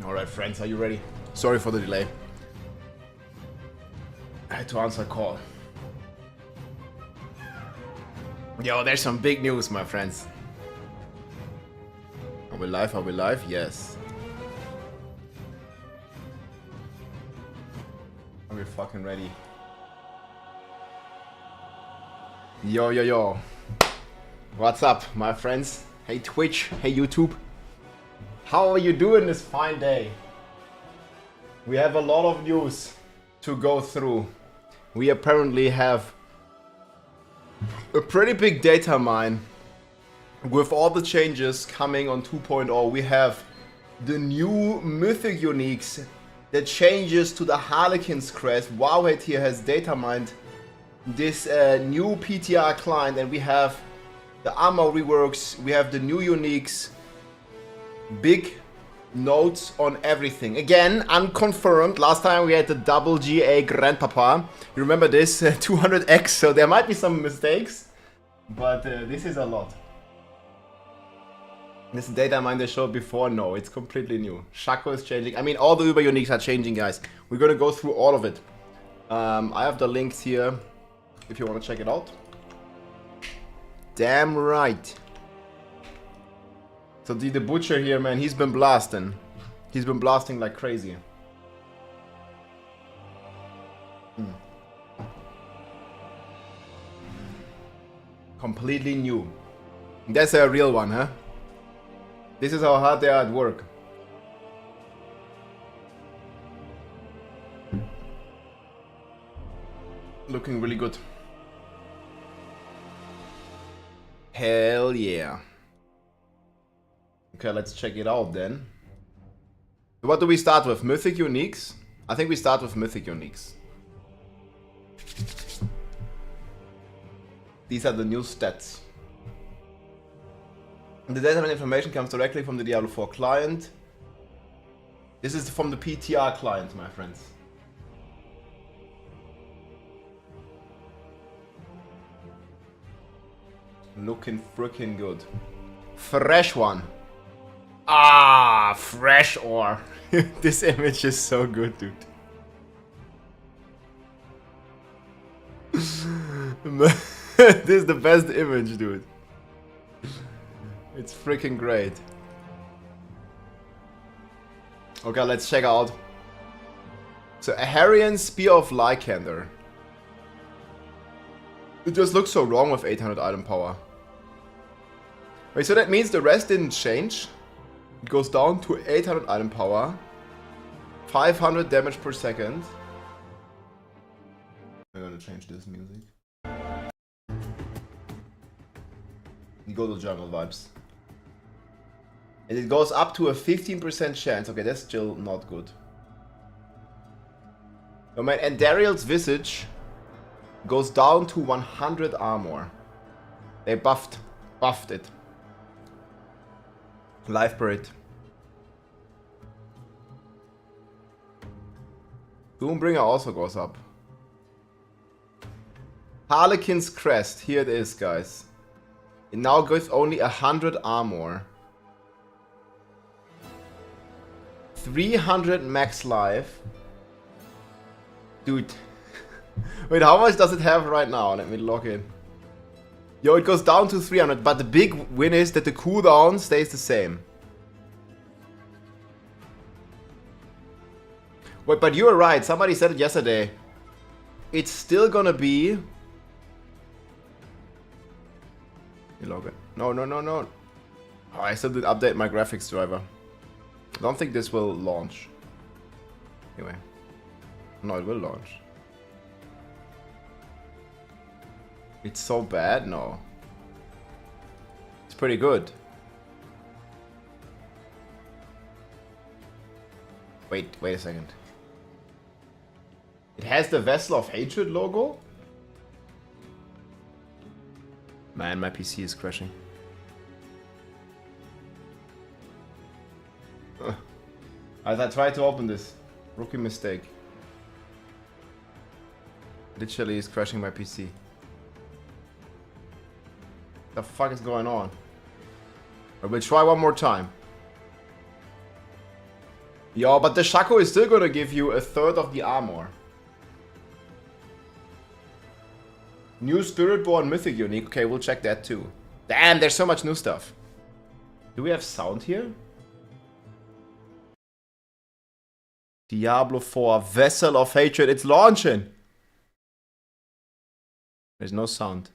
Alright friends, are you ready? Sorry for the delay. I had to answer a call. Yo, there's some big news, my friends. Are we live? Are we live? Yes. Are we fucking ready? Yo, yo, yo. What's up, my friends? Hey Twitch, hey YouTube. How are you doing this fine day? We have a lot of news to go through. We apparently have a pretty big data mine. With all the changes coming on 2.0, we have the new Mythic uniques, the changes to the Harlequin's crest. Wowhead here has data mined this new PTR client, and we have the armor reworks, we have the new uniques, big notes on everything. Again, unconfirmed. Last time we had the double GA Grandpapa. You remember this? 200x, so there might be some mistakes, but this is a lot. This data mine they showed before, no, it's completely new. Shaco is changing. I mean, all the Uber uniques are changing, guys. We're gonna go through all of it. I have the links here if you want to check it out. Damn right. So the butcher here, man, he's been blasting. He's been blasting like crazy. Completely new. That's a real one, huh? This is how hard they are at work. Looking really good. Hell yeah. Okay, let's check it out then. What do we start with? Mythic uniques? I think we start with Mythic uniques. These are the new stats. The data information comes directly from the Diablo 4 client. This is from the PTR client, my friends. Looking freaking good. Fresh one. Ah, fresh ore. This image is so good, dude. This is the best image, dude. It's freaking great. Okay, let's check out. So, a Harian Spear of Lycander. It just looks so wrong with 800 item power. Wait, so that means the rest didn't change? It goes down to 800 item power, 500 damage per second. I'm gonna change this music. You go to jungle vibes. And it goes up to a 15% chance. Okay, that's still not good. Oh man, and Dariel's Visage goes down to 100 armor. They buffed it. Life per hit. Doombringer also goes up. Harlequin's crest, here it is, guys. It now gives only 100 armor. 300 max life. Dude. Wait, how much does it have right now? Let me log in. Yo, it goes down to 300, but the big win is that the cooldown stays the same. Wait, but you were right. Somebody said it yesterday. It's still gonna be... You log in. No. Oh, I still did update my graphics driver. I don't think this will launch. Anyway. No, it will launch. It's so bad? No. It's pretty good. Wait a second. It has the Vessel of Hatred logo? Man, my PC is crashing. As I tried to open this. Rookie mistake. Literally is crashing my PC. The fuck is going on? I will try one more time. Yo, but the Shaco is still gonna give you a third of the armor. New Spiritborn Mythic unique. Okay, we'll check that too. Damn, there's so much new stuff. Do we have sound here? Diablo 4, Vessel of Hatred. It's launching! There's no sound.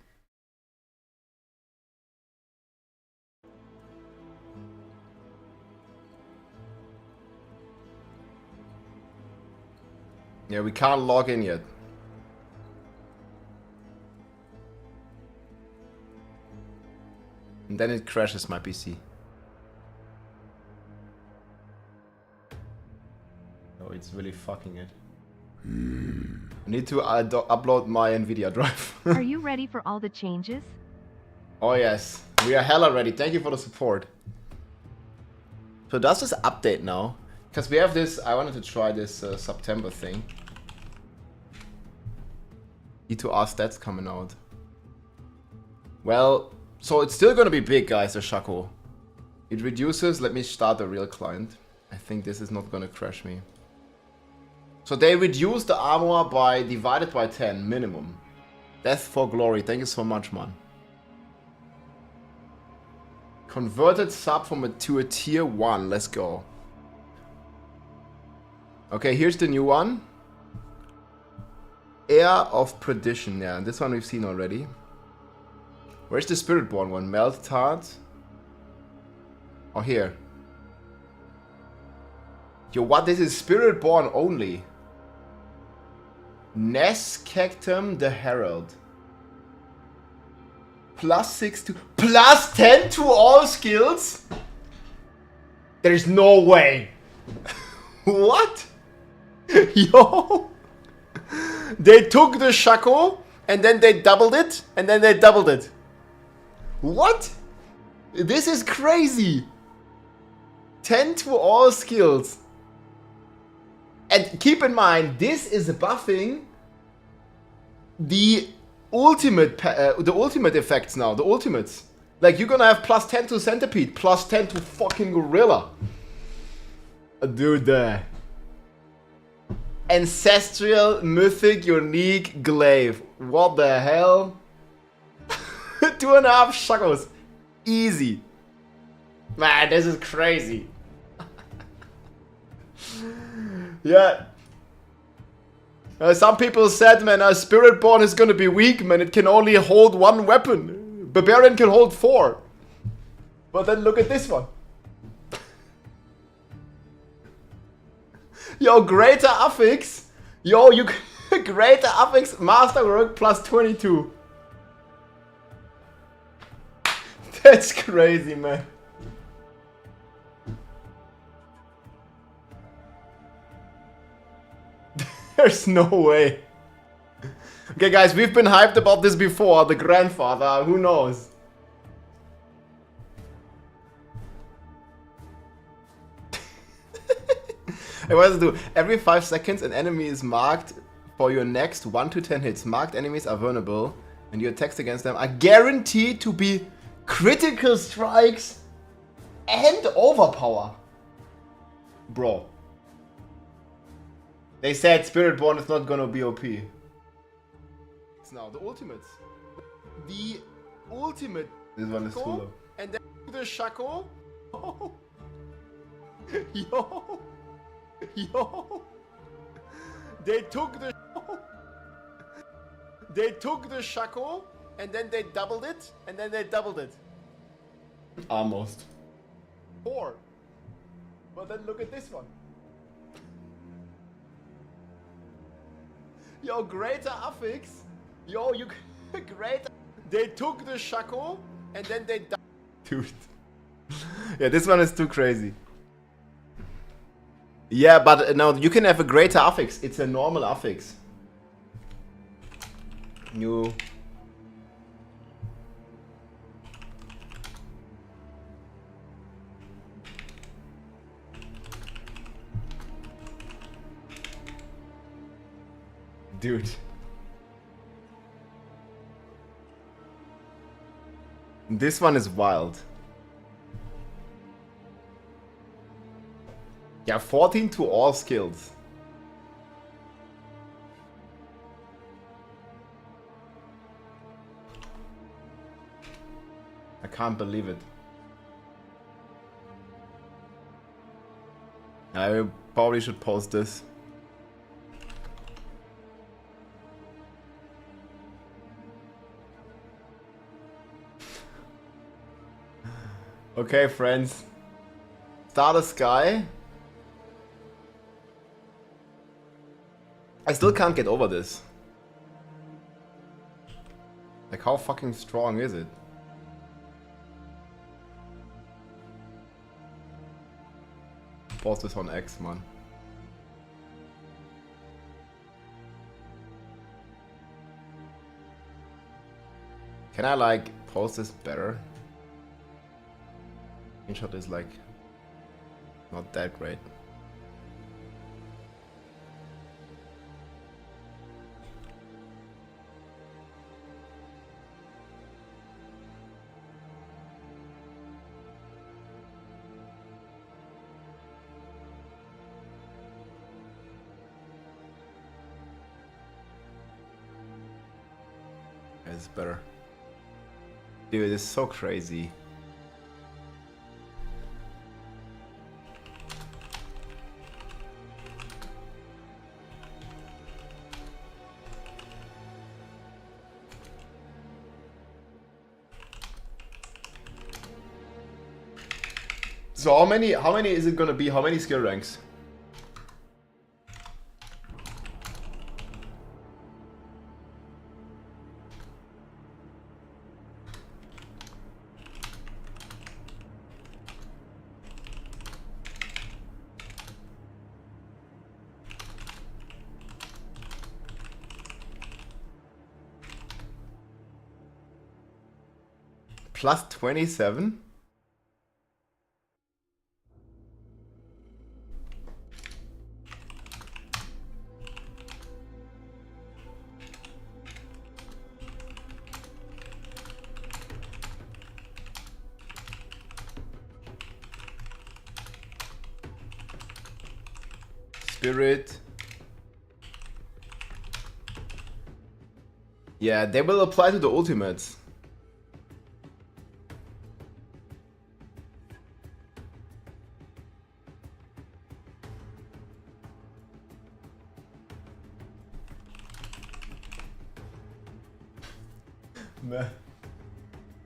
Yeah, we can't log in yet. And then it crashes my PC. Oh, it's really fucking it. I need to upload my Nvidia drive. Are you ready for all the changes? Oh yes, we are hella ready. Thank you for the support. So does this update now? Because we have this, I wanted to try this September thing. E2R stats coming out. Well, so it's still gonna be big, guys, the Shaco. It reduces, let me start a real client. I think this is not gonna crash me. So they reduce the armor by divided by 10 minimum. Death for glory, thank you so much, man. Converted sub to a tier 1, let's go. Okay, here's the new one. Air of Perdition, yeah, this one we've seen already. Where's the Spiritborn one? Melt Tart? Oh, here. Yo, what? This is Spiritborn only. Nescactum the Herald. +6 to... +10 to all skills? There's no way. What? Yo. They took the Shaco and then they doubled it and then they doubled it. What? This is crazy. 10 to all skills. And keep in mind, this is buffing the ultimate effects now, the ultimates. Like, you're gonna have +10 to Centipede, +10 to fucking Gorilla. Dude, Ancestral Mythic Unique Glyph. What the hell? 2.5 Shakos. Easy. Man, this is crazy. Yeah. Some people said, man, Spiritborn is gonna be weak, man. It can only hold 1 weapon. Barbarian can hold 4. But then look at this one. Yo, greater affix. Yo, you greater affix masterwork +22. That's crazy, man. There's no way. Okay, guys, we've been hyped about this before. The grandfather, who knows? I want to do every 5 seconds an enemy is marked for your next 1 to 10 hits. Marked enemies are vulnerable and your attacks against them are guaranteed to be critical strikes and overpower. Bro. They said Spiritborn is not gonna be OP. It's now the ultimates. The ultimate. This one is too low. And then the Shaco. Oh. Yo. Yo. They took the Shaco and then they doubled it and then they doubled it. Almost. 4. But then look at this one. Yo, greater affix. Yo, you greater. They took the Shaco and then they dude. Yeah, this one is too crazy. Yeah, but no, you can have a greater affix. It's a normal affix. New. Dude. This one is wild. Yeah, 14 to all skills. I can't believe it. I probably should post this. Okay, friends. Start a sky. I still can't get over this. Like, how fucking strong is it? Post this on X, man. Can I, like, post this better? Screenshot is, like, not that great. It's better. Dude, it's so crazy. So how many is it gonna be? How many skill ranks? Plus 27? Spirit. Yeah, they will apply to the ultimates.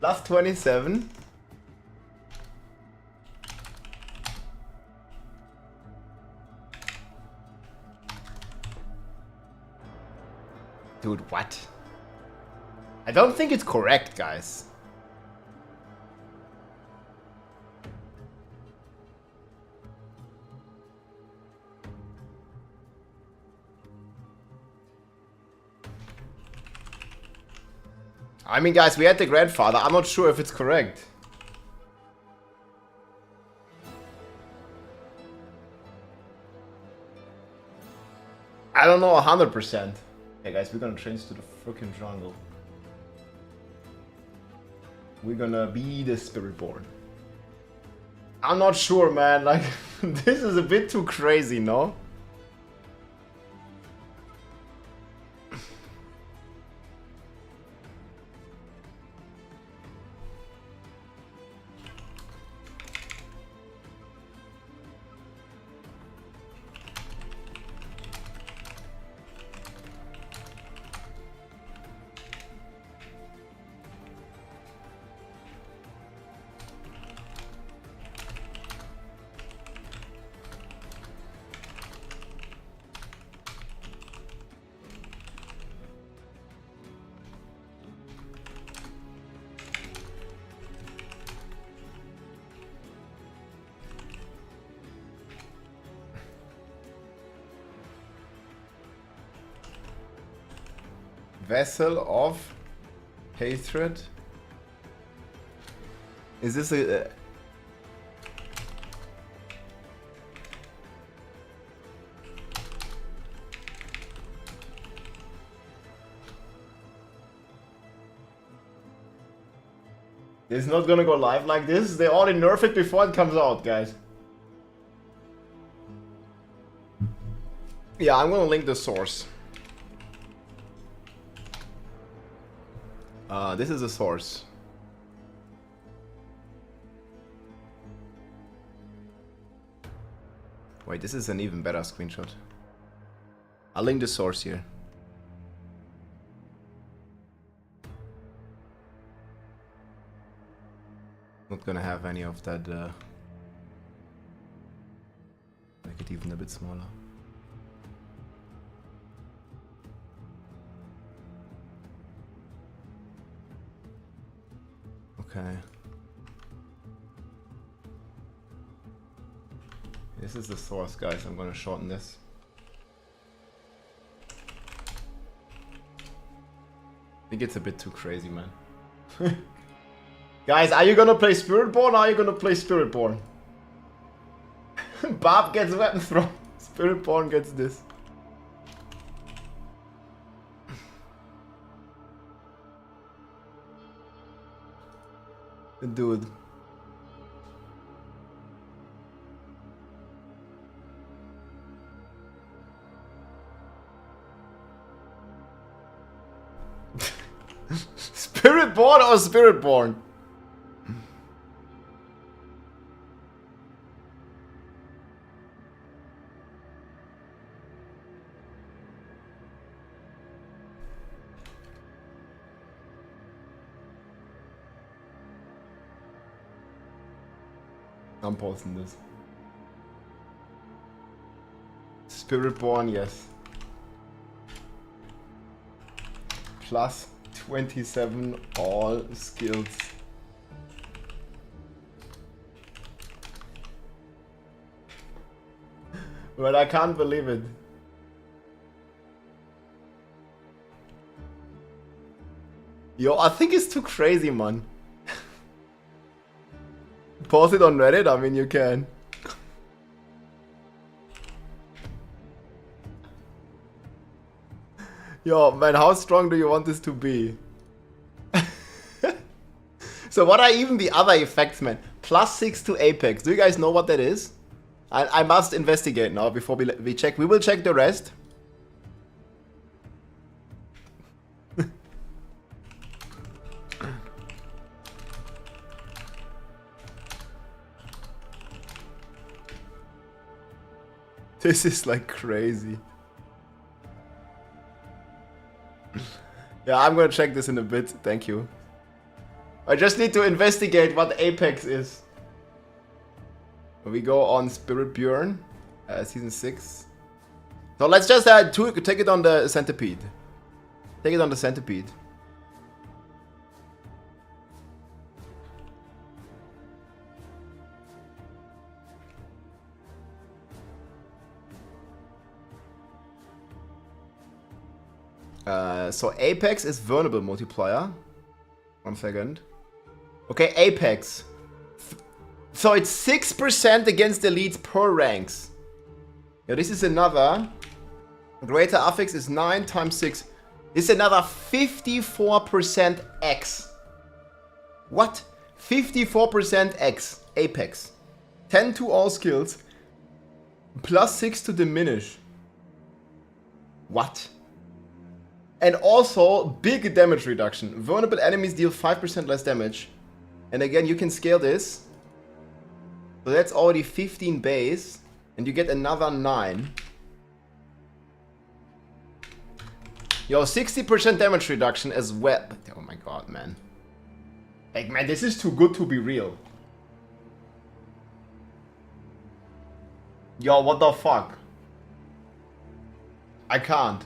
Plus 27. Dude, what? I don't think it's correct, guys. I mean, guys, we had the grandfather. I'm not sure if it's correct. I don't know 100%. Hey, guys, we're gonna change to the freaking jungle. We're gonna be the Spiritborn. I'm not sure, man. Like, this is a bit too crazy, no? Vessel of Hatred. Is this a... It's not gonna go live like this. They already nerf it before it comes out, guys. Yeah, I'm gonna link the source. This is the source. Wait, this is an even better screenshot. I'll link the source here. Not gonna have any of that. Make it even a bit smaller. Okay. This is the source, guys. I'm gonna shorten this. I think it's a bit too crazy, man. Guys, are you gonna play Spiritborn or are you gonna play Spiritborn? Barb gets weapon throw. Spiritborn gets this. Dude. Spiritborn or Spiritborn? I'm posting this. Spiritborn, yes. Plus 27 all skills. But I can't believe it. Yo, I think it's too crazy, man. Post it on Reddit? I mean, you can. Yo, man, how strong do you want this to be? So what are even the other effects, man? +6 to Apex. Do you guys know what that is? I must investigate now before we check. We will check the rest. This is like crazy. Yeah, I'm gonna check this in a bit. Thank you. I just need to investigate what Apex is. We go on Spiritborn, season 6. So let's just take it on the centipede. Take it on the centipede. So Apex is vulnerable multiplier. 1 second. Okay, Apex. So it's 6% against elites per ranks. Yeah, this is another. Greater affix is 9 times 6. This is another 54% X. What? 54% X. Apex. 10 to all skills. +6 to diminish. What? And also, big damage reduction. Vulnerable enemies deal 5% less damage. And again, you can scale this. So that's already 15 base. And you get another 9. Yo, 60% damage reduction as well. Oh my god, man. Like, man, this is too good to be real. Yo, what the fuck? I can't.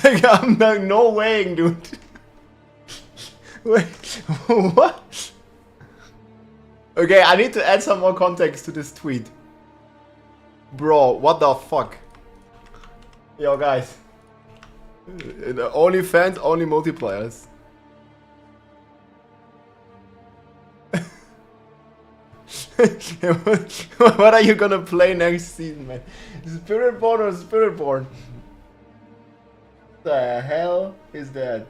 Like, I'm like, no way, dude. Wait, what? Okay, I need to add some more context to this tweet. Bro, what the fuck? Yo, guys. Only fans, only multipliers. What are you gonna play next season, man? Spiritborn or Spiritborn? The hell is that?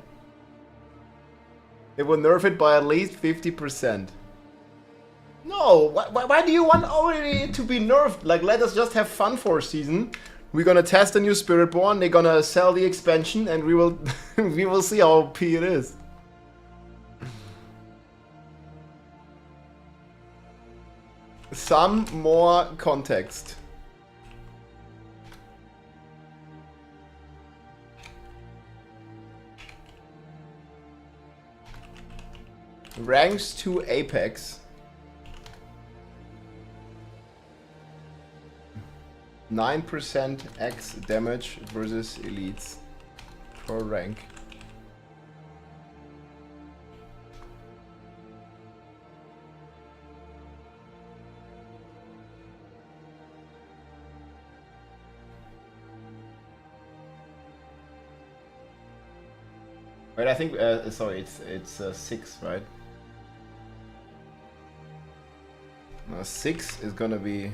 It will nerf it by at least 50%. know. Why do you want already to be nerfed? Like, let us just have fun for a season. We're gonna test the new Spiritborn. They're gonna sell the expansion, and we will we will see how OP it is. Some more context. Ranks to Apex. 9% X damage versus elites per rank. Wait, I think sorry, it's 6, right? No, 6 is gonna be.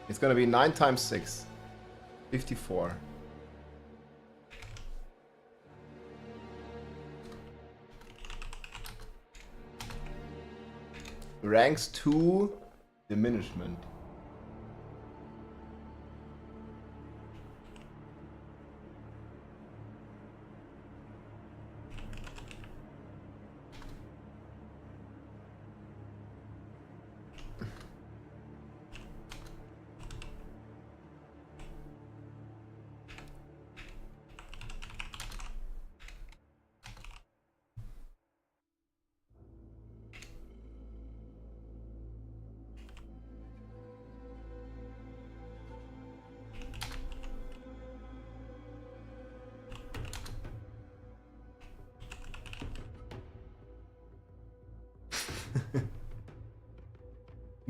It's gonna be 9 times 6. 54. Ranks 2 diminishment.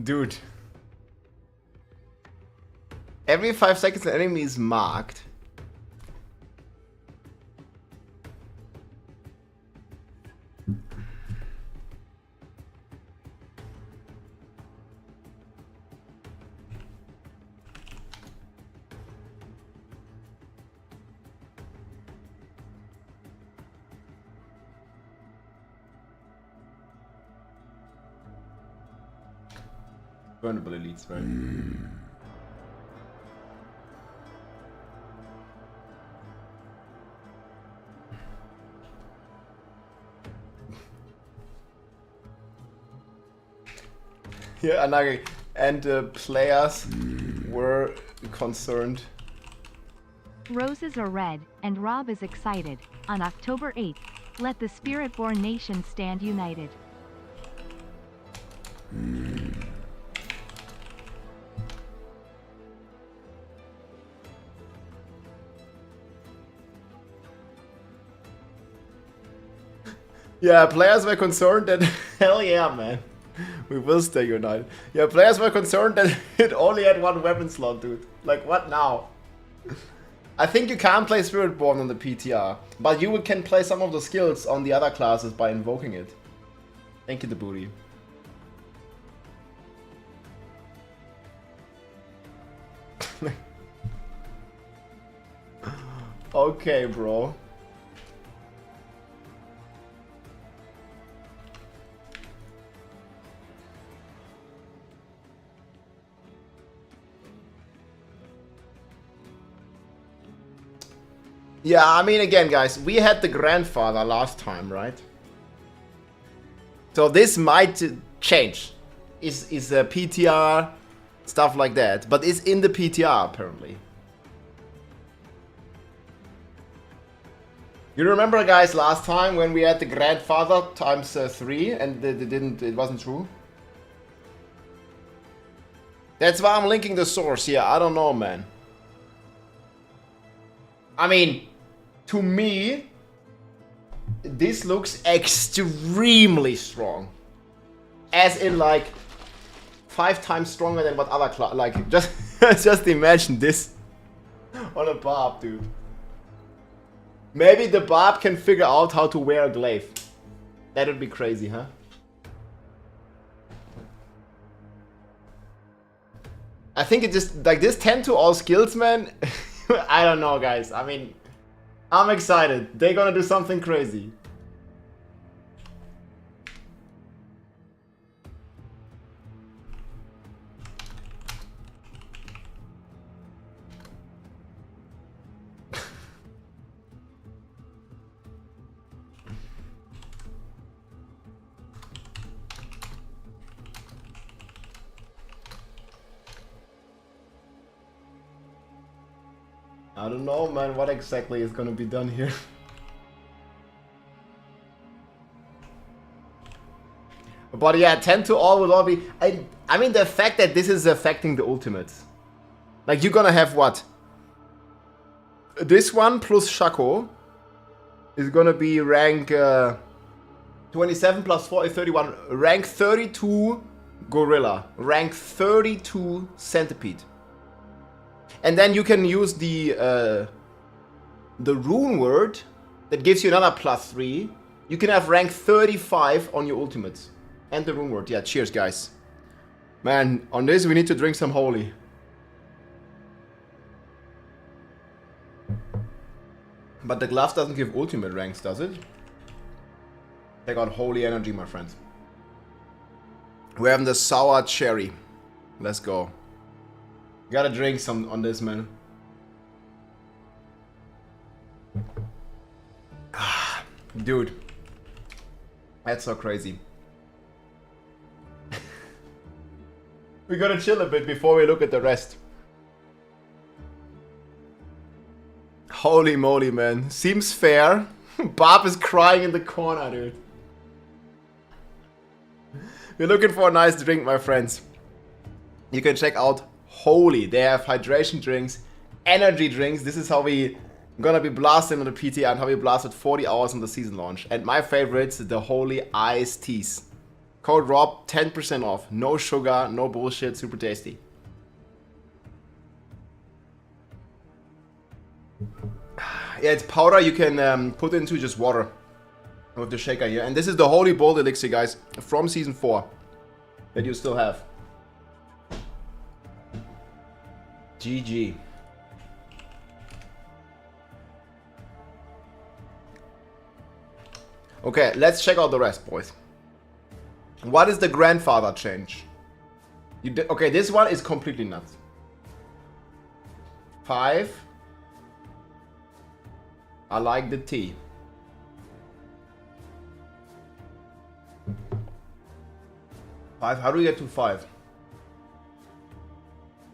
Dude. Every 5 seconds an enemy is marked. Burnable elites, right? Yeah, Anagi. And players were concerned. Roses are red, and Rob is excited. On October 8th, let the Spiritborn nation stand united. Yeah, players were concerned that hell yeah, man. We will stay united. Yeah, players were concerned that it only had 1 weapon slot, dude. Like, what now? I think you can't play Spiritborn on the PTR, but you can play some of the skills on the other classes by invoking it. Thank you, the booty. Okay, bro. Yeah, I mean, again, guys, we had the grandfather last time, right? So this might change. Is a PTR, stuff like that. But it's in the PTR, apparently. You remember, guys, last time when we had the grandfather times 3 and it wasn't true? That's why I'm linking the source here. I don't know, man. I mean, to me, this looks extremely strong. As in, like, 5 times stronger than what other like, just imagine this on a barb, dude. Maybe the barb can figure out how to wear a glyph. That would be crazy, huh? I think it just, like, this 10 to all skills, man. I don't know, guys. I mean, I'm excited. They're gonna do something crazy. I don't know, man, what exactly is gonna be done here. But yeah, 10 to all will all be... I mean, the fact that this is affecting the ultimates. Like, you're gonna have what? This one plus Shaco is gonna be rank 27 plus 4 is 31. Rank 32 Gorilla. Rank 32 Centipede. And then you can use the Rune word that gives you another +3. You can have rank 35 on your ultimates. And the Rune word. Yeah, cheers, guys. Man, on this we need to drink some holy. But the glove doesn't give ultimate ranks, does it? Take out holy energy, my friends. We're having the sour cherry. Let's go. Gotta drink some on this, man. Dude. That's so crazy. We gotta chill a bit before we look at the rest. Holy moly, man. Seems fair. Bob is crying in the corner, dude. We're looking for a nice drink, my friends. You can check out Holy. They have hydration drinks, energy drinks. This is how we gonna be blasting on the PTR and how we blasted 40 hours on the season launch. And my favorites, the Holy Iced Teas. Code Rob, 10% off. No sugar, no bullshit, super tasty. Yeah, it's powder you can put into just water with the shaker here. And this is the Holy Bold Elixir, guys, from Season 4 that you still have. GG. Okay, let's check out the rest, boys. What is the grandfather change? Okay, this one is completely nuts. 5. I like the T. 5. How do we get to 5?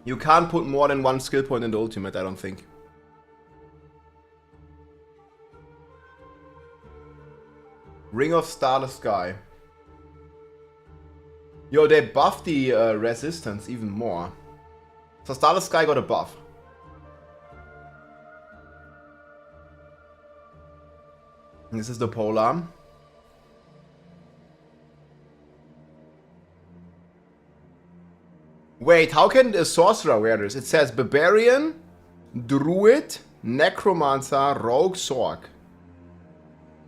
You can't put more than one skill point in the ultimate, I don't think. Ring of Starless Sky. Yo, they buffed the resistance even more. So Starless Sky got a buff. And this is the polearm. Wait, how can a sorcerer wear this? It says Barbarian, Druid, Necromancer, Rogue, Sorc.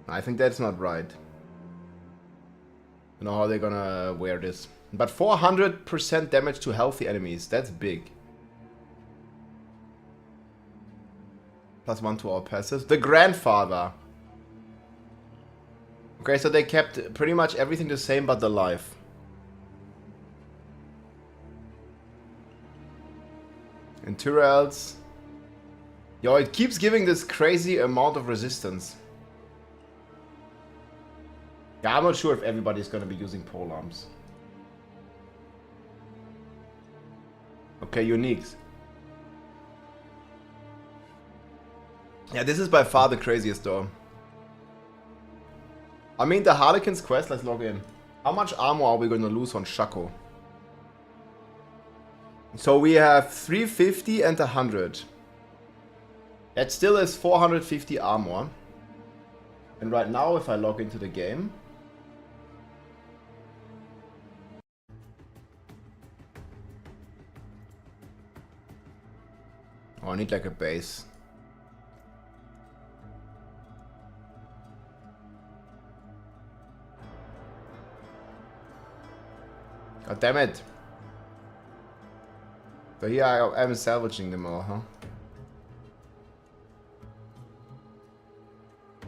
I think that's not right. I don't know how they're gonna wear this. But 400% damage to healthy enemies. That's big. +1 to all passives. The Grandfather. Okay, so they kept pretty much everything the same but the life. And Tyrells. Yo, it keeps giving this crazy amount of resistance. Yeah, I'm not sure if everybody's gonna be using polearms. Okay, uniques. Yeah, this is by far the craziest though. I mean, the Harlequin's quest, let's log in. How much armor are we gonna lose on Shaco? So we have 350 and 100. That still is 450 armor. And right now, if I log into the game... Oh, I need like a base. God damn it. So here I am salvaging them all, huh?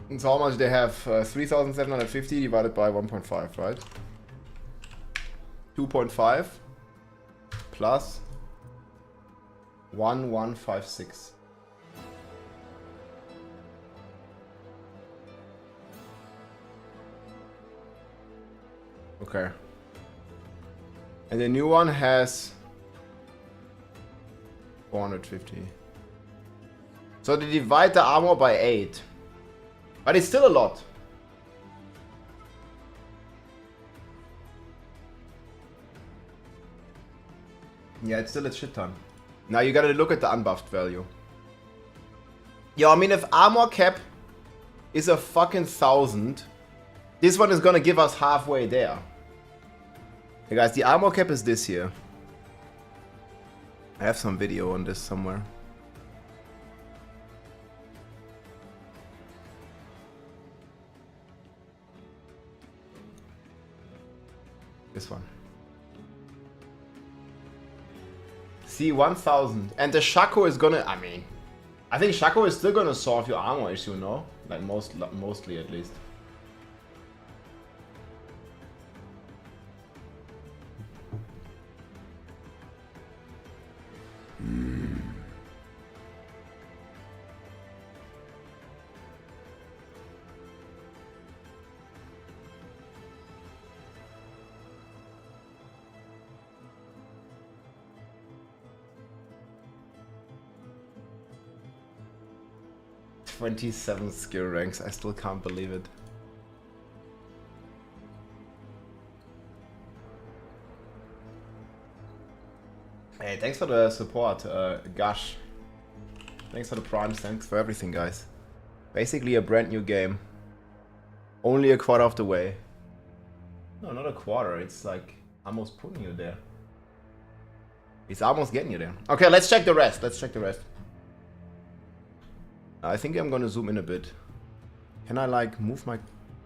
And so how much they have? 3,750 divided by 1.5, right? 2.5 plus 1156. Okay. And the new one has 450. So they divide the armor by 8. But it's still a lot. Yeah, it's still a shit ton. Now you gotta look at the unbuffed value. Yo, I mean, if armor cap is a fucking 1000, this one is gonna give us halfway there. Hey guys, the armor cap is this here. I have some video on this somewhere. This one. See, 1000. And the Shaco is gonna, I mean, I think Shaco is still gonna solve your armor issue, no? Like mostly at least. "27 skill ranks, I still can't believe it." Hey, thanks for the support, Gush. Thanks for the primes, thanks for everything, guys. Basically a brand new game. Only a quarter of the way. No, not a quarter, it's like almost putting you there. It's almost getting you there. Okay, let's check the rest, I think I'm gonna zoom in a bit. Can I like move my...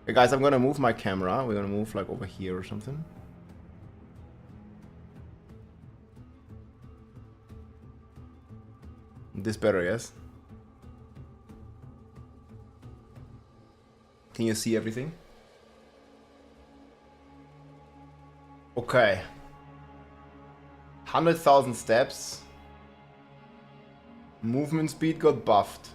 Hey guys, I'm gonna move my camera. We're gonna move like over here or something. This better, yes? Can you see everything? Okay. 100,000 steps. Movement speed got buffed.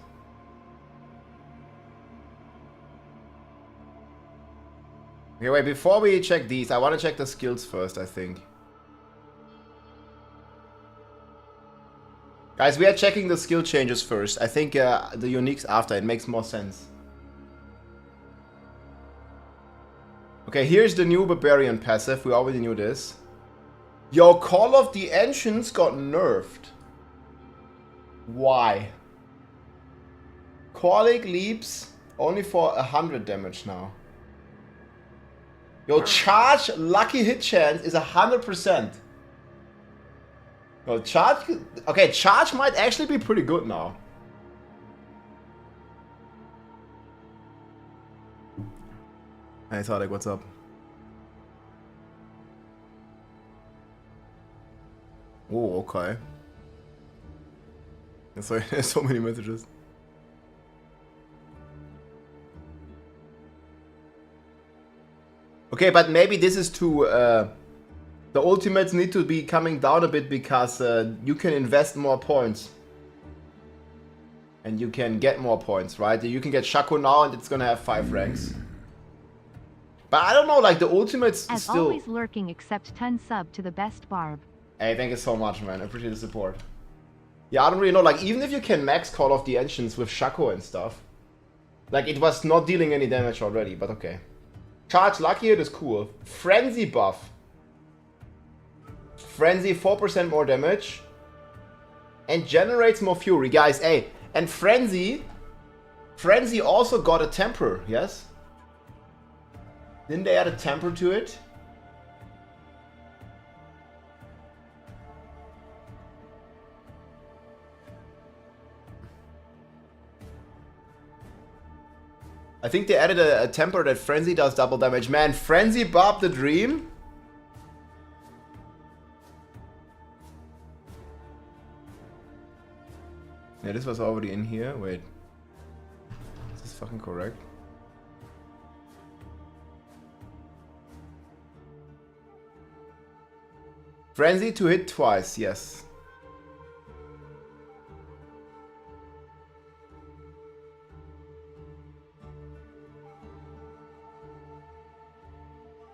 Okay, wait, before we check these, I want to check the skills first, I think. Guys, we are checking the skill changes first. I think the uniques after, it makes more sense. Okay, here's the new Barbarian passive, we already knew this. Yo, Call of the Ancients got nerfed. Why? Colic leaps only for 100 damage now. Yo, charge lucky hit chance is 100%. Yo, charge... Okay, charge might actually be pretty good now. Hey, Tadek, what's up? Oh, okay. Sorry, there's so many messages. Okay, but maybe this is to... the ultimates need to be coming down a bit because you can invest more points. And you can get more points, right? You can get Shaco now and it's gonna have 5 ranks. But I don't know, like the ultimates As still... always lurking, except 10 sub to the best Barb. Hey, thank you so much, man. I appreciate the support. Yeah, I don't really know, like even if you can max Call of the Ancients with Shaco and stuff. Like it was not dealing any damage already, but okay. Charge lucky hit is cool. Frenzy buff. Frenzy 4% more damage. And generates more fury. Guys, hey, and Frenzy also got a temper, yes? Didn't they add a temper to it? I think they added a temper that Frenzy does double damage. Man, Frenzy Bob the Dream? Yeah, this was already in here. Wait. Is this fucking correct? Frenzy to hit twice, yes.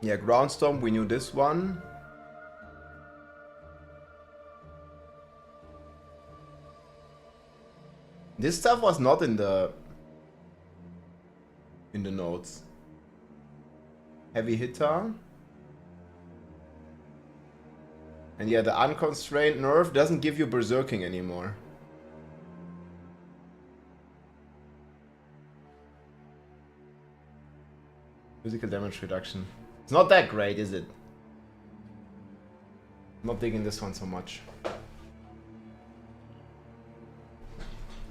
Yeah, Groundstorm, we knew this one. This stuff was not in the notes. Heavy hitter. And yeah, the unconstrained nerf doesn't give you berserking anymore. Physical damage reduction. It's not that great, is it? Not digging this one so much.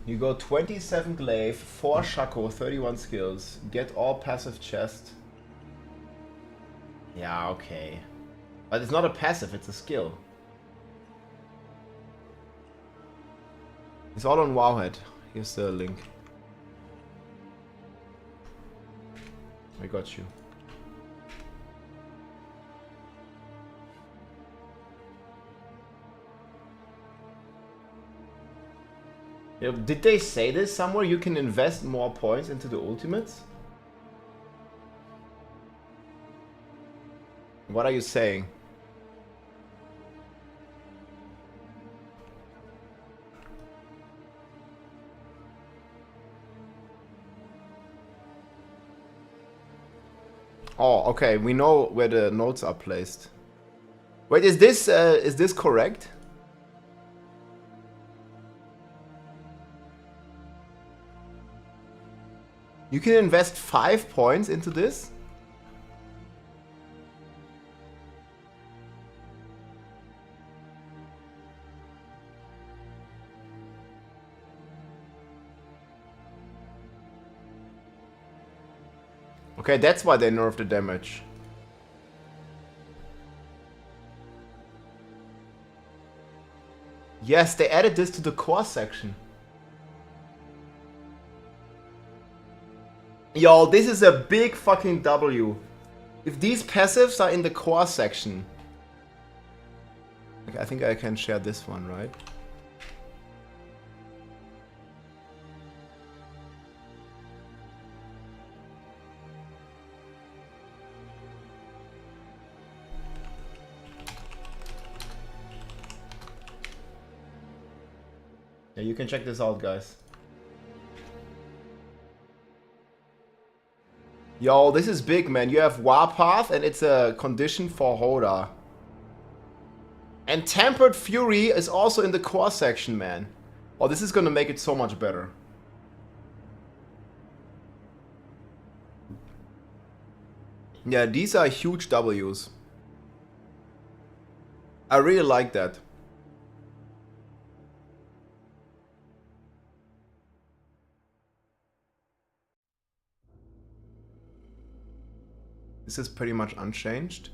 You go 27 glyph, 4 Shaco, 31 skills, get all passive chest. Yeah, okay. But it's not a passive, it's a skill. It's all on Wowhead. Here's the link. I got you. Yeah, did they say this somewhere? You can invest more points into the ultimates? What are you saying? Oh, okay. We know where the notes are placed. Wait, is this correct? You can invest 5 points into this? Okay, that's why they nerfed the damage. Yes, they added this to the core section. Yo, this is a big fucking W. If these passives are in the core section. Okay, I think I can share this one, right? Yeah, you can check this out, guys. Yo, this is big, man. You have Warpath, and it's a condition for Hoda. And Tempered Fury is also in the core section, man. Oh, this is gonna make it so much better. Yeah, these are huge W's. I really like that. This is pretty much unchanged.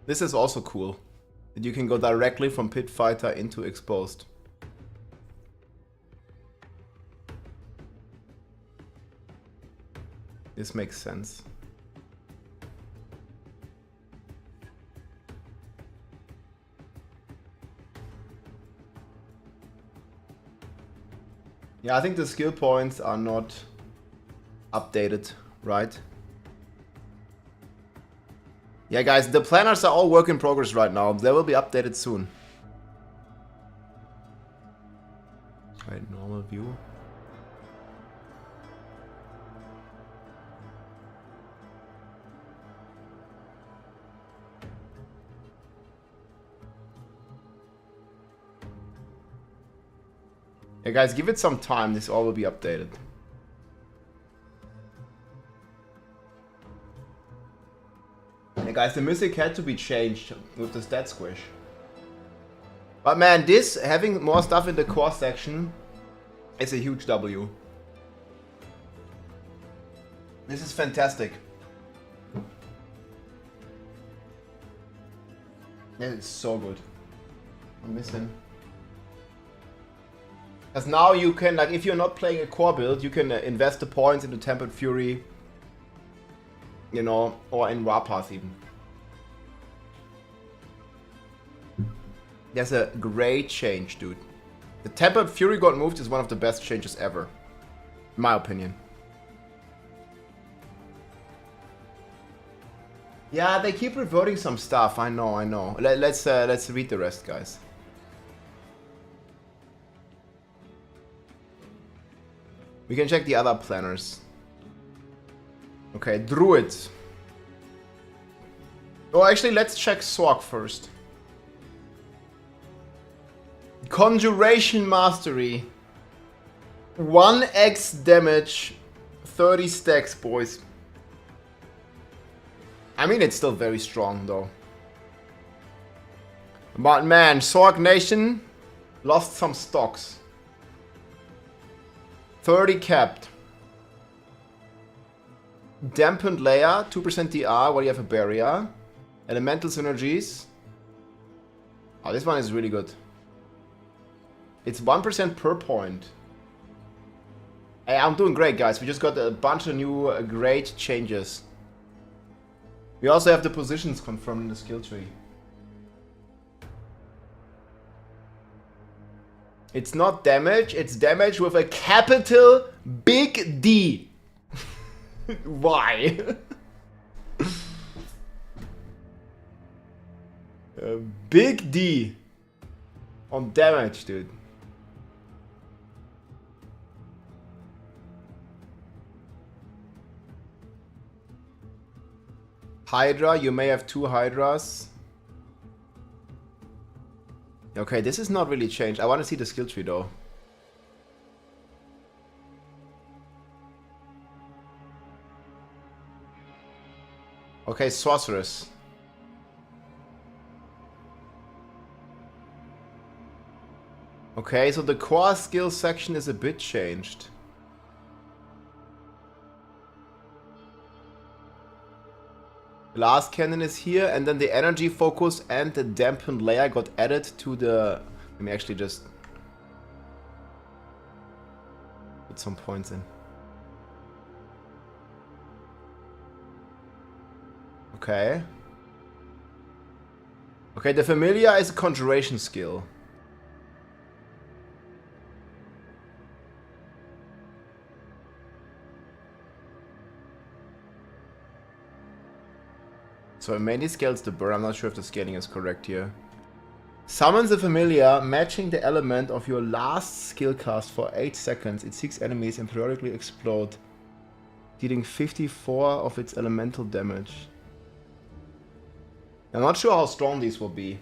This is also cool. That you can go directly from Pit Fighter into Exposed. This makes sense. Yeah, I think the skill points are not updated, right? Yeah, guys, the planners are all work in progress right now. They will be updated soon. Right, normal view. Yeah, guys, give it some time. This all will be updated. Yeah, guys, the Mythic had to be changed with the stat squish. But man, this, having more stuff in the core section, is a huge W. This is fantastic. Yeah, it's so good. I miss him. Because now you can, like, if you're not playing a core build, you can invest the points into Tempered Fury, you know, or in Warpath even. That's a great change, dude. The Tempered Fury got moved is one of the best changes ever, in my opinion. Yeah, they keep reverting some stuff. I know, I know. Let's read the rest, guys. We can check the other planners. Okay, Druid. Oh, actually, let's check Sorg first. Conjuration Mastery. 1x damage. 30 stacks, boys. I mean, it's still very strong, though. But man, Sorg Nation lost some stocks. 30 capped. Dampened Layer, 2% DR while you have a barrier. Elemental synergies. Oh, this one is really good. It's 1% per point. Hey, I'm doing great, guys. We just got a bunch of new great changes. We also have the positions confirmed in the skill tree. It's not damage, it's damage with a capital big D. Why? A big D on damage, dude. Hydra, you may have 2 Hydras. Okay, this is not really changed. I want to see the skill tree though. Okay, Sorceress. Okay, so the core skill section is a bit changed. Blast Cannon is here, and then the energy focus and the dampened layer got added to the... Let me actually just put some points in. Okay. Okay, the Familiar is a conjuration skill. So it mainly scales the burn. I'm not sure if the scaling is correct here. Summons a familiar, matching the element of your last skill cast for 8 seconds. It seeks enemies and periodically explode, dealing 54 of its elemental damage. I'm not sure how strong these will be.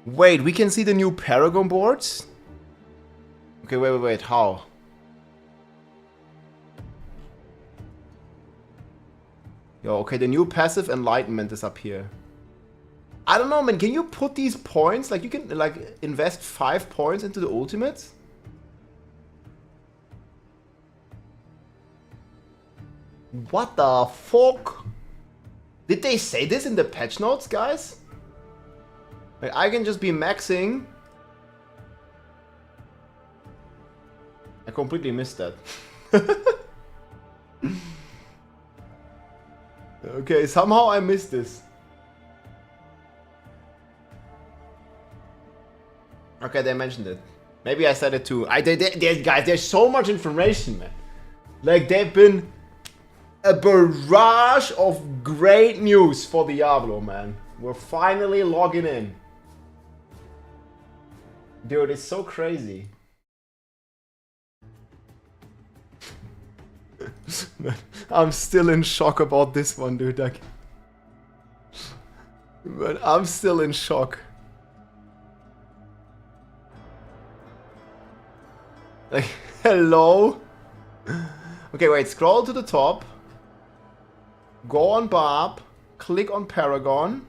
Wait, we can see the new paragon boards? Okay, wait, how? Yo, okay, the new passive enlightenment is up here. I don't know, man, can you put these points, like you can like invest 5 points into the ultimates? What the fuck? Did they say this in the patch notes, guys? Like, I can just be maxing. I completely missed that. Okay, somehow I missed this. Okay, they mentioned it. Maybe I said it too. Guys, there's so much information, man. Like, they've been a barrage of great news for Diablo, man. We're finally logging in. Dude, it's so crazy. Man, I'm still in shock about this one, dude. Like, man, I'm still in shock. Like, hello? Okay, wait, scroll to the top. Go on Barb. Click on Paragon.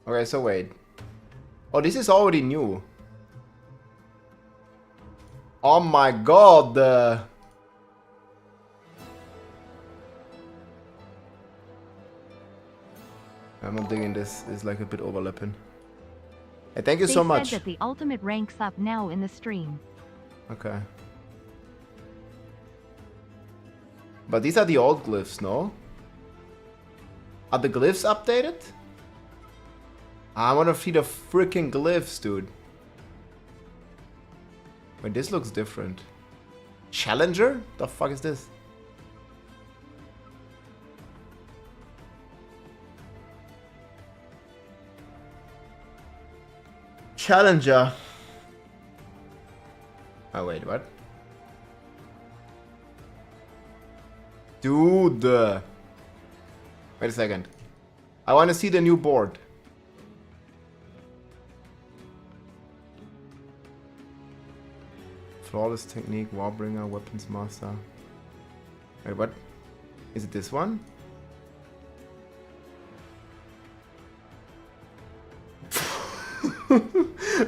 Okay, so wait. Oh, this is already new. Oh my god, I'm not digging this. It's like a bit overlapping. Hey, thank you so much. They said that the ultimate ranks up now in the stream. Okay. But these are the old glyphs, no? Are the glyphs updated? I wanna see the freaking glyphs, dude. Wait, this looks different. Challenger? The fuck is this? Challenger. Oh wait, what? Dude. Wait a second. I want to see the new board. Flawless technique, Warbringer, weapons master. Wait, what? Is it this one?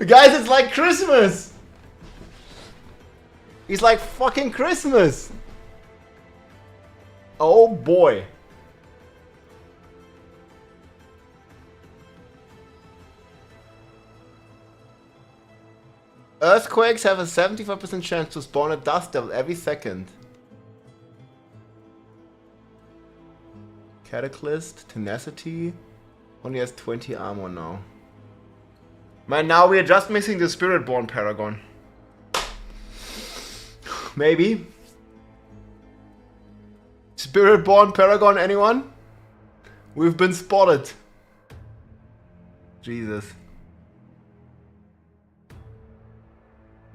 Guys, it's like Christmas! It's like fucking Christmas! Oh boy. Earthquakes have a 75% chance to spawn a dust devil every second. Cataclysm, Tenacity. Only has 20 armor now. Man, now we are just missing the Spiritborn paragon. Maybe. Spiritborn paragon, anyone? We've been spotted. Jesus.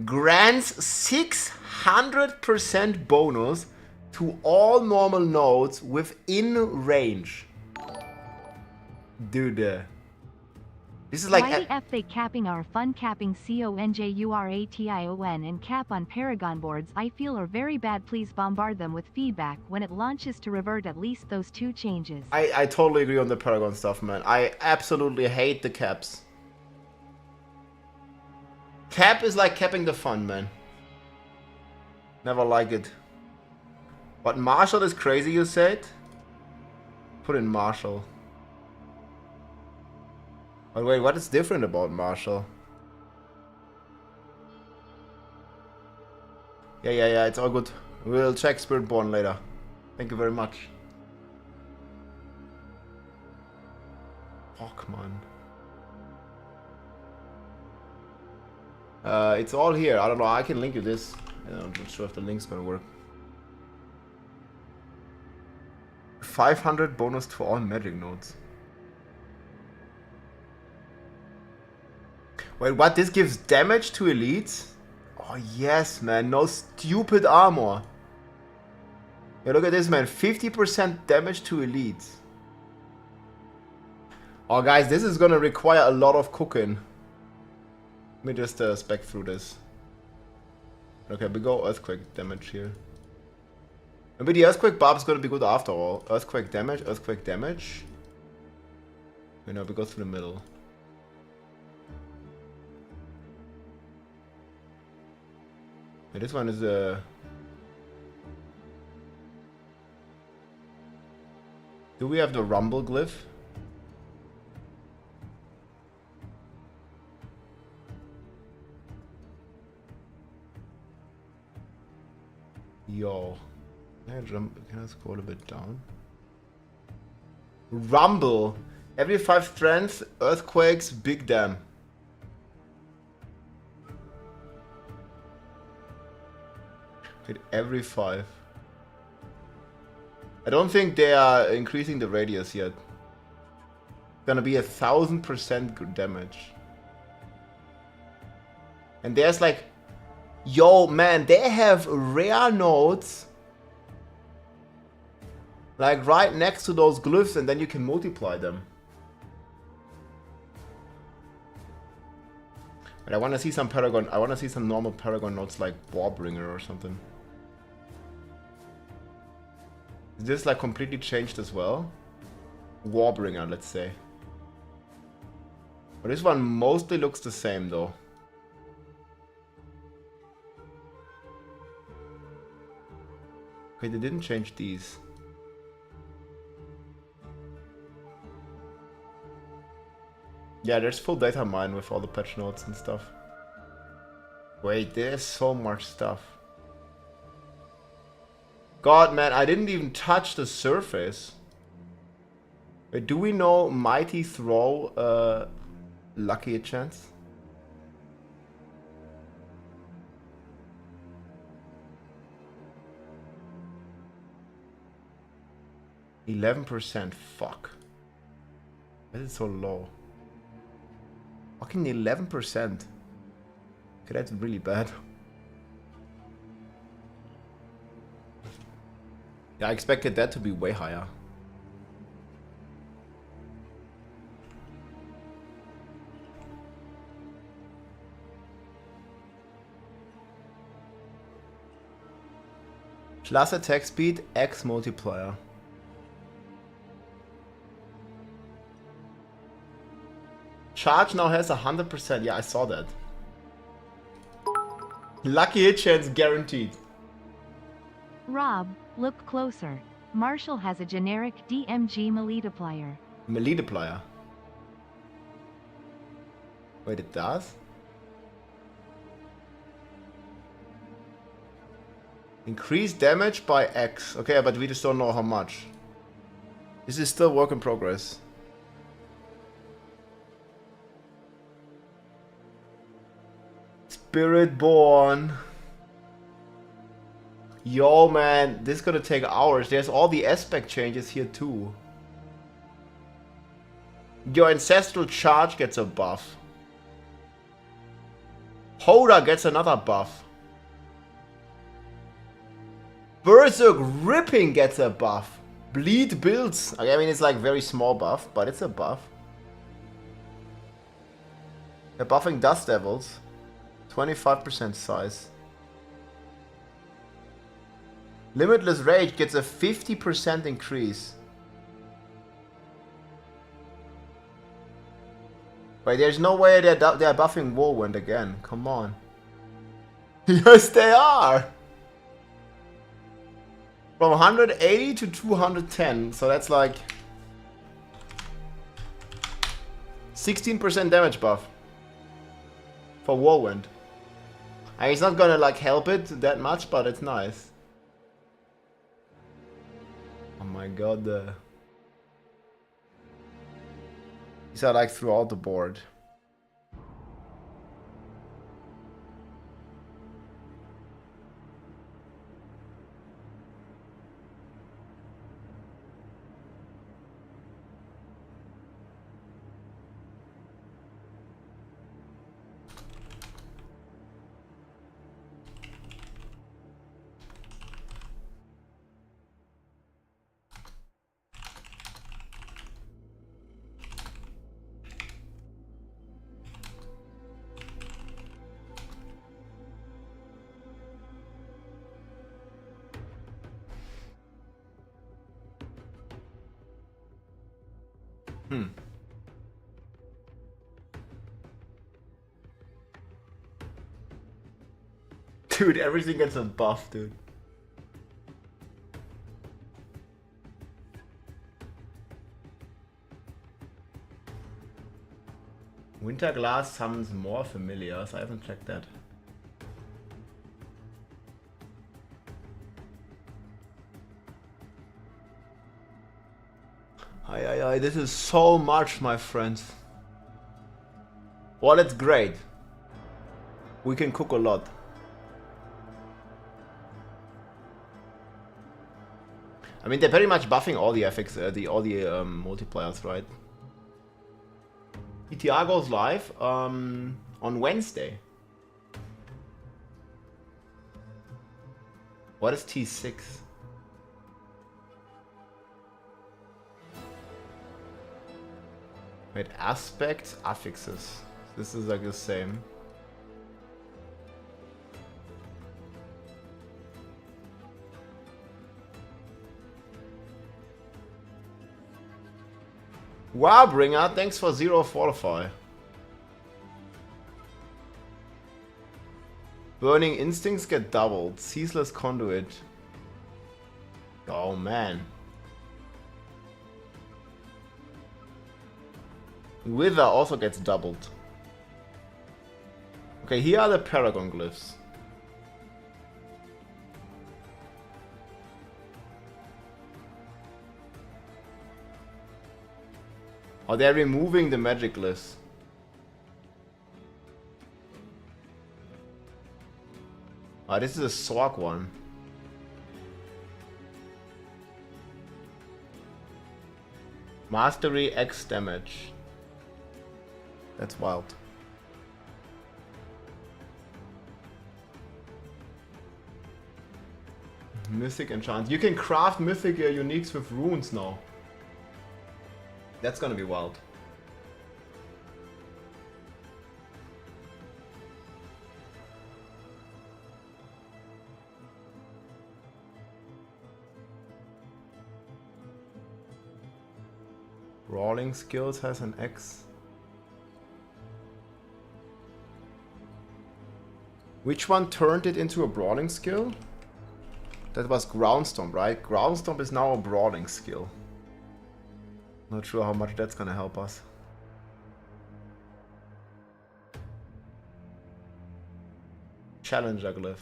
Grants 600% bonus to all normal nodes within range. Dude. This is like... Why the F they capping our fun capping CONJURATION and cap on paragon boards I feel are very bad. Please bombard them with feedback when it launches to revert at least those 2 changes. I totally agree on the paragon stuff, man. I absolutely hate the caps. Cap is like capping the fun, man. Never like it. But Marshall is crazy, you said? Put in Marshall. But wait, what is different about Marshall? Yeah, it's all good. We'll check Spiritborn later. Thank you very much. Fuck, man. It's all here. I don't know. I can link you this. I'm not sure if the link's gonna work. 500 bonus to all magic nodes. Wait, what? This gives damage to elites? Oh yes, man. No stupid armor. Yeah, look at this, man. 50% damage to elites. Oh, guys, this is gonna require a lot of cooking. Let me just spec through this. Okay, we go earthquake damage here. Maybe the earthquake barb is gonna be good after all. Earthquake damage, earthquake damage. You know, we go through the middle. Yeah, this one is do we have the rumble glyph? Yo. Can I scroll a bit down? Rumble. Every 5 strength, earthquakes, big dam. Wait, every 5. I don't think they are increasing the radius yet. Gonna be 1000% damage. And there's like, yo man, they have rare nodes like right next to those glyphs, and then you can multiply them. But I want to see some paragon. I want to see some normal paragon nodes like Warbringer or something. Is this like completely changed as well? Warbringer, let's say. But this one mostly looks the same though. Okay, they didn't change these. Yeah, there's full data mine with all the patch notes and stuff. Wait, there's so much stuff. God, man, I didn't even touch the surface. Wait, do we know Mighty Throw Lucky a chance. %. Fuck. Why is it so low? Fucking 11%. Okay, that's really bad. Yeah, I expected that to be way higher. Plus attack speed, X multiplier. Charge now has 100%. Yeah, I saw that. Lucky hit chance guaranteed. Rob, look closer. Marshall has a generic DMG multiplier. Multiplier. Wait, it does? Increase damage by X. Okay, but we just don't know how much. This is still work in progress. Spiritborn. Yo, man, this is gonna take hours. There's all the aspect changes here too. Your ancestral charge gets a buff. Hoda gets another buff. Berserk Ripping gets a buff. Bleed builds. I mean, it's like very small buff, but it's a buff. They're buffing Dust Devils. 25% size. Limitless Rage gets a 50% increase. Wait, there's no way they're buffing Whirlwind again. Come on. Yes, they are! From 180 to 210, so that's like 16% damage buff for Whirlwind. And it's not gonna like help it that much, but it's nice. Oh my god, these are like throughout the board. Dude, everything gets a buff, dude. Winter Glass summons more familiars. I haven't checked that. Aye, this is so much, my friends. Well, it's great. We can cook a lot. I mean, they're pretty much buffing all the FX, all the multipliers, right? ETR goes live on Wednesday. What is T6? Wait, aspects, affixes. This is like the same. Warbringer, thanks for 0 fortify. Burning Instincts get doubled. Ceaseless Conduit. Oh man. Wither also gets doubled. Okay, here are the paragon glyphs. Oh, they're removing the magic glyphs. Oh, this is a Sork one. Mastery X damage. That's wild. Mythic enchants. You can craft mythic uniques with runes now. That's gonna be wild. Brawling skills has an X. Which one turned it into a brawling skill? That was Ground Stomp, right? Ground Stomp is now a brawling skill. Not sure how much that's gonna help us. Challenger glyph.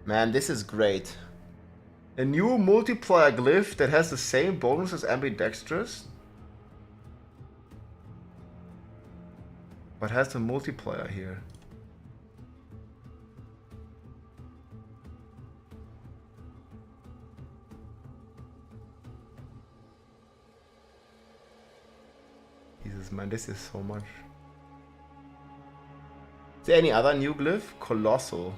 Man, this is great. A new multiplier glyph that has the same bonus as ambidextrous, but has the multiplier here. Jesus, man, this is so much. Is there any other new glyph? Colossal.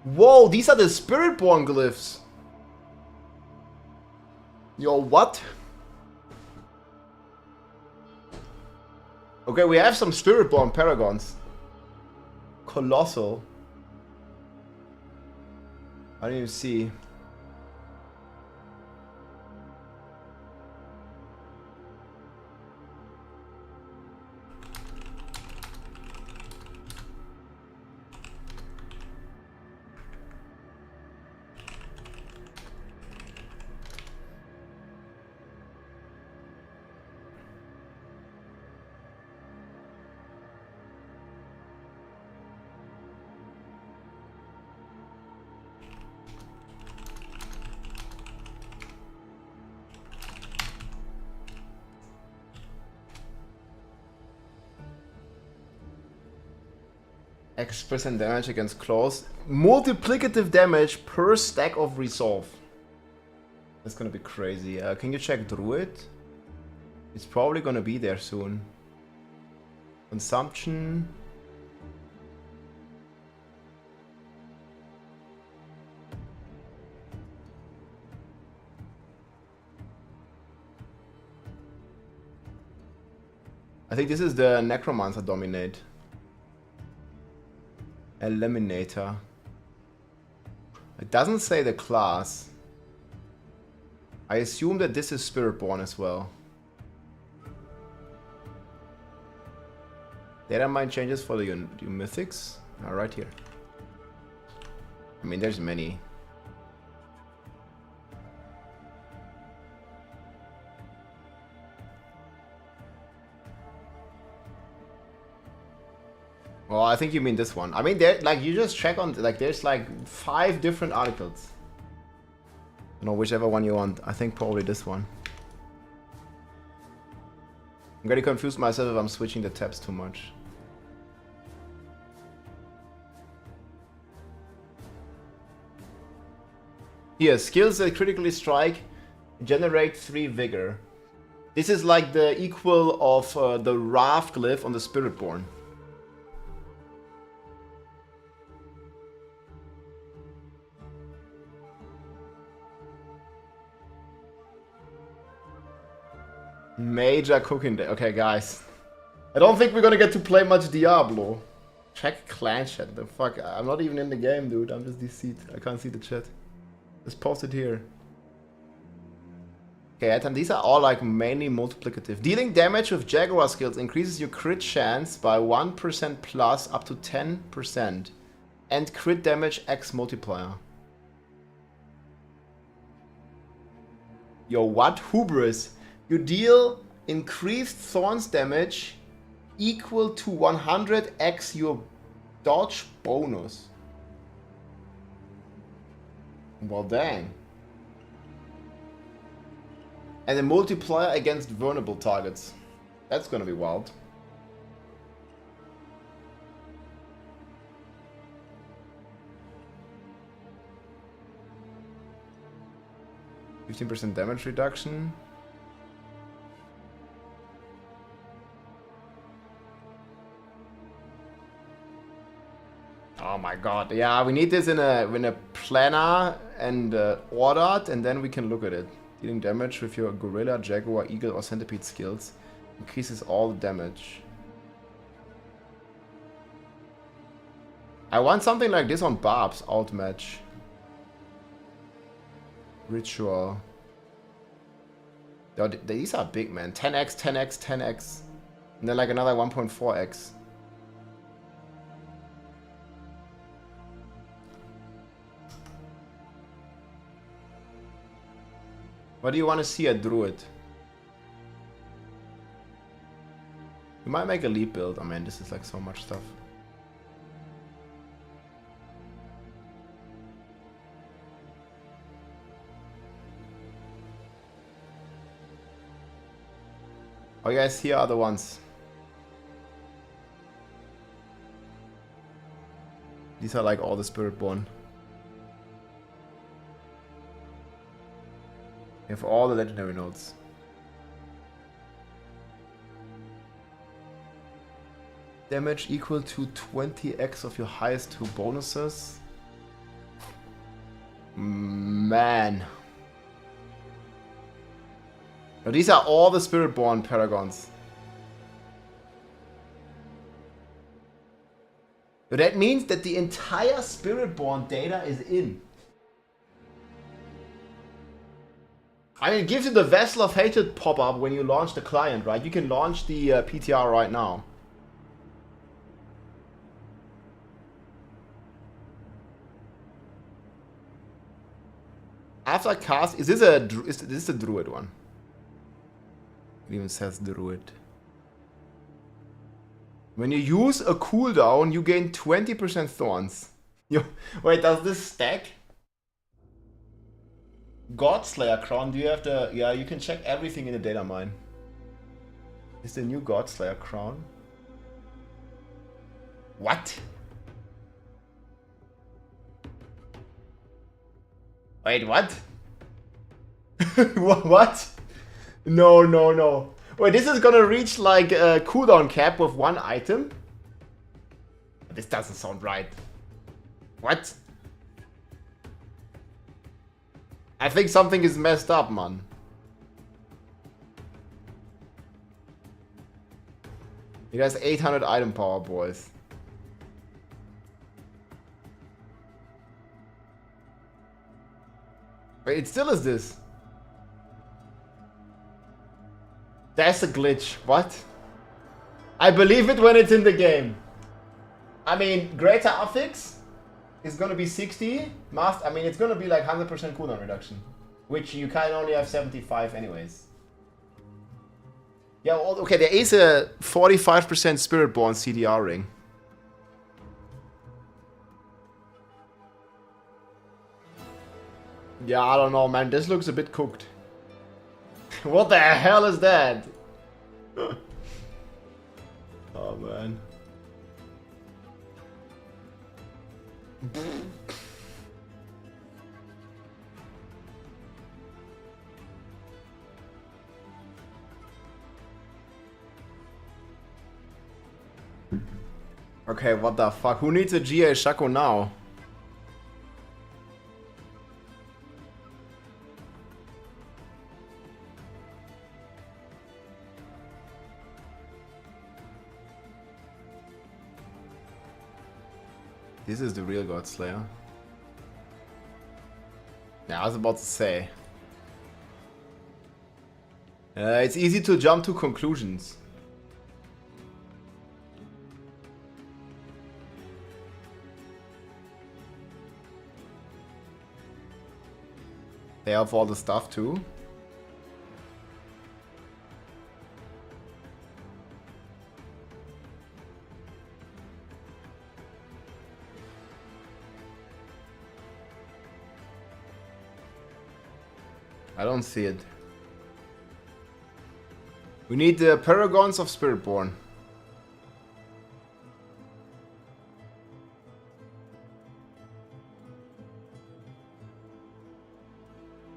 Whoa, these are the Spiritborn glyphs. Yo, what? Okay, we have some Spiritborn paragons. Colossal. I didn't even see. X% damage against claws. Multiplicative damage per stack of resolve. That's gonna be crazy. Can you check Druid? It's probably gonna be there soon. Consumption. I think this is the Necromancer Dominate. Eliminator. It doesn't say the class. I assume that this is Spiritborn as well. DATAMINE changes for the mythics are right here. I mean, there's many. Well, I think you mean this one. I mean, there, like, you just check on, like, there's like 5 different articles. You know, whichever one you want. I think probably this one. I'm getting confused myself if I'm switching the tabs too much. Here, skills that critically strike generate 3 vigor. This is like the equal of the Raft glyph on the Spiritborn. Major cooking day. Okay, guys. I don't think we're gonna get to play much Diablo. Check clan chat. The fuck? I'm not even in the game, dude. I'm just DC'd. I can't see the chat. Just post it here. Okay, and these are all like mainly multiplicative. Dealing damage with Jaguar skills increases your crit chance by 1% plus up to 10%. And crit damage X multiplier. Yo, what? Hubris. You deal increased thorns damage equal to 100x your dodge bonus. Well, dang. And a multiplier against vulnerable targets. That's gonna be wild. %15 damage reduction. Oh my god. Yeah, we need this in a planner and ordered, and then we can look at it. Dealing damage with your gorilla, jaguar, eagle, or centipede skills increases all the damage. I want something like this on Barb's outmatch. Ritual. Oh, these are big, man. 10x, 10x, 10x. And then like another 1.4x. What do you want to see at Druid? We might make a leap build. Oh man, this is like so much stuff. Oh guys, here are the ones. These are like all the Spiritborn. We have all the legendary nodes. Damage equal to 20x of your highest 2 bonuses. Man. Now these are all the Spiritborn paragons. So that means that the entire Spiritborn data is in. I mean, it gives you the Vessel of Hatred pop-up when you launch the client, right? You can launch the PTR right now. After cast, is this a Druid one? It even says Druid. When you use a cooldown, you gain 20% thorns. Wait, does this stack? Godslayer crown, do you have the... Yeah, you can check everything in the data mine. Is the new Godslayer crown? What? Wait, what? What? No, no, no. Wait, this is gonna reach like a cooldown cap with 1 item? This doesn't sound right. What? I think something is messed up, man. It has 800 item power, boys. Wait, it still is this. That's a glitch. What? I believe it when it's in the game. I mean, Greater Affix is gonna be 60. I mean, it's gonna be like 100% cooldown reduction. Which you can only have 75 anyways. Yeah, well, okay, there is a 45% Spiritborn CDR ring. Yeah, I don't know, man. This looks a bit cooked. What the hell is that? Oh, man. Okay, what the fuck? Who needs a GA Shaco now? This is the real Godslayer. Yeah, I was about to say. It's easy to jump to conclusions. They have all the stuff too. I don't see it. We need the paragons of Spiritborn.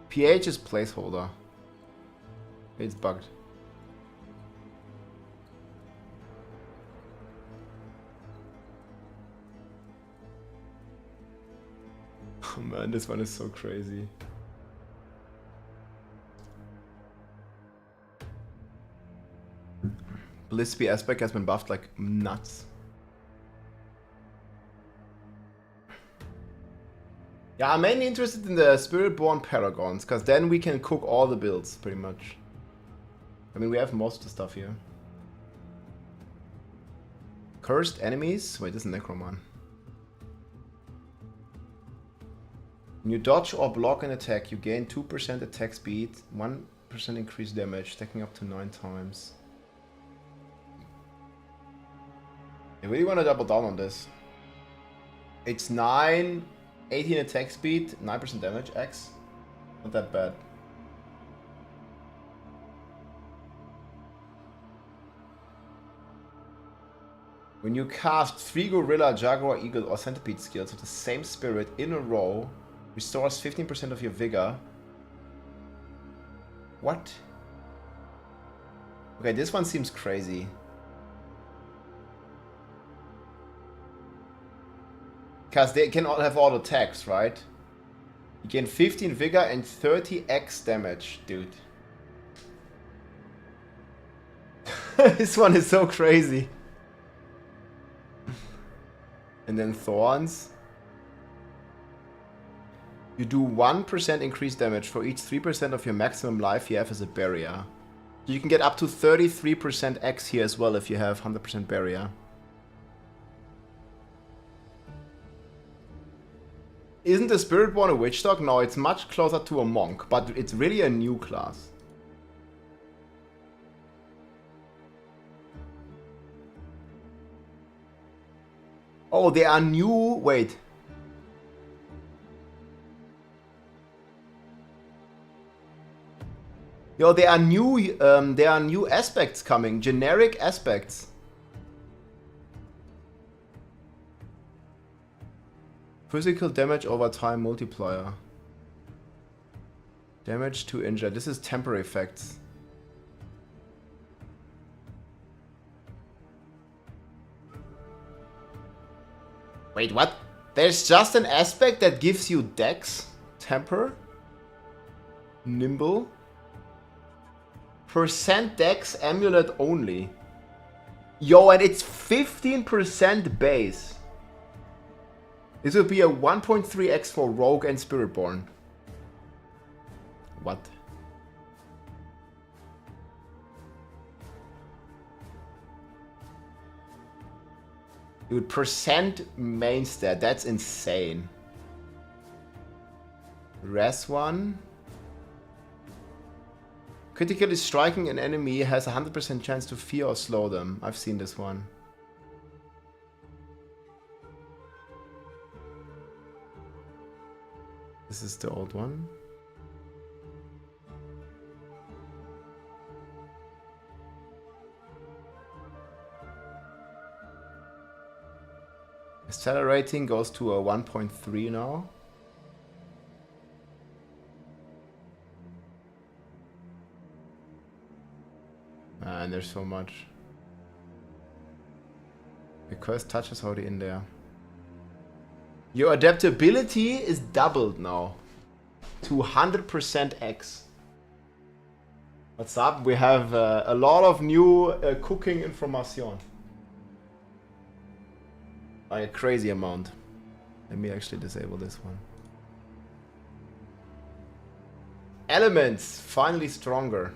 PH is placeholder. It's bugged. Oh man, this one is so crazy. Blissby aspect has been buffed like nuts. Yeah, I'm mainly interested in the Spiritborn Paragons, because then we can cook all the builds, pretty much. I mean, we have most of the stuff here. Cursed enemies? Wait, this is Necroman. When you dodge or block an attack, you gain 2% attack speed, 1% increased damage, stacking up to 9 times. I really want to double down on this. It's 18 attack speed, 9% damage, X. Not that bad. When you cast 3 Gorilla, Jaguar, Eagle or Centipede skills with the same spirit in a row, restores 15% of your vigor. What? Okay, this one seems crazy. Because they can all have all attacks, right? You gain 15 vigor and 30x damage, dude. This one is so crazy. And then Thorns. You do 1% increased damage for each 3% of your maximum life you have as a barrier. You can get up to 33% X here as well if you have 100% barrier. Isn't the Spiritborn a witch dog? No, it's much closer to a monk, but it's really a new class. Oh, they are new... Wait. Yo, there are new aspects coming. Generic aspects. Physical damage over time multiplier. Damage to injured. This is temporary effects. Wait, what? There's just an aspect that gives you dex, temper, nimble, percent dex amulet only. Yo, and it's 15% base. This would be a 1.3x for Rogue and Spiritborn. What? Dude, percent main stat, that's insane. Res 1. Critically striking an enemy has a 100% chance to fear or slow them. I've seen this one. This is the old one. Accelerating goes to a 1.3 now. And there's so much. The curse touches already in there. Your adaptability is doubled now to 100% X. What's up? We have a lot of new cooking information. Like a crazy amount. Let me actually disable this one. Elements, finally stronger.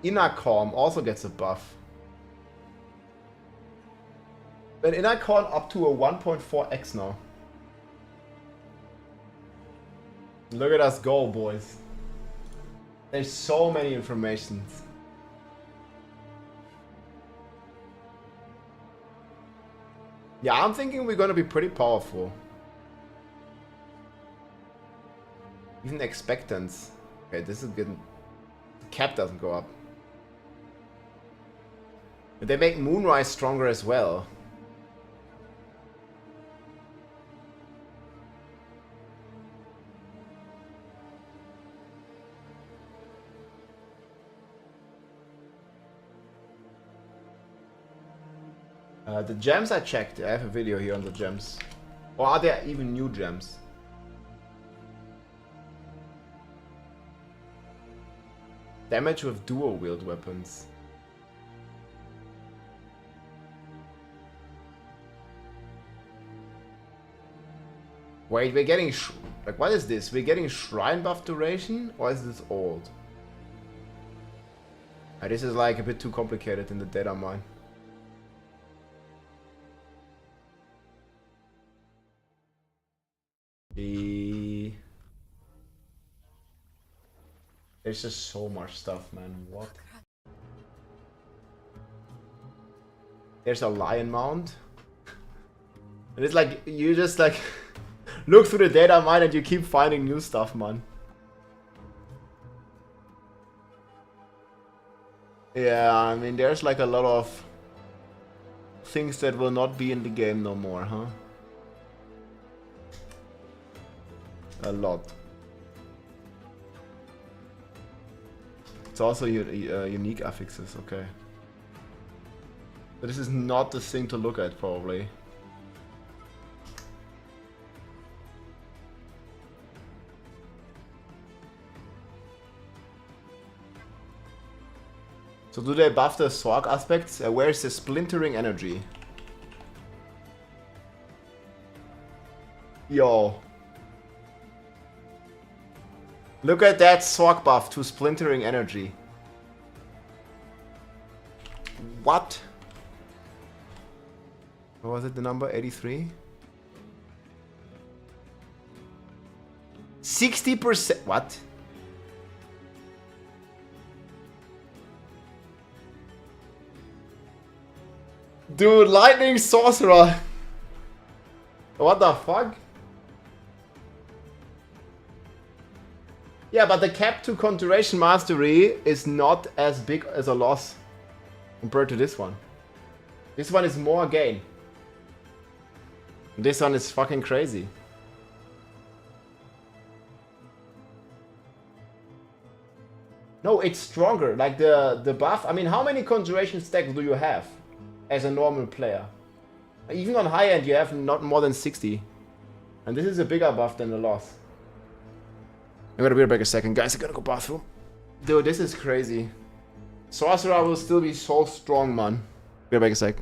Inner Calm also gets a buff. An Inner Calm up to a 1.4x now. Look at us go, boys. There's so many informations. Yeah, I'm thinking we're gonna be pretty powerful. Even expectance. Okay, this is good. cap doesn't go up. But they make Moonrise stronger as well. The gems I checked. I have a video here on the gems. Or are there even new gems? Damage with dual wield weapons. Wait, we're getting like, what is this? We're getting shrine buff duration, or is this old? This is like a bit too complicated in the data mine. There's just so much stuff, man. What? There's a lion mount. And it's like, you just like look through the data mine and you keep finding new stuff, man. Yeah, I mean, there's like a lot of things that will not be in the game no more, huh? A lot. It's also unique affixes, okay. But this is not the thing to look at, probably. So do they buff the Sorg aspects? Where is the splintering energy? Yo. Look at that Sorg buff to splintering energy. What? What was it, the number? 83? 60%? What? Dude, lightning sorcerer. What the fuck? Yeah, but the cap to conjuration mastery is not as big as a loss compared to this one. This one is more gain. This one is fucking crazy. No, it's stronger. Like the buff. I mean, how many conjuration stacks do you have as a normal player? Even on high end, you have not more than 60. And this is a bigger buff than the loss. I'm gonna be right back a second, guys. I gotta go bathroom. Dude, this is crazy. Sorcerer will still be so strong, man. Be right back a sec.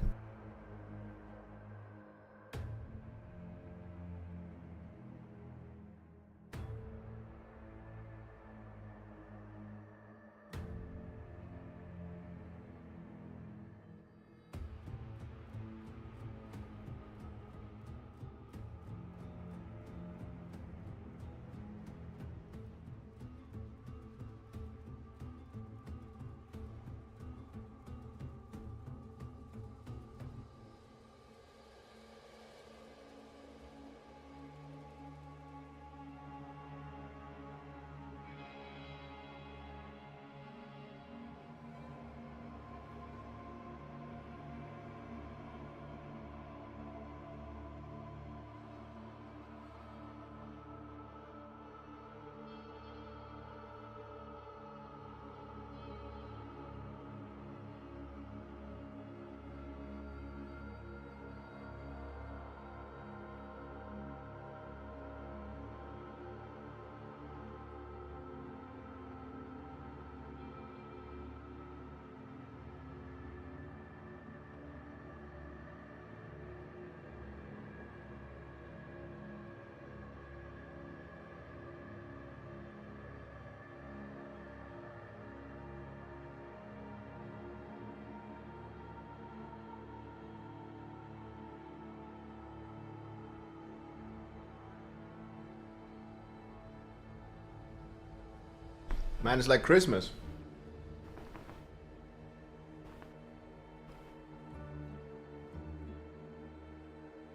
Man, it's like Christmas.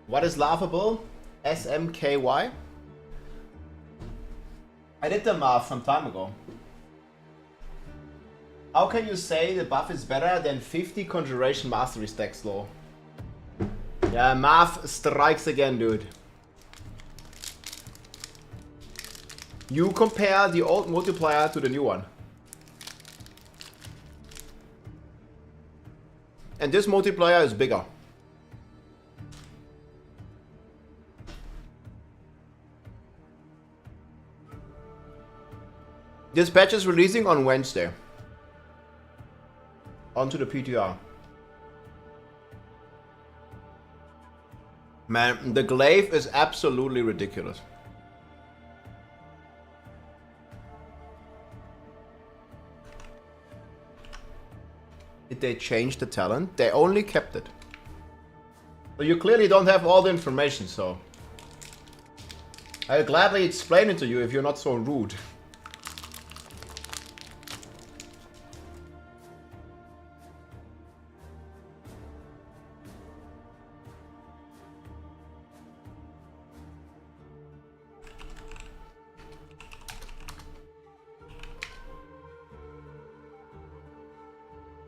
What is laughable? SMKY? I did the math some time ago. How can you say the buff is better than 50 Conjuration Mastery stacks low? Yeah, math strikes again, dude. You compare the old multiplier to the new one. And this multiplier is bigger. This patch is releasing on Wednesday. Onto the PTR. Man, the glyph is absolutely ridiculous. Did they change the talent? They only kept it. So you clearly don't have all the information, so I'll gladly explain it to you if you're not so rude.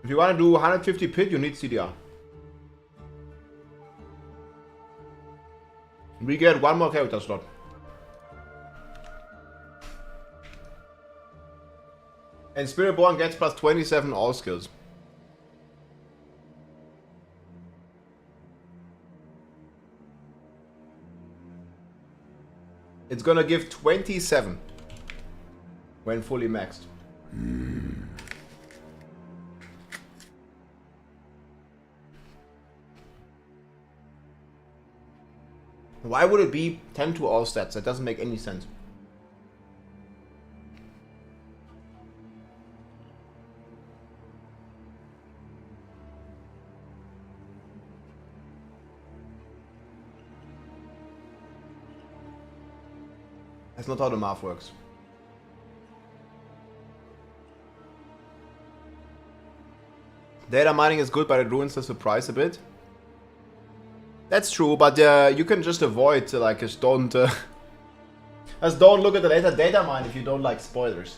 If you want to do 150 pit, you need CDR. We get one more character slot. And Spiritborn gets plus 27 all skills. It's gonna give 27 when fully maxed. Why would it be 10 to all stats? That doesn't make any sense. That's not how the math works. Data mining is good, but it ruins the surprise a bit. That's true, but you can just avoid, like, just don't look at the later data mine if you don't like spoilers.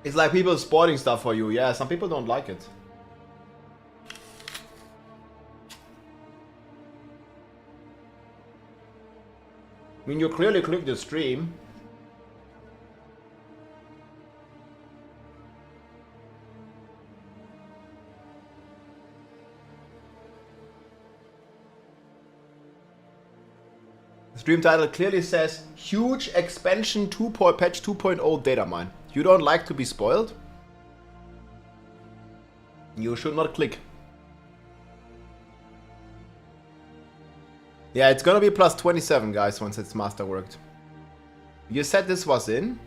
It's like people spoiling stuff for you. Yeah, some people don't like it. I mean, you clearly clicked the stream. Stream title clearly says huge expansion 2. Patch 2.0 data mine. You don't like to be spoiled? You should not click. Yeah, it's gonna be plus 27, guys, once it's masterworked. You said this was in?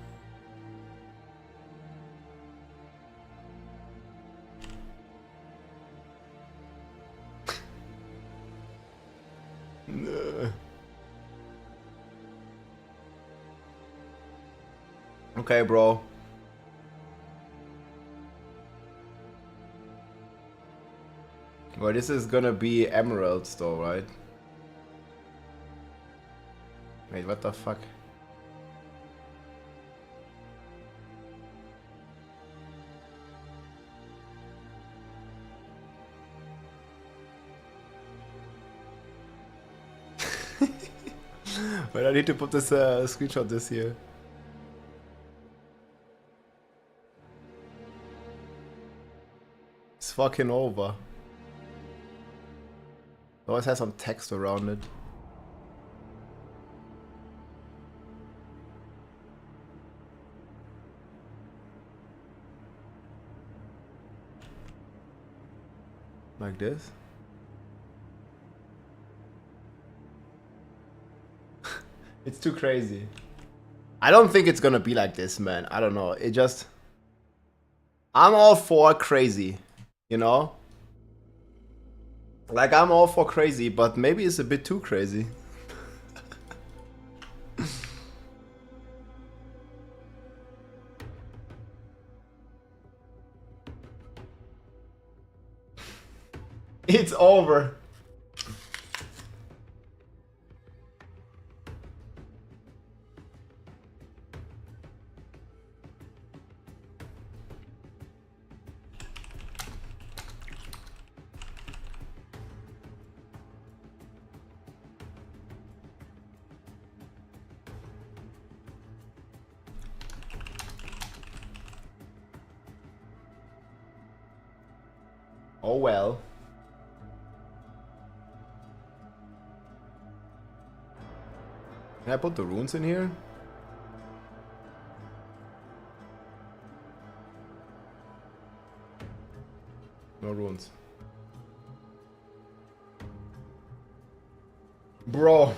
Okay, bro. Well, this is gonna be emeralds though, right? Wait, what the fuck? Wait, I need to put this screenshot this here. It's fucking over. It always has some text around it. Like this. It's too crazy. I don't think it's gonna be like this, man. I don't know. It just... I'm all for crazy. You know? Like, I'm all for crazy, but maybe it's a bit too crazy. It's over. Oh well. Can I put the runes in here? No runes. Bro.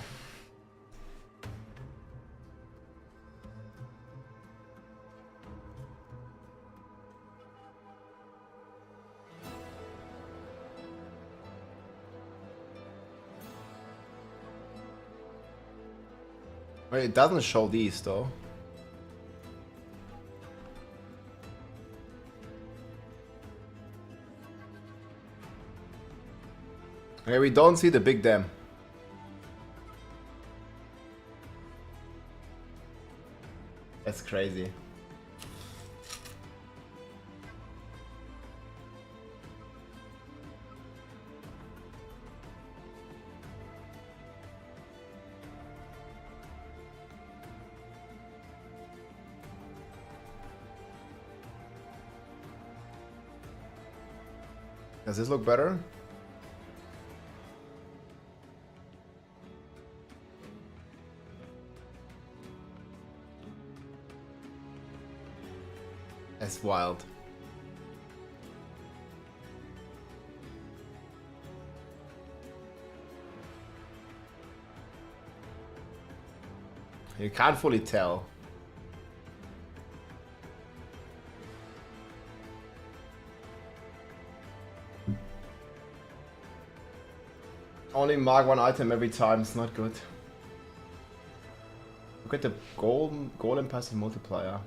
Wait, it doesn't show these though. Okay, we don't see the big dam. That's crazy. Does this look better? That's wild. You can't fully tell. Only mark one item every time, it's not good. Look at the golden passive multiplier.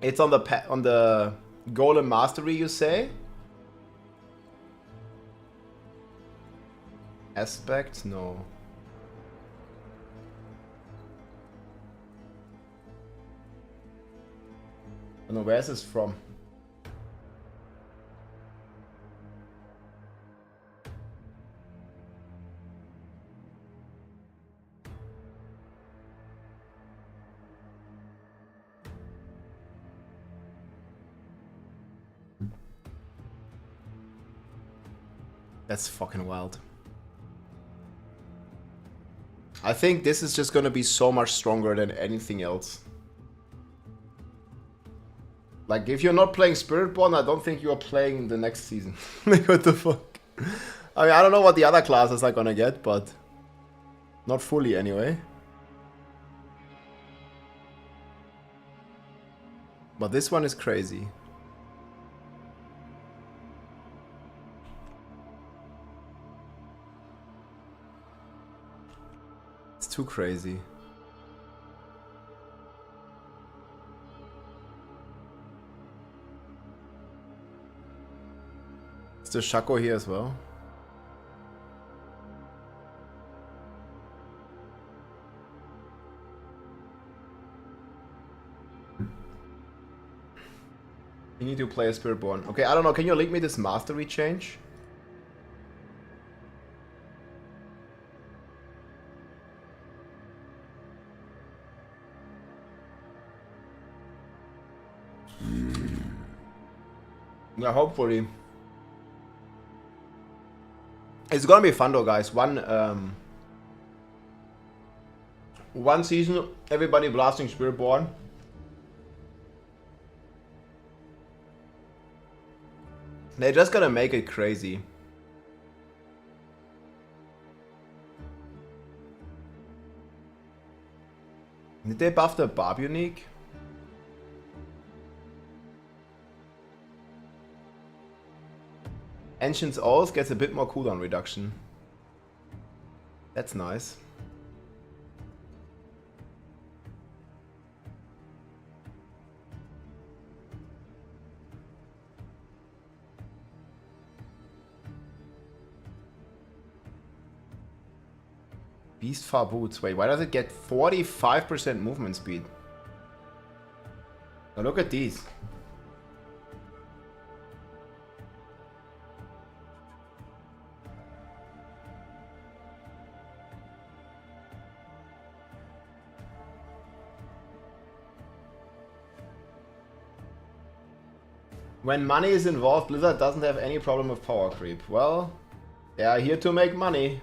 It's on the golem mastery, you say? Aspect? No. I don't know, where's this from? That's fucking wild. I think this is just gonna be so much stronger than anything else. Like, if you're not playing Spiritborn, I don't think you're playing the next season. Like, what the fuck? I mean, I don't know what the other classes are gonna get, but... not fully, anyway. But this one is crazy. It's too crazy. Is the Shaco here as well? You need to play a Spiritborn. Okay, I don't know. Can you link me this mastery change? Yeah, hopefully. It's gonna be fun though, guys. One season, everybody blasting Spiritborn. They're just gonna make it crazy. Did they buff the Barb unique? Ancient's Oath gets a bit more cooldown reduction. That's nice. Beastfar Boots. Wait, why does it get 45% movement speed? Now look at these. When money is involved, Blizzard doesn't have any problem with power creep. Well, they are here to make money.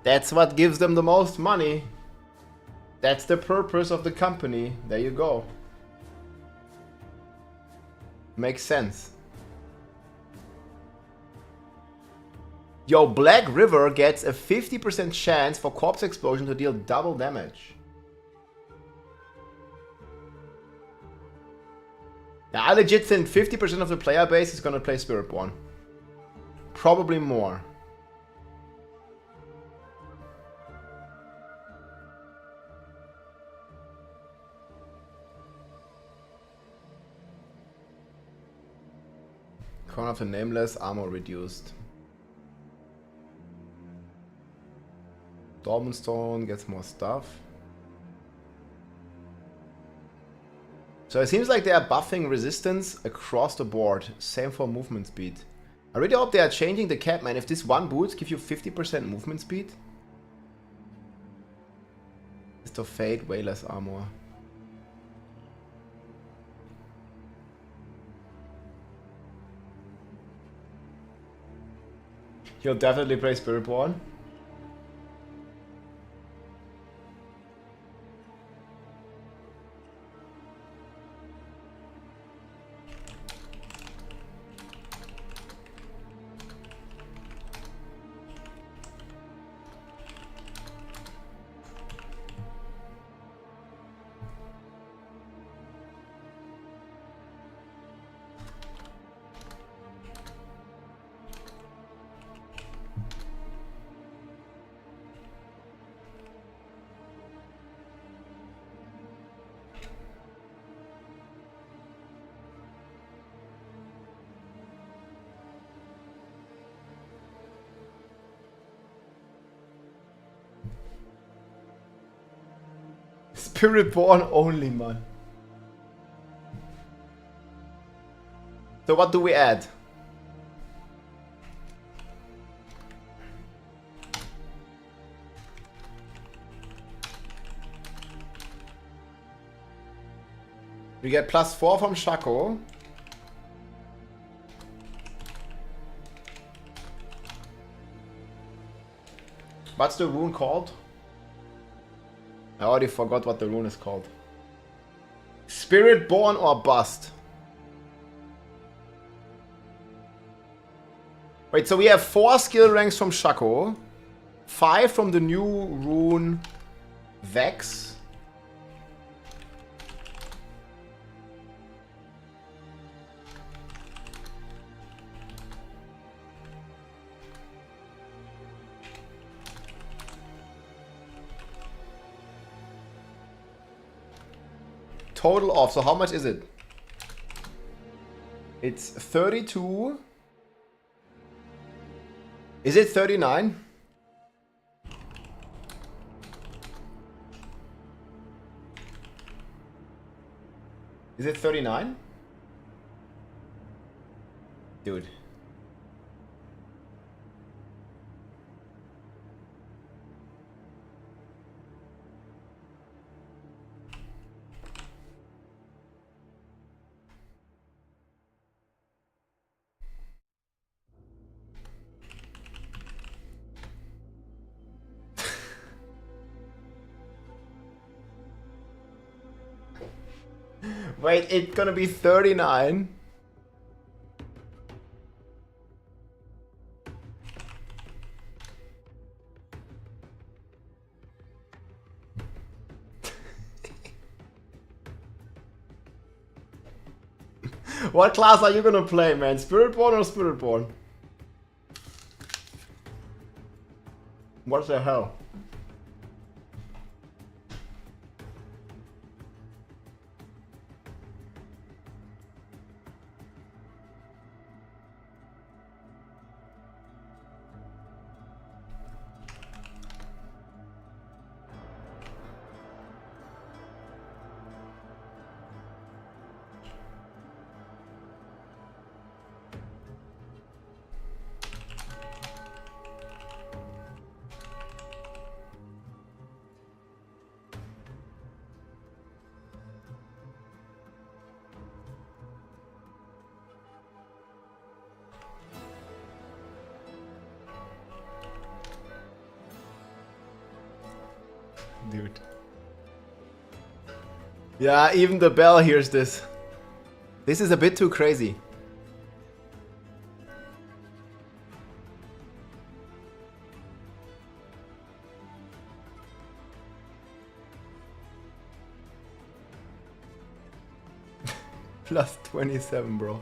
That's what gives them the most money. That's the purpose of the company. There you go. Makes sense. Yo, Black River gets a 50% chance for corpse explosion to deal double damage. Now, I legit think 50% of the player base is gonna play Spiritborn. Probably more. Corner of the Nameless, armor reduced. Dormanstone gets more stuff. So it seems like they are buffing resistance across the board. Same for movement speed. I really hope they are changing the cap, man. If this one boots give you 50% movement speed. Fist of Fate, way less armor. You'll definitely play Spiritborn. Spiritborn only, man. So what do we add? We get +4 from Shaco. What's the rune called? I already forgot what the rune is called. Spiritborn or bust. Wait, so we have 4 skill ranks from Shaco, 5 from the new rune Vex. Total off, so how much is it? It's 32. Is it 39? Is it 39? Dude. Wait, it's gonna be 39. What class are you gonna play, man? Spiritborn or Spiritborn? What the hell? Dude. Yeah, even the bell hears this. This is a bit too crazy. Plus 27, bro.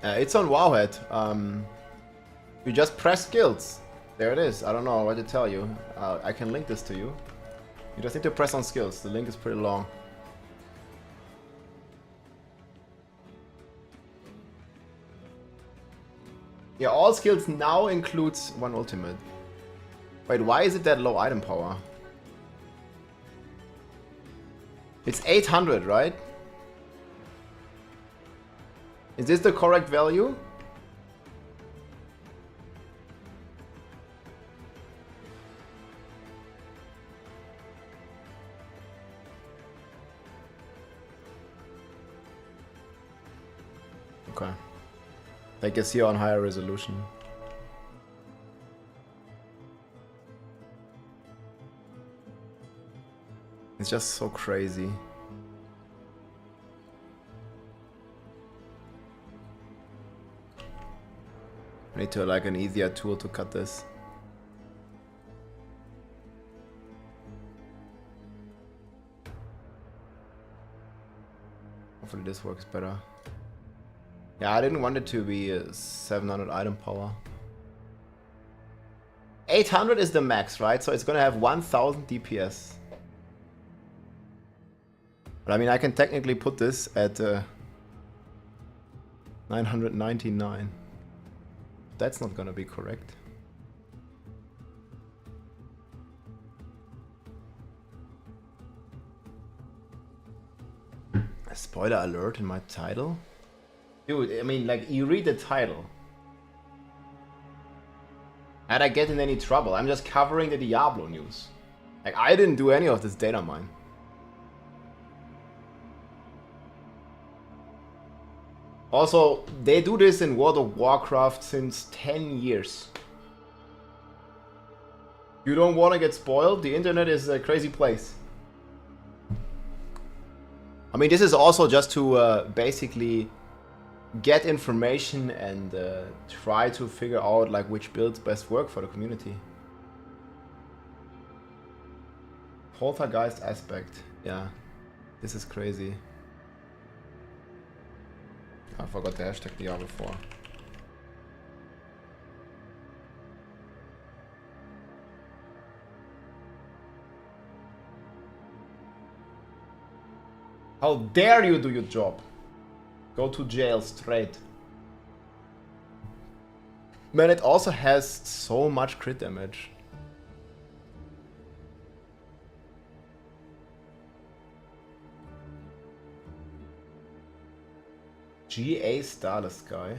It's on Wowhead. You just press skills. There it is. I don't know what to tell you. I can link this to you. You just need to press on skills. The link is pretty long. Yeah, all skills now includes one ultimate. Wait, why is it that low item power? It's 800, right? Is this the correct value? Okay. I guess here on higher resolution. It's just so crazy. I need to like an easier tool to cut this. Hopefully this works better. Yeah, I didn't want it to be 700 item power. 800 is the max, right? So it's gonna have 1000 DPS. But I mean, I can technically put this at 999. That's not gonna be correct. A spoiler alert in my title? Dude, I mean, like, you read the title. Had I get in any trouble? I'm just covering the Diablo news. Like, I didn't do any of this data mine. Also, they do this in World of Warcraft since 10 years. You don't want to get spoiled? The internet is a crazy place. I mean, this is also just to basically get information and try to figure out like which builds best work for the community. Poltergeist aspect. Yeah, this is crazy. I forgot the hashtag Diablo 4. How dare you do your job? Go to jail straight. Man, it also has so much crit damage. GA Starless Sky.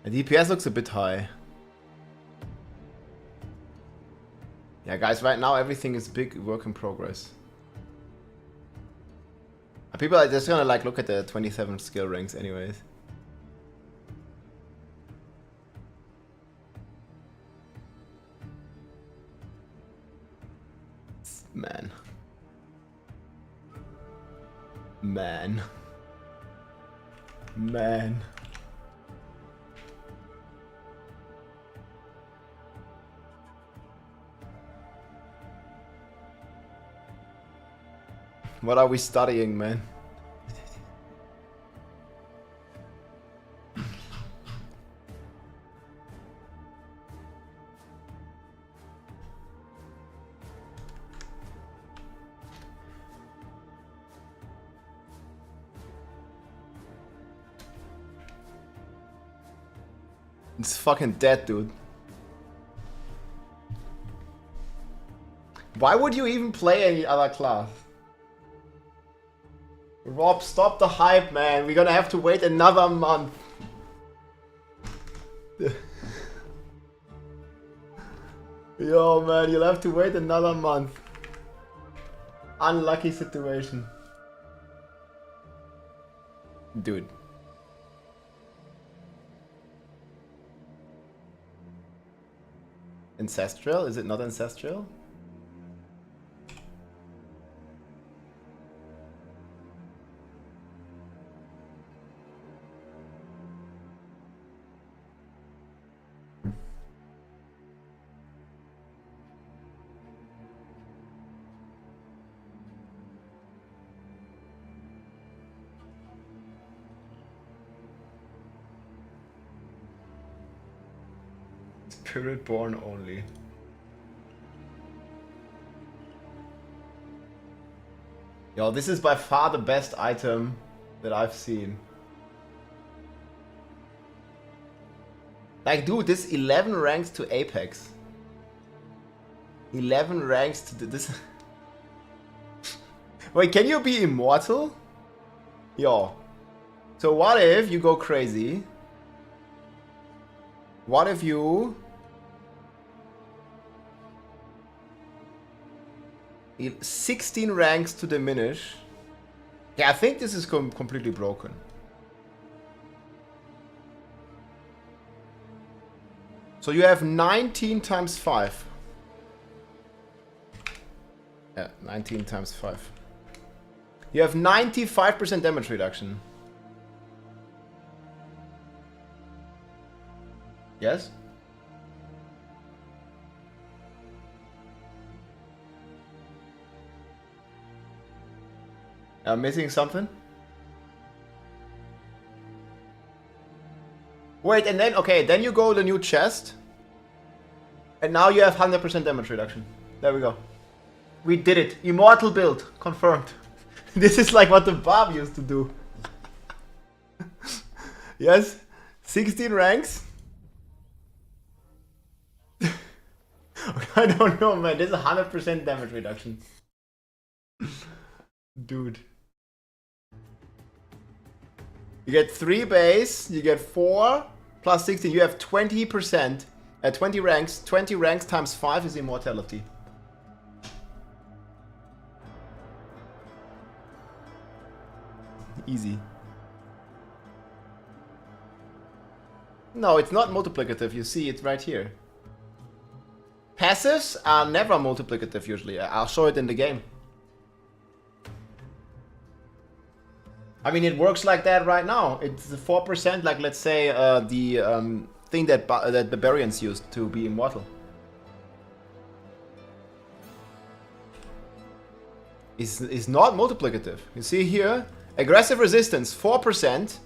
The DPS looks a bit high. Yeah, guys, right now everything is big work in progress. People are just gonna like look at the 27 skill ranks anyways. Man. Man. Man. What are we studying, man? It's fucking dead, dude. Why would you even play any other class? Rob, stop the hype, man. We're gonna have to wait another month. Yo, man, you'll have to wait another month. Unlucky situation. Dude. Ancestral? Is it not ancestral? Spiritborn only. Yo, this is by far the best item that I've seen. Like, dude, this 11 ranks to Apex. 11 ranks to this. Wait, can you be immortal? Yo. So what if you go crazy? What if you... 16 ranks to diminish. Yeah, I think this is completely broken. So you have 19 times 5. Yeah, 19 times 5. You have 95% damage reduction. Yes? I'm missing something? Wait, and then, okay, then you go the new chest. And now you have 100% damage reduction. There we go. We did it. Immortal build. Confirmed. This is like what the Bob used to do. Yes? 16 ranks? I don't know, man. This is 100% damage reduction. Dude. You get 3 base, you get 4 plus 16, you have 20%. At 20 ranks times 5 is immortality. Easy. No, it's not multiplicative, you see it right here. Passives are never multiplicative usually, I'll show it in the game. I mean, it works like that right now. It's 4%, like let's say the thing that barbarians used to be immortal. Is not multiplicative. You see here, aggressive resistance 4%,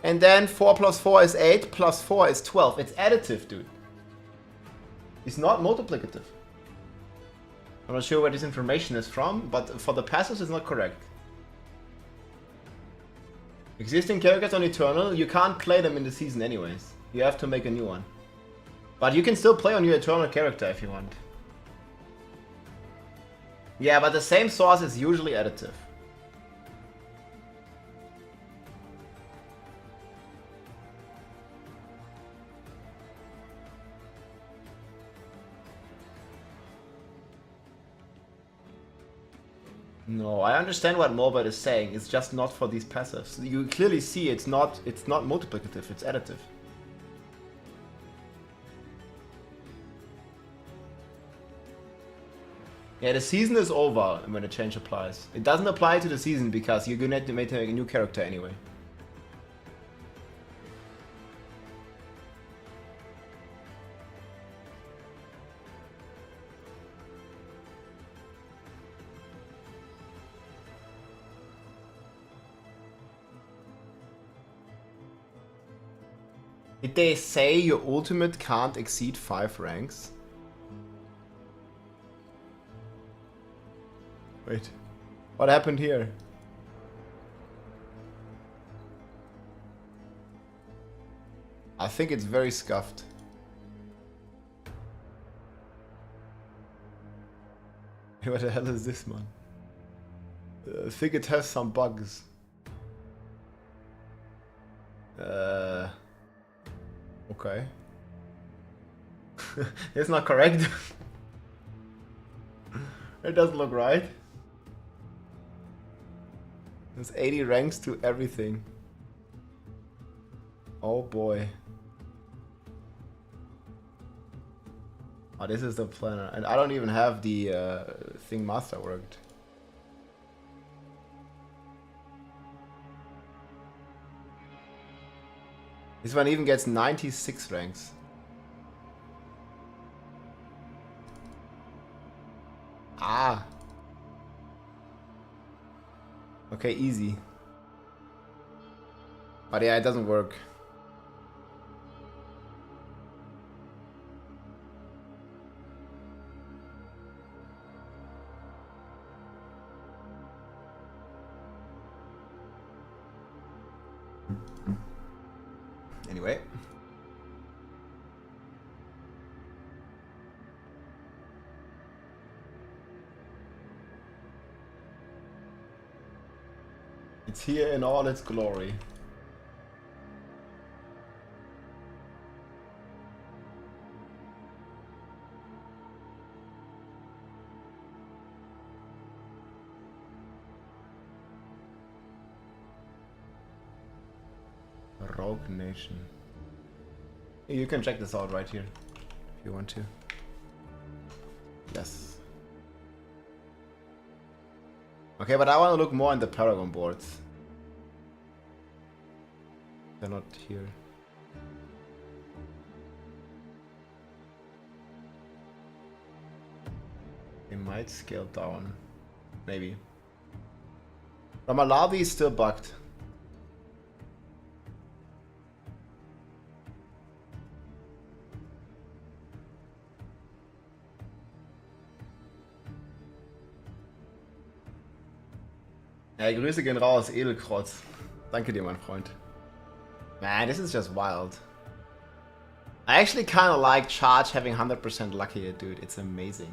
and then 4 plus 4 is 8, plus 4 is 12. It's additive, dude. It's not multiplicative. I'm not sure where this information is from, but for the passives it's not correct. Existing characters on Eternal, you can't play them in the season anyways. You have to make a new one. But you can still play on your Eternal character if you want. Yeah, but the same source is usually additive. No, I understand what Morbid is saying. It's just not for these passives. You clearly see it's not multiplicative, it's additive. Yeah, the season is over when the change applies. It doesn't apply to the season because you're gonna have to make a new character anyway. Did they say your ultimate can't exceed 5 ranks? Wait, what happened here? I think it's very scuffed. What the hell is this, man? I think it has some bugs. Okay. It's not correct. It doesn't look right. There's 80 ranks to everything. Oh boy. Oh, this is the planner. And I don't even have the thing masterworked. This one even gets 96 ranks. Ah. Okay, easy. But yeah, it doesn't work. Anyway. It's here in all its glory. Rogue Nation. You can check this out right here if you want to. Yes. Okay, but I want to look more in the paragon boards. They're not here. They might scale down. Maybe. Ramalavi is still bugged. Ja, Grüße gehen raus, Edelkrotz. Danke dir, mein Freund. Man, this is just wild. I actually kind of like Charge having 100% lucky here, dude. It's amazing.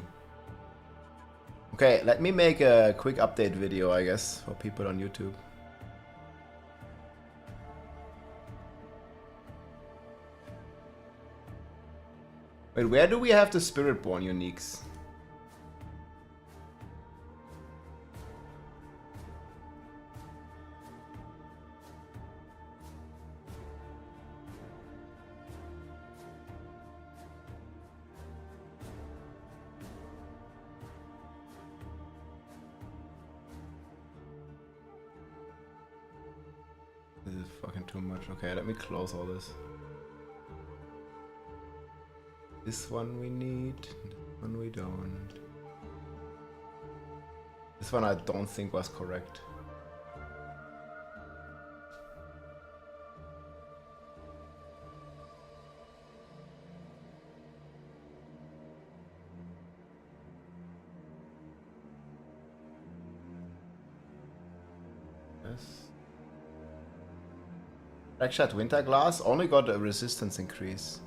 Okay, let me make a quick update video, I guess, for people on YouTube. Wait, where do we have the Spiritborn uniques? This is fucking too much. Okay, let me close all this. This one we need, this one we don't. This one I don't think was correct. Yes. Blackshot Winterglass only got a resistance increase.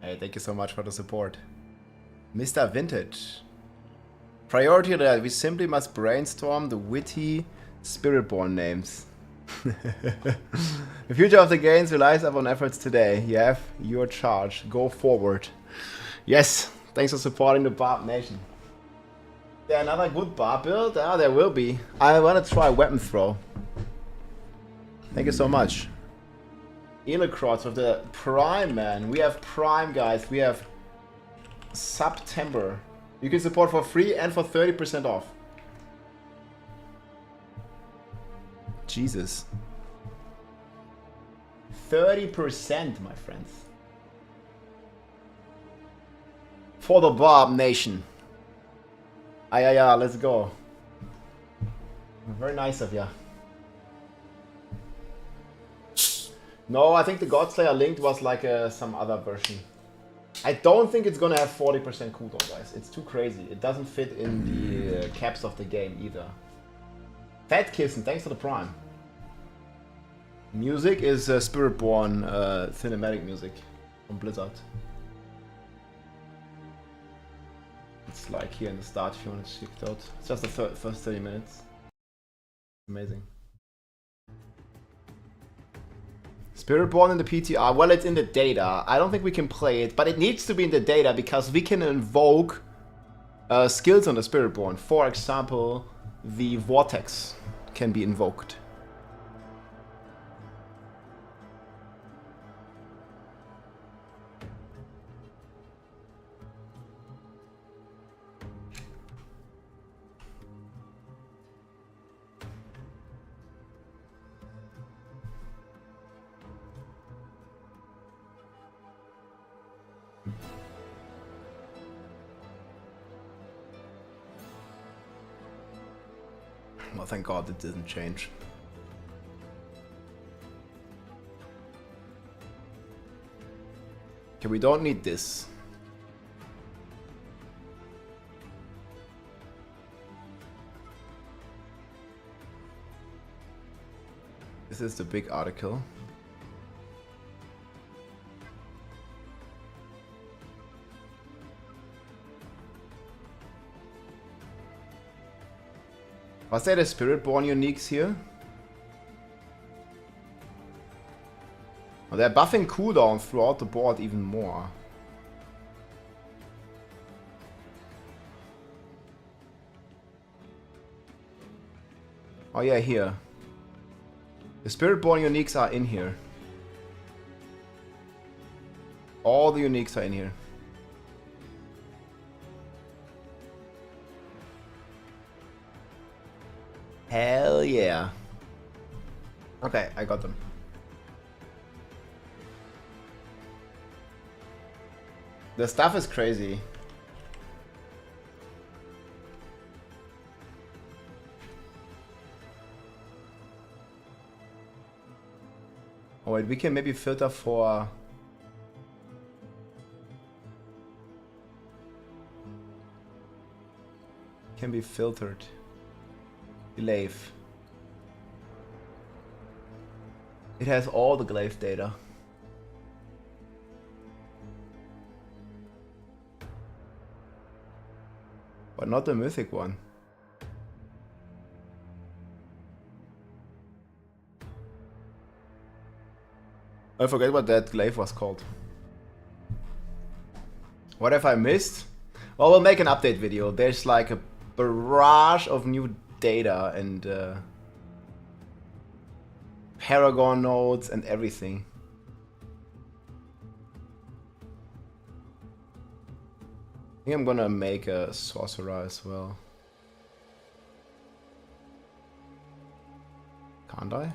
Hey, thank you so much for the support. Mr. Vintage. Priority that we simply must brainstorm the witty Spiritborn names. The future of the games relies upon efforts today. You have your charge. Go forward. Yes, thanks for supporting the Barb Nation. There another good Barb build? Ah, there will be. I want to try weapon throw. Thank you so much. Elecrots of the Prime, man. We have Prime, guys. We have September. You can support for free and for 30% off. Jesus. 30%, my friends. For the Bob Nation. Yeah, let's go. Very nice of ya. No, I think the Godslayer linked was like some other version. I don't think it's gonna have 40% cooldown, guys. It's too crazy. It doesn't fit in the caps of the game either. Fat Kissen, thanks for the Prime. Music is Spiritborn cinematic music from Blizzard. It's like here in the start if you want to check it out. It's just the first 30 minutes. Amazing. Spiritborn in the PTR. Well, it's in the data. I don't think we can play it, but it needs to be in the data because we can invoke skills on the Spiritborn. For example, the Vortex can be invoked. Well, thank God it didn't change. Okay, we don't need this. This is the big article. Was there the Spiritborn uniques here? Oh, they're buffing cooldown throughout the board even more. Oh yeah, here. The Spiritborn uniques are in here. All the uniques are in here. Hell yeah. Okay, I got them. The stuff is crazy. Oh wait, we can maybe filter for... Can be filtered. Glyph. It has all the glyph data. But not the mythic one. I forget what that glyph was called. What have I missed? Well, we'll make an update video. There's like a barrage of new data and paragon nodes and everything. I think I'm gonna make a sorcerer as well. Can't I?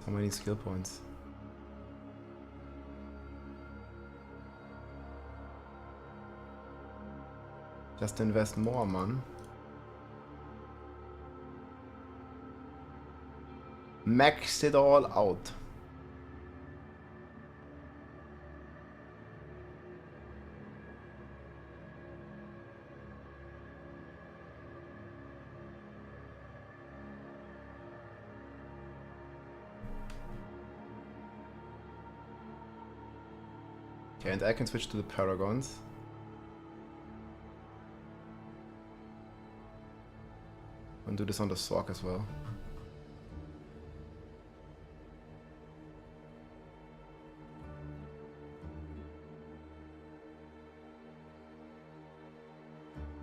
So many skill points. Just invest more, man. Max it all out. Okay, and I can switch to the paragons. And do this on the Sork as well.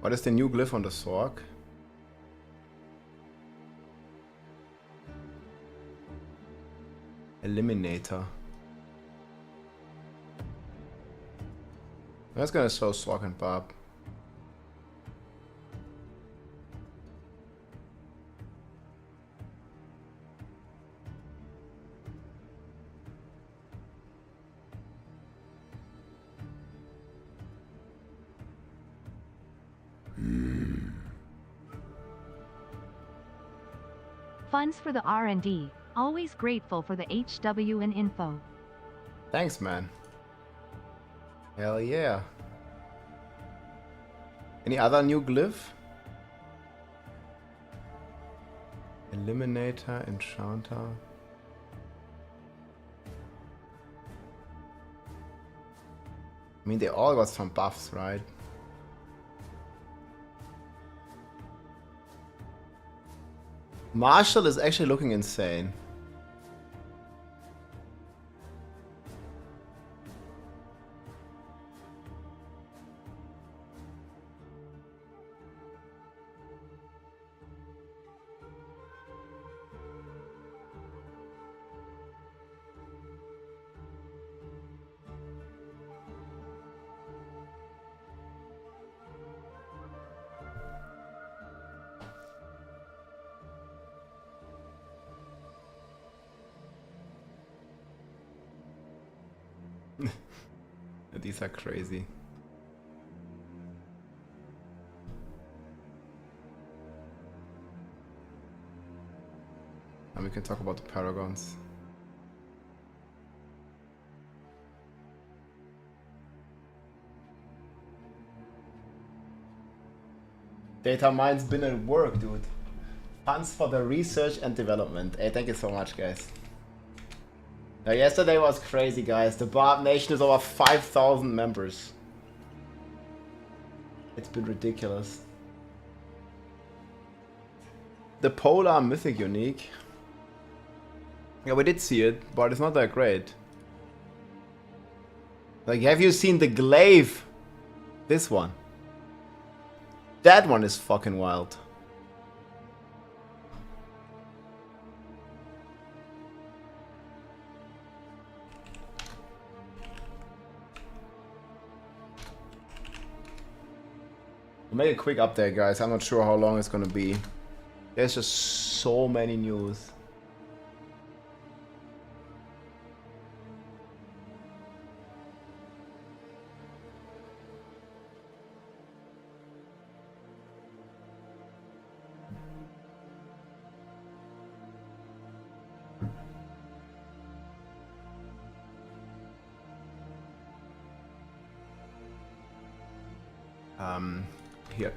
What is the new glyph on the Sork? Eliminator. That's gonna show Sork and Barb. Funds for the R&D. Always grateful for the HW and info. Thanks, man. Hell yeah. Any other new glyph? Eliminator, Enchanter. I mean, they all got some buffs, right? Marshall is actually looking insane. These are crazy. And we can talk about the paragons. DATAMINE's been at work, dude. Funds for the research and development. Hey, thank you so much, guys. Now, yesterday was crazy, guys. The Barb Nation is over 5,000 members. It's been ridiculous. The Polar Mythic unique. Yeah, we did see it, but it's not that great. Like, have you seen the glyph? This one. That one is fucking wild. I'll make a quick update, guys. I'm not sure how long it's gonna be. There's just so many news. Here.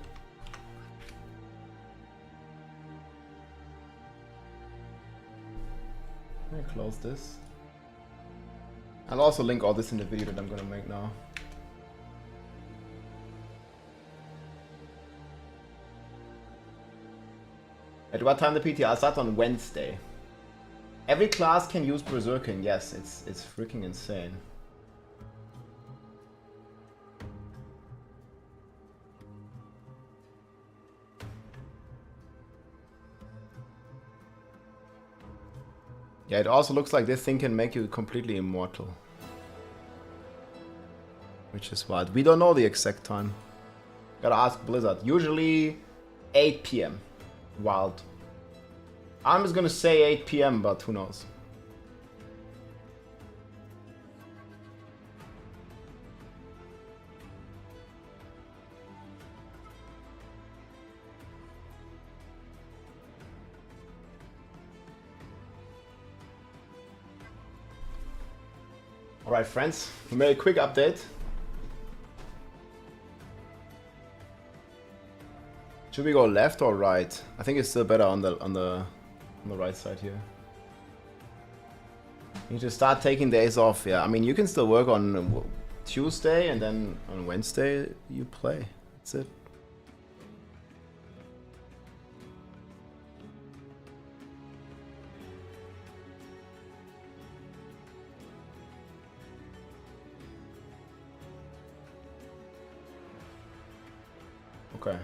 Let me close this. I'll also link all this in the video that I'm gonna make now. At what time the PTR starts? On Wednesday. Every class can use Berserking. Yes, it's freaking insane. Yeah, it also looks like this thing can make you completely immortal. Which is wild. We don't know the exact time. Gotta ask Blizzard. Usually 8 PM. Wild. I'm just gonna say 8 PM, but who knows. Alright, friends, we made a quick update. Should we go left or right? I think it's still better on the right side here. You need to start taking days off. Yeah, I mean, you can still work on Tuesday and then on Wednesday you play. That's it. Okay.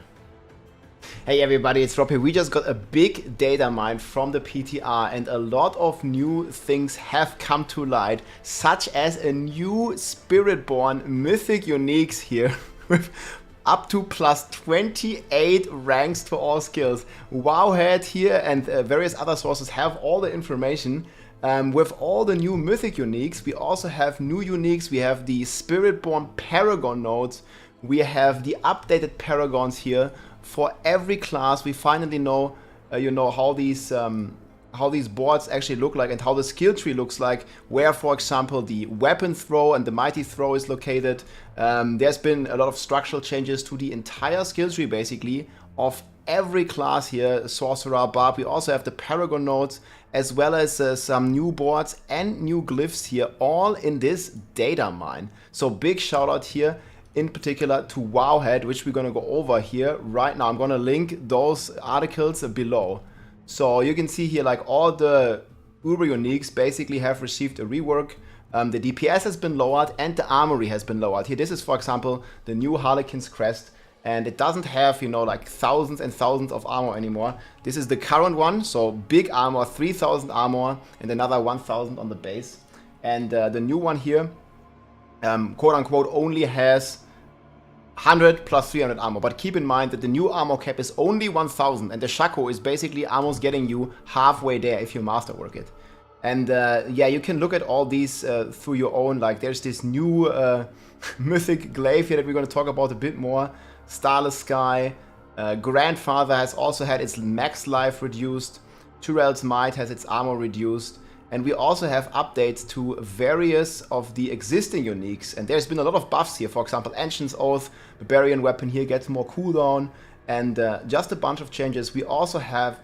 Hey everybody, it's Rob here. We just got a big data mine from the PTR and a lot of new things have come to light, such as a new Spiritborn Mythic uniques here with up to plus 28 ranks for all skills. Wowhead here and various other sources have all the information. With all the new Mythic uniques, we also have new uniques. We have the Spiritborn Paragon nodes. We have the updated paragons here for every class. We finally know, how these boards actually look like and how the skill tree looks like. Where, for example, the weapon throw and the mighty throw is located. There's been a lot of structural changes to the entire skill tree, basically, of every class here, Sorcerer, Barb. We also have the Paragon nodes, as well as some new boards and new glyphs here, all in this data mine. So big shout out here, in particular to Wowhead, which we're gonna go over here right now. I'm gonna link those articles below. So you can see here, like, all the Uber uniques basically have received a rework. The DPS has been lowered and the armory has been lowered. Here, this is, for example, the new Harlequin's Crest. And it doesn't have, you know, like thousands and thousands of armor anymore. This is the current one, so big armor, 3000 armor and another 1000 on the base. And the new one here, quote unquote, only has 100 plus 300 armor. But keep in mind that the new armor cap is only 1000 and the Shaco is basically almost getting you halfway there if you masterwork it. And yeah, you can look at all these through your own. Like, there's this new Mythic glyph here that we're going to talk about a bit more. Starless Sky. Grandfather has also had its max life reduced. Tyrell's Might has its armor reduced. And we also have updates to various of the existing uniques. And there's been a lot of buffs here. For example, Ancient's Oath, Barbarian Weapon here gets more cooldown. And just a bunch of changes. We also have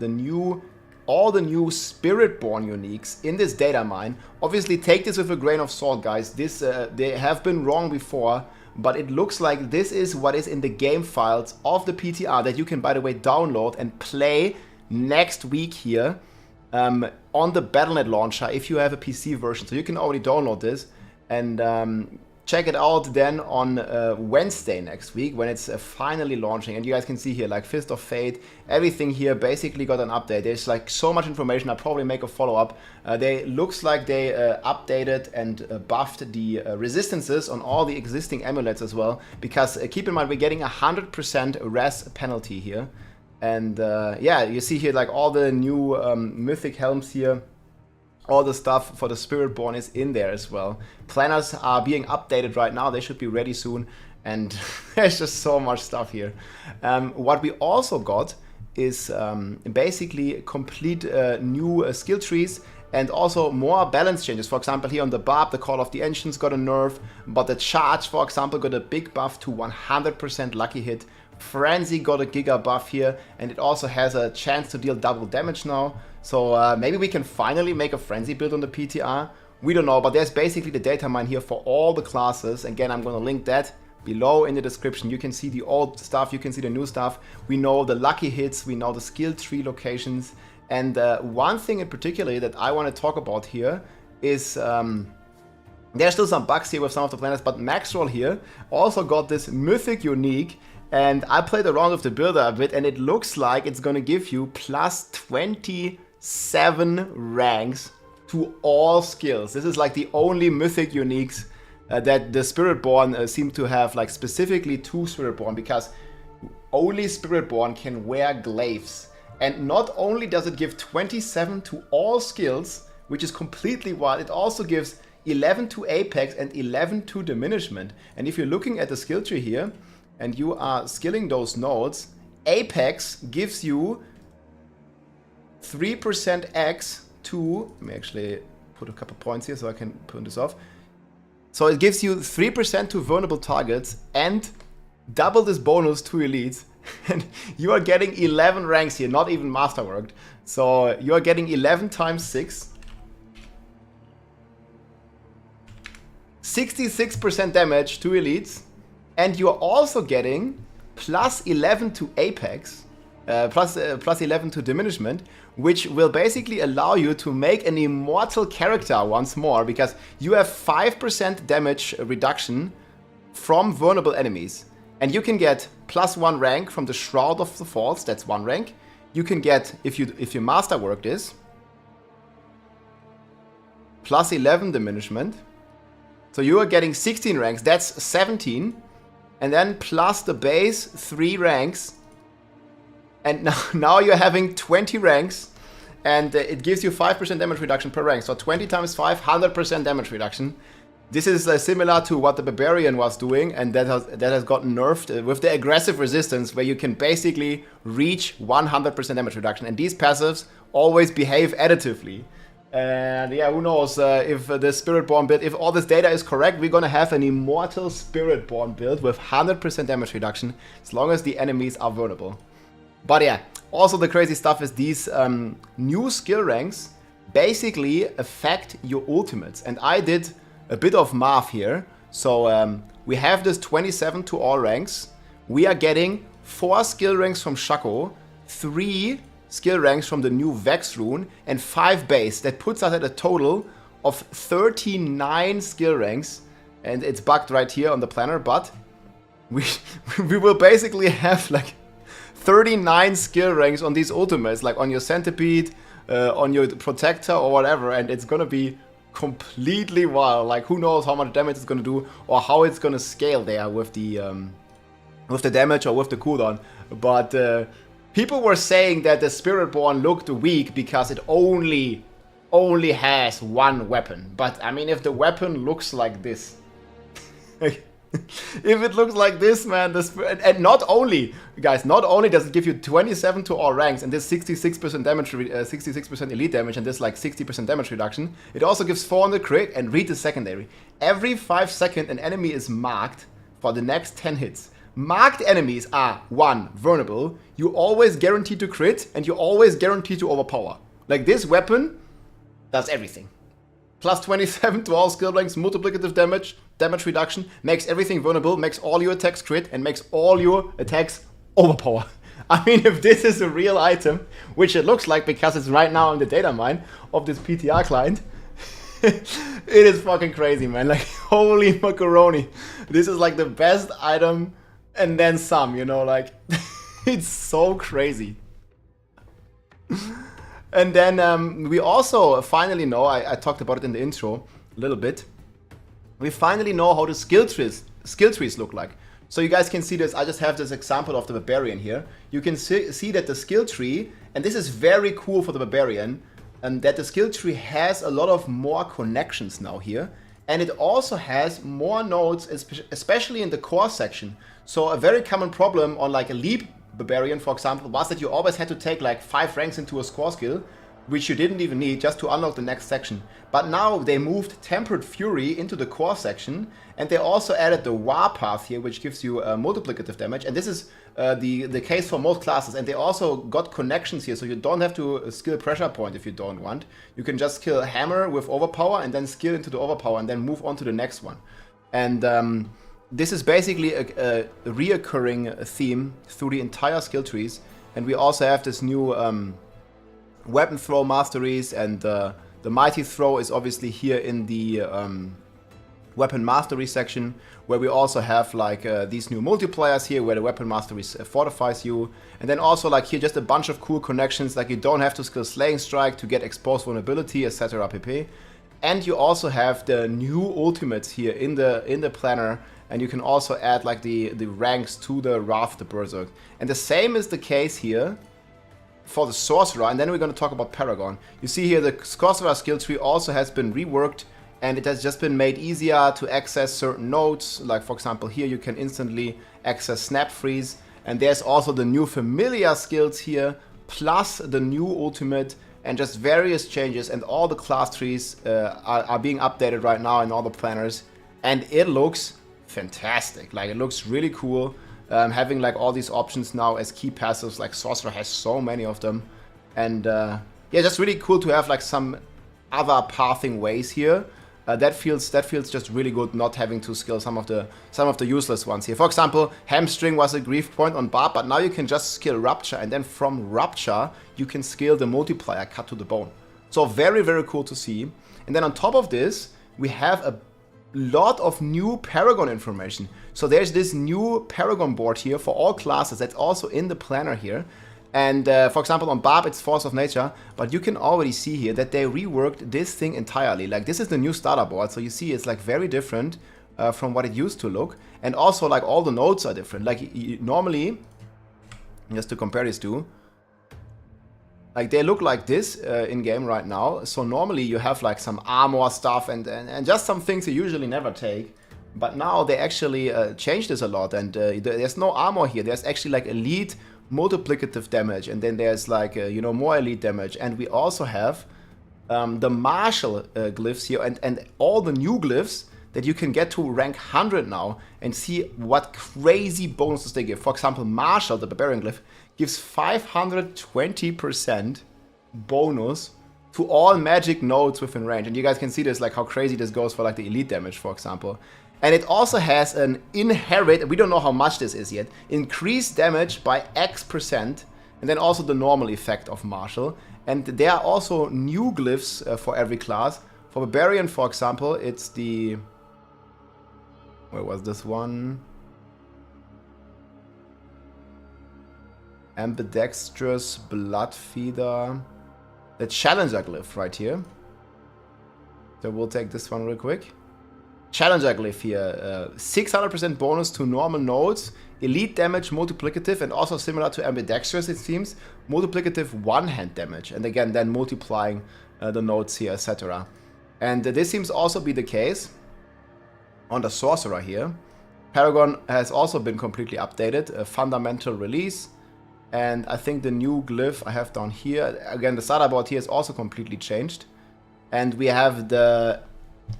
all the new Spiritborn uniques in this data mine. Obviously, take this with a grain of salt, guys. They have been wrong before, but it looks like this is what is in the game files of the PTR that you can, by the way, download and play next week here on the Battle.net launcher if you have a PC version. So you can already download this and check it out then on Wednesday next week when it's finally launching. And you guys can see here, like, Fist of Fate, everything here basically got an update. There's like so much information. I'll probably make a follow-up. Looks like they updated and buffed the resistances on all the existing amulets as well. Because keep in mind, we're getting 100% res penalty here. And yeah, you see here, like, all the new Mythic helms here. All the stuff for the Spiritborn is in there as well. Planners are being updated right now. They should be ready soon. And there's just so much stuff here. What we also got is basically complete new skill trees and also more balance changes. For example, here on the Barb, the Call of the Ancients got a nerf. But the Charge, for example, got a big buff to 100% lucky hit. Frenzy got a giga buff here, and it also has a chance to deal double damage now. So maybe we can finally make a Frenzy build on the PTR. We don't know, but there's basically the data mine here for all the classes. Again, I'm going to link that below in the description. You can see the old stuff, you can see the new stuff. We know the lucky hits, we know the skill tree locations. And one thing in particular that I want to talk about here is there's still some bugs here with some of the planets, but Maxroll here also got this Mythic unique. And I played around with the builder a bit, and it looks like it's going to give you plus 27 ranks to all skills. This is like the only Mythic uniques that the Spiritborn seem to have, like specifically to Spiritborn, because only Spiritborn can wear glyphs. And not only does it give 27 to all skills, which is completely wild, it also gives 11 to Apex and 11 to Diminishment. And if you're looking at the skill tree here, and you are skilling those nodes, Apex gives you 3% X to, let me actually put a couple points here so I can turn this off. So it gives you 3% to vulnerable targets and double this bonus to elites. And you are getting 11 ranks here, not even masterworked. So you are getting 11 times 6. 66% damage to elites. And you're also getting plus 11 to Apex, plus 11 to Diminishment, which will basically allow you to make an immortal character once more, because you have 5% damage reduction from vulnerable enemies. And you can get plus 1 rank from the Shroud of the Falls, that's 1 rank. You can get, if you masterwork this, plus 11 Diminishment. So you are getting 16 ranks, that's 17. And then plus the base 3 ranks. And now you're having 20 ranks. And it gives you 5% damage reduction per rank. So 20 times 5, 100% damage reduction. This is similar to what the Barbarian was doing. And that has gotten nerfed with the aggressive resistance, where you can basically reach 100% damage reduction. And these passives always behave additively. And yeah, who knows if the Spiritborn build, if all this data is correct, we're gonna have an immortal Spiritborn build with 100% damage reduction, as long as the enemies are vulnerable. But yeah, also the crazy stuff is these new skill ranks basically affect your ultimates. And I did a bit of math here. So we have this 27 to all ranks. We are getting 4 skill ranks from Shaco, 3 skill ranks from the new Vex rune, and 5 base. That puts us at a total of 39 skill ranks. And it's bugged right here on the planner, but we will basically have like 39 skill ranks on these ultimates, like on your Centipede, on your Protector or whatever, and it's gonna be completely wild. Like who knows how much damage it's gonna do or how it's gonna scale there with the damage or with the cooldown. But people were saying that the Spiritborn looked weak because it only has 1 weapon. But I mean, if the weapon looks like this, if it looks like this, man, and not only, guys, not only does it give you 27 to all ranks and this 66% damage, 66% elite damage and this like 60% damage reduction, it also gives 400 crit and read the secondary. Every 5 seconds an enemy is marked for the next 10 hits. Marked enemies are 1, vulnerable, you always guarantee to crit and you always guarantee to overpower. Like this weapon does everything. Plus 27 to all skill ranks, multiplicative damage, damage reduction, makes everything vulnerable, makes all your attacks crit, and makes all your attacks overpower. I mean, if this is a real item, which it looks like because it's right now in the data mine of this PTR client, it is fucking crazy, man. Like, holy macaroni. This is like the best item and then some, you know, like, it's so crazy. And then we also finally know, I talked about it in the intro a little bit, we finally know how the skill trees look like. So you guys can see this, I just have this example of the Barbarian here. You can see that the skill tree, and this is very cool for the Barbarian, that the skill tree has a lot of more connections now here. And it also has more nodes, especially in the core section. So a very common problem on like a Leap Barbarian, for example, was that you always had to take like 5 ranks into a score skill, which you didn't even need just to unlock the next section. But now they moved Tempered Fury into the core section, and they also added the War Path here, which gives you multiplicative damage. And this is the case for most classes. And they also got connections here, so you don't have to skill Pressure Point if you don't want. You can just skill Hammer with Overpower and then skill into the Overpower and then move on to the next one. And this is basically a reoccurring theme through the entire skill trees. And we also have this new weapon throw masteries, and the mighty throw is obviously here in the weapon mastery section, where we also have like these new multipliers here where the weapon mastery fortifies you. And then also like here just a bunch of cool connections, like you don't have to skill Slaying Strike to get exposed vulnerability, etc. pp. And you also have the new ultimates here in the planner. And you can also add like the ranks to the Wrath, the Berserk. And the same is the case here for the Sorcerer. And then we're going to talk about Paragon. You see here the Sorcerer skill tree also has been reworked. And it has just been made easier to access certain nodes. Like for example here you can instantly access Snap Freeze. And there's also the new familiar skills here. Plus the new ultimate. And just various changes. And all the class trees are being updated right now in all the planners. And it looks fantastic. Like it looks really cool, having like all these options now as key passives. Like Sorcerer has so many of them, and yeah, just really cool to have like some other pathing ways here. That feels just really good, not having to skill some of the useless ones here. For example, Hamstring was a grief point on Barb, but now you can just skill Rupture, and then from Rupture you can skill the multiplier Cut to the Bone. So very, very cool to see. And then on top of this we have a lot of new Paragon information. So there's this new Paragon board here for all classes that's also in the planner here. And for example on Barb it's Force of Nature, but you can already see here that they reworked this thing entirely. Like this is the new starter board, so you see it's like very different from what it used to look. And also like all the nodes are different. Like normally, just to compare these two, like they look like this in game right now. So normally you have like some armor stuff and just some things you usually never take. But now they actually changed this a lot, and there's no armor here. There's actually like elite multiplicative damage, and then there's like you know, more elite damage. And we also have the martial glyphs here, and all the new glyphs that you can get to rank 100 now and see what crazy bonuses they give. For example, martial, the barbarian glyph, gives 520% bonus to all magic nodes within range. And you guys can see this, like how crazy this goes for like the elite damage, for example. And it also has an inherent, we don't know how much this is yet, increased damage by X%, and then also the normal effect of Martial. And there are also new glyphs for every class. For Barbarian, for example, it's the... Where was this one? Ambidextrous Bloodfeeder. The Challenger glyph right here. So we'll take this one real quick. Challenger glyph here. 600% bonus to normal nodes. Elite damage multiplicative, and also similar to ambidextrous it seems. Multiplicative one-hand damage. And again, then multiplying the nodes here, etc. And this seems also be the case on the Sorcerer here. Paragon has also been completely updated, a fundamental release. And I think the new glyph I have down here, again the starter board here is also completely changed. And we have the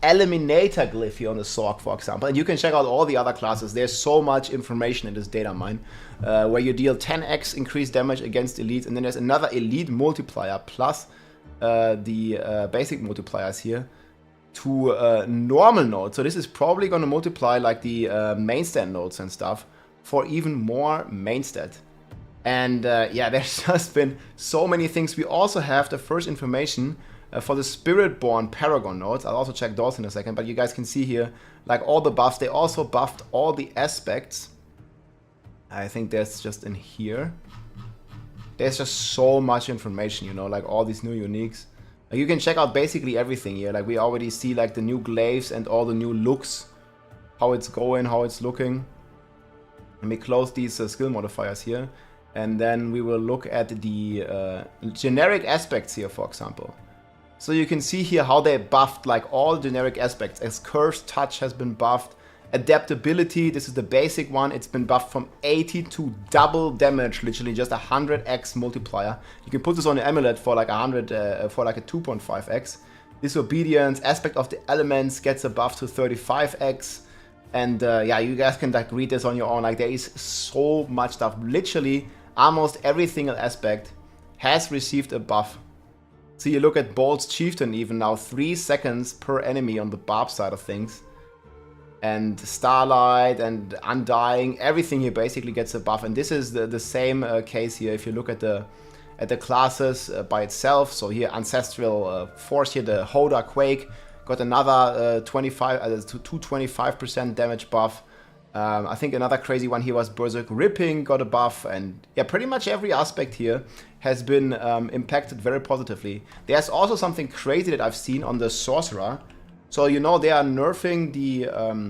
Eliminator glyph here on the Sorc, for example. And you can check out all the other classes. There's so much information in this data mine, where you deal 10x increased damage against elites. And then there's another elite multiplier plus the basic multipliers here to normal nodes. So this is probably going to multiply like the main stand nodes and stuff for even more main stat. And yeah, there's just been so many things. We also have the first information for the Spiritborn paragon nodes. I'll also check those in a second, but you guys can see here like all the buffs. They also buffed all the aspects. I think that's just in here. There's just so much information, you know, like all these new uniques. You can check out basically everything here. Like we already see like the new glyphs and all the new looks, how it's going, how it's looking. Let me close these skill modifiers here, and then we will look at the generic aspects here, for example. So you can see here how they buffed like all generic aspects. As Cursed Touch has been buffed. Adaptability, this is the basic one. It's been buffed from 80 to double damage, literally just 100x multiplier. You can put this on the amulet for like 100, for like a 2.5x. Disobedience, aspect of the elements gets a buff to 35x. And yeah, you guys can like read this on your own. Like there is so much stuff. Literally, almost every single aspect has received a buff. So you look at Bolt's Chieftain even now, 3 seconds per enemy on the barb side of things. And Starlight and Undying, everything here basically gets a buff. And this is the same case here if you look at the classes by itself. So here Ancestral Force here, the Hoda Quake, got another 225% damage buff. I think another crazy one here was Berserk Ripping, got a buff. And yeah, pretty much every aspect here has been impacted very positively. There's also something crazy that I've seen on the Sorcerer. So, you know, they are nerfing the,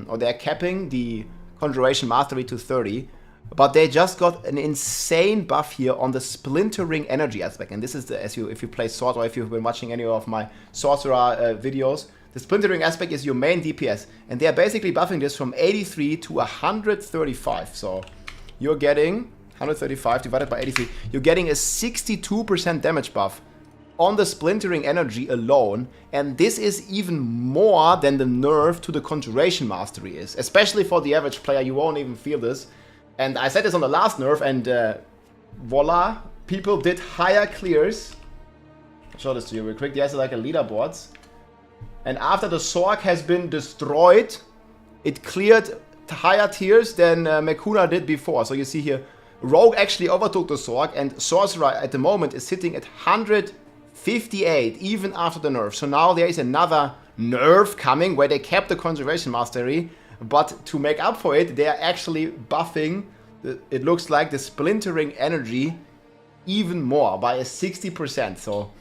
or they're capping the Conjuration Mastery to 30. But they just got an insane buff here on the Splintering Energy aspect. And this is the, if you play Sword, or if you've been watching any of my Sorcerer videos, the Splintering aspect is your main DPS. And they're basically buffing this from 83 to 135. So, you're getting 135 divided by 83. You're getting a 62% damage buff on the Splintering Energy alone, and this is even more than the nerf to the Conjuration Mastery is. Especially for the average player, you won't even feel this. And I said this on the last nerf, and voila, people did higher clears. I'll show this to you real quick. There's like a leaderboards. And after the Sorc has been destroyed, it cleared higher tiers than Mekuna did before. So you see here, Rogue actually overtook the Sorc, and Sorcerer at the moment is sitting at 158 even after the nerf. So now there is another nerf coming where they kept the Conservation Mastery, but to make up for it, they are actually buffing, it looks like, the Splintering Energy even more by a 60%. So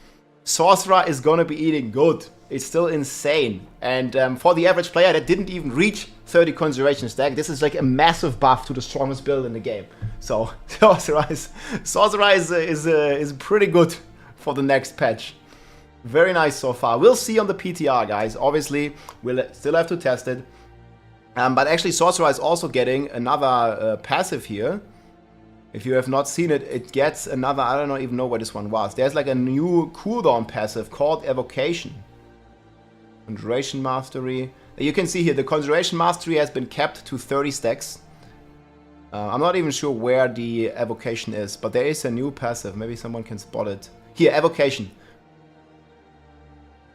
Sorcerer is gonna be eating good. It's still insane. And for the average player that didn't even reach 30 Conjuration stack, this is like a massive buff to the strongest build in the game. So Sorcerer is pretty good for the next patch. Very nice so far. We'll see on the PTR, guys. Obviously, we'll still have to test it. But actually, Sorcerer is also getting another passive here. If you have not seen it, it gets another, I don't even know what this one was. There's like a new cooldown passive called Evocation. Conjuration Mastery. You can see here, the Conjuration Mastery has been kept to 30 stacks. I'm not even sure where the evocation is, but there is a new passive. Maybe someone can spot it. Here, evocation.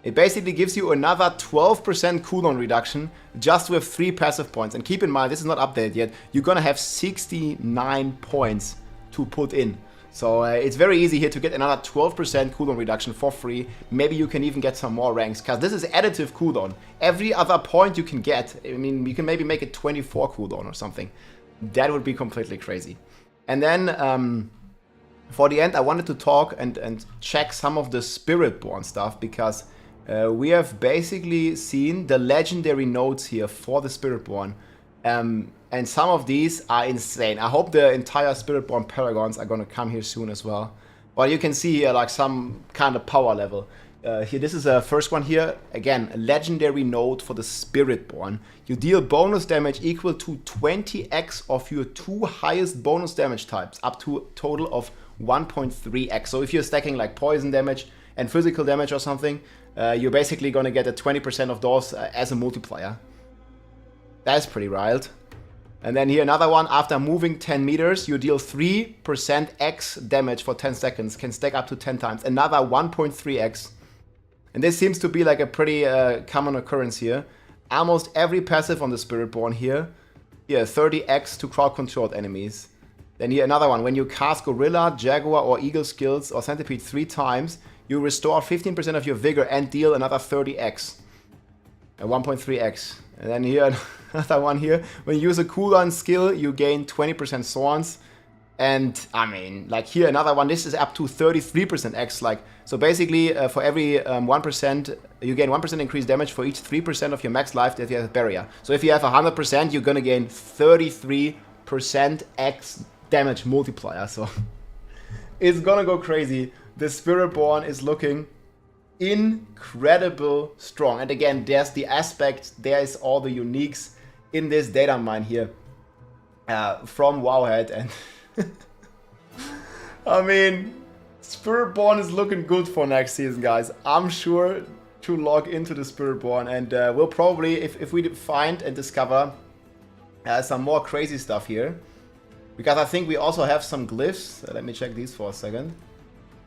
It basically gives you another 12% cooldown reduction just with 3 passive points. And keep in mind, this is not updated yet. You're gonna have 69 points to put in. So it's very easy here to get another 12% cooldown reduction for free. Maybe you can even get some more ranks, because this is additive cooldown. Every other point you can get, I mean, you can maybe make it 24 cooldown or something. That would be completely crazy. And then for the end, I wanted to talk and check some of the Spiritborn stuff, because we have basically seen the legendary nodes here for the Spiritborn. And some of these are insane. I hope the entire Spiritborn paragons are going to come here soon as well. But you can see here like some kind of power level. Here, this is a first one here. Again, a legendary node for the Spiritborn. You deal bonus damage equal to 20x of your 2 highest bonus damage types, up to a total of 1.3x. So if you're stacking like poison damage and physical damage or something, you're basically going to get a 20% of those as a multiplier. That's pretty wild. And then here another one, after moving 10 meters, you deal 3% X damage for 10 seconds, can stack up to 10 times. Another 1.3x. And this seems to be like a pretty common occurrence here. Almost every passive on the Spiritborn here. Here, 30x to crowd-controlled enemies. Then here another one, when you cast Gorilla, Jaguar or Eagle skills or Centipede 3 times, you restore 15% of your vigor and deal another 30x. 1.3x. And then here, another one here. When you use a cooldown skill, you gain 20% Thorns. And, I mean, like here, another one. This is up to 33% X. Like, so basically, for every 1%, you gain 1% increased damage for each 3% of your max life that you have a barrier. So if you have 100%, you're gonna gain 33% X damage multiplier. So, it's gonna go crazy. The Spiritborn is looking incredible strong. And again, there's the aspect, there is all the uniques in this data mine here from Wowhead. And I mean, Spiritborn is looking good for next season, guys. I'm sure to log into the Spiritborn, and we'll probably, if we find and discover some more crazy stuff here, because I think we also have some glyphs. Let me check these for a second.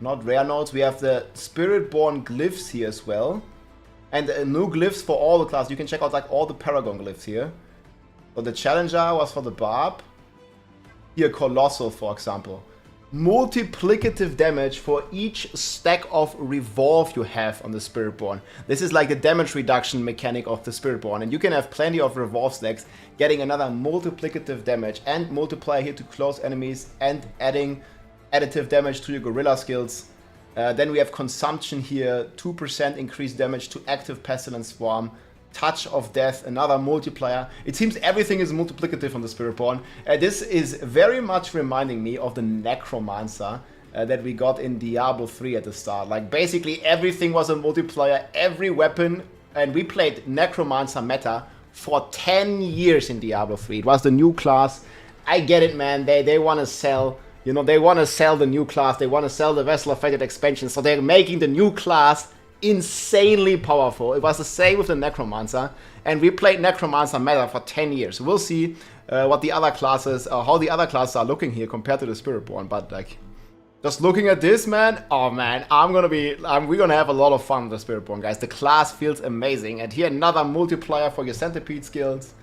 Not rare nodes. We have the Spiritborn glyphs here as well. And new glyphs for all the classes. You can check out like all the paragon glyphs here. So the Challenger was for the Barb. Here, Colossal, for example. Multiplicative damage for each stack of Revolve you have on the Spiritborn. This is like the damage reduction mechanic of the Spiritborn. And you can have plenty of Revolve stacks, getting another multiplicative damage and multiplier here to close enemies and adding additive damage to your Gorilla skills. Then we have Consumption here, 2% increased damage to active Pestilence Swarm. Touch of Death, another multiplier. It seems everything is multiplicative on the Spiritborn. This is very much reminding me of the Necromancer that we got in Diablo 3 at the start. Like basically everything was a multiplier, every weapon, and we played Necromancer meta for 10 years in Diablo 3. It was the new class. I get it, man. They want to sell. You know, they want to sell the new class. They want to sell the Vessel of Fated expansion. So they're making the new class insanely powerful. It was the same with the Necromancer. And we played Necromancer meta for 10 years. We'll see what the other classes, how the other classes are looking here compared to the Spiritborn. But like, just looking at this, man, oh man, we're gonna have a lot of fun with the Spiritborn, guys. The class feels amazing. And here another multiplier for your Centipede skills.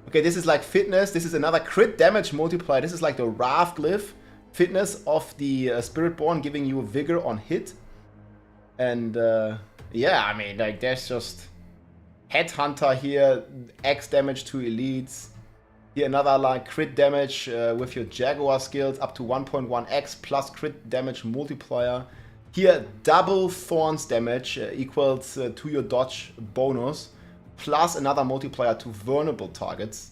Okay, this is like fitness. This is another crit damage multiplier. This is like the Wrath glyph. Fitness of the Spiritborn, giving you vigor on hit. And yeah, I mean, like there's just Headhunter here, X damage to elites. Here another like crit damage with your Jaguar skills up to 1.1x plus crit damage multiplier. Here double Thorns damage equals to your dodge bonus plus another multiplier to vulnerable targets.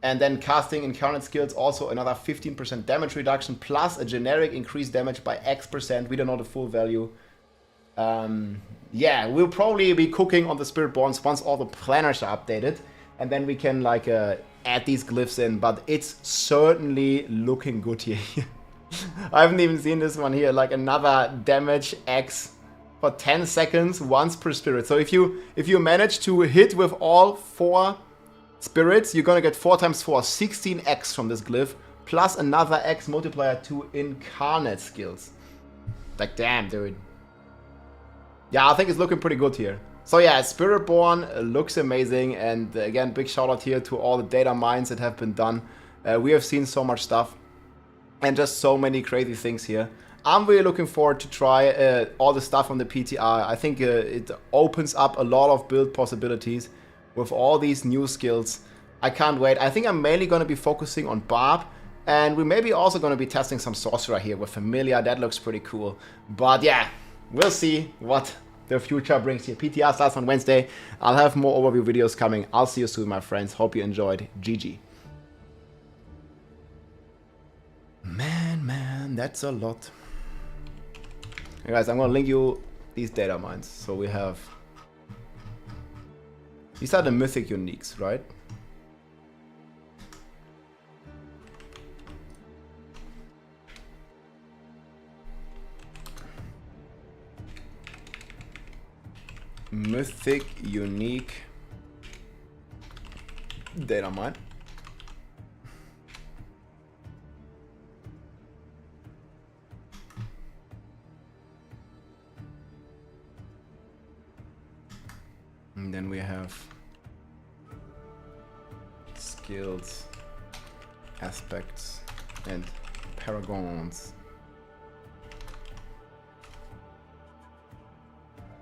And then casting Incarnate skills, also another 15% damage reduction, plus a generic increased damage by X%. We don't know the full value. Yeah, we'll probably be cooking on the Spiritborns once all the planners are updated. And then we can like add these glyphs in. But it's certainly looking good here. I haven't even seen this one here. Like another damage X for 10 seconds once per spirit. So if you manage to hit with all four Spirits, you're gonna get 4 times 4, 16x from this glyph, plus another x multiplier to incarnate skills. Like, damn, dude. Yeah, I think it's looking pretty good here. So yeah, Spiritborn looks amazing, and again, big shout out here to all the data mines that have been done. We have seen so much stuff, and just so many crazy things here. I'm really looking forward to try all the stuff on the PTR. I think it opens up a lot of build possibilities with all these new skills. I can't wait. I think I'm mainly going to be focusing on Barb, and we may be also going to be testing some Sorcerer here with Familiar. That looks pretty cool. But yeah, we'll see what the future brings here. PTR starts on Wednesday. I'll have more overview videos coming. I'll see you soon, my friends. Hope you enjoyed. GG. Man, that's a lot. Hey guys, I'm gonna link you these data mines. So we have... These are the Mythic uniques, right? Mythic unique data mine. And then we have skills, aspects, and paragons.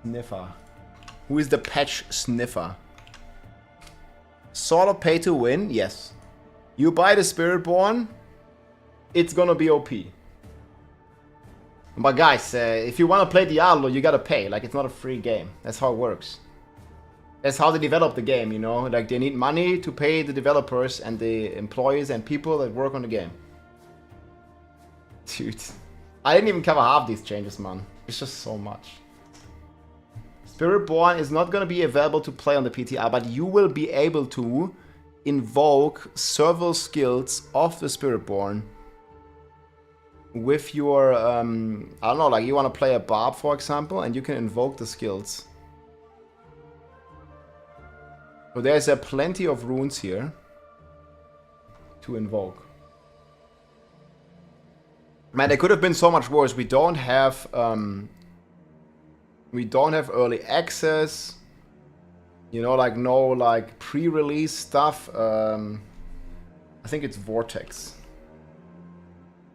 Sniffer. Who is the patch sniffer? Sort of pay to win, yes. You buy the Spiritborn, it's gonna be OP. But guys, if you wanna play Diablo, you gotta pay. Like, it's not a free game. That's how it works. That's how they develop the game, you know? Like, they need money to pay the developers and the employees and people that work on the game. Dude. I didn't even cover half these changes, man. It's just so much. Spiritborn is not going to be available to play on the PTR, but you will be able to invoke several skills of the Spiritborn with your, I don't know, like you want to play a Barb, for example, and you can invoke the skills. So there's plenty of runes here to invoke. Man, they could have been so much worse. We don't have early access. You know, like no like pre-release stuff. I think it's Vortex.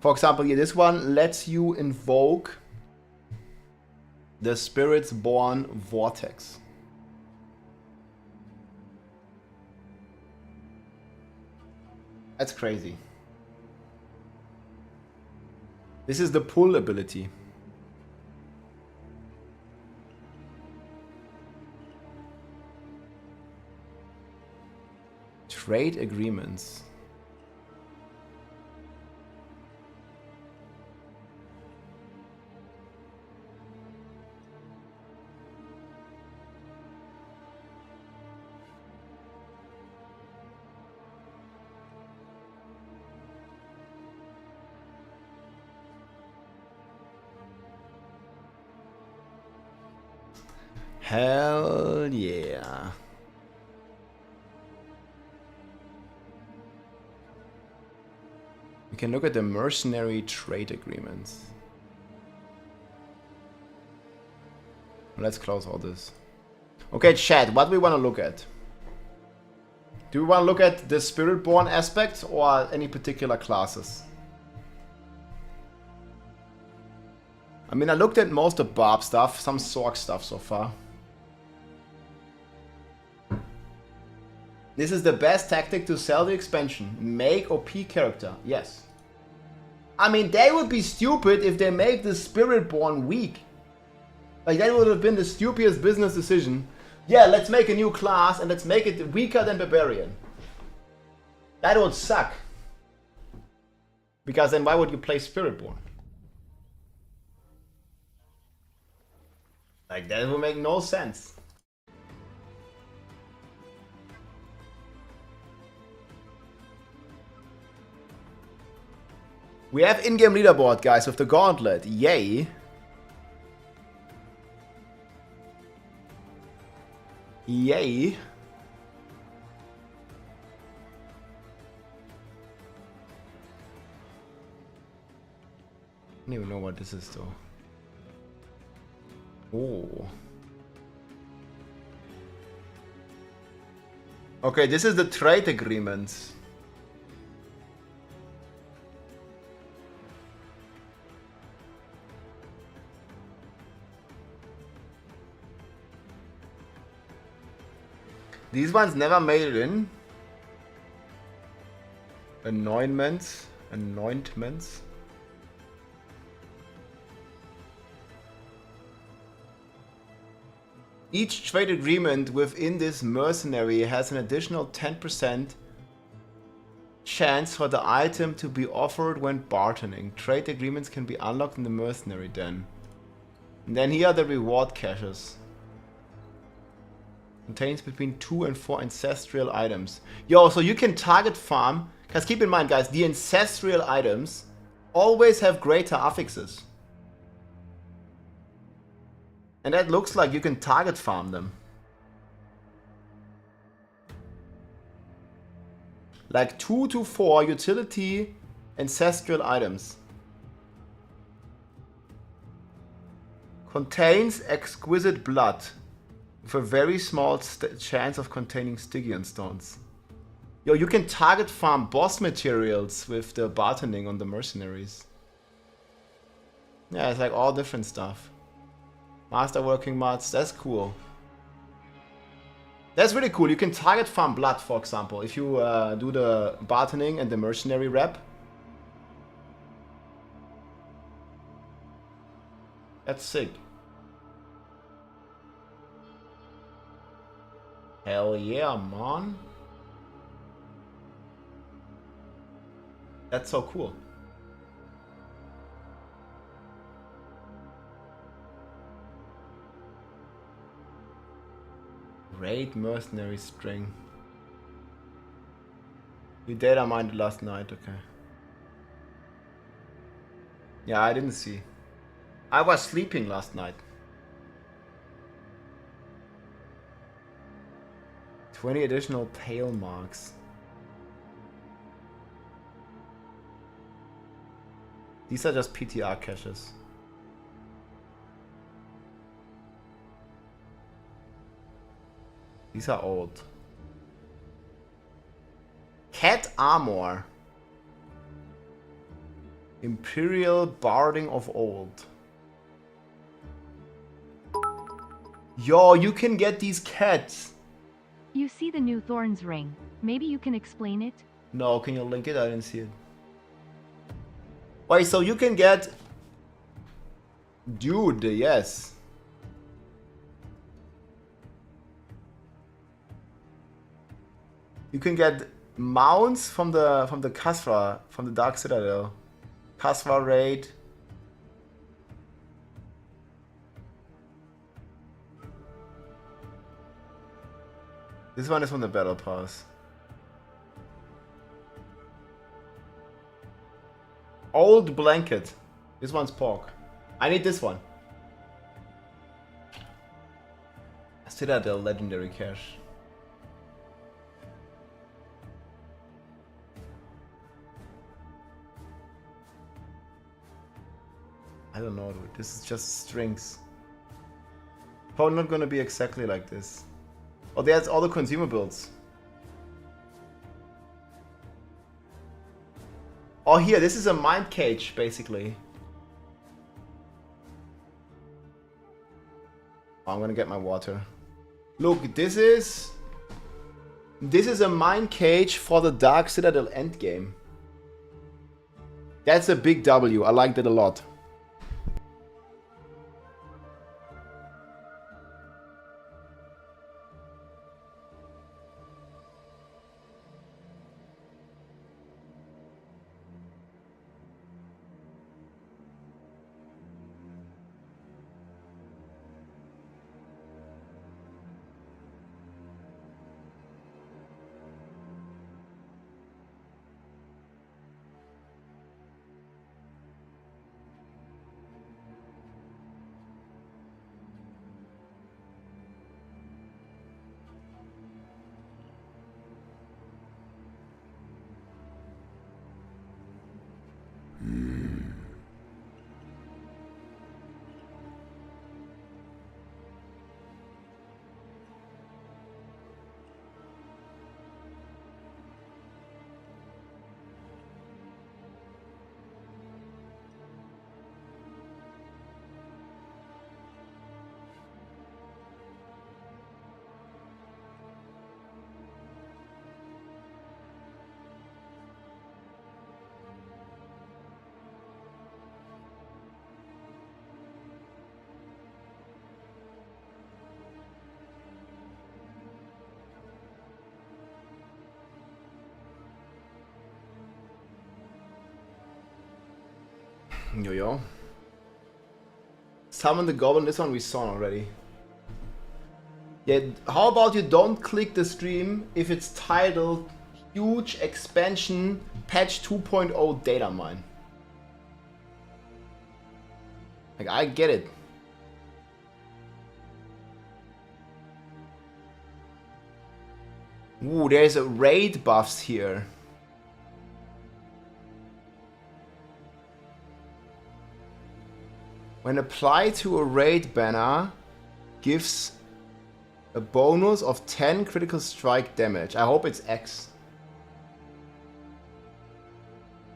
For example, yeah, this one lets you invoke the Spiritborn Vortex. That's crazy. This is the pull ability. Trade agreements. Hell yeah. We can look at the Mercenary trade agreements. Let's close all this. Okay, chat, what do we want to look at? Do we want to look at the Spiritborn aspects or any particular classes? I mean, I looked at most of Barb stuff, some Sorc stuff so far. This is the best tactic to sell the expansion. Make OP character. Yes. I mean, they would be stupid if they make the Spiritborn weak. Like, that would have been the stupidest business decision. Yeah, let's make a new class and let's make it weaker than Barbarian. That would suck. Because then why would you play Spiritborn? Like, that would make no sense. We have in-game leaderboard, guys, with the gauntlet. Yay. Yay. don't even know what this is though. Oh. Okay, this is the trade agreement. These ones never made it in. Anointments. Each trade agreement within this mercenary has an additional 10% chance for the item to be offered when bartering. Trade agreements can be unlocked in the mercenary then. And then here are the reward caches. Contains between 2 and 4 ancestral items. Yo, so you can target farm. Because keep in mind, guys, the ancestral items always have greater affixes. And that looks like you can target farm them. Like 2 to 4 utility ancestral items. Contains exquisite blood. With a very small chance of containing Stygian stones. Yo, you can target farm boss materials with the bartending on the mercenaries. Yeah, it's like all different stuff. Masterworking mods, that's cool. That's really cool. You can target farm blood, for example, if you do the bartending and the mercenary rep. That's sick. Hell yeah, man. That's so cool. Raid mercenary string. We data mined last night, okay. Yeah, I didn't see. I was sleeping last night. 20 additional tail marks. These are just PTR caches. These are old. Cat armor. Imperial barding of old. Yo, you can get these cats. You see the new Thorns ring. Maybe you can explain it? No, can you link it? I didn't see it. Wait, so you can get... Dude, yes. You can get mounts from the Kasra, from the Dark Citadel. Kasra raid. This one is from the Battle Pass. Old blanket. This one's pork. I need this one. Citadel legendary cache. I don't know, dude. This is just strings. Probably not gonna be exactly like this. Oh, there's all the consumables. Oh, here, this is a mind cage, basically. Oh, I'm gonna get my water. Look, this is a mind cage for the Dark Citadel endgame. That's a big W. I liked it a lot. Yo yo. Summon the goblin. This one we saw already. Yeah, how about you don't click the stream if it's titled Huge Expansion Patch 2.0 DATAMINE. Like, I get it. Ooh, there's a raid buffs here. When applied to a raid banner, gives a bonus of 10 critical strike damage. I hope it's X.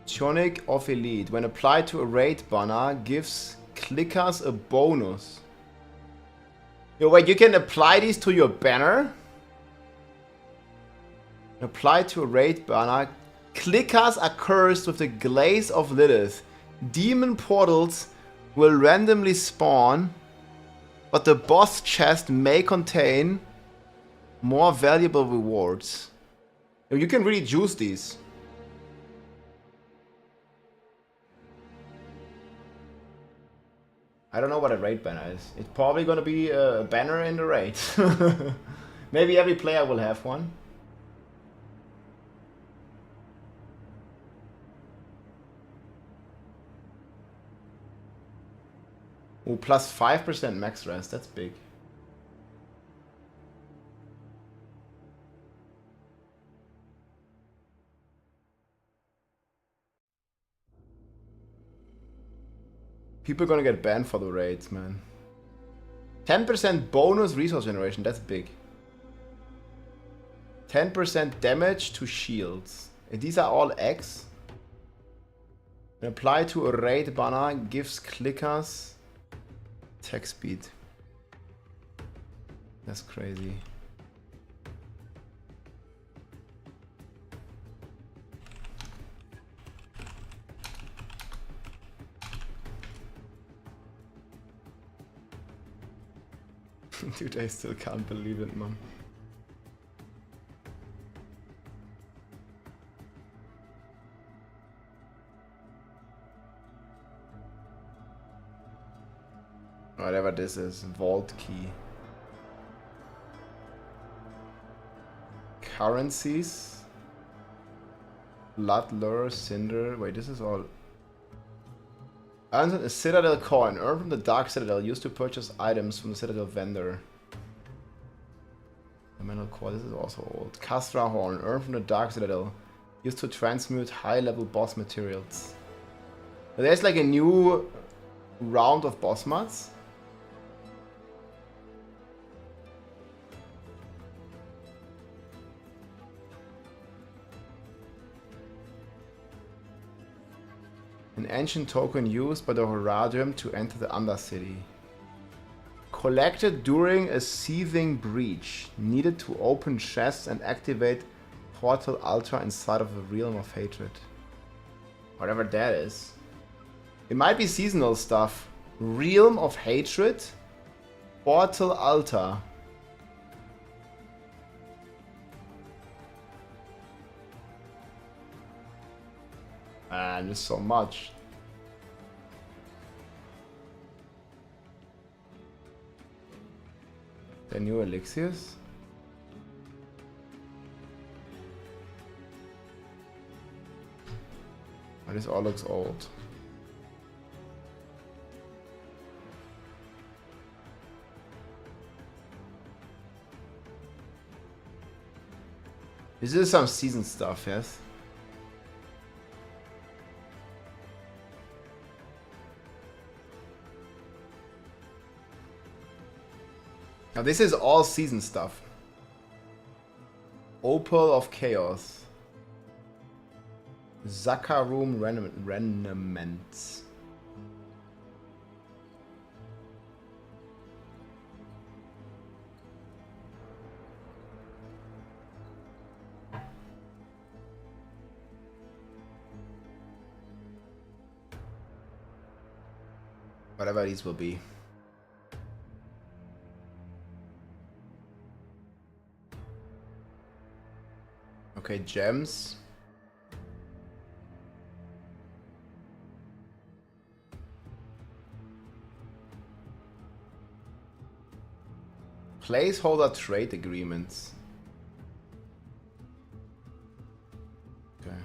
Tonic of Elite. When applied to a raid banner, gives clickers a bonus. Yo, wait, you can apply these to your banner? Apply to a raid banner. Clickers are cursed with the glaze of Lilith. Demon portals will randomly spawn, but the boss chest may contain more valuable rewards. You can really juice these. I don't know what a raid banner is. It's probably gonna be a banner in the raid. Maybe every player will have one. Ooh, plus 5% max rest, that's big. People are gonna get banned for the raids, man. 10% bonus resource generation, that's big. 10% damage to shields. And these are all X. When applied to a raid banner, gives clickers attack speed. That's crazy. Dude, I still can't believe it, man. Whatever this is, vault key. Currencies. Blood lure, cinder. Wait, this is all. Earns a Citadel coin. Earned from the Dark Citadel. Used to purchase items from the Citadel vendor. Elemental core. This is also old. Castra horn. Earned from the Dark Citadel. Used to transmute high-level boss materials. So there's like a new round of boss mods. An ancient token used by the Horadium to enter the Undercity. Collected during a seething breach. Needed to open chests and activate Portal Altar inside of the Realm of Hatred. Whatever that is. It might be seasonal stuff. Realm of Hatred. Portal Altar. Man, there's so much. The new elixirs? Oh, this all looks old. This is some season stuff, yes? Now this is all season stuff. Opal of Chaos. Zakarum Renements. Whatever these will be. Okay, gems. Placeholder trade agreements. Okay.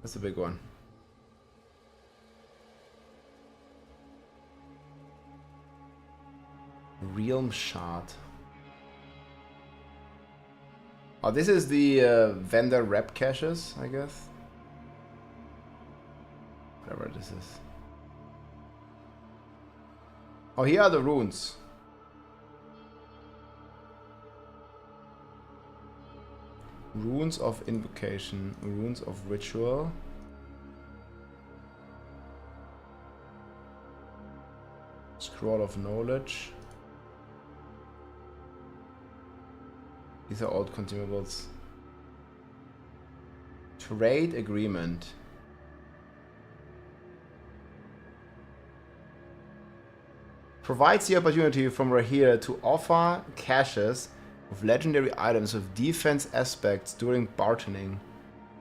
That's a big one. Realm Shard. Oh, this is the vendor rep caches, I guess. Whatever this is. Oh, here are the runes. Runes of invocation, runes of ritual. Scroll of knowledge. These are old consumables. Trade agreement. Provides the opportunity from Rahir to offer caches of legendary items with defense aspects during bartering.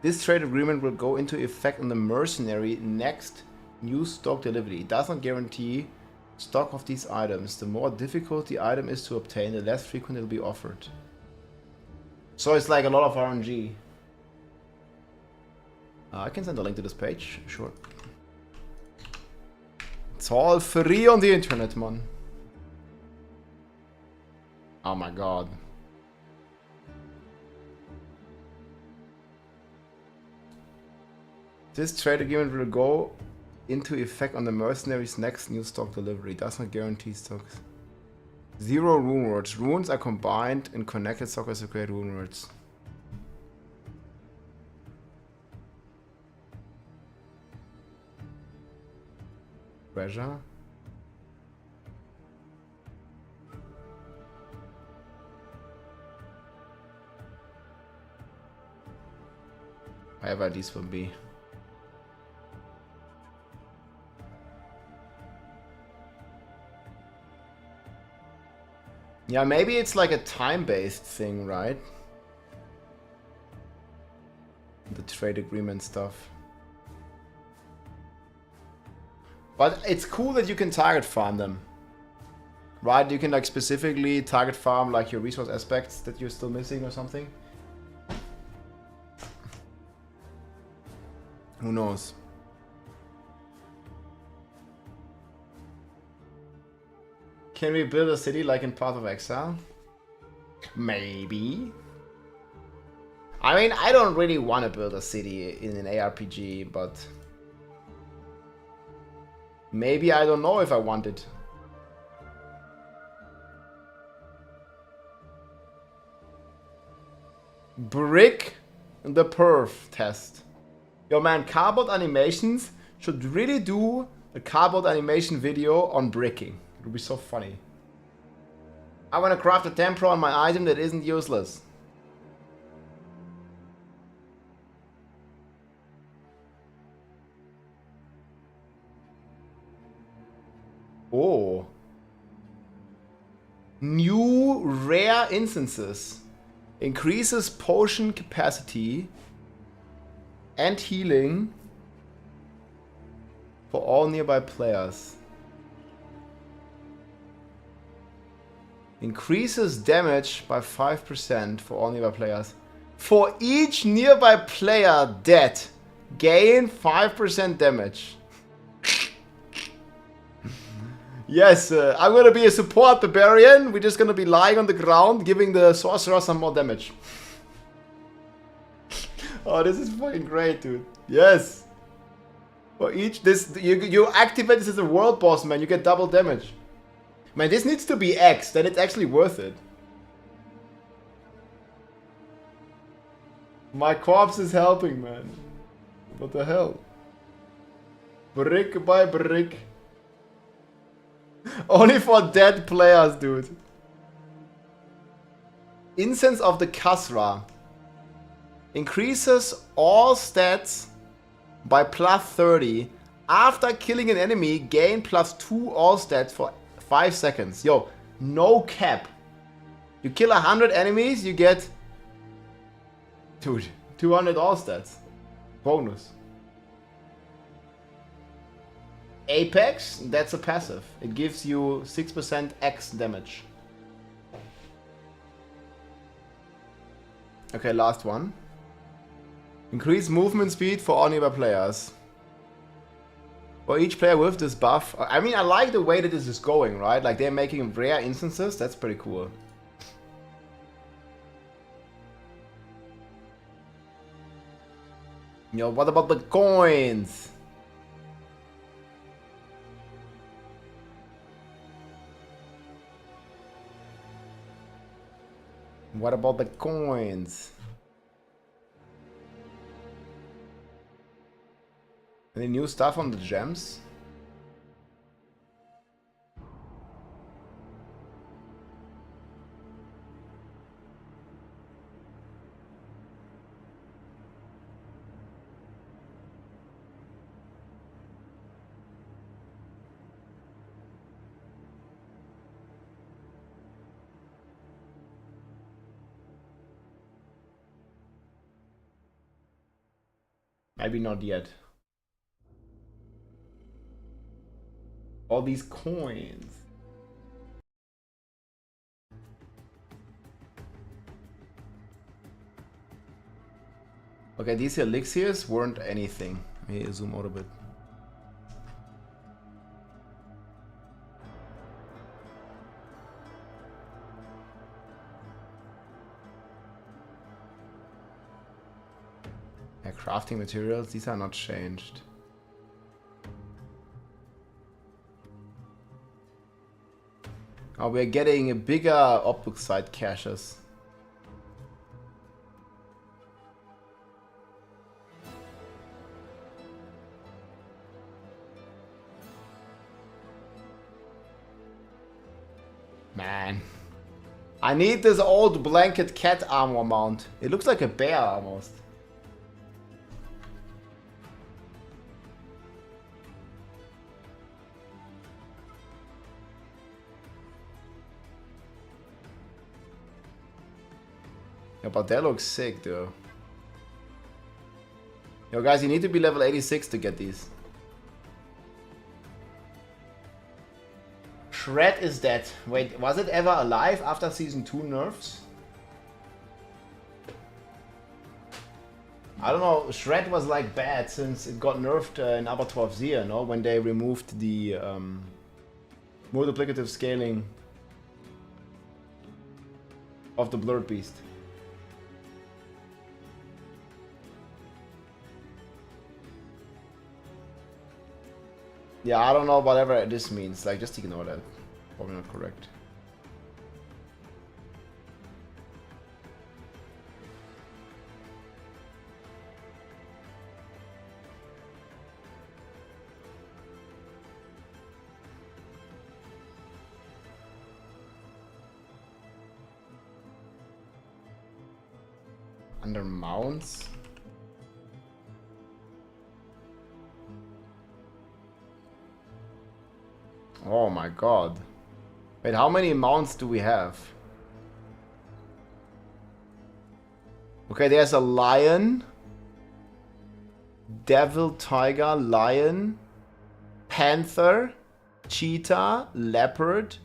This trade agreement will go into effect on the Mercenary next new stock delivery. It does not guarantee stock of these items. The more difficult the item is to obtain, the less frequent it will be offered. So it's like a lot of RNG. I can send a link to this page, sure. It's all free on the internet, man. Oh my god. This trade agreement will go into effect on the Mercenary's next new stock delivery. Does not guarantee stocks. 0 rune words. Runes are combined in connected sockets to create rune words. Treasure. Whatever this will be. Yeah, maybe it's like a time-based thing, right? The trade agreement stuff. But it's cool that you can target farm them. Right? You can like specifically target farm like your resource aspects that you're still missing or something. Who knows? Can we build a city like in Path of Exile? Maybe. I mean, I don't really want to build a city in an ARPG, but maybe I don't know if I want it. Brick the perf test. Yo man, cardboard animations should really do a cardboard animation video on bricking. It would be so funny. I want to craft a temporal on my item that isn't useless. Oh. New rare instances. Increases potion capacity and healing for all nearby players. Increases damage by 5% for all nearby players. For each nearby player dead, gain 5% damage. Yes, I'm gonna be a support barbarian. We're just gonna be lying on the ground, giving the sorcerer some more damage. Oh, this is fucking great, dude. Yes. For each, you activate this as a world boss, man. You get double damage. Man, this needs to be X, then it's actually worth it. My corpse is helping, man. What the hell? Brick by brick. Only for dead players, dude. Incense of the Kasra. Increases all stats by plus 30. After killing an enemy, gain plus 2 all stats for 5 seconds. Yo, no cap. You kill 100 enemies, you get... Dude, 200 all stats. Bonus. Apex, that's a passive. It gives you 6% X damage. Okay, last one. Increase movement speed for all nearby players. For each player with this buff. I mean, I like the way that this is going, right? Like, they're making rare instances. That's pretty cool. Yo, what about the coins? What about the coins? Any new stuff on the gems? Maybe not yet. All these coins. Okay, these elixirs weren't anything. Let me zoom out a bit. Yeah, crafting materials, these are not changed. Oh, we're getting a bigger optic side caches. Man. I need this old blanket cat armor mount. It looks like a bear almost. Yeah, but that looks sick, though. Yo, guys, you need to be level 86 to get these. Shred is dead. Wait, was it ever alive after Season 2 nerfs? I don't know. Shred was like bad since it got nerfed in Upper 12 Year, no? When they removed the multiplicative scaling of the Blurred Beast. Yeah, I don't know whatever this means. Like, just ignore that. Probably not correct. Under mounts? Oh my god. Wait, how many mounts do we have? Okay, there's a lion, devil, tiger, lion, panther, cheetah, leopard,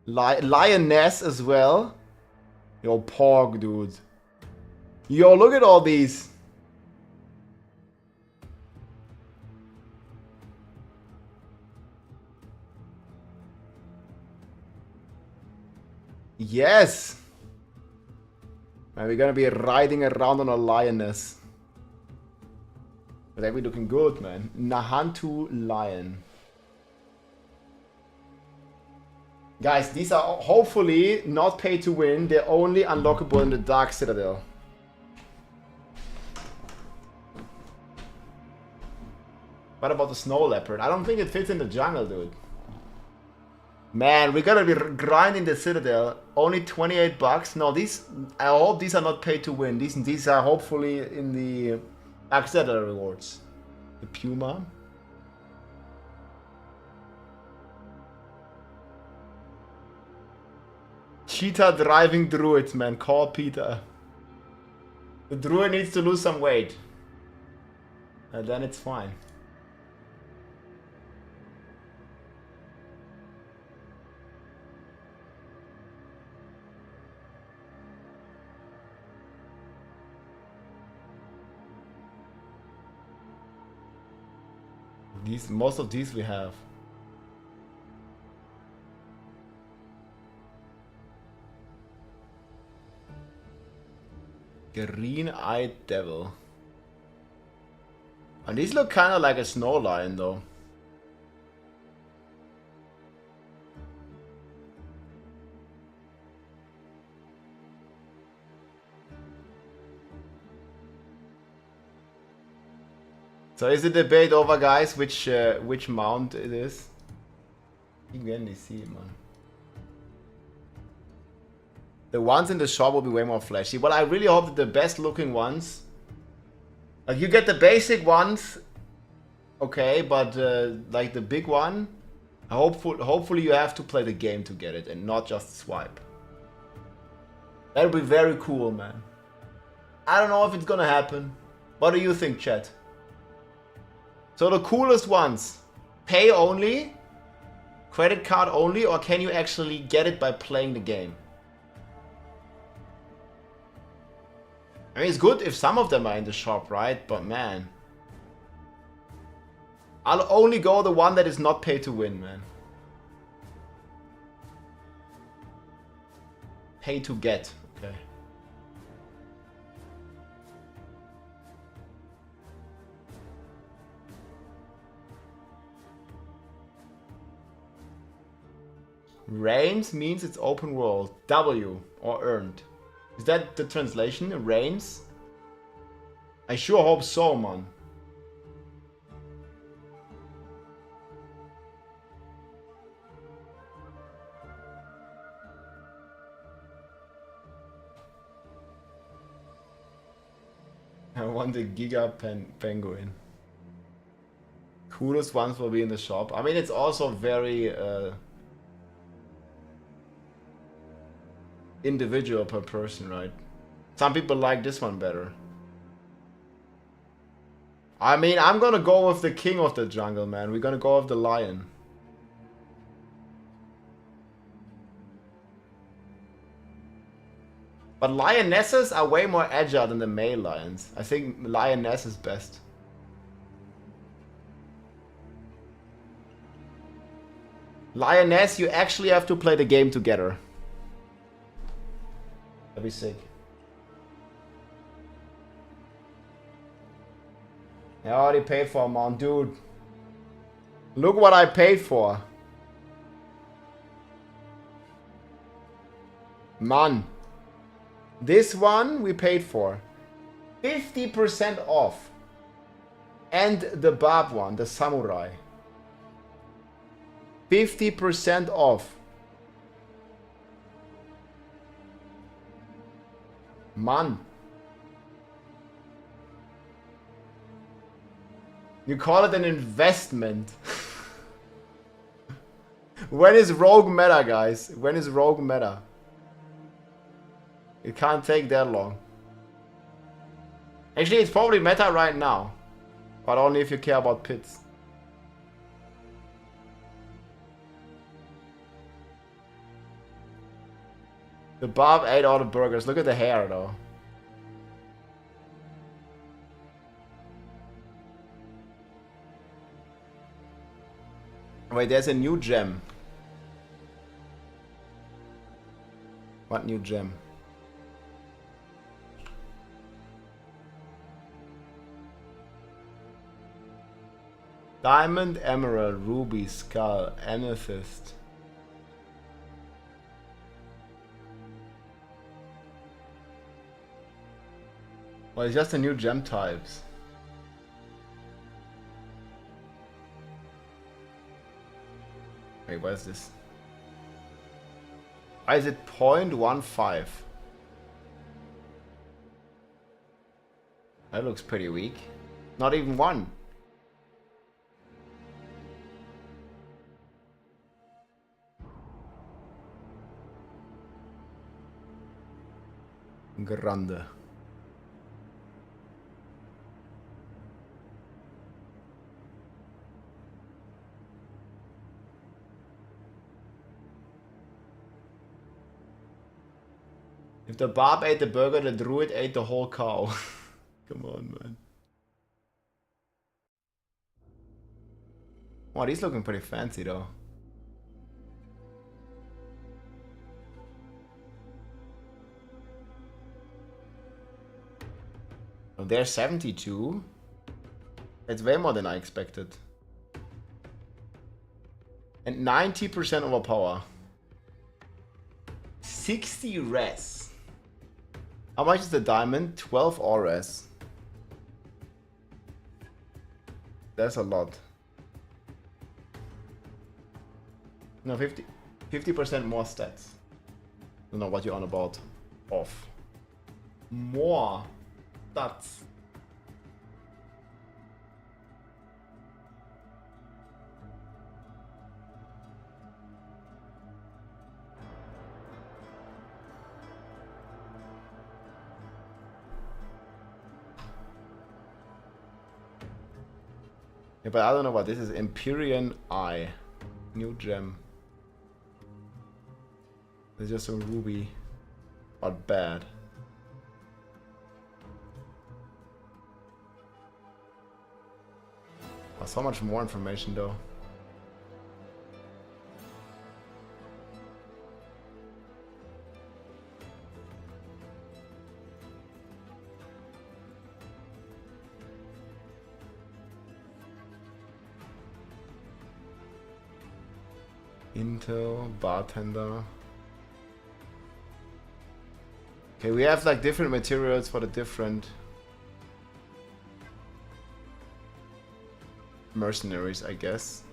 lioness as well. Yo, porg, dude. Yo, look at all these. Yes! Man, we're gonna be riding around on a lioness. But that be looking good, man. Nahantu lion. Guys, these are hopefully not pay to win. They're only unlockable in the Dark Citadel. What about the snow leopard? I don't think it fits in the jungle, dude. Man, we're gonna be grinding the Citadel. Only 28 bucks. No, these. I hope these are not paid to win. These are hopefully in the Dark Citadel rewards. The Puma. Cheetah driving druid, man. Call Peter. The druid needs to lose some weight. And then it's fine. Most of these we have. Green-eyed devil. And these look kind of like a snow lion, though. So is the debate over, guys, which mount it is? Again, they see it, man. The ones in the shop will be way more flashy. Well, I really hope that the best looking ones, like you get the basic ones, okay, but like the big one, hopefully you have to play the game to get it and not just swipe. That would be very cool, man. I don't know if it's gonna happen. What do you think, chat? So the coolest ones, pay only, credit card only, or can you actually get it by playing the game? I mean, it's good if some of them are in the shop, right? But man, I'll only go the one that is not pay to win, man. Pay to get, okay. Reigns means it's open world. W or earned. Is that the translation? Reigns? I sure hope so, man. I want the Giga Penguin. Coolest ones will be in the shop. I mean, it's also very individual per person, right? Some people like this one better. I mean, I'm gonna go with the king of the jungle, man. We're gonna go with the lion. But lionesses are way more agile than the male lions. I think lioness is best. Lioness, you actually have to play the game together. That'd be sick. I already paid for a mount, dude. Look what I paid for. Man. This one we paid for. 50% off. And the barb one, the samurai. 50% off. Man. You call it an investment. When is rogue meta, guys? When is rogue meta? It can't take that long. Actually, it's probably meta right now. But only if you care about pits. The Bob ate all the burgers. Look at the hair, though. Wait, there's a new gem. What new gem? Diamond, emerald, ruby, skull, amethyst. Well, it's just a new gem types. Wait, what is this? Why is it 0.15? That looks pretty weak. Not even one. Grande. If the barb ate the burger, the druid ate the whole cow. Come on, man. Wow, he's looking pretty fancy though. Oh, they're 72. It's way more than I expected. And 90% overpower. 60 res. How much is the diamond? 12 res. That's a lot. No, 50% more stats. Don't know what you're on about. Off. More stats. Yeah, but I don't know what this is. Empyrean Eye. New gem. It's just a ruby. But bad. Oh, so much more information though. Intel, bartender. Okay, we have like different materials for the different mercenaries, I guess.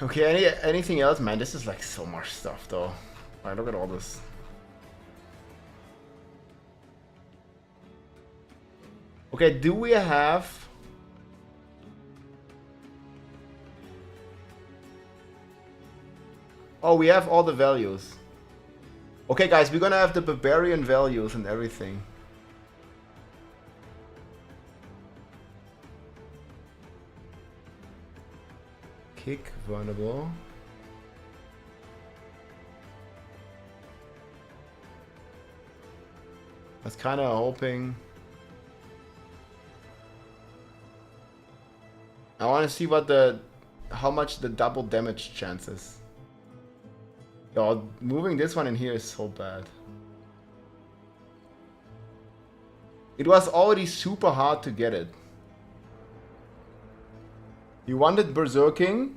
Okay, anything else? Man, this is like so much stuff though. Alright, look at all this. Okay, do we have... Oh, we have all the values. Okay, guys, we're gonna have the barbarian values and everything. Kick, vulnerable. I was kind of hoping... I want to see what how much the double damage chances. Yo, moving this one in here is so bad. It was already super hard to get it. You wanted berserking,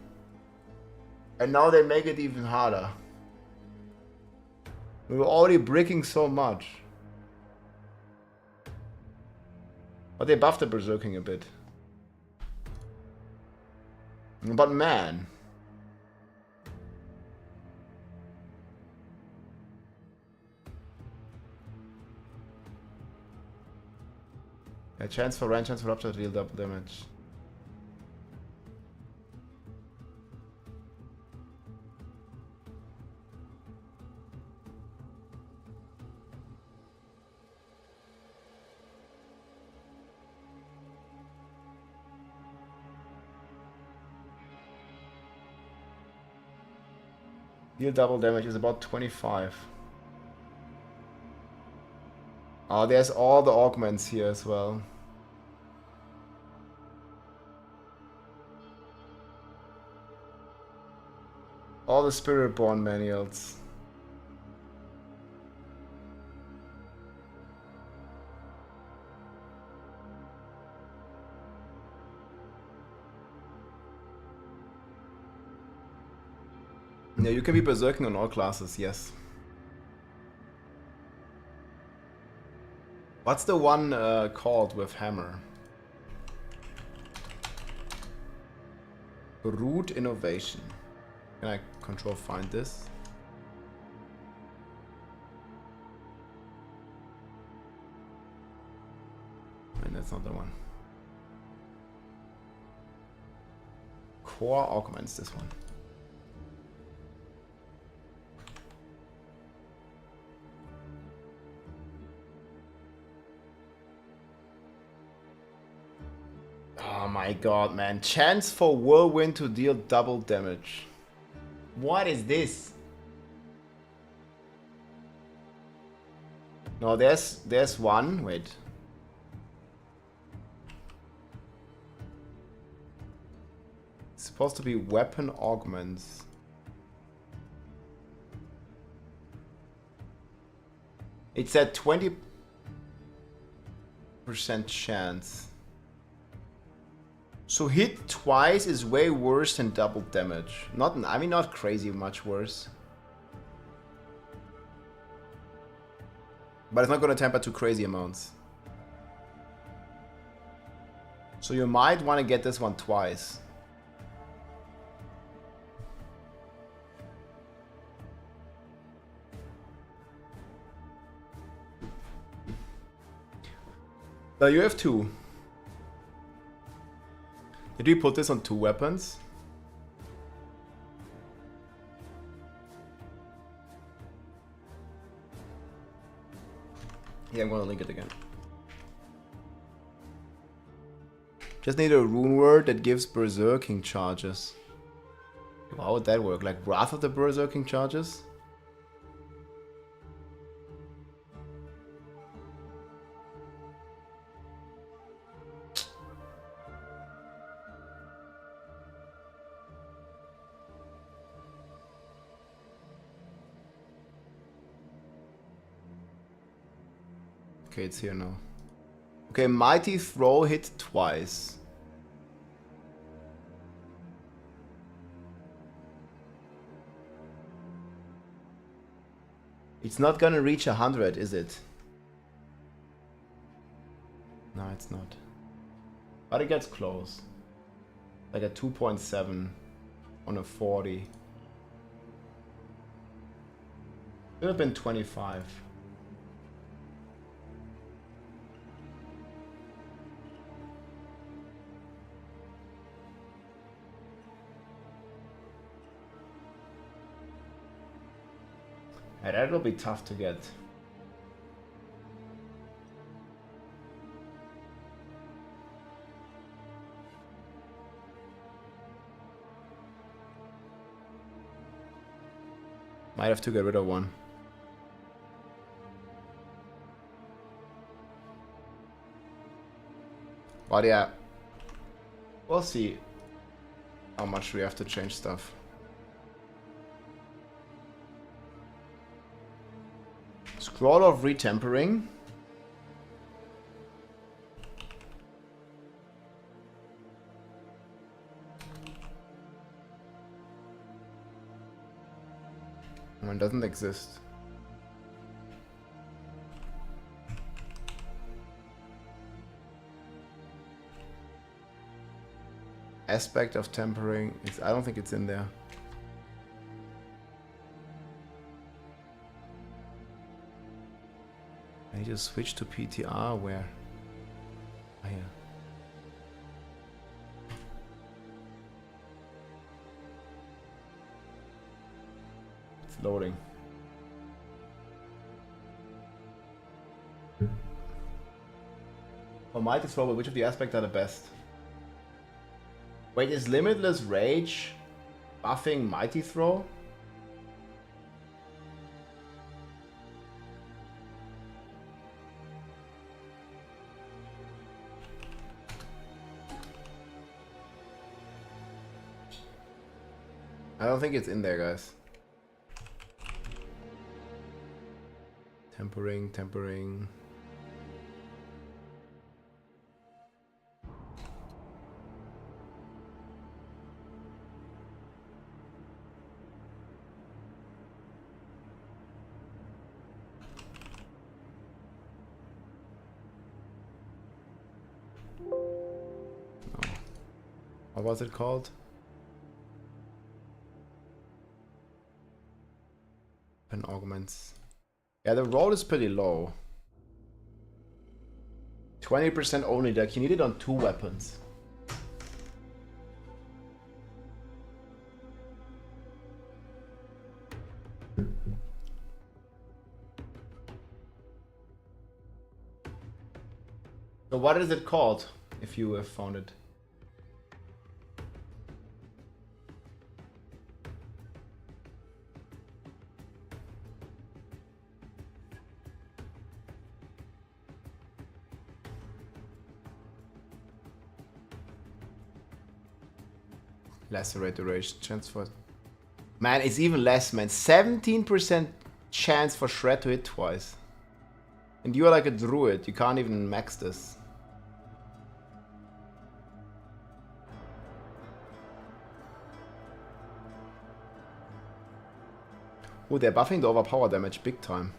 and now they make it even harder. We were already bricking so much. But they buffed the berserking a bit. But man. A chance for range, chance for rupture to deal double damage. Deal double damage is about 25. Oh, there's all the augments here as well. All the Spiritborn manuals. Yeah, you can be berserking on all classes, yes. What's the one called with hammer? Root innovation. Can I control find this? And that's not the one. Core augments this one. Oh my god, man. Chance for whirlwind to deal double damage. What is this? No, there's one. Wait. It's supposed to be weapon augments. It's at 20% chance. So hit twice is way worse than double damage. I mean, not crazy much worse. But it's not gonna temper to crazy amounts. So you might want to get this one twice. Now you have two. Did we put this on 2 weapons? Yeah, I'm gonna link it again. Just need a rune word that gives berserking charges. How would that work? Like Wrath of the Berserking charges? Okay, it's here now. Okay, Mighty Throw hit twice. It's not gonna reach 100, is it? No, it's not. But it gets close. Like a 2.7 on a 40. Could have been 25. And that'll be tough to get. Might have to get rid of one. But yeah, we'll see how much we have to change stuff. Scroll of Retempering. One doesn't exist. Aspect of tempering. I don't think it's in there. I need to switch to PTR. Where? Ah, here. It's loading. For Mighty Throw, which of the aspects are the best? Wait, is Limitless Rage buffing Mighty Throw? I don't think it's in there, guys. Tempering. What was it called? And augments. Yeah, the roll is pretty low. 20% only deck. You need it on 2 weapons. So what is it called, if you have found it? Lacerate duration. Chance for... Man, it's even less, man. 17% chance for Shred to hit twice. And you are like a druid. You can't even max this. Oh, they're buffing the overpower damage big time.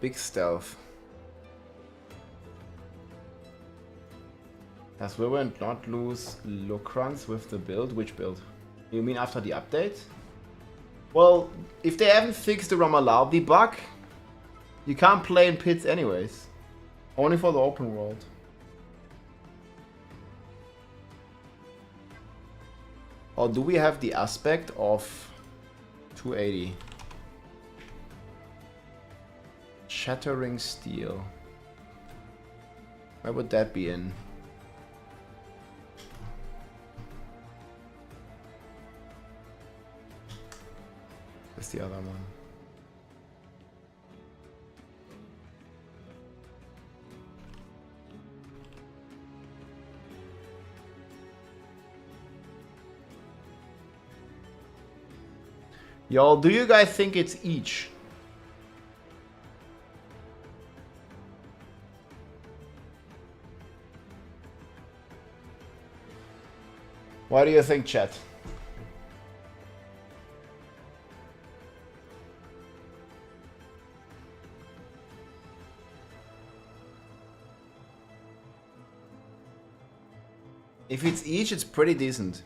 Big stealth. Does Rune not lose Lucrans with the build? Which build? You mean after the update? Well, if they haven't fixed the Ramaladi bug, you can't play in pits anyways. Only for the open world. Or do we have the aspect of 280? Shattering Steel. Where would that be in? That's the other one. Y'all, do you guys think it's each? What do you think, chat? If it's each, it's pretty decent.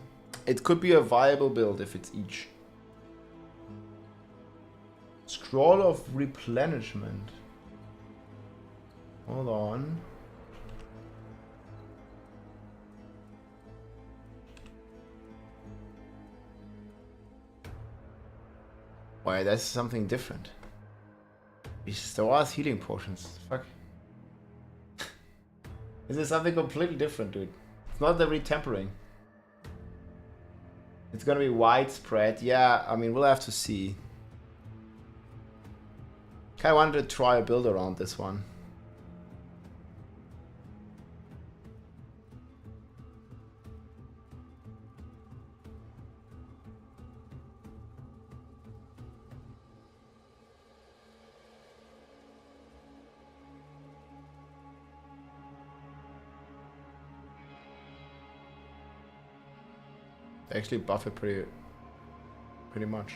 It could be a viable build if it's each. Scroll of Replenishment. Hold on. Why, that's something different. Restore us healing potions. Fuck. This is something completely different, dude. It's not the retempering. It's gonna be widespread. Yeah, I mean, we'll have to see. I wanted to try a build around this one. They actually buff it pretty much.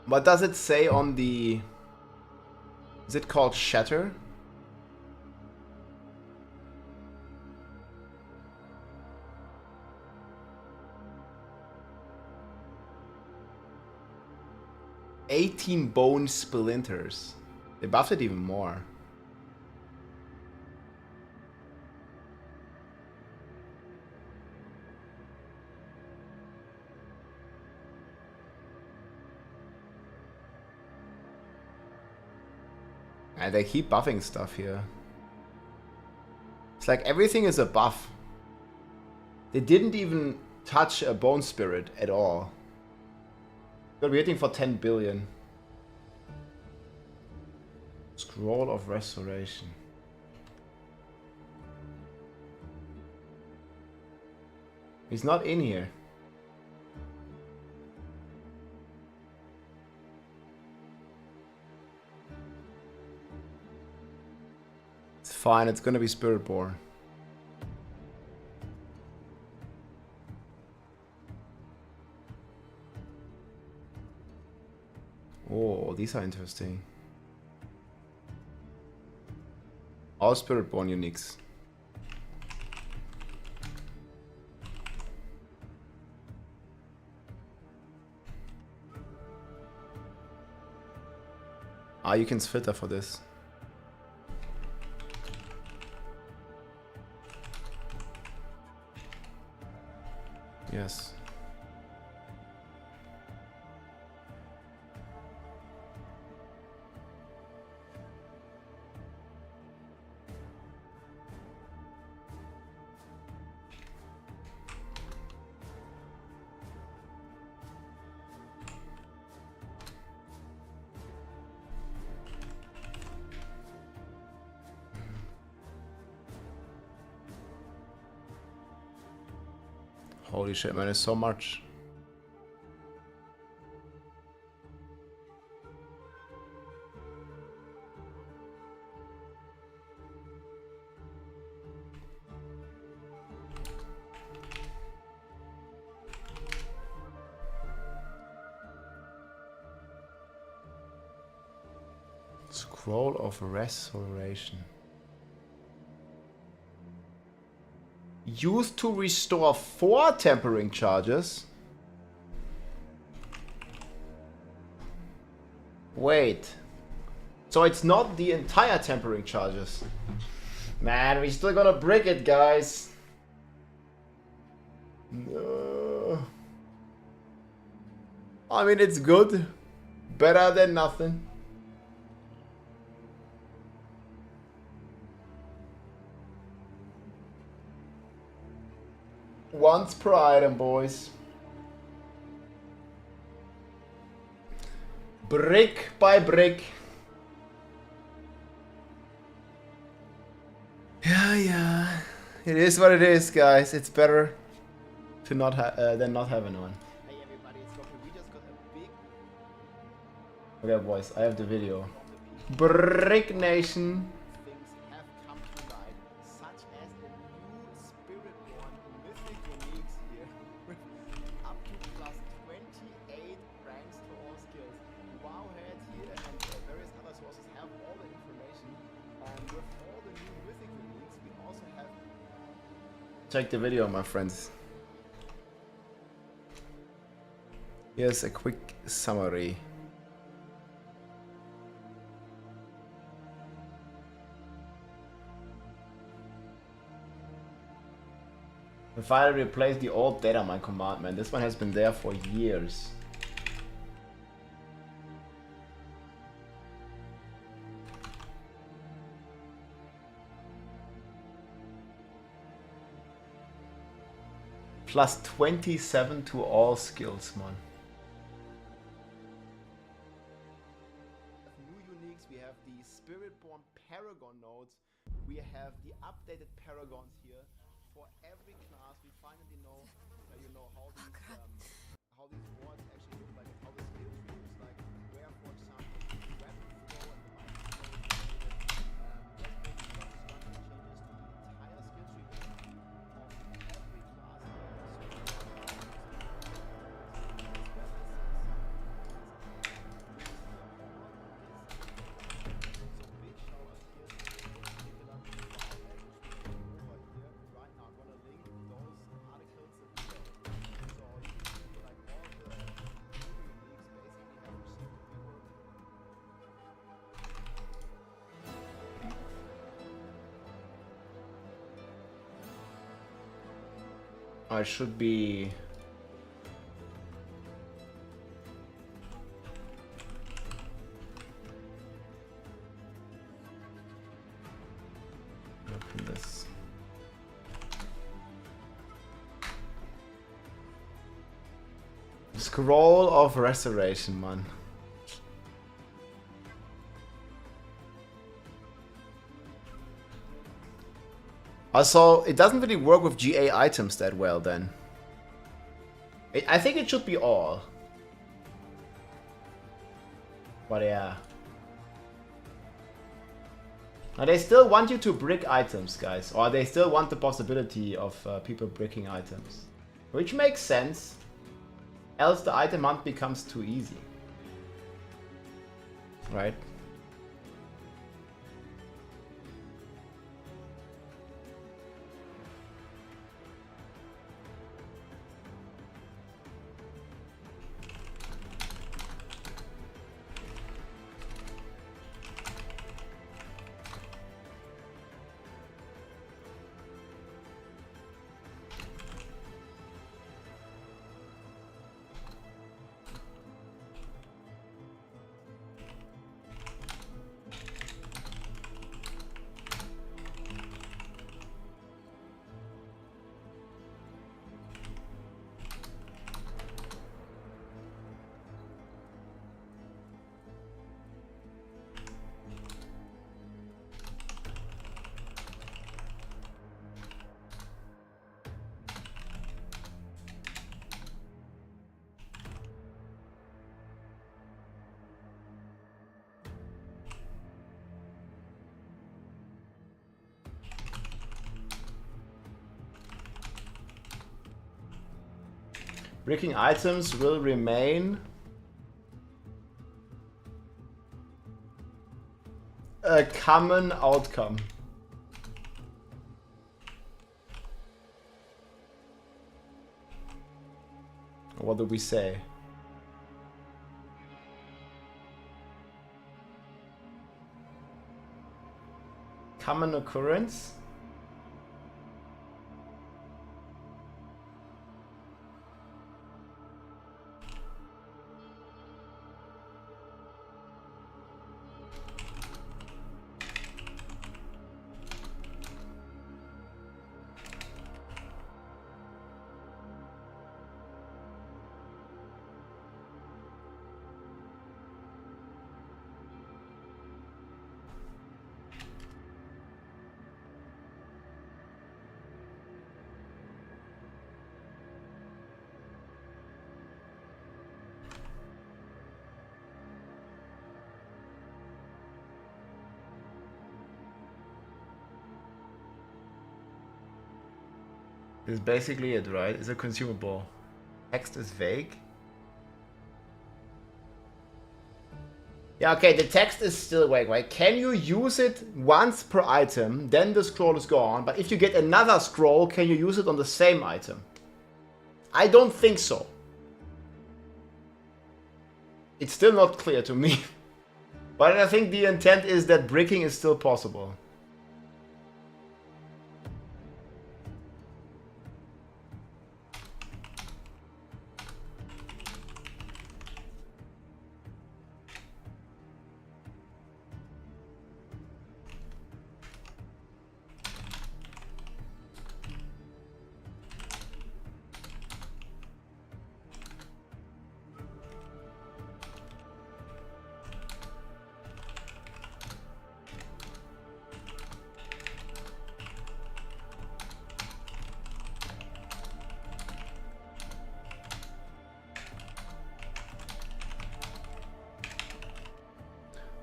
What does it say on the... Is it called Shatter? "18 bone splinters." They buffed it even more. And they keep buffing stuff here. It's like everything is a buff. They didn't even touch a bone spirit at all. Gonna be hitting for 10 billion. Scroll of Restoration. He's not in here. It's fine, it's gonna be Spiritborn. Oh, these are interesting. All Spiritborn uniques. Ah, you can Sfitter for this. Yes. Holy shit, man, it's so much. Scroll of Restoration. Used to restore 4 tempering charges. Wait. So it's not the entire tempering charges. Man, we still gotta brick it, guys. No. I mean, it's good. Better than nothing. Once per item, boys. Brick by brick. Yeah. It is what it is, guys. It's better to not than not having one. Hey everybody, it's Rupture. We just got a big... Okay, boys, I have the video. Brick Nation. Things have come to light, such as the new Spiritborn Mythic uniques here, with up to plus 28 ranks to all skills. Wowhead here and various other sources have all the information. And with all the new Mythic uniques, we also have... Check the video, my friends. Here's a quick summary. We finally replaced the old DATAMINE command, man. This one has been there for years. Plus 27 to all skills, man. New uniques, we have the Spiritborn paragon nodes. We have the updated paragons here. For every class, we finally know, how these boards actually look like, and how the skills tree looks like. Where, for example, the weapon flow and the might flow is located. There's been some structure changes to the entire skill tree of every class here. I should be... Open this. Scroll of Restoration, man. Also, it doesn't really work with GA items that well then. I think it should be all. But yeah. Now they still want you to brick items, guys. Or they still want the possibility of people bricking items. Which makes sense. Else the item hunt becomes too easy. Right? Bricking items will remain a common outcome. What do we say? Common occurrence? This is basically it, right? It's a consumable. Text is vague. Yeah, okay, the text is still vague, right? Can you use it once per item, then the scroll is gone, but if you get another scroll, can you use it on the same item? I don't think so. It's still not clear to me. But I think the intent is that bricking is still possible.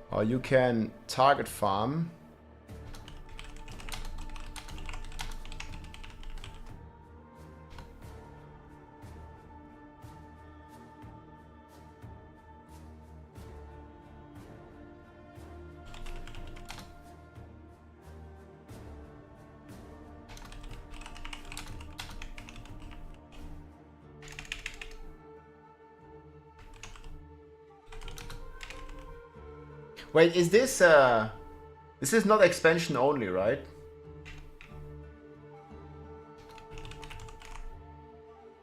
Or you can target farm. Wait, is this this is not expansion only, right?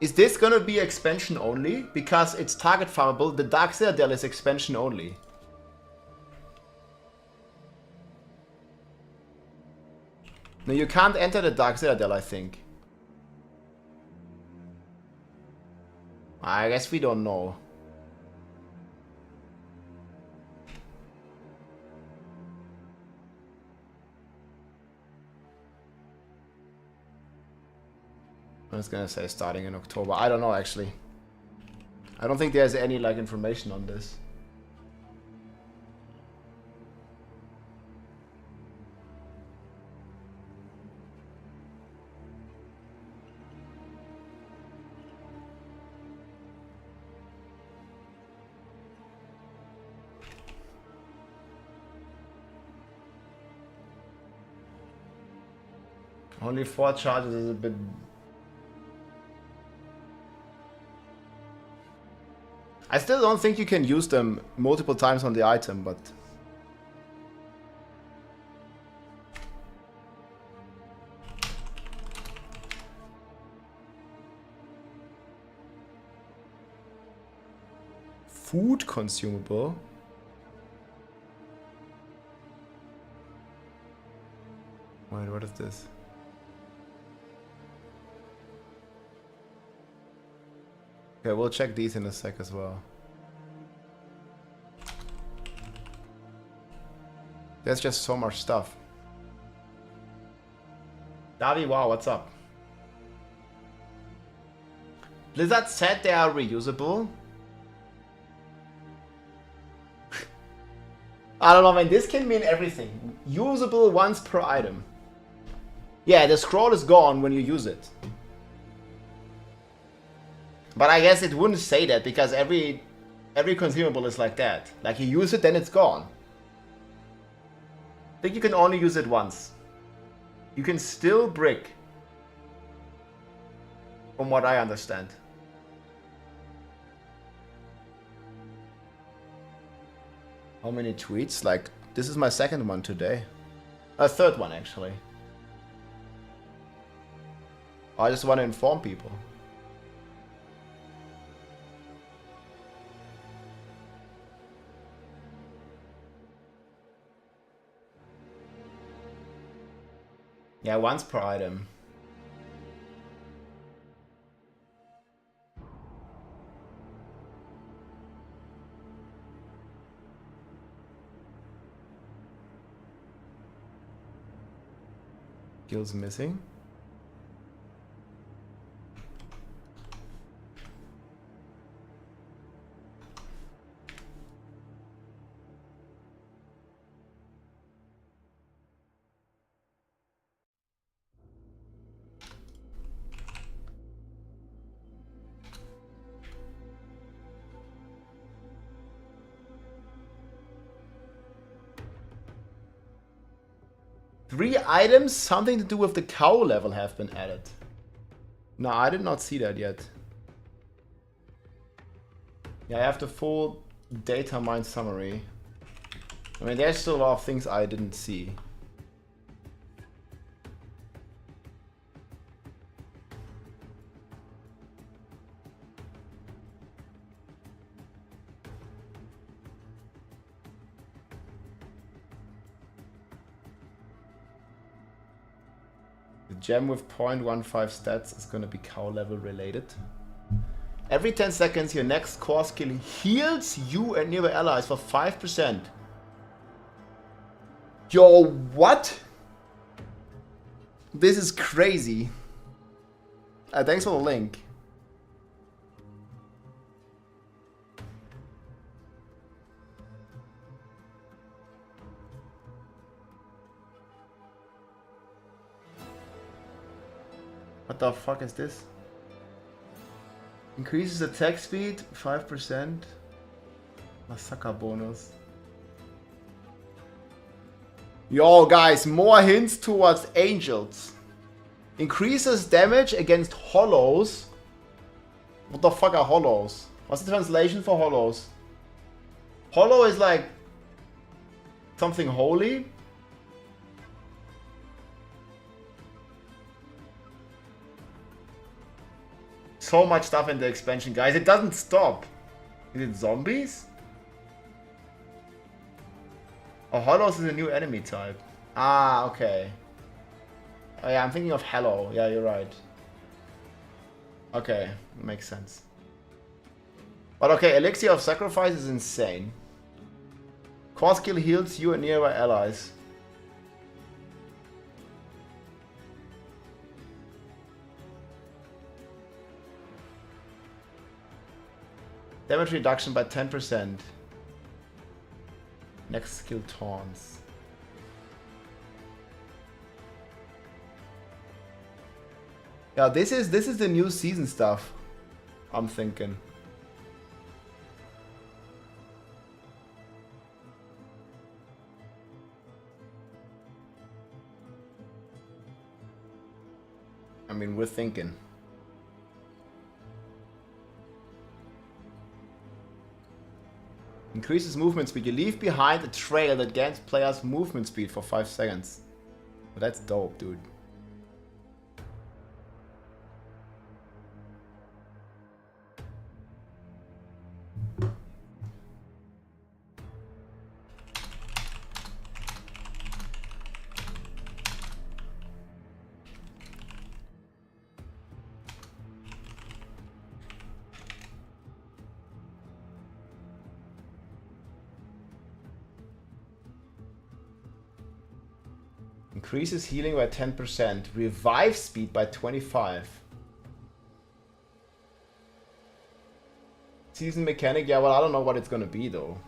Is this gonna be expansion only? Because it's target farmable, the Dark Citadel is expansion only. No, you can't enter the Dark Citadel, I think. I guess we don't know. I was gonna say starting in October. I don't know actually. I don't think there's any like information on this. Only 4 charges is a bit. I still don't think you can use them multiple times on the item, but... Food consumable? Wait, what is this? Okay, we'll check these in a sec as well. There's just so much stuff. Davi, wow, what's up? Blizzard said they are reusable. I don't know, man, this can mean everything. Usable once per item. Yeah, the scroll is gone when you use it. But I guess it wouldn't say that because every consumable is like that. Like you use it, then it's gone. I think you can only use it once. You can still brick. From what I understand. How many tweets? Like, this is my second one today. A third one, actually. I just want to inform people. Yeah, once per item. Skills missing. Three items, something to do with the cow level, have been added. No, I did not see that yet. Yeah, I have the full DATAMINE summary. I mean, there's still a lot of things I didn't see. The gem with 0.15 stats is gonna be cow level related. Every 10 seconds, your next core skill heals you and nearby allies for 5%. Yo, what? This is crazy. Thanks for the link. What the fuck is this? Increases attack speed 5%. Massacre bonus. Yo guys, more hints towards angels. Increases damage against hollows. What the fuck are hollows? What's the translation for hollows? Hollow is like something holy. So much stuff in the expansion, guys. It doesn't stop. Is it zombies? Oh, Hollows is a new enemy type. Ah, okay. Oh yeah, I'm thinking of Hello. Yeah, you're right. Okay, makes sense. But okay, Elixir of Sacrifice is insane. Core skill heals you and nearby allies. Damage reduction by 10%. Next skill taunts. Yeah, this is the new season stuff, I'm thinking. I mean, we're thinking. Increases movement speed. You leave behind a trail that gains players' movement speed for 5 seconds. Well, that's dope, dude. Increases healing by 10%. Revive speed by 25%. Season mechanic, yeah, well, I don't know what it's gonna be though.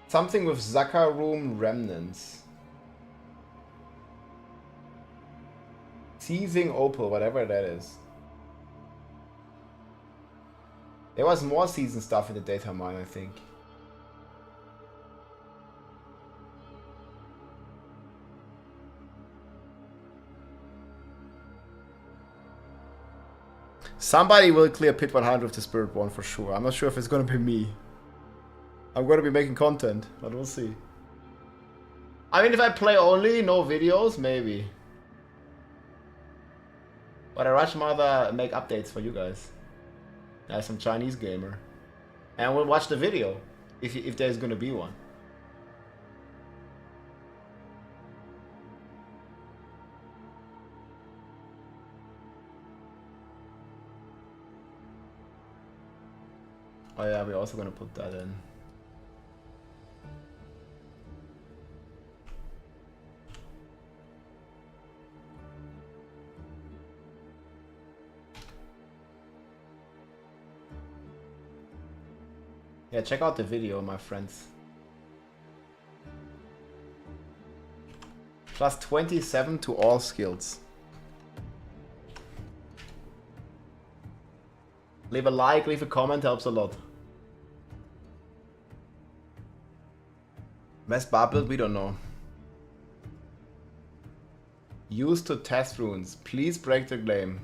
Something with Zakarum remnants. Seizing opal, whatever that is. There was more season stuff in the DATAMINE, I think. Somebody will clear Pit 100 with the Spiritborn for sure. I'm not sure if it's gonna be me. I'm gonna be making content, but we'll see. I mean, if I play only, no videos, maybe. But I'd much rather make updates for you guys. As some Chinese gamer. And we'll watch the video, if there's gonna be one. Oh yeah, we're also gonna put that in. Yeah, check out the video, my friends. Plus 27 to all skills. Leave a like, leave a comment, helps a lot. Best bar build, we don't know. Used to test runes. Please break the claim.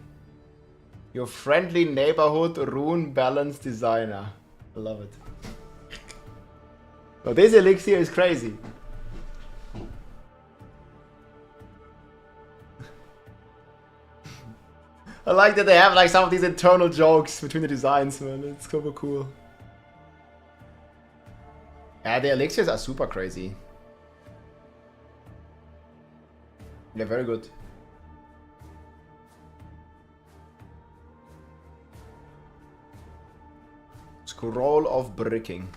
Your friendly neighborhood rune balance designer. I love it. But this elixir is crazy. I like that they have like some of these internal jokes between the designs, man. It's super cool. Yeah, the elixirs are super crazy. They're very good. Scroll of bricking.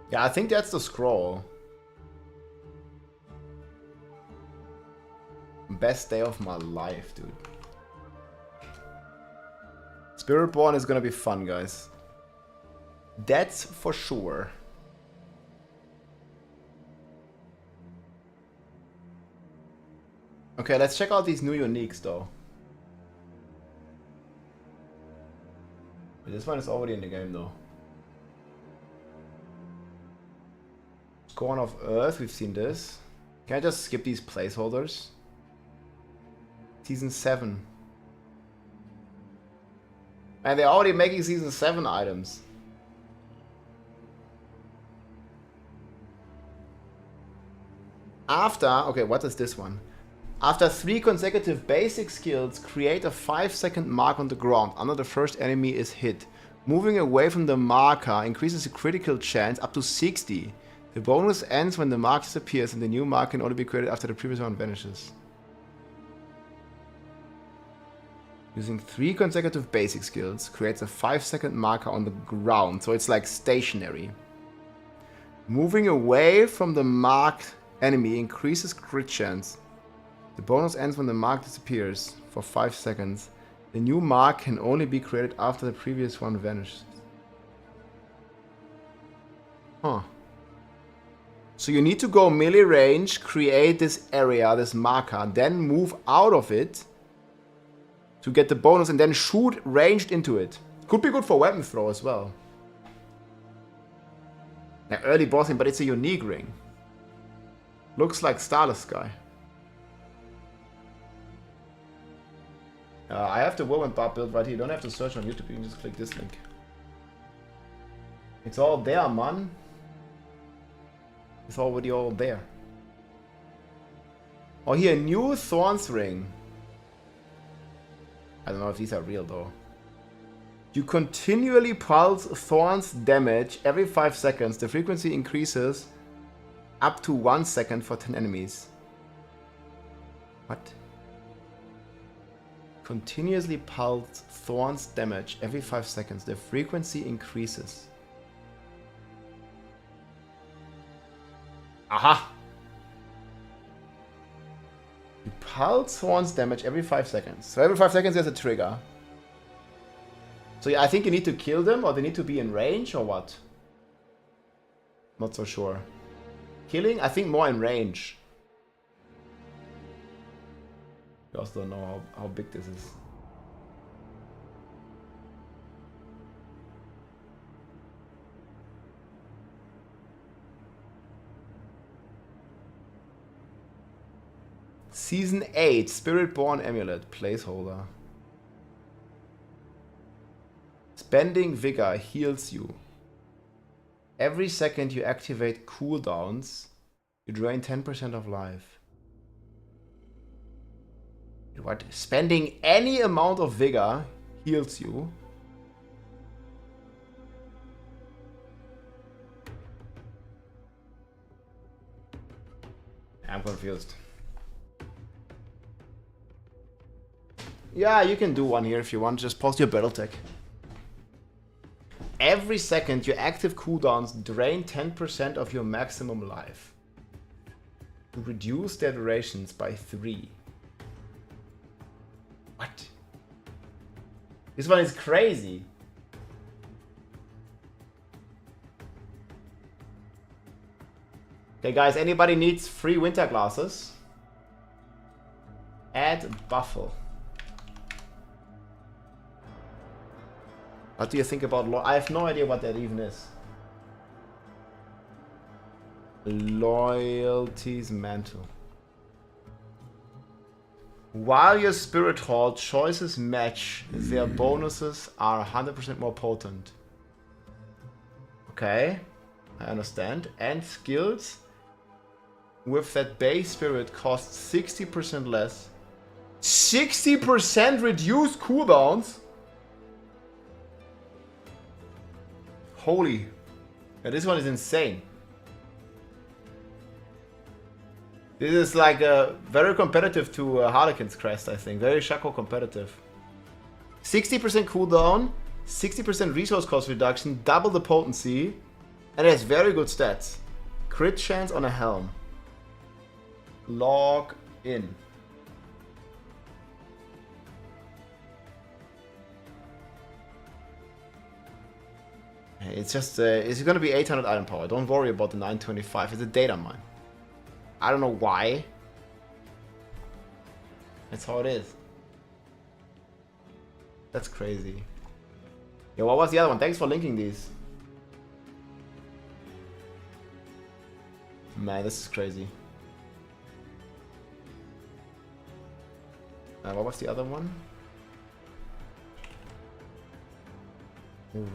Yeah, I think that's the scroll. Best day of my life, dude. Spiritborn is gonna be fun, guys. That's for sure. Okay, let's check out these new uniques, though. This one is already in the game, though. Scorn of Earth, we've seen this. Can I just skip these placeholders? Season 7. And they're already making Season 7 items. Okay, what is this one? After 3 consecutive basic skills, create a 5-second mark on the ground under the first enemy is hit. Moving away from the marker increases the critical chance up to 60. The bonus ends when the mark disappears and the new mark can only be created after the previous one vanishes. Using 3 consecutive basic skills creates a 5-second marker on the ground, so it's like stationary. Moving away from the marked enemy increases crit chance. The bonus ends when the mark disappears for 5 seconds. The new mark can only be created after the previous one vanishes. Huh. So you need to go melee range, create this area, this marker, then move out of it to get the bonus and then shoot ranged into it. Could be good for weapon throw as well. Now, early bossing, but it's a unique ring. Looks like Starless Sky. I have the Whirlwind bar built right here. You don't have to search on YouTube, you can just click this link. It's all there, man. It's already all there. Oh, here, new Thorns ring. I don't know if these are real though. You continually pulse Thorns damage every 5 seconds. The frequency increases up to 1 second for 10 enemies. What? Continuously pulse Thorns damage every 5 seconds. The frequency increases. Aha! You pulse horns damage every 5 seconds. So every 5 seconds there's a trigger. So yeah, I think you need to kill them, or they need to be in range, or what? Not so sure. Killing? I think more in range. I also don't know how big this is. Season 8, Spiritborn Amulet, placeholder. Spending Vigor heals you. Every second you activate cooldowns, you drain 10% of life. What? Spending any amount of Vigor heals you. I'm confused. Yeah, you can do one here if you want. Just pause your battle tech. Every second your active cooldowns drain 10% of your maximum life. To reduce their durations by 3. What? This one is crazy. Okay guys, anybody needs free winter glasses? Add Buffle. What do you think about I have no idea what that even is. Loyalty's Mantle. While your Spirit Hall choices match, their bonuses are 100% more potent. Okay, I understand. And skills with that base spirit cost 60% less. 60% reduced cooldowns? Holy. Yeah, this one is insane. This is like very competitive to Harlequin's Crest, I think. Very Shaco competitive. 60% cooldown, 60% resource cost reduction, double the potency, and it has very good stats. Crit chance on a helm. Log in. It's just, it's gonna be 800 item power. Don't worry about the 925. It's a data mine. I don't know why. That's how it is. That's crazy. Yo, what was the other one? Thanks for linking these. Man, this is crazy. What was the other one?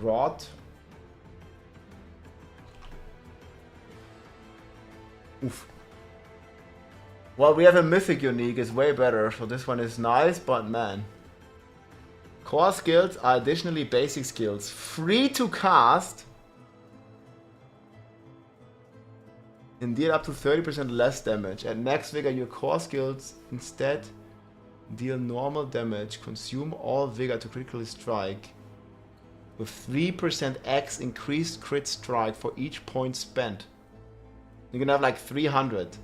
Rod. Oof. Well, we have a Mythic unique, is way better, so this one is nice, but man. Core skills are additionally basic skills. Free to cast. And deal up to 30% less damage. At max vigor, your core skills instead deal normal damage. Consume all vigor to critically strike. With 3% X increased crit strike for each point spent. You can have like 300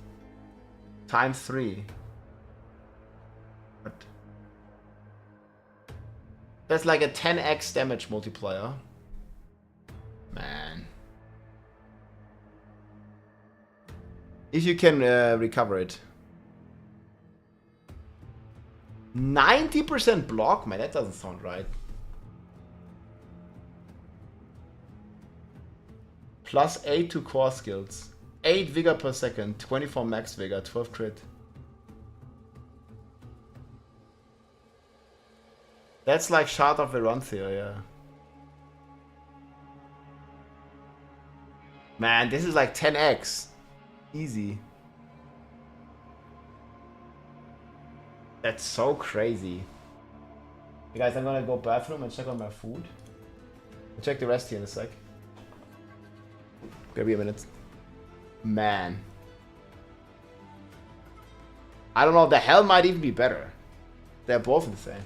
times 3. What? That's like a 10x damage multiplier. Man. If you can recover it. 90% block? Man, that doesn't sound right. Plus 8 to core skills. 8 vigor per second, 24 max vigor, 12 crit. That's like Shard of Veranthia, yeah. Man, this is like 10x. Easy. That's so crazy. Hey guys, I'm gonna go bathroom and check on my food. I'll check the rest here in a sec. Give me a minute. Man. I don't know, the hell might even be better. They're both insane.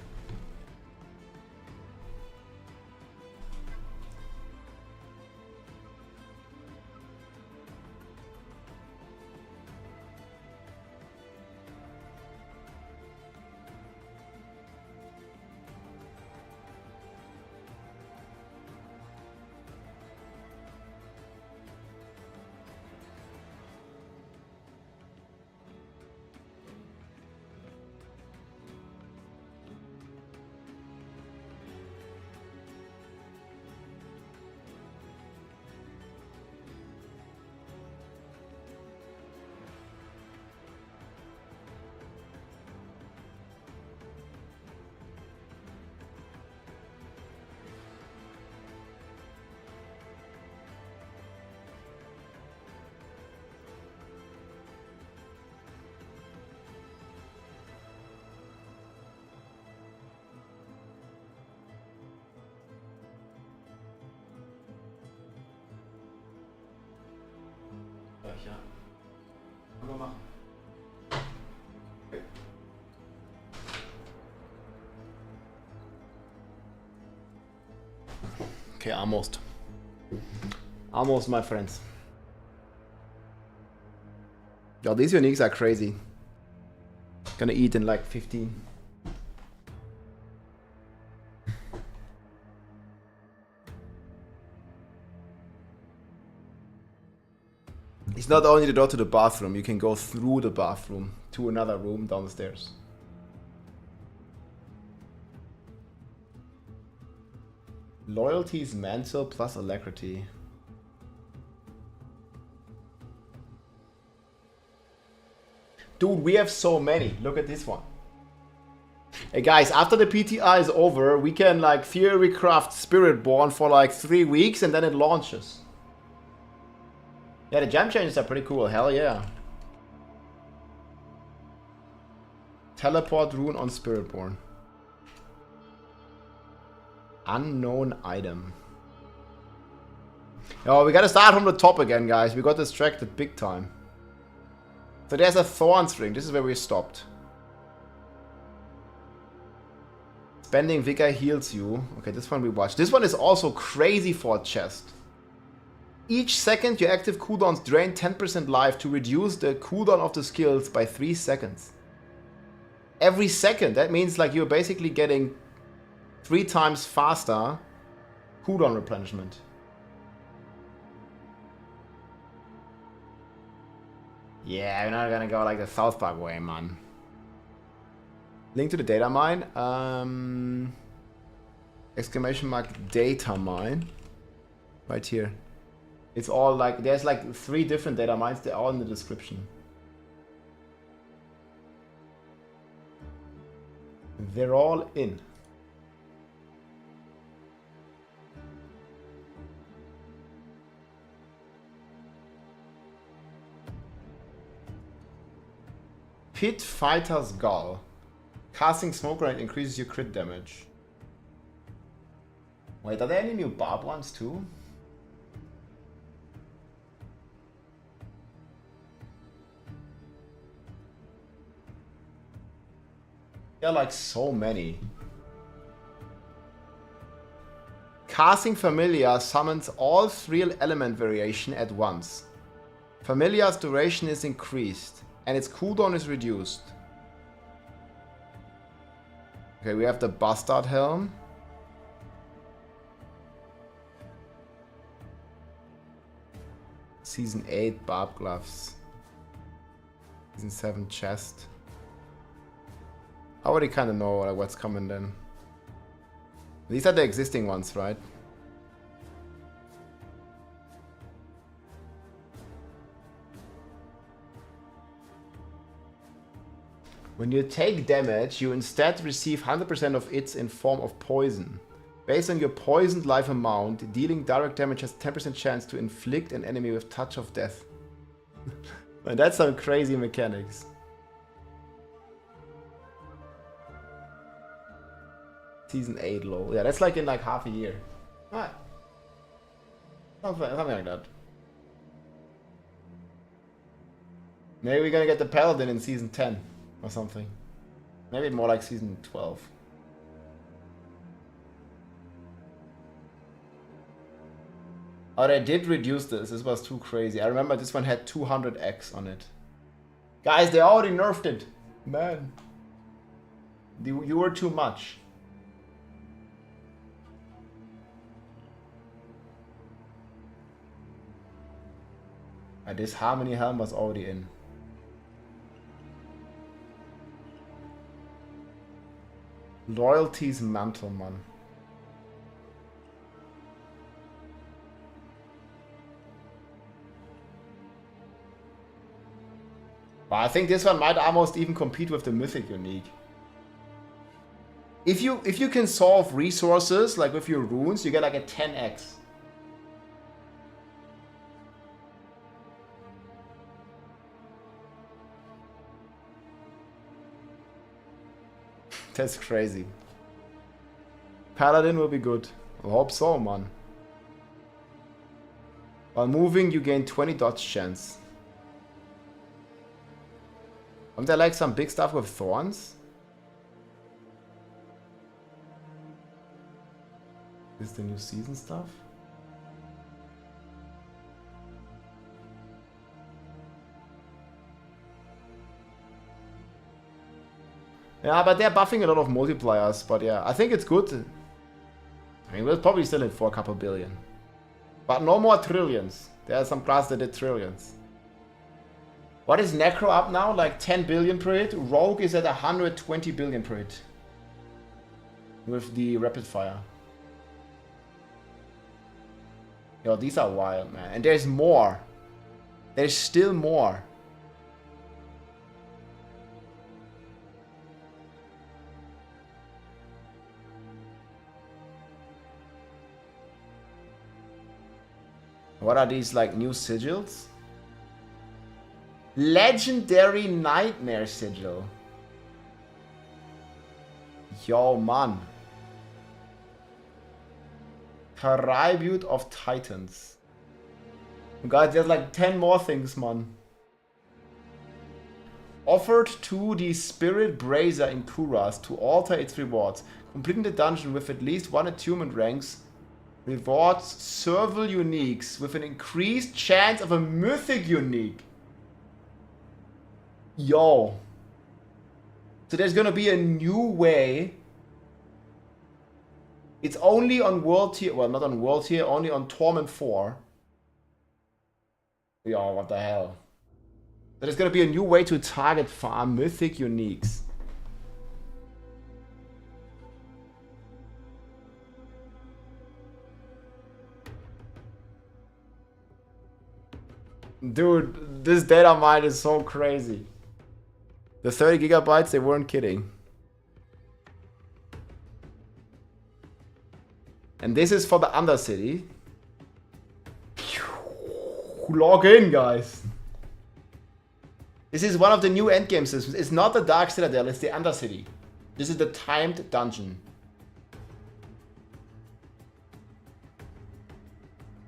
gleich, ja. Können wir machen. Okay, almost. Almost, my friends. Yo, these uniques are crazy. Gonna eat in like 15. It's not only the door to the bathroom, you can go through the bathroom to another room downstairs. Loyalty is mantle plus alacrity. Dude, we have so many. Look at this one. Hey guys, after the PTI is over, we can like theorycraft Spiritborn for like 3 weeks and then it launches. Yeah, the gem changes are pretty cool. Hell yeah. Teleport rune on Spiritborn. Unknown item. Oh, we gotta start from the top again, guys. We got distracted big time. So there's a thorn string. This is where we stopped. Spending vigor heals you. Okay, this one we watched. This one is also crazy for a chest. Each second your active cooldowns drain 10% life to reduce the cooldown of the skills by 3 seconds. Every second. That means like you're basically getting 3 times faster cooldown replenishment. Yeah, we're not gonna go like the South Park way, man. Link to the data mine. Exclamation mark data mine. Right here. It's all like, there's like 3 different data mines, they're all in the description. They're all in. Pit Fighter's Gull. Casting smoke grenade increases your crit damage. Wait, are there any new barb ones too? There are like so many. Casting Familiar summons all 3 element variation at once. Familiar's duration is increased and its cooldown is reduced. Okay, we have the Bastard Helm. Season 8 Barb Gloves. Season 7 Chest. I already kind of know like, what's coming then. These are the existing ones, right? When you take damage, you instead receive 100% of it in form of poison. Based on your poisoned life amount, dealing direct damage has 10% chance to inflict an enemy with touch of death. And that's some crazy mechanics. Season 8 low. Yeah, that's like in like half a year. Alright. Something like that. Maybe we're gonna get the Paladin in Season 10 or something. Maybe more like Season 12. Oh, they did reduce this. This was too crazy. I remember this one had 200x on it. Guys, they already nerfed it. Man. You were too much. This Harmony Helm was already in. Loyalty's Mantle, man. But I think this one might almost even compete with the Mythic unique. If you can solve resources like with your runes, you get like a 10x. That's crazy. Paladin will be good. I hope so, man. While moving, you gain 20 dodge chance. Aren't there like some big stuff with thorns? Is the new season stuff? Yeah, but they're buffing a lot of multipliers, but yeah, I think it's good. I mean, we'll probably still hit for a couple billion. But no more trillions. There are some classes that did trillions. What is Necro up now? Like 10 billion per hit? Rogue is at 120 billion per hit. With the rapid fire. Yo, these are wild, man. And there's more. There's still more. What are these, like, new sigils? Legendary Nightmare Sigil. Yo, man. Tribute of Titans. Guys, there's like 10 more things, man. Offered to the Spirit Brazier in Kuras to alter its rewards. Completing the dungeon with at least one attunement ranks rewards several uniques with an increased chance of a mythic unique. Yo. So there's gonna be a new way. It's only on World Tier, well, not on World Tier, only on Torment 4. Yo, what the hell. There's gonna be a new way to target farm mythic uniques. Dude, this data mine is so crazy. The 30 gigabytes, they weren't kidding. And this is for the Undercity. Log in, guys. This is one of the new endgame systems. It's not the Dark Citadel, it's the Undercity. This is the timed dungeon.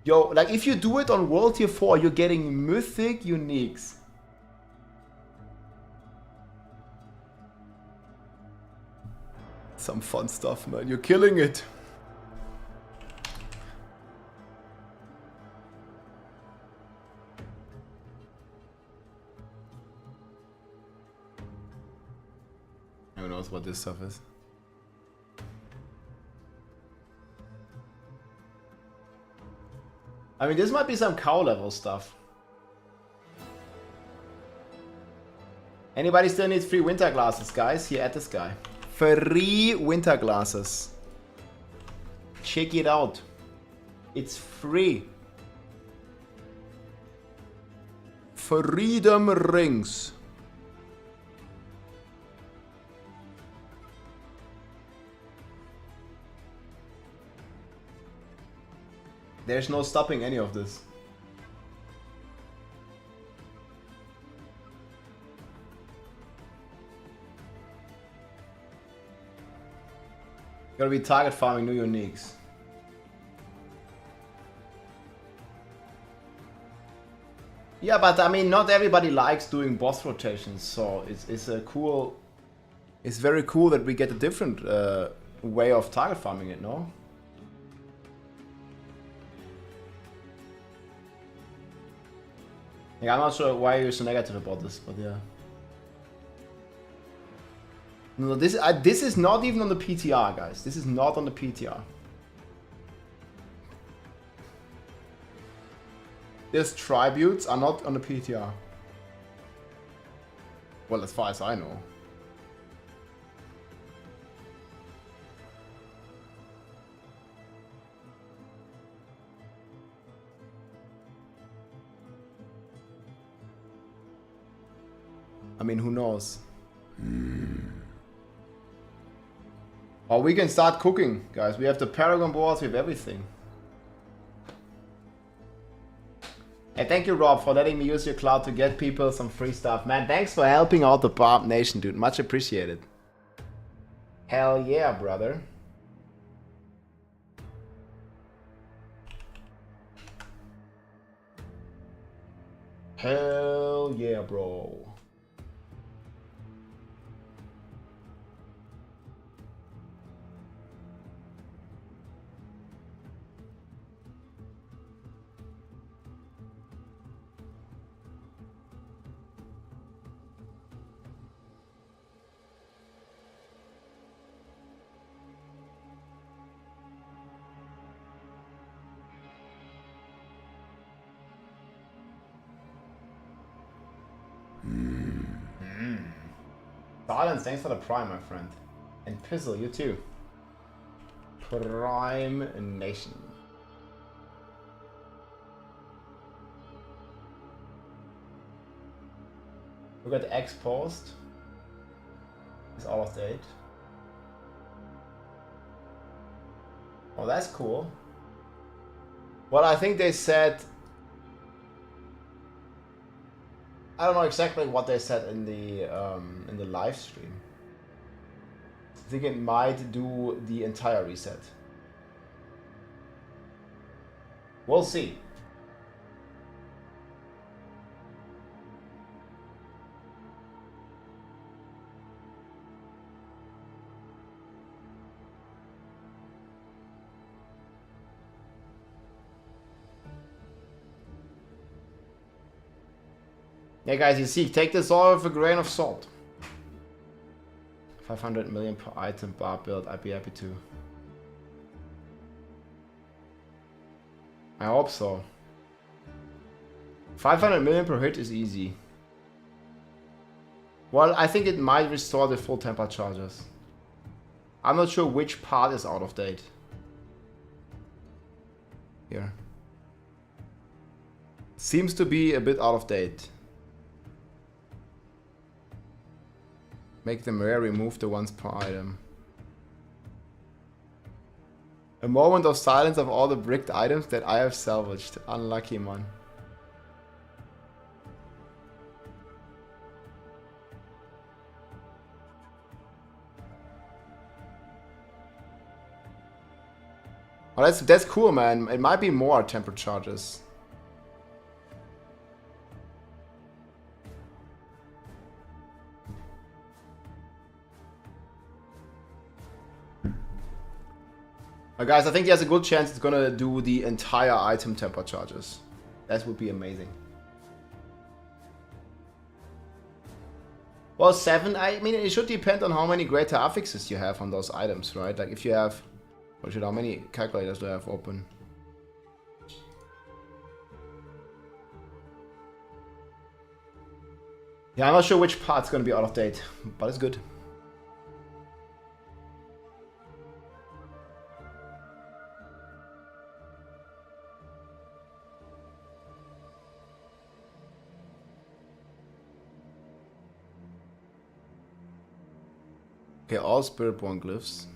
Yo, like if you do it on World Tier 4, you're getting mythic uniques. Some fun stuff, man. You're killing it. Who knows what this stuff is? I mean, this might be some cow level stuff. Anybody still needs free winter glasses, guys? Here at this guy. Free winter glasses. Check it out. It's free. Freedom rings. There's no stopping any of this. Gotta be target farming new uniques. Yeah, but I mean, not everybody likes doing boss rotations, so it's a cool. It's very cool that we get a different way of target farming it, no? Yeah, I'm not sure why you're so negative about this, but yeah. No, this is not even on the PTR, guys. This is not on the PTR. These tributes are not on the PTR. Well, as far as I know. I mean, who knows? Oh, we can start cooking, guys. We have the paragon boards, we have everything. Hey, thank you, Rob, for letting me use your cloud to get people some free stuff. Man, thanks for helping out the Barb Nation, dude. Much appreciated. Hell yeah, brother. Hell yeah, bro. Silence, thanks for the prime, my friend. And Pizzle, you too. Prime Nation. Look at X post. It's out of date. Oh, that's cool. Well, I think they said... I don't know exactly what they said in the live stream. I think it might do the entire reset. We'll see. Yeah, guys, you see, take this all with a grain of salt. 500 million per item bar build, I'd be happy to. I hope so. 500 million per hit is easy. Well, I think it might restore the full temper charges. I'm not sure which part is out of date. Here. Seems to be a bit out of date. Make them rare, remove the ones per item. A moment of silence of all the bricked items that I have salvaged. Unlucky, man. Oh, that's cool, man. It might be more temper charges. Guys, I think there's a good chance it's gonna do the entire item temper charges. That would be amazing. Well, 7, I mean, it should depend on how many greater affixes you have on those items, right? Like if you have, what should, how many calculators do I have open? Yeah, I'm not sure which part's gonna be out of date, but it's good. Okay, all Spiritborn glyphs.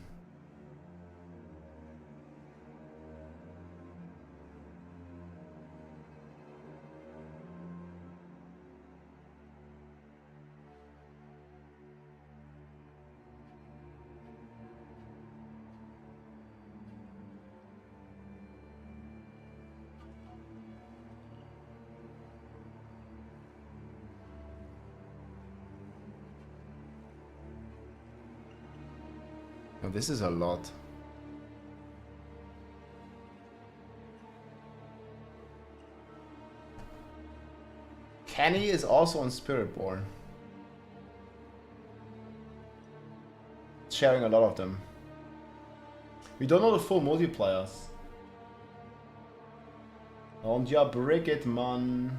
Oh, this is a lot. Kenny is also on Spiritborn. Sharing a lot of them. We don't know the full multipliers. Don't ya brick it, man.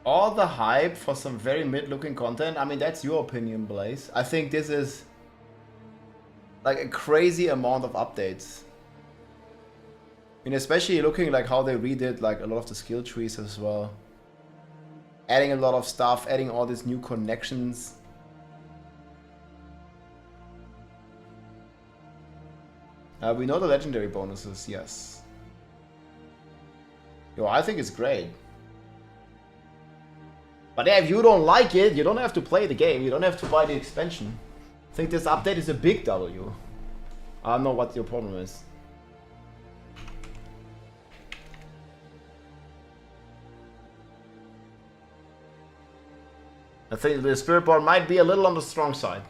All the hype for some very mid-looking content. I mean, that's your opinion, Blaze. I think this is like a crazy amount of updates. I mean, especially looking like how they redid like a lot of the skill trees as well. Adding a lot of stuff, adding all these new connections. We know the legendary bonuses, yes. Yo, I think it's great. But yeah, if you don't like it, you don't have to play the game. You don't have to buy the expansion. I think this update is a big W. I don't know what your problem is. I think the Spiritborn might be a little on the strong side.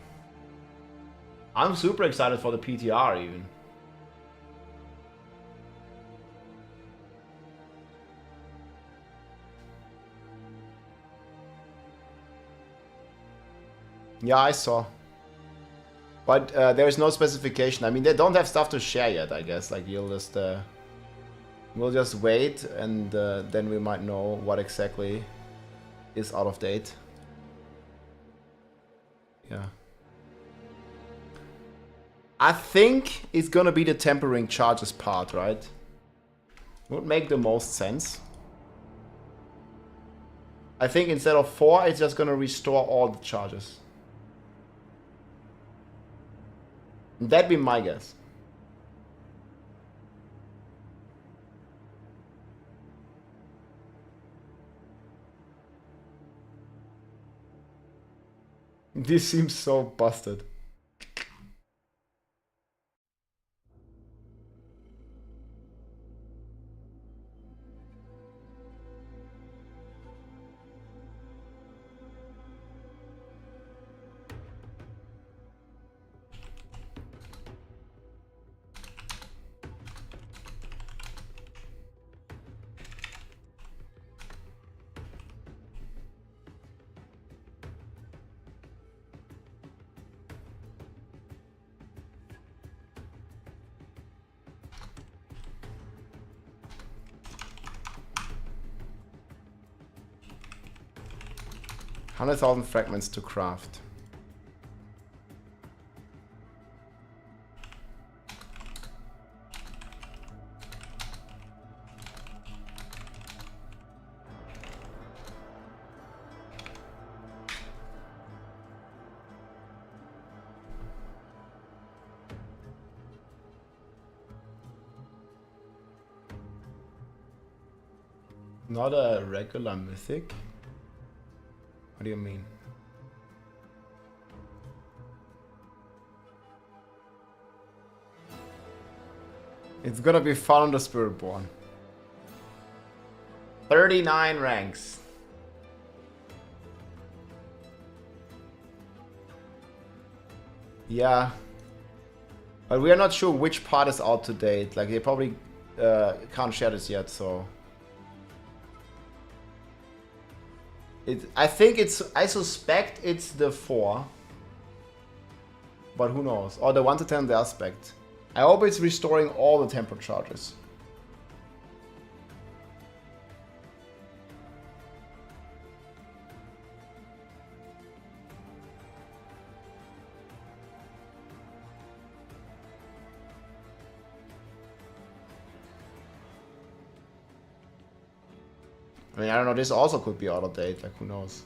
I'm super excited for the PTR even. Yeah, I saw. But there is no specification. I mean, they don't have stuff to share yet, I guess. Like, you'll just... we'll just wait, and then we might know what exactly is out of date. Yeah. I think it's gonna be the tempering charges part, right? Would make the most sense. I think instead of 4, it's just gonna restore all the charges. That'd be my guess. This seems so busted. $100,000 fragments to craft. Not a regular mythic? What do you mean? It's gonna be fun on the Spiritborn. 39 ranks. Yeah. But we are not sure which part is out to date. Like, they probably can't share this yet, so... I suspect it's the 4. But who knows? Or the 1 to 10 the aspect. I hope it's restoring all the temper charges. I mean, I don't know, this also could be out of date, like, who knows.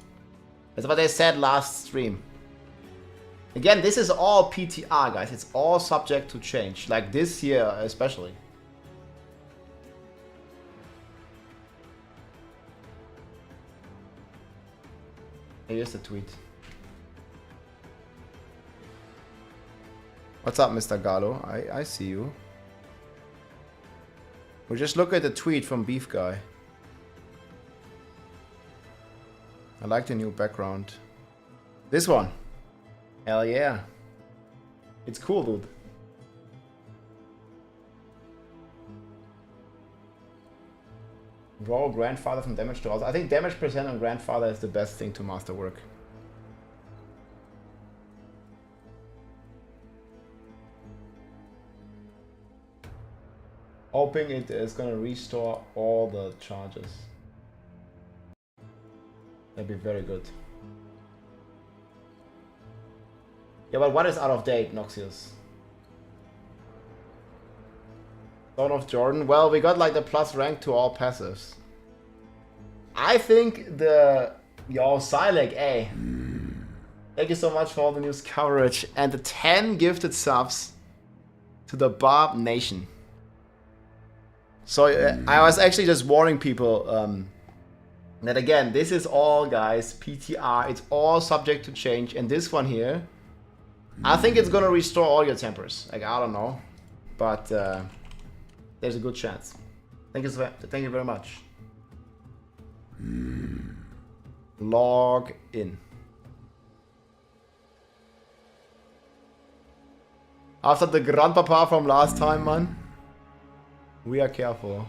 That's what they said last stream. Again, this is all PTR, guys. It's all subject to change, like this year especially. Here's the tweet. What's up, Mr. Gallo? I see you. We'll just look at the tweet from Beef Guy. I like the new background. This one. Hell yeah. It's cool, dude. Draw Grandfather from damage to also. I think damage percent on Grandfather is the best thing to masterwork. Hoping it is gonna restore all the charges. That'd be very good. Yeah, but what is out of date, Noxious? Son of Jordan. Well, we got like the plus rank to all passives. I think the... Yo, Silek, hey. Thank you so much for all the news coverage. And the 10 gifted subs to the Barb Nation. So I was actually just warning people that again, this is all, guys, PTR. It's all subject to change. And this one here, I think it's gonna restore all your tempers. Like, I don't know, but there's a good chance. Thank you very much. Log in. After the grandpapa from last time, man, we are careful.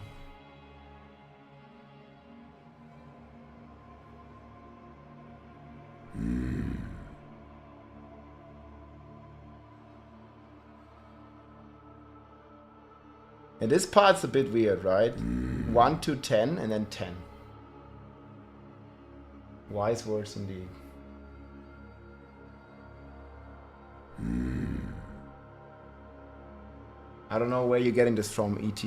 And this part's a bit weird, right? 1 to 10 and then 10. Wise words indeed. I don't know where you're getting this from, ET.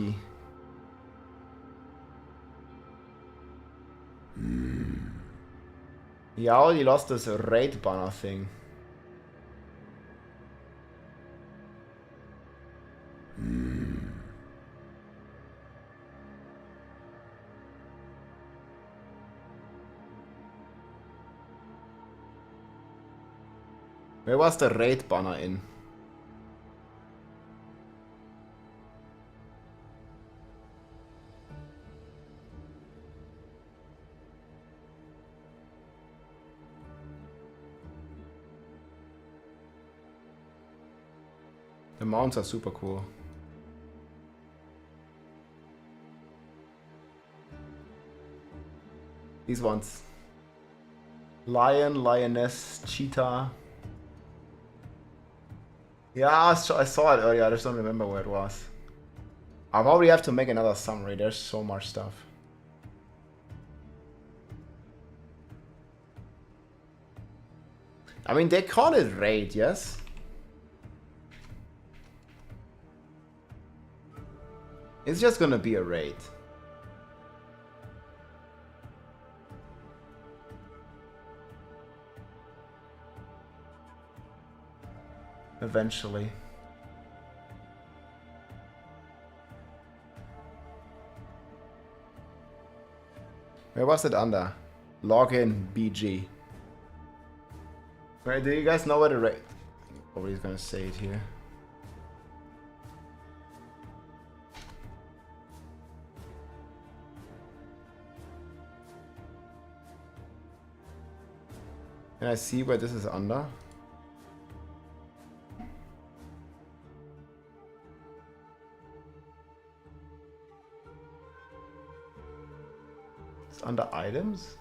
He already lost this raid banner thing. Where was the raid banner in? The mounts are super cool. These ones. Lion, lioness, cheetah. Yeah, I saw it earlier, I just don't remember where it was. I probably have to make another summary, there's so much stuff. I mean, they call it raid, yes? It's just gonna be a raid. Eventually. Where was it under? Login BG. Right, do you guys know where the raid? Probably gonna say it here. Can I see where this is under? It's under items?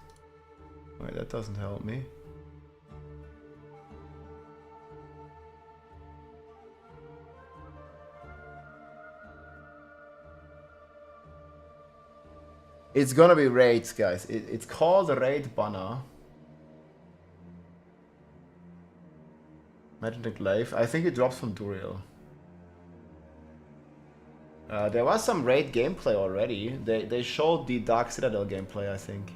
Wait, that doesn't help me. It's gonna be raids, guys. It's called a raid banner. Imagine the glyph. I think it drops from Duriel. There was some raid gameplay already. They showed the Dark Citadel gameplay, I think.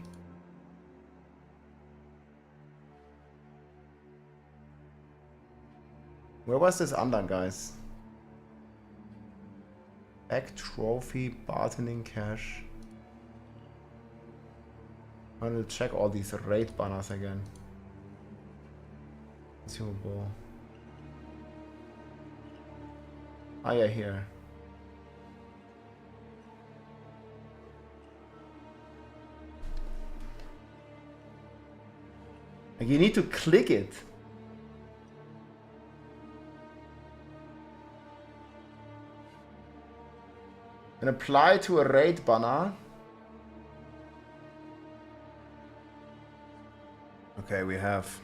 Where was this under, guys? Egg trophy, bartending cache. I'm gonna check all these raid banners again. Consumable. Ah, yeah, here. Like, you need to click it. And apply to a raid banner. Okay, we have.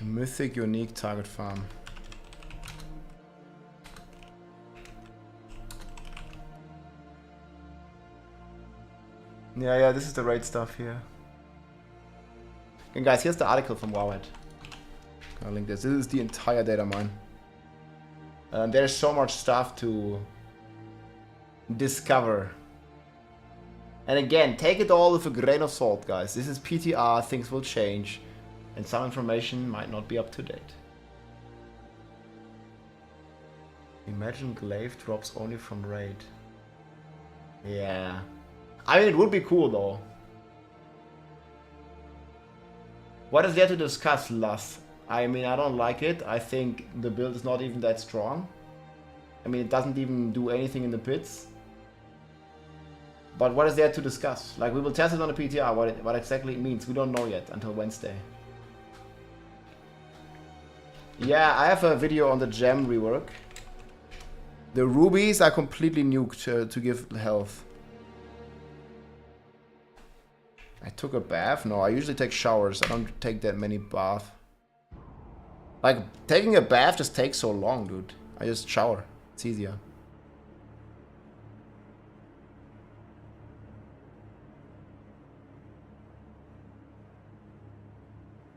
Mythic unique target farm. Yeah, this is the raid stuff here. And guys, here's the article from WoWhead. I'll link this. This is the entire data mine. There's so much stuff to discover. And again, take it all with a grain of salt, guys. This is PTR, things will change. And some information might not be up to date. Imagine glyph drops only from raid. Yeah. I mean, it would be cool though. What is there to discuss, Lus? I mean, I don't like it. I think the build is not even that strong. I mean, it doesn't even do anything in the pits. But what is there to discuss? Like, we will test it on the PTR, what exactly it means. We don't know yet until Wednesday. Yeah, I have a video on the gem rework. The rubies are completely nuked to give health. I took a bath? No, I usually take showers. I don't take that many baths. Like, taking a bath just takes so long, dude. I just shower. It's easier.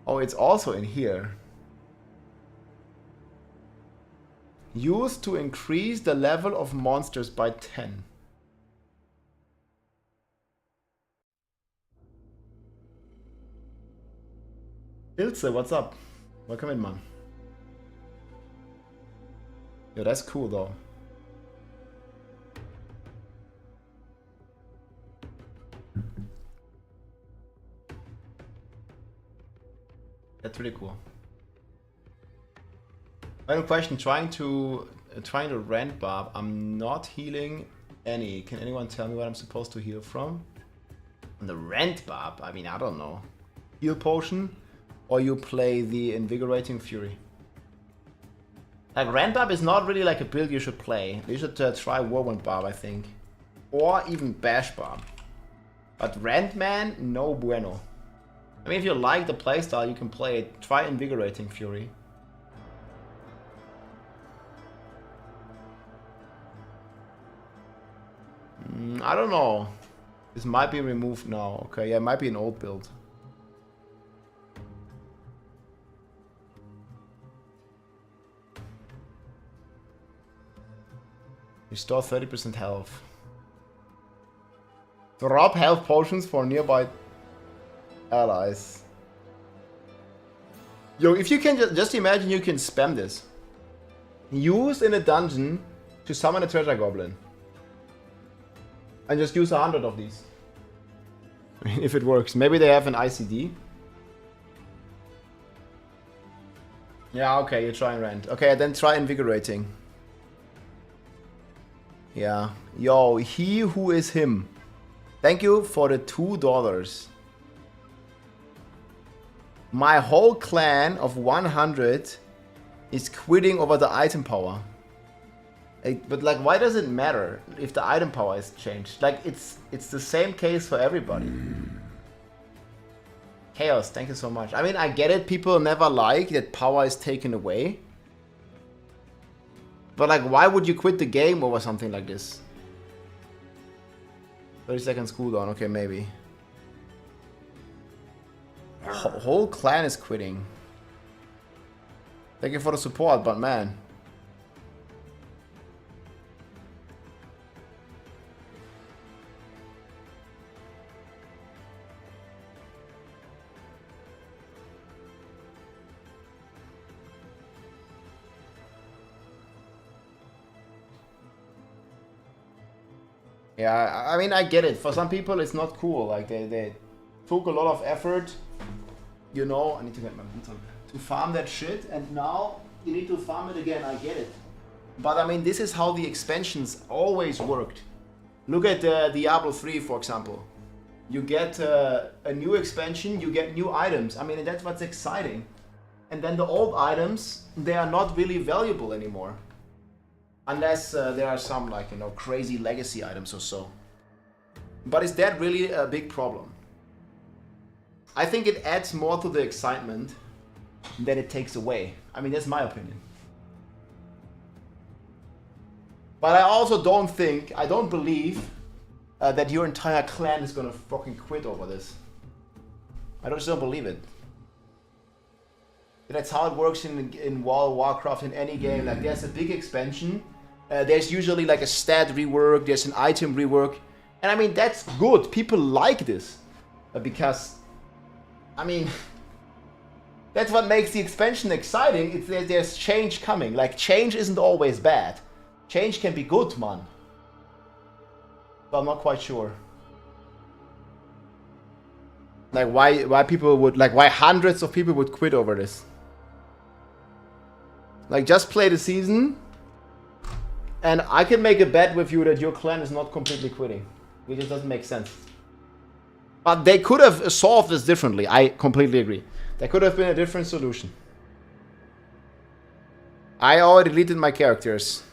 Oh, it's also in here. Used to increase the level of monsters by 10. Ilse, what's up? Welcome in, man. Yo, that's cool, though. That's really cool. Final question, trying to rent Barb. I'm not healing any. Can anyone tell me what I'm supposed to heal from? On the rent Barb? I mean, I don't know. Heal potion, or you play the invigorating fury. Like, rent Barb is not really like a build you should play. You should try Whirlwind Barb, I think. Or even Bash Barb. But Rent Man, no bueno. I mean, if you like the playstyle, you can play it. Try Invigorating Fury. I don't know. This might be removed now. Okay, yeah, it might be an old build. Restore 30% health. Drop health potions for nearby allies. Yo, if you can just imagine you can spam this. Use in a dungeon to summon a treasure goblin. And just use 100 of these. If it works. Maybe they have an ICD. Yeah, okay, you try and rent. Okay, then try invigorating. Yeah. Yo, he who is him. Thank you for the $2. My whole clan of 100 is quitting over the item power. But like, why does it matter if the item power is changed? Like, it's the same case for everybody. Chaos, thank you so much. I mean, I get it. People never like that power is taken away. But like, why would you quit the game over something like this? 30 seconds cooldown, okay, maybe. Whole clan is quitting. Thank you for the support, but man. Yeah, I mean, I get it. For some people, it's not cool. Like, they took a lot of effort, you know. I need to get my boots on. To farm that shit, and now you need to farm it again. I get it. But I mean, this is how the expansions always worked. Look at Diablo 3, for example. You get a new expansion, you get new items. I mean, that's what's exciting. And then the old items, they are not really valuable anymore. Unless there are some, like, you know, crazy legacy items or so. But is that really a big problem? I think it adds more to the excitement than it takes away. I mean, that's my opinion. But I also I don't believe that your entire clan is gonna fucking quit over this. I just don't believe it. That's how it works in World of Warcraft, in any game. Like, there's a big expansion. There's usually like a stat rework, there's an item rework. And I mean, that's good. People like this. Because, I mean, that's what makes the expansion exciting. It's there's change coming. Like, change isn't always bad. Change can be good, man. But I'm not quite sure. Like, why people would, like, why hundreds of people would quit over this. Like, just play the season. And I can make a bet with you that your clan is not completely quitting. It just doesn't make sense. But they could have solved this differently. I completely agree. There could have been a different solution. I already deleted my characters.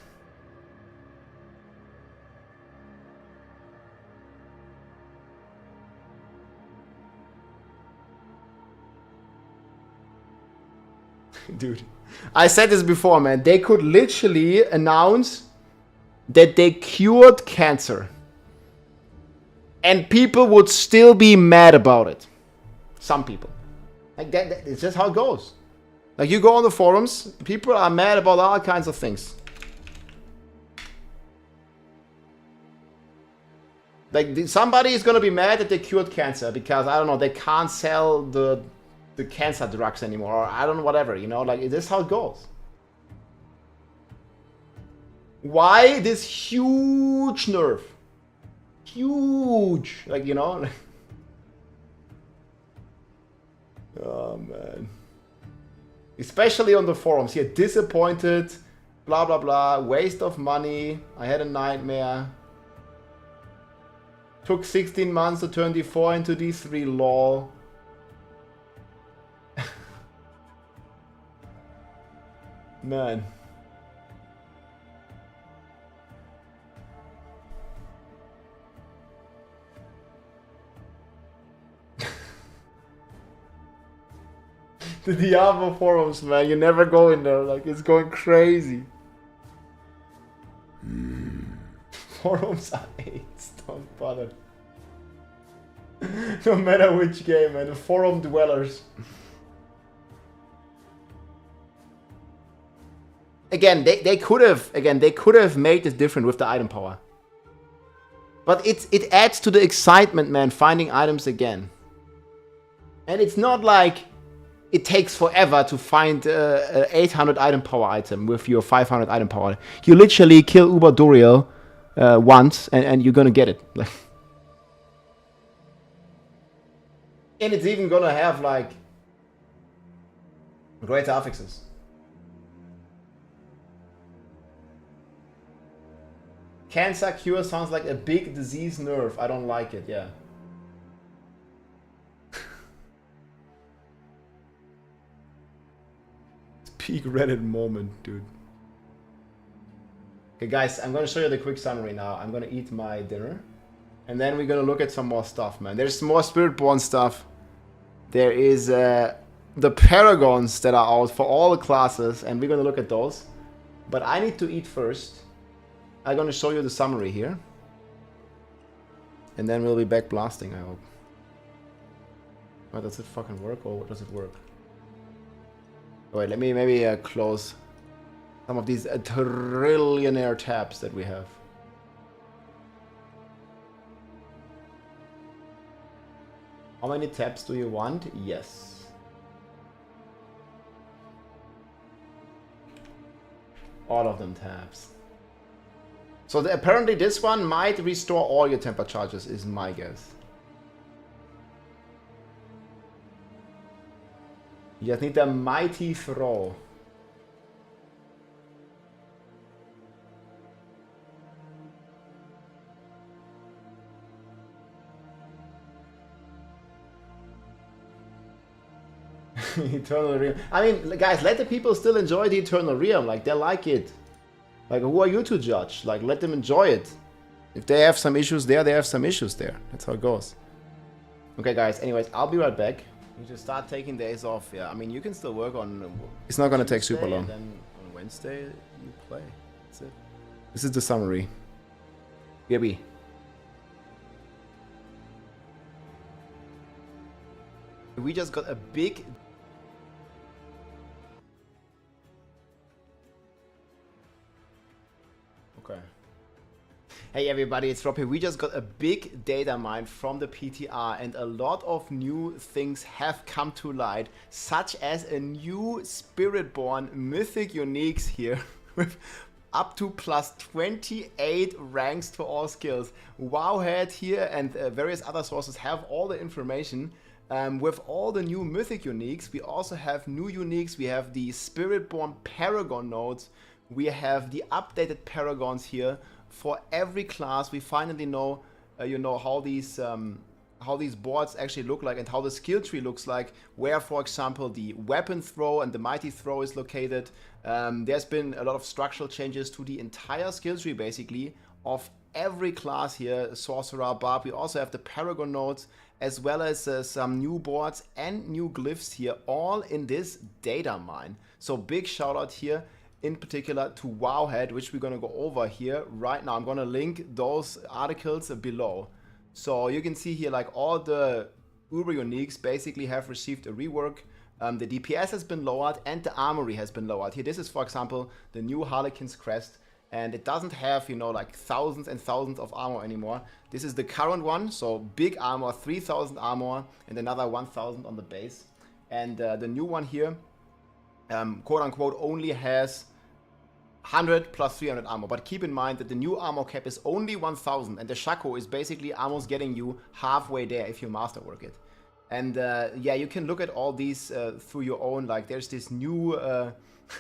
Dude, I said this before, man. They could literally announce that they cured cancer. And people would still be mad about it. Some people. Like that, it's just how it goes. Like you go on the forums, people are mad about all kinds of things. Like somebody is gonna be mad that they cured cancer because I don't know, they can't sell the cancer drugs anymore, or I don't know, whatever, you know, like this is how it goes. Why this huge nerf? Huge, like, you know. Oh man. Especially on the forums here, disappointed, blah blah blah, waste of money, I had a nightmare. Took 16 months to turn D4 into D3, lol. Man. The Diablo forums, man, you never go in there, like it's going crazy. Forums are AIDS, don't bother. No matter which game, man, the forum dwellers. Again, they could have made this different with the item power. But it adds to the excitement, man, finding items again. And it's not like it takes forever to find an 800 item power item with your 500 item power. You literally kill Uber Doriel once and you're gonna get it. And it's even gonna have like greater affixes. Cancer cure sounds like a big disease nerf. I don't like it, yeah. Peak Reddit moment, dude. Okay, guys, I'm gonna show you the quick summary now. I'm gonna eat my dinner. And then we're gonna look at some more stuff, man. There's more Spiritborn stuff. There is the paragons that are out for all the classes, and we're gonna look at those. But I need to eat first. I'm gonna show you the summary here. And then we'll be back blasting, I hope. Oh, does it fucking work, or does it work? Wait, let me maybe close some of these trillionaire tabs that we have. How many tabs do you want? Yes. All of them tabs. So apparently this one might restore all your temper charges, is my guess. You just need a mighty throw. Eternal Realm. I mean, guys, let the people still enjoy the Eternal Realm. Like, they like it. Like, who are you to judge? Like, let them enjoy it. If they have some issues there, they have some issues there. That's how it goes. Okay, guys. Anyways, I'll be right back. You just start taking days off. Yeah, I mean, you can still work on. It's not gonna take super long. And then on Wednesday you play. That's it. This is the summary. Gibby. We just got a big. Okay. Hey everybody, it's Rob here. We just got a big data mine from the PTR and a lot of new things have come to light, such as a new Spiritborn Mythic uniques here with up to plus 28 ranks for all skills. Wowhead here and various other sources have all the information. With all the new Mythic uniques, we also have new uniques. We have the Spiritborn Paragon nodes. We have the updated Paragons here. For every class, we finally know, you know, how these how these boards actually look like and how the skill tree looks like, where, for example, the weapon throw and the mighty throw is located. There's been a lot of structural changes to the entire skill tree, basically, of every class here, sorcerer, barb. We also have the paragon nodes, as well as some new boards and new glyphs here, all in this data mine. So big shout out here in particular to Wowhead, which we're gonna go over here right now. I'm gonna link those articles below. So you can see here, like, all the Uber uniques basically have received a rework. The DPS has been lowered and the armory has been lowered. Here, this is, for example, the new Harlequin's crest, and it doesn't have, you know, like thousands and thousands of armor anymore. This is the current one, so big armor, 3000 armor and another 1000 on the base. And the new one here, quote unquote, only has 100 plus 300 armor, but keep in mind that the new armor cap is only 1000, and the Shaco is basically almost getting you halfway there if you masterwork it. And yeah, you can look at all these through your own. Like, there's this new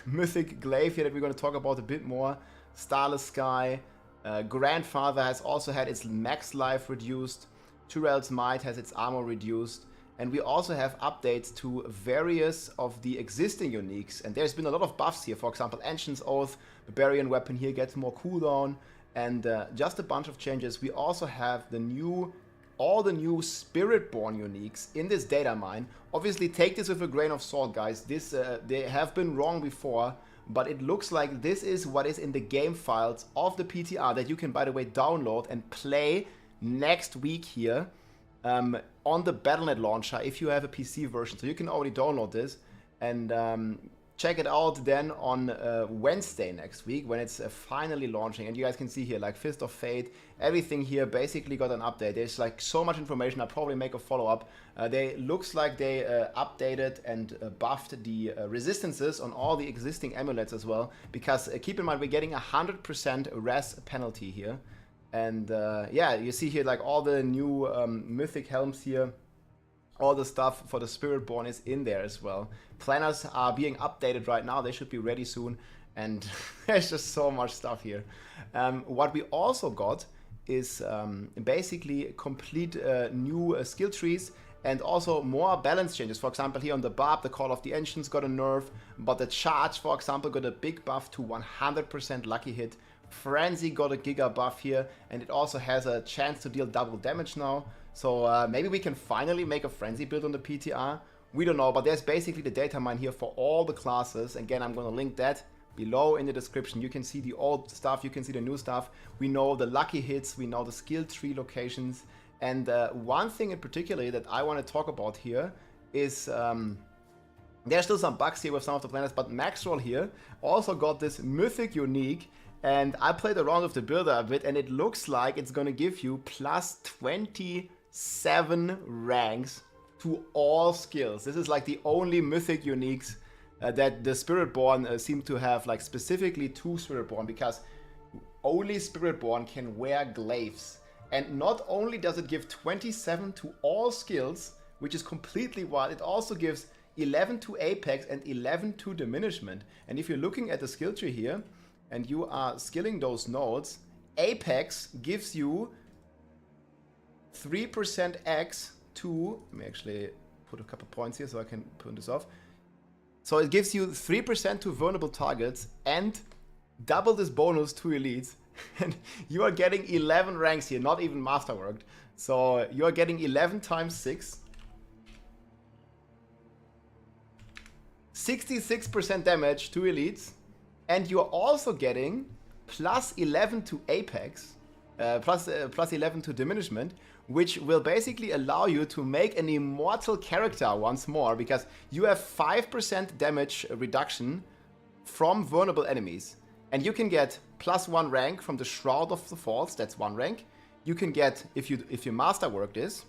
Mythic glyph here that we're going to talk about a bit more. Starless Sky. Grandfather has also had its max life reduced. Tyrell's Might has its armor reduced. And we also have updates to various of the existing uniques. And there's been a lot of buffs here. For example, Ancient's Oath, Barbarian Weapon here gets more cooldown. And just a bunch of changes. We also have all the new Spiritborn uniques in this data mine. Obviously, take this with a grain of salt, guys. This they have been wrong before, but it looks like this is what is in the game files of the PTR that you can, by the way, download and play next week here on the Battle.net launcher if you have a PC version. So you can already download this and check it out then on Wednesday next week when it's finally launching. And you guys can see here, like, Fist of Fate, everything here basically got an update. There's like so much information. I'll probably make a follow-up. They looks like they updated and buffed the resistances on all the existing amulets as well, because keep in mind, we're getting 100% res penalty here. And yeah, you see here, like, all the new mythic helms here. All the stuff for the Spiritborn is in there as well. Planners are being updated right now. They should be ready soon. And there's just so much stuff here. What we also got is basically complete new skill trees and also more balance changes. For example, here on the Barb, the Call of the Ancients got a nerf, but the Charge, for example, got a big buff to 100% lucky hit. Frenzy got a giga buff here, and it also has a chance to deal double damage now. So maybe we can finally make a Frenzy build on the PTR. We don't know, but there's basically the data mine here for all the classes. Again, I'm going to link that below in the description. You can see the old stuff, you can see the new stuff. We know the lucky hits, we know the skill tree locations. And one thing in particular that I want to talk about here is there's still some bugs here with some of the planets, but Maxroll here also got this mythic unique. And I played around with the builder a bit, and it looks like it's going to give you plus 27 ranks to all skills. This is like the only mythic uniques that the Spiritborn seem to have, like specifically to Spiritborn, because only Spiritborn can wear glyphs. And not only does it give 27 to all skills, which is completely wild, it also gives 11 to Apex and 11 to Diminishment. And if you're looking at the skill tree here, and you are skilling those nodes, Apex gives you 3% X to, let me actually put a couple points here so I can turn this off. So it gives you 3% to vulnerable targets and double this bonus to elites. And you are getting 11 ranks here, not even masterworked. So you are getting 11 times 6. 66% damage to elites. And you're also getting plus 11 to Apex, plus 11 to Diminishment, which will basically allow you to make an immortal character once more, because you have 5% damage reduction from vulnerable enemies. And you can get plus 1 rank from the Shroud of the Falls, that's 1 rank. You can get, if you masterwork this,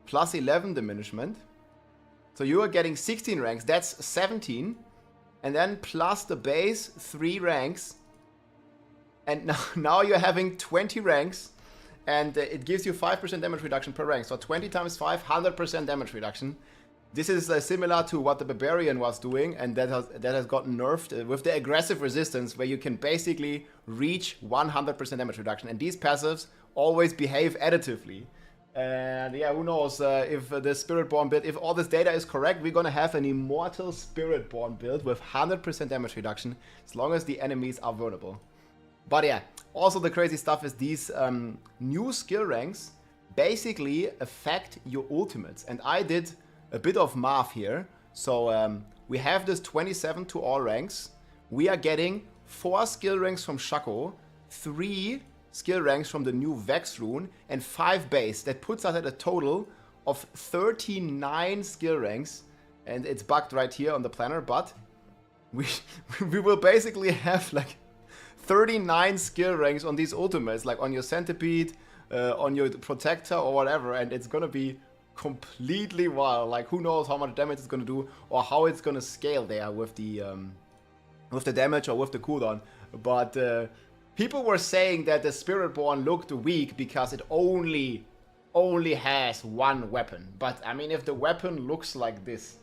plus 11 Diminishment. So you are getting 16 ranks, that's 17. And then plus the base 3 ranks. And now you're having 20 ranks. And it gives you 5% damage reduction per rank. So 20 times 5, 100% damage reduction. This is similar to what the Barbarian was doing. And that has gotten nerfed with the aggressive resistance, where you can basically reach 100% damage reduction. And these passives always behave additively. And yeah, who knows if the Spiritborn build, if all this data is correct, we're gonna have an immortal Spiritborn build with 100% damage reduction as long as the enemies are vulnerable. But yeah, also the crazy stuff is these new skill ranks basically affect your ultimates. And I did a bit of math here. So we have this 27 to all ranks. We are getting 4 skill ranks from Shaco, 3 skill ranks from the new Vex rune, and 5 base. That puts us at a total of 39 skill ranks. And it's bugged right here on the planner, but we will basically have like 39 skill ranks on these ultimates, like on your Centipede, on your Protector or whatever, and it's gonna be completely wild. Like who knows how much damage it's gonna do or how it's gonna scale there with the damage or with the cooldown. But people were saying that the Spiritborn looked weak because it only has 1 weapon. But I mean, if the weapon looks like this,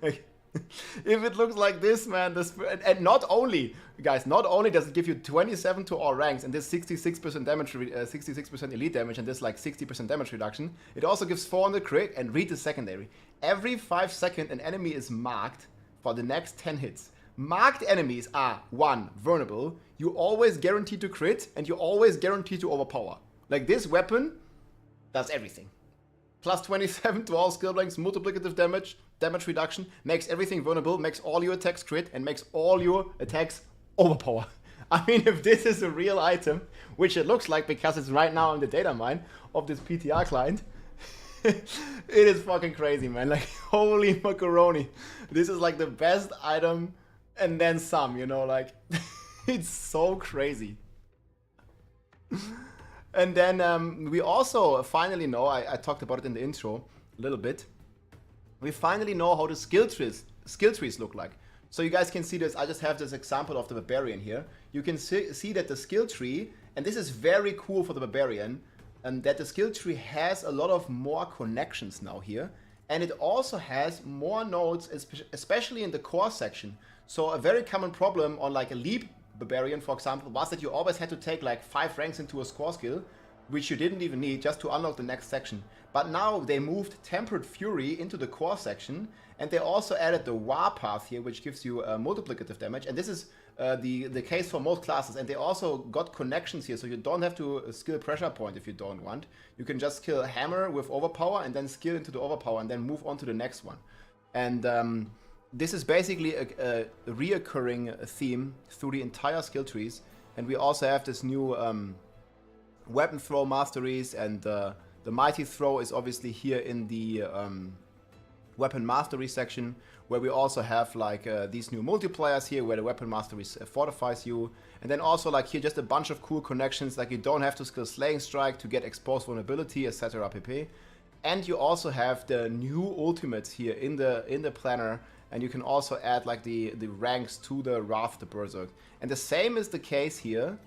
if it looks like this, man, and not only, guys, not only does it give you 27 to all ranks and this 66% damage, 66% elite damage and this like 60% damage reduction, it also gives 400 crit and read the secondary. Every 5 seconds an enemy is marked for the next 10 hits. Marked enemies are 1, vulnerable, you always guarantee to crit and you always guarantee to overpower. Like this weapon does everything. Plus 27 to all skill ranks, multiplicative damage, damage reduction, makes everything vulnerable, makes all your attacks crit, and makes all your attacks overpower. I mean, if this is a real item, which it looks like because it's right now in the data mine of this PTR client, it is fucking crazy, man. Like, holy macaroni. This is like the best item and then some, you know, like, it's so crazy. And then we also finally know, I talked about it in the intro a little bit, we finally know how the skill trees look like. So you guys can see this, I just have this example of the Barbarian here. You can see that the skill tree, and this is very cool for the Barbarian, and that the skill tree has a lot of more connections now here. And it also has more nodes, especially in the core section. So a very common problem on like a leap Barbarian, for example, was that you always had to take like 5 ranks into a score skill, which you didn't even need just to unlock the next section. But now they moved Tempered Fury into the core section, and they also added the War path here, which gives you multiplicative damage. And this is the case for most classes. And they also got connections here, so you don't have to skill Pressure Point if you don't want. You can just skill Hammer with Overpower and then skill into the Overpower and then move on to the next one. And this is basically a reoccurring theme through the entire skill trees. And we also have this new weapon throw masteries, and the mighty throw is obviously here in the weapon mastery section, where we also have like these new multipliers here where the weapon mastery fortifies you. And then also like here just a bunch of cool connections, like you don't have to skill Slaying Strike to get exposed vulnerability, etc. pp. And you also have the new ultimates here in the planner, and you can also add like the ranks to the Wrath the Berserk. And the same is the case here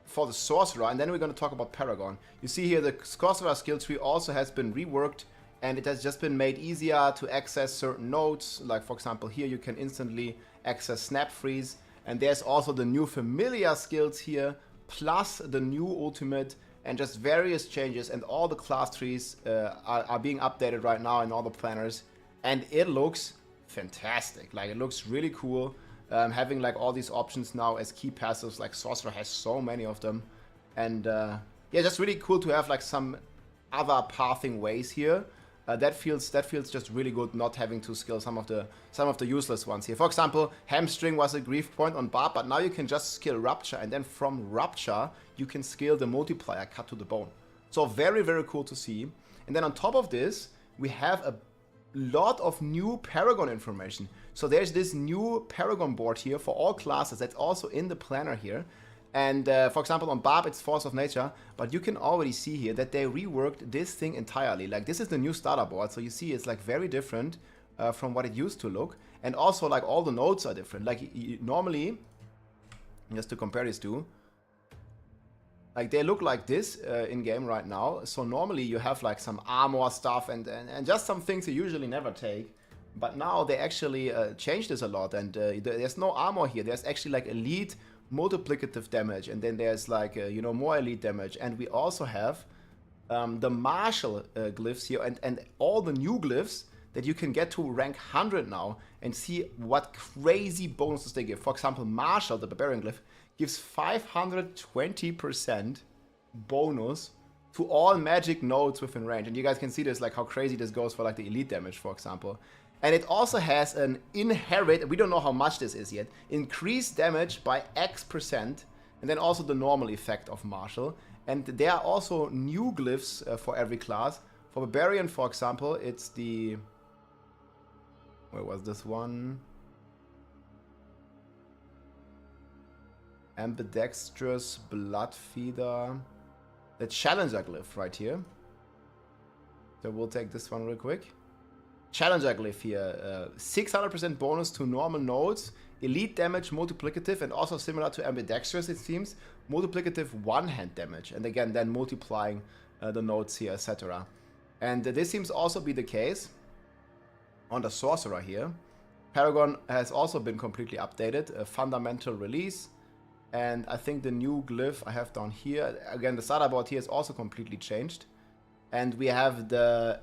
for the Sorcerer, and then we're going to talk about Paragon. You see here the Sorcerer skill tree also has been reworked, and it has just been made easier to access certain nodes. Like for example here you can instantly access Snap Freeze, and there's also the new familiar skills here, plus the new ultimate, and just various changes, and all the class trees are being updated right now in all the planners, and it looks fantastic. Like it looks really cool. Having like all these options now as key passives, like Sorcerer has so many of them, and yeah, just really cool to have like some other pathing ways here. That feels just really good, not having to skill some of the useless ones here. For example, Hamstring was a grief point on Barb, but now you can just skill Rupture, and then from Rupture you can skill the multiplier Cut to the Bone. So very, very cool to see. And then on top of this, we have a lot of new Paragon information. So there's this new Paragon board here for all classes that's also in the planner here. And for example on Barb it's Force of Nature, but you can already see here that they reworked this thing entirely. Like this is the new starter board, so you see it's like very different from what it used to look. And also like all the nodes are different. Like normally, just to compare these two, like they look like this in game right now. So normally you have like some armor stuff and just some things you usually never take. But now they actually changed this a lot, and there's no armor here. There's actually like elite multiplicative damage, and then there's like, you know, more elite damage. And we also have the martial glyphs here, and all the new glyphs that you can get to rank 100 now and see what crazy bonuses they give. For example, martial, the barbarian glyph, gives 520% bonus to all magic nodes within range. And you guys can see this, like how crazy this goes for like the elite damage, for example. And it also has an inherent, we don't know how much this is yet, increased damage by X%, and then also the normal effect of martial. And there are also new glyphs for every class. For barbarian, for example, it's the, where was this one? Ambidextrous Bloodfeeder. The Challenger glyph right here. So we'll take this one real quick. Challenger glyph here. 600% bonus to normal nodes. Elite damage multiplicative, and also similar to ambidextrous, it seems, multiplicative one-hand damage. And again, then multiplying the nodes here, etc. And this seems also be the case on the sorcerer here. Paragon has also been completely updated, a fundamental release, and I think the new glyph I have down here, again the starter board here is also completely changed, and we have the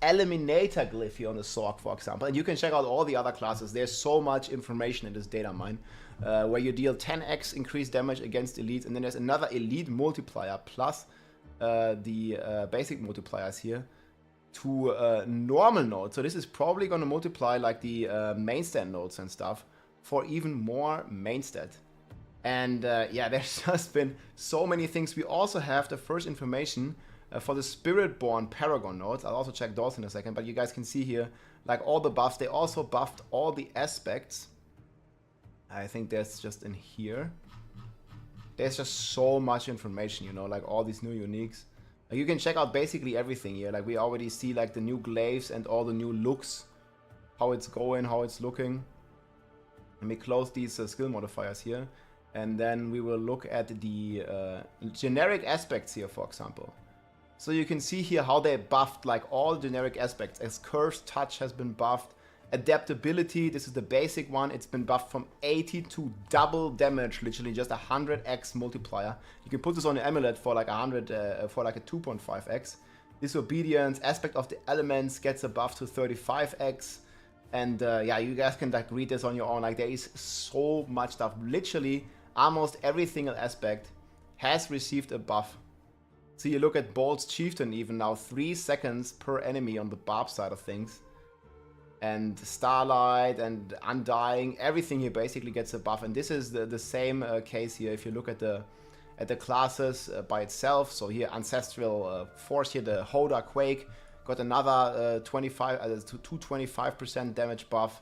Eliminator glyph here on the sword, for example, and you can check out all the other classes. There's so much information in this data mine, where you deal 10x increased damage against elites, and then there's another elite multiplier plus the basic multipliers here to normal nodes. So this is probably going to multiply like the main stand nodes and stuff for even more main stat. And yeah, there's just been so many things. We also have the first information for the Spiritborn paragon nodes. I'll also check those in a second, but you guys can see here like all the buffs. They also buffed all the aspects. I think that's just in here. There's just so much information, you know, like all these new uniques. You can check out basically everything here. Like we already see like the new glyphs and all the new looks, how it's going, how it's looking. Let me close these skill modifiers here, and then we will look at the generic aspects here, for example. So you can see here how they buffed like all generic aspects. As Cursed Touch has been buffed, adaptability, this is the basic one, it's been buffed from 80 to double damage, literally just 100x multiplier. You can put this on the amulet for like 100, for like a 2.5x. Disobedience, aspect of the elements gets a buff to 35x. And yeah, you guys can like read this on your own. Like there is so much stuff. Literally, almost every single aspect has received a buff. So you look at Bolt's Chieftain even now, 3 seconds per enemy on the barb side of things. And Starlight and Undying, everything here basically gets a buff. And this is the same case here if you look at the classes by itself. So here Ancestral Force here, the Hoda Quake, got another 225% damage buff.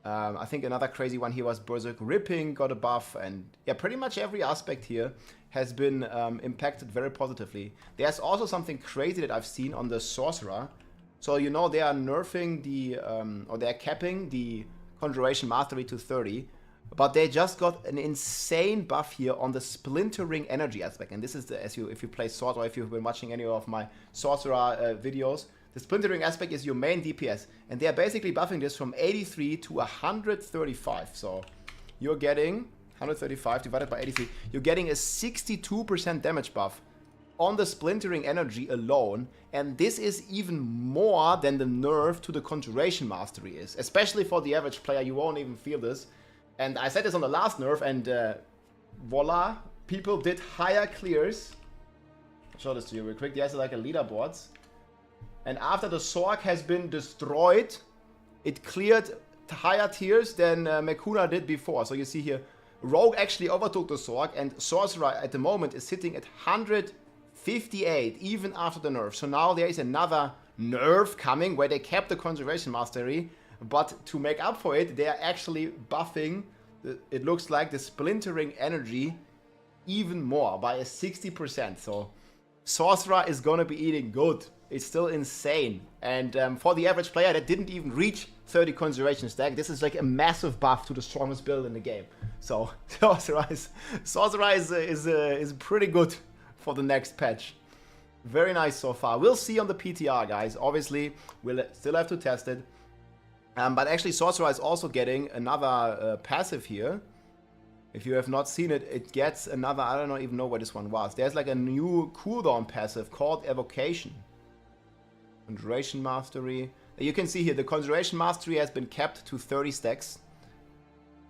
I think another crazy one here was Berserk Ripping got a buff. And yeah, pretty much every aspect here has been impacted very positively. There's also something crazy that I've seen on the Sorcerer. So, you know, they are nerfing the, or they're capping the Conjuration Mastery to 30, but they just got an insane buff here on the Splintering Energy aspect. And this is the, if you play Sword, or if you've been watching any of my Sorcerer videos, the Splintering aspect is your main DPS. And they're basically buffing this from 83 to 135. So, you're getting 135 divided by 83. You're getting a 62% damage buff on the Splintering Energy alone, and this is even more than the nerf to the Conjuration Mastery is. Especially for the average player, you won't even feel this. And I said this on the last nerf, and voila, people did higher clears. I'll show this to you real quick. There's like a leaderboards. And after the Sorc has been destroyed, it cleared higher tiers than Mekuna did before. So you see here, Rogue actually overtook the Sorc, and Sorcerer at the moment is sitting at 158 even after the nerf. So now there is another nerf coming where they kept the Conservation Mastery, but to make up for it, they are actually buffing, it looks like, the Splintering Energy even more by a 60%. So Sorcerer is gonna be eating good. It's still insane. And for the average player that didn't even reach 30 Conjuration stack, this is like a massive buff to the strongest build in the game. So Sorcerer is pretty good for the next patch. Very nice so far. We'll see on the PTR, guys. Obviously, we'll still have to test it. But actually, Sorcerer is also getting another passive here. If you have not seen it, it gets another, I don't even know what this one was. There's like a new cooldown passive called Evocation. Conjuration Mastery. You can see here, the Conjuration Mastery has been kept to 30 stacks.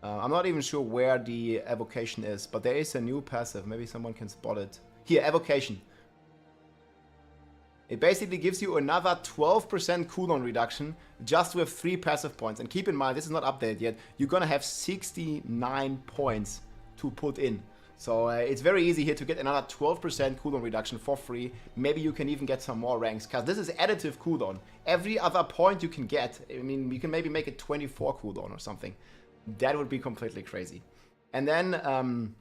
I'm not even sure where the Evocation is, but there is a new passive. Maybe someone can spot it. Here, Evocation. It basically gives you another 12% cooldown reduction just with 3 passive points. And keep in mind, this is not updated yet. You're gonna have 69 points to put in. So it's very easy here to get another 12% cooldown reduction for free. Maybe you can even get some more ranks, because this is additive cooldown. Every other point you can get, I mean, you can maybe make it 24 cooldown or something. That would be completely crazy. And then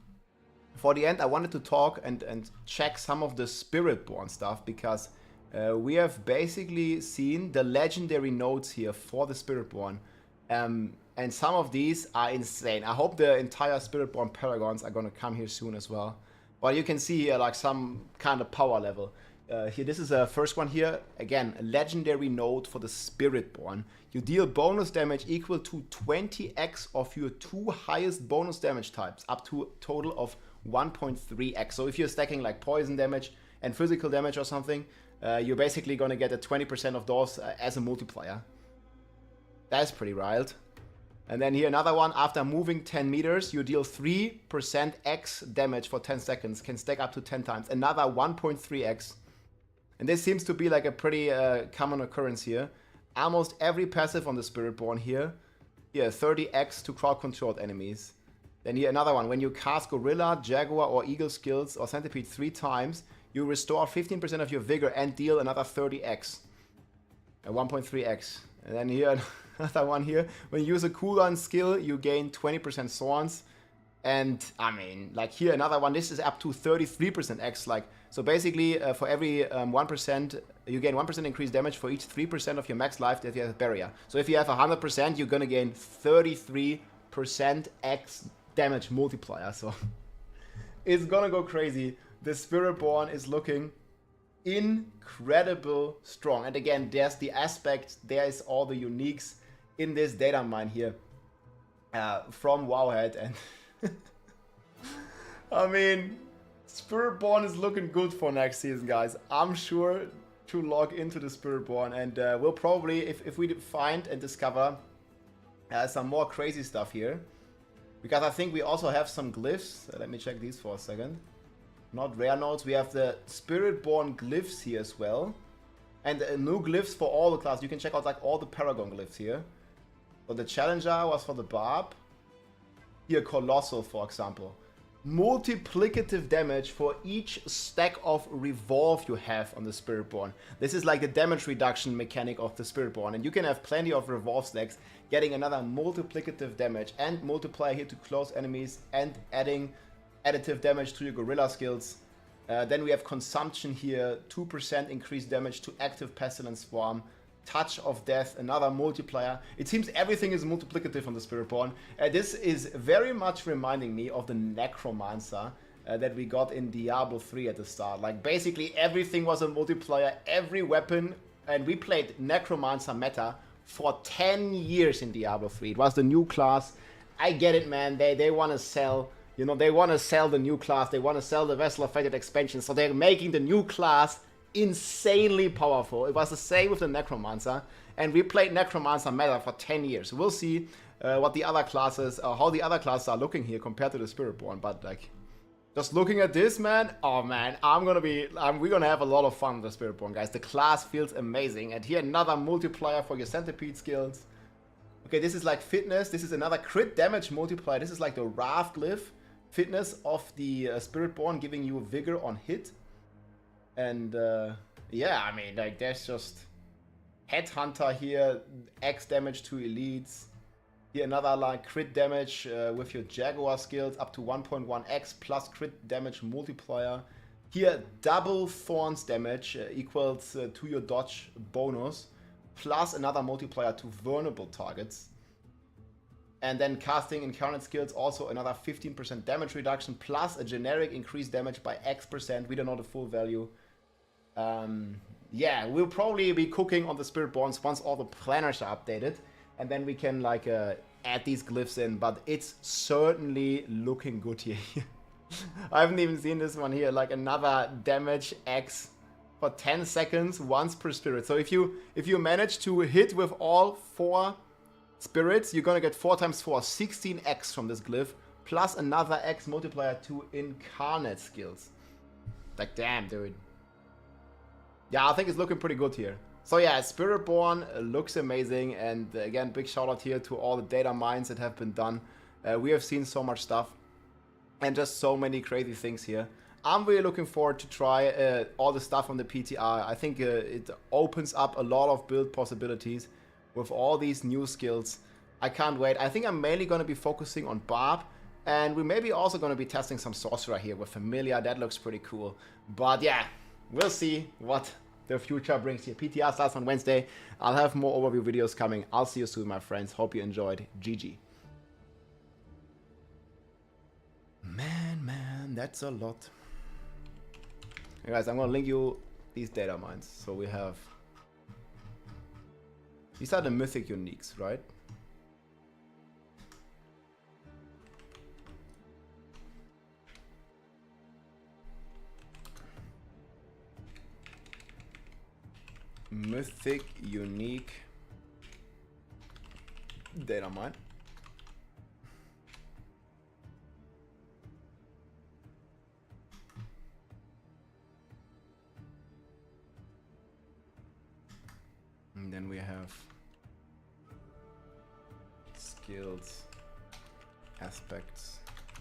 for the end, I wanted to talk and check some of the Spiritborn stuff, because we have basically seen the legendary nodes here for the Spiritborn. And some of these are insane. I hope the entire Spiritborn paragons are gonna come here soon as well. But you can see here like some kind of power level. Here, this is a first one here. Again, a legendary node for the Spiritborn. You deal bonus damage equal to 20x of your 2 highest bonus damage types, up to a total of 1.3x. So if you're stacking like poison damage and physical damage or something, you're basically gonna get a 20% of those as a multiplier. That's pretty wild. And then here another one, after moving 10 meters, you deal 3% X damage for 10 seconds, can stack up to 10 times. Another 1.3x. And this seems to be like a pretty common occurrence here. Almost every passive on the Spiritborn here. Here, 30x to crowd-controlled enemies. Then here another one, when you cast Gorilla, Jaguar or Eagle skills or Centipede 3 times, you restore 15% of your vigor and deal another 30x. 1.3x. And then here, another one here. When you use a cooldown skill, you gain 20% Thorns. And, I mean, like here, another one. This is up to 33% X. Like, so basically, for every 1%, you gain 1% increased damage for each 3% of your max life that you have a barrier. So if you have 100%, you're gonna gain 33% X damage multiplier. So, it's gonna go crazy. The Spiritborn is looking incredible strong. And again, there's the aspect, there is all the uniques in this data mine here from Wowhead. And I mean, Spiritborn is looking good for next season, guys. I'm sure to log into the Spiritborn, and we'll probably, if we find and discover some more crazy stuff here, because I think we also have some glyphs. Let me check these for a second. Not rare nodes. We have the Spiritborn glyphs here as well. And new glyphs for all the classes. You can check out like all the paragon glyphs here. So the Challenger was for the Barb. Here, Colossal, for example. Multiplicative damage for each stack of Revolve you have on the Spiritborn. This is like the damage reduction mechanic of the Spiritborn. And you can have plenty of Revolve stacks, getting another multiplicative damage and multiplier here to close enemies and adding additive damage to your Gorilla skills. Then we have Consumption here, 2% increased damage to active Pestilence Swarm. Touch of Death, another multiplier. It seems everything is multiplicative on the Spiritborn. This is very much reminding me of the Necromancer that we got in Diablo 3 at the start. Like basically everything was a multiplier, every weapon, and we played Necromancer meta for 10 years in Diablo 3. It was the new class. I get it, man. They want to sell. You know, they want to sell the new class. They want to sell the Vessel of Fated expansion. So they're making the new class insanely powerful. It was the same with the Necromancer. And we played Necromancer meta for 10 years. We'll see what the other classes, how the other classes are looking here compared to the Spiritborn. But like, just looking at this, man, oh man, we're gonna have a lot of fun with the Spiritborn, guys. The class feels amazing. And here another multiplier for your Centipede skills. Okay, this is like fitness. This is another crit damage multiplier. This is like the Wrath glyph. Fitness of the Spiritborn, giving you vigor on hit. And yeah, I mean, like there's just Headhunter here, X damage to elites. Here another like crit damage with your Jaguar skills up to 1.1x plus crit damage multiplier. Here double Thorns damage equals to your dodge bonus plus another multiplier to vulnerable targets. And then casting incarnate skills, also another 15% damage reduction, plus a generic increased damage by X%. We don't know the full value. Yeah, we'll probably be cooking on the Spiritborns once all the planners are updated. and then we can like add these glyphs in, but it's certainly looking good here. I haven't even seen this one here, like another damage X for 10 seconds once per spirit. So if you manage to hit with all 4 spirits, you're gonna get 4 times 4, 16x from this glyph, plus another X multiplier to incarnate skills. Like, damn, dude. Yeah, I think it's looking pretty good here. So yeah, Spiritborn looks amazing, and again, big shout out here to all the data mines that have been done. We have seen so much stuff, and just so many crazy things here. I'm really looking forward to try all the stuff on the PTR. I think it opens up a lot of build possibilities with all these new skills. I can't wait. I think I'm mainly going to be focusing on Barb, and we may be also going to be testing some Sorcerer here with Familiar. That looks pretty cool. But yeah, we'll see what the future brings here. PTR starts on Wednesday. I'll have more overview videos coming. I'll see you soon, my friends. Hope you enjoyed. GG. Man, that's a lot. Hey guys, I'm gonna link you these data mines. So we have... These are the Mythic uniques, right? Mythic unique data mine. And then we have skills, aspects,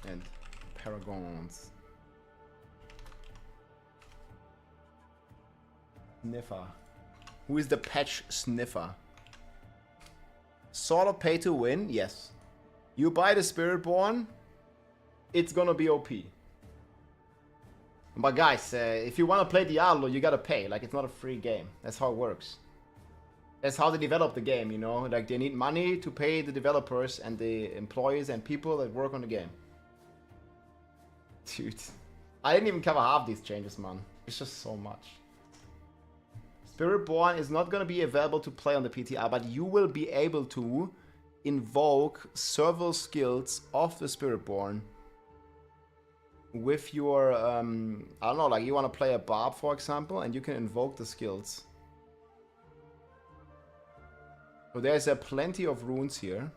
and paragons. Sniffer. Who is the patch sniffer? Sort of pay to win, yes. You buy the Spiritborn, it's gonna be OP. But guys, if you wanna play Diablo, you gotta pay. Like, it's not a free game. That's how it works. That's how they develop the game, you know? Like, they need money to pay the developers and the employees and people that work on the game. Dude. I didn't even cover half these changes, man. It's just so much. Spiritborn is not going to be available to play on the PTR, but you will be able to invoke several skills of the Spiritborn with your, I don't know, like you want to play a Barb, for example, and you can invoke the skills. So there's plenty of runes here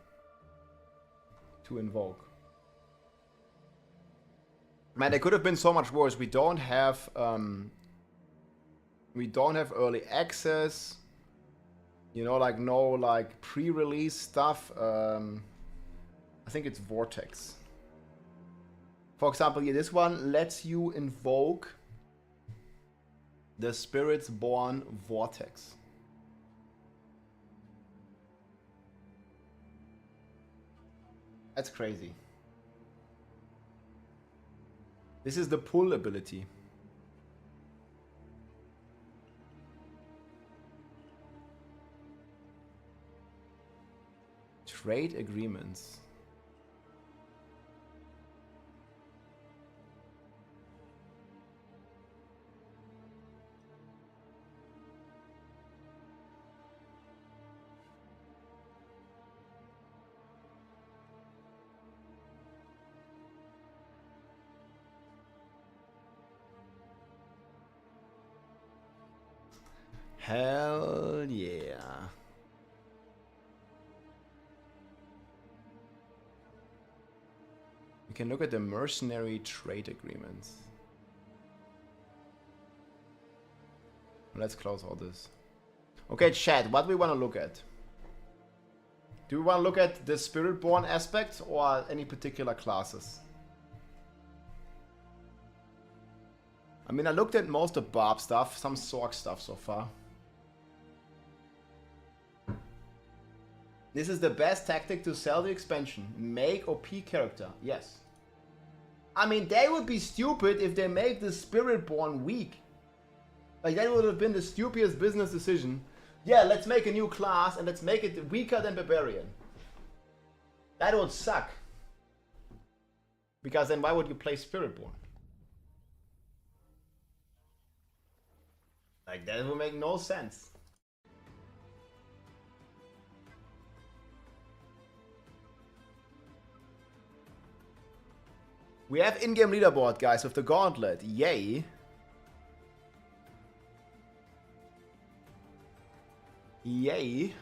to invoke. Man, they could have been so much worse. We don't have early access. You know, like no like pre-release stuff. I think it's Vortex. For example, yeah, this one lets you invoke the Spiritborn Vortex. That's crazy. This is the pull ability. Trade agreements. Hell yeah. We can look at the Mercenary trade agreements. Let's close all this. Okay, chat, what do we want to look at? Do we want to look at the Spiritborn aspects or any particular classes? I mean, I looked at most of Barb stuff, some Sorc stuff so far. This is the best tactic to sell the expansion. Make OP character. Yes. I mean, they would be stupid if they make the Spiritborn weak. Like, that would have been the stupidest business decision. Yeah, let's make a new class and let's make it weaker than Barbarian. That would suck. Because then why would you play Spiritborn? Like, that would make no sense. We have in-game leaderboard, guys, with the gauntlet. Yay. Yay.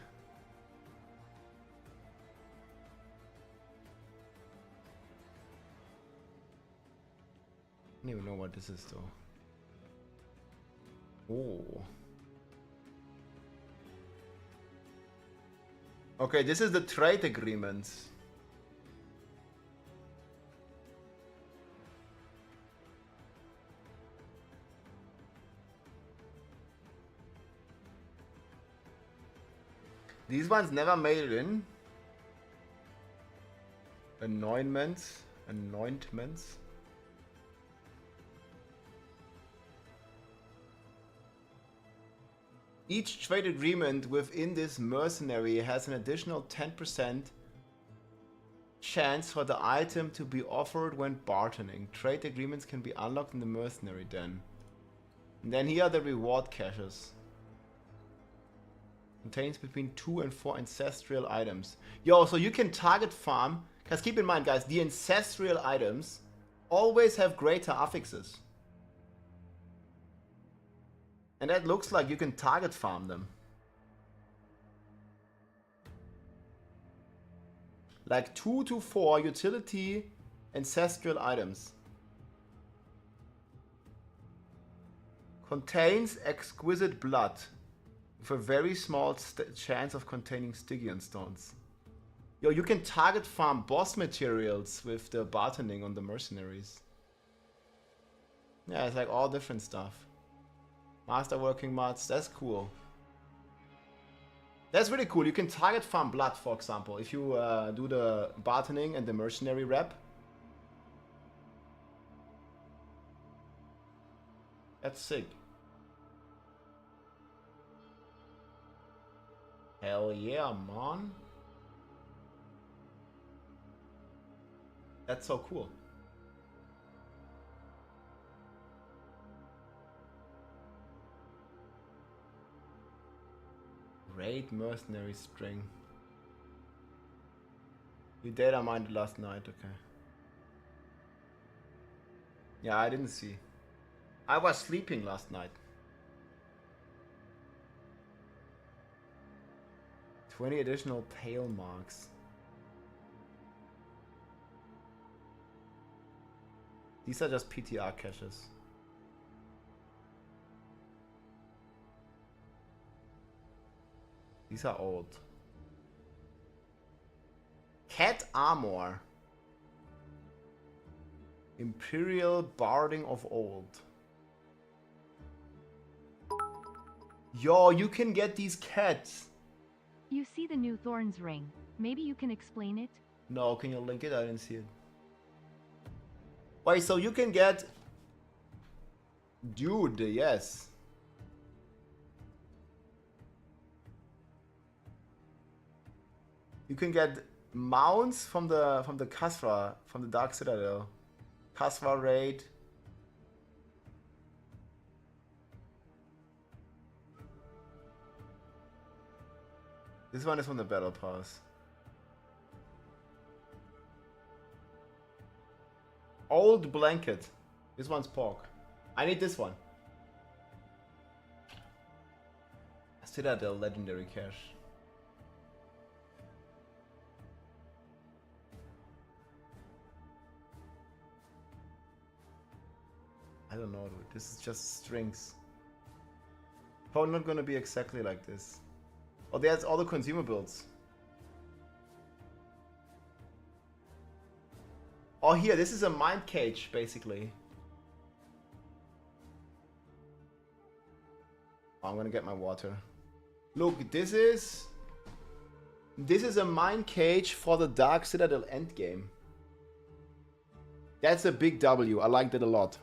I don't even know what this is, though. Oh. Okay, this is the trade agreement. These ones never made it in. Anointments. Each trade agreement within this mercenary has an additional 10% chance for the item to be offered when bartering. Trade agreements can be unlocked in the mercenary then. And then here are the reward caches. Contains between 2 and 4 ancestral items. Yo, so you can target farm. Because keep in mind, guys, the ancestral items always have greater affixes. And that looks like you can target farm them. Like 2 to 4 utility ancestral items. Contains exquisite blood. With a very small chance of containing Stygian stones. Yo, you can target farm boss materials with the bartending on the mercenaries. Yeah, it's like all different stuff. Masterworking mods, that's cool. That's really cool. You can target farm blood, for example, if you do the bartending and the mercenary rep. That's sick. Hell yeah, man. That's so cool. Raid mercenary string. You data mined last night, okay. Yeah, I didn't see. I was sleeping last night. 20 additional tail marks. These are just PTR caches. These are old. Cat armor. Imperial barding of old. Yo, you can get these cats. You see the new Thorns ring. Maybe you can explain it? No, can you link it? I didn't see it. Wait, so you can get... Dude, yes. You can get mounts from the Kasra, from the Dark Citadel. Kasra raid. This one is from the Battle Pass. Old blanket. This one's pork. I need this one. Citadel legendary cache. I don't know, dude. This is just strings. Probably not gonna be exactly like this. Oh, there's all the consumables. Oh, here, this is a mind cage, basically. Oh, I'm gonna get my water. Look, this is a mind cage for the Dark Citadel endgame. That's a big W. I liked it a lot.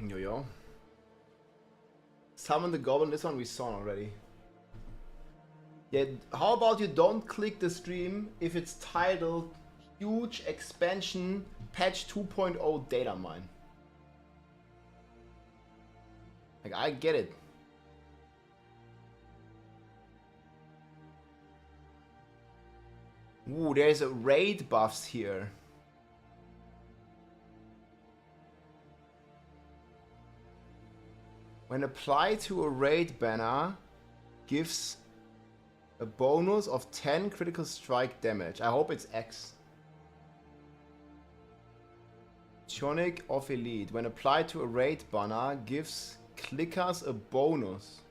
Yo yo. Summon the goblin. This one we saw already. Yeah, how about you don't click the stream if it's titled Huge Expansion Patch 2.0 DATAMINE. Like, I get it. Ooh, there's a raid buffs here. When applied to a raid banner, gives a bonus of 10 critical strike damage. I hope it's X. Tonic of Elite. When applied to a raid banner, gives clickers a bonus.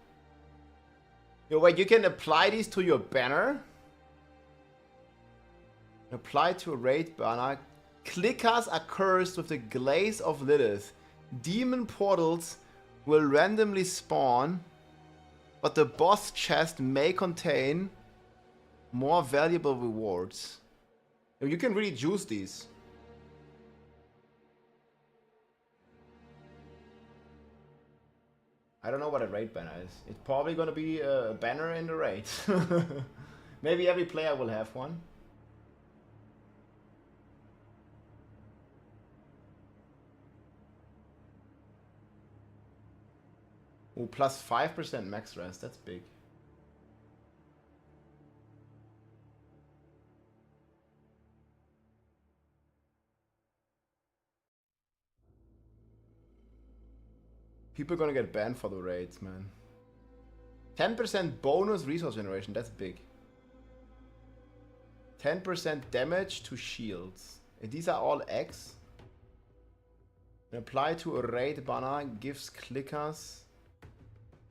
Yo, wait, you can apply these to your banner? Apply to a raid banner. Clickers are cursed with the glaze of Lilith. Demon portals will randomly spawn, but the boss chest may contain more valuable rewards. You can really juice these. I don't know what a raid banner is. It's probably gonna be a banner in the raid. Maybe every player will have one. Ooh, plus 5% max rest. That's big. People are gonna get banned for the raids, man. 10% bonus resource generation. That's big. 10% damage to shields. And these are all X. And apply to a raid banner gives clickers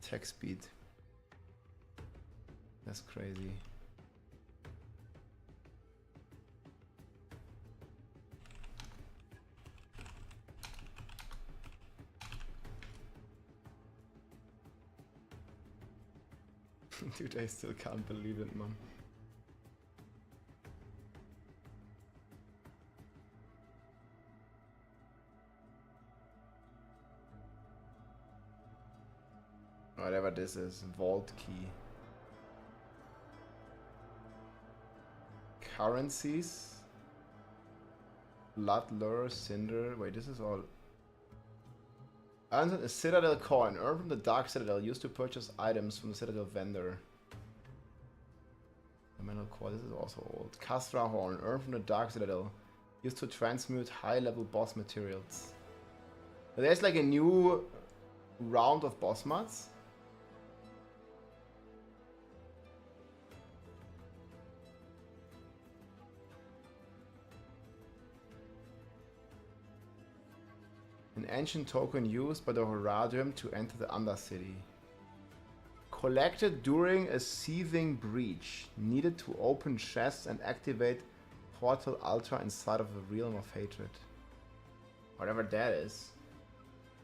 attack speed. That's crazy. Dude, I still can't believe it, man. Whatever this is, vault key. Currencies. Blood lure, cinder. Wait, this is all. Earns a Citadel coin. Earned from the Dark Citadel. Used to purchase items from the Citadel vendor. Elemental core. This is also old. Castra horn. Earned from the Dark Citadel. Used to transmute high-level boss materials. So there's like a new round of boss mods. An ancient token used by the Horadium to enter the Undercity. Collected during a seething breach. Needed to open chests and activate Portal Altar inside of the Realm of Hatred. Whatever that is.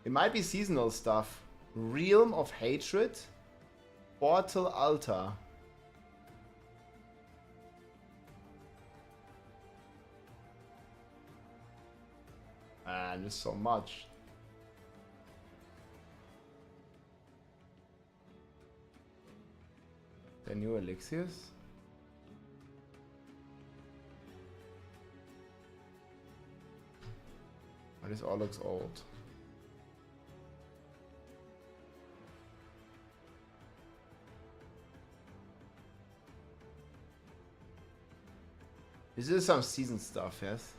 It might be seasonal stuff. Realm of Hatred. Portal Altar. Man, there's so much. The new elixirs? Oh, this all looks old. This is some season stuff, yes?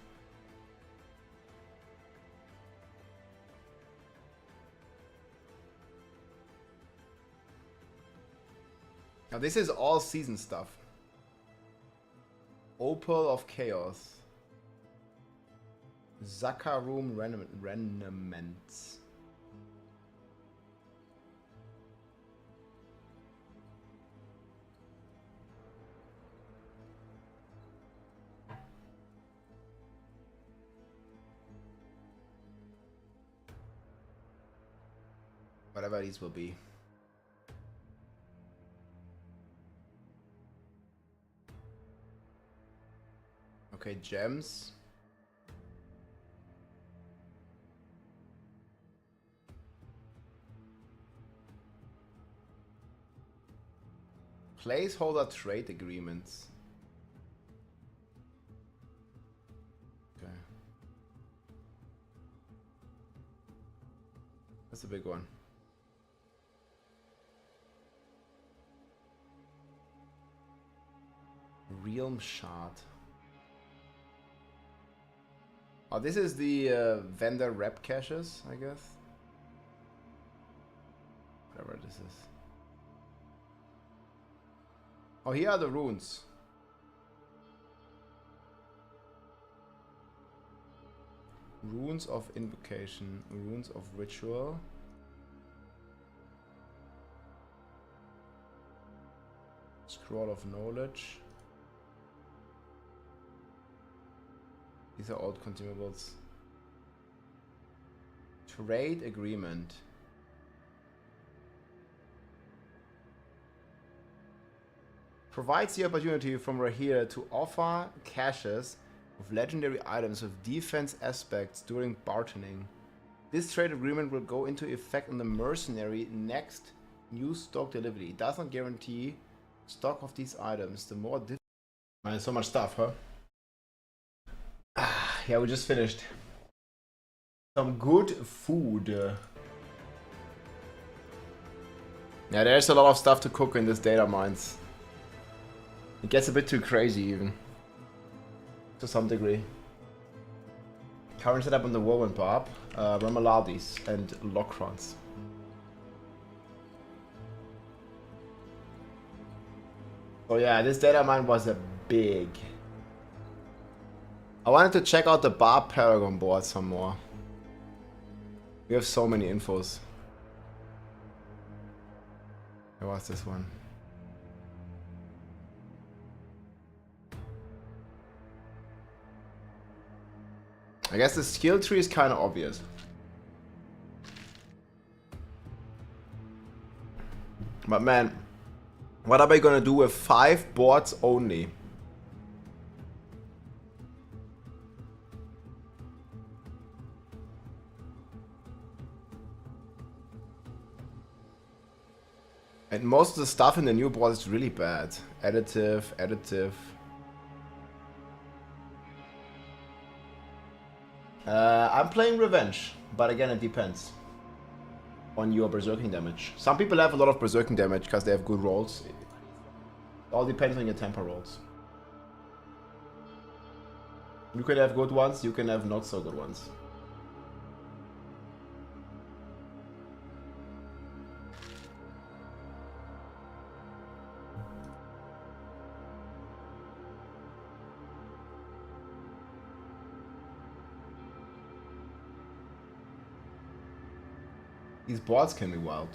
Now this is all season stuff. Opal of Chaos. Zakarum Renements. Whatever these will be. Okay, gems. Placeholder trade agreements. Okay. That's a big one. Realm Shard. Oh, this is the vendor rep caches, I guess. Whatever this is. Oh, here are the runes. Runes of invocation, runes of ritual. Scroll of knowledge. These are old consumables. Trade agreement. Provides the opportunity from right here to offer caches of legendary items with defense aspects during bartering. This trade agreement will go into effect on the Mercenary next new stock delivery. It does not guarantee stock of these items. The more difficult. Man, so much stuff, huh? Yeah, we just finished. Some good food. Yeah, there's a lot of stuff to cook in this data mines. It gets a bit too crazy even. To some degree. Current setup on the Whirlwind Barb, Remoladis and Lockrons. So yeah, this data mine was a big. I wanted to check out the Barb Paragon board some more. We have so many infos. Where was this one? I guess the skill tree is kind of obvious. But man, what are we gonna do with 5 boards only? And most of the stuff in the new board is really bad. Additive. I'm playing Revenge, but again it depends on your berserking damage. Some people have a lot of berserking damage because they have good rolls. It all depends on your temper rolls. You can have good ones, you can have not so good ones. These boards can be wild.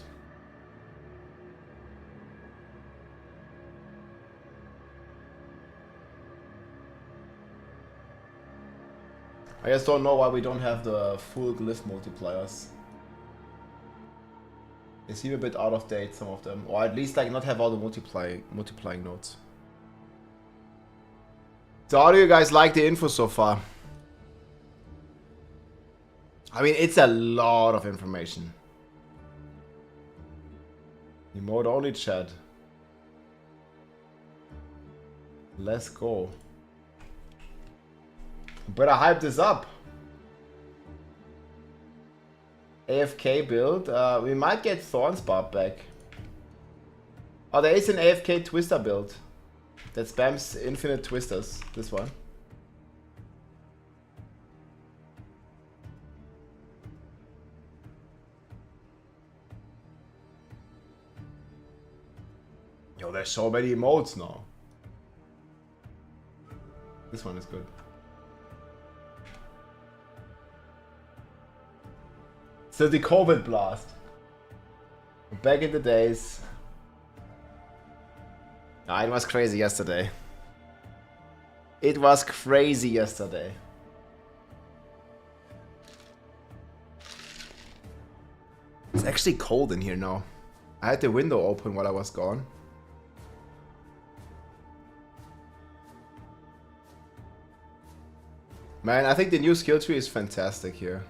I just don't know why we don't have the full glyph multipliers. They seem a bit out of date, some of them. Or at least like not have all the multiplying nodes. So how do you guys like the info so far? I mean, it's a lot of information. Emote only chat. Let's go. Better hype this up. AFK build. We might get Thorn's Barb back. Oh, there is an AFK Twister build that spams infinite twisters. This one. Yo, there's so many emotes now. This one is good. So the COVID blast. Back in the days. Ah, it was crazy yesterday. It was crazy yesterday. It's actually cold in here now. I had the window open while I was gone. Man, I think the new skill tree is fantastic here.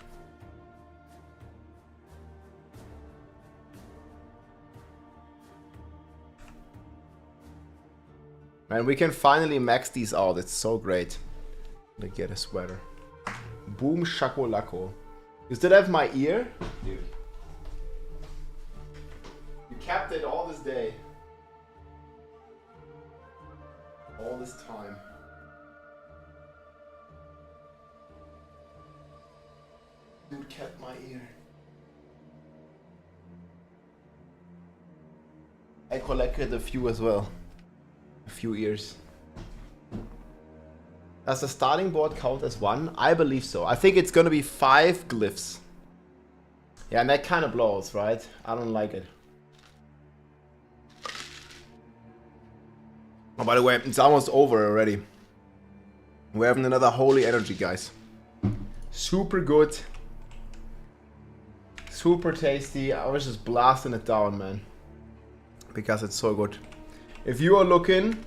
And we can finally max these out. It's so great. Let me get a sweater. Boom shakolako. You still have my ear? Dude. You kept it all this day. All this time. Dude kept my ear. I collected a few as well. A few ears. Does the starting board count as one? I believe so. I think it's gonna be 5 glyphs. Yeah, and that kind of blows, right? I don't like it. Oh, by the way, it's almost over already. We're having another holy energy, guys. Super good. Super tasty. I was just blasting it down, man. Because it's so good. If you are looking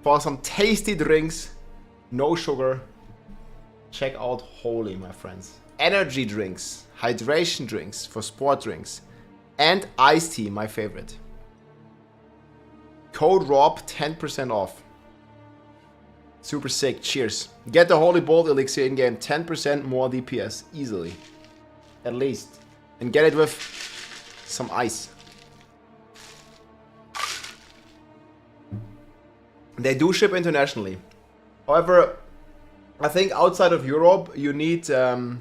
for some tasty drinks, no sugar, check out Holy, my friends. Energy drinks, hydration drinks for sport drinks, and iced tea, my favorite. Code ROB 10% off. Super sick. Cheers. Get the Holy Bolt Elixir in game. 10% more DPS. Easily. At least. And get it with some ice. They do ship internationally. However, I think outside of Europe, you need a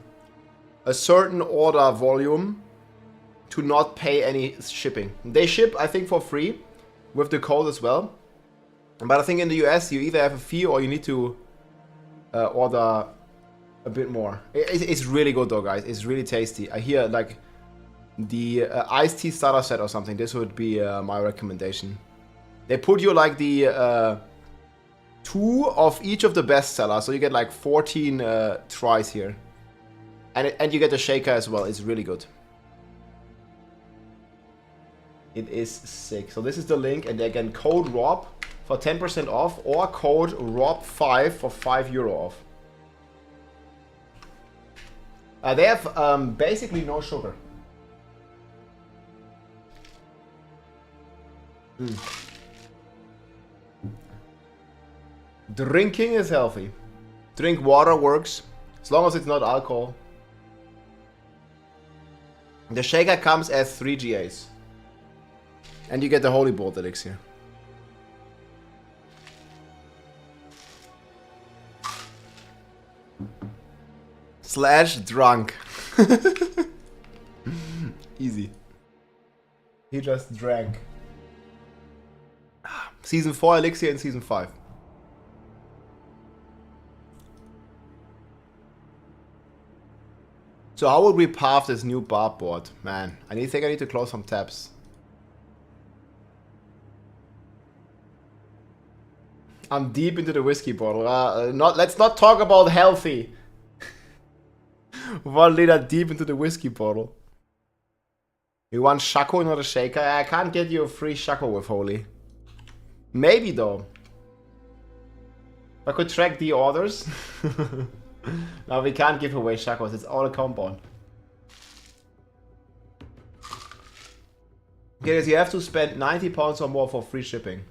certain order volume to not pay any shipping. They ship, I think, for free with the code as well. But I think in the US, you either have a fee or you need to order a bit more. It's really good though, guys. It's really tasty. I hear like the iced tea starter set or something. This would be my recommendation. They put you like the 2 of each of the best sellers, so you get like 14 tries here, and you get the shaker as well. It's really good. It is sick. So this is the link, and again, code ROB for 10% off, or code ROB5 for €5 off. They have basically no sugar. Drinking is healthy. Drink water works, as long as it's not alcohol. The shaker comes as 3 GAs. And you get the Holy Bolt Elixir. Slash drunk. Easy. He just drank. Season 4 Elixir and Season 5. So how would we path this new barb board? Man, I think I need to close some tabs. I'm deep into the whiskey bottle. Let's not talk about healthy. 1 liter deep into the whiskey bottle. You want Shaco, not a shaker? I can't get you a free Shaco with Holy. Maybe though. If I could track the orders. No, we can't give away Shacos. It's all a compound. Okay, so you have to spend £90 or more for free shipping.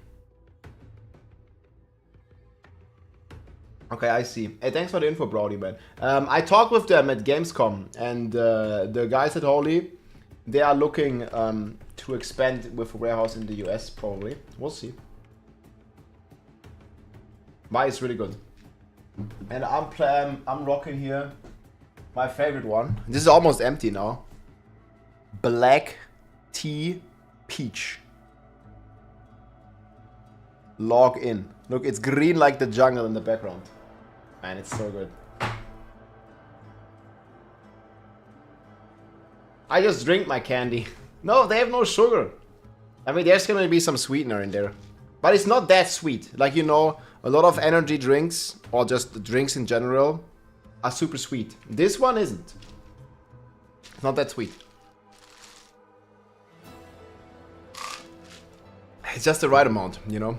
Okay, I see. Hey, thanks for the info, Brody, man. I talked with them at Gamescom, and the guys at Holy, they are looking to expand with a warehouse in the US, probably. We'll see. But it's really good. And I'm rocking here my favorite one. This is almost empty now. Black tea peach. Log in. Look, it's green like the jungle in the background. Man, it's so good. I just drink my candy. No, they have no sugar. I mean, there's gonna be some sweetener in there. But it's not that sweet. Like, you know, a lot of energy drinks, or just drinks in general, are super sweet. This one isn't. It's not that sweet. It's just the right amount, you know?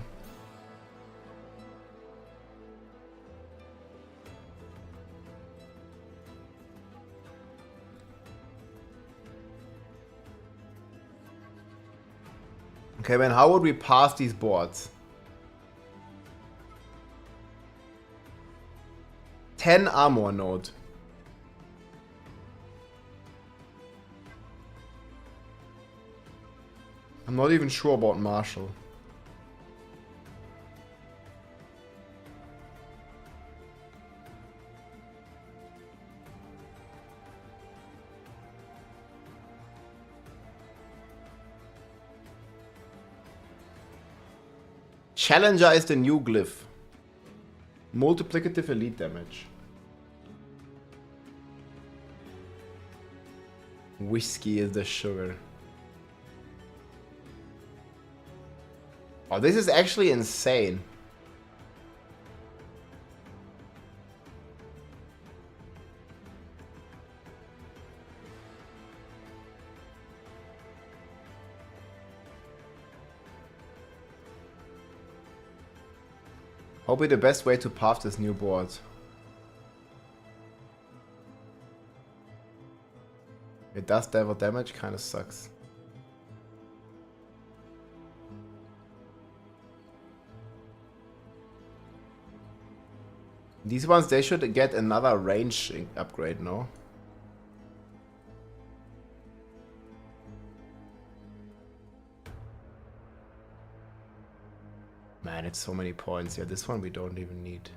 Okay, man, how would we pass these boards? 10 armor node. I'm not even sure about Marshall. Challenger is the new glyph. Multiplicative elite damage. Whiskey is the sugar. Oh, this is actually insane. Probably the best way to path this new board. It does devil damage, kinda sucks. These ones, they should get another range upgrade, no? Man, it's so many points. Yeah, this one we don't even need.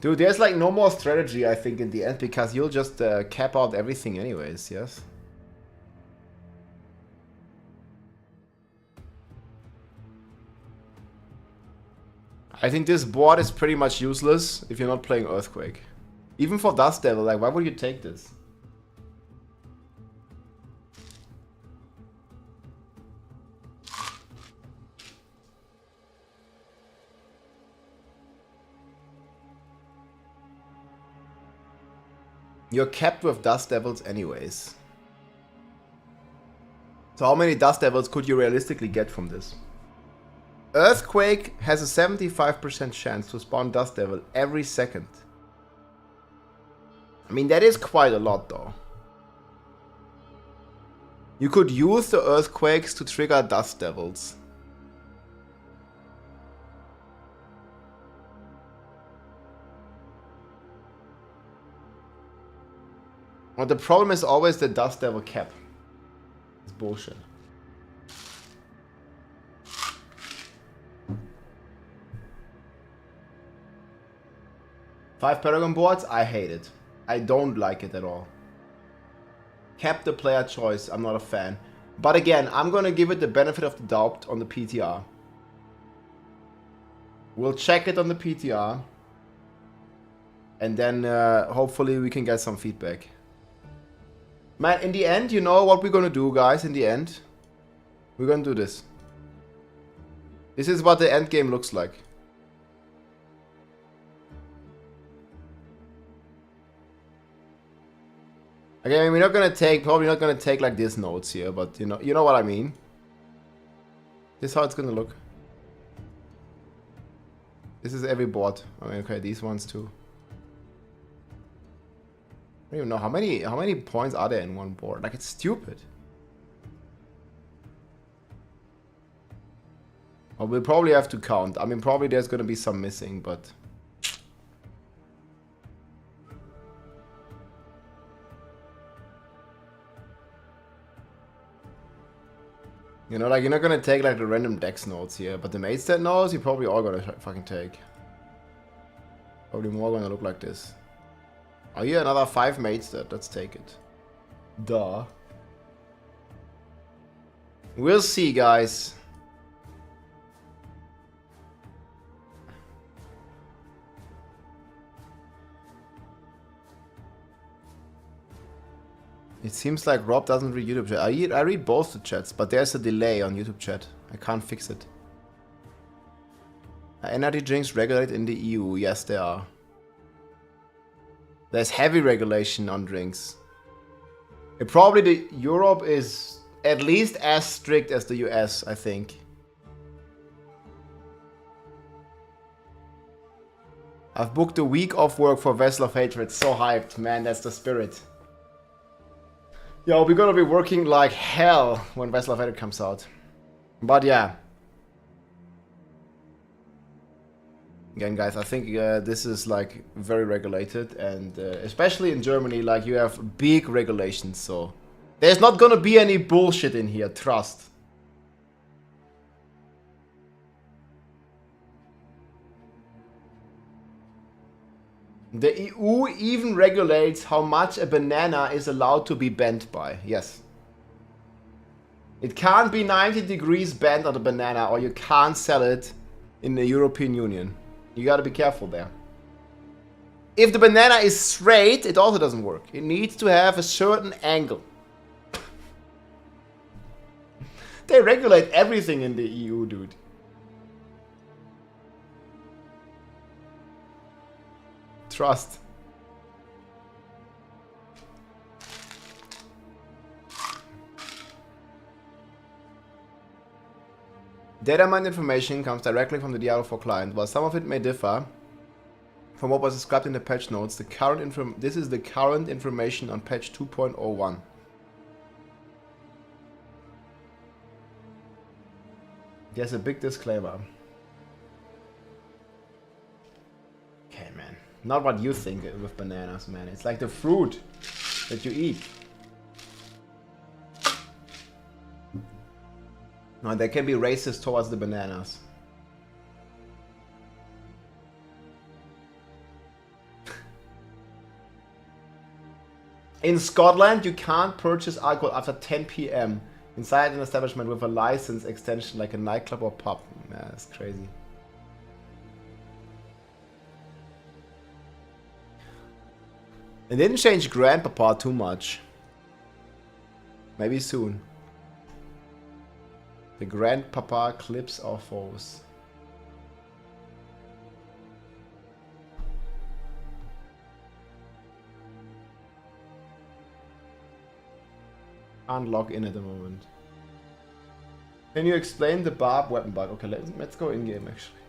Dude, there's like no more strategy, I think, in the end, because you'll just cap out everything anyways, yes? I think this board is pretty much useless if you're not playing Earthquake. Even for Dust Devil, like, why would you take this? You're capped with Dust Devils anyways. So how many Dust Devils could you realistically get from this? Earthquake has a 75% chance to spawn Dust Devil every second. I mean, that is quite a lot though. You could use the Earthquakes to trigger Dust Devils. But the problem is always the Dust Devil cap. It's bullshit. Five Paragon boards, I hate it. I don't like it at all. Cap the player choice, I'm not a fan. But again, I'm gonna give it the benefit of the doubt on the PTR. We'll check it on the PTR. And then hopefully we can get some feedback. Man, in the end, you know what we're gonna do, guys, in the end? We're gonna do this. This is what the endgame looks like. Okay, we're not gonna take, probably not gonna take like these notes here, but you know what I mean. This is how it's gonna look. This is every board. I mean, okay, these ones too. I don't even know how many points are there in one board. Like, it's stupid. Well, we'll probably have to count. I mean, probably there's gonna be some missing, but. You know, like, you're not gonna take like the random dex notes here, but the mate stat notes, you're probably all gonna fucking take. Probably more gonna look like this. Oh, yeah, another 5 mate stat. Let's take it. Duh. We'll see, guys. It seems like Rob doesn't read YouTube chat. I read both the chats, but there's a delay on YouTube chat. I can't fix it. Energy drinks regulated in the EU. Yes, there are. There's heavy regulation on drinks. Probably the Europe is at least as strict as the US, I think. I've booked a week off work for Vessel of Hatred. So hyped, man. That's the spirit. Yo, we're gonna be working like hell when Vessel of Hatred comes out. But yeah. Again, guys, I think this is like very regulated, and especially in Germany, like you have big regulations, so there's not gonna be any bullshit in here, trust. The EU even regulates how much a banana is allowed to be bent by, yes. It can't be 90 degrees bent on a banana, or you can't sell it in the European Union. You gotta be careful there. If the banana is straight, it also doesn't work. It needs to have a certain angle. They regulate everything in the EU, dude. Trust. DATAMINE information comes directly from the Diablo 4 client. While some of it may differ from what was described in the patch notes, this is the current information on patch 2.01. There's a big disclaimer. Okay, man. Not what you think with bananas, man. It's like the fruit that you eat. No, they can be racist towards the bananas. In Scotland, you can't purchase alcohol after 10 PM inside an establishment with a license extension like a nightclub or pub. Yeah, that's crazy. It didn't change Grandpapa too much. Maybe soon. The Grandpapa clips our foes. Can't log in at the moment. Can you explain the barb weapon bug? Okay, let's go in game actually.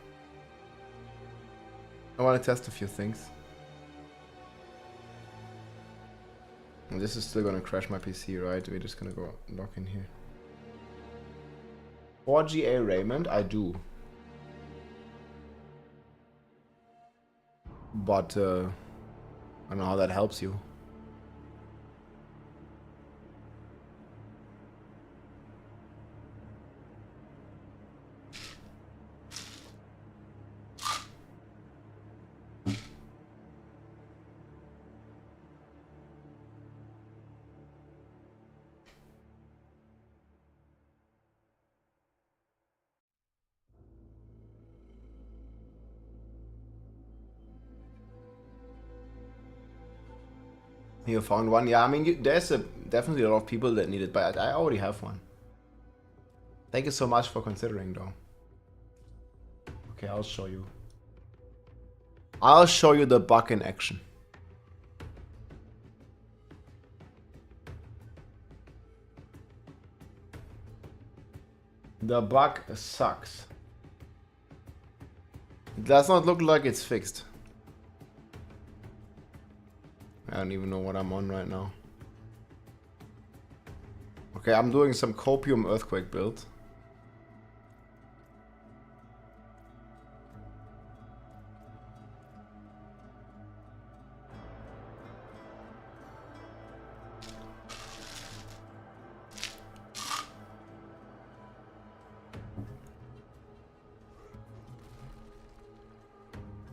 I want to test a few things. And this is still gonna crash my PC, right? We're just gonna go log in here. 4GA Raymond, I do. But I don't know how that helps you. You found one? Yeah, I mean, there's definitely a lot of people that need it, but I already have one. Thank you so much for considering, though. Okay, I'll show you. I'll show you the bug in action. The bug sucks. It does not look like it's fixed. I don't even know what I'm on right now. Okay, I'm doing some copium earthquake build.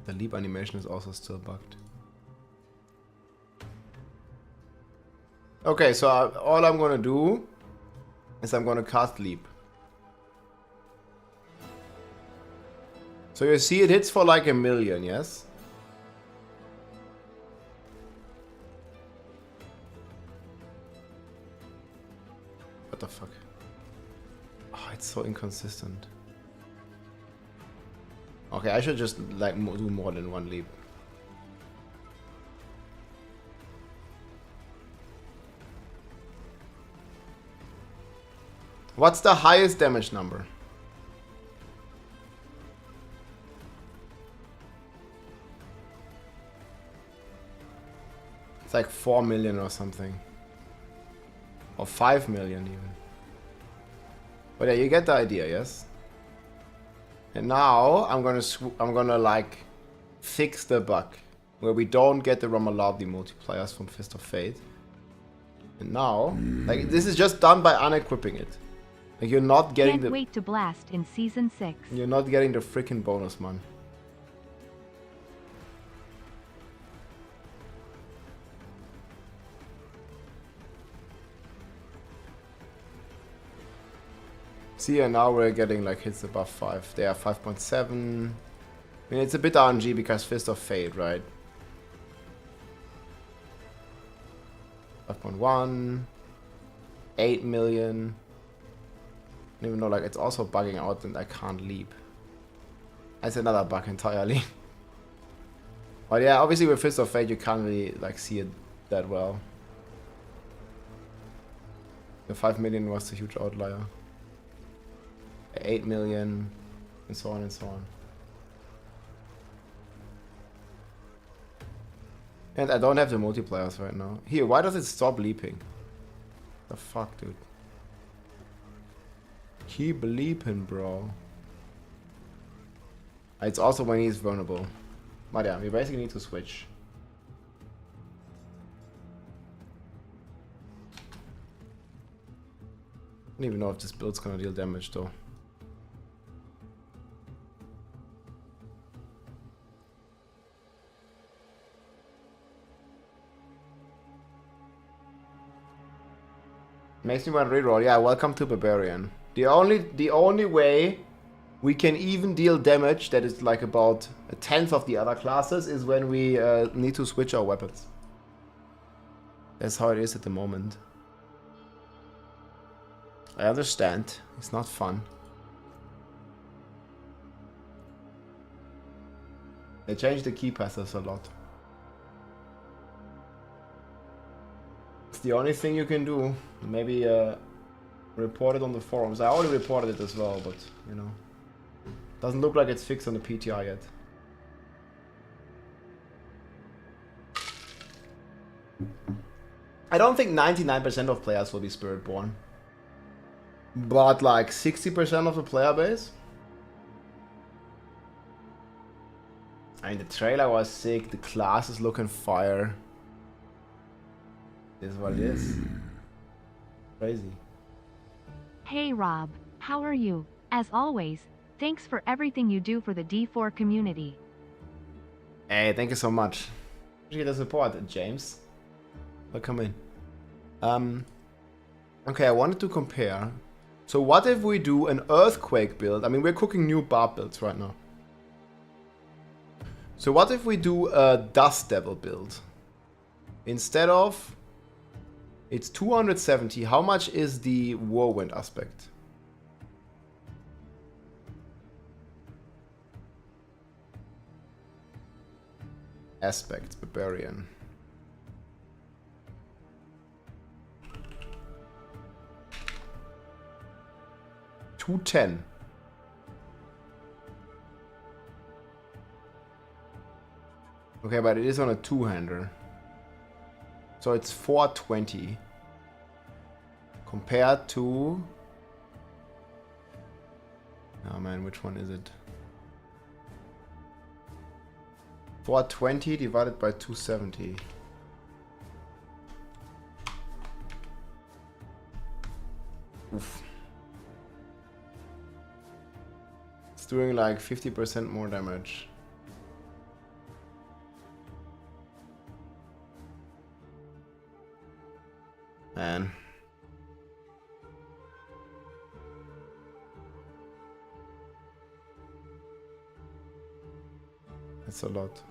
The leap animation is also still bugged. Okay, so all I'm gonna do is I'm gonna cast leap. So you see it hits for like 1 million, yes? What the fuck? Oh, it's so inconsistent. Okay, I should just like do more than one leap. What's the highest damage number? It's like 4 million or something. Or 5 million even. But yeah, you get the idea, yes? And now I'm gonna like fix the bug where we don't get the Romaladi multipliers from Fist of Fate. And now, like, this is just done by unequipping it. Like, you're not getting Can't wait to blast in Season 6. You're not getting the freaking bonus, man. See, and now we're getting like hits above 5. They are 5.7. I mean, it's a bit RNG because Fist of Fate, right? 5.1. 8 million. I don't even know, like, it's also bugging out and I can't leap. That's another bug entirely. But yeah, obviously with Fist of Fate you can't really, like, see it that well. The 5 million was a huge outlier. 8 million, and so on and so on. And I don't have the multipliers right now. Here, why does it stop leaping? The fuck, dude? Keep leaping, bro. It's also when he's vulnerable. But yeah, we basically need to switch. I don't even know if this build's gonna deal damage though. Makes me want to reroll. Yeah, welcome to Barbarian. The only way we can even deal damage that is like about a tenth of the other classes is when we need to switch our weapons. That's how it is at the moment. I understand. It's not fun. They changed the key passes a lot. It's the only thing you can do. Maybe report it on the forums. I already reported it as well, but you know, doesn't look like it's fixed on the PTR yet. I don't think 99% of players will be Spiritborn, but like 60% of the player base. I mean, the trailer was sick. The class is looking fire. This is what it is. Crazy. Hey Rob, how are you? As always, thanks for everything you do for the D4 community. Hey, thank you so much. Appreciate the support, James. Welcome in. Okay, I wanted to compare. So what if we do an Earthquake build? I mean, we're cooking new barb builds right now. So what if we do a Dust Devil build? Instead of... It's 270. How much is the Whirlwind aspect? Aspects, Barbarian. $210. Okay, but it is on a two-hander. So it's 420 compared to... Oh man, which one is it? 420 divided by 270. Oof. It's doing like 50% more damage. Man. That's a lot.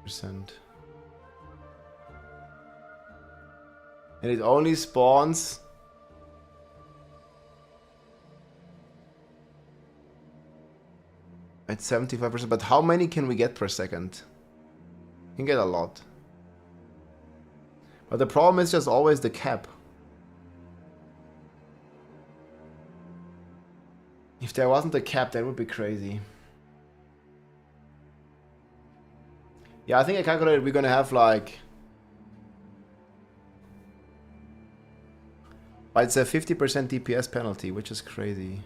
Percent. And it only spawns at 75%. But how many can we get per second? You can get a lot. But the problem is just always the cap. If there wasn't a cap, that would be crazy. Yeah, I think I calculated we're gonna have like... But it's a 50% DPS penalty, which is crazy.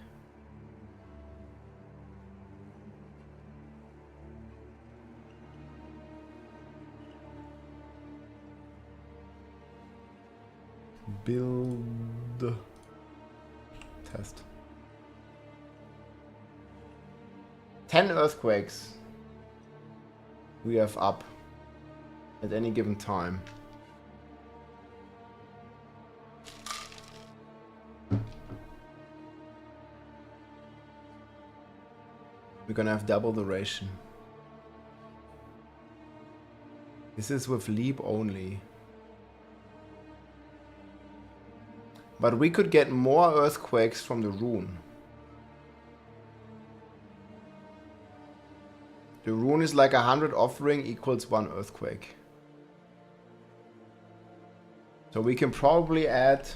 Build. Test. 10 earthquakes we have up at any given time. We're gonna have double the ration. This is with leap only. But we could get more earthquakes from the rune. The rune is like 100 offering equals 1 earthquake. So we can probably add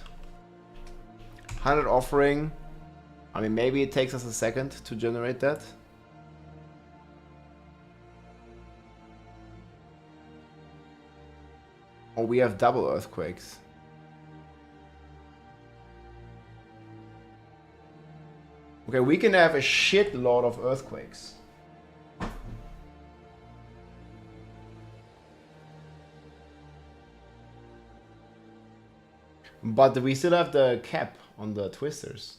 100 offering. I mean, maybe it takes us a second to generate that. Or we have double earthquakes. Okay, we can have a shitload of earthquakes. But we still have the cap on the twisters.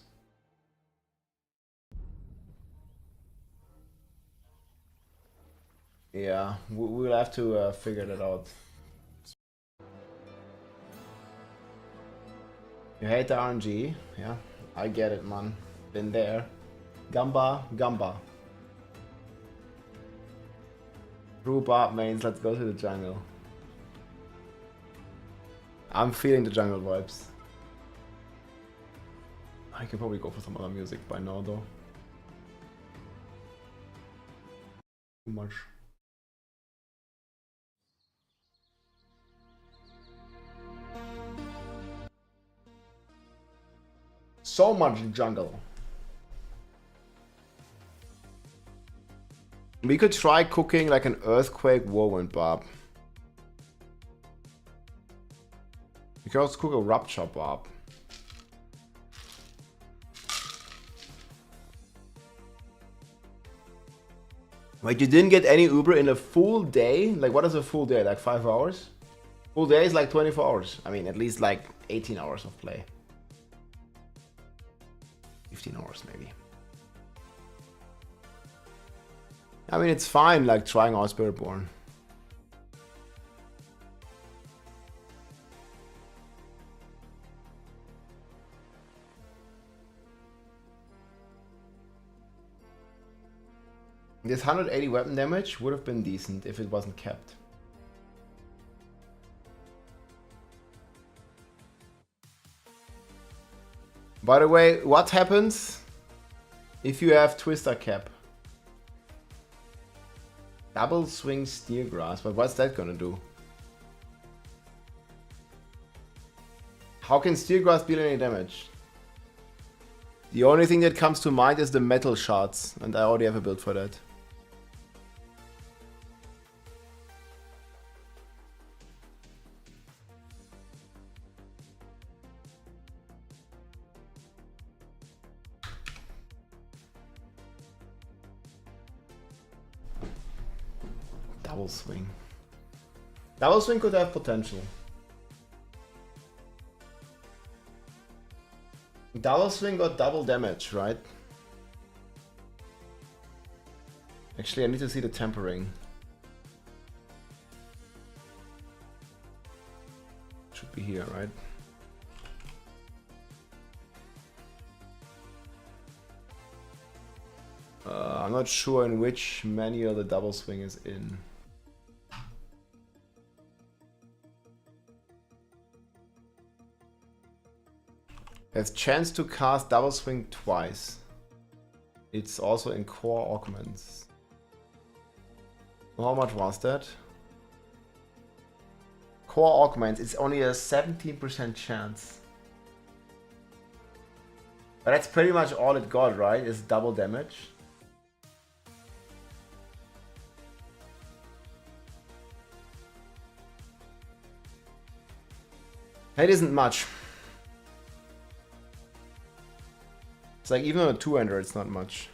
Yeah, we'll have to figure that out. You hate the RNG? Yeah, I get it, man. Been there. Gamba, Gamba. Group up, mains, let's go to the jungle. I'm feeling the jungle vibes. I can probably go for some other music by now, though. Too much. So much jungle. We could try cooking like an earthquake whirlwind barb. We can also cook a rupture barb. Wait, you didn't get any Uber in a full day? Like, what is a full day? Like 5 hours? Full day is like 24 hours. I mean, at least like 18 hours of play. 15 hours maybe. I mean, it's fine, like trying out Spiritborn. This 180 weapon damage would have been decent if it wasn't kept. By the way, what happens if you have Twister Cap? Double swing Steer Grass, but what's that gonna do? How can Steer Grass deal any damage? The only thing that comes to mind is the metal shards, and I already have a build for that. Double swing. Double swing could have potential. Double swing got double damage, right? Actually, I need to see the tempering. Should be here, right? I'm not sure in which manual the double swing is in. There's chance to cast double swing twice. It's also in core augments. How much was that? Core augments, it's only a 17% chance. But that's pretty much all it got, right? Is double damage. That isn't much. It's like even on a two-hander, it's not much.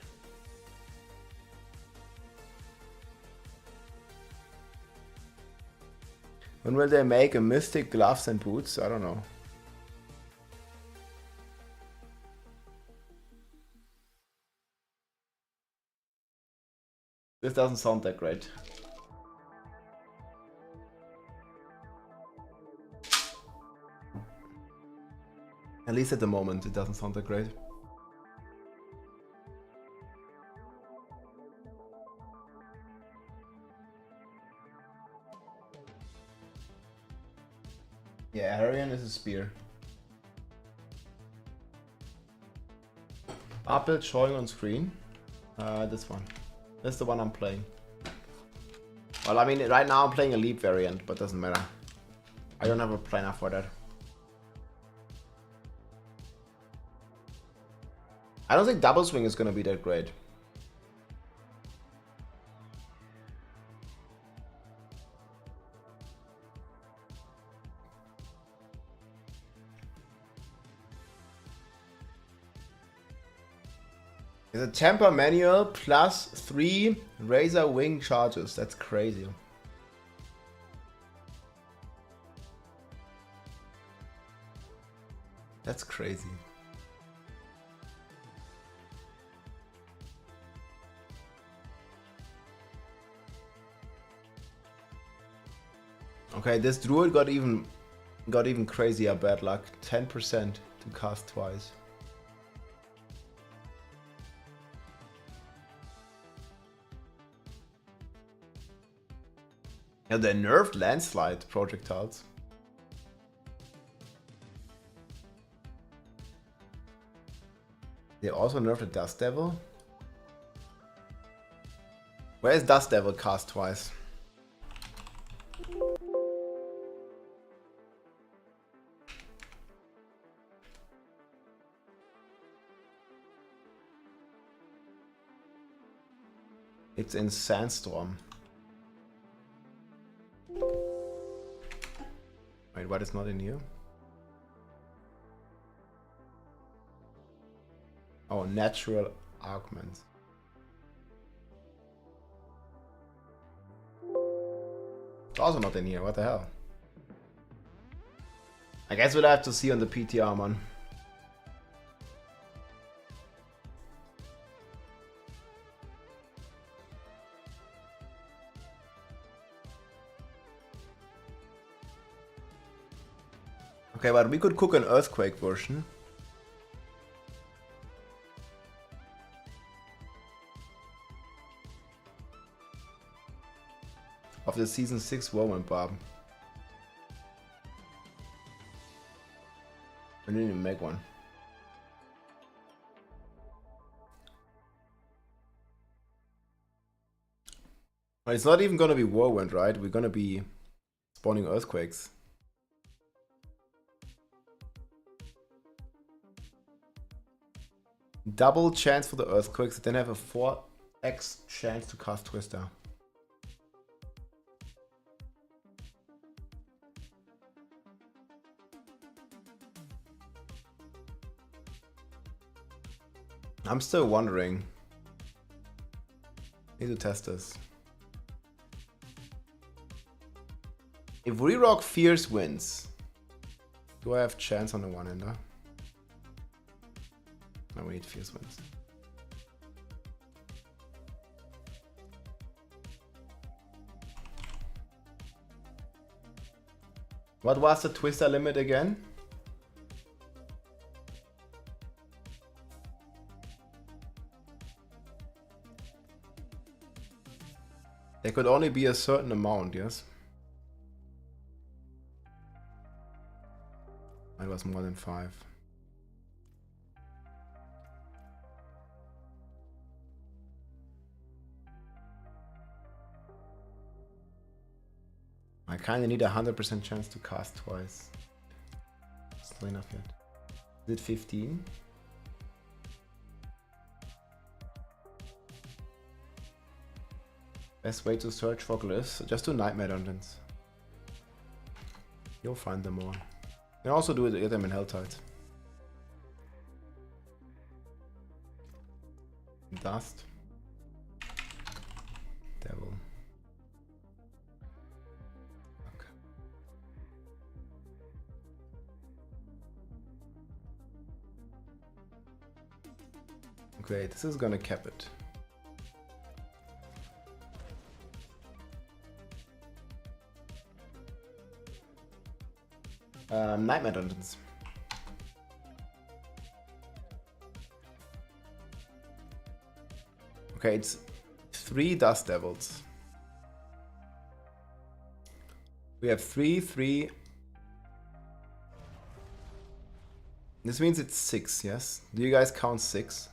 When will they make a Mythic gloves and boots? I don't know. This doesn't sound that great. At least at the moment, it doesn't sound that great. Yeah, Arian is a spear. Apple showing on screen. This one. That's the one I'm playing. Well, I mean, right now I'm playing a leap variant, but doesn't matter. I don't have a planner for that. I don't think double swing is gonna be that great. It's a temper manual plus 3 razor wing charges. That's crazy. That's crazy. Okay, this druid got even crazier bad luck. 10% to cast twice. Yeah, they nerfed landslide projectiles. They also nerfed the Dust Devil. Where is Dust Devil cast twice? It's in Sandstorm. Wait, what is not in here? Oh, natural augments. It's also not in here, what the hell? I guess we'll have to see on the PTR, man. Okay, but we could cook an earthquake version. Of the season 6 Roman Barb. We didn't even make one. But it's not even gonna be Whirlwind, right? We're gonna be spawning earthquakes. Double chance for the earthquakes, then have a 4x chance to cast Twister. I'm still wondering. Need to test this. If Rerock Fierce wins, do I have chance on the one-hander? No, we need Fierce wins. What was the Twister limit again? There could only be a certain amount, yes? It was more than 5. I kinda need a 100% chance to cast twice. It's not enough yet. Is it 15? Best way to search for glyphs? Just do nightmare dungeons. You'll find them all. You can also get them in Helltide. Dust. Devil. Okay. Great, this is gonna cap it. Nightmare Dungeons. Okay, it's 3 Dust Devils. We have 3, 3. This means it's 6, yes? Do you guys count 6?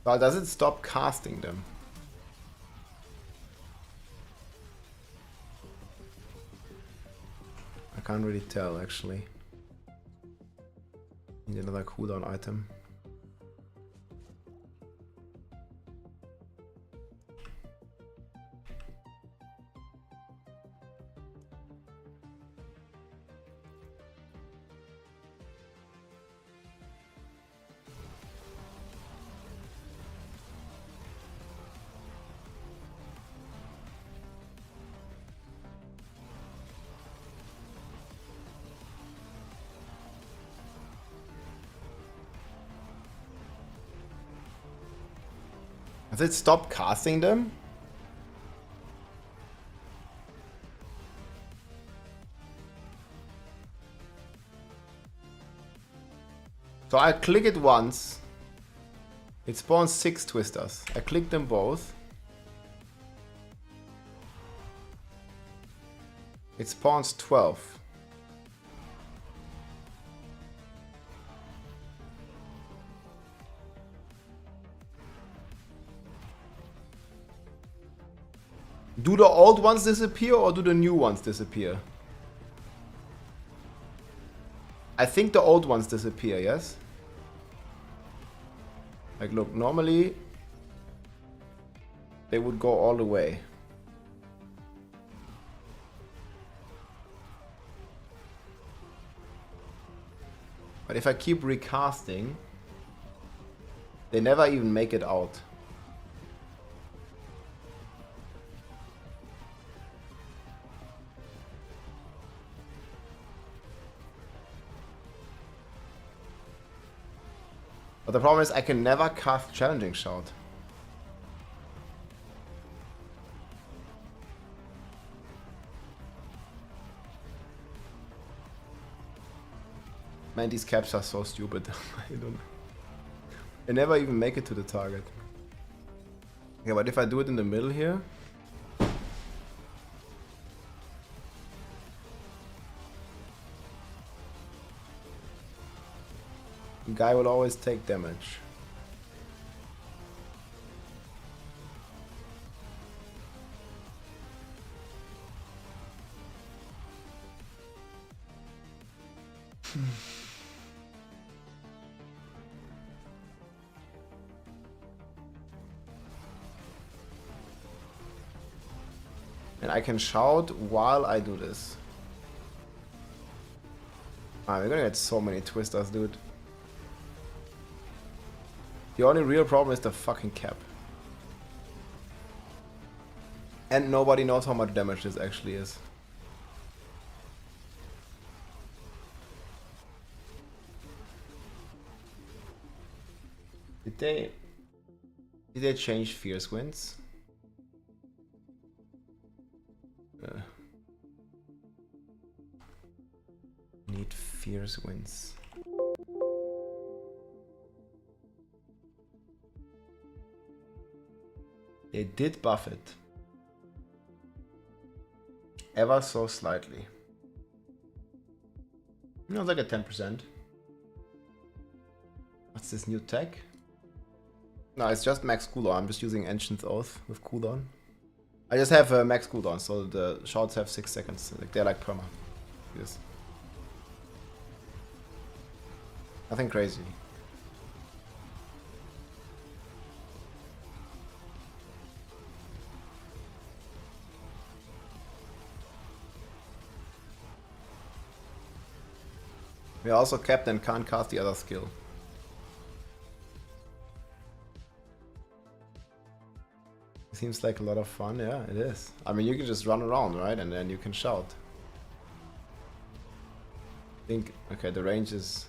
Well, does it stop casting them? I can't really tell, actually. Need another cooldown item. Has it stopped casting them? So I click it once. It spawns 6 twisters. I click them both. It spawns 12. Do the old ones disappear or do the new ones disappear? I think the old ones disappear, yes? Like, look, normally they would go all the way. But if I keep recasting, they never even make it out. But the problem is I can never cast Challenging Shout. Man, these caps are so stupid. I don't know. They never even make it to the target. Okay, but if I do it in the middle here... the guy will always take damage. And I can shout while I do this. Ah, we're gonna get so many twisters, dude. The only real problem is the fucking cap. And nobody knows how much damage this actually is. Did they change Fierce Winds? Need Fierce Winds. They did buff it. Ever so slightly. You know, like a 10%. What's this new tech? No, it's just max cooldown. I'm just using Ancient Oath with cooldown. I just have max cooldown, so the shots have 6 seconds. Like, they're like perma. Yes. Nothing crazy. We are also capped and can't cast the other skill. Seems like a lot of fun. Yeah, it is. I mean, you can just run around, right? And then you can shout. I think, okay, the range is...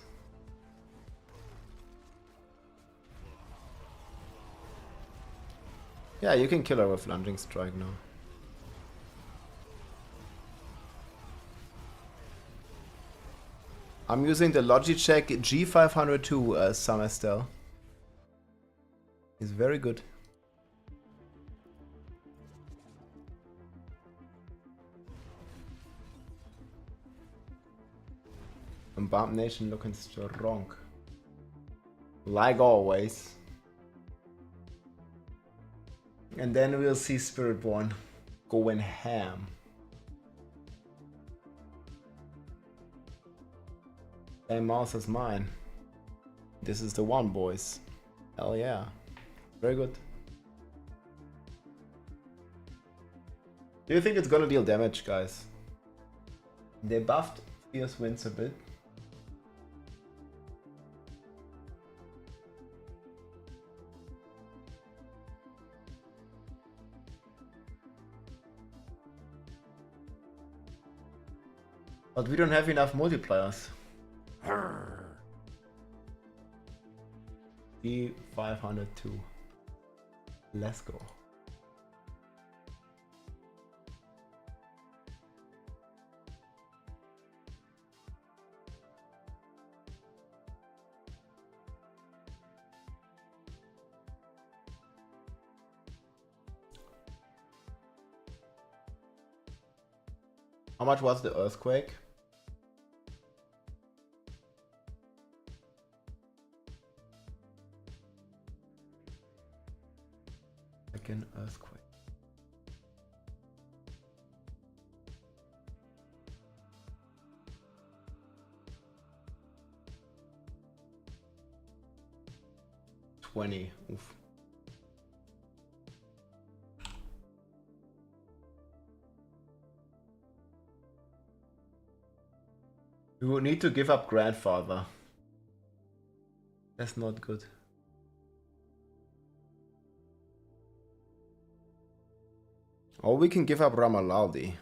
Yeah, you can kill her with lunging strike now. I'm using the Logitech G502 Summer Style. It's very good. And Bomb Nation looking strong. Like always. And then we'll see Spiritborn going ham. Same mouse as mine. This is the one, boys. Hell yeah. Very good. Do you think it's gonna deal damage, guys? They buffed Fierce Winds a bit. But we don't have enough multipliers. D502. Let's go. How much was the earthquake? Like an earthquake. $20. Oof. You would need to give up grandfather. That's not good. Or we can give up Ramalaldi.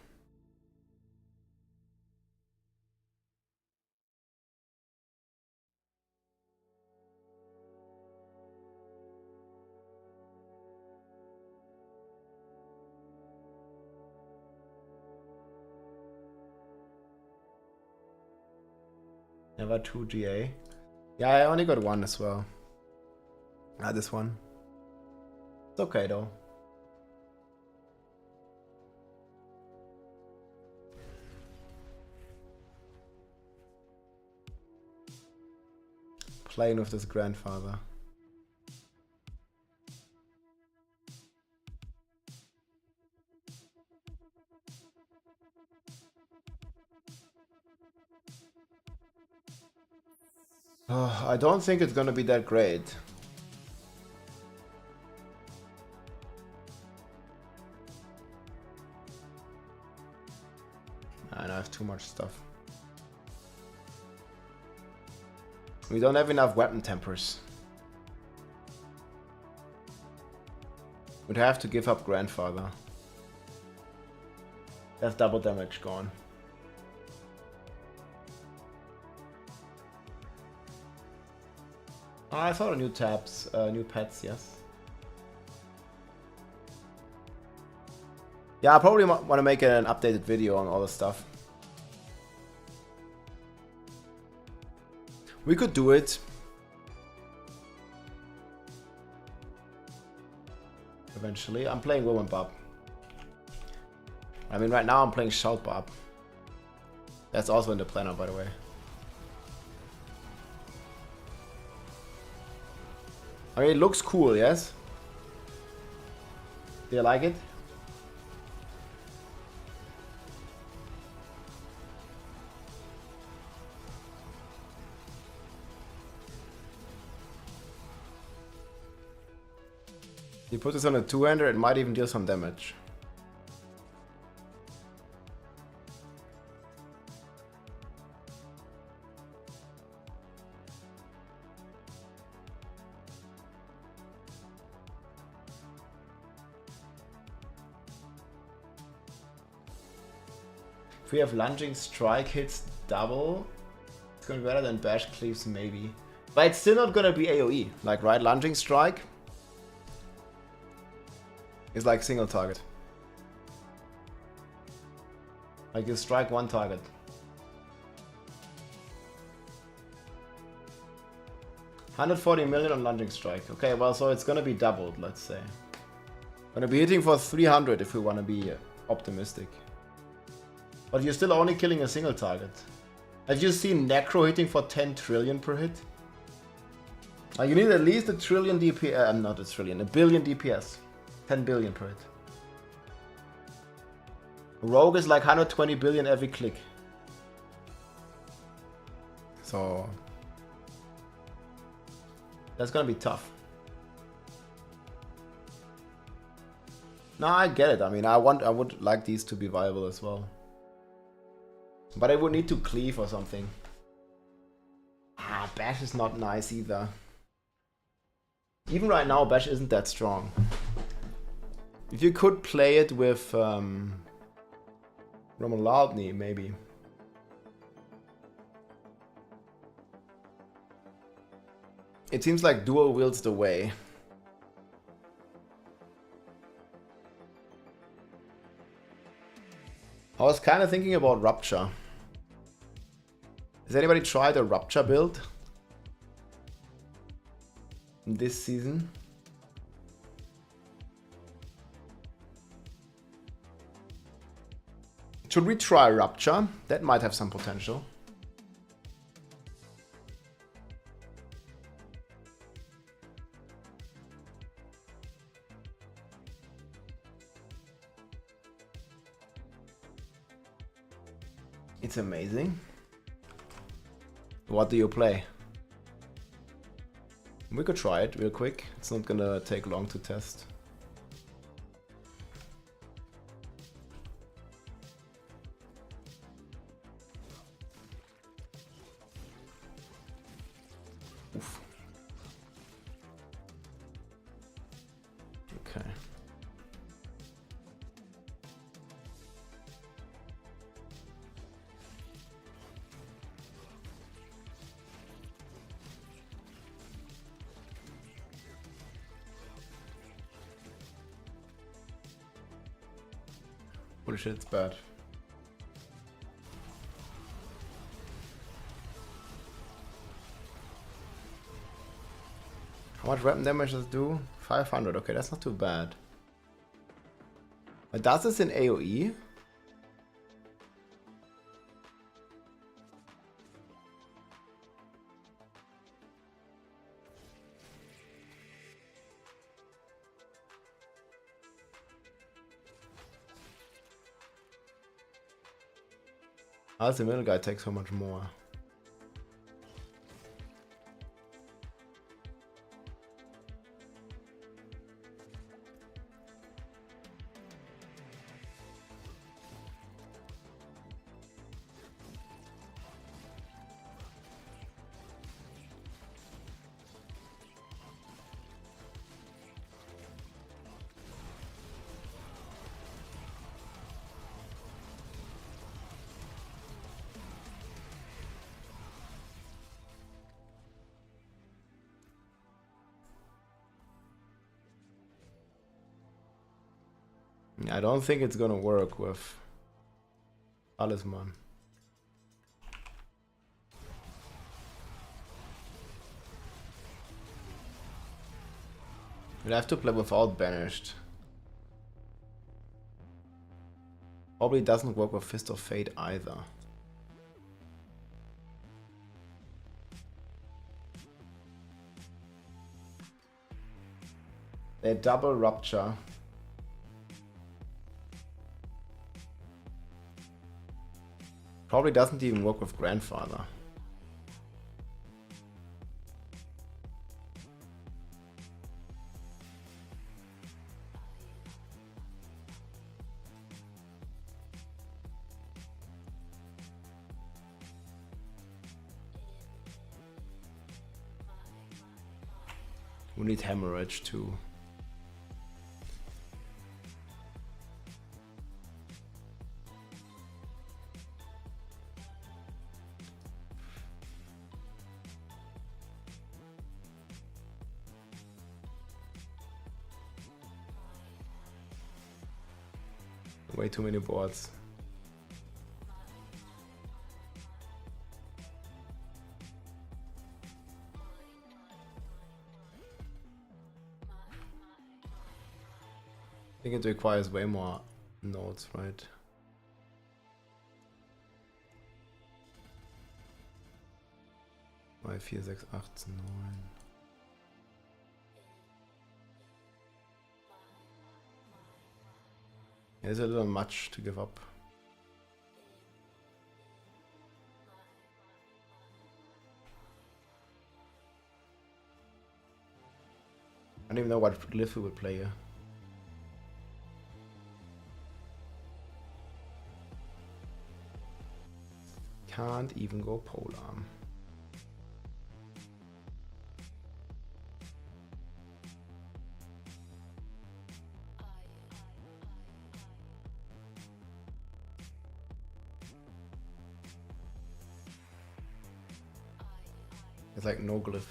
Never 2 GA. Yeah, I only got one as well. Ah, this one. It's okay though. Playing with this grandfather. Oh, I don't think it's gonna be that great. And I have too much stuff. We don't have enough weapon tempers. We'd have to give up grandfather. That's double damage gone. I saw new tabs, new pets, yes. Yeah, I probably want to make an updated video on all the stuff. We could do it. Eventually. I'm playing Woman Bob. I mean, right now I'm playing Shout Bob. That's also in the planner, by the way. I mean, it looks cool, yes? Do you like it? You put this on a 2-hander, it might even deal some damage. we have lunging strike hits double, it's gonna be better than bash cleaves maybe. But it's still not gonna be AoE. Like, right, lunging strike is like single target. Like you strike one target. $140 million on lunging strike. Okay, well, so it's gonna be doubled, let's say. Gonna be hitting for 300 if we wanna be optimistic. But you're still only killing a single target. Have you seen Necro hitting for 10 trillion per hit? Like you need at least a trillion DPS, not a trillion, a billion DPS. 10 billion per hit. Rogue is like 120 billion every click. So that's gonna be tough. No, I get it. I mean, I would like these to be viable as well. But I would need to cleave or something. Ah, Bash is not nice either. Even right now, Bash isn't that strong. If you could play it with Romuladny, maybe. It seems like dual wields the way. I was kind of thinking about Rupture. Has anybody tried a Rupture build this season? Should we try Rupture? That might have some potential. It's amazing. What do you play? We could try it real quick. It's not gonna take long to test. Oof. Okay. Holy shit, it's bad. How much weapon damage does it do? 500. Okay, that's not too bad. But does this in AoE? How does the middle guy take so much more? I don't think it's gonna work with Talisman. We'll have to play without Banished. Probably doesn't work with Fist of Fate either. They double Rupture. Probably doesn't even work with Grandfather. We need Hemorrhage too. Way too many boards. I think it requires way more nodes, right? Mal 4, 6, 8, 9. It's a little much to give up. I don't even know what glyph we would play here. Can't even go polearm. It's like no glyph.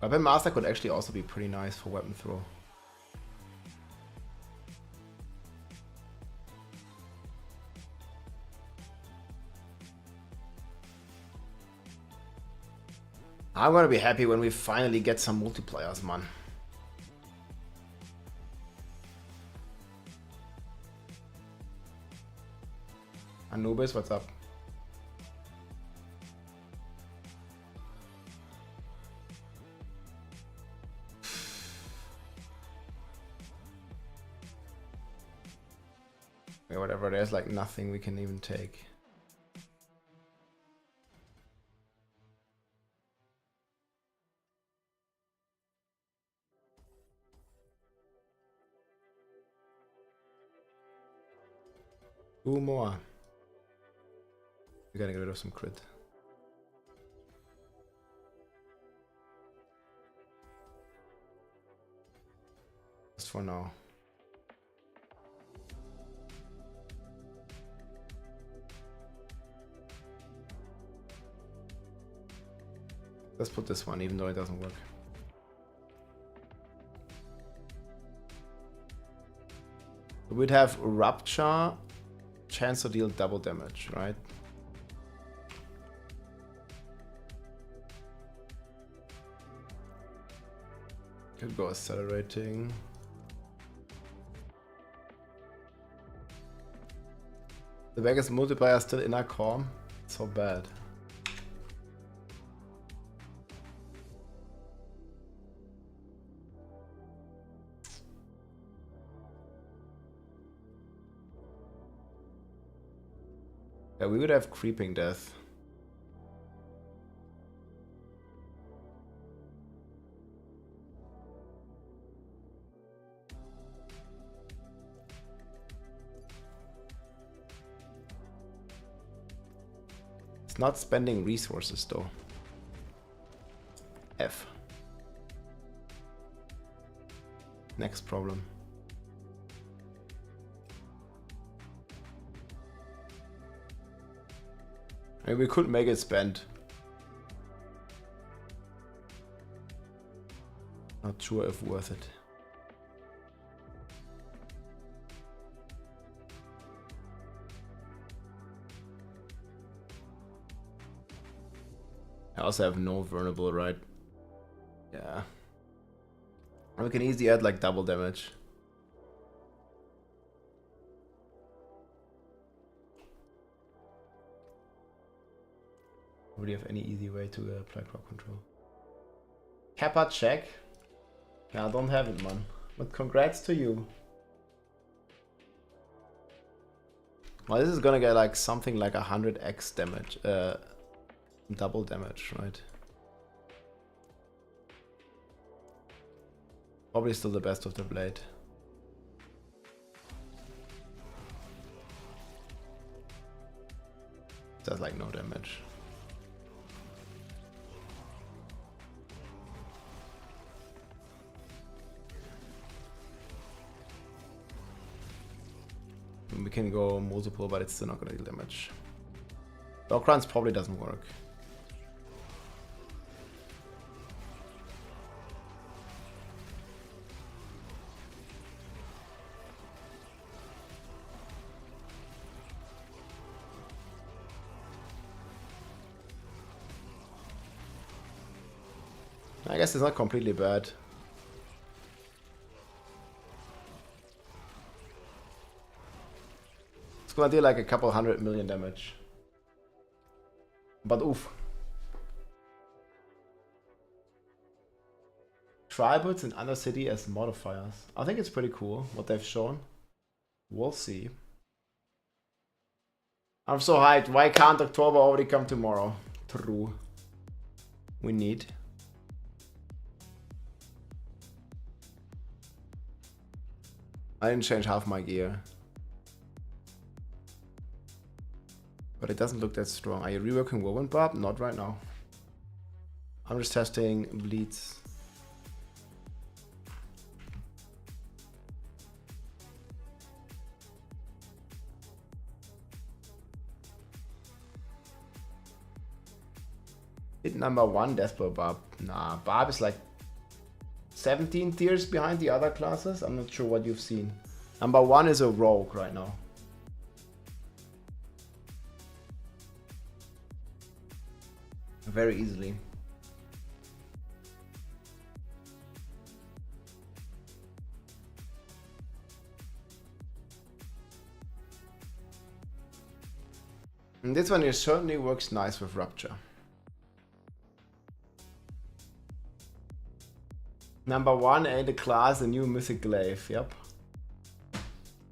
Weapon Master could actually also be pretty nice for weapon throw. I'm gonna be happy when we finally get some multiplayers, man. Anubis, what's up? Yeah, whatever, there's like nothing we can even take. Two more. We gotta get rid of some crit. Just for now. Let's put this one, even though it doesn't work. We'd have Rupture, chance to deal double damage, right? Could go accelerating. The biggest multiplier still in our core. So bad. Yeah, we would have creeping death. It's not spending resources though. F. Next problem. Maybe we could make it spend. Not sure if worth it. I also have no vulnerable, right? Yeah. And we can easily add like double damage. Do we have any easy way to apply crop control? Kappa check. Yeah, I don't have it, man. But congrats to you. Well, this is gonna get like something like 100x damage. Double damage, right? Probably still the best of the blade. Does like no damage. We can go multiple, but it's still not gonna deal damage. Dog runs probably doesn't work. I guess it's not completely bad. It's gonna do like a couple 100 million damage. But oof. Tributes in Undercity as modifiers. I think it's pretty cool what they've shown. We'll see. I'm so hyped. Why can't October already come tomorrow? True. We need. I didn't change half my gear. But it doesn't look that strong. Are you reworking Woven Barb? Not right now. I'm just testing bleeds. Hit number 1 Deathblow Barb. Nah, Barb is like 17 tiers behind the other classes. I'm not sure what you've seen. Number 1 is a rogue right now. Very easily. And this one here certainly works nice with Rupture. Number 1 and the class, the new Mythic glyph. Yep.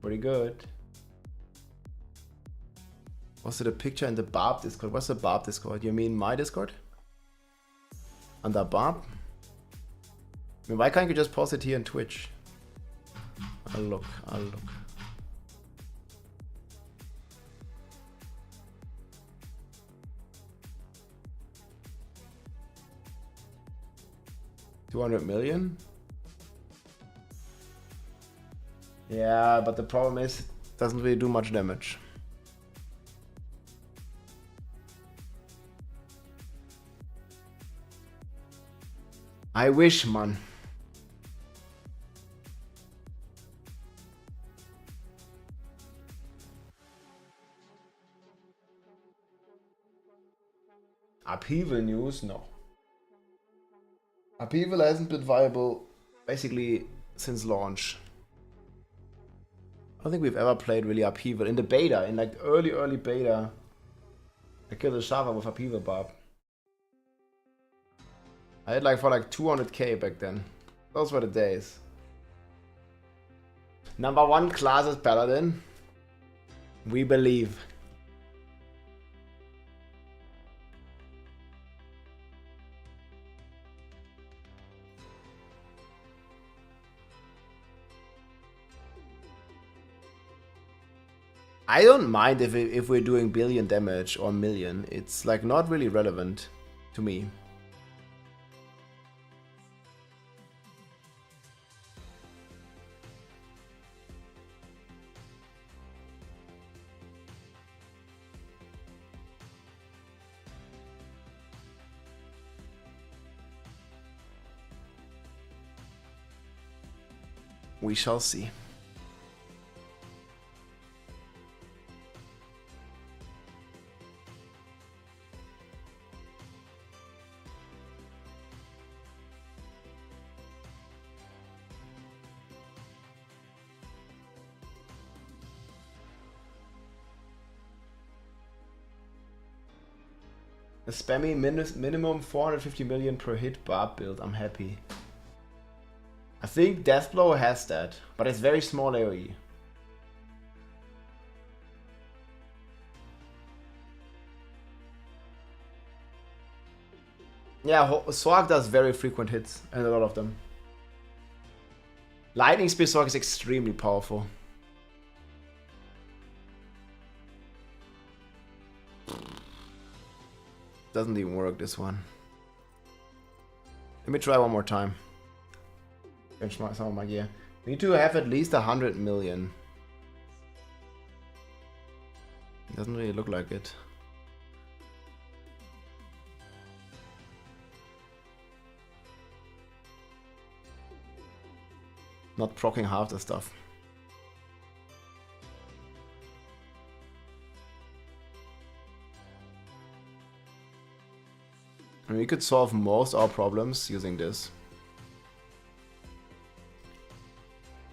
Pretty good. Was it a picture in the Barb Discord? What's the Barb Discord? You mean my Discord? Under Barb? I mean, why can't you just post it here on Twitch? I'll look. 200 million? Yeah, but the problem is, it doesn't really do much damage. I wish, man. Upheaval news? No. Upheaval hasn't been viable basically since launch. I don't think we've ever played really Upheaval in the beta, in like early beta. I killed a Shava with Upheaval Barb. I had like for like 200k back then. Those were the days. Number 1 class is Paladin. We believe. I don't mind if we're doing billion damage or million. It's like not really relevant to me. We shall see. A spammy minimum 450 million per hit Barb build. I'm happy. I think Deathblow has that, but it's very small AoE. Yeah, Sorg does very frequent hits, and a lot of them. Lightning Spear Sorg is extremely powerful. Doesn't even work, this one. Let me try one more time. Benchmark some of my gear. We need to have at least 100 million. Doesn't really look like it. Not proccing half the stuff. I And we could solve most our problems using this.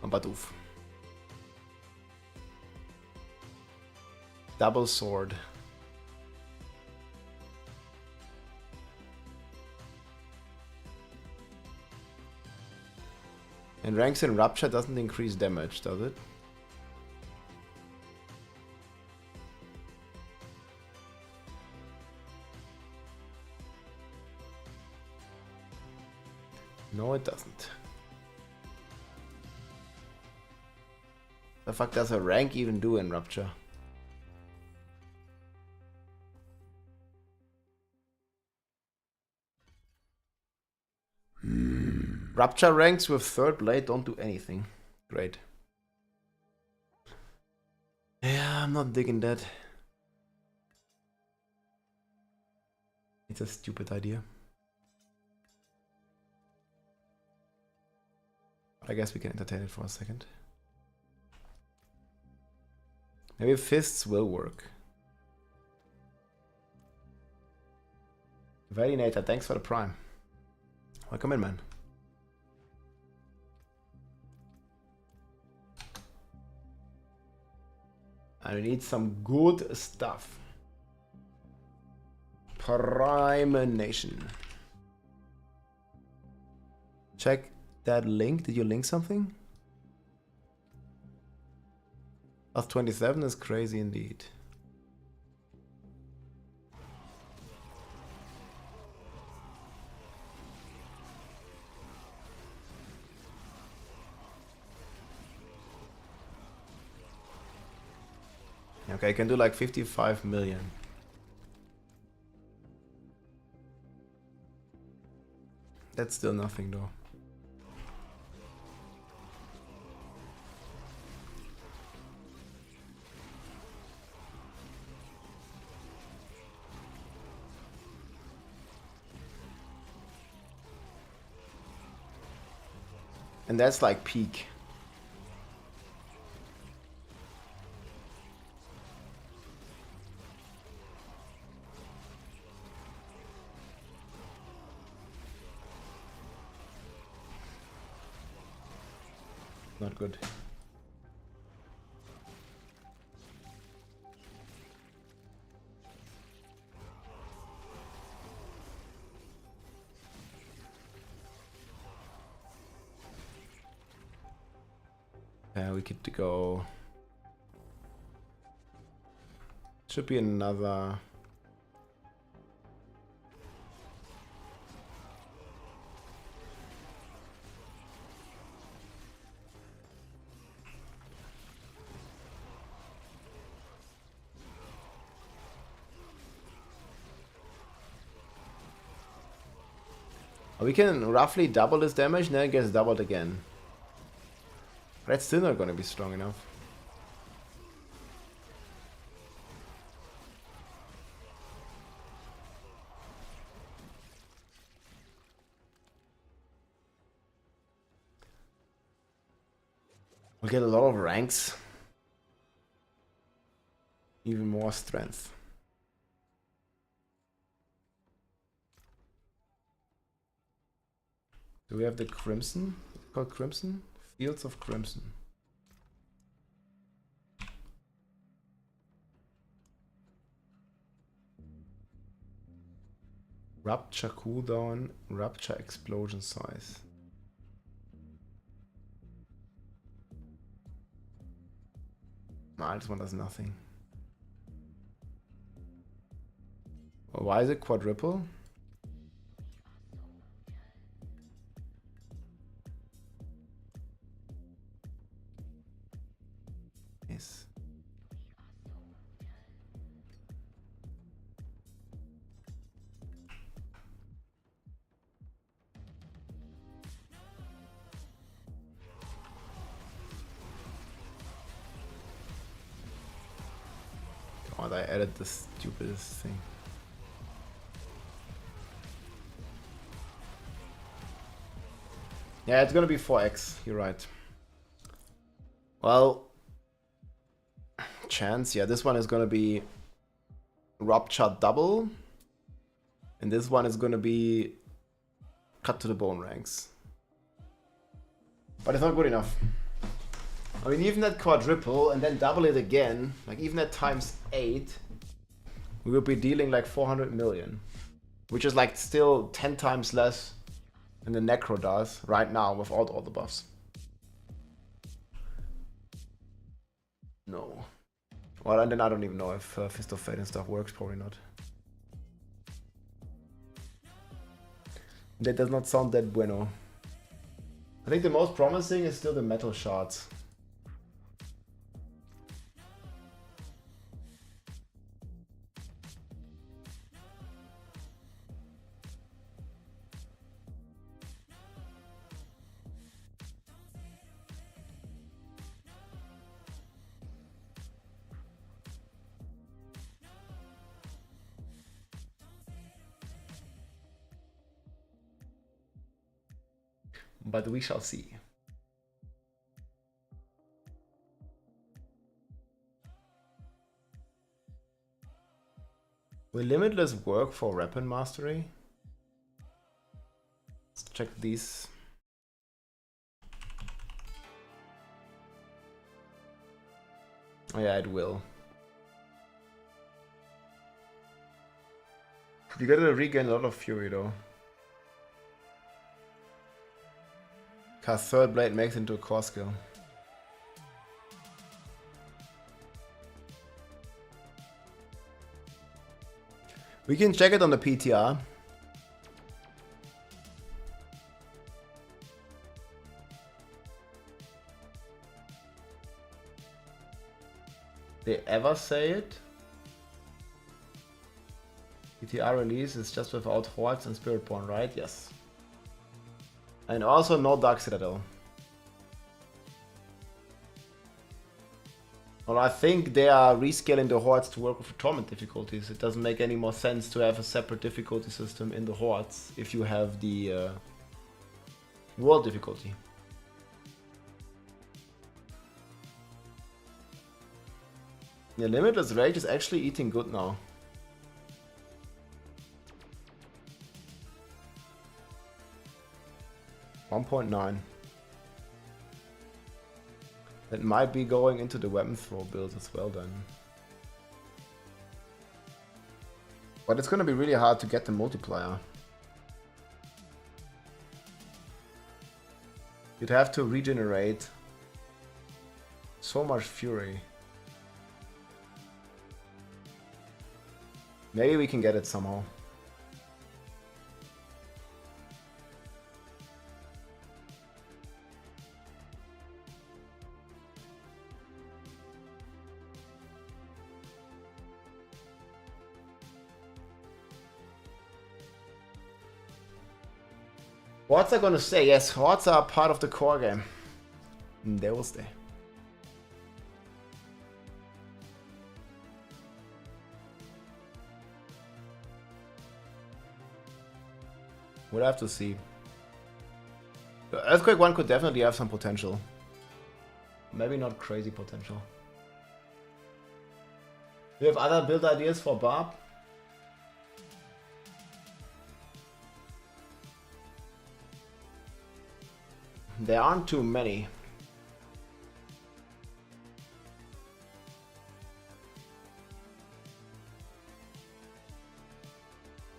But oof. Double sword. And ranks in Rupture doesn't increase damage, does it? No, it doesn't. The fuck does a rank even do in Rupture? Rupture ranks with third blade don't do anything. Great. Yeah, I'm not digging that. It's a stupid idea. I guess we can entertain it for a second. Maybe fists will work. Valinator, thanks for the prime. Welcome in, man. I need some good stuff. Prime Nation. Check that link. Did you link something? Of 27 is crazy indeed. Okay, I can do like 55 million. That's still nothing though. And that's like peak. Not good. We could go. Should be another. We can roughly double this damage, and then it gets doubled again. That's still not gonna be strong enough. We'll get a lot of ranks. Even more strength. Do we have the Crimson? It's called Crimson? Fields of Crimson. Rupture cooldown, Rupture explosion size. Nah, this one does nothing. Well, why is it quadruple? Yes. God, I added the stupidest thing. Yeah, it's gonna be 4x, you're right. Well, chance, yeah, this one is gonna be Rupture double. And this one is gonna be cut to the bone ranks. But it's not good enough. I mean, even at quadruple and then double it again, like even at times 8, we will be dealing like 400 million. Which is like still 10 times less than the Necro does right now without all the buffs. No. Well, and then I don't even know if Fist of Fate and stuff works, probably not. That does not sound that bueno. I think the most promising is still the metal shards. But we shall see. Will Limitless work for weapon mastery? Let's check these. Oh yeah, it will. You gotta regain a lot of fury though. Cast Third Blade makes into a core skill. We can check it on the PTR. They ever say it? PTR release is just without Hordes and Spiritborn, right? Yes. And also no Dark Citadel. Well, I think they are rescaling the Hordes to work with Torment difficulties. It doesn't make any more sense to have a separate difficulty system in the Hordes if you have the World difficulty. Yeah, Limitless Rage is actually eating good now. $1.9. That might be going into the weapon throw build as well then. But it's gonna be really hard to get the multiplier. You'd have to regenerate so much fury. Maybe we can get it somehow. Hordes are gonna stay. Yes, Hordes are part of the core game. And they will stay. We'll have to see. The Earthquake one could definitely have some potential. Maybe not crazy potential. Do you have other build ideas for Barb? There aren't too many.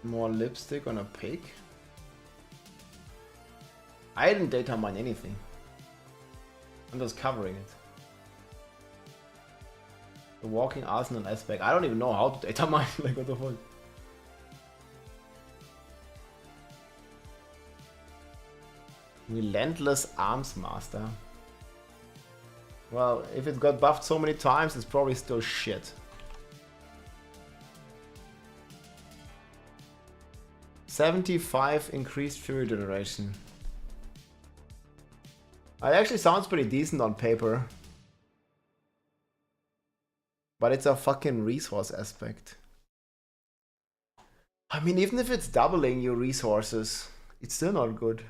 More lipstick on a pig? I didn't data mine anything. I'm just covering it. The walking arsenal aspect. I don't even know how to data mine. Like, what the fuck? Relentless Arms Master. Well, if it got buffed so many times, it's probably still shit. $75 increased fury generation. It actually sounds pretty decent on paper. But it's a fucking resource aspect. I mean, even if it's doubling your resources, it's still not good.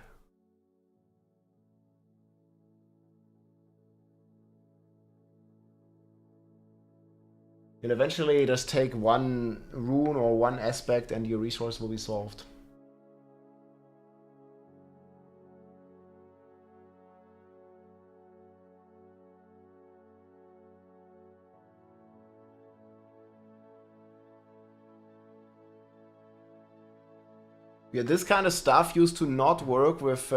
You'll eventually just take one rune or one aspect and your resource will be solved. Yeah, this kind of stuff used to not work with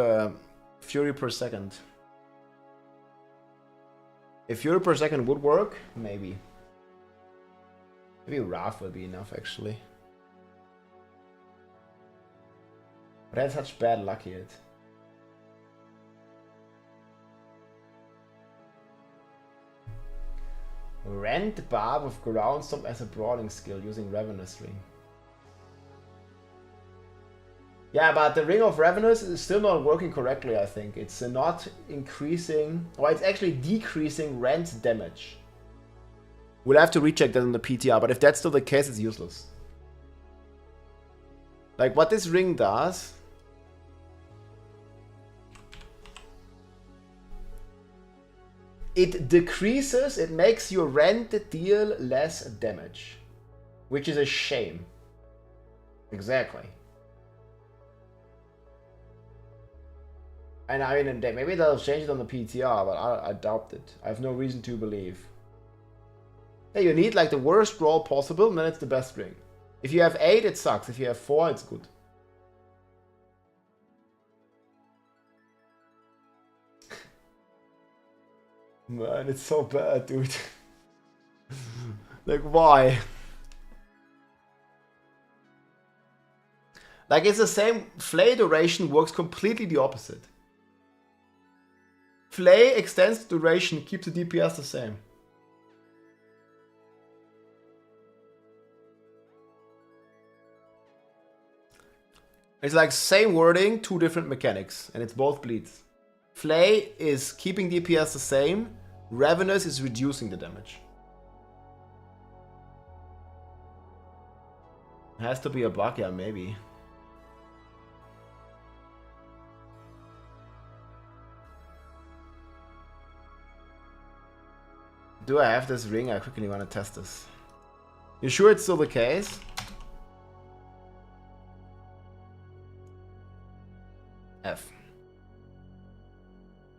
Fury per second. If Fury per second would work, maybe. Maybe Wrath will be enough, actually. But I had such bad luck yet. Rend Barb with Groundstorm as a brawling skill using Ravenous Ring. Yeah, but the Ring of Ravenous is still not working correctly, I think. It's not increasing, or it's actually decreasing rend damage. We'll have to recheck that on the PTR, but if that's still the case, it's useless. Like, what this ring does... It decreases, it makes your rend deal less damage. Which is a shame. Exactly. And I mean, maybe they'll change it on the PTR, but I doubt it. I have no reason to believe. Yeah, you need like the worst roll possible, and then it's the best ring. If you have 8, it sucks. If you have 4, it's good. Man, it's so bad, dude. Like, why? Like, it's the same. Flay duration works completely the opposite. Flay extends the duration, keeps the DPS the same. It's like same wording, 2 different mechanics, and it's both bleeds. Flay is keeping DPS the same, Ravenous is reducing the damage. Has to be a bug, yeah, maybe. Do I have this ring? I quickly want to test this. You sure it's still the case? F.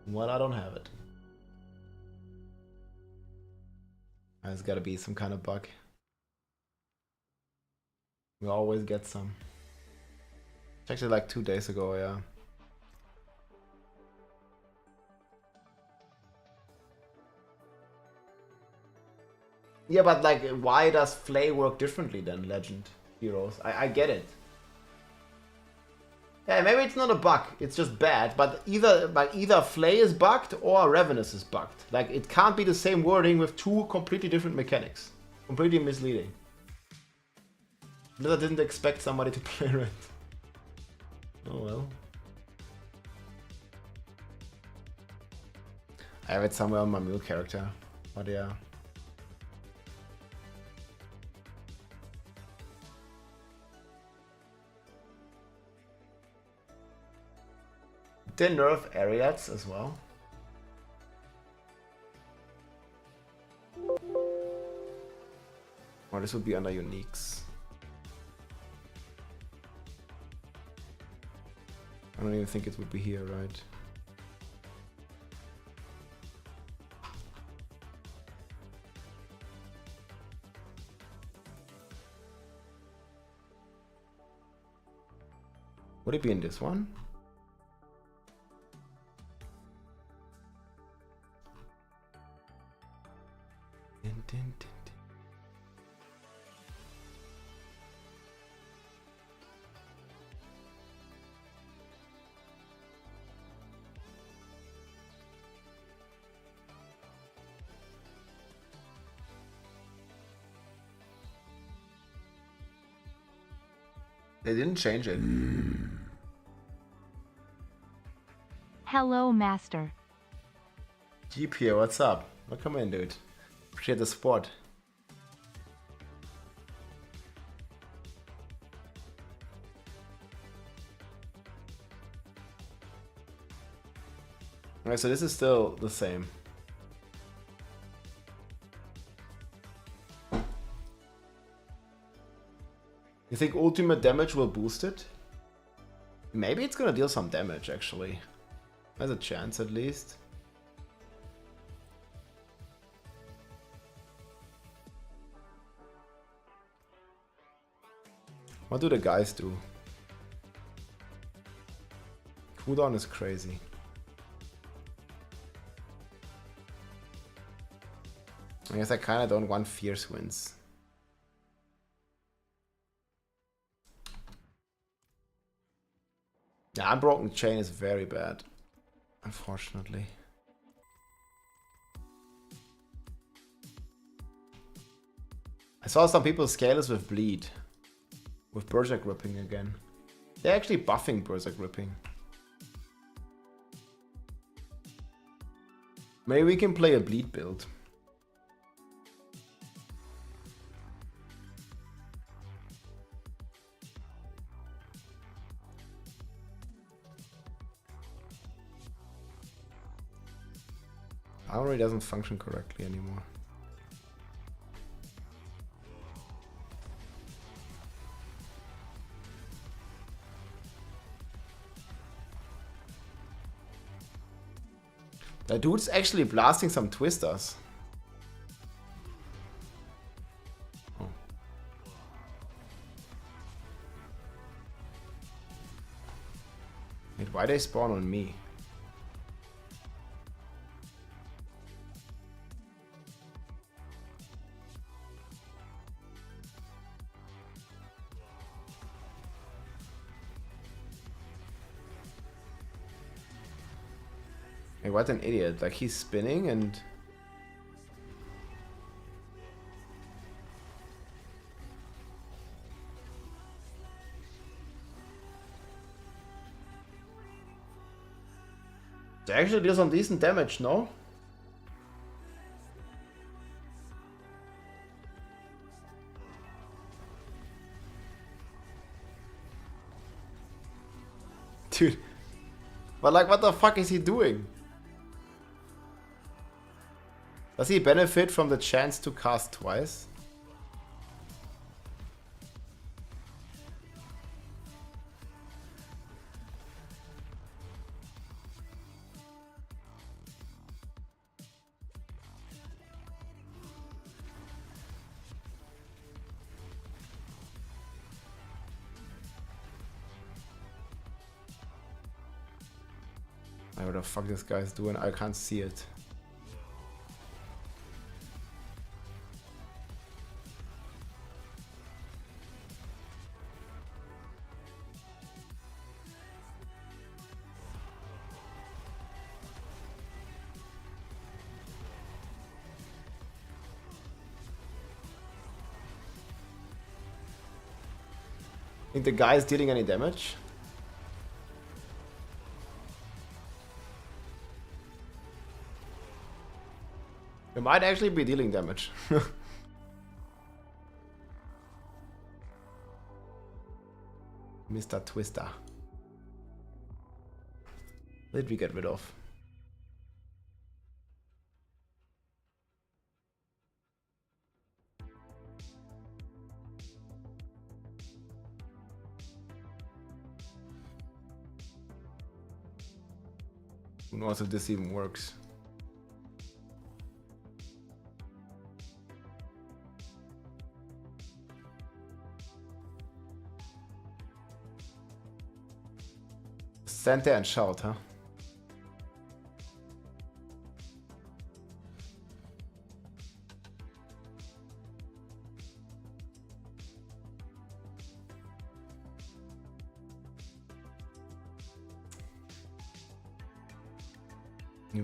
Well, I don't have it. There's gotta be some kind of bug. We always get some. Checked it like 2 days ago, yeah. Yeah, but like, why does Flay work differently than Legend Heroes? I get it. Yeah, maybe it's not a bug, it's just bad, but either Flay is bugged or Ravenous is bugged. Like, it can't be the same wording with 2 completely different mechanics. Completely misleading. Blizzard didn't expect somebody to play it. Oh well. I have it somewhere on my mule character, but yeah. They nerf Ariats as well. Or this would be under uniques. I don't even think it would be here, right? Would it be in this one? They didn't change it. Hello, Master. GPA, what's up? Welcome in, dude. Appreciate the support. Alright, so this is still the same. You think ultimate damage will boost it? Maybe it's gonna deal some damage actually. There's a chance at least. What do the guys do? Cooldown is crazy. I guess I kinda don't want fierce wins. Yeah, Unbroken Chain is very bad, unfortunately. I saw some people scale this with Bleed. With Berserk Ripping again. They're actually buffing Berserk Ripping. Maybe we can play a Bleed build. Armory doesn't function correctly anymore. That dude's actually blasting some twisters. Oh. Wait, why they spawn on me? Hey, what an idiot. Like, he's spinning and... They actually deal some decent damage, no? Dude. But like, what the fuck is he doing? Does he benefit from the chance to cast twice? What the fuck this guy's doing? I can't see it. Think the guy is dealing any damage? He might actually be dealing damage. Mr. Twister. What did we get rid of? Who knows if this even works? Stand there and shout, huh?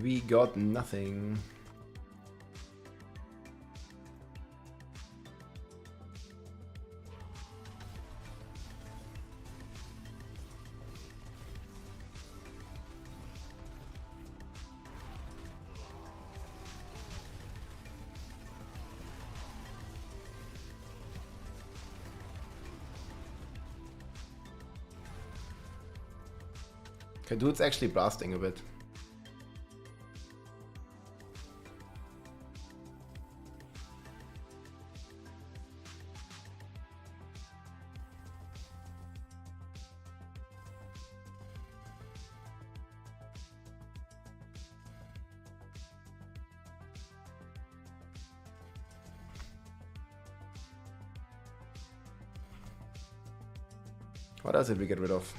We got nothing. Okay, dude's actually blasting a bit. What else did we get rid of?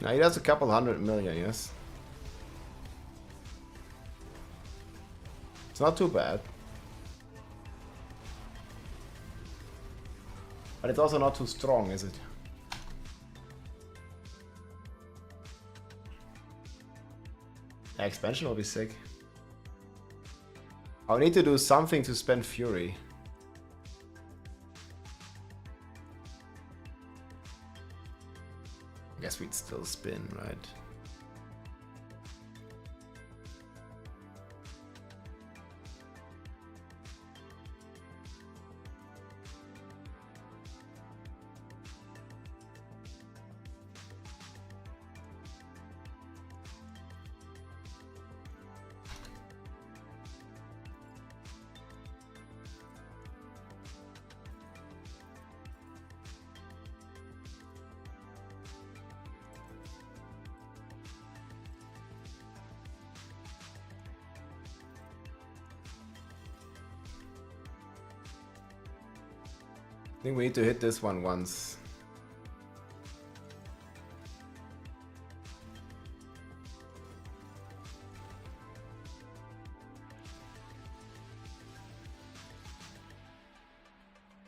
Now he does a couple 100 million, yes. It's not too bad. But it's also not too strong, is it? Yeah, expansion will be sick. I'll need to do something to spend Fury. I guess we'd still spin, right? I think we need to hit this one once.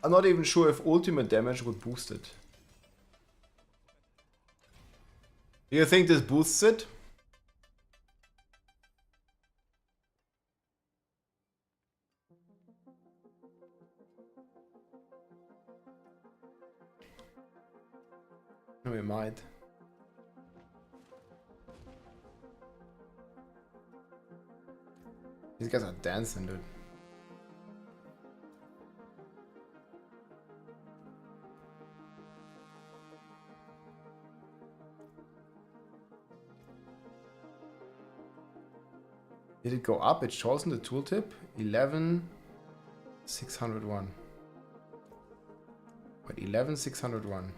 I'm not even sure if ultimate damage would boost it. Do you think this boosts it? No, it might. These guys are dancing, dude. Did it go up? It shows in the tooltip 11,601. Wait, 11,601.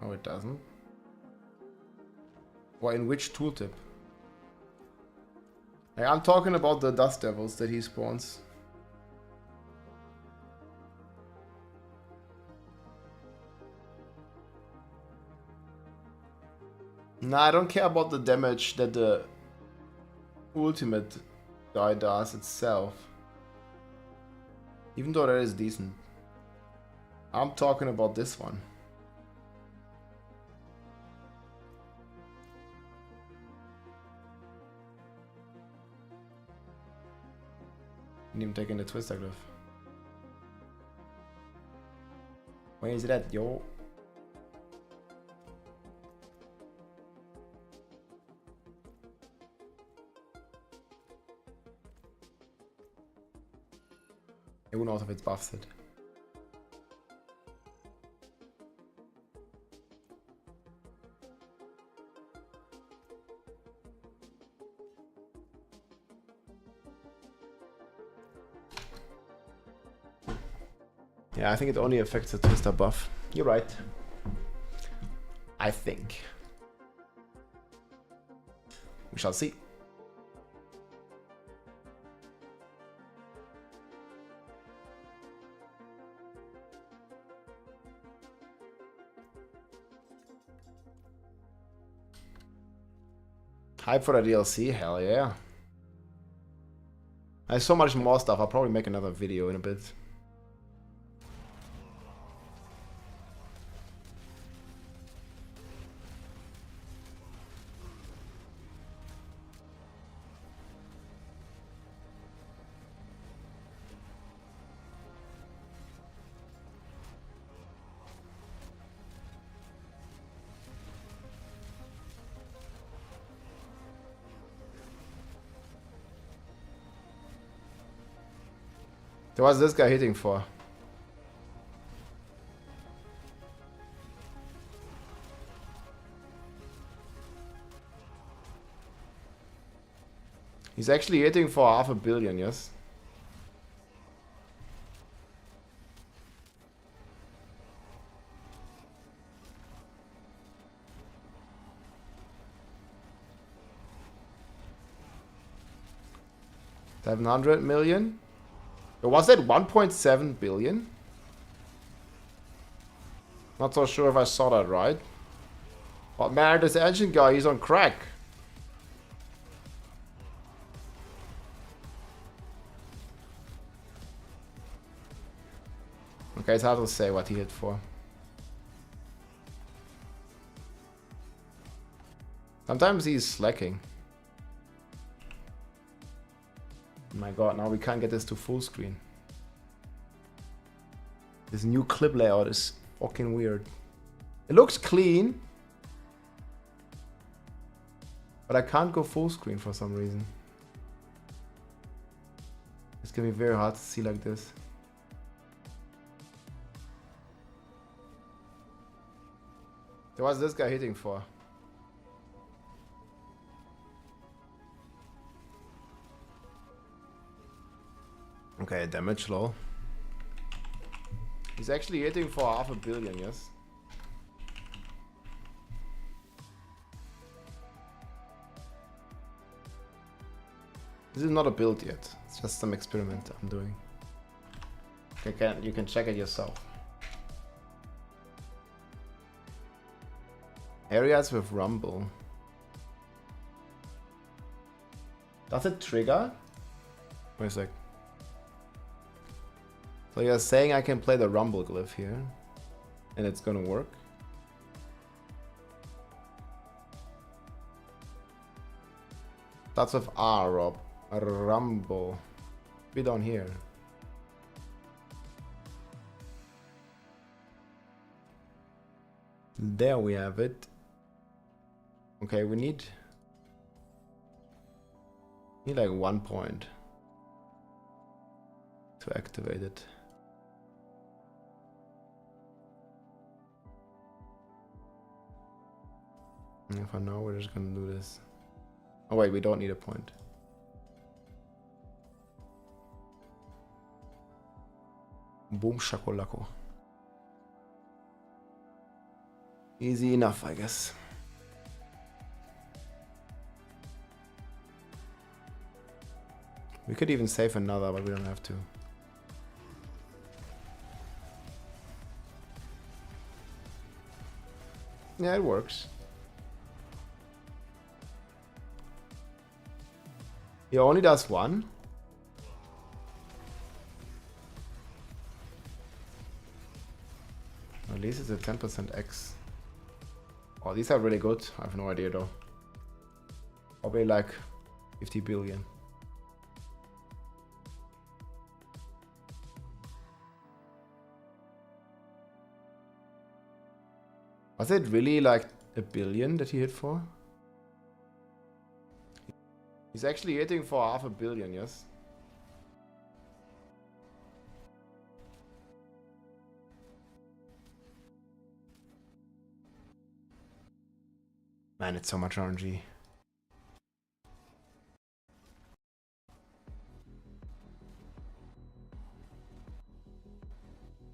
Oh, it doesn't. Or in which tooltip? Hey, I'm talking about the dust devils that he spawns. Nah, I don't care about the damage that the ultimate guy does itself. Even though that is decent. I'm talking about this one. Didn't even take in the twister glyph. Where is it at, yo? Who knows if it's buffs it. Yeah, I think it only affects the twister buff. You're right. I think. We shall see. Hype for the DLC? Hell yeah. There's so much more stuff. I'll probably make another video in a bit. What's this guy hitting for? He's actually hitting for 500 million, yes? $700 million? Or was that 1.7 billion? Not so sure if I saw that right. But man, this engine guy, he's on crack. Okay, it's hard to say what he hit for. Sometimes he's slacking. My god, now we can't get this to full screen. This new clip layout is fucking weird. It looks clean, but I can't go full screen for some reason. It's gonna be very hard to see like this. What's this guy hitting for? Okay, damage low. He's actually hitting for 500 million, yes? This is not a build yet. It's just some experiment I'm doing. You can check it yourself. Areas with rumble. Does it trigger? Wait a sec. So you're saying I can play the rumble glyph here and it's gonna work? That's with R, Rob. A rumble. Be down here. There we have it. Okay, we need like 1 point to activate it. And for now, we're just gonna do this. Oh wait, we don't need a point. Boom shakalako. Easy enough, I guess. We could even save another, but we don't have to. Yeah, it works. He only does one? At least it's a 10% X. Oh, these are really good. I have no idea though. Probably like 50 billion. Was it really like a billion that he hit for? He's actually hitting for 500 million, yes? Man, it's so much RNG.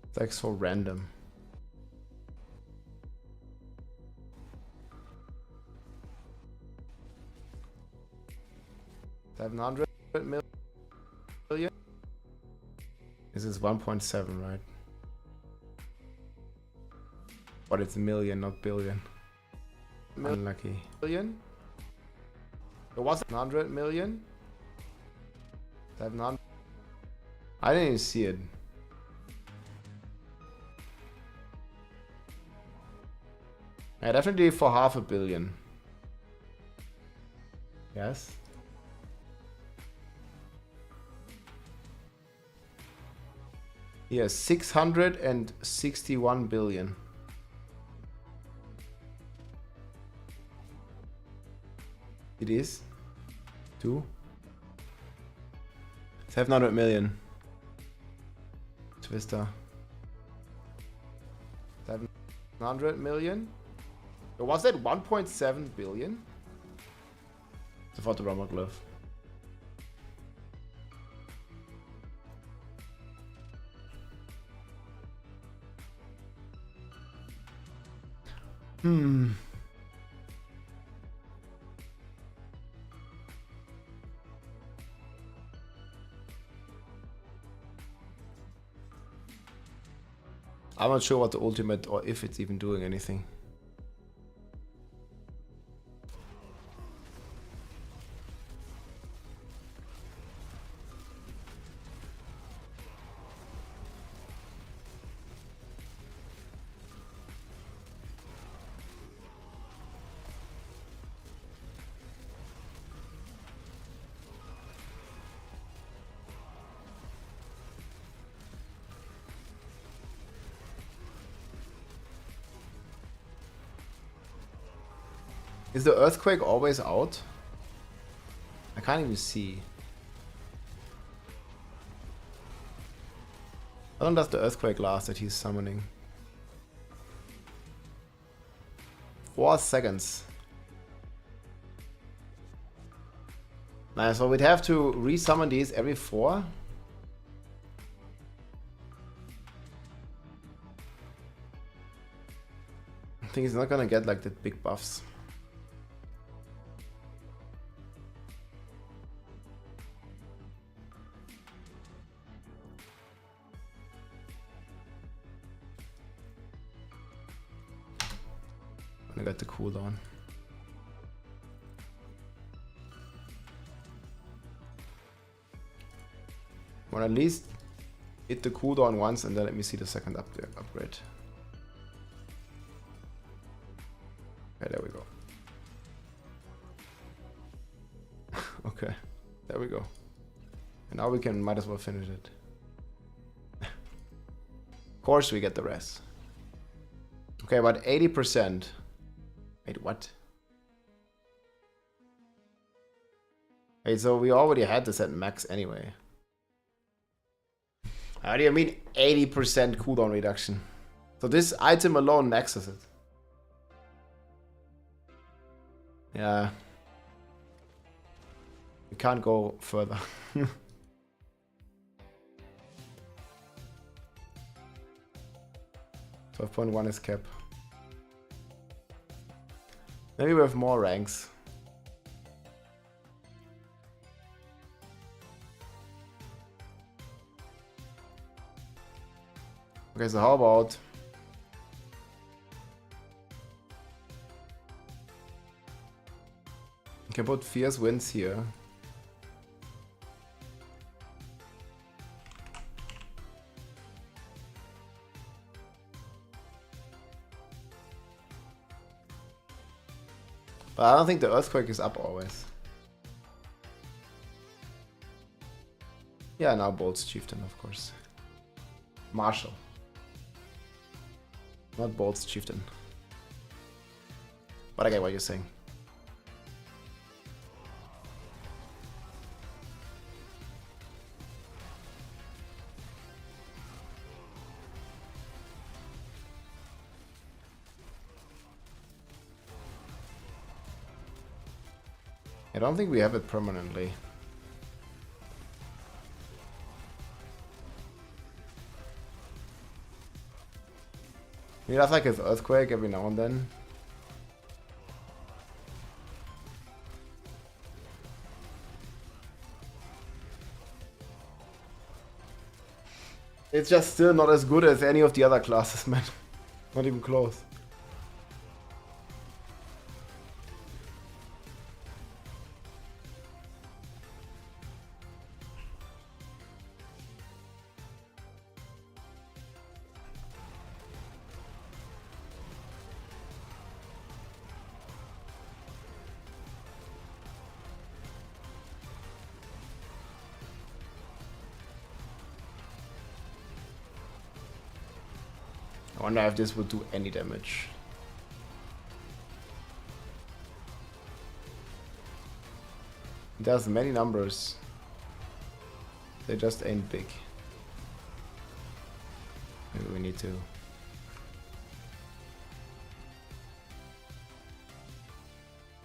It's like so random. $700 million? This is 1.7, right? But it's million, not billion. Unlucky. Billion? It was 100 million? 700? I didn't even see it. Yeah, definitely for 500 million. Yes. Yes, 661 billion. It is 700 million. Twister. 700 million? Or was that 1.7 billion? Sofort the Rumble Glyph. I'm not sure what the ultimate or if it's even doing anything. Is the earthquake always out? I can't even see. How long does the earthquake last that he's summoning? 4 seconds. Nice, so we'd have to resummon these every 4. I think he's not gonna get like the big buffs. I got the cooldown. Well, at least hit the cooldown once and then let me see the second upgrade. Okay, there we go. Okay, there we go. And now we might as well finish it. Of course we get the rest. Okay, but 80%. Wait, what? Wait, so we already had this at max anyway. How do you mean 80% cooldown reduction? So this item alone maxes it. Yeah. We can't go further. 12.1 is cap. Maybe we have more ranks. Okay, so how about you can put fierce winds here. But I don't think the earthquake is up always. Yeah, now Bolt's Chieftain, of course. Marshal. Not Bolt's Chieftain. But I get what you're saying. I don't think we have it permanently. We have like an earthquake every now and then. It's just still not as good as any of the other classes, man. Not even close. I wonder if this would do any damage. It does many numbers. They just ain't big. me to.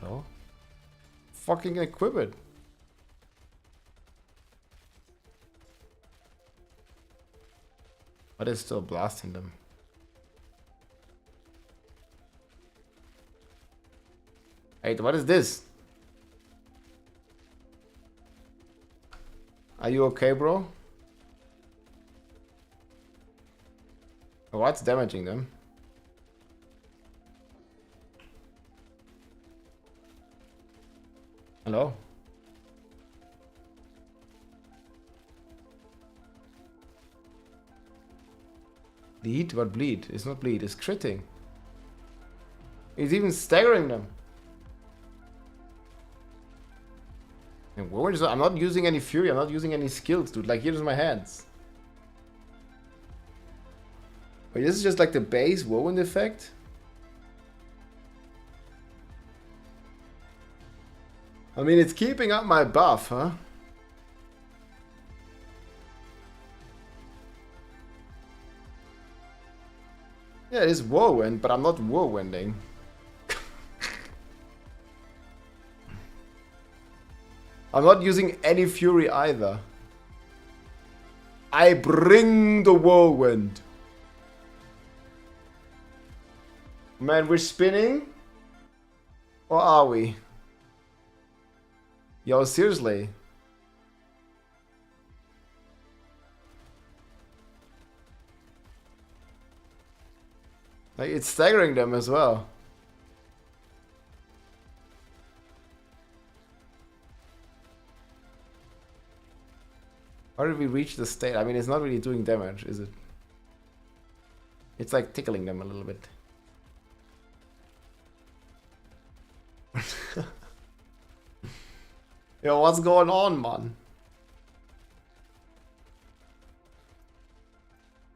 No? Fucking equip it. But it's still blasting them. Wait, what is this? Are you okay, bro? What's damaging them? Hello? Bleed? What bleed? It's not bleed, it's critting. It's even staggering them. And I'm not using any fury, I'm not using any skills, dude. Like, here's my hands. Wait, this is just like the base Woven effect? I mean, it's keeping up my buff, huh? Yeah, it is Woven, but I'm not Wovening. I'm not using any fury either. I bring the whirlwind. Man, we're spinning? Or are we? Yo, seriously. Like, it's staggering them as well. How did we reach the state? I mean, it's not really doing damage, is it? It's like tickling them a little bit. Yo, what's going on, man?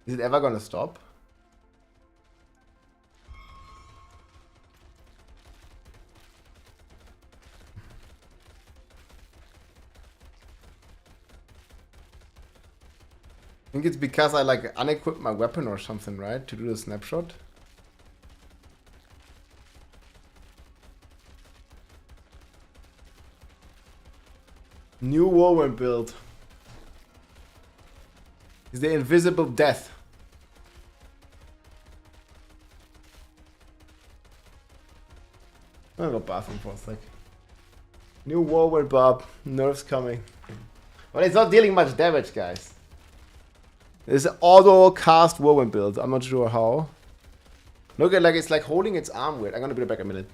Is it ever gonna stop? I think it's because I like unequipped my weapon or something, right? To do the snapshot. New Woven build. Is the invisible death. I'm gonna go bathroom for a sec. New Woven Bob. Nerfs coming. But it's not dealing much damage, guys. It's an auto cast Woven build. I'm not sure how. Look at, like, it's like holding its arm weird. I'm gonna be back a minute.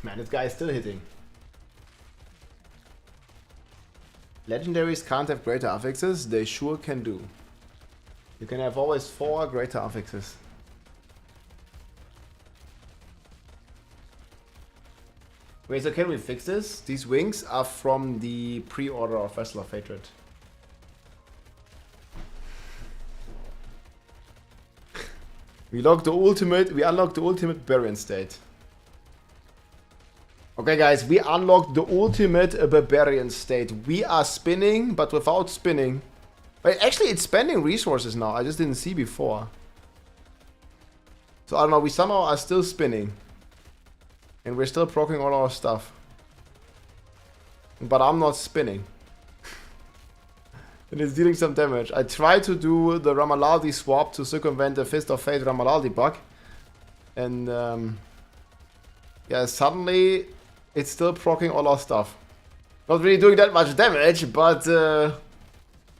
Man, this guy is still hitting. Legendaries can't have greater affixes, they sure can do. You can have always 4 greater affixes. Wait, so can we fix this? These wings are from the pre-order of Vessel of Hatred. We unlock the ultimate Barbarian state. Okay guys, we unlocked the ultimate Barbarian state. We are spinning, but without spinning. Wait, actually it's spending resources now. I just didn't see before. So I don't know, we somehow are still spinning. And we're still proccing all our stuff. But I'm not spinning. And it's dealing some damage. I tried to do the Ramalaldi swap to circumvent the Fist of Fate Ramalaldi bug. And yeah, suddenly it's still proccing all our stuff. Not really doing that much damage, but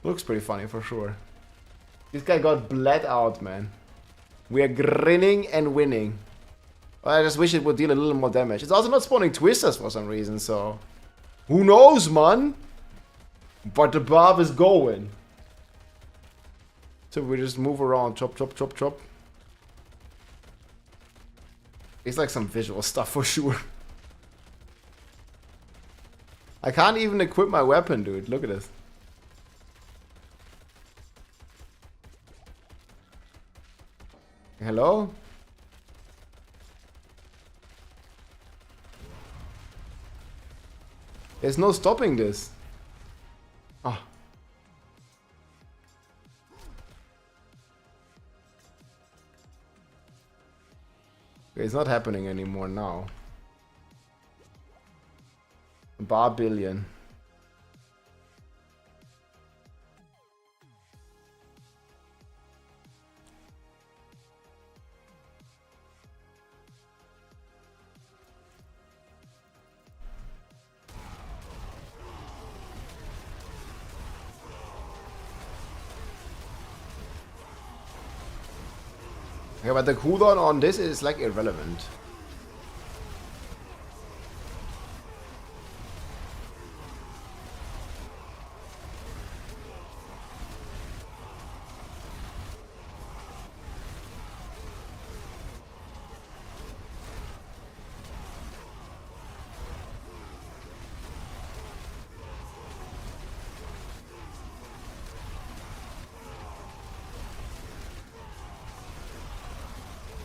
looks pretty funny for sure. This guy got bled out, man. We are grinning and winning. I just wish it would deal a little more damage. It's also not spawning twisters for some reason, so... Who knows, man? But the barb is going. So we just move around, chop, chop, chop, chop. It's like some visual stuff for sure. I can't even equip my weapon, dude. Look at this. Hello? There's no stopping this. Oh. Okay, it's not happening anymore now. Barbillion. Yeah, but the cooldown on this is like irrelevant.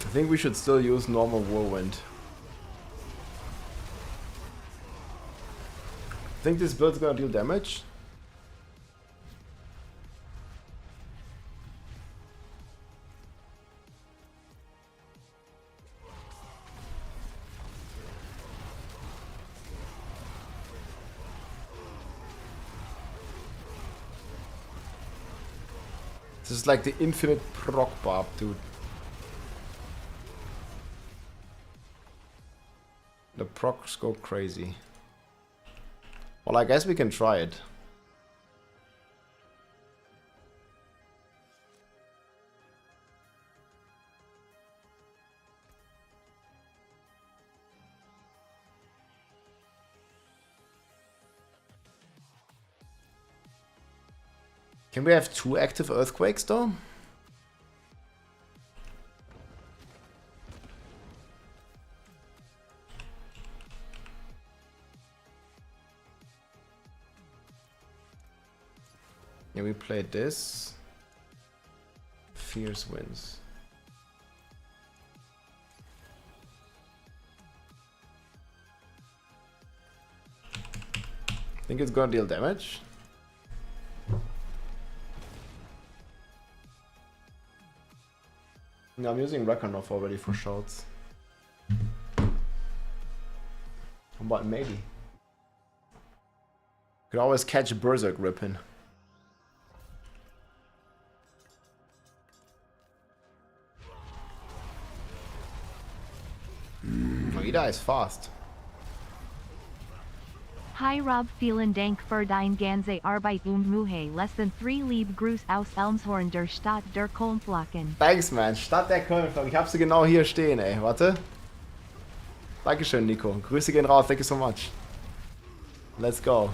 I think we should still use normal whirlwind. I think this build's gonna deal damage. This is like the infinite proc barb, dude. The procs go crazy. Well, I guess we can try it. Can we have 2 active earthquakes though? Yeah, we played this. Fierce winds. Think it's gonna deal damage? No, I'm using Rakanov already for shots. But maybe. Could always catch Berserk Rippin'. He dies fast. Hi Rob, vielen Dank für dein ganze Arbeit Muhe less than 3 lieb Gruß aus Elmshorn der Stadt der Kölnflocken. Thanks, man. Stadt der Kölnflocken. Ich hab sie genau hier stehen, ey. Warte. Dankeschön, Nico. Grüße gehen raus. Thank you so much. Let's go.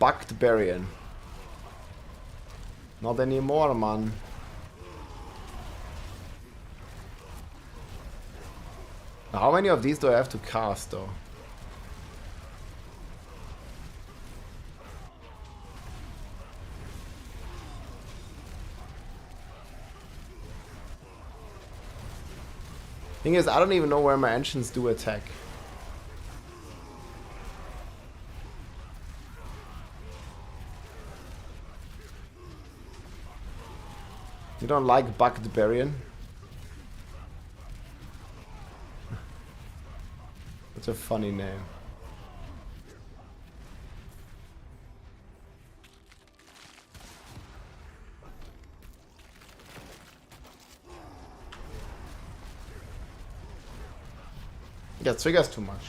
Bugged Barian. Not anymore, man. How many of these do I have to cast though? Thing is, I don't even know where my engines do attack. You don't like Barbarian? That's a funny name. Yeah, triggers too much.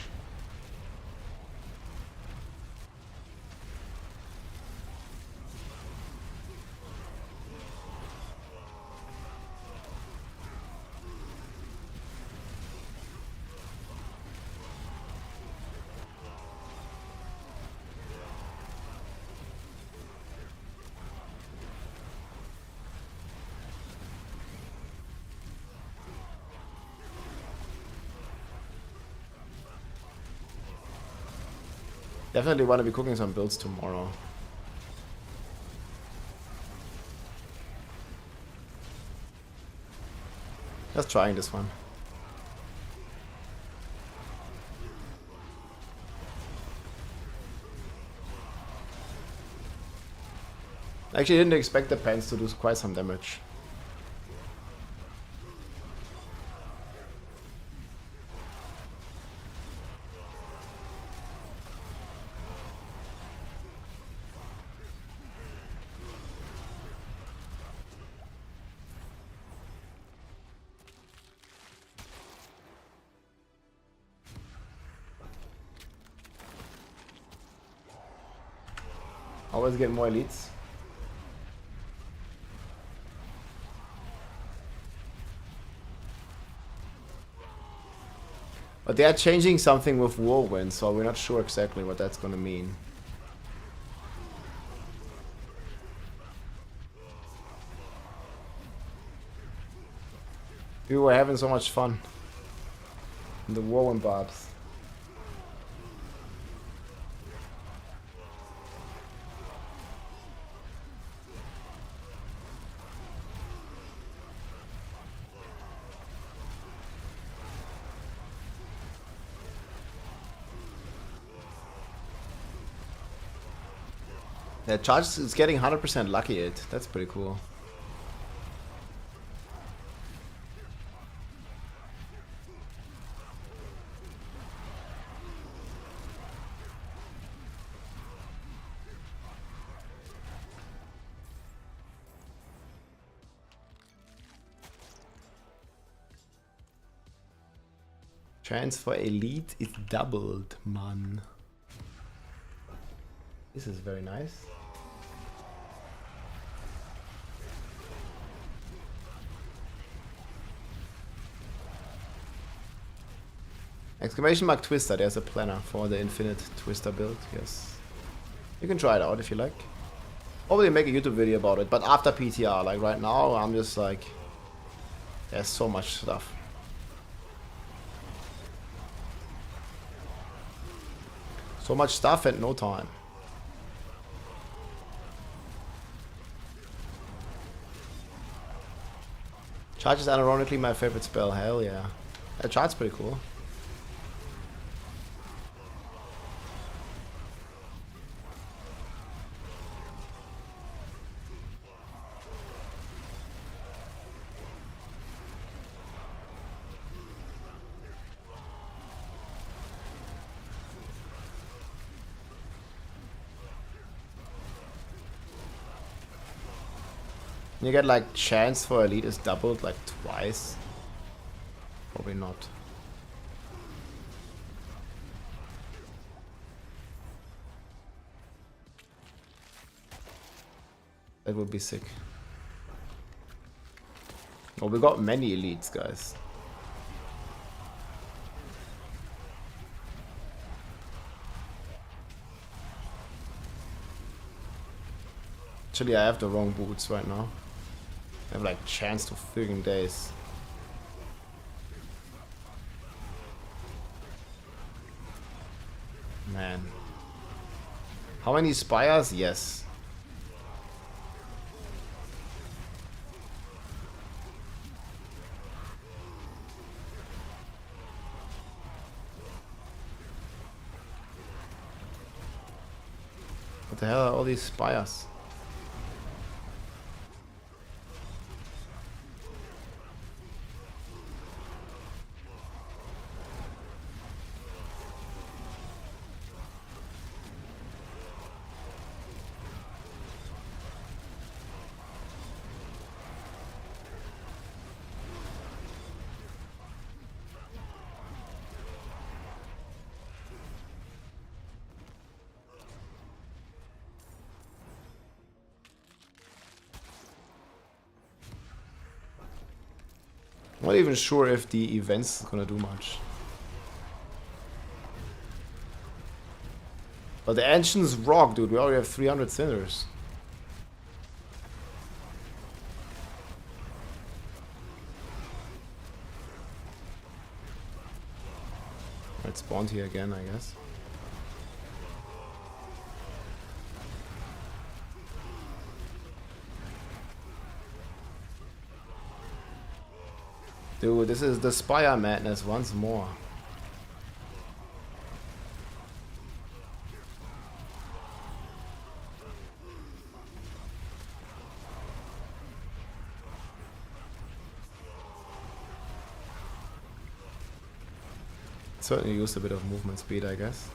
Definitely want to be cooking some builds tomorrow. Just trying this one. I actually didn't expect the pants to do quite some damage. Always get more elites. But they are changing something with Whirlwind, so we're not sure exactly what that's gonna mean. We were having so much fun in the Whirlwind barbs. Yeah, charge is getting 100% lucky it. That's pretty cool. Chance for elite is doubled, man. This is very nice. Exclamation mark Twister, there's a planner for the infinite Twister build, yes. You can try it out if you like. Probably make a YouTube video about it, but after PTR, like right now, I'm just like... There's so much stuff. So much stuff and no time. Charge is unironically my favorite spell, hell yeah. That charge's pretty cool. You get like chance for elite is doubled like twice. Probably not. That would be sick. Oh, we got many elites, guys. Actually, I have the wrong boots right now. I have like chance to friggin' days. Man. How many spires? Yes. What the hell are all these spires? Not even sure if the event's gonna do much. But the engines rock, dude. We already have 300 cinders. It spawned here again, I guess. Dude, this is the Spire madness once more. Certainly used a bit of movement speed, I guess.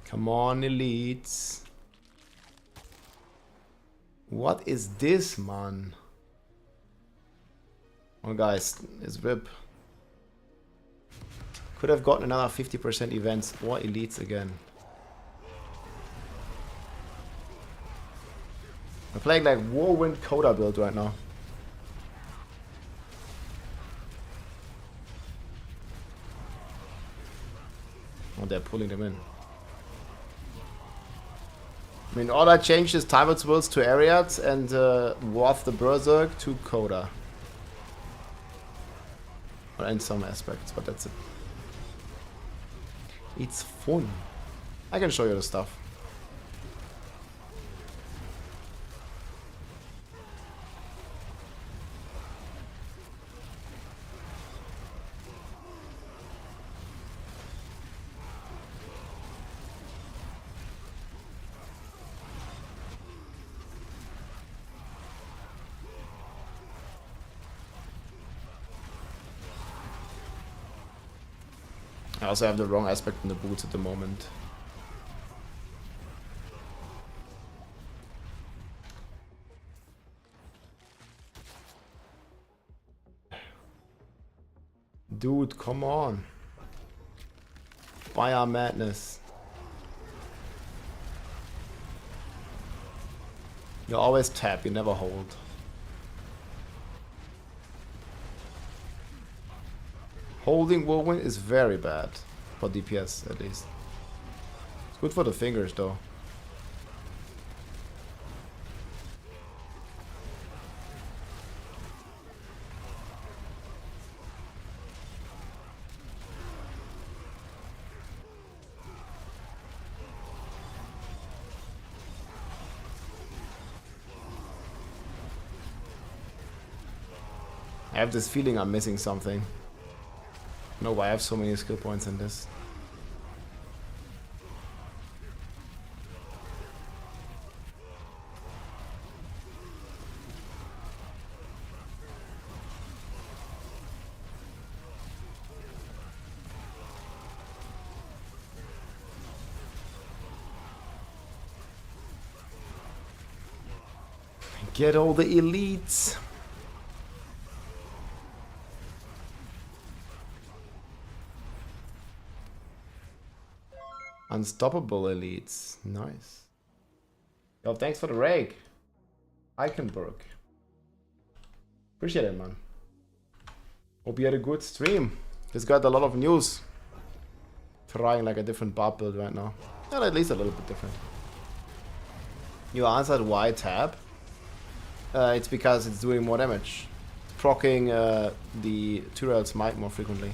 Come on, elites. What is this, man? Oh, guys, it's RIP. Could have gotten another 50% events or elites again. I'm playing like Whirlwind Coda build right now. Oh, they're pulling them in. I mean, all I changed is Tybert's Wills to Ariat and Worth the Berserk to Coda. Or in some aspects, but that's it. It's fun. I can show you the stuff. I also have the wrong aspect in the boots at the moment. Dude, come on. Fire madness. You always tap, you never hold. Holding Whirlwind is very bad. For DPS, at least. It's good for the fingers, though. I have this feeling I'm missing something. No, why I have so many skill points in this. Get all the elites. Unstoppable elites. Nice. Yo, thanks for the rake. Eichenberg. Appreciate it, man. Hope you had a good stream. Just got a lot of news. Trying like a different bar build right now. Well, at least a little bit different. You answered why tab? It's because it's doing more damage. It's proccing the Tyrell's might more frequently.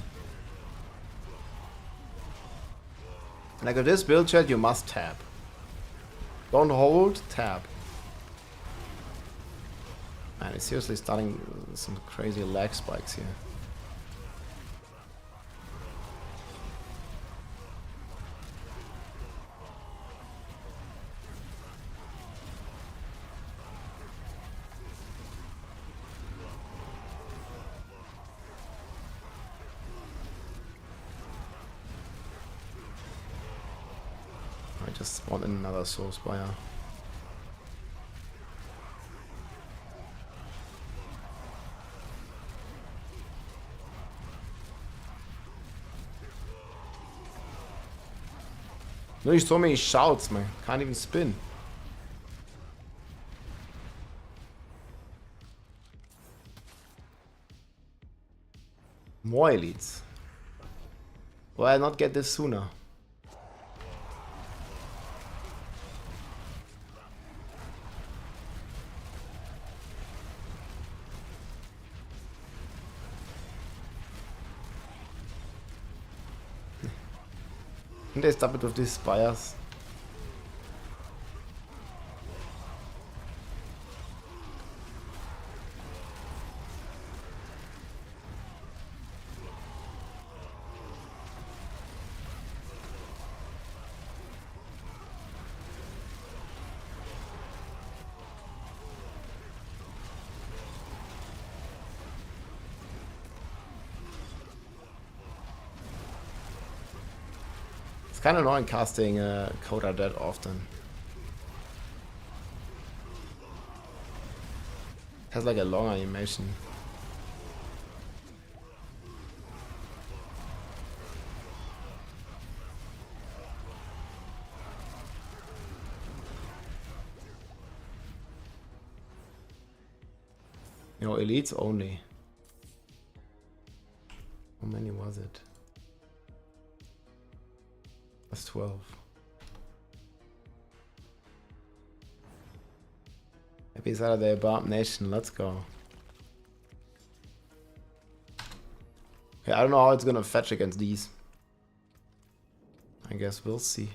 Like with this build chat, you must tab. Don't hold, tab. Man, it's seriously starting some crazy lag spikes here. I just spawned in another soul spire. No, so many shouts, man. Can't even spin. More elites. Why not get this sooner? And they stop it with these spires. Kind of annoying casting Coda that often. Has like a long animation. You know, elites only. How many was it? That's 12. Happy Saturday, Bomb Nation, let's go. Yeah, I don't know how it's gonna fetch against these. I guess we'll see.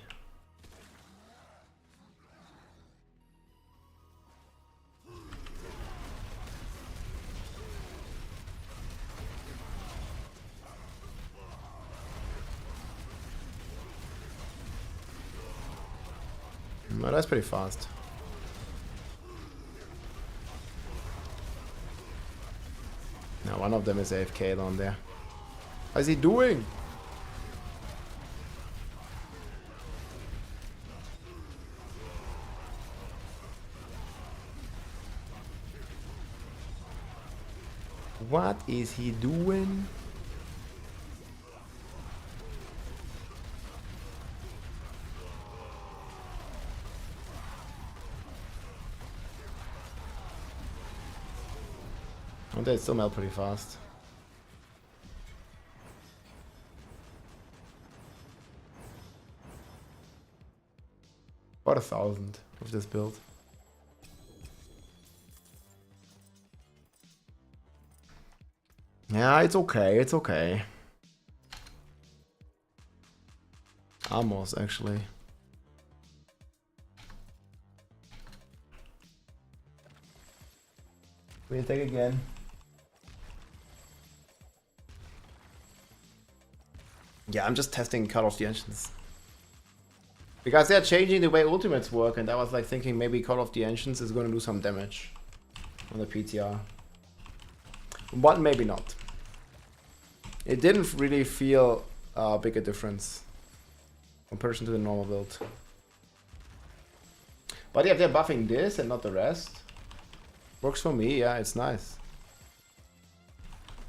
No, that's pretty fast. Now one of them is AFK down there. What is he doing? What is he doing? And they still melt pretty fast. About 1,000 with this build. Yeah, it's okay, it's okay. Almost, actually. We attack again. Yeah, I'm just testing Call of the Ancients. Because they're changing the way ultimates work, and I was like thinking maybe Call of the Ancients is going to do some damage on the PTR. But maybe not. It didn't really feel big a difference comparison to the normal build. But yeah, if they're buffing this and not the rest, works for me, yeah, it's nice.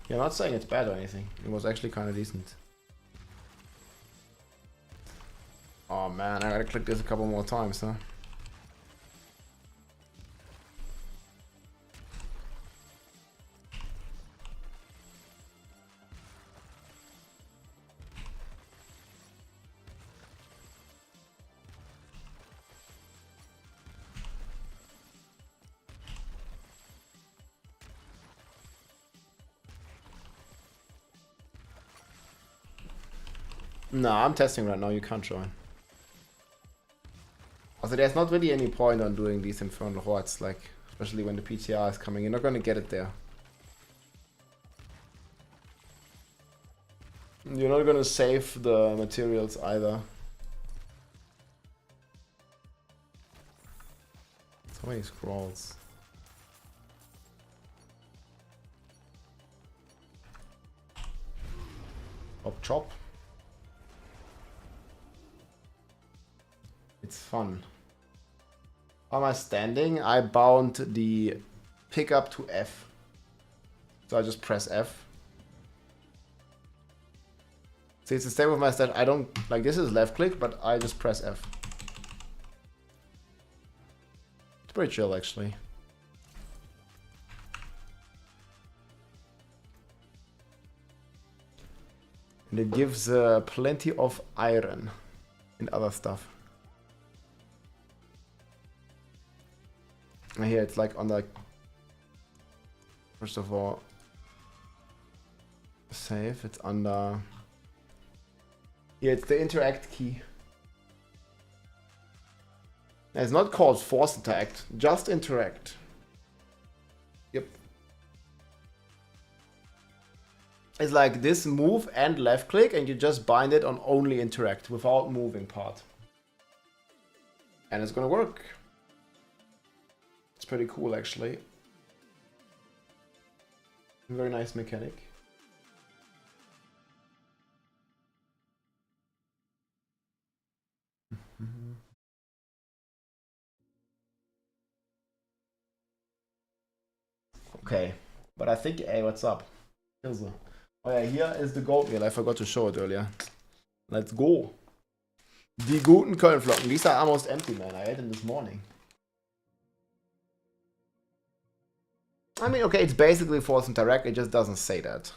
Yeah, I'm not saying it's bad or anything. It was actually kind of decent. Oh man, I gotta click this a couple more times, huh? No, I'm testing right now, you can't join. Also, there's not really any point on doing these Infernal Hordes, like, especially when the PTR is coming. You're not gonna get it there. You're not gonna save the materials either. So many scrolls. Chop chop. It's fun. How am I standing? I bound the pickup to F. So I just press F. See, it's the same with my stat. I don't, like, this is left click, but I just press F. It's pretty chill, actually. And it gives plenty of iron and other stuff. And here it's like on the, first of all, save, it's under, yeah, it's the interact key. And it's not called force interact, just interact. Yep. It's like this move and left click, and you just bind it on only interact without moving part. And it's gonna work. It's pretty cool, actually. Very nice mechanic. Okay, but I think, hey, what's up? Here's a, oh yeah, here is the gold meal. I forgot to show it earlier. Let's go. Die guten Kölnflocken. These are almost empty, man. I ate them this morning. I mean, okay, it's basically force interact. It just doesn't say that.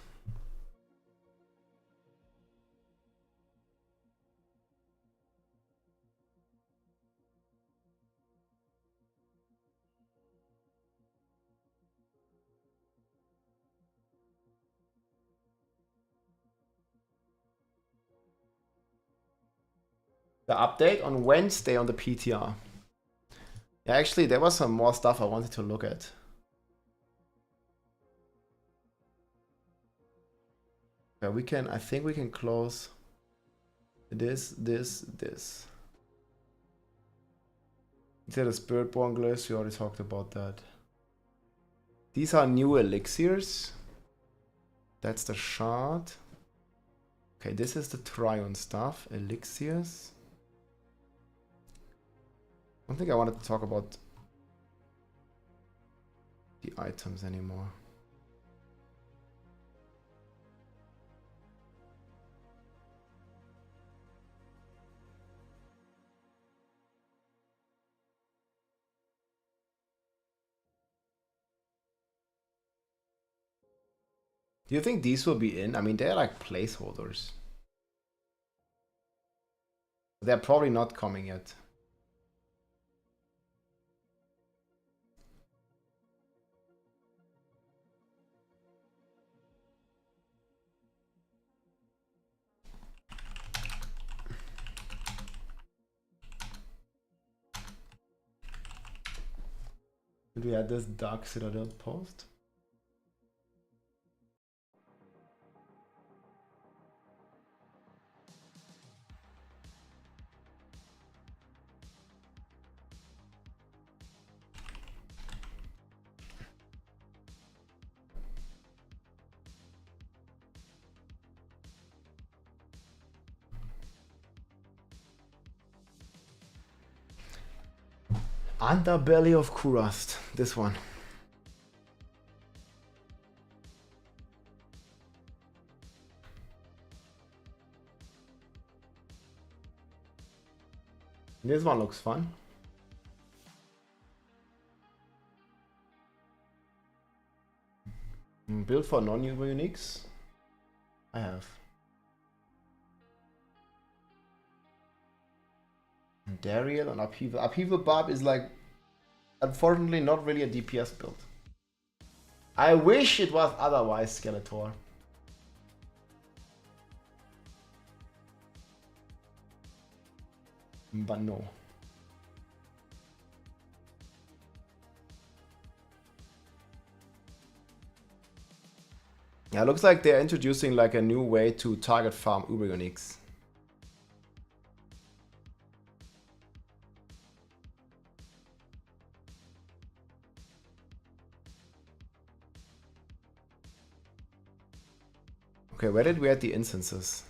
The update on Wednesday on the PTR. Yeah, actually, there was some more stuff I wanted to look at. Yeah, we can, I think we can close this. These are the Spiritborn glyphs, we already talked about that. These are new elixirs. That's the shard. Okay, this is the Triune stuff, elixirs. I don't think I wanted to talk about the items anymore. Do you think these will be in? I mean, they're like placeholders. They're probably not coming yet. Did we add this Dark Citadel post? Underbelly of Kurast, this one. This one looks fun. Built for non-uniques? I have. Dariel and Upheaval. Upheaval Barb is like, unfortunately, not really a DPS build. I wish it was otherwise, Skeletor. But no. Yeah, looks like they're introducing like a new way to target farm Uber Uniques. Okay, where did we add the instances?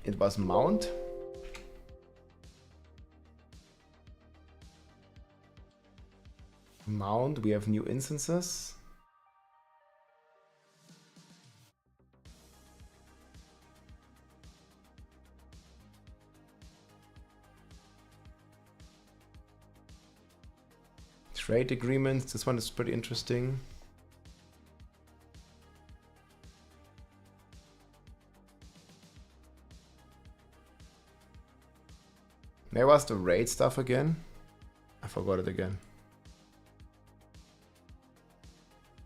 It was mount. Mount, we have new instances. Trade agreements, this one is pretty interesting. Where was the raid stuff again? I forgot it again.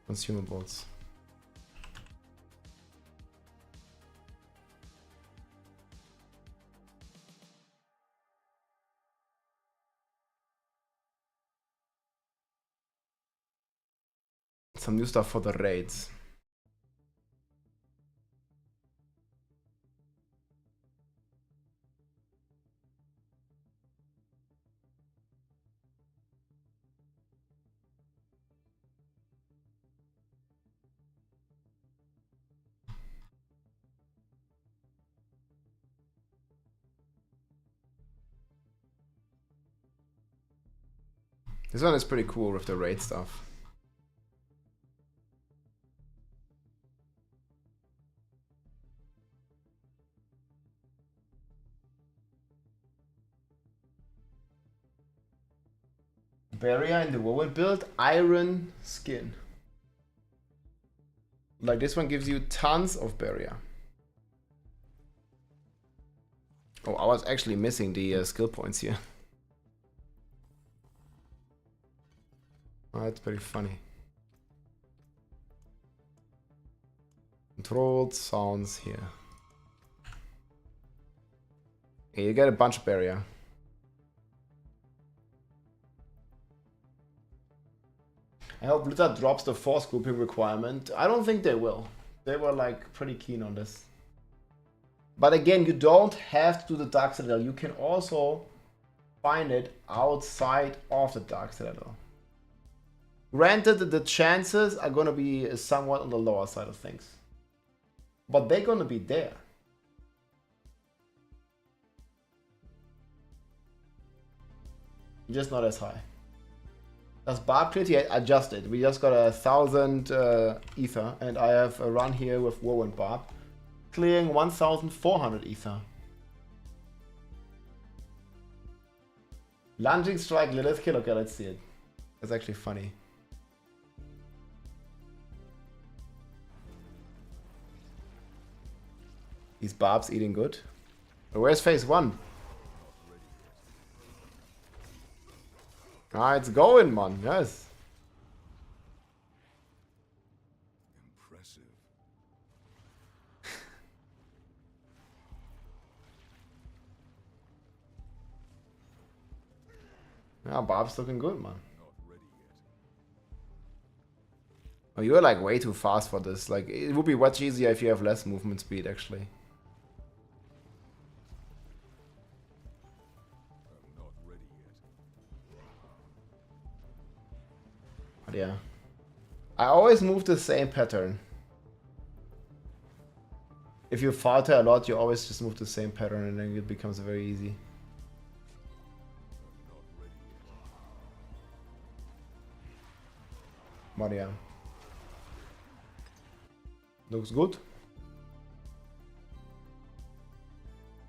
Consumables. Some new stuff for the raids. This one is pretty cool with the raid stuff. Barrier in the Warwick build, iron skin. Like this one gives you tons of barrier. Oh, I was actually missing the skill points here. Oh, that's pretty funny. Controlled sounds here. Okay, you get a bunch of barrier. I hope Blizzard drops the force grouping requirement. I don't think they will. They were like pretty keen on this. But again, you don't have to do the Dark Citadel. You can also find it outside of the Dark Citadel. Granted, the chances are going to be somewhat on the lower side of things. But they're going to be there. Just not as high. Does Barb clear? Yeah, adjusted. We just got 1,000 ether, and I have a run here with Whirlwind Barb, clearing 1,400 ether. Lunging strike, Lilith kill. Okay, let's see it. That's actually funny. These Barbs eating good. But where's phase 1? Ah, it's going, man. Yes. Impressive. Yeah, Barb's looking good, man. Not ready yet. Oh, you're like way too fast for this. Like, it would be much easier if you have less movement speed, actually. I'm not ready yet. But yeah. I always move the same pattern. If you falter a lot, you always just move the same pattern and then it becomes very easy. But yeah. Looks good.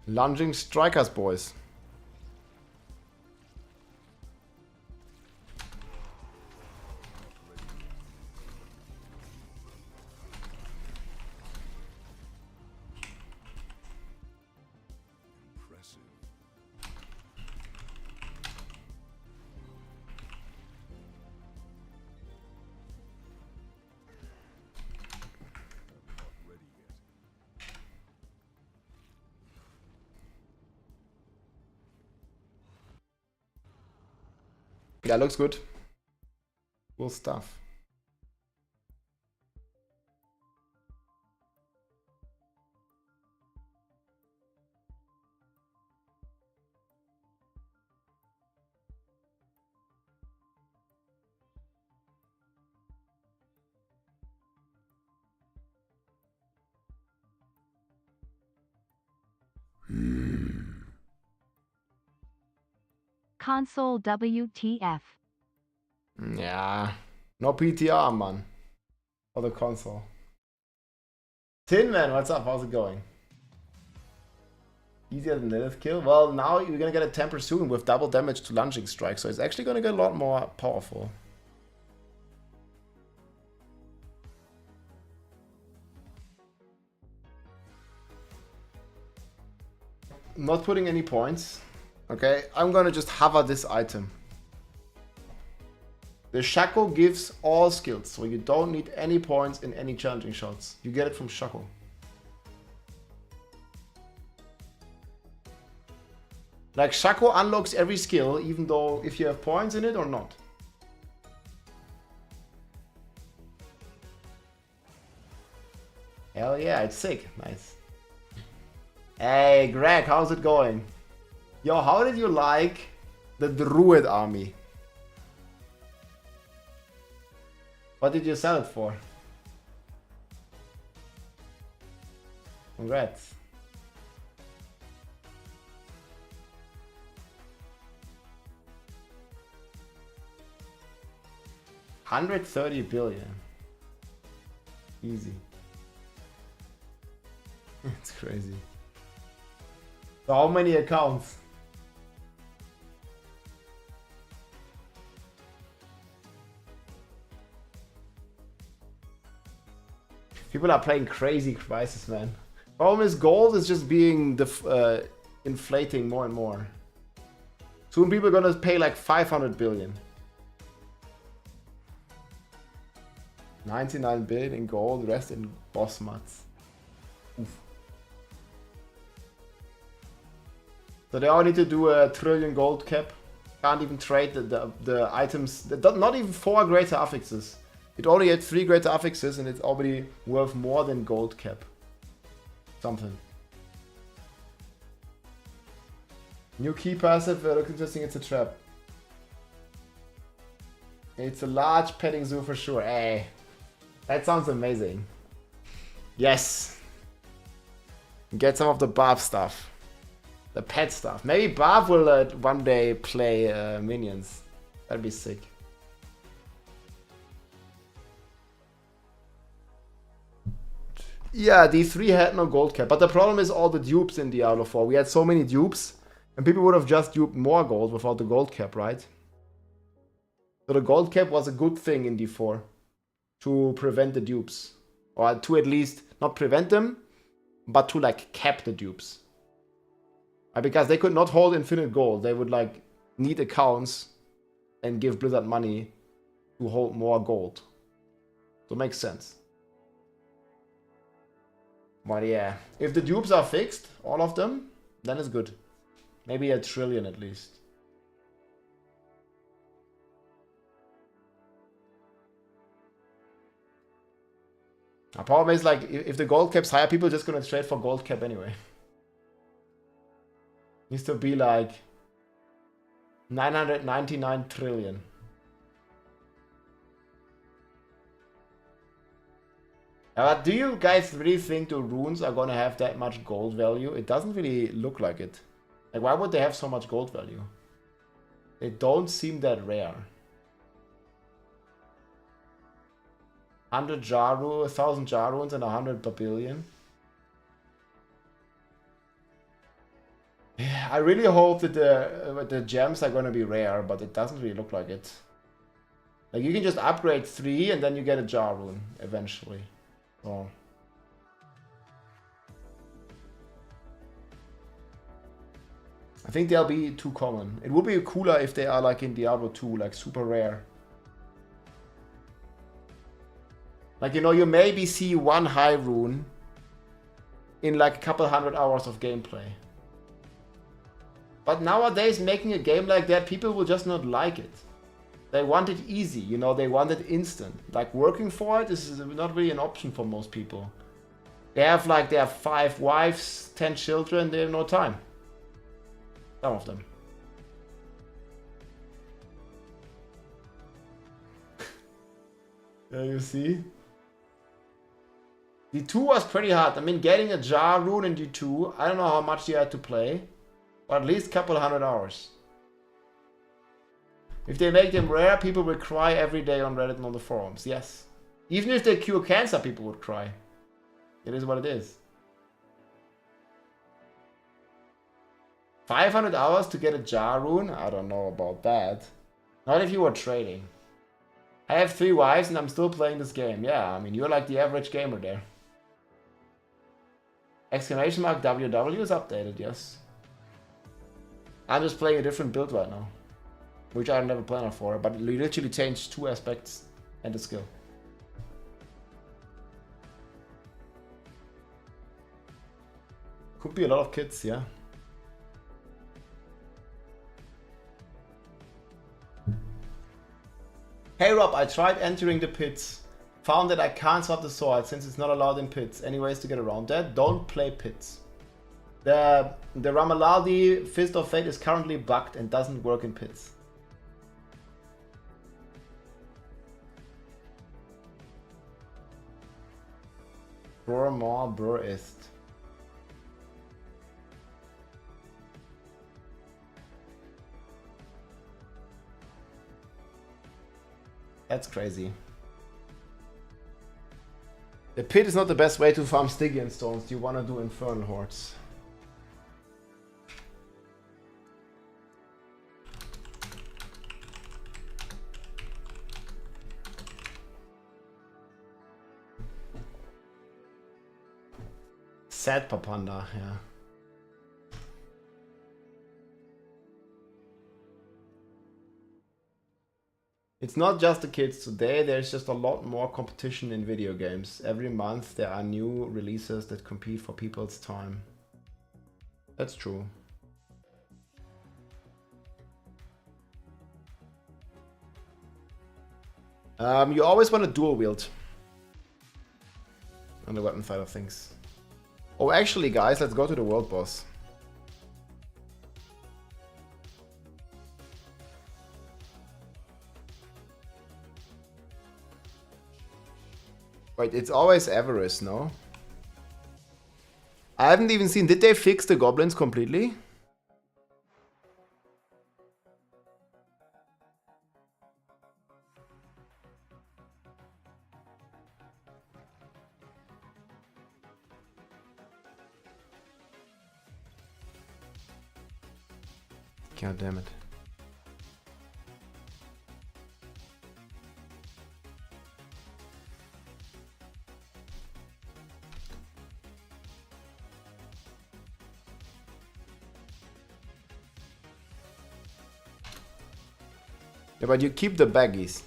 Lunging strikers, boys. Impressive. Yeah, looks good. Cool stuff. Console WTF. Yeah. No PTR, man. For the console. Tin Man, what's up? How's it going? Easier than Lilith kill? Well, now you're gonna get a temper soon with double damage to lunging strike, so it's actually gonna get a lot more powerful. Not putting any points. Okay, I'm gonna just hover this item. The Shaco gives all skills, so you don't need any points in any challenging shots. You get it from Shaco. Like, Shaco unlocks every skill, even though if you have points in it or not. Hell yeah, it's sick. Nice. Hey, Greg, how's it going? Yo, how did you like the Druid army? What did you sell it for? Congrats. $130 billion. Easy. It's crazy. So how many accounts? People are playing crazy Crisis, man. Problem is, gold is just being inflating more and more. Soon people are gonna pay like 500 billion. 99 billion in gold, rest in boss mats. Oof. So they all need to do a trillion gold cap. Can't even trade the items. Not even 4 greater affixes. It only had 3 greater affixes and it's already worth more than gold cap. Something. New key passive, looks interesting, it's a trap. It's a large petting zoo for sure. Hey, that sounds amazing. Yes. Get some of the Barb stuff. The pet stuff. Maybe Barb will one day play minions. That'd be sick. Yeah, D3 had no gold cap, but the problem is all the dupes in Diablo 4. We had so many dupes, and people would have just duped more gold without the gold cap, right? So the gold cap was a good thing in D4 to prevent the dupes, or to at least not prevent them, but to like cap the dupes. Because they could not hold infinite gold. They would like need accounts and give Blizzard money to hold more gold. So it makes sense. But yeah, if the dupes are fixed, all of them, then it's good. Maybe a trillion at least. The problem is, like, if the gold cap's higher, people are just gonna trade for gold cap anyway. Needs to be like 999 trillion. But do you guys really think the runes are gonna have that much gold value? It doesn't really look like it. Like, why would they have so much gold value? They don't seem that rare. 100 Jaru, 1000 Jaruns and 100 Babyllion. Yeah, I really hope that the gems are gonna be rare, but it doesn't really look like it. Like, you can just upgrade 3 and then you get a Jarun eventually. So I think they'll be too common. It would be cooler if they are like in Diablo 2, like super rare. Like, you know, you maybe see one high rune in like a couple hundred hours of gameplay. But nowadays, making a game like that, people will just not like it. They want it easy, you know, they want it instant. Like working for it is not really an option for most people. They have 5 wives, 10 children, they have no time. Some of them. Yeah, you see? D2 was pretty hard. I mean, getting a jar rune in D2, I don't know how much you had to play, but at least a couple 100 hours. If they make them rare, people will cry every day on Reddit and on the forums. Yes. Even if they cure cancer, people would cry. It is what it is. 500 hours to get a jar rune? I don't know about that. Not if you were trading. I have 3 wives and I'm still playing this game. Yeah, I mean, you're like the average gamer there. Exclamation mark WW is updated, yes. I'm just playing a different build right now. Which I never planned for, but it literally changed 2 aspects and the skill. Could be a lot of kids, yeah. Hey Rob, I tried entering the pits. Found that I can't swap the sword since it's not allowed in pits. Any ways to get around that? Don't play pits. The Ramaladi Fist of Fate is currently bugged and doesn't work in pits. Bror more Bror ist. That's crazy. The pit is not the best way to farm Stygian stones. You want to do infernal hordes. Sad Papanda, yeah. It's not just the kids today, there's just a lot more competition in video games. Every month there are new releases that compete for people's time. That's true. You always want to dual wield on the weapon side of things. Oh, actually guys, let's go to the world boss. Wait, it's always Avarice, no? I haven't even seen... Did they fix the goblins completely? God damn it. Yeah, but you keep the baggies.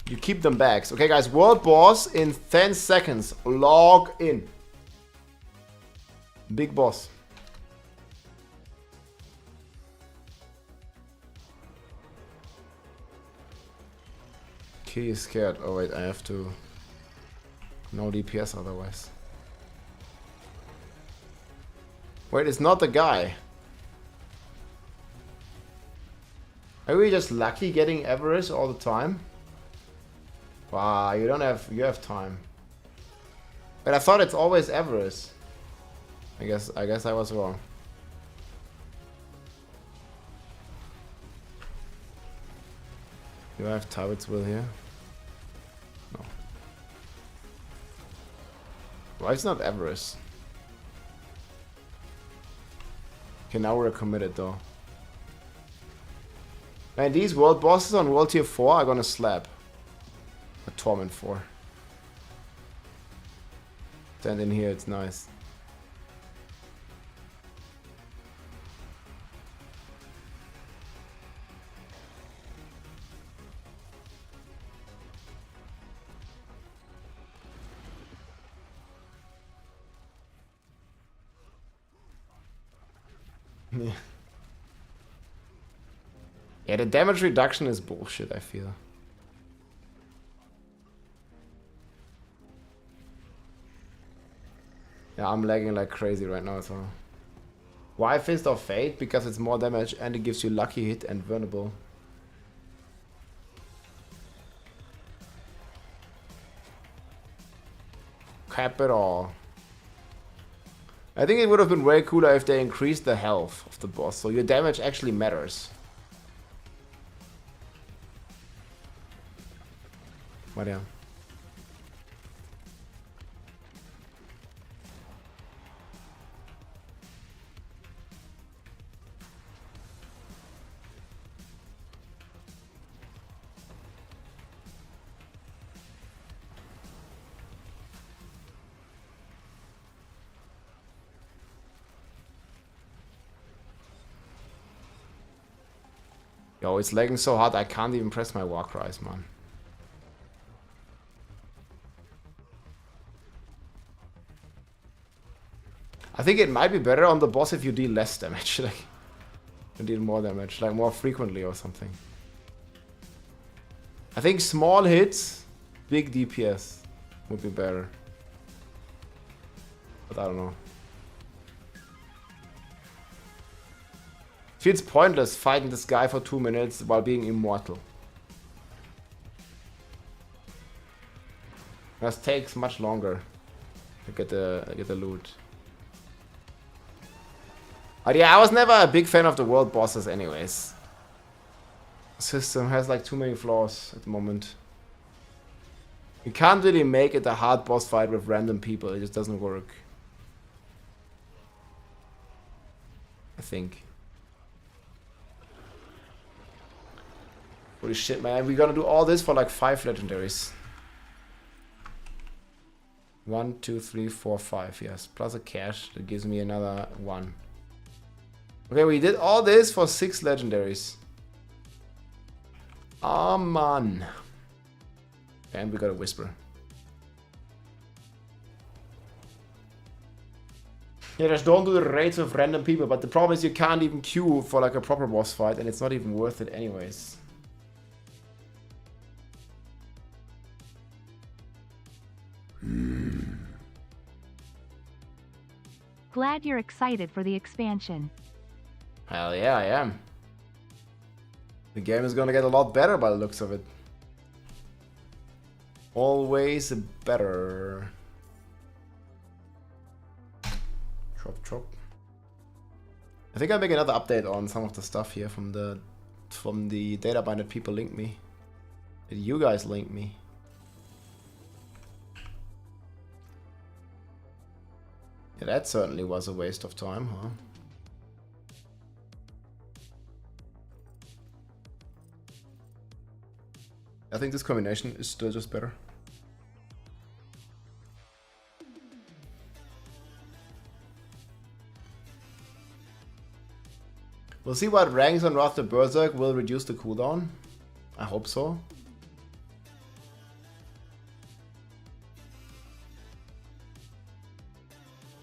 You keep them bags. Okay, guys, world boss in 10 seconds. Log in. Big boss. Key is scared. Oh wait, I have to... No DPS otherwise. Wait, it's not the guy. Are we just lucky getting Avarice all the time? Wow, you don't have... You have time. But I thought it's always Avarice. I guess I was wrong. Do I have Tyrant's Will here? No. Why it's not Avarice? Okay, now we're committed though. Man, these world bosses on world tier 4 are gonna slap. A Torment 4. Stand in here, it's nice. Yeah. Yeah, the damage reduction is bullshit, I feel. Yeah, I'm lagging like crazy right now, so... Why Fist of Fate? Because it's more damage and it gives you lucky hit and vulnerable. Cap it all. I think it would have been way cooler if they increased the health of the boss, so your damage actually matters. But yeah. Yo, it's lagging so hard I can't even press my war cries, man. I think it might be better on the boss if you deal less damage, like, you deal more damage, like more frequently or something. I think small hits, big DPS would be better. But I don't know. Feels pointless fighting this guy for 2 minutes while being immortal. This takes much longer to get the loot. But yeah, I was never a big fan of the world bosses anyways. The system has like too many flaws at the moment. You can't really make it a hard boss fight with random people, it just doesn't work. I think. Holy shit, man, we're gonna do all this for like 5 legendaries. 1, 2, 3, 4, 5, yes. Plus a cash, that gives me another 1. Okay, we did all this for 6 legendaries. Oh man. And we got a whisper. Yeah, just don't do the raids with random people, but the problem is you can't even queue for like a proper boss fight and it's not even worth it anyways. Glad you're excited for the expansion. Hell yeah, I am. The game is gonna get a lot better by the looks of it. Always better. Chop chop. I think I'll make another update on some of the stuff here from the DATAMINE that people linked me. That you guys linked me. Yeah, that certainly was a waste of time, huh? I think this combination is still just better. We'll see what ranks on Wrath the Berserk will reduce the cooldown. I hope so.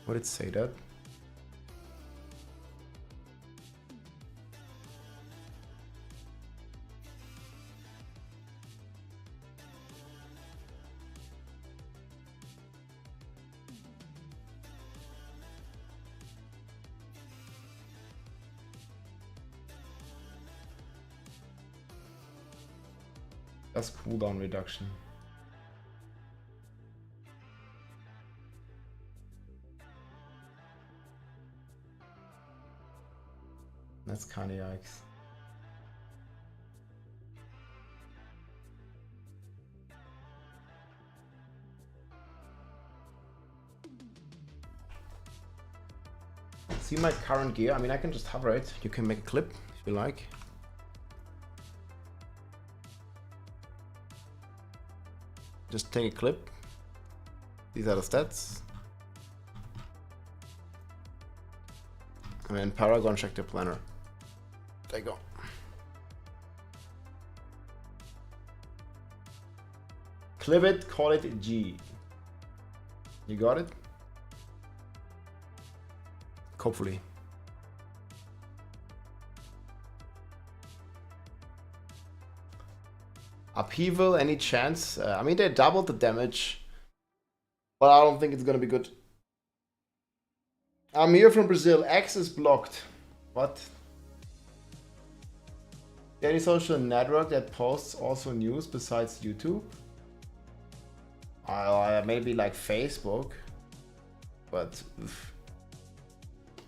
What did it say that? That's cooldown reduction. That's kinda yikes. See my current gear? I mean, I can just hover it. You can make a clip if you like. Just take a clip. These are the stats. And then paragon, check the planner. There you go. Clip it, call it G. You got it? Hopefully. Upheaval, any chance? I mean, they doubled the damage, but I don't think it's gonna be good. I'm here from Brazil. X is blocked. What? Any social network that posts also news besides YouTube? Maybe like Facebook, but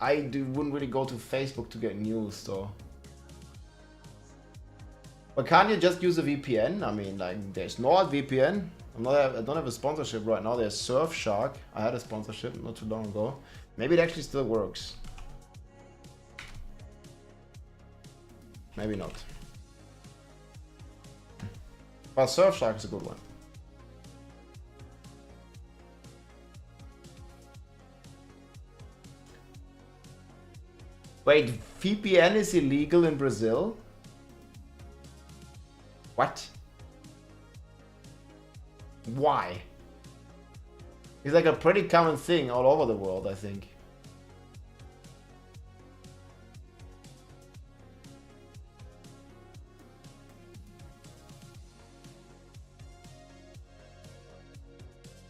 wouldn't really go to Facebook to get news though. But can't you just use a VPN? I mean, like, there's NordVPN. I don't have a sponsorship right now. There's Surfshark. I had a sponsorship not too long ago. Maybe it actually still works. Maybe not. But Surfshark is a good one. Wait, VPN is illegal in Brazil? What? Why? It's like a pretty common thing all over the world, I think.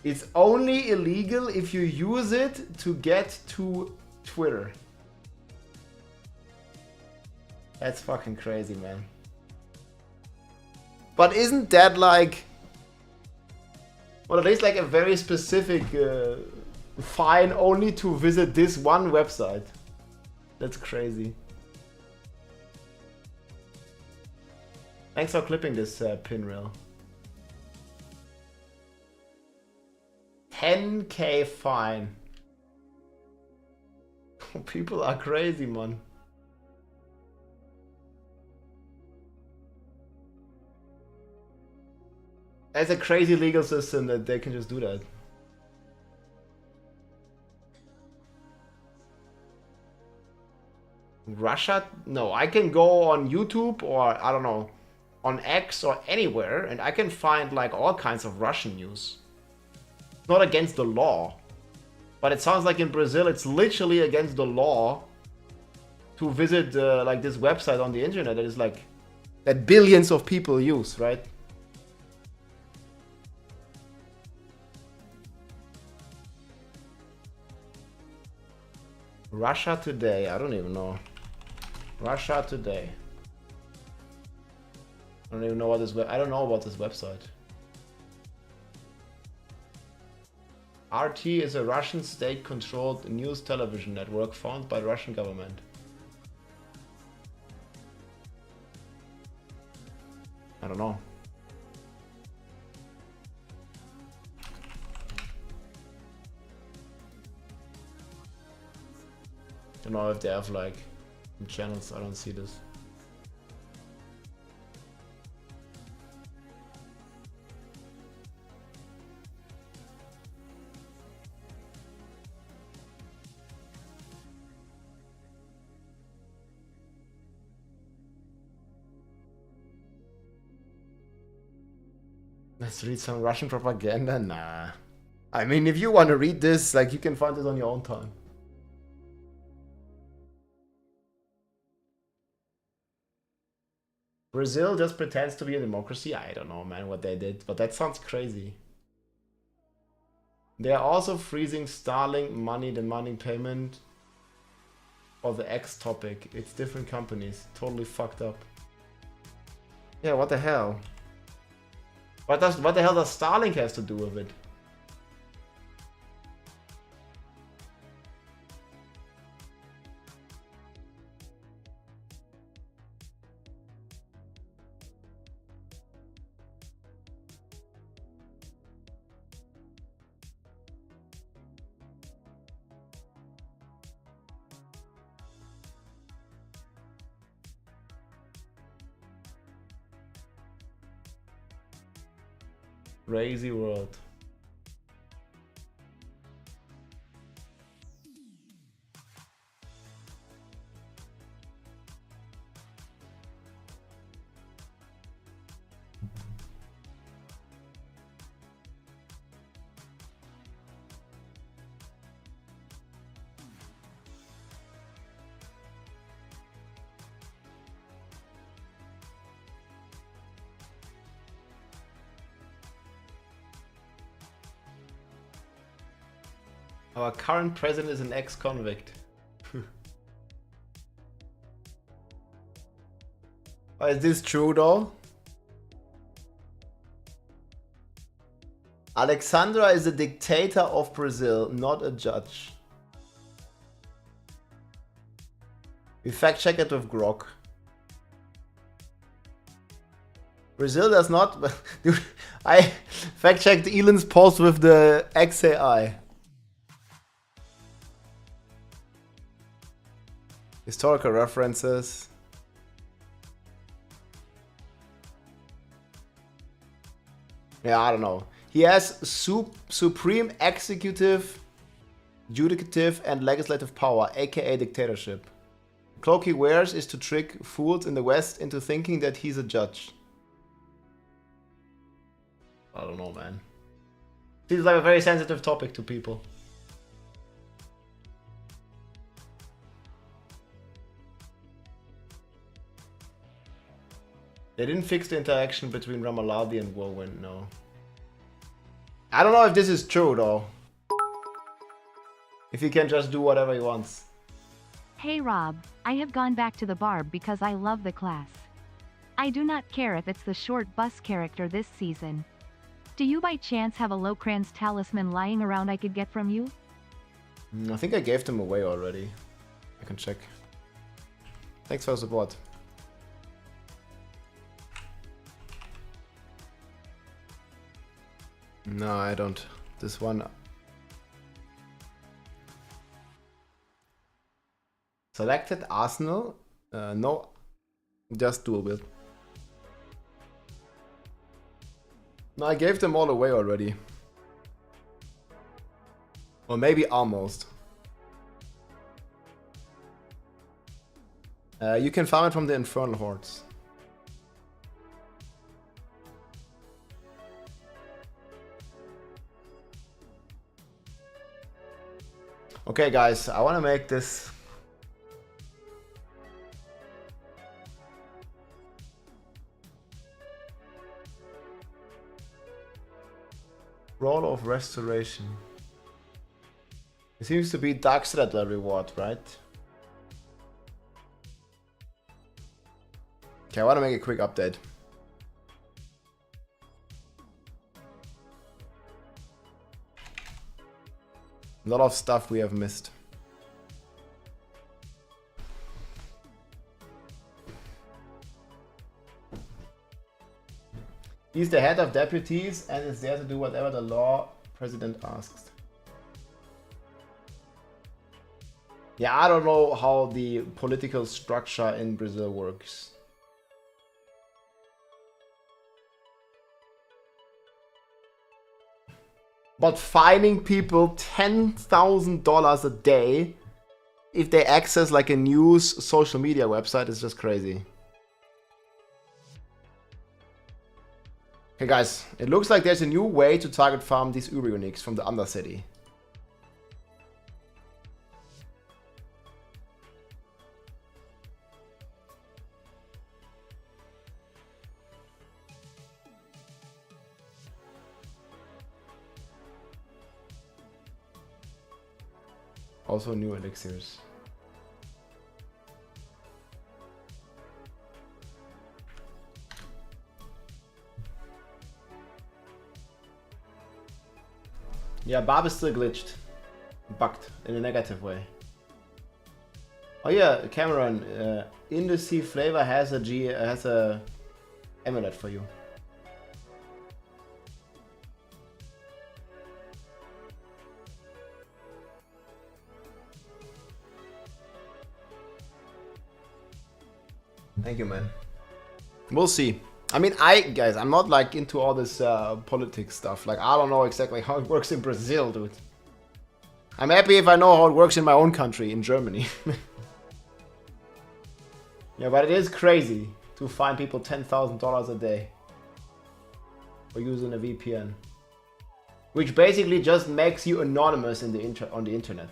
It's only illegal if you use it to get to Twitter. That's fucking crazy, man. But isn't that like... Well, at least like a very specific fine only to visit this one website. That's crazy. Thanks for clipping this pinrail. 10k fine. People are crazy, man. It's a crazy legal system that they can just do that. Russia? No, I can go on YouTube or, I don't know, on X or anywhere, and I can find like all kinds of Russian news. It's not against the law. But it sounds like in Brazil it's literally against the law to visit like this website on the internet that is like, that billions of people use, right? Russia Today, I don't even know. Russia Today. I don't even know what this I don't know about this website. RT is a Russian state-controlled news television network founded by the Russian government. I don't know. I don't know if they have like channels. I don't see this. Let's read some Russian propaganda? Nah. I mean, if you want to read this, like, you can find it on your own time. Brazil just pretends to be a democracy? I don't know, man, what they did, but that sounds crazy. They are also freezing Starlink money demanding payment for the X topic. It's different companies. Totally fucked up. Yeah, what the hell? What the hell does Starlink have to do with it? Crazy world. Our current president is an ex-convict. Oh, is this true though? Alexandra is a dictator of Brazil, not a judge. We fact check it with Grok. Brazil does not. Dude, I fact checked Elon's post with the XAI. Historical references. Yeah, I don't know. He has supreme executive, judicative, and legislative power, aka dictatorship. The cloak he wears is to trick fools in the West into thinking that he's a judge. I don't know, man. Feels like a very sensitive topic to people. They didn't fix the interaction between Ramaladi and Whirlwind, no. I don't know if this is true, though. If he can just do whatever he wants. Hey Rob, I have gone back to the barb because I love the class. I do not care if it's the short bus character this season. Do you by chance have a Locran's talisman lying around I could get from you? I think I gave them away already. I can check. Thanks for the support. No, I don't. This one. Selected Arsenal? No. Just doable. No, I gave them all away already. Or maybe almost. You can farm it from the Infernal Hordes. Okay, guys, I want to make this. Roll of Restoration. It seems to be Dark Citadel reward, right? Okay, I want to make a quick update. A lot of stuff we have missed. He's the head of deputies and is there to do whatever the law president asks. Yeah, I don't know how the political structure in Brazil works. But fining people $10,000 a day if they access like a news social media website is just crazy. Okay guys, it looks like there's a new way to target farm these Uri Uniques from the Undercity. Also new elixirs. Yeah, Barb is still glitched. Bugged in a negative way. Oh yeah, Cameron, Industry Flavor has a amulet for you. Thank you, man. We'll see. I mean, guys, I'm not like into all this politics stuff. Like, I don't know exactly how it works in Brazil, dude. I'm happy if I know how it works in my own country, in Germany. Yeah, but it is crazy to fine people $10,000 a day for using a VPN, which basically just makes you anonymous in on the internet.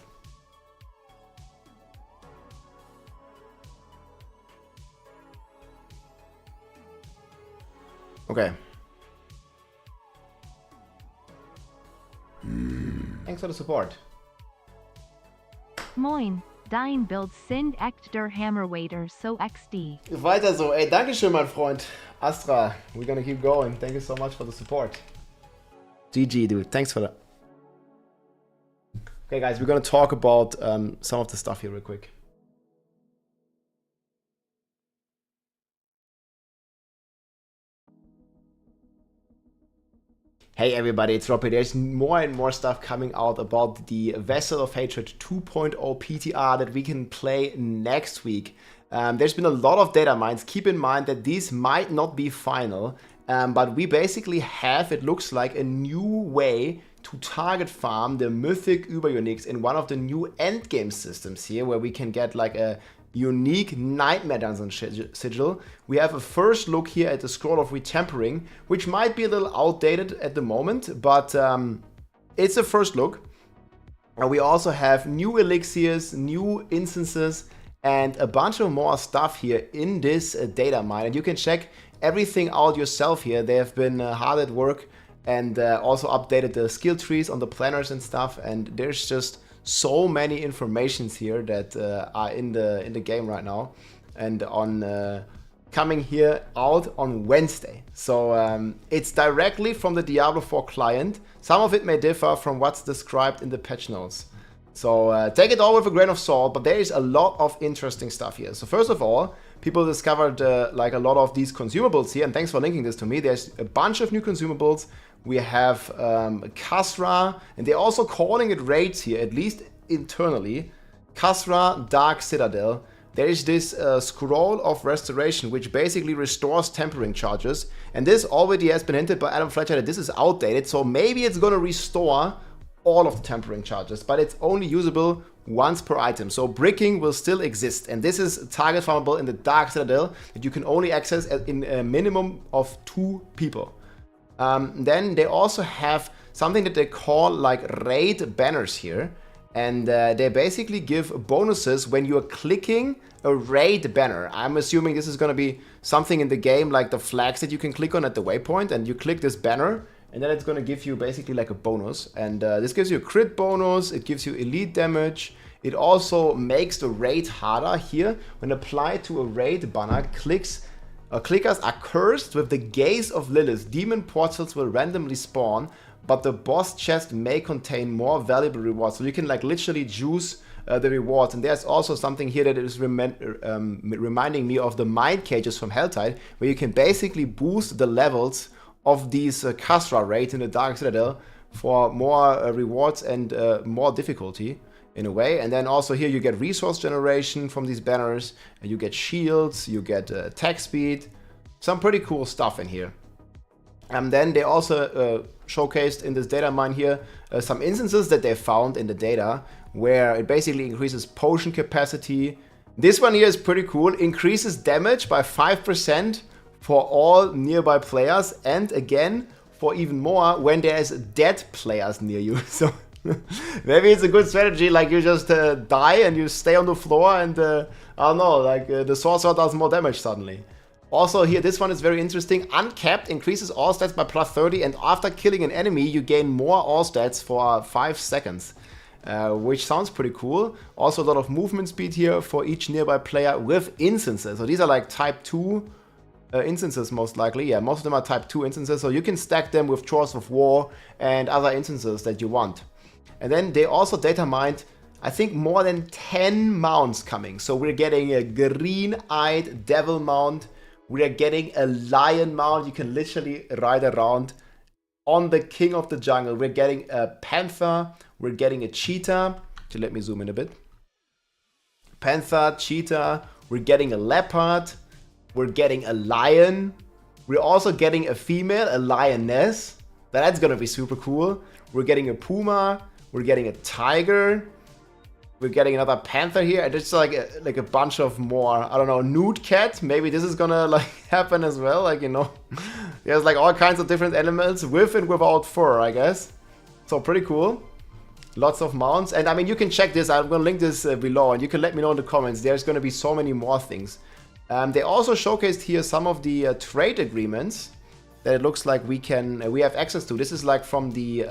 Okay. Thanks for the support. Moin, dein Bild sind echt der Hammerwaiter so XD. Weiter so, ey, dankeschön, mein Freund. Astra, we're gonna keep going. Thank you so much for the support. GG, dude. Thanks for that. Okay, guys, we're gonna talk about some of the stuff here real quick. Hey everybody, it's Robbie. There's more and more stuff coming out about the Vessel of Hatred 2.0 PTR that we can play next week. There's been a lot of data mines. Keep in mind that these might not be final, but we basically have, it looks like, a new way to target farm the Mythic Uber-Uniques in one of the new Endgame systems here, where we can get like a unique Nightmare Dungeon sigil. We have a first look here at the Scroll of Retempering, which might be a little outdated at the moment, but it's a first look. And we also have new elixirs, new instances, and a bunch of more stuff here in this data mine. And you can check everything out yourself here. They have been hard at work and also updated the skill trees on the planners and stuff. And there's just so many informations here that are in the game right now, and on coming here out on Wednesday. So it's directly from the Diablo 4 client. Some of it may differ from what's described in the patch notes. So take it all with a grain of salt, but there is a lot of interesting stuff here. So first of all, people discovered like a lot of these consumables here, and thanks for linking this to me. There's a bunch of new consumables. We have Kasra, and they're also calling it raids here, at least internally. Kasra, Dark Citadel. There is this Scroll of Restoration, which basically restores tempering charges. And this already has been hinted by Adam Fletcher that this is outdated, so maybe it's going to restore all of the tempering charges, but it's only usable once per item. So bricking will still exist, and this is target farmable in the Dark Citadel that you can only access in a minimum of 2 people. Then they also have something that they call like raid banners here, and they basically give bonuses when you're clicking a raid banner. I'm assuming this is going to be something in the game like the flags that you can click on at the waypoint, and you click this banner and then it's going to give you basically like a bonus. And this gives you a crit bonus, it gives you elite damage. It also makes the raid harder here. When applied to a raid banner, clickers are cursed with the gaze of Lilith. Demon portals will randomly spawn, but the boss chest may contain more valuable rewards. So you can like literally juice the rewards. And there's also something here that is reminding me of the mind cages from Helltide, where you can basically boost the levels of these Kasra raids in the Dark Citadel for more rewards and more difficulty in a way. And then also here you get resource generation from these banners, and you get shields, you get attack speed, some pretty cool stuff in here. And then they also showcased in this data mine here some instances that they found in the data where it basically increases potion capacity. This one here is pretty cool, increases damage by 5% for all nearby players, and again for even more when there's dead players near you. So maybe it's a good strategy, like you just die and you stay on the floor and I don't know, like the sorcerer does more damage suddenly. Also here, this one is very interesting. Uncapped increases all stats by plus 30, and after killing an enemy you gain more all stats for 5 seconds. Which sounds pretty cool. Also a lot of movement speed here for each nearby player with instances. So these are like type 2 instances most likely. Yeah, most of them are type 2 instances, so you can stack them with Chores of War and other instances that you want. And then they also data mined, I think, more than 10 mounts coming. So we're getting a green-eyed devil mount, we are getting a lion mount, you can literally ride around on the king of the jungle. We're getting a panther, we're getting a cheetah. So let me zoom in a bit. Panther, cheetah, we're getting a leopard, we're getting a lion. We're also getting a female, a lioness. That's gonna be super cool. We're getting a puma. We're getting a tiger. We're getting another panther here. And it's like a bunch of more, I don't know, nude cat. Maybe this is gonna like happen as well. Like, you know, there's like all kinds of different animals with and without fur, I guess. So pretty cool. Lots of mounts. And I mean, you can check this. I'm gonna link this below, and you can let me know in the comments. There's gonna be so many more things. They also showcased here some of the trade agreements that it looks like we have access to. This is like from the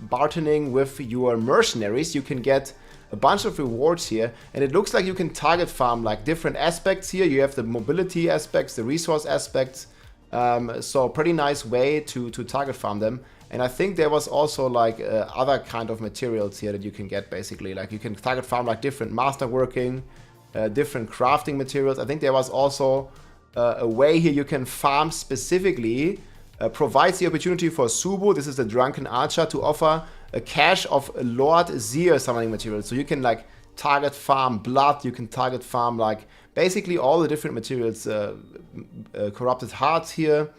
bartering with your mercenaries. You can get a bunch of rewards here, and it looks like you can target farm like different aspects here. You have the mobility aspects, the resource aspects, so pretty nice way to target farm them. And I think there was also like other kind of materials here that you can get basically. Like you can target farm like different masterworking, different crafting materials. I think there was also a way here you can farm specifically, provides the opportunity for Subu, this is the drunken archer, to offer a cache of Lord Zir summoning materials. So you can like target farm blood, you can target farm like basically all the different materials, corrupted hearts here,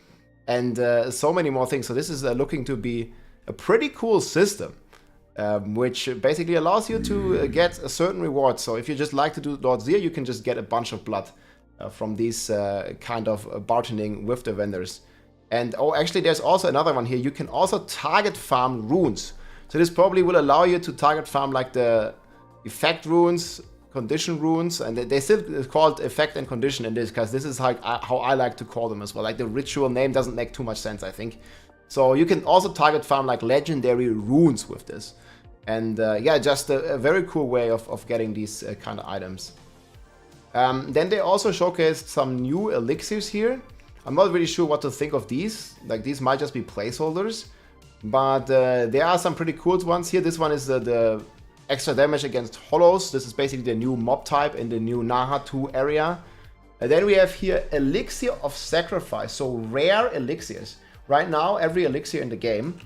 and so many more things. So this is looking to be a pretty cool system, which basically allows you to get a certain reward. So if you just like to do Lord Zir, you can just get a bunch of blood from these kind of bartering with the vendors. And oh, actually there's also another one here. You can also target farm runes. So this probably will allow you to target farm like the effect runes, condition runes, and they still called effect and condition in this, because this is like how I like to call them as well. Like the ritual name doesn't make too much sense, I think. So you can also target farm like legendary runes with this. And yeah, just a very cool way of getting these kind of items. Then they also showcased some new elixirs here. I'm not really sure what to think of these. Like these might just be placeholders. But there are some pretty cool ones here. This one is the extra damage against hollows. This is basically the new mob type in the new Naha 2 area. And then we have here Elixir of Sacrifice. So rare elixirs. Right now, every elixir in the game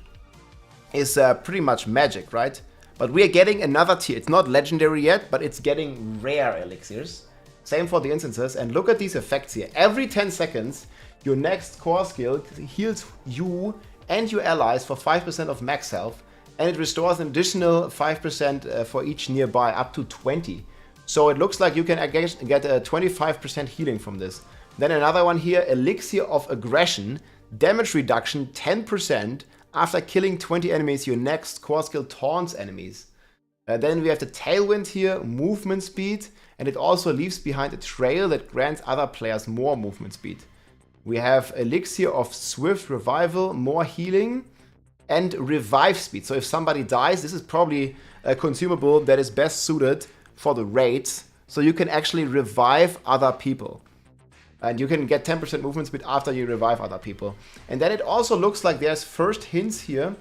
is pretty much magic, right? But we are getting another tier. It's not legendary yet, but it's getting rare elixirs. Same for the instances. And look at these effects here. Every 10 seconds, your next core skill heals you and your allies for 5% of max health. And it restores an additional 5% for each nearby, up to 20. So it looks like you can get a 25% healing from this. Then another one here, Elixir of Aggression. Damage reduction 10% after killing 20 enemies. Your next core skill taunts enemies. Then we have the Tailwind here, movement speed. And it also leaves behind a trail that grants other players more movement speed. We have Elixir of Swift Revival, more healing, and revive speed. So if somebody dies, this is probably a consumable that is best suited for the raids. So you can actually revive other people. And you can get 10% movement speed after you revive other people. And then it also looks like there's first hints here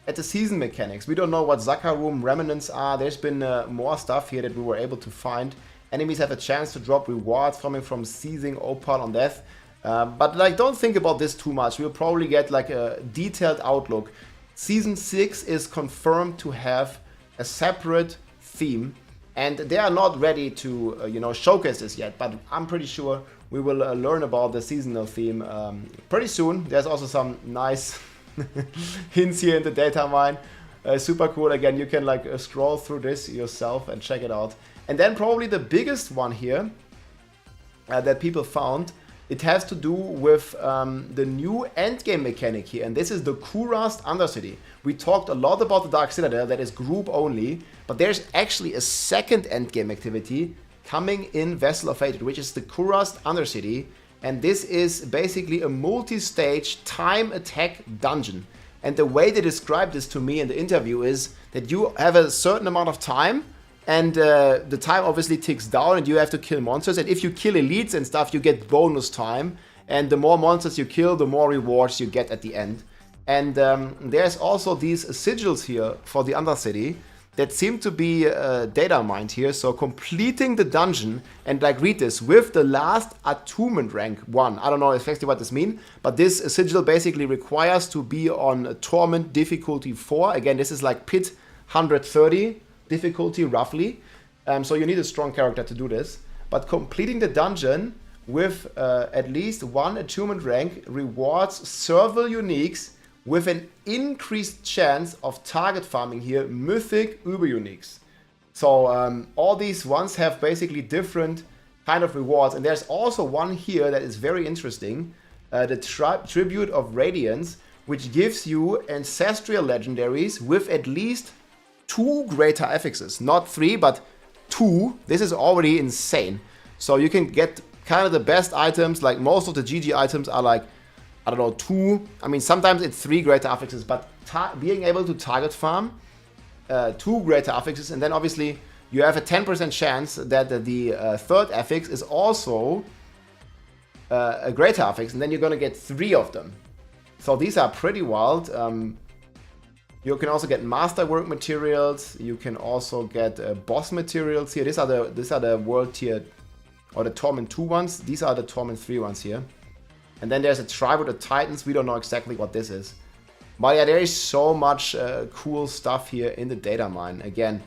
at the season mechanics. We don't know what Zakka Room remnants are. There's been more stuff here that we were able to find. Enemies have a chance to drop rewards coming from seizing Opal on death. But like, don't think about this too much. We'll probably get like a detailed outlook. Season 6 is confirmed to have a separate theme, and they are not ready to showcase this yet, but I'm pretty sure we will learn about the seasonal theme pretty soon. There's also some nice hints here in the DATAMINE. Super cool. Again, you can like scroll through this yourself and check it out. And then probably the biggest one here that people found, it has to do with the new endgame mechanic here, and this is the Kurast Undercity. We talked a lot about the Dark Citadel that is group only, but there's actually a second endgame activity coming in Vessel of Fate, which is the Kurast Undercity, and this is basically a multi-stage time attack dungeon. And the way they described this to me in the interview is that you have a certain amount of time, and the time obviously ticks down and you have to kill monsters. And if you kill elites and stuff, you get bonus time. And the more monsters you kill, the more rewards you get at the end. And there's also these sigils here for the Undercity that seem to be data mined here. So completing the dungeon, and like read this, with the last attunement rank 1. I don't know exactly what this means, but this sigil basically requires to be on Torment difficulty 4. Again, this is like Pit 130. Difficulty roughly, so you need a strong character to do this. But completing the dungeon with at least 1 attunement rank rewards several uniques with an increased chance of target farming here, Mythic Uber uniques. So all these ones have basically different kind of rewards, and there's also one here that is very interesting, the Tribute of Radiance, which gives you ancestral legendaries with at least 2 greater affixes, not 3, but 2. This is already insane. So you can get kind of the best items. Like most of the GG items are like, I don't know, 2. I mean, sometimes it's 3 greater affixes, but being able to target farm 2 greater affixes, and then obviously you have a 10% chance that the third affix is also a greater affix, and then you're gonna get 3 of them. So these are pretty wild. You can also get masterwork materials. You can also get boss materials here. These are the world tier or the Torment 2 ones. These are the Torment 3 ones here. And then there's a Tribe of Titans. We don't know exactly what this is. But yeah, there is so much cool stuff here in the data mine. Again,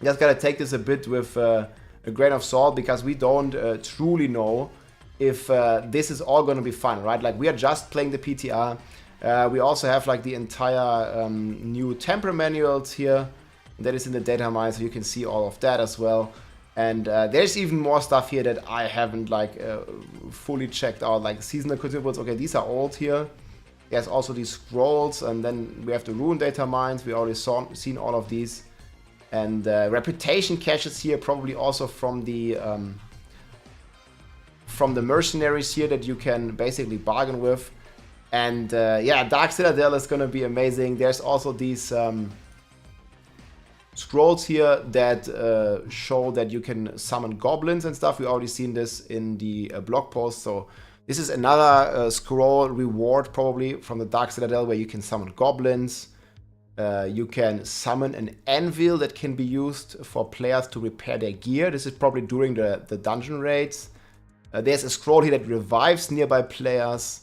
you just gotta take this a bit with a grain of salt, because we don't truly know if this is all gonna be fun, right? Like, we are just playing the PTR. We also have like the entire new temper manuals here that is in the data mine, so you can see all of that as well. And there's even more stuff here that I haven't like fully checked out, like seasonal consumables. Okay, these are old here. There's also these scrolls, and then we have the Rune data mines. We already seen all of these. And reputation caches here, probably also from the mercenaries here that you can basically bargain with. And yeah, Dark Citadel is gonna be amazing. There's also these scrolls here that show that you can summon goblins and stuff. We already seen this in the blog post. So this is another scroll reward probably from the Dark Citadel, where you can summon goblins. You can summon an anvil that can be used for players to repair their gear. This is probably during the dungeon raids. There's a scroll here that revives nearby players.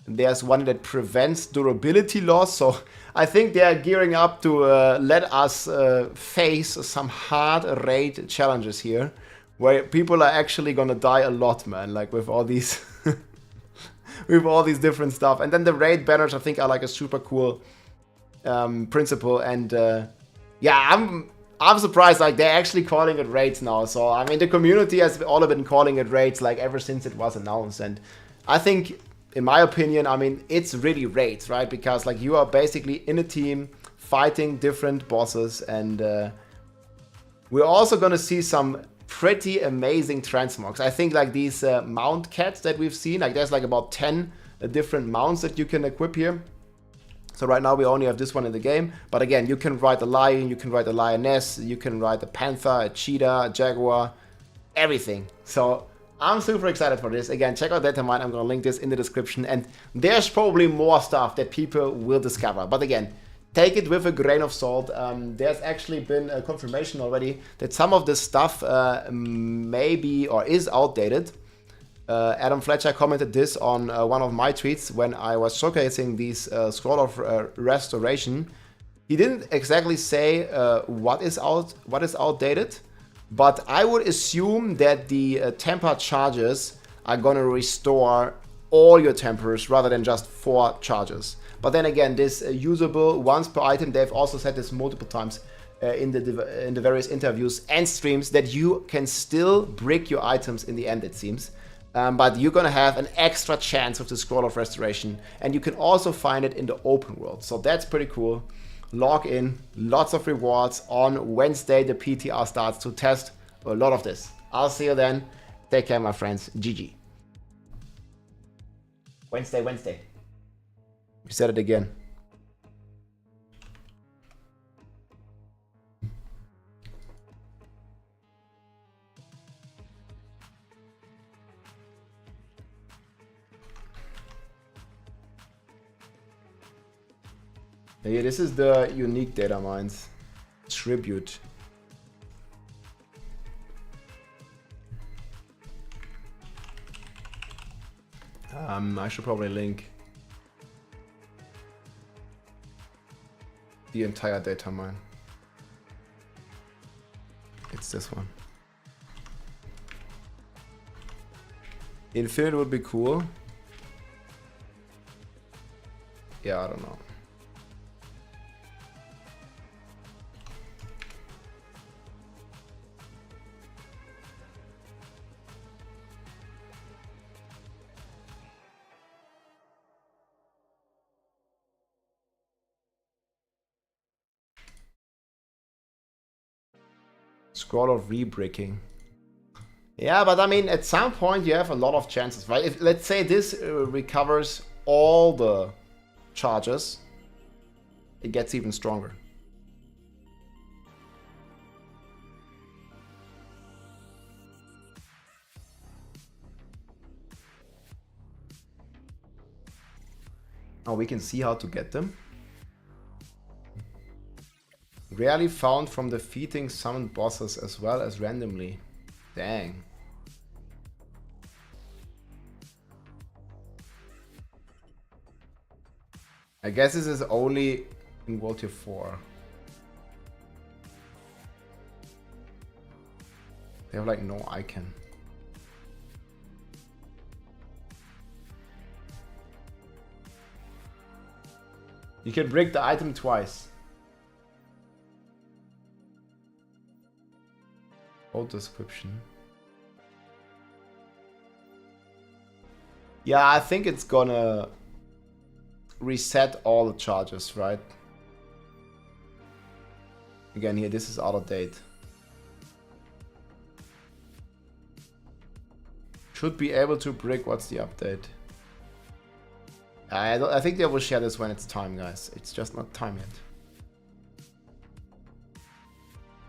There's one that prevents durability loss. So I think they are gearing up to let us face some hard raid challenges here, where people are actually gonna die a lot, man. Like with all these, with all these different stuff. And then the raid banners, I think, are like a super cool principle. And yeah, I'm surprised. Like, they're actually calling it raids now. So I mean, the community has all been calling it raids like ever since it was announced. And I think, in my opinion, I mean, it's really raids, right? Because like, you are basically in a team fighting different bosses, and we're also gonna see some pretty amazing transmogs. I think like these mount cats that we've seen, like there's like about 10 different mounts that you can equip here. So right now we only have this one in the game, but again, you can ride a lion, you can ride a lioness, you can ride a panther, a cheetah, a jaguar, everything. So I'm super excited for this. Again, check out DATAMINE. I'm gonna link this in the description, and there's probably more stuff that people will discover. But again, take it with a grain of salt. There's actually been a confirmation already that some of this stuff may be or is outdated. Adam Fletcher commented this on one of my tweets when I was showcasing these Scroll of Restoration. He didn't exactly say what is outdated, but I would assume that the temper charges are gonna restore all your tempers rather than just 4 charges. But then again, this usable once per item, they've also said this multiple times in the various interviews and streams, that you can still brick your items in the end, it seems. But you're gonna have an extra chance with the Scroll of Restoration, and you can also find it in the open world. So that's pretty cool. Log in, lots of rewards. On Wednesday, the PTR starts to test a lot of this. I'll see you then. Take care, my friends. GG. Wednesday. We said it again. Yeah, this is the unique data mines. Tribute. I should probably link the entire data mine. It's this one. Infinite would be cool. Yeah, I don't know. Scroll of Rebricking. Yeah, but I mean, at some point you have a lot of chances, right? If, let's say this recovers all the charges, it gets even stronger. Oh, we can see how to get them. Rarely found from defeating summoned bosses as well as randomly. Dang. I guess this is only in World Tier 4. They have like no icon. You can break the item twice. Old description. Yeah, I think it's gonna reset all the charges, right? Again, here, this is out of date. Should be able to brick. What's the update? I think they will share this when it's time, guys. It's just not time yet.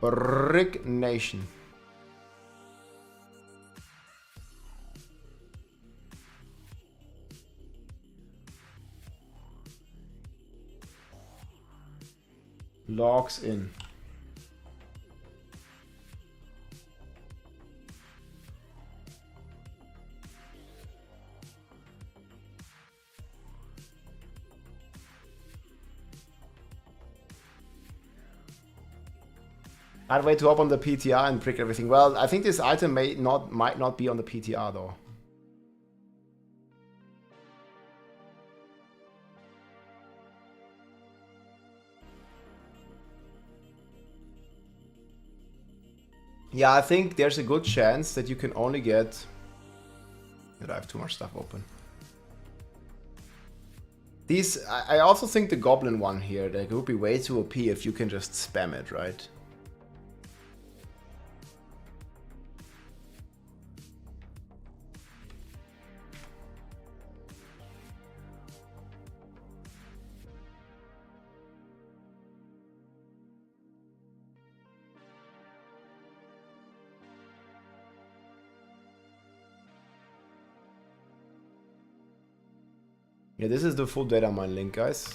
Brick Nation. Logs in. I'd wait to hop on the PTR and brick everything. Well, I think this item might not be on the PTR though. Yeah, I think there's a good chance that you can only get... I have too much stuff open. These, I also think the goblin one here, like, it would be way too OP if you can just spam it, right? Yeah, this is the full DATAMINE link, guys.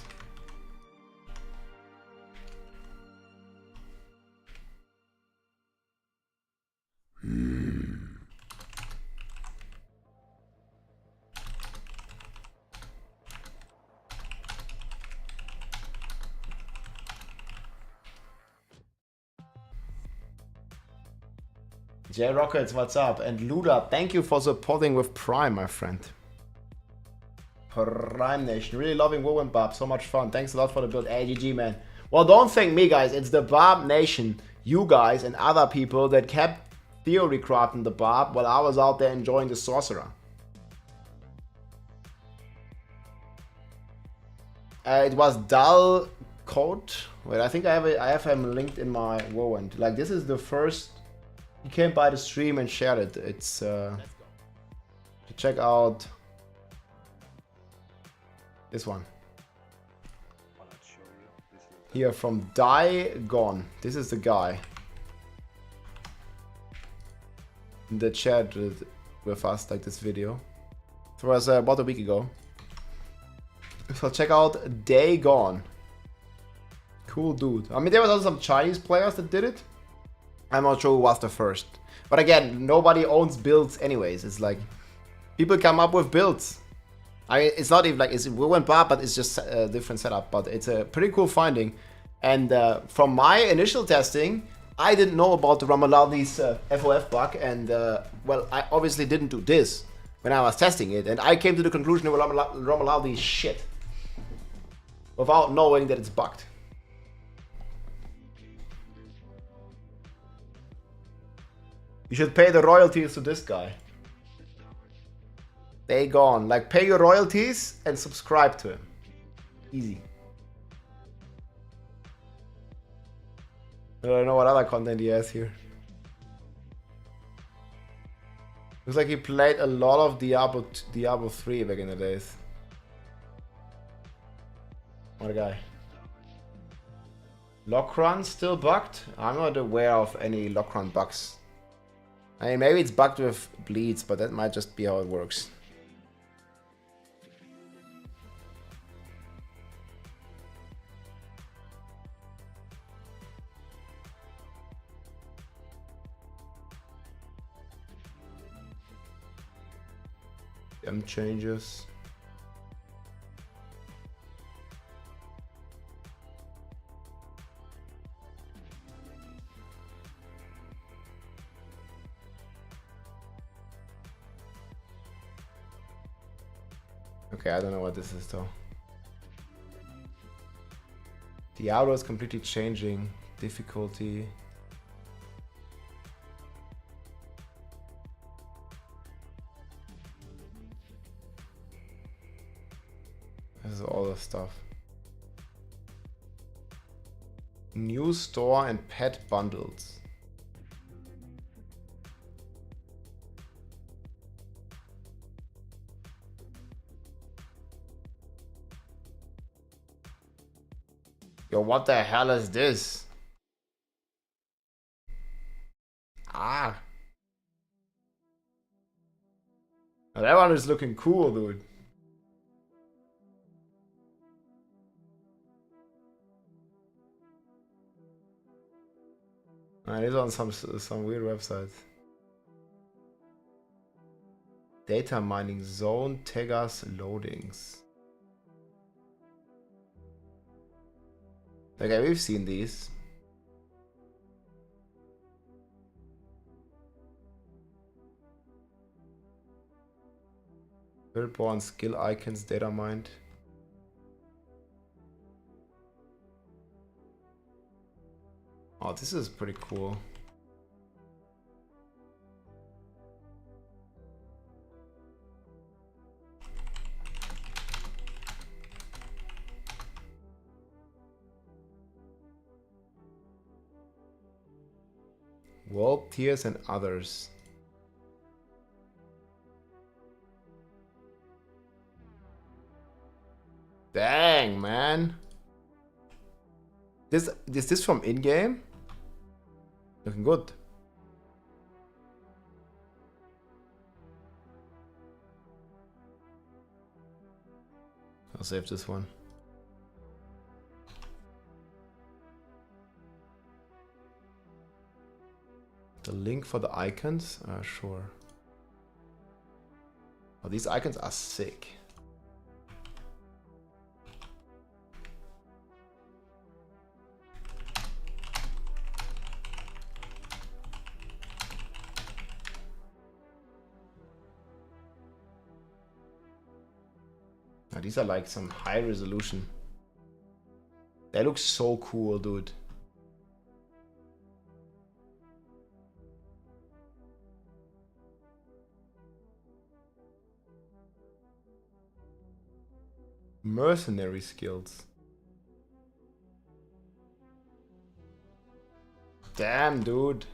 J Rockets, what's up? And Luda, thank you for supporting with Prime, my friend. Prime Nation, really loving WoW and Barb, so much fun. Thanks a lot for the build, AGG, man. Well, don't thank me, guys. It's the Barb Nation, you guys and other people that kept theorycrafting the Barb while I was out there enjoying the Sorcerer. It was Dull Code. Wait, I think I have him linked in my WoW, and like this is the first. He came by the stream and shared it. It's to check out this one. Here from Die Gone. This is the guy in the chat with us, like this video. It was about a week ago. So check out Day Gone. Cool dude. I mean, there was also some Chinese players that did it. I'm not sure who was the first. But again, nobody owns builds anyways. It's like, people come up with builds. It's not even like, it's WoW and Barb, but it's just a different setup. But it's a pretty cool finding. And from my initial testing, I didn't know about the Romulaldi's FOF bug. And well, I obviously didn't do this when I was testing it. And I came to the conclusion that Romulaldi is shit, without knowing that it's bugged. You should pay the royalties to this guy. They gone. Like, pay your royalties and subscribe to him. Easy. I don't know what other content he has here. Looks like he played a lot of Diablo 3 back in the days. What a guy. Lock run still bugged? I'm not aware of any lock run bugs. I mean, maybe it's bugged with bleeds, but that might just be how it works. changes. Okay, I don't know what this is though. Diablo is completely changing difficulty. This is all the stuff. New store and pet bundles. Yo, what the hell is this? Ah. Now that one is looking cool, dude. It is on some weird websites. Data mining zone Tegas loadings. Okay, we've seen these. Spiritborn skill icons data mined. Oh, this is pretty cool. World tiers and others. Dang, man. Is this from in-game? Looking good. I'll save this one. The link for the icons? Sure. Oh, these icons are sick. Now, these are like some high resolution. They look so cool, dude. Mercenary skills. Damn, dude.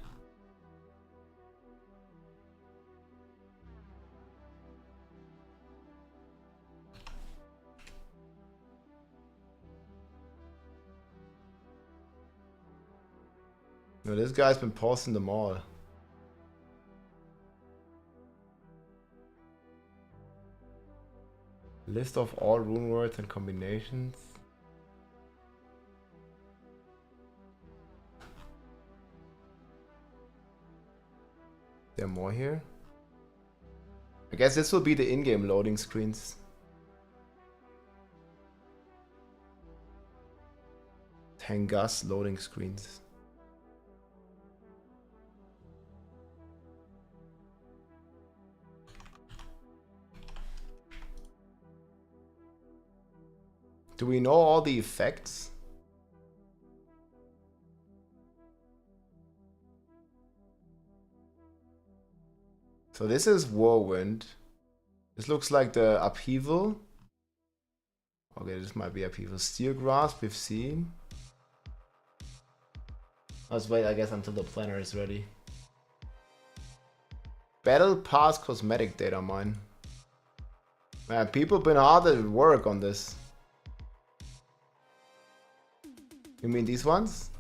No, this guy's been posting them all. List of all rune words and combinations. There are more here. I guess this will be the in-game loading screens. Tengas loading screens. Do we know all the effects? So this is Whirlwind. This looks like the upheaval. Okay, this might be upheaval. Steel Grasp, we've seen. Let's wait, I guess, until the planner is ready. Battle Pass cosmetic data mine. Man, people been hard at work on this. You mean these ones?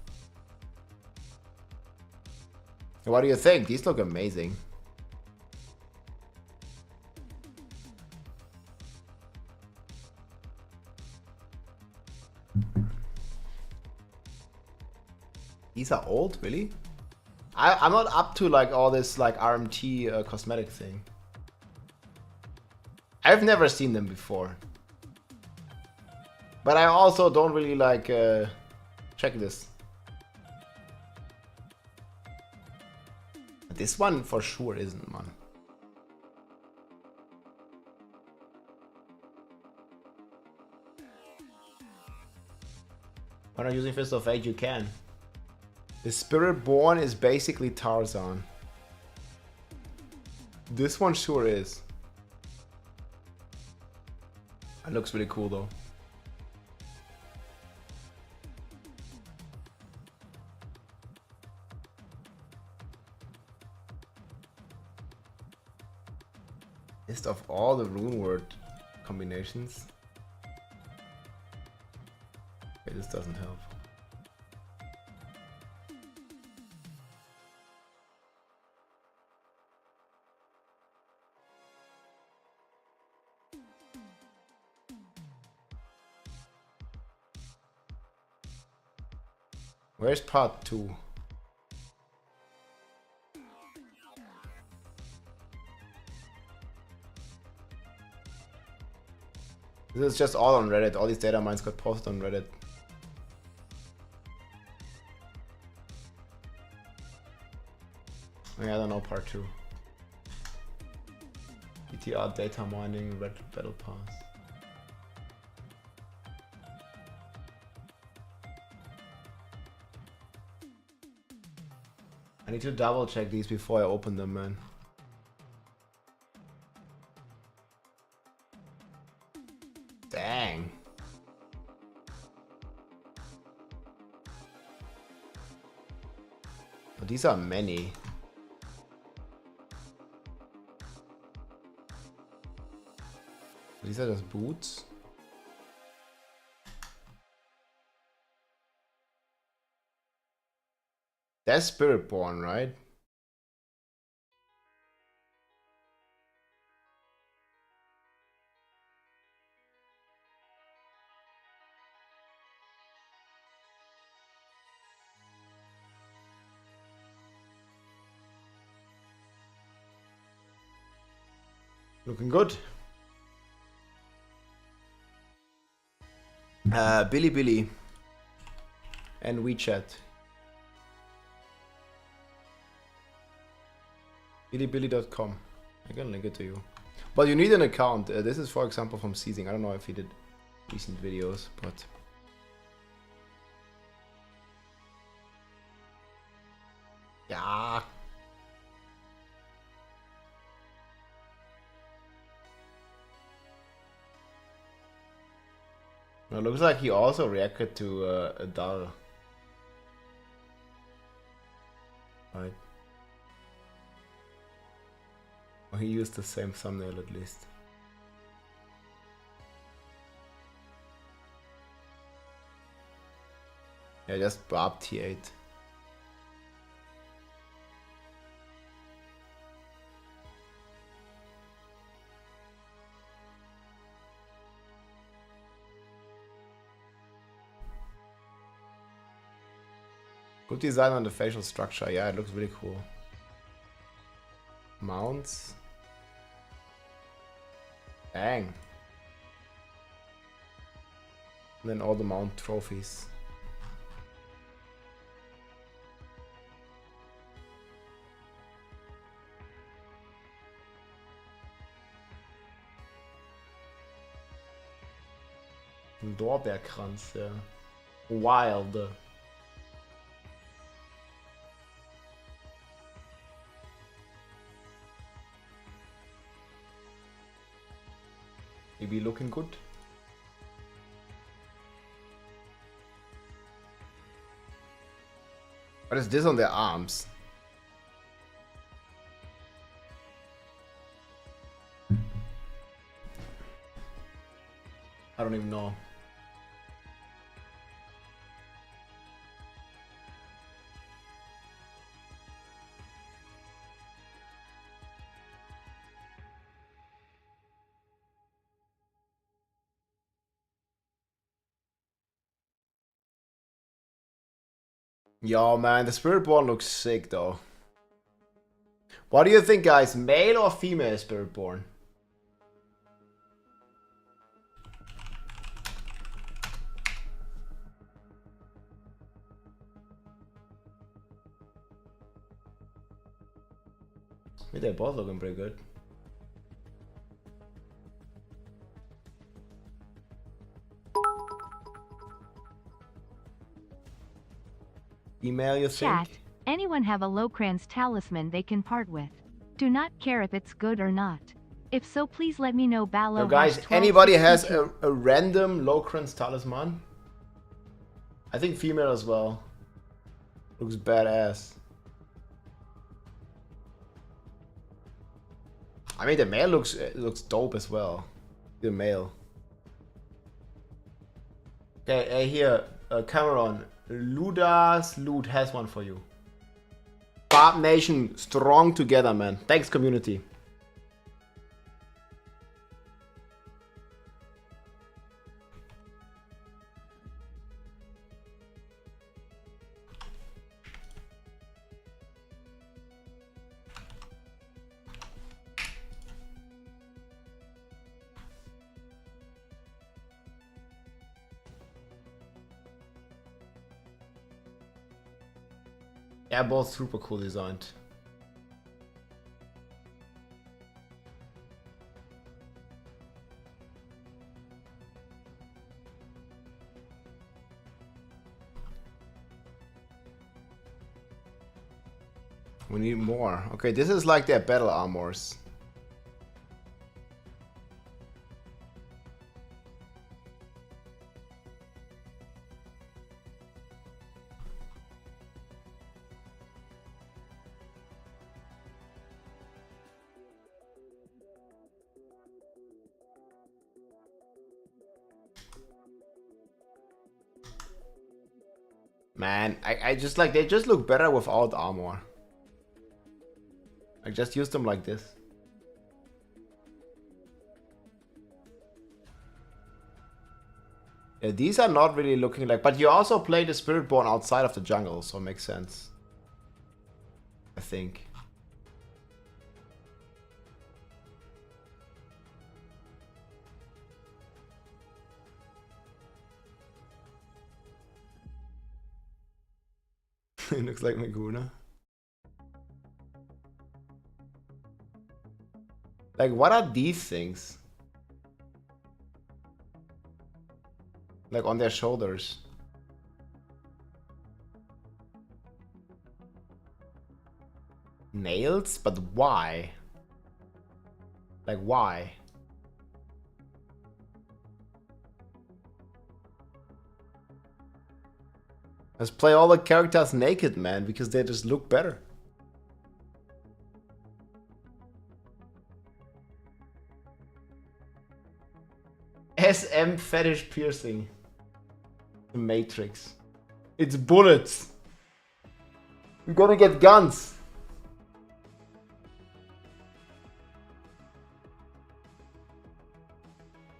What do you think? These look amazing. These are old, really? I'm not up to like all this like RMT cosmetic thing. I've never seen them before. But I also don't really like... check this. This one for sure isn't, man. When I'm using Fist of Fate, you can. The Spiritborn is basically Tarzan. This one sure is. It looks really cool though. List of all the rune word combinations. Okay, this doesn't help. Where's part 2? This is just all on Reddit. All these data mines got posted on Reddit. I don't know part 2. ETR data mining, red battle pass. I need to double check these before I open them, man. Dang. Oh, these are many. These are just boots. That's Spiritborn, right? Looking good. Billy and WeChat. Bilibili.com. I can link it to you. But you need an account. This is, for example, from Seizing. I don't know if he did recent videos, but... Yeah. It looks like he also reacted to a doll. Right. Or he used the same thumbnail at least. Yeah, just Barb T8. Good design on the facial structure. Yeah, it looks really cool. Mounts. Dang. And then all the mount trophies. Ein Lorbeerkranz, ja. Wild. Maybe looking good. What is this on their arms? I don't even know. Yo, man, the Spiritborn looks sick, though. What do you think, guys? Male or female Spiritborn? Yeah, they're both looking pretty good. Email, you Chat. think? Anyone have a Locran's talisman they can part with? Do not care if it's good or not. If so, please let me know. Ballo. So guys, anybody has a random Locran's talisman? I think female as well. Looks badass. I mean, the male looks dope as well. The male. Okay, here, Cameron. Luda's Loot has one for you. Barb Nation, strong together, man. Thanks, community. Yeah, both super cool designed. We need more. Okay, this is like their battle armors. Man, I just like, they just look better without armor. I just use them like this. Yeah, these are not really looking like, but you also play the Spiritborn outside of the jungle, so it makes sense. I think. It looks like Maguna. Like, what are these things? Like on their shoulders. Nails? But why? Like, why? Let's play all the characters naked, man, because they just look better. SM fetish piercing. The Matrix. It's bullets. We're gonna get guns.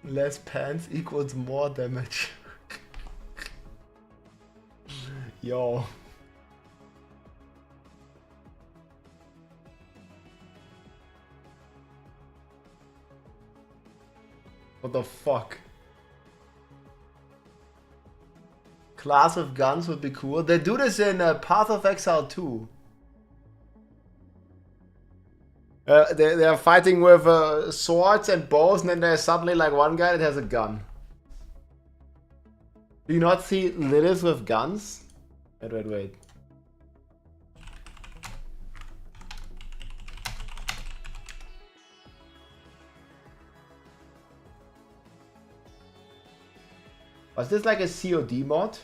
Less pants equals more damage. Yo. What the fuck? Class of guns would be cool. They do this in Path of Exile 2. They're fighting with swords and bows, and then there's suddenly like one guy that has a gun. Do you not see Lilith with guns? Wait. Was this like a COD mod?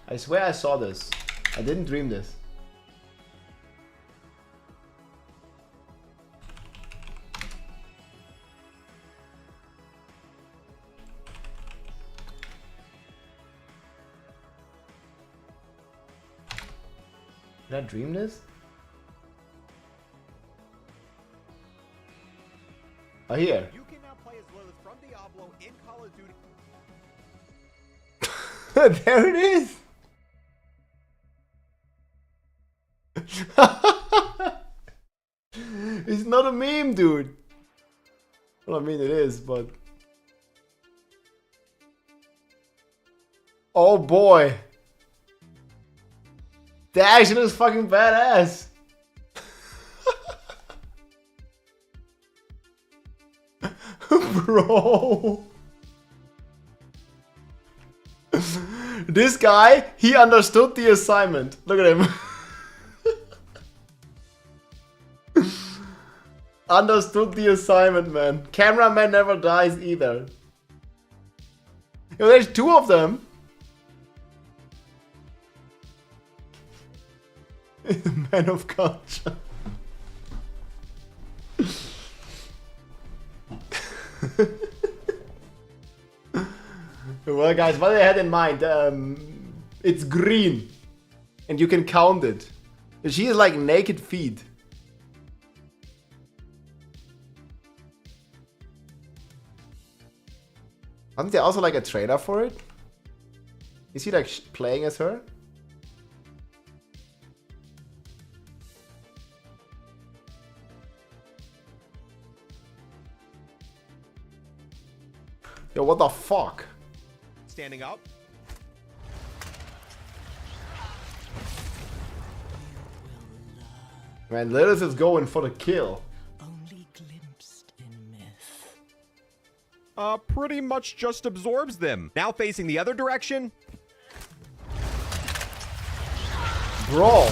I swear I saw this. I didn't dream this. Did I dream this? Oh, here. You can now play as Lilith from Diablo in Call of Duty. There it is! It's not a meme, dude. Well, I mean, it is, but... Oh boy! The action is fucking badass. Bro. This guy, he understood the assignment. Look at him. Understood the assignment, man. Cameraman never dies either. Yo, there's two of them. Man of culture. Well, guys, what I had in mind, it's green, and you can count it. She is like naked feet. Wasn't there also like a trailer for it? Is he like playing as her? Yo, what the fuck? Standing up. Man, Lilith is going for the kill. Only glimpsed in myth. Pretty much just absorbs them. Now facing the other direction. Bro.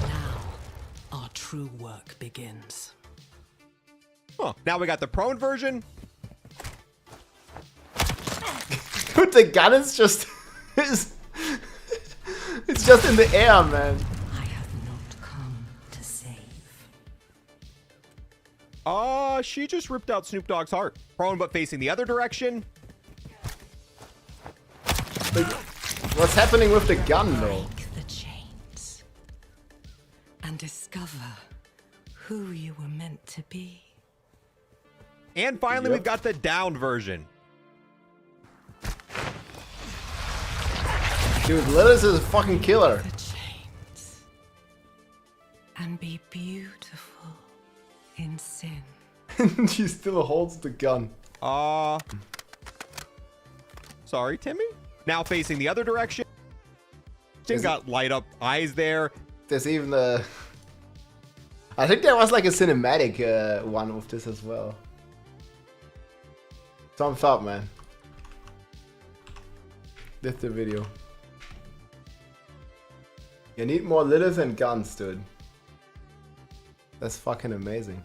Now, our true work begins. Huh. Now we got the prone version. Dude, the gun is just... it's just in the air, man. I have not come to save. She just ripped out Snoop Dogg's heart. Prone but facing the other direction. Like, what's happening with the gun, though? Break the chains. And discover who you were meant to be. And finally, Yep. we've got the down version. Dude, Lilith is a fucking killer. The chains. And be beautiful in sin. She still holds the gun. Sorry, Timmy? Now facing the other direction. Is Got light up eyes there. There's even a... I think there was like a cinematic one with this as well. Thumbs up, man. That's the video. You need more Lilith and guns, dude. That's fucking amazing.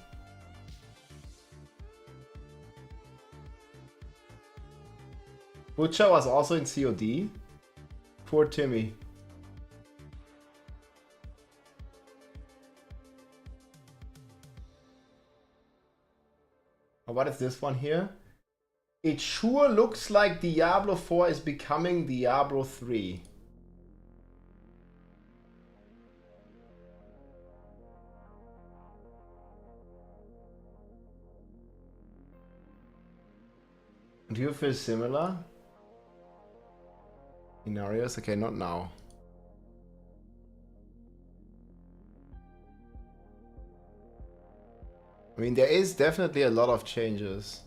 Butcher was also in COD. Poor Timmy. What is this one here? It sure looks like Diablo 4 is becoming Diablo 3. Do you feel similar? Scenarios? Okay, not now. I mean, there is definitely a lot of changes.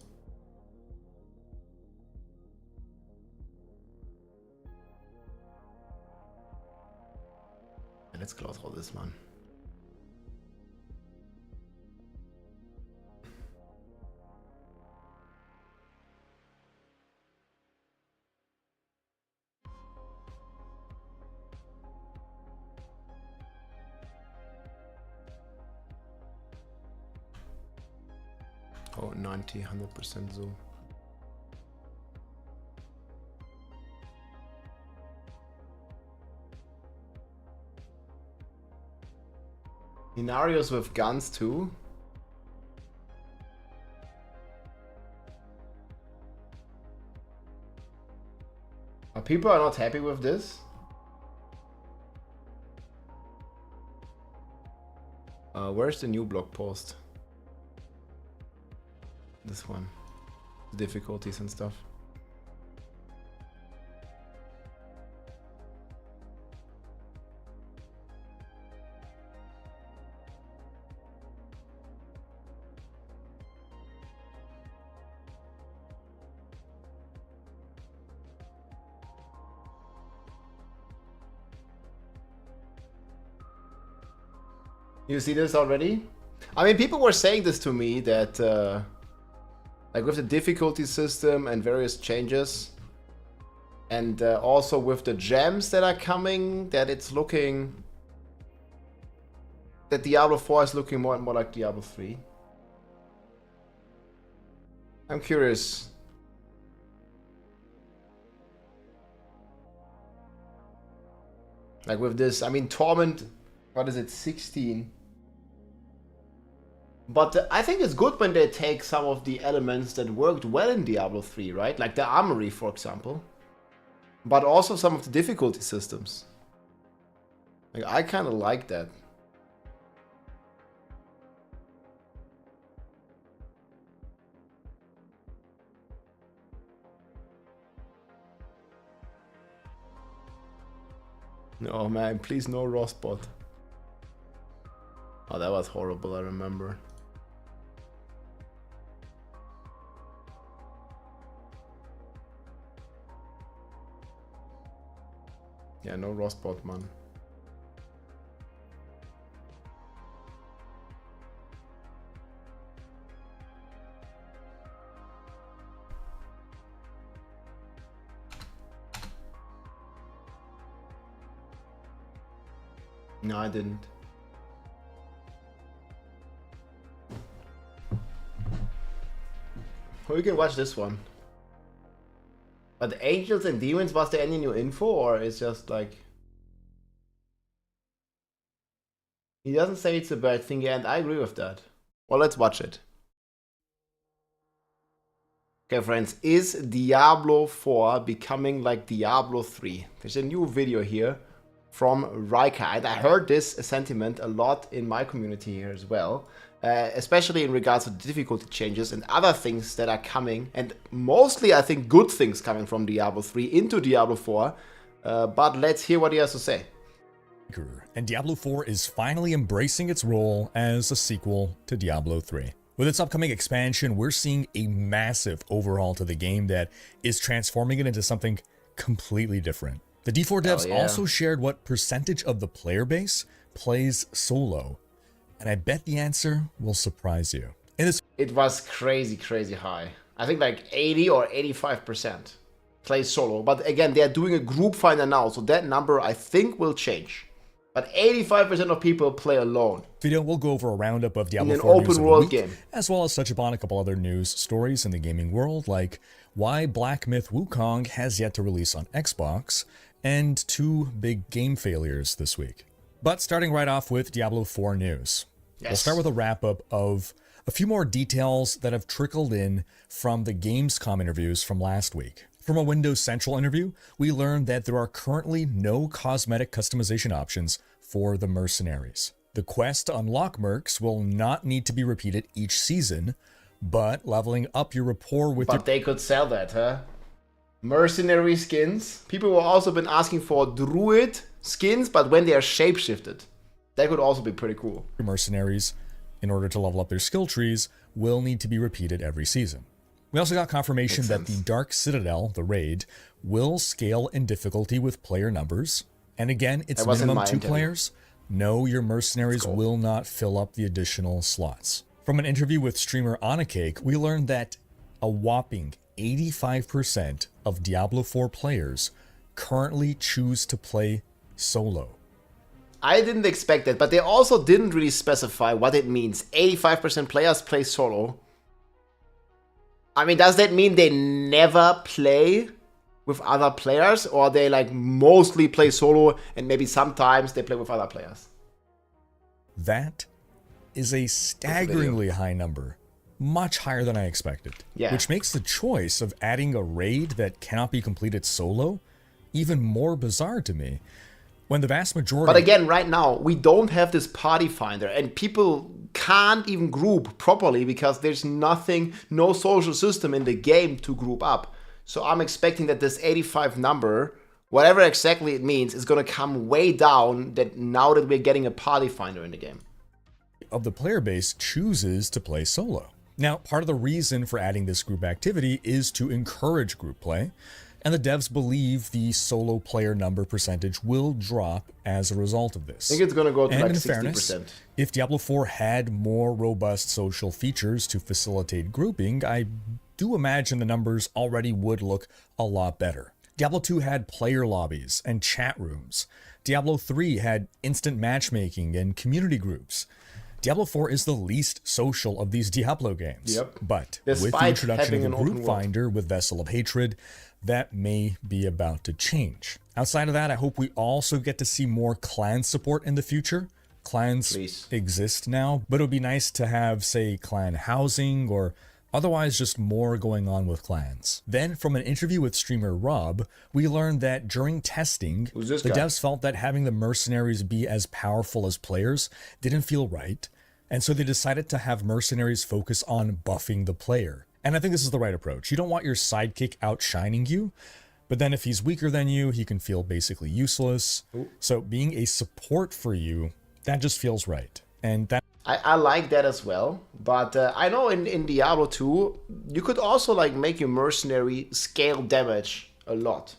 Let's close all this one. Oh, 90, 100% zoom. Scenarios with guns too. People are not happy with this. Where's the new blog post? This one. Difficulties and stuff. You see this already? I mean, people were saying this to me that, like with the difficulty system and various changes, and also with the gems that are coming, that it's looking, that Diablo 4 is looking more and more like Diablo 3. I'm curious. Like with this, I mean, Torment, what is it, 16? But I think it's good when they take some of the elements that worked well in Diablo 3, right? Like the armory, for example. But also some of the difficulty systems. Like, I kind of like that. Oh man, please no Rostbot. Oh, that was horrible, I remember. Yeah, no Rostbot, man. No, I didn't. Well, you can watch this one. But Angels and Demons, was there any new info, or it's just like... He doesn't say it's a bad thing, and I agree with that. Well, let's watch it. Okay, friends, is Diablo 4 becoming like Diablo 3? There's a new video here from REWORKED. I heard this sentiment a lot in my community here as well, especially in regards to difficulty changes and other things that are coming, and mostly I think good things coming from Diablo 3 into Diablo 4, but let's hear what he has to say. And Diablo 4 is finally embracing its role as a sequel to Diablo 3. With its upcoming expansion, we're seeing a massive overhaul to the game that is transforming it into something completely different. The D4 devs also shared what percentage of the player base plays solo, and I bet the answer will surprise you. It was crazy high. I think like 80 or 85% play solo, but again, they're doing a group finder now, so that number I think will change. But 85% of people play alone. Video will go over a roundup of Diablo in an 4 news open of world the week, game, as well as touch upon a couple other news stories in the gaming world, like why Black Myth Wukong has yet to release on Xbox, and 2 big game failures this week. But starting right off with Diablo 4 news. We'll start with a wrap-up of a few more details that have trickled in from the Gamescom interviews from last week. From a Windows Central interview, we learned that there are currently no cosmetic customization options for the Mercenaries. The quest to unlock mercs will not need to be repeated each season, but leveling up your rapport with But they could sell that, huh? Mercenary skins. People have also been asking for druid skins, but when they are shapeshifted. That could also be pretty cool. your mercenaries, in order to level up their skill trees, will need to be repeated every season. We also got confirmation that the Dark Citadel, the raid, will scale in difficulty with player numbers. And again, it's minimum 2 players. No, your mercenaries will not fill up the additional slots. From an interview with streamer Onacake, we learned that a whopping 85% of Diablo 4 players currently choose to play solo. I didn't expect that, but they also didn't really specify what it means. 85% players play solo. I mean, does that mean they never play with other players, or they like mostly play solo and maybe sometimes they play with other players? That is a staggeringly high number, much higher than I expected, which makes the choice of adding a raid that cannot be completed solo even more bizarre to me, when the vast majority... But again, right now, we don't have this party finder, and people can't even group properly because there's nothing, no social system in the game to group up. So I'm expecting that this 85 number, whatever exactly it means, is going to come way down that now that we're getting a party finder in the game. Of the player base chooses to play solo. Now, part of the reason for adding this group activity is to encourage group play, and the devs believe the solo player number percentage will drop as a result of this. I think it's gonna go to And like in 60%. fairness, if Diablo 4 had more robust social features to facilitate grouping, I do imagine the numbers already would look a lot better. Diablo 2 had player lobbies and chat rooms. Diablo 3 had instant matchmaking and community groups. Diablo 4 is the least social of these Diablo games. Yep. But with the Despite introduction having of a an open group world. finder with Vessel of Hatred, that may be about to change. Outside of that, I hope we also get to see more clan support in the future. Clans Please. exist now, but it would be nice to have, say, clan housing or otherwise just more going on with clans. Then, from an interview with streamer Rob, we learned that during testing, Who's this the guy? devs felt that having the mercenaries be as powerful as players didn't feel right, and so they decided to have mercenaries focus on buffing the player. And I think this is the right approach. You don't want your sidekick outshining you, but then if he's weaker than you, he can feel basically useless. So being a support for you, that just feels right. And that I like that as well, but I know in Diablo 2, you could also like make your mercenary scale damage a lot.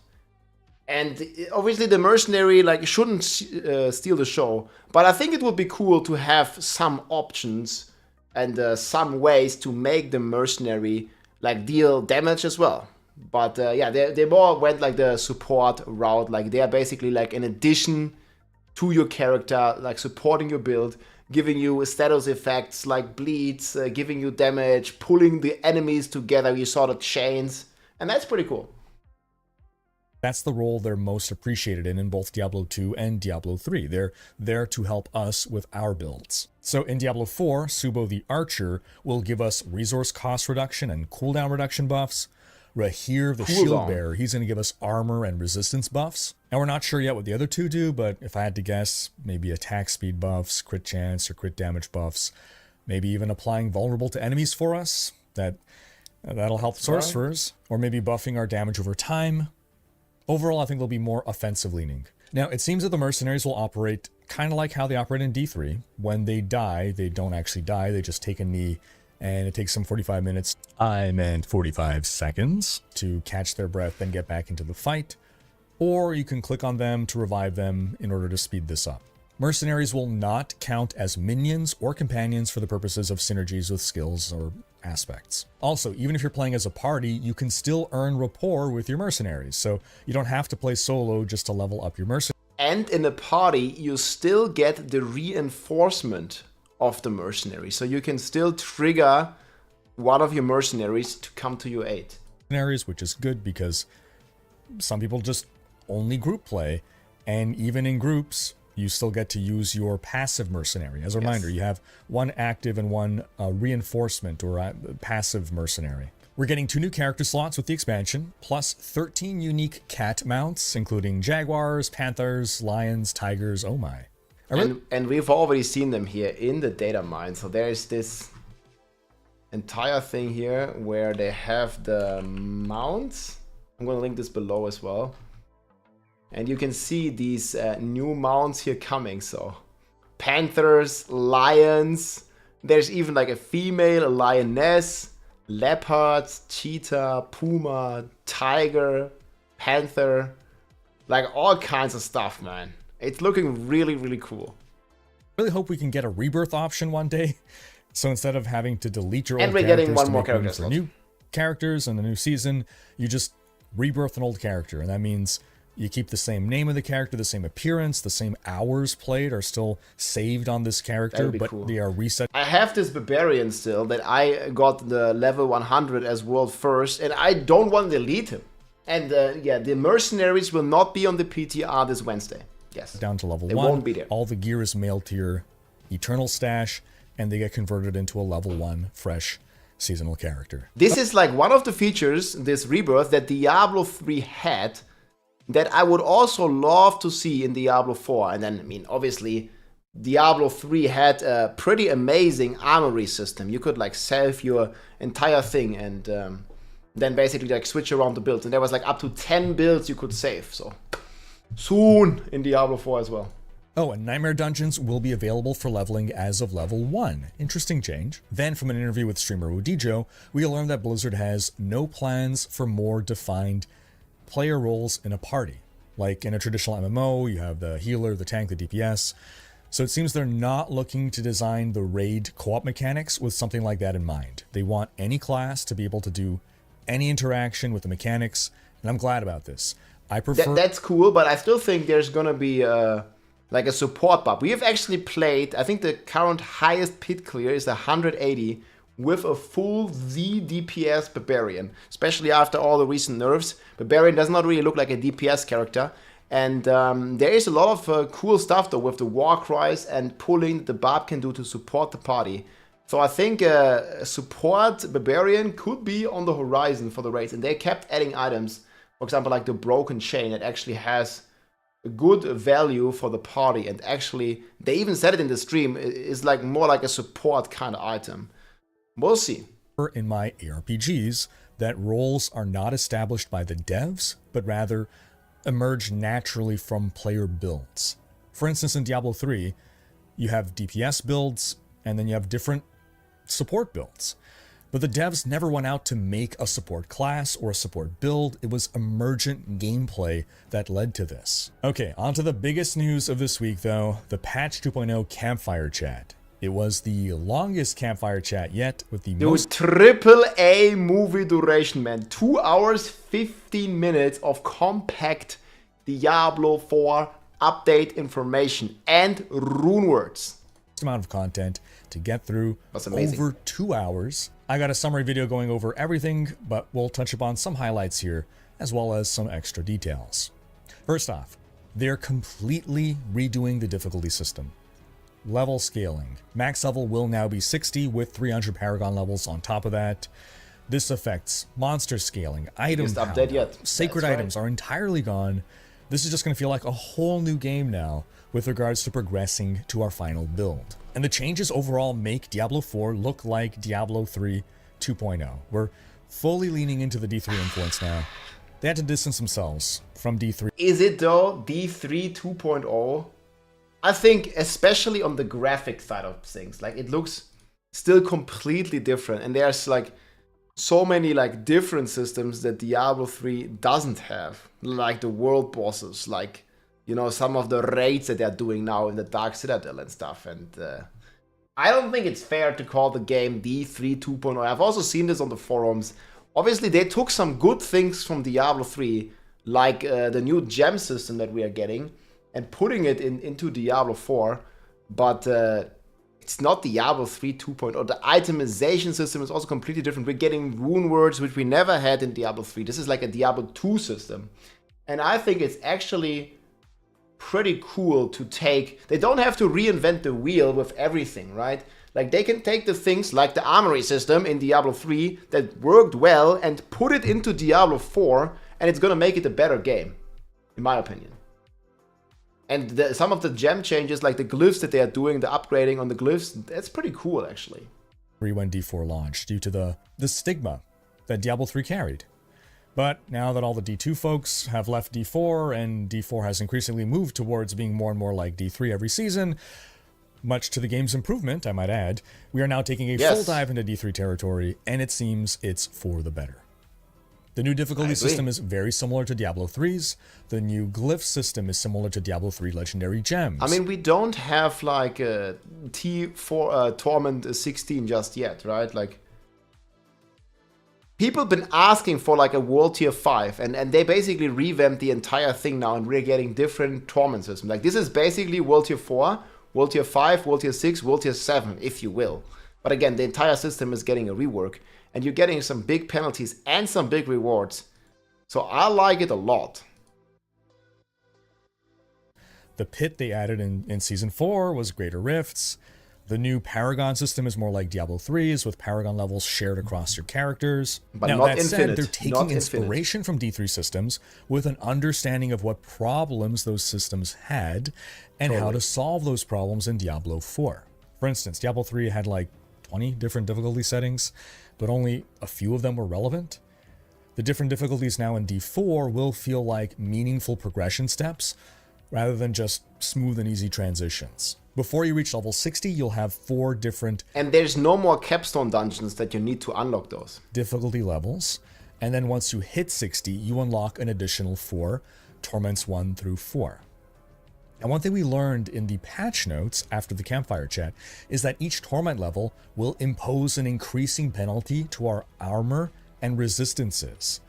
And obviously the mercenary like shouldn't steal the show, but I think it would be cool to have some options and some ways to make the mercenary like deal damage as well. But yeah, they more went like the support route, like they are basically like an addition to your character, like supporting your build, giving you status effects like bleeds, giving you damage, pulling the enemies together, you saw the chains, and that's pretty cool. That's the role they're most appreciated in both Diablo 2 and Diablo 3. They're there to help us with our builds. So in Diablo 4, Subo the Archer will give us resource cost reduction and cooldown reduction buffs. Rahir the Shield Bearer, he's going to give us armor and resistance buffs. And we're not sure yet what the other two do, but if I had to guess, maybe attack speed buffs, crit chance, or crit damage buffs. Maybe even applying vulnerable to enemies for us. That'll help sorcerers. Or maybe buffing our damage over time. Overall, I think they'll be more offensive leaning. Now, it seems that the mercenaries will operate kind of like how they operate in D3. When they die, they don't actually die, they just take a knee, and it takes them 45 minutes, I meant 45 seconds, to catch their breath, then get back into the fight. Or you can click on them to revive them in order to speed this up. Mercenaries will not count as minions or companions for the purposes of synergies with skills or aspects. Also, even if you're playing as a party, you can still earn rapport with your mercenaries, so you don't have to play solo just to level up your mercenaries. And in a party, you still get the reinforcement of the mercenary, so you can still trigger one of your mercenaries to come to your aid. Which is good because some people just only group play, and even in groups, you still get to use your passive mercenary. As a reminder, you have one active and one reinforcement or passive mercenary. We're getting 2 new character slots with the expansion, plus 13 unique cat mounts, including jaguars, panthers, lions, tigers, oh my. And we've already seen them here in the data mine. So there's this entire thing here where they have the mounts. I'm going to link this below as well. And you can see these new mounts here coming. So panthers, lions, there's even like a female, a lioness, leopards, cheetah, puma, tiger, panther, like all kinds of stuff, man. It's looking really, really cool. Really hope we can get a rebirth option one day. So instead of having to delete your old And we're characters getting one to more make room character for new characters in the new season, you just rebirth an old character. And that means you keep the same name of the character, the same appearance, the same hours played are still saved on this character, but cool. they are reset. I have this barbarian still that I got the level 100 as world first, and I don't want to delete him. And yeah, the mercenaries will not be on the PTR this Wednesday. Yes. Down to level They 1. won't be there. All the gear is mailed to your eternal stash, and they get converted into a level 1 fresh seasonal character. This is like one of the features, this rebirth, that Diablo 3 had, that I would also love to see in Diablo 4. And then, I mean, obviously, Diablo 3 had a pretty amazing armory system. You could like save your entire thing and then basically like switch around the builds. And there was like up to 10 builds you could save. So soon in Diablo 4 as well. Oh, and Nightmare Dungeons will be available for leveling as of level 1. Interesting change. Then, from an interview with streamer Odijo, we learned that Blizzard has no plans for more defined player roles in a party. Like in a traditional MMO, you have the healer, the tank, the DPS. So it seems they're not looking to design the raid co-op mechanics with something like that in mind. They want any class to be able to do any interaction with the mechanics, and I'm glad about this. I prefer... That's cool, but I still think there's gonna be like a support buff. We have actually played, I think the current highest pit clear is 180 with a full Z DPS Barbarian, especially after all the recent nerfs. Barbarian does not really look like a DPS character. And there is a lot of cool stuff though with the war cries and pulling that the Barb can do to support the party. So I think support Barbarian could be on the horizon for the raids. And they kept adding items, for example, like the Broken Chain that actually has a good value for the party. And actually, they even said it in the stream, is like more like a support kind of item. We'll see. In my ARPGs, that roles are not established by the devs, but rather emerge naturally from player builds. For instance, in Diablo 3, you have DPS builds, and then you have different support builds. But the devs never went out to make a support class or a support build. It was emergent gameplay that led to this. Okay, on to the biggest news of this week though, the patch 2.0 campfire chat. It was the longest campfire chat yet, with the most triple A movie duration, man. 2 hours, 15 minutes of compact Diablo 4 update information and rune words. Amount of content to get through. That's amazing. Over 2 hours. I got a summary video going over everything, but we'll touch upon some highlights here, as well as some extra details. First off, they're completely redoing the difficulty system. Level scaling. Max level will now be 60 with 300 paragon levels on top of that. This affects monster scaling, item power. Update yet. Sacred items are entirely gone. This is just going to feel like a whole new game now with regards to progressing to our final build. And the changes overall make Diablo 4 look like Diablo 3 2.0. We're fully leaning into the D3 influence now. They had to distance themselves from D3. Is it though D3 2.0? I think especially on the graphic side of things, like it looks still completely different, and there's like so many like different systems that Diablo 3 doesn't have, like the world bosses, like, you know, some of the raids that they're doing now in the Dark Citadel and stuff. And I don't think it's fair to call the game D3 2.0. I've also seen this on the forums. Obviously, they took some good things from Diablo 3, like the new gem system that we are getting, and putting it into Diablo 4, but it's not Diablo 3 2.0. The itemization system is also completely different. We're getting rune words, which we never had in Diablo 3. This is like a Diablo 2 system. And I think it's actually pretty cool to take... They don't have to reinvent the wheel with everything, right? Like, they can take the things like the armory system in Diablo 3 that worked well and put it into Diablo 4, and it's gonna make it a better game, in my opinion. And some of the gem changes, like the glyphs that they are doing, the upgrading on the glyphs, that's pretty cool, actually. When D4 launched, due to the stigma that Diablo 3 carried. But now that all the D2 folks have left D4, and D4 has increasingly moved towards being more and more like D3 every season, much to the game's improvement, I might add, we are now taking a full dive into D3 territory, and it seems it's for the better. The new difficulty system is very similar to Diablo 3's. The new glyph system is similar to Diablo 3 Legendary Gems. I mean, we don't have like a T4 Torment 16 just yet, right? Like, people have been asking for like a World Tier 5, and they basically revamped the entire thing now, and we're getting different Torment systems. Like, this is basically World Tier 4, World Tier 5, World Tier 6, World Tier 7, if you will. But again, the entire system is getting a rework. And you're getting some big penalties and some big rewards. So I like it a lot. The pit they added in Season 4 was Greater Rifts. The new Paragon system is more like Diablo 3's, with Paragon levels shared across your characters. But now, not that infinite. said, they're taking inspiration from D3 systems with an understanding of what problems those systems had and how to solve those problems in Diablo 4. For instance, Diablo 3 had like 20 different difficulty settings, but only a few of them were relevant. The different difficulties now in D4 will feel like meaningful progression steps rather than just smooth and easy transitions. Before you reach level 60, you'll have 4 different... And there's no more capstone dungeons that you need to unlock those. ...difficulty levels. And then once you hit 60, you unlock an additional 4, Torments 1 through 4. And one thing we learned in the patch notes after the campfire chat is that each Torment level will impose an increasing penalty to our armor and resistances.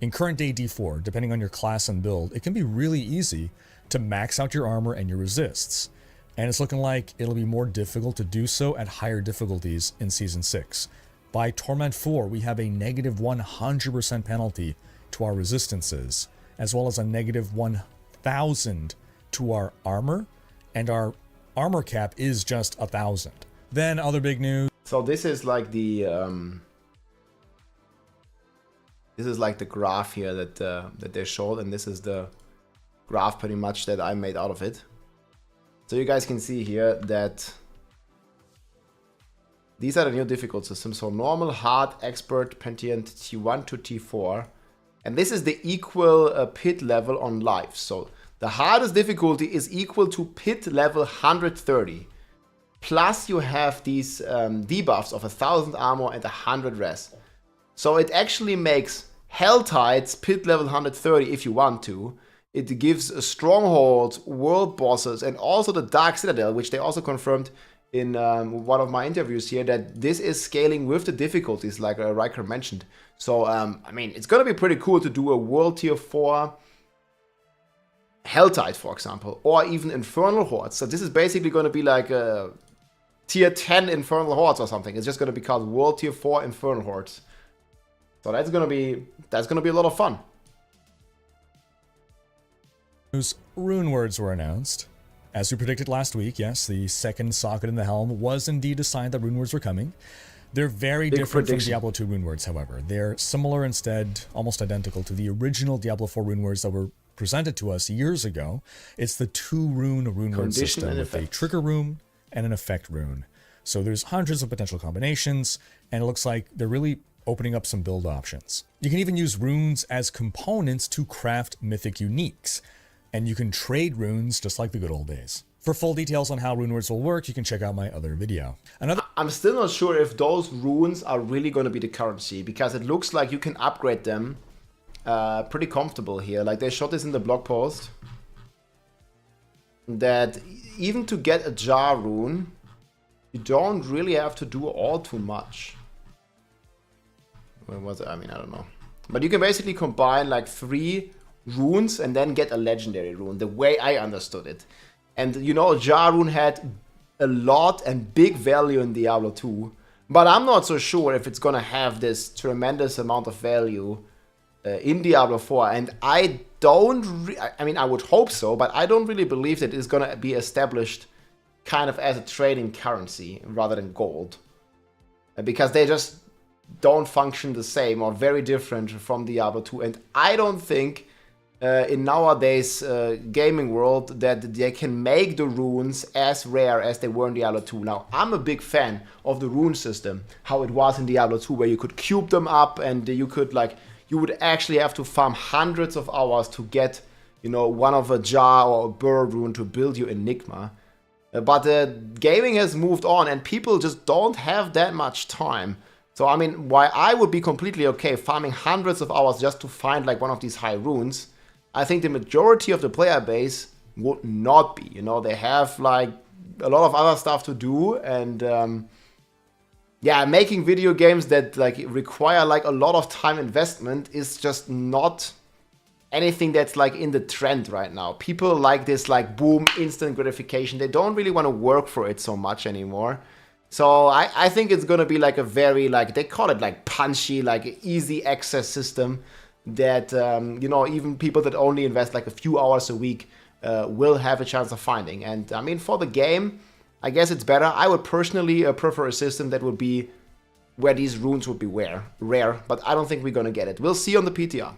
In current day D4, depending on your class and build, it can be really easy to max out your armor and your resists. And it's looking like it'll be more difficult to do so at higher difficulties in Season 6. By Torment 4, we have a negative 100% penalty to our resistances, as well as a negative 1,000 to our armor, and our armor cap is just 1,000. Then other big news. So this is like the graph here that they showed, and this is the graph pretty much that I made out of it. So you guys can see here that these are the new difficult systems. So normal, hard, expert, Pentient, T1 to T4. And this is the equal pit level on life. So the hardest difficulty is equal to pit level 130. Plus you have these debuffs of 1,000 armor and 100 res. So it actually makes Helltides pit level 130 if you want to. It gives strongholds, world bosses, and also the Dark Citadel, which they also confirmed in one of my interviews here, that this is scaling with the difficulties, like Riker mentioned. So, I mean, it's going to be pretty cool to do a World Tier 4 Helltide, for example, or even Infernal Hordes. So this is basically going to be like a Tier 10 Infernal Hordes or something. It's just going to be called World Tier 4 Infernal Hordes. So that's going to be a lot of fun. Rune words were announced. As we predicted last week, yes, the second socket in the helm was indeed a sign that rune words were coming. They're very different from Diablo 2 rune words, however. They're similar, instead, almost identical to the original Diablo 4 rune words that were presented to us years ago. It's the 2-rune rune word system with a trigger rune and an effect rune. So there's hundreds of potential combinations, and it looks like they're really opening up some build options. You can even use runes as components to craft mythic uniques, and you can trade runes just like the good old days. For full details on how rune words will work, you can check out my other video. I'm still not sure if those runes are really going to be the currency, because it looks like you can upgrade them pretty comfortable here. Like they showed this in the blog post, that even to get a jar rune, you don't really have to do all too much. Where was it? I mean, I don't know. But you can basically combine like 3 runes and then get a legendary rune, the way I understood it. And you know, jar rune had a lot and big value in Diablo 2, but I'm not so sure if it's gonna have this tremendous amount of value in Diablo 4. And I mean, I would hope so, but I don't really believe that it's gonna be established kind of as a trading currency rather than gold, because they just don't function the same or very different from Diablo 2. And I don't think in nowadays gaming world that they can make the runes as rare as they were in Diablo 2. Now, I'm a big fan of the rune system, how it was in Diablo 2, where you could cube them up and you could you would actually have to farm hundreds of hours to get, you know, one of a jar or a bird rune to build your Enigma. But gaming has moved on and people just don't have that much time. So, I mean, why I would be completely okay farming hundreds of hours just to find like one of these high runes, I think the majority of the player base would not be. You know, they have like a lot of other stuff to do, and yeah, making video games that like require like a lot of time investment is just not anything that's like in the trend right now. People like this like boom, instant gratification. They don't really want to work for it so much anymore. So I think it's gonna be like a very like, they call it like punchy, like easy access system that you know, even people that only invest like a few hours a week will have a chance of finding. And I mean, for the game, I guess it's better. I would personally prefer a system that would be where these runes would be rare, but I don't think we're gonna get it. We'll see on the PTR.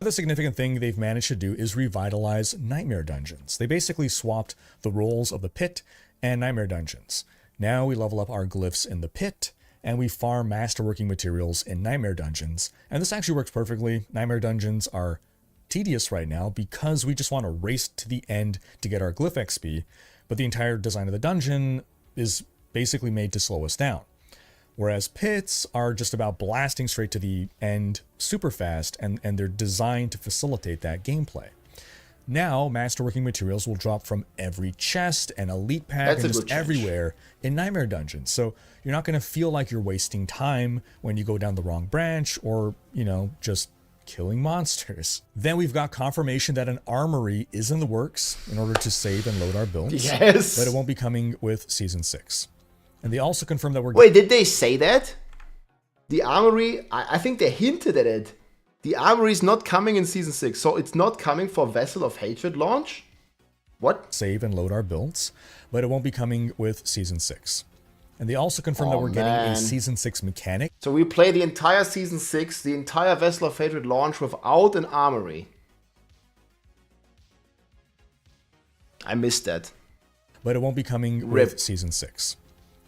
Another significant thing they've managed to do is revitalize Nightmare Dungeons. They basically swapped the roles of the Pit and Nightmare Dungeons. Now we level up our glyphs in the Pit, and we farm masterworking materials in Nightmare Dungeons. And this actually works perfectly. Nightmare Dungeons are tedious right now because we just want to race to the end to get our glyph XP, but the entire design of the dungeon is basically made to slow us down. whereas pits are just about blasting straight to the end super fast, and they're designed to facilitate that gameplay. Now, masterworking materials will drop from every chest and elite pack and just everywhere in Nightmare Dungeons. So you're not going to feel like you're wasting time when you go down the wrong branch or, you know, just killing monsters. Then we've got confirmation that an armory is in the works in order to save and load our builds. Yes. But it won't be coming with Season 6. And they also confirmed that we're... Wait, did they say that? The armory, I think they hinted at it. The armory is not coming in Season 6, so it's not coming for Vessel of Hatred launch? What? Save and load our builds, but it won't be coming with Season 6. And they also confirmed that we're getting a Season 6 mechanic. So we play the entire Season 6, the entire Vessel of Hatred launch without an armory. I missed that. But it won't be coming with Season 6.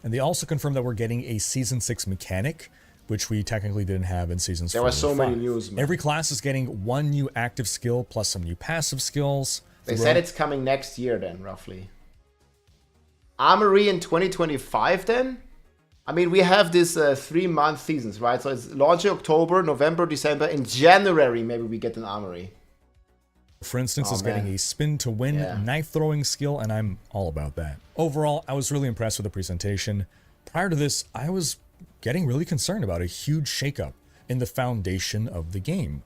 And they also confirmed that we're getting a Season 6 mechanic, which we technically didn't have in Seasons 4 There were so and many 5. news, man. Every class is getting one new active skill plus some new passive skills. They said it's coming next year then, roughly. Armory in 2025 then? I mean, we have this 3-month seasons, right? So it's launching October, November, December. In January, maybe we get an armory. For instance, is getting a spin to win knife throwing skill, and I'm all about that. Overall, I was really impressed with the presentation. Prior to this, I was getting really concerned about a huge shakeup in the foundation of the game.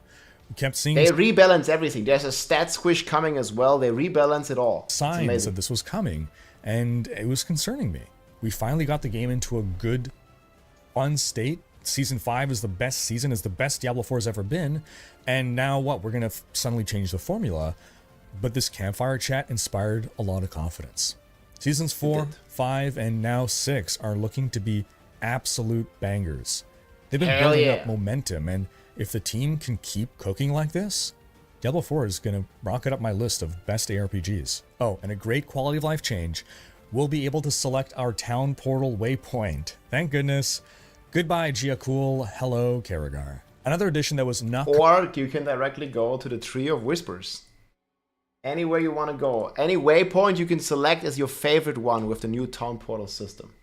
We kept seeing... They rebalance everything. There's a stat squish coming as well. They rebalance it all. Signs that this was coming, and it was concerning me. We finally got the game into a good, fun state. Season 5 is the best season, is the best Diablo 4 has ever been. And now what? We're going to suddenly change the formula. But this campfire chat inspired a lot of confidence. Seasons 4, 5, and now 6 are looking to be absolute bangers. They've been building up momentum, and if the team can keep cooking like this, Diablo 4 is going to rocket up my list of best ARPGs. Oh, and a great quality of life change. We'll be able to select our town portal waypoint. Thank goodness. Goodbye, Giacool. Hello, Karagar. Another addition that was not... Or you can directly go to the Tree of Whispers. Anywhere you want to go. Any waypoint you can select as your favorite one with the new town portal system.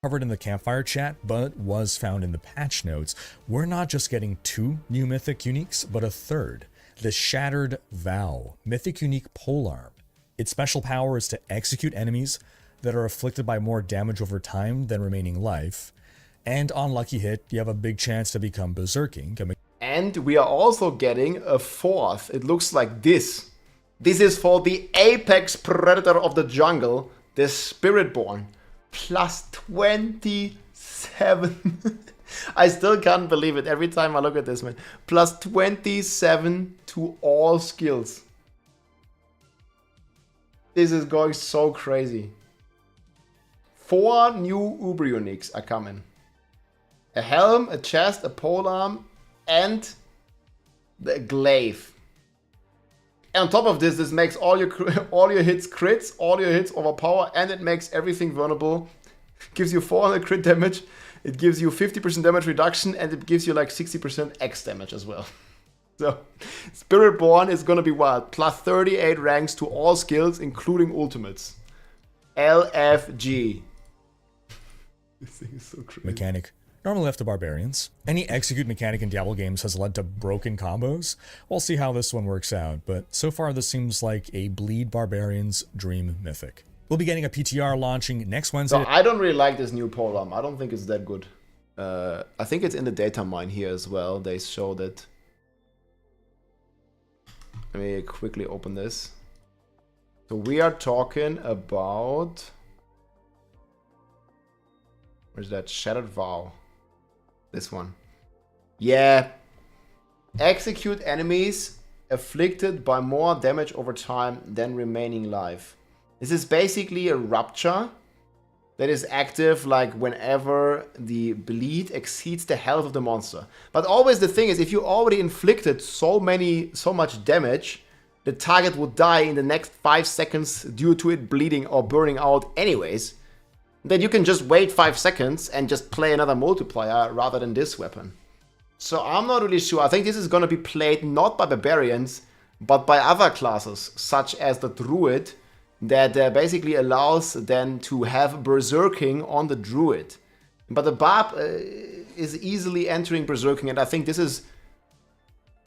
Covered in the campfire chat, but was found in the patch notes. We're not just getting 2 new Mythic uniques, but a third. The Shattered Vow, Mythic unique polearm. Its special power is to execute enemies that are afflicted by more damage over time than remaining life. And on lucky hit, you have a big chance to become berserking. And we are also getting a 4th. It looks like this. This is for the apex predator of the jungle, the Spiritborn. Plus 27. I still can't believe it every time I look at this, man. Plus 27 to all skills. This is going so crazy. 4 new Uber uniques are coming. A helm, a chest, a polearm, and the glyph. And on top of this, this makes all your hits crits, all your hits overpower, and it makes everything vulnerable. Gives you 400 crit damage, it gives you 50% damage reduction, and it gives you like 60% X damage as well. So, Spiritborn is gonna be wild. Plus 38 ranks to all skills, including ultimates. LFG. This thing is so crazy. Mechanic. Normally left to barbarians. Any execute mechanic in Diablo games has led to broken combos. We'll see how this one works out, but so far this seems like a bleed barbarian's dream mythic. We'll be getting a PTR launching next Wednesday. So I don't really like this new polearm. I don't think it's that good. I think it's in the DATAMINE here as well. They showed it. Let me quickly open this. So we are talking about... Where's that? Shattered Vow. This one. Yeah. Execute enemies afflicted by more damage over time than remaining life. This is basically a Rupture that is active like whenever the bleed exceeds the health of the monster. But always the thing is, if you already inflicted so much damage, the target will die in the next 5 seconds due to it bleeding or burning out anyways. Then you can just wait 5 seconds and just play another multiplier rather than this weapon. So I'm not really sure. I think this is going to be played not by barbarians, but by other classes, such as the druid, that basically allows then to have berserking on the druid. But the Barb is easily entering Berserking, and I think this is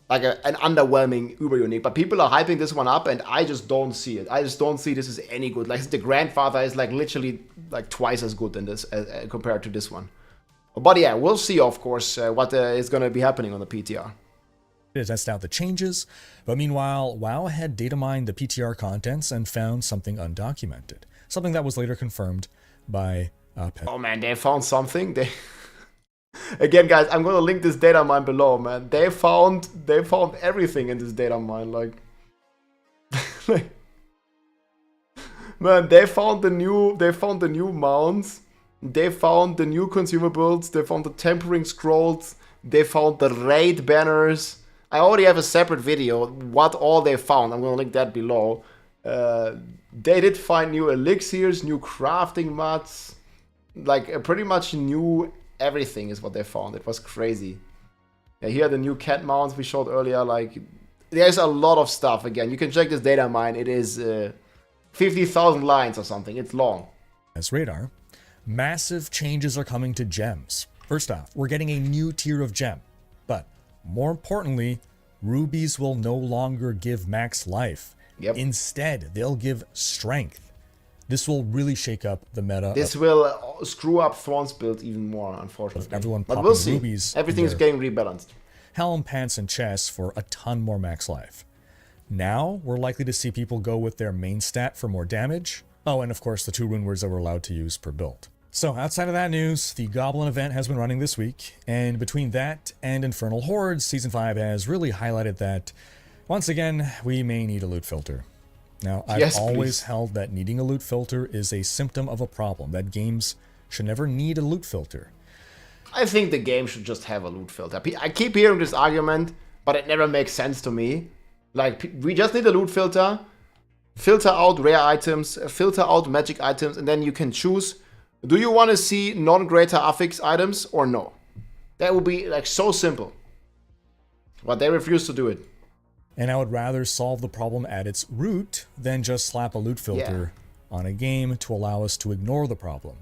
like an underwhelming Uber unique. But people are hyping this one up, and I just don't see it. I just don't see this is any good. Like the Grandfather is like literally like twice as good than this compared to this one. But yeah, we'll see, of course, what is going to be happening on the PTR. To test out the changes, but meanwhile, WoW had datamined the PTR contents and found something undocumented. Something that was later confirmed by Oh man, they found something. They again, guys, I'm gonna link this data mine below, man. They found everything in this data mine, like, man. They found the new mounts. They found the new consumables. They found the tempering scrolls. They found the raid banners. I already have a separate video what all they found. I'm gonna link that below. They did find new elixirs, new crafting mods, like pretty much new everything is what they found. It was crazy. Yeah, here are the new cat mounts we showed earlier. Like, there's a lot of stuff. Again, you can check this data mine. It is 50,000 lines or something. It's long. As radar, massive changes are coming to gems. First off, we're getting a new tier of gem, but more importantly, rubies will no longer give max life. Yep. Instead, they'll give strength. This will really shake up the meta. This will screw up Thorn's build even more, unfortunately. Everyone but popping we'll see. rubies. Everything's getting rebalanced. Helm, pants, and chests for a ton more max life. Now, we're likely to see people go with their main stat for more damage. Oh, and of course, the 2 rune words that we're allowed to use per build. So, outside of that news, the Goblin event has been running this week, and between that and Infernal Hordes, Season 5 has really highlighted that, once again, we may need a loot filter. Now, I've always held that needing a loot filter is a symptom of a problem, that games should never need a loot filter. I think the game should just have a loot filter. I keep hearing this argument, but it never makes sense to me. Like, we just need a loot filter, filter out rare items, filter out magic items, and then you can choose, do you want to see non-greater affix items or no? That would be like so simple. But they refuse to do it. And I would rather solve the problem at its root than just slap a loot filter on a game to allow us to ignore the problem.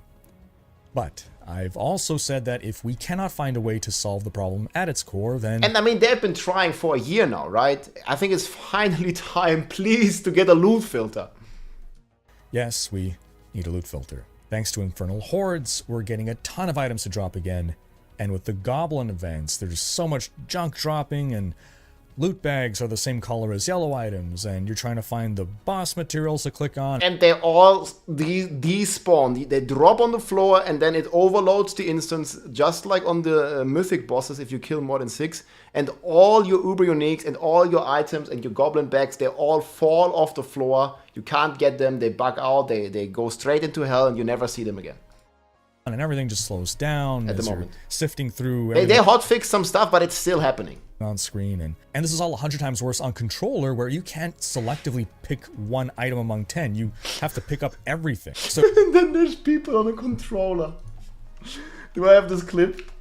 But I've also said that if we cannot find a way to solve the problem at its core, then... And I mean, they've been trying for a year now, right? I think it's finally time, please, to get a loot filter. Yes, we need a loot filter. Thanks to Infernal Hordes, we're getting a ton of items to drop again. And with the Goblin events, there's so much junk dropping, and loot bags are the same color as yellow items, and you're trying to find the boss materials to click on. And they all despawn. They drop on the floor, and then it overloads the instance, just like on the Mythic bosses if you kill more than 6. And all your Uber Uniques and all your items and your Goblin bags, they all fall off the floor. You can't get them, they bug out, they go straight into hell, and you never see them again. And everything just slows down at the as moment. You're sifting through. They hotfix some stuff, but it's still happening on screen, and this is all 100 times worse on controller, where you can't selectively pick one item among 10. You have to pick up everything. So and then there's people on a controller. Do I have this clip?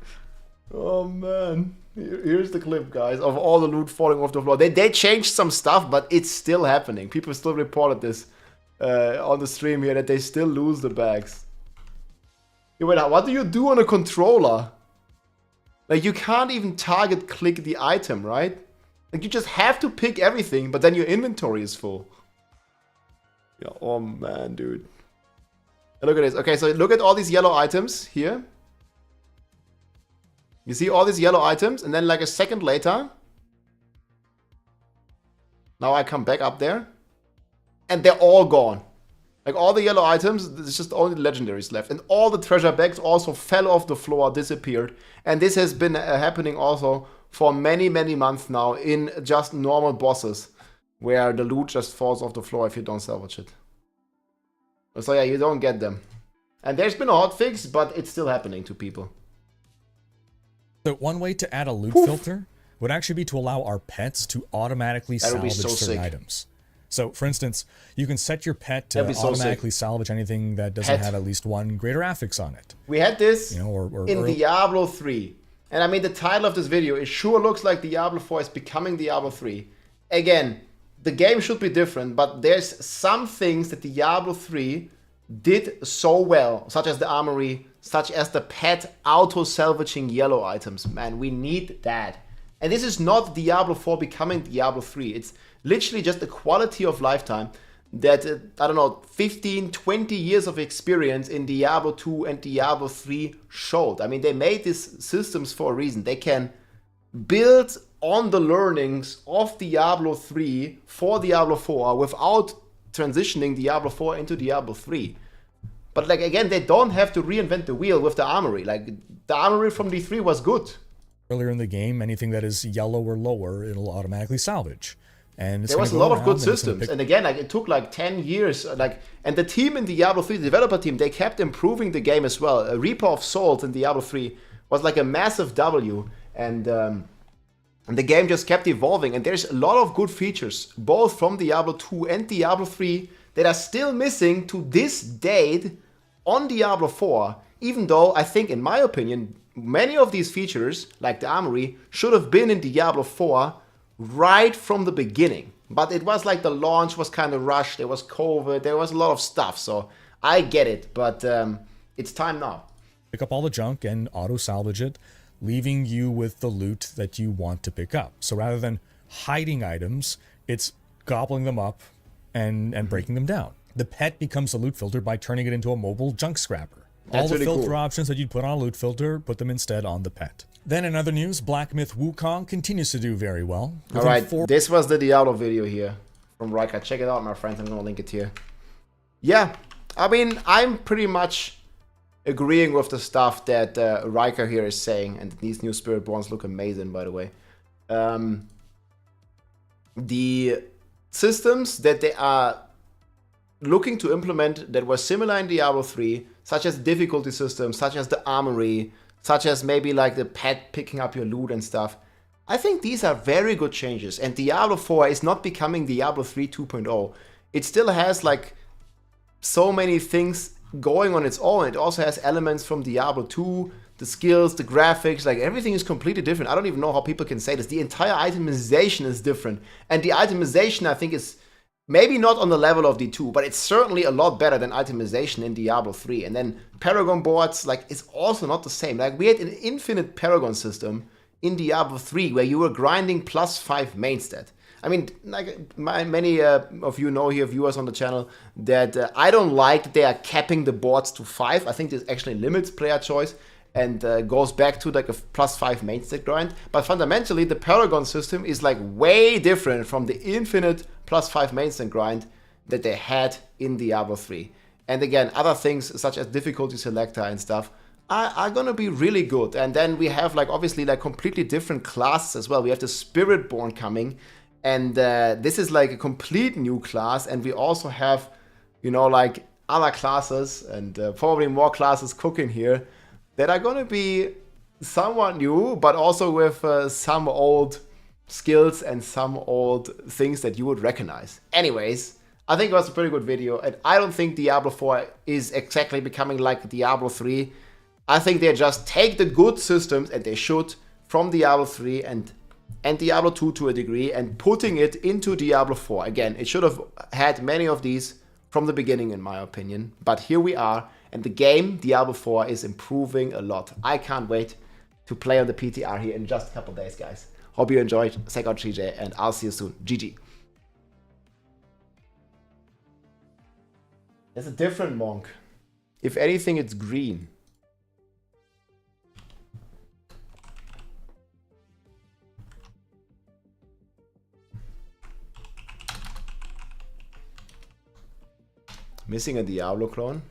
Oh man, here's the clip, guys, of all the loot falling off the floor. They changed some stuff, but it's still happening. People still reported this on the stream here, that they still lose the bags. Wait, what do you do on a controller? Like, you can't even target click the item, right? Like, you just have to pick everything, but then your inventory is full. Yeah, oh man, dude. And look at this. Okay, so look at all these yellow items here. You see all these yellow items, and then like a second later, now I come back up there, and they're all gone. Like, all the yellow items, there's just only the legendaries left. And all the treasure bags also fell off the floor, disappeared. And this has been happening also for many, many months now in just normal bosses, where the loot just falls off the floor if you don't salvage it. So yeah, you don't get them. And there's been a hotfix, but it's still happening to people. So one way to add a loot filter would actually be to allow our pets to automatically salvage certain items. So, for instance, you can set your pet to automatically salvage anything that doesn't have at least one greater affix on it. We had this in Diablo 3. And I mean, the title of this video, it sure looks like Diablo 4 is becoming Diablo 3. Again, the game should be different, but there's some things that Diablo 3 did so well, such as the armory, such as the pet auto-salvaging yellow items. Man, we need that. And this is not Diablo 4 becoming Diablo 3. It's literally just the quality of lifetime that, I don't know, 15, 20 years of experience in Diablo 2 and Diablo 3 showed. I mean, they made these systems for a reason. They can build on the learnings of Diablo 3 for Diablo 4 without transitioning Diablo 4 into Diablo 3. But like, again, they don't have to reinvent the wheel with the armory. Like, the armory from D3 was good. Earlier in the game, anything that is yellow or lower, it'll automatically salvage. And there was a lot of good systems. And again, like, it took like 10 years. And the team in Diablo 3, the developer team, they kept improving the game as well. A Reaper of Souls in Diablo 3 was like a massive W. And the game just kept evolving. And there's a lot of good features, both from Diablo 2 and Diablo 3, that are still missing to this date on Diablo 4. Even though I think, in my opinion, many of these features, like the armory, should have been in Diablo 4 right from the beginning. But it was like the launch was kind of rushed. There was COVID. There was a lot of stuff. So I get it. But it's time now. Pick up all the junk and auto-salvage it, leaving you with the loot that you want to pick up. So rather than hiding items, it's gobbling them up and breaking them down. The pet becomes a loot filter by turning it into a mobile junk scrapper. All the filter options that you'd put on a loot filter, put them instead on the pet. Then in other news, Black Myth Wukong continues to do very well. Alright, this was the Diablo video here from Riker. Check it out, my friends. I'm going to link it here. Yeah, I mean, I'm pretty much agreeing with the stuff that Riker here is saying. And these new Spiritborns look amazing, by the way. The systems that they are looking to implement that were similar in Diablo 3, such as the difficulty system, such as the armory, such as maybe like the pet picking up your loot and stuff. I think these are very good changes. And Diablo 4 is not becoming Diablo 3 2.0. It still has like so many things going on its own. It also has elements from Diablo 2, the skills, the graphics, like everything is completely different. I don't even know how people can say this. The entire itemization is different. And the itemization, I think, is maybe not on the level of D2, but it's certainly a lot better than itemization in Diablo 3. And then Paragon boards, like, it's also not the same. Like, we had an infinite Paragon system in Diablo 3 where you were grinding +5 main stat. I mean, like, many of you know here, viewers on the channel, that I don't like that they are capping the boards to 5. I think this actually limits player choice and goes back to like a +5 main stat grind. But fundamentally, the Paragon system is like way different from the infinite +5 main stat grind that they had in Diablo 3. And again, other things such as difficulty selector and stuff are gonna be really good. And then we have like obviously like completely different classes as well. We have the Spiritborn coming, and this is like a complete new class. And we also have, you know, like other classes and probably more classes cooking here that are gonna be somewhat new, but also with some old skills and some old things that you would recognize. Anyways, I think it was a pretty good video, and I don't think Diablo 4 is exactly becoming like Diablo 3. I think they just take the good systems, and they should, from Diablo 3 and Diablo 2 to a degree, and putting it into Diablo 4. Again, it should have had many of these from the beginning, in my opinion, but here we are, and the game, Diablo 4, is improving a lot. I can't wait to play on the PTR here in just a couple days, guys. Hope you enjoyed. Check out GJ, and I'll see you soon. GG. There's a different monk. If anything, it's green. Missing a Diablo clone.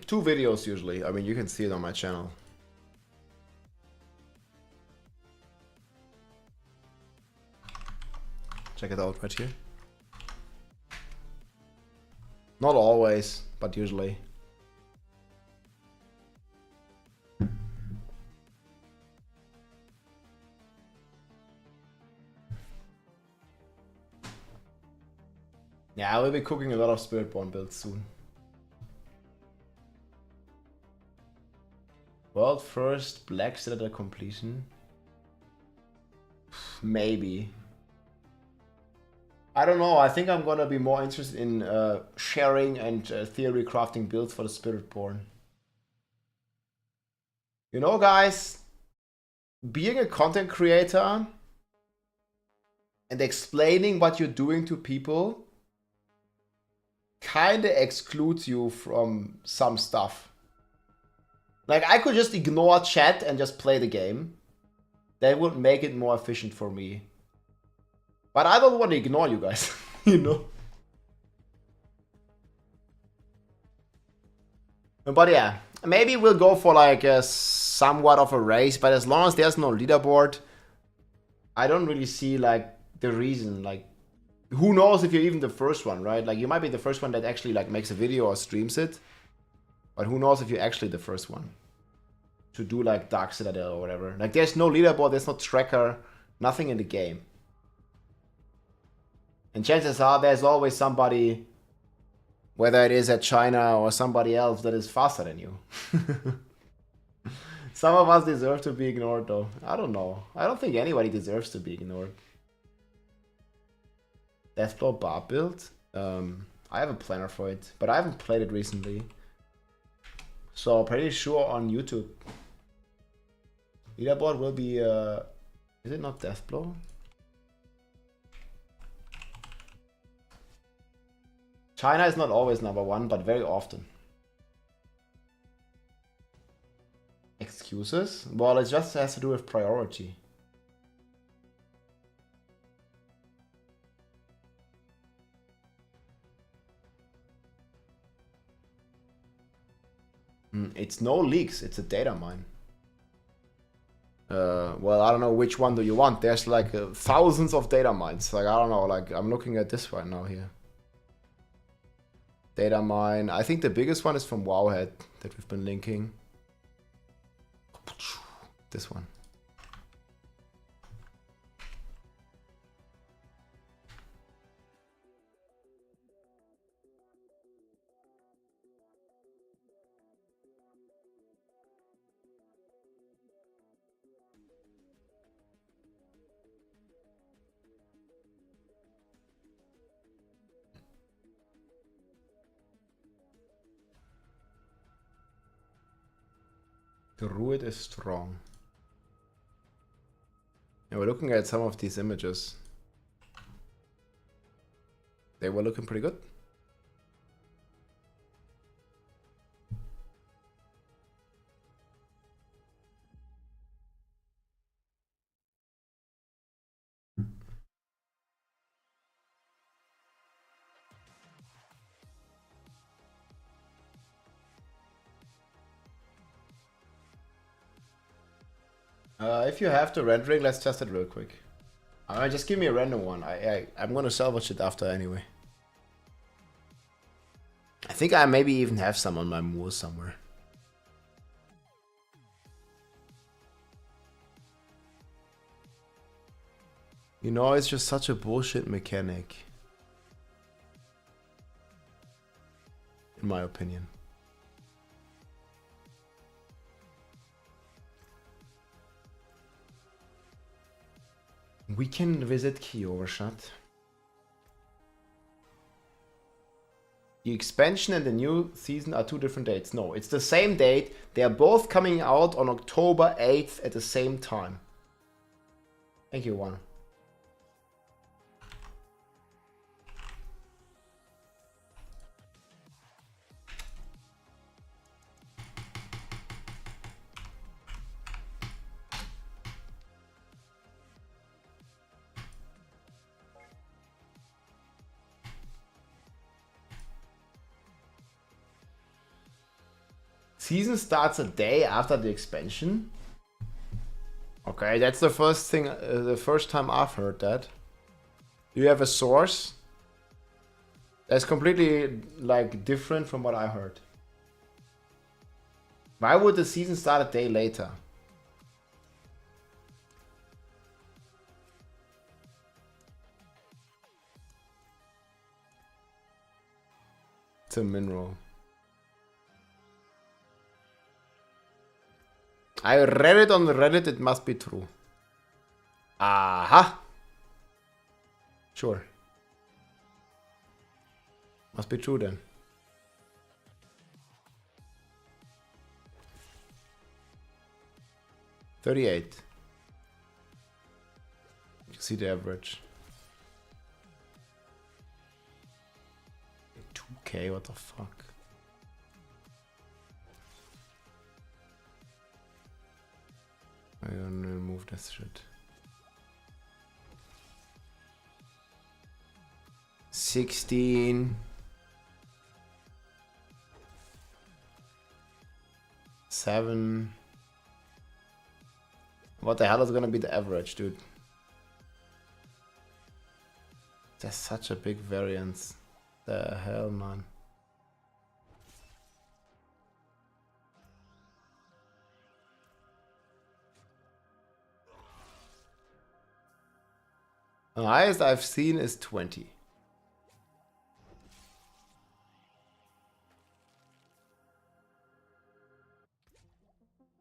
Two videos usually. I mean, you can see it on my channel. Check it out right here. Not always, but usually. Yeah, I will be cooking a lot of Spiritborn builds soon. World first Black Citadel completion. Maybe. I don't know. I think I'm gonna be more interested in sharing and theory crafting builds for the Spiritborn. You know, guys, being a content creator and explaining what you're doing to people kinda excludes you from some stuff. Like, I could just ignore chat and just play the game. That would make it more efficient for me. But I don't want to ignore you guys, you know? But yeah, maybe we'll go for like a somewhat of a race, but as long as there's no leaderboard, I don't really see like the reason. Like, who knows if you're even the first one, right? Like, you might be the first one that actually like makes a video or streams it, but who knows if you're actually the first one to do like Dark Citadel or whatever. Like, there's no leaderboard, there's no tracker, nothing in the game. And chances are there's always somebody, whether it is at China or somebody else, that is faster than you. Some of us deserve to be ignored though. I don't know. I don't think anybody deserves to be ignored. Deathblow bar build? I have a planner for it, but I haven't played it recently. So pretty sure on YouTube. Leaderboard will be, is it not Deathblow? China is not always #1, but very often. Excuses? Well, it just has to do with priority. It's no leaks, it's a data mine. Well, I don't know which one do you want. There's like thousands of data mines. Like, I don't know, like I'm looking at this right now here. Data mine. I think the biggest one is from Wowhead that we've been linking. This one. The Druid is strong. And we're looking at some of these images. They were looking pretty good. If you have the rendering, let's test it real quick. Just give me a random one. I'm gonna salvage it after anyway. I think I maybe even have some on my moor somewhere. You know, it's just such a bullshit mechanic. In my opinion. We can visit Kyovershut. The expansion and the new season are 2 different dates. No, it's the same date. They are both coming out on October 8th at the same time. Thank you, Juan. Season starts a day after the expansion. Okay, that's the first thing, the first time I've heard that. Do you have a source? That's completely like different from what I heard. Why would the season start a day later? It's a mineral. I read it on Reddit, it must be true. Aha! Sure. Must be true then. $38. You see the average. 2K, what the fuck? I'm gonna remove this shit. 16. 7. What the hell is gonna be the average, dude? There's such a big variance. The hell, man. The highest I've seen is 20.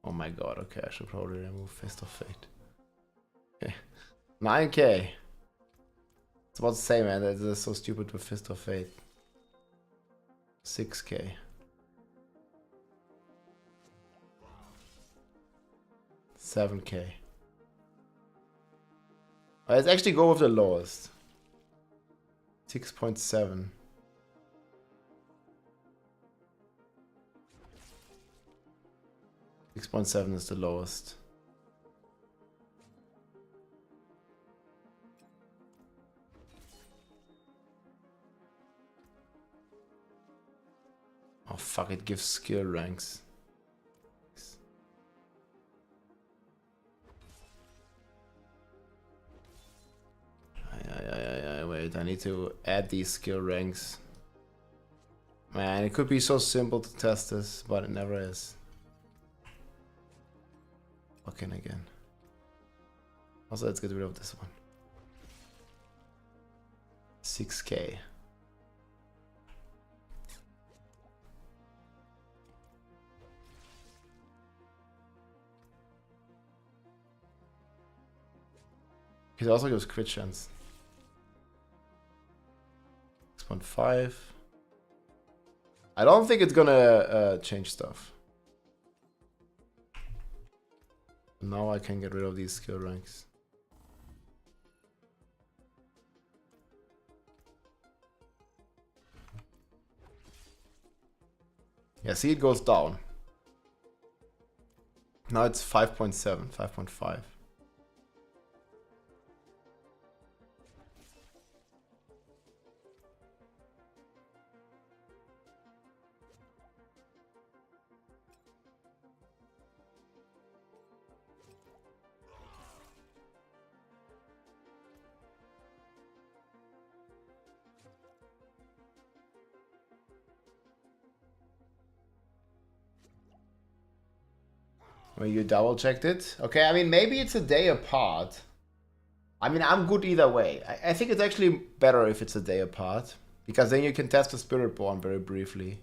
Oh my god, okay, I should probably remove Fist of Fate. Okay. 9K. It's about the same, man. That is so stupid with Fist of Fate. 6K. 7K. Let's actually go with the lowest. 6.7. .7 is the lowest. Oh fuck, it gives skill ranks. Wait, I need to add these skill ranks. Man, it could be so simple to test this, but it never is. Fucking again. Also, let's get rid of this one. 6K. It also gives crit chance. 6.5. I don't think it's gonna change stuff. Now I can get rid of these skill ranks. Yeah, see, it goes down. Now it's 5.7, 5.5. Well, you double checked it? Okay, I mean, maybe it's a day apart. I mean, I'm good either way. I think it's actually better if it's a day apart. Because then you can test the Spiritborn very briefly.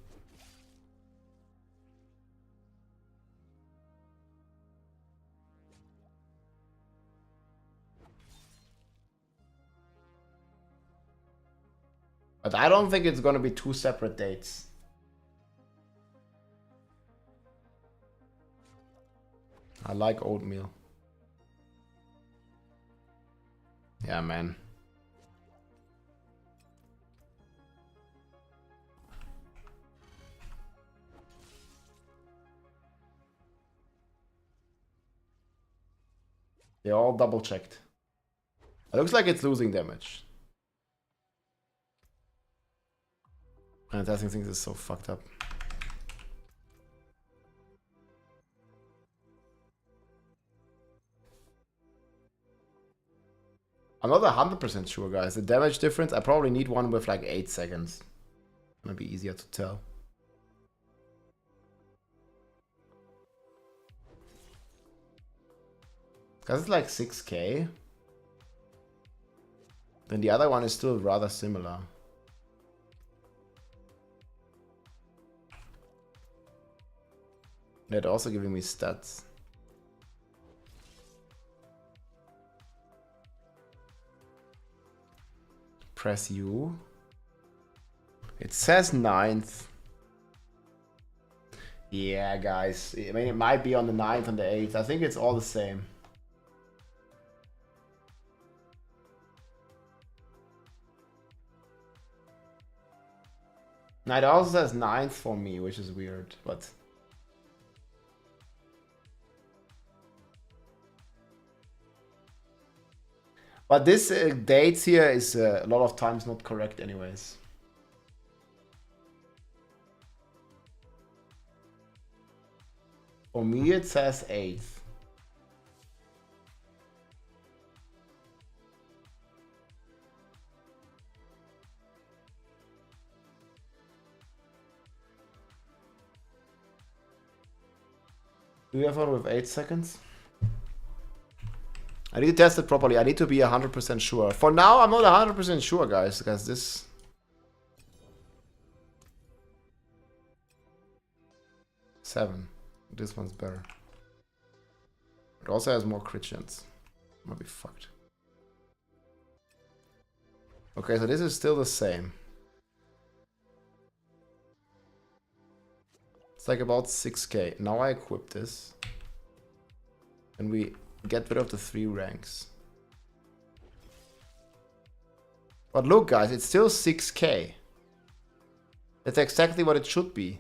But I don't think it's gonna be two separate dates. I like oatmeal. Yeah, man. They all double checked. It looks like it's losing damage. And testing things is so fucked up. I'm not 100% sure, guys. The damage difference, I probably need one with like 8 seconds. Gonna be easier to tell. Because it's like 6K. Then the other one is still rather similar. That also giving me stats. Press U. It says 9th. Yeah, guys. I mean, it might be on the 9th and the 8th. I think it's all the same. Now it also says 9th for me, which is weird, but... But this dates here is a lot of times not correct anyways. For me it says 8th. Do you have one with 8 seconds? I need to test it properly. I need to be 100% sure. For now, I'm not 100% sure, guys, because this... Seven. This one's better. It also has more crit chance. Might be fucked. Okay, so this is still the same. It's like about 6k. Now I equip this. And we get rid of the 3 ranks. But look, guys, it's still 6k. That's exactly what it should be.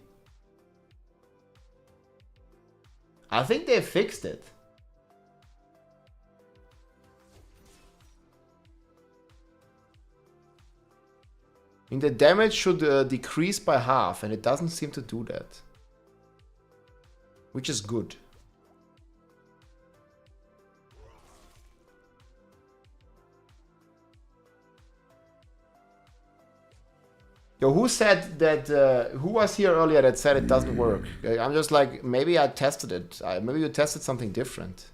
I think they fixed it. I mean, the damage should decrease by half, and it doesn't seem to do that. Which is good. Yo, who said that, who was here earlier that said it doesn't work? I'm just like, maybe I tested it. Maybe you tested something different.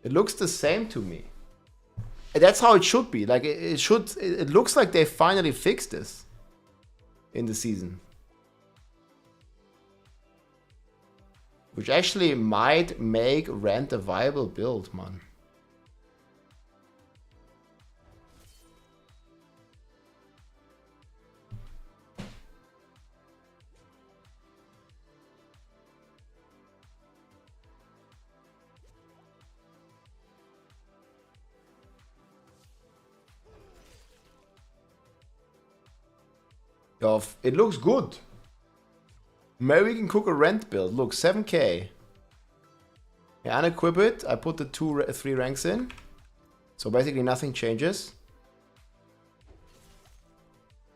It looks the same to me. And that's how it should be. Like, it looks like they finally fixed this in the season. Which actually might make Rent a viable build, man. It looks good. Maybe we can cook a Rent build. Look, 7k. Yeah, unequip it. I put the 3 ranks in. So basically nothing changes.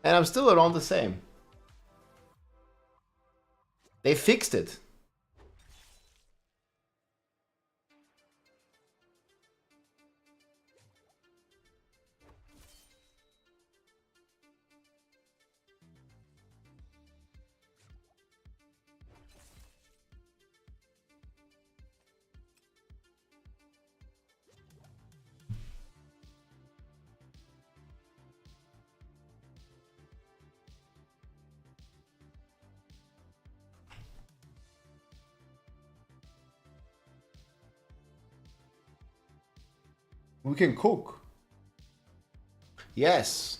And I'm still around the same. They fixed it. We can cook. Yes.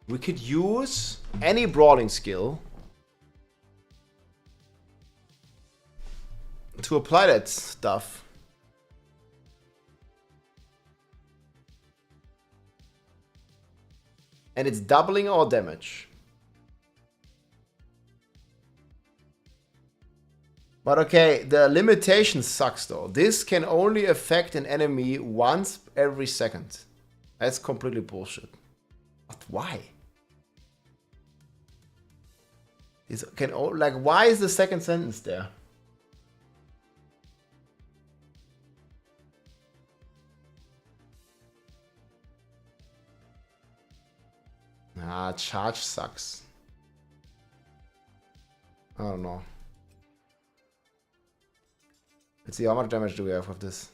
We could use any brawling skill to apply that stuff. And it's doubling our damage. But okay, the limitation sucks though. This can only affect an enemy once every second. That's completely bullshit. But why? Why is the second sentence there? Ah, charge sucks. I don't know. Let's see, how much damage do we have with this?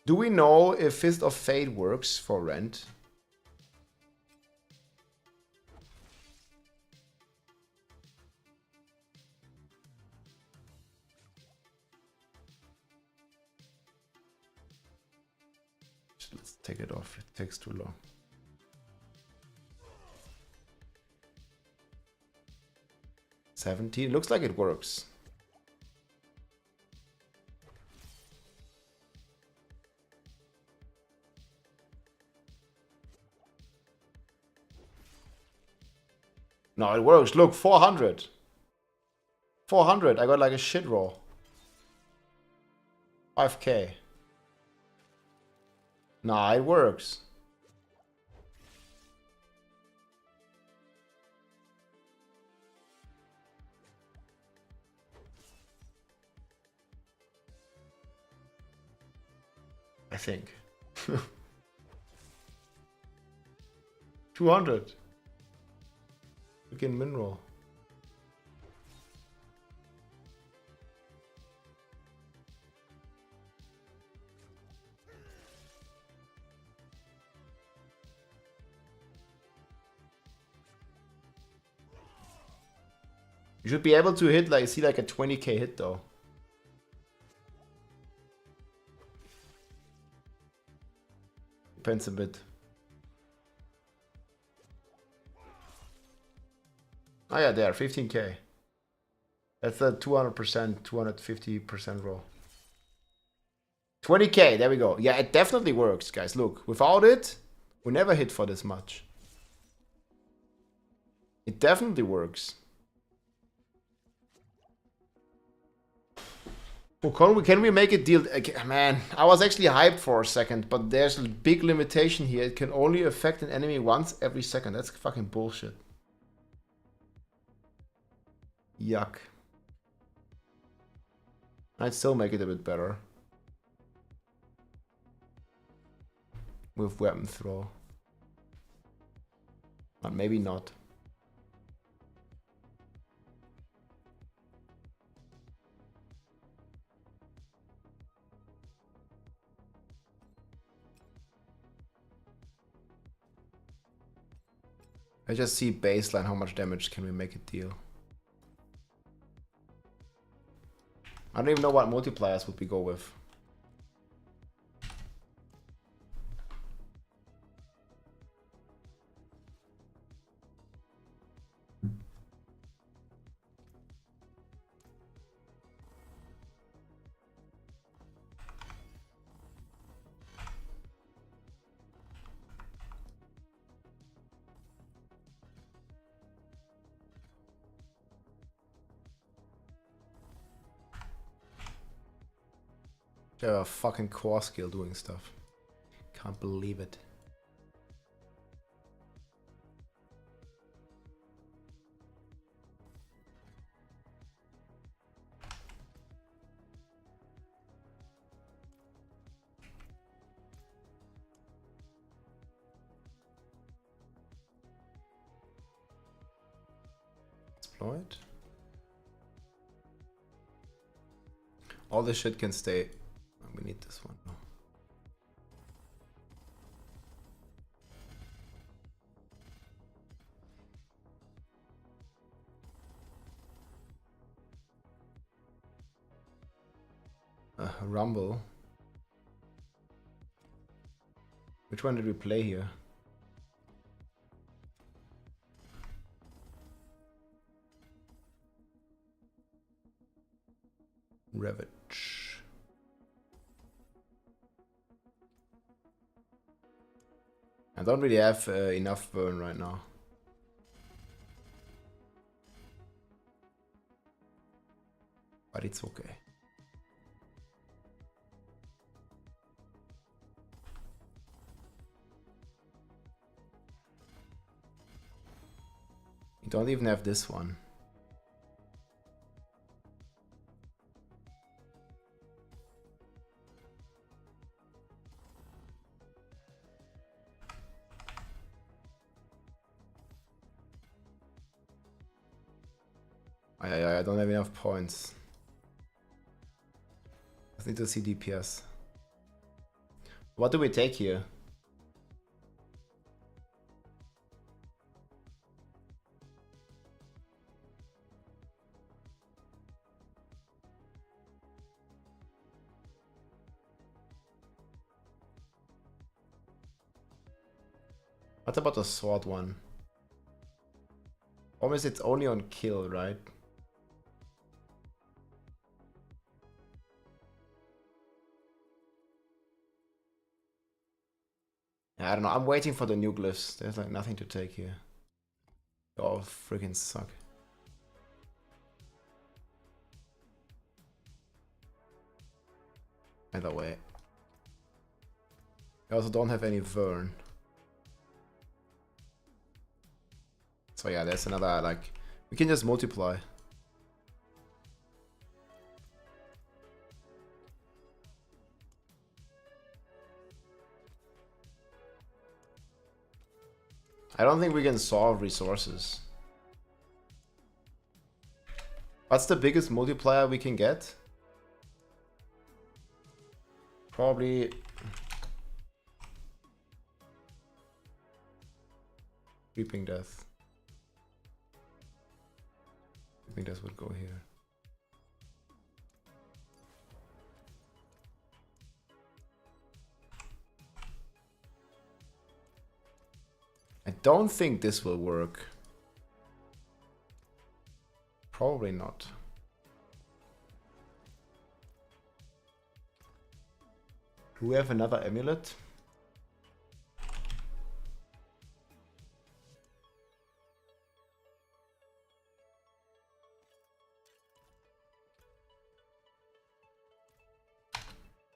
Do we know if Fist of Fate works for Rent? take it off. It takes too long. $17. Looks like it works. No, it works. Look, 400. 400. I got like a shit roll. 5k. Nah, it works. I think. 200. Freaking mineral. You should be able to hit like see like a 20k hit though. Depends a bit. Oh yeah, there, 15k. That's a 200%, 250% roll. 20k, there we go. Yeah, it definitely works, guys. Look, without it, we never hit for this much. It definitely works. Well, can we make a deal? Man, I was actually hyped for a second, but there's a big limitation here. It can only affect an enemy once every second. That's fucking bullshit. Yuck. I'd still make it a bit better. With weapon throw. But maybe not. I just see baseline, how much damage can we make it deal. I don't even know what multipliers would we go with. They have a fucking core skill doing stuff. Can't believe it. Exploit. All this shit can stay. We need this one. Rumble. Which one did we play here? Ravage. I don't really have enough burn right now. But it's okay. You don't even have this one. I don't have enough points. I need to see DPS. What do we take here? What about the sword one? Almost it's only on kill, right? Yeah, I don't know. I'm waiting for the new glyphs. There's like nothing to take here. They all freaking suck. Either way. I also don't have any Vern. So yeah, there's another, like, we can just multiply. I don't think we can solve resources. What's the biggest multiplier we can get? Probably Reaping Death. Reaping Death would go here. I don't think this will work. Probably not. Do we have another amulet?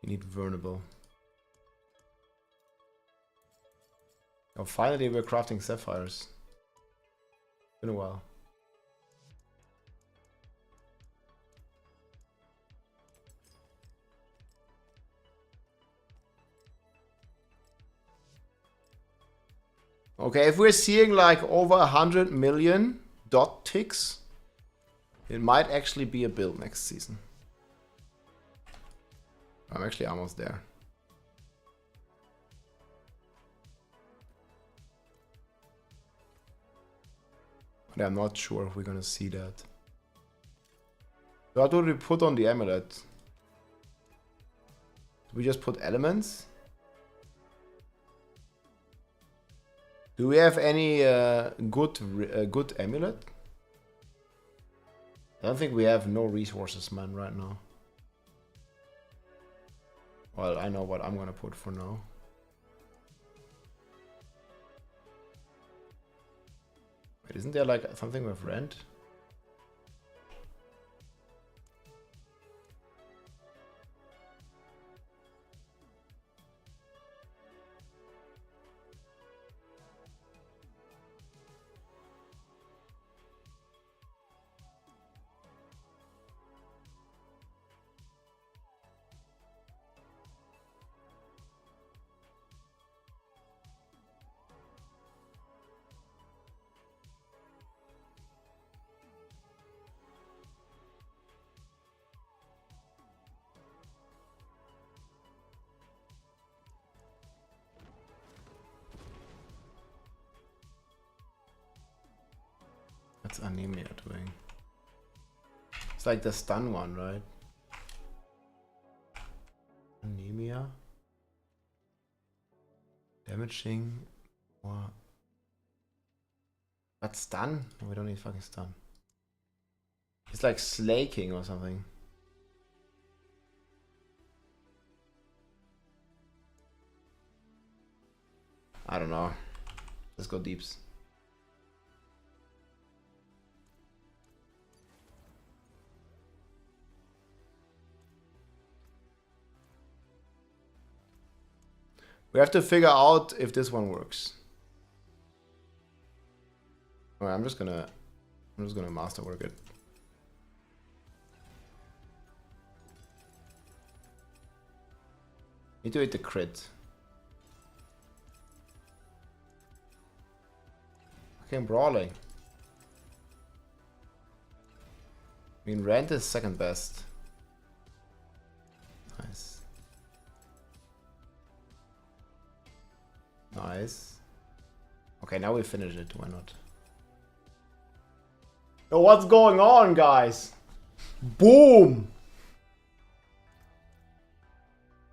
You need vulnerable. Oh, finally we're crafting sapphires. Been a while. Okay, if we're seeing like over 100 million dot ticks, it might actually be a build next season. I'm actually almost there. But I'm not sure if we're gonna see that. What would we put on the amulet? Do we just put elements? Do we have any good amulet? I don't think we have no resources, man, right now. Well, I know what I'm gonna put for now. Wait, isn't there like something with rent? What's anemia doing? It's like the stun one, right? Anemia? Damaging or... But stun? No, we don't need fucking stun. It's like slaking or something. I don't know. Let's go deeps. We have to figure out if this one works. Alright, I'm just gonna masterwork it. Need to hit the crit. Fucking brawling. I mean, rent is second best. Nice. Nice. Okay, now we finish it. Why not? Yo, what's going on, guys? Boom!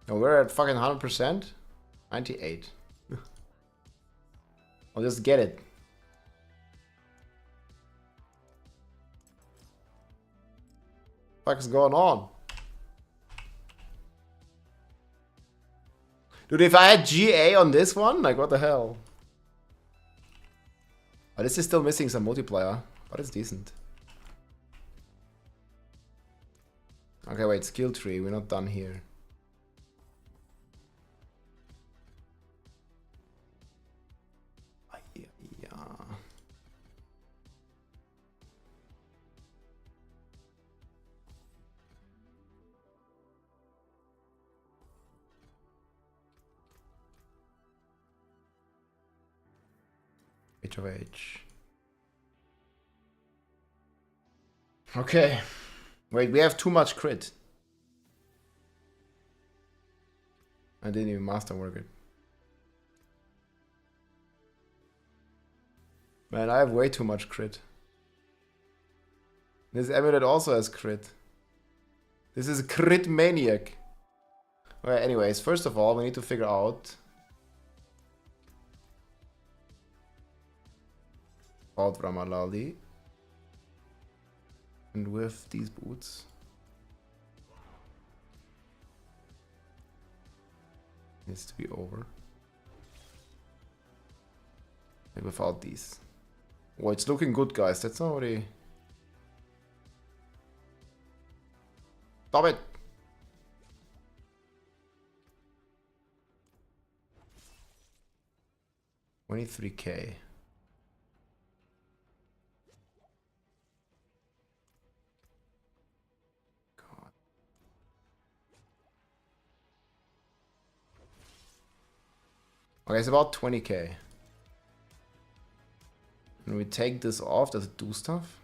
Oh, we're at fucking 100%? 98. I'll just get it. What's going on? Dude, if I had GA on this one, like what the hell? Oh, this is still missing some multiplier, but it's decent. Okay, wait, skill tree, we're not done here. H of H. Okay. Wait, we have too much crit. I didn't even masterwork it. Man, I have way too much crit. This amulet also has crit. This is a crit maniac. Alright, anyways, first of all, we need to figure out about Ramalali. And with these boots. Needs to be over. And without these. Oh, it's looking good, guys. That's already. Stop it! $23K. God. Okay, it's about 20K. And we take this off, does it do stuff?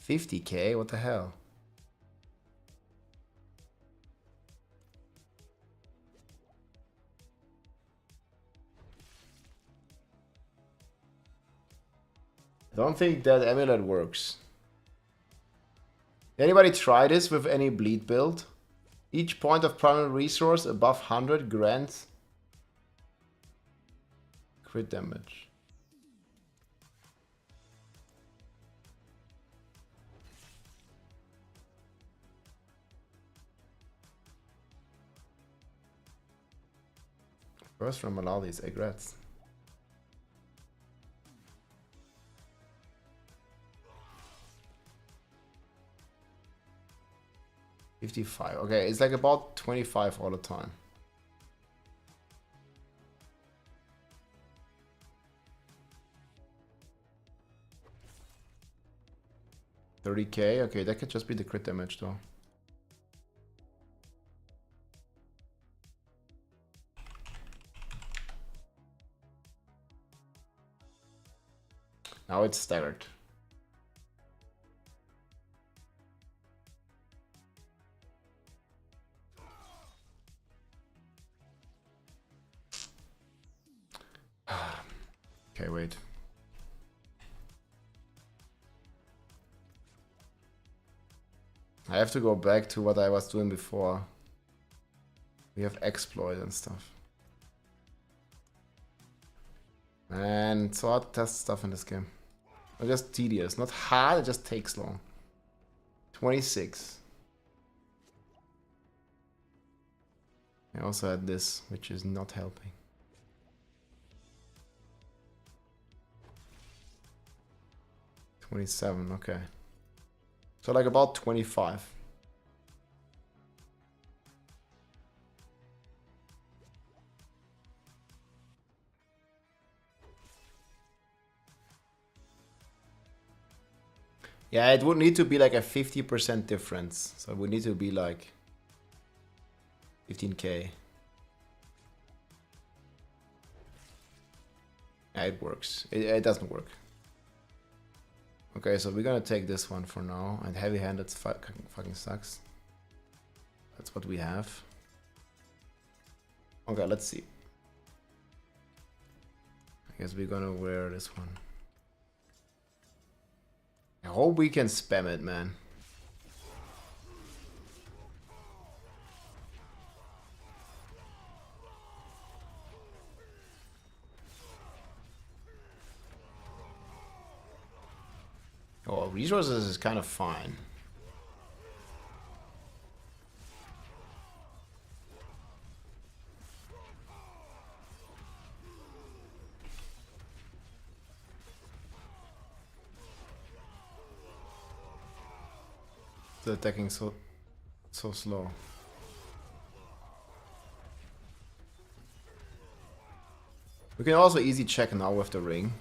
$50K? What the hell? I don't think that amulet works. Anybody try this with any bleed build? Each point of primary resource above 100 grants crit damage. First from Malali is egg rats. $55. Okay, it's like about 25 all the time. $30K. Okay, that could just be the crit damage though. Now it's staggered. Okay, wait. I have to go back to what I was doing before. We have exploit and stuff. And it's so hard to test stuff in this game. It's just tedious. Not hard, it just takes long. 26. I also had this, which is not helping. $27, okay. So like about 25. Yeah, it would need to be like a 50% difference. So it would need to be like 15K. Yeah, it works. It doesn't work. Okay, so we're gonna take this one for now. And heavy-handed fucking sucks. That's what we have. Okay, let's see. I guess we're gonna wear this one. I hope we can spam it, man. Oh, resources is kind of fine. The attacking so slow. We can also easy check now with the ring.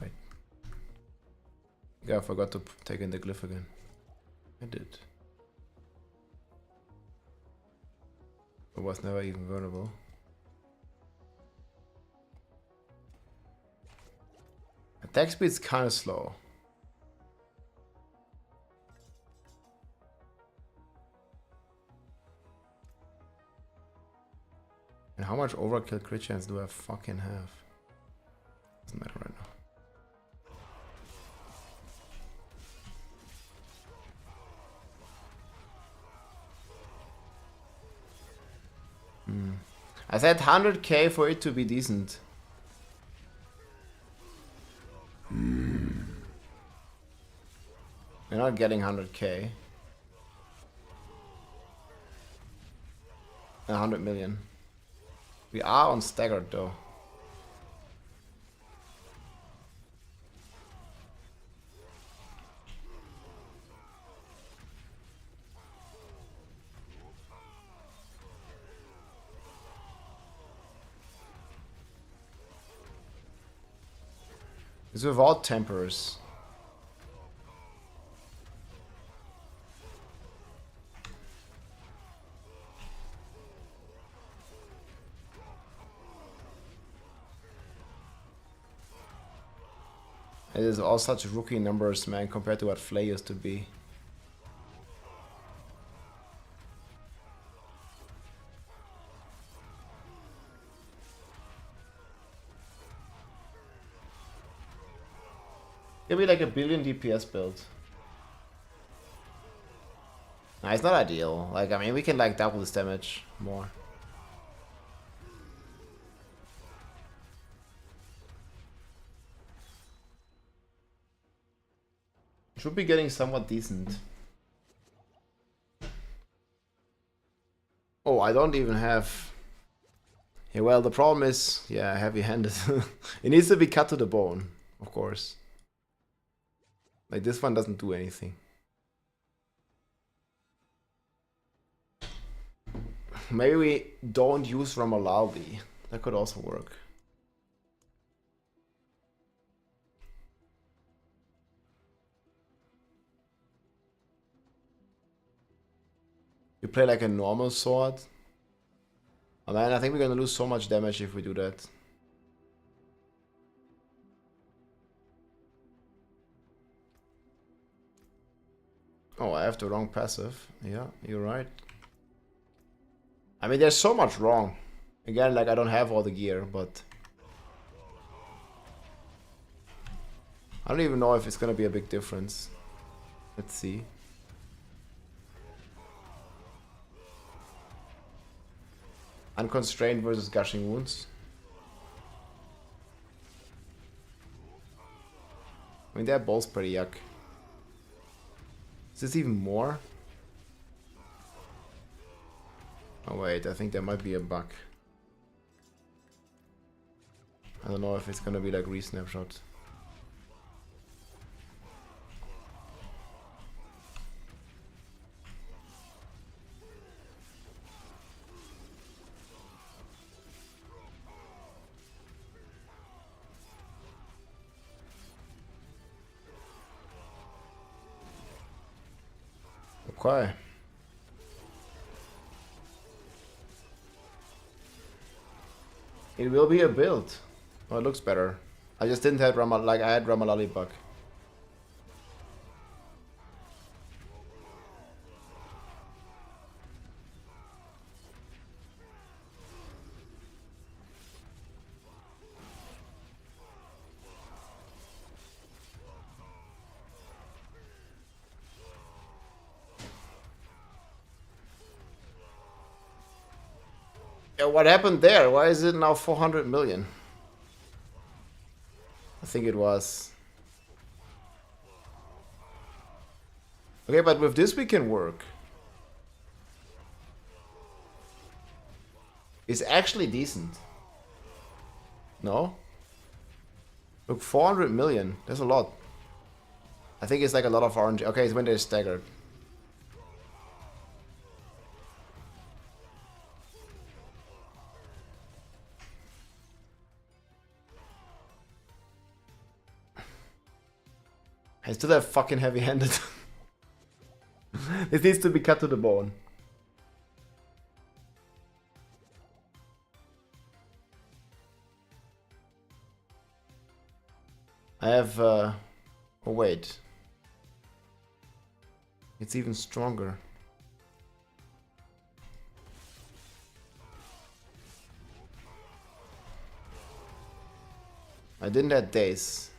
Wait. Yeah, I forgot to take in the glyph again. I did. It was never even vulnerable. Attack speed's kind of slow. And how much overkill crit chance do I fucking have? Doesn't matter right now. I said 100k for it to be decent. We're not getting 100k. 100 million. We are on staggered though. It's without tempers. It is all such rookie numbers, man, compared to what Flay used to be. Give me like a billion DPS build. Nah, it's not ideal. Like, I mean, we can like double this damage more. Should be getting somewhat decent. Oh, I don't even have... Yeah, well, the problem is, yeah, heavy-handed. It needs to be cut to the bone, of course. Like, this one doesn't do anything. Maybe we don't use Ramalaldi. That could also work. You play like a normal sword. Oh man, I think we're gonna lose so much damage if we do that. Oh, I have the wrong passive. Yeah, you're right. I mean, there's so much wrong. Again, like I don't have all the gear, but... I don't even know if it's gonna be a big difference. Let's see. Unconstrained versus gushing wounds. I mean, they're both pretty yuck. Is this even more? Oh wait, I think there might be a bug. I don't know if it's gonna be like re-snapshot. Okay. It will be a build. Oh, it looks better. I just didn't have I had Ramalali bug. Yeah, what happened there? Why is it now 400 million? I think it was. Okay, but with this we can work. It's actually decent. No? Look, 400 million. That's a lot. I think it's like a lot of orange. Okay, it's when they're staggered. I still have fucking heavy-handed. This needs to be cut to the bone. I have, oh wait. It's even stronger. I didn't have days.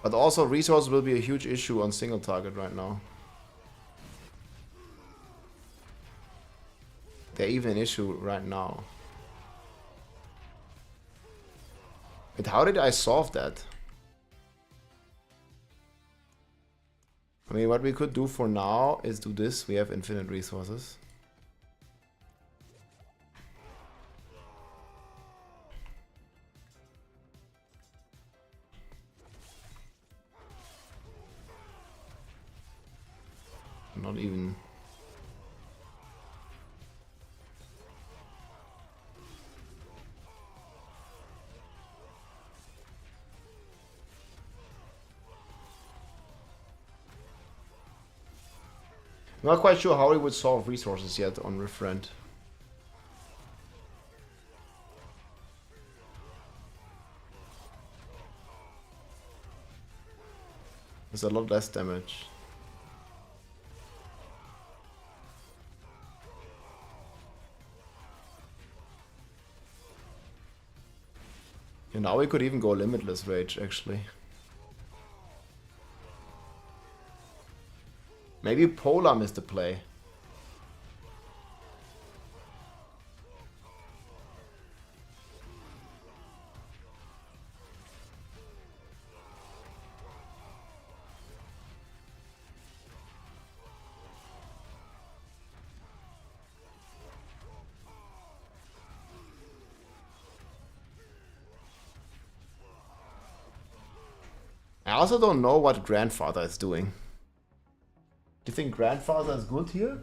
But also resources will be a huge issue on single target right now. They're even an issue right now. But how did I solve that? I mean, what we could do for now is do this. We have infinite resources. Not even. I'm not quite sure how we would solve resources yet on Refrend. There's a lot less damage. And now we could even go limitless rage, actually. Maybe Polam is the play. I also don't know what Grandfather is doing. Do you think Grandfather is good here?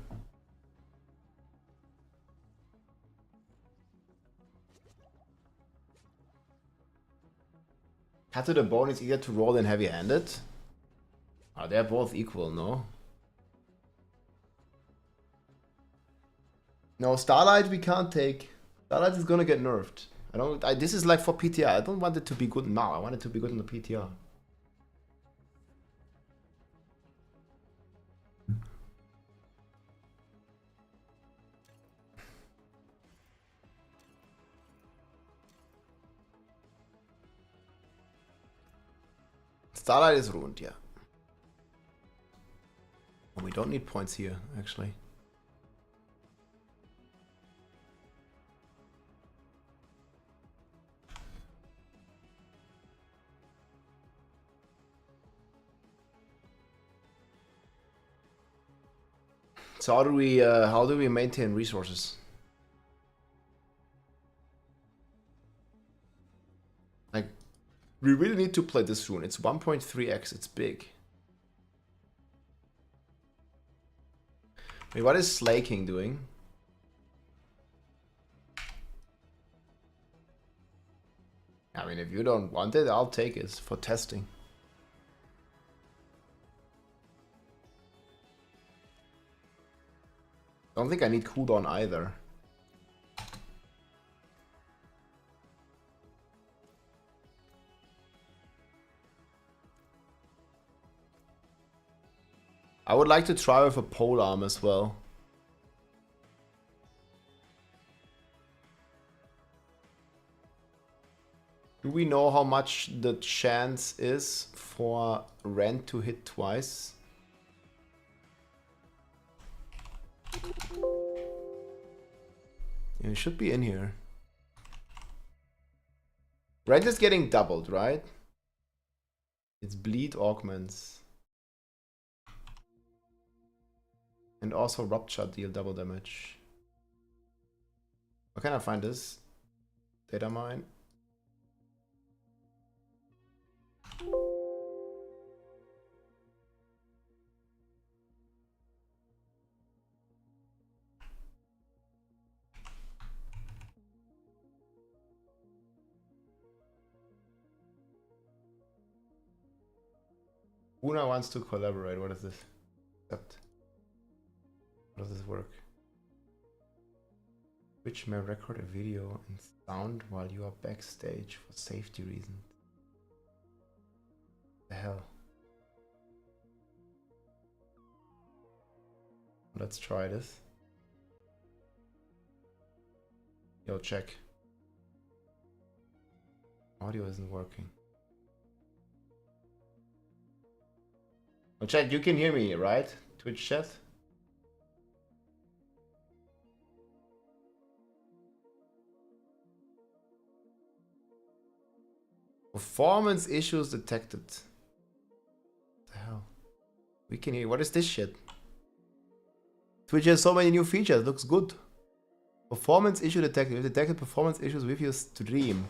Cut to the bone is easier to roll than heavy-handed? Oh, they're both equal, no? No, Starlight we can't take. Starlight is gonna get nerfed. This is like for PTR. I don't want it to be good now. I want it to be good in the PTR. Starlight is ruined, yeah. Oh, we don't need points here, actually. So how do we maintain resources? Like, we really need to play this rune. It's 1.3x, it's big. Wait, what is Slaking doing? I mean, if you don't want it, I'll take it for testing. I don't think I need cooldown either. I would like to try with a pole arm as well. Do we know how much the chance is for Rend to hit twice? It should be in here. Rent is getting doubled, right? It's bleed augments. And also Rupture deal double damage. Where can I find this? DATAMINE. Una wants to collaborate. What is this? Accept. How does this work? Which may record a video and sound while you are backstage for safety reasons. The hell? Let's try this. Yo, check. Audio isn't working. Oh, chat, you can hear me, right? Twitch chat? Performance issues detected. What the hell? We can hear. What is this shit? Twitch has so many new features. Looks good. Performance issue detected. You detected performance issues with your stream.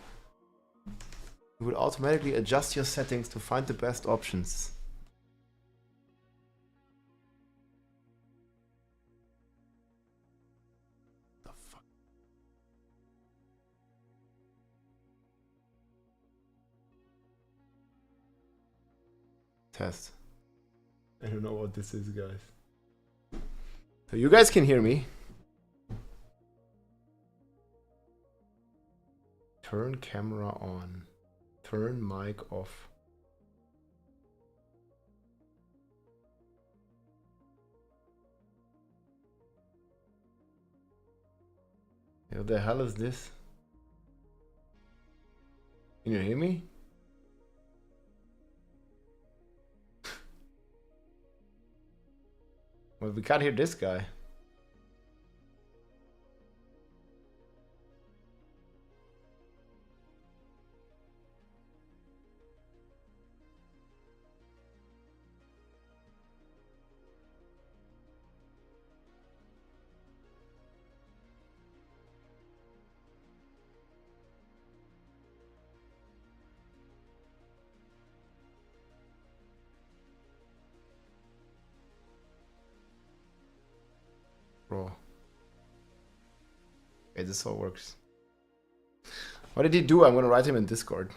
You will automatically adjust your settings to find the best options. The fuck? Test. I don't know what this is, guys. So you guys can hear me. Turn camera on. Turn mic off. What the hell is this? Can you hear me? Well, we can't hear this guy. Bro. Okay, this all works. What did he do? I'm gonna write him in Discord.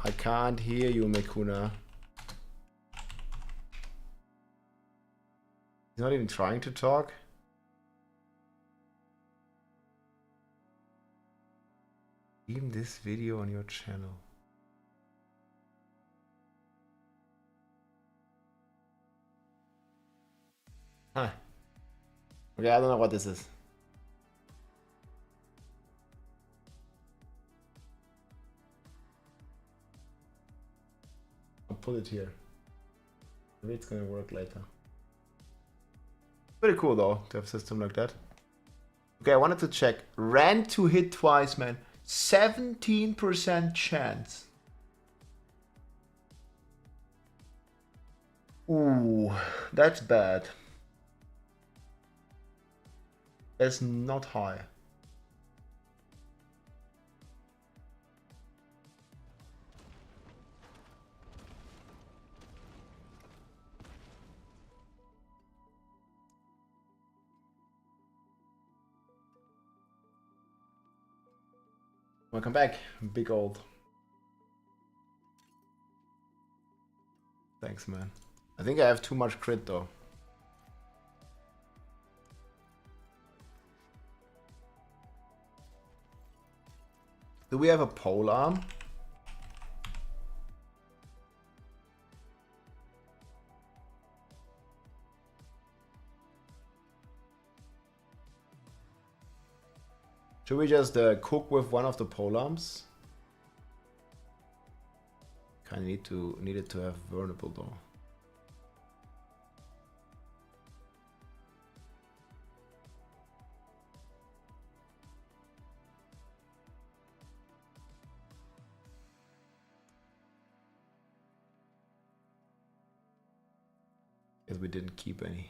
I can't hear you, Mekuna. He's not even trying to talk. Even this video on your channel. Huh. Okay, I don't know what this is. I'll put it here. Maybe it's gonna work later. Pretty cool though, to have a system like that. Okay, I wanted to check. Ran to hit twice, man. 17% chance. Ooh, that's bad. That's not high. Welcome back, big old. Thanks, man. I think I have too much crit though. Do we have a pole arm? Should we just cook with one of the pole arms? Kind of need it to have vulnerable though. because we didn't keep any.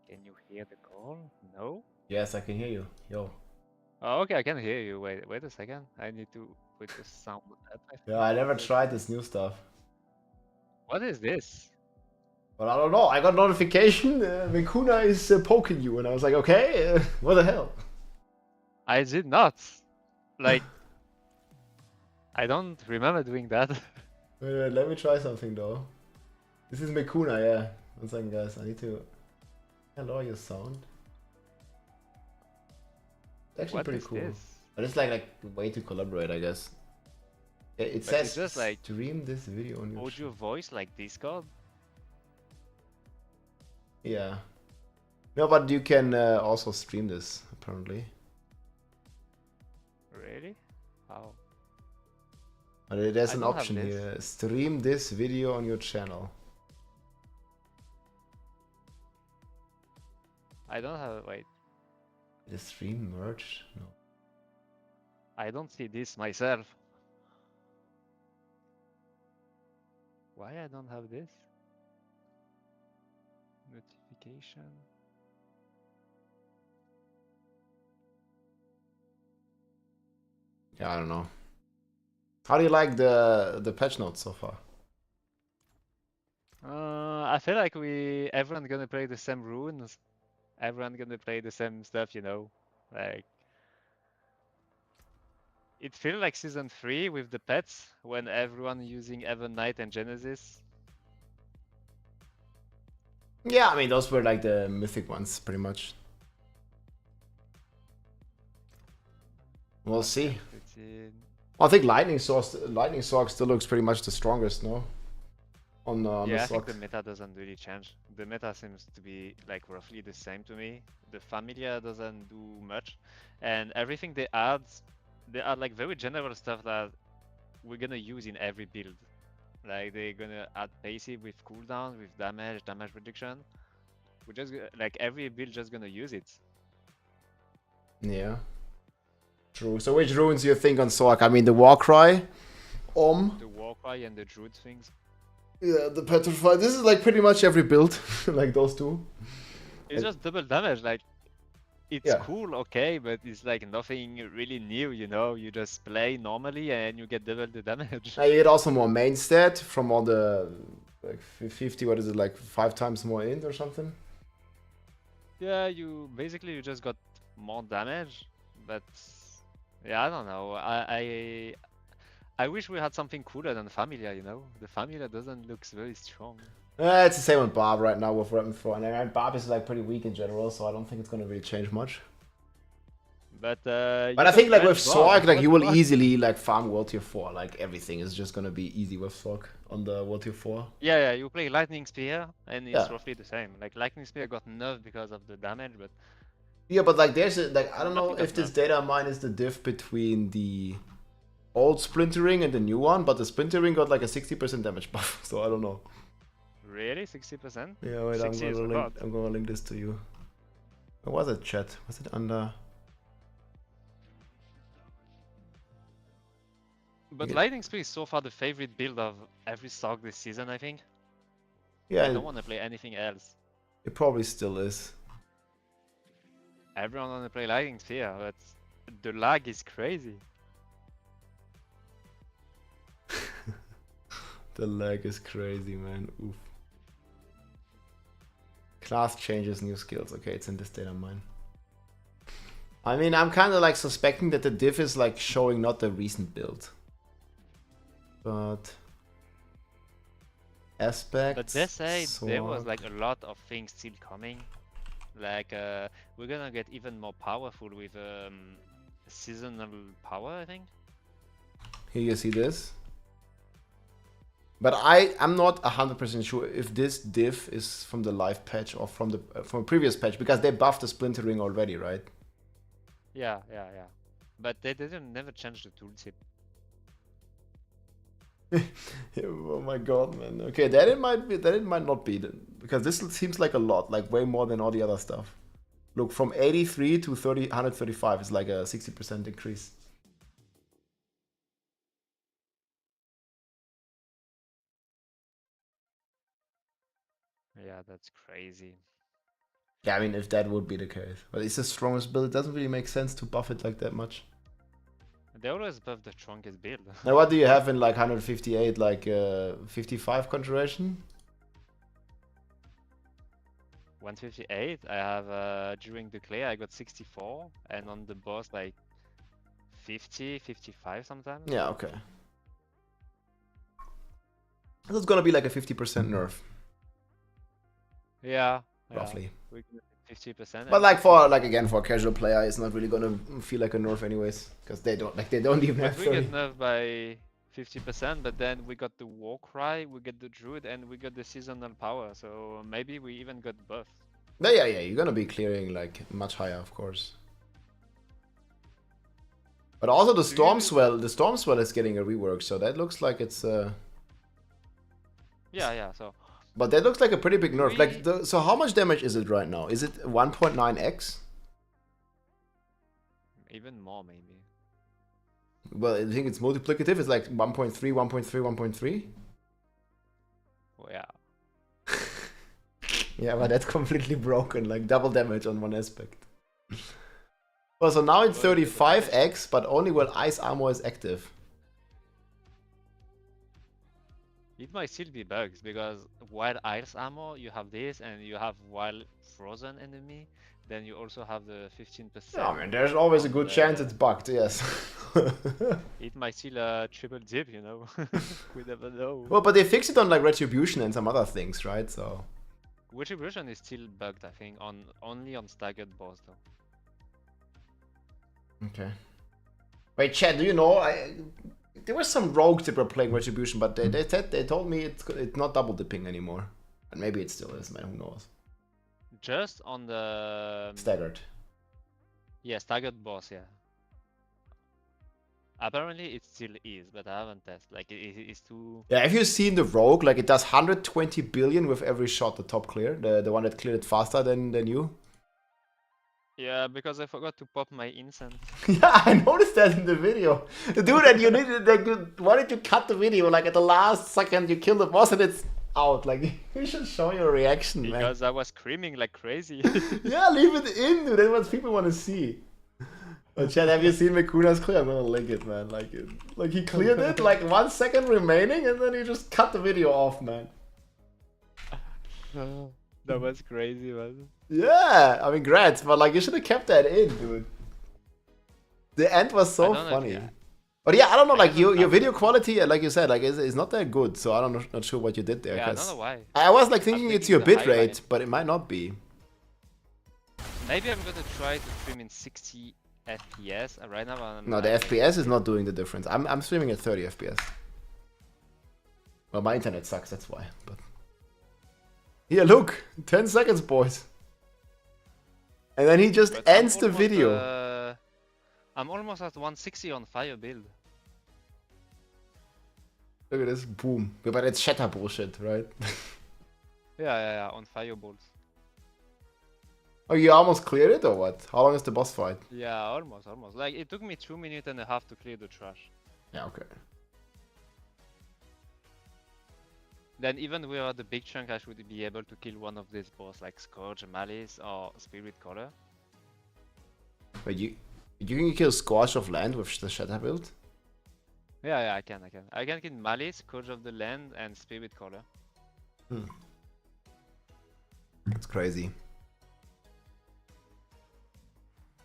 Can you hear the call? No? Yes, I can hear you. Yo. Oh, okay, I can hear you. Wait a second. I need to put the sound at my Yeah, I never phone. tried this new stuff. What is this? But I don't know. I got notification. Mikuna is poking you, and I was like, okay, what the hell? I did not. Like, I don't remember doing that. Wait, let me try something though. This is Mikuna, yeah. One second, guys. I need to lower your sound. It's actually What pretty is cool. this? But it's like a way to collaborate, I guess. It But says it's just like stream this video on your audio voice like Discord. Yeah. No, but you can also stream this, apparently. Really? How? But there's I an don't have option this. here. Stream this video on your channel. I don't have. Wait. The stream merged? No. I don't see this myself. Why I don't have this? Notification. Yeah, I don't know. How do you like the patch notes so far? I feel like everyone gonna play the same runes. Everyone gonna play the same stuff, you know. Like it feels like season 3 with the pets when everyone using Evan Knight and Genesis. Yeah, I mean those were like the mythic ones, pretty much. We'll see. I think Lightning Sword still looks pretty much the strongest, no? On Yeah, the I think slot. the meta doesn't really change. The meta seems to be like roughly the same to me. The Familia doesn't do much, and everything they add like very general stuff that we're gonna use in every build. Like they're gonna add passive with cooldown, with damage reduction. We're just like every build just gonna use it. Yeah. True. So which runes do you think on Sork? I mean the Warcry, The Warcry and the Druid things. yeah, the Petrify. This is like pretty much every build, like those two. It's just double damage. Like it's Yeah. cool, okay, but it's like nothing really new, you know. You just play normally and you get double the damage. You get also more main stat from all the like 50. What is it, like 5 times more int or something? Yeah, you just got more damage, but yeah, I don't know. I wish we had something cooler than Familia, you know. The Familia doesn't look very strong. It's the same with Barb right now with Weapon 4, and Barb is like pretty weak in general, so I don't think it's gonna really change much. But I think like with Sork, like you will easily. easily like farm World Tier 4. Like everything is just gonna be easy with Sork on the World Tier 4. Yeah, you play Lightning Spear and it's Yeah. roughly the same. Like Lightning Spear got nerfed because of the damage, but Yeah, but like there's like I don't know Nothing if this got data mine is the diff between the old splintering and the new one, but the splintering got like a 60% damage buff, so I don't know. really 60%? Yeah, wait, 60 is a lot. I'm gonna link this to you. Where was it, chat? Was it under? But Yeah. Lightning Spear is so far the favorite build of every stock this season, I think. I Yeah, don't want to play anything else. it probably still is. Everyone want to play Lightning Spear, but the lag is crazy. The lag is crazy, man. Oof. Class changes, new skills. Okay, it's in this data mine. I mean, I'm kind of like suspecting that the diff is like showing not the recent build, but aspects. But they say there was sword. like a lot of things still coming. Like we're gonna get even more powerful with seasonal power, I think. Here you see this. But I'm not 100% sure if this diff is from the live patch or from a previous patch, because they buffed the splintering already, right? Yeah. But they didn't never change the tooltip. Oh my god, man. Okay, that it might not be then, because this seems like a lot, like way more than all the other stuff. Look, from 83 to 135 is like a 60% increase. Yeah, that's crazy. Yeah, I mean, if that would be the case. But it's the strongest build. It doesn't really make sense to buff it like that much. They always buff the strongest build. Now, what do you have in like 158, like 55 conjuration? 158. I have during the clay I got 64, and on the boss like 50, 55 sometimes. Yeah, okay. So it's gonna be like a 50% nerf, Yeah, roughly. we can 50%. But like for again for a casual player, it's not really gonna feel like a nerf anyways, because they don't even have we 30. get nerfed by 50%, but then we got the war cry, we get the druid, and we got the seasonal power. So maybe we even got buffed. Yeah, you're gonna be clearing like much higher, of course. But also the storm swell is getting a rework, so that looks like it's Yeah. So. But that looks like a pretty big nerf. We- Like, so how much damage is it right now? Is it 1.9x? Even more maybe. Well, I think it's multiplicative. It's like 1.3, 1.3, 1.3. Well, yeah. Yeah, but that's completely broken. Like double damage on one aspect. Well, so now it's 35x, but only when ice armor is active. It might still be bugs because while ice armor you have this, and you have while frozen enemy, then you also have the 15%. Yeah, man, there's always a good chance it's bugged. Yes. It might still triple dip, you know. We never know. Well, but they fixed it on like retribution and some other things, right? So. Retribution is still bugged, I think, only on staggered boss though. Okay. Wait, Chad, do you know? There were some rogues that were playing Retribution, but they told me it's not double dipping anymore. And maybe it still is, man. Who knows? Just on the Staggered. yeah, staggered boss, yeah. Apparently it still is, but I haven't tested. Like it's too. Yeah, have you seen the rogue? Like it does 120 billion with every shot the top clear. The one that cleared it faster than you. Yeah, because I forgot to pop my incense. Yeah, I noticed that in the video. Dude, and you needed like why did you cut the video? Like at the last second you kill the boss and it's out. Like you should show your reaction, man. Because I was screaming like crazy. Yeah, leave it in, dude. That's what people want to see. But Chad, have you seen Mikuna's clear? I'm gonna link it, man. Like he cleared it, like 1 second remaining, and then he just cut the video off, man. That was crazy, man. Yeah, I mean, grats, but like you should have kept that in, dude. The end was so I don't know if- funny. yeah. But yeah, I don't know, like don't your know. video quality, like you said, like is not that good. So I'm not sure what you did there. Yeah, I 'cause don't know why. I was like thinking thinking it's your the bit highlight. rate, but it might not be. Maybe I'm gonna try to stream in 60 FPS. Right now I'm No, the like, FPS is not doing the difference. I'm streaming at 30 FPS. Well, my internet sucks, that's why. But here, look, 10 seconds, boys. And then he just but I'm ends the almost, video. I'm almost at 160 on fire build. Look at this, boom. Yeah, but it's shatter bullshit, right? Yeah, on fireballs. Oh, you almost cleared it or what? How long is the boss fight? Yeah, almost. Like it took me 2 minutes and a half to clear the trash. Yeah, okay. Then even without the big chunk, I should be able to kill one of these boss like Scourge, Malice, or Spirit Color. Wait, you can kill Scorch of Land with the shatter build? Yeah, I can. I can kill Malice, Scourge of the Land, and Spirit Color. That's crazy.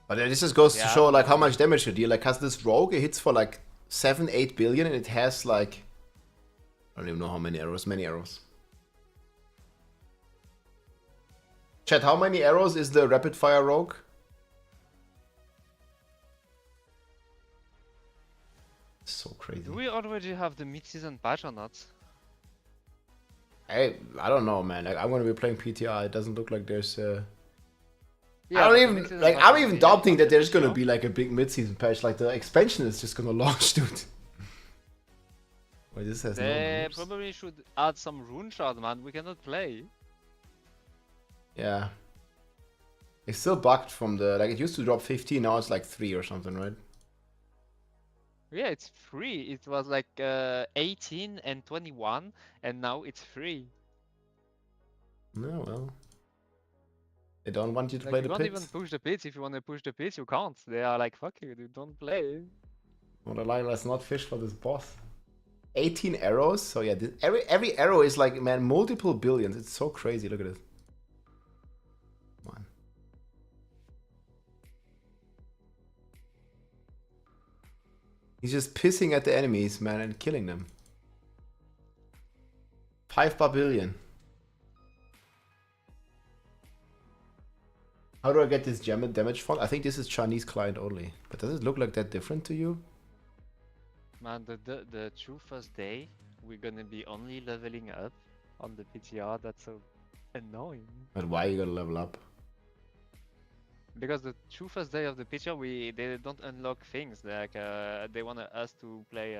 But this just goes to Yeah. show like how much damage you deal. Like, cause this rogue it hits for like 7-8 billion and it has like I don't even know how many arrows. Many arrows. Chat, how many arrows is the rapid fire rogue? So crazy. Do we already have the mid-season patch or not? I don't know, man. Like I'm gonna be playing PTR. It doesn't look like there's. I Yeah, don't but the even mid-season like. patch I'm is even in doubting that October, there's gonna sure. be like a big mid-season patch. Like the expansion is just gonna launch, dude. Wait, this has no They moves. probably should add some rune shard, man. We cannot play. Yeah. It's still bugged from the like it used to drop 15. Now it's like 3 or something, right? Yeah, it's free. It was like 18 and 21, and now it's free. No, well. They don't want you to Like, play you the can't even pits. push the pits. If you want to push the pits, you can't. They are like, fuck you, dude, don't play. What a lie, let's not fish for this boss. 18 arrows, so yeah, every arrow is like, man, multiple billions. It's so crazy, look at it. Come on. He's just pissing at the enemies, man, and killing them. 5 billion. How do I get this damage font? I think this is Chinese client only. But does it look like that different to you? Man, the true first day, we're gonna be only leveling up on the PTR. That's so annoying. But why you gotta level up? Because the true first day of the PTR, they don't unlock things. Like they want us to play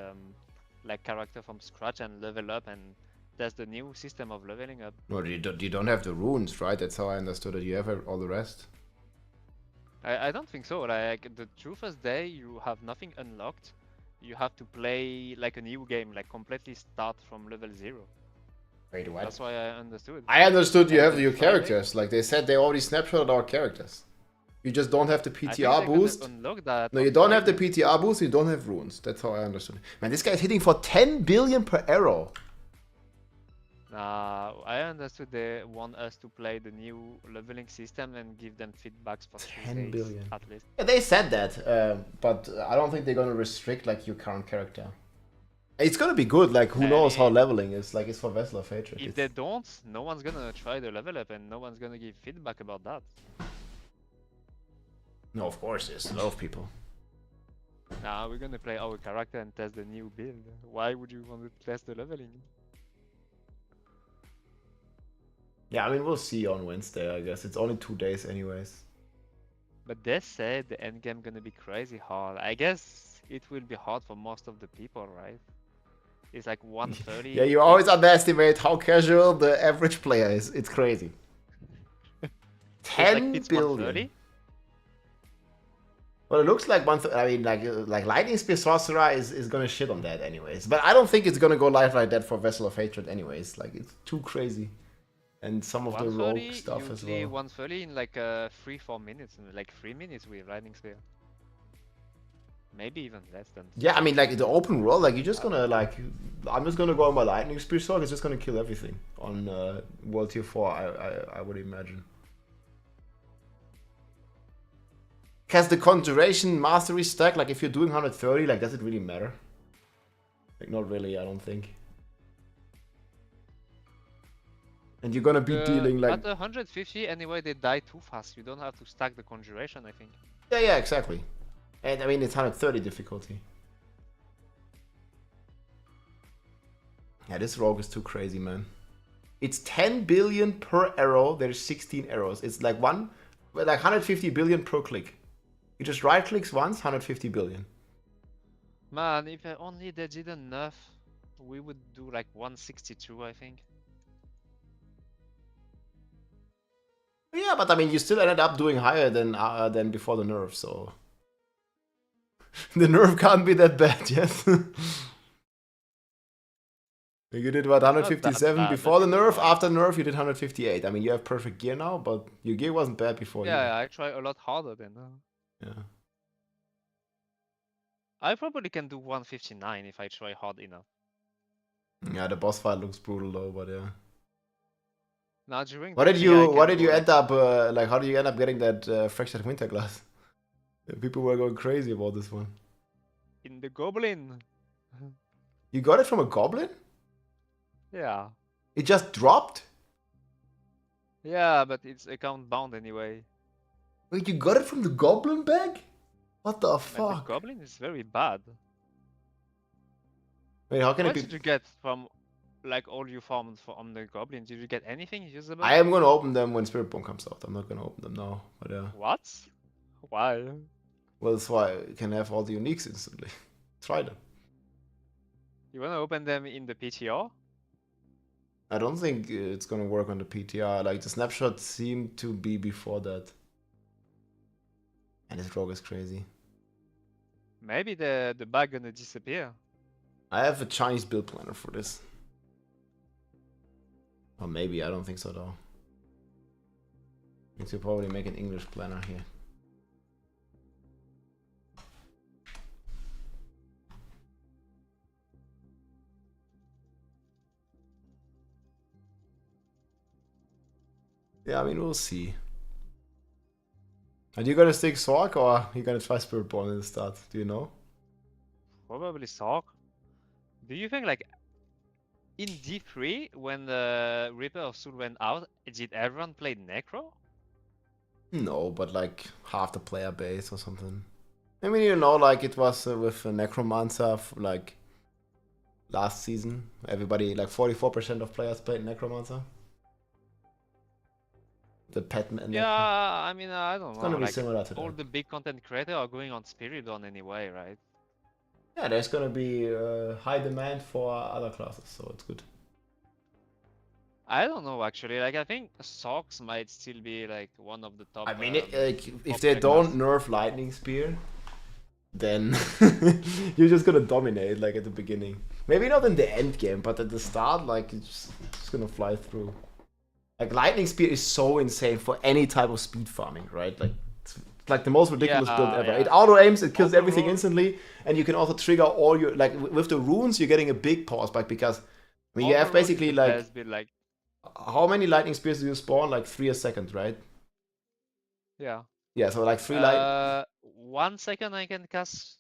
like character from scratch and level up, and that's the new system of leveling up. No, you don't have the runes, right? That's how I understood it. You have all the rest. I don't think so. Like the true first day, you have nothing unlocked. You have to play like a new game, like completely start from level 0. Wait, what? That's why I understood. I understood you And have the your Friday- characters. Like they said, they already snapshotted our characters. You just don't have the I think PTR they're gonna boost. unlock that No, on you don't have the Friday. PTR boost, you don't have runes. That's how I understood it. Man, this guy's hitting for 10 billion per arrow. Nah, I understood they want us to play the new leveling system and give them feedbacks for 10 3 days billion. at least. Yeah, they said that, but I don't think they're gonna restrict like your current character. It's gonna be good, like who knows how leveling is, like it's for Vessel of Hatred. If they don't, no one's gonna try the level up and no one's gonna give feedback about that. No, of course, there's a lot of people. Nah, we're gonna play our character and test the new build. Why would you want to test the leveling? Yeah, I mean, we'll see on Wednesday, I guess. It's only 2 days anyways. But they said the endgame gonna be crazy hard. I guess it will be hard for most of the people, right? It's like 130. Yeah, you always underestimate how casual the average player is. It's crazy. It's 10 it's billion. 130? Well, it looks like I mean, like Lightning Spear Sorcerer is gonna shit on that anyways. But I don't think it's gonna go live like that for Vessel of Hatred anyways. Like, it's too crazy. And some of the rogue stuff as usually well. 130 in like 3-4 minutes, like 3 minutes with Lightning Spear. Maybe even less than. Yeah, I mean, like the open world, like you're just gonna I'm just gonna go on my Lightning Spear Sword. It's just gonna kill everything on World Tier 4. I would imagine. Has the Conjuration Mastery stack, like if you're doing 130, like does it really matter? Like not really, I don't think. And you're gonna be dealing like... At 150 anyway, they die too fast. You don't have to stack the Conjuration, I think. Yeah, exactly. And I mean, it's 130 difficulty. Yeah, this rogue is too crazy, man. It's 10 billion per arrow. There's 16 arrows. It's like 150 billion per click. You just right clicks once, 150 billion. Man, if only they did enough, we would do like 162, I think. Yeah, but I mean, you still ended up doing higher than before the nerf, so... The nerf can't be that bad, yes? You did what, 157 bad, before the but nerf? it's not. After nerf, you did 158. I mean, you have perfect gear now, but your gear wasn't bad before. Yeah, I try a lot harder than. Yeah. I probably can do 159 if I try hard enough. Yeah, the boss fight looks brutal though, but yeah. Now during What the did PI, I you can go, end up like? How did you end up getting that fractured winter glass? People were going crazy about this one. in the goblin? You got it from a goblin? Yeah. It just dropped? Yeah, but it's account bound anyway. Wait, you got it from the goblin bag? What the Man, the fuck? goblin is very bad. Wait, how can What it did be? you get from like all you farmed from the goblin? Did you get anything usable? I am gonna open them when Spiritborn comes out. I'm not gonna open them now, but yeah. What? Why? Well, that's why you can have all the uniques instantly. Try them. You wanna open them in the PTR? I don't think it's gonna work on the PTR. Like the snapshot seemed to be before that. And this rogue is crazy. Maybe the bug gonna disappear. I have a Chinese build planner for this. Or maybe, I don't think so though. Need to probably make an English planner here. Yeah, I mean, we'll see. Are you gonna stick Sork or are you gonna try Spiritborn in the start? Do you know? Probably Sork. Do you think like in D3 when the Reaper of Soul went out, did everyone play Necro? No, but like half the player base or something. I mean, you know, like it was with Necromancer, like last season. Everybody, like 44% of players played Necromancer. The pattern and Yeah, I mean, I don't it's know. gonna be Like, similar to all that. the big content creators are going on Spiritborn anyway, right? Yeah, there's gonna be high demand for other classes, so it's good. I don't know actually. Like, I think Socks might still be like one of the top. I mean, like, if they popular don't class. nerf Lightning Spear, then you're just gonna dominate like at the beginning. Maybe not in the end game, but at the start, like it's just gonna fly through. Like Lightning Spear is so insane for any type of speed farming, right? Like it's like the most ridiculous build ever. Yeah. It auto aims, it kills Auto everything roll. instantly, and you can also trigger all your like with the runes. You're getting a big power spike because I mean you have Overall, it's basically the like best build, like, how many lightning spears do you spawn? Like 3 a second, right? yeah. Yeah, so like 3 light. 1 second I can cast.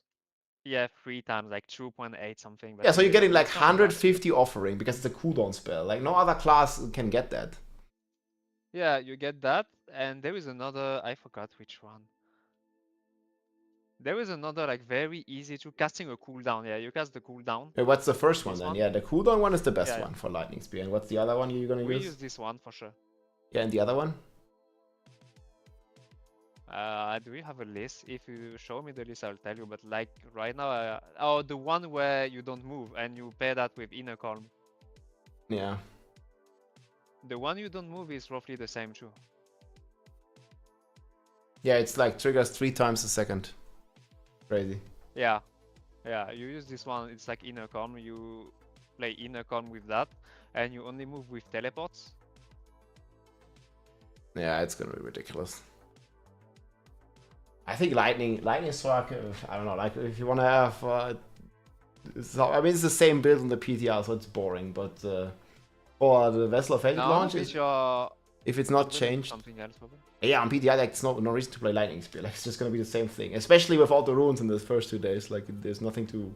Yeah, 3 times, like 2.8 something. But Yeah, so you're getting like it's not a lot. 150 offering because it's a cooldown spell. Like no other class can get that. Yeah, you get that, and there is another. I forgot which one. There is another like very easy to casting a cooldown. Yeah, you cast the cooldown. Wait, what's the first one This then? one? Yeah, the cooldown one is the best Yeah. one for lightning spear. And what's the other one you're gonna We use? use this one for sure. Yeah, and the other one? Do we have a list? If you show me the list, I'll tell you. But like right now, oh, the one where you don't move and you pair that with inner calm. Yeah. The one you don't move is roughly the same too. Yeah, it's like triggers 3 times a second. Crazy. Yeah, yeah. You use this one. It's like inner calm. You play inner calm with that, and you only move with teleports. Yeah, it's gonna be ridiculous. I think lightning strike. I don't know. Like if you wanna have, I mean it's the same build on the PTR, so it's boring. But for the Vessel of Fate Now, launch, if it's not changed. something else probably. Yeah, on PTR, like, it's no reason to play Lightning Spear. Like, it's just gonna be the same thing. Especially with all the runes in the first 2 days. Like, there's nothing to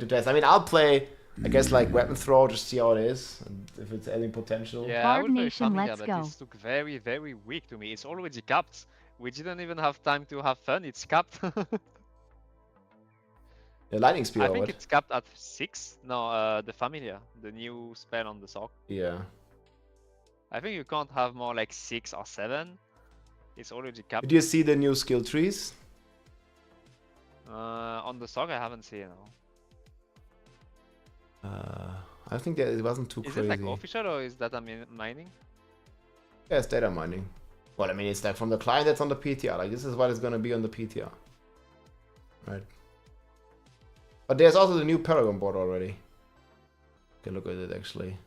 test. I mean, I'll play, I guess, like Weapon Throw, just see how it is, and if it's adding potential. Yeah, I Barb would play Nation, Shamiya, let's but go. this look very, very weak to me. It's already capped. We didn't even have time to have fun. It's capped. Yeah, Lightning Spear. I or think what? it's capped at 6. No, the Familia, the new spell on the sock. Yeah. I think you can't have more like 6 or 7. It's already capped. Did you see the new skill trees? On the sock, I haven't seen. No. I think that it wasn't too Is crazy. it like official or is data mining? Yeah, it's data mining. Well, I mean, it's like from the client that's on the PTR. Like, this is what it's gonna be on the PTR. Right. But there's also the new Paragon board already. You can look at it, actually.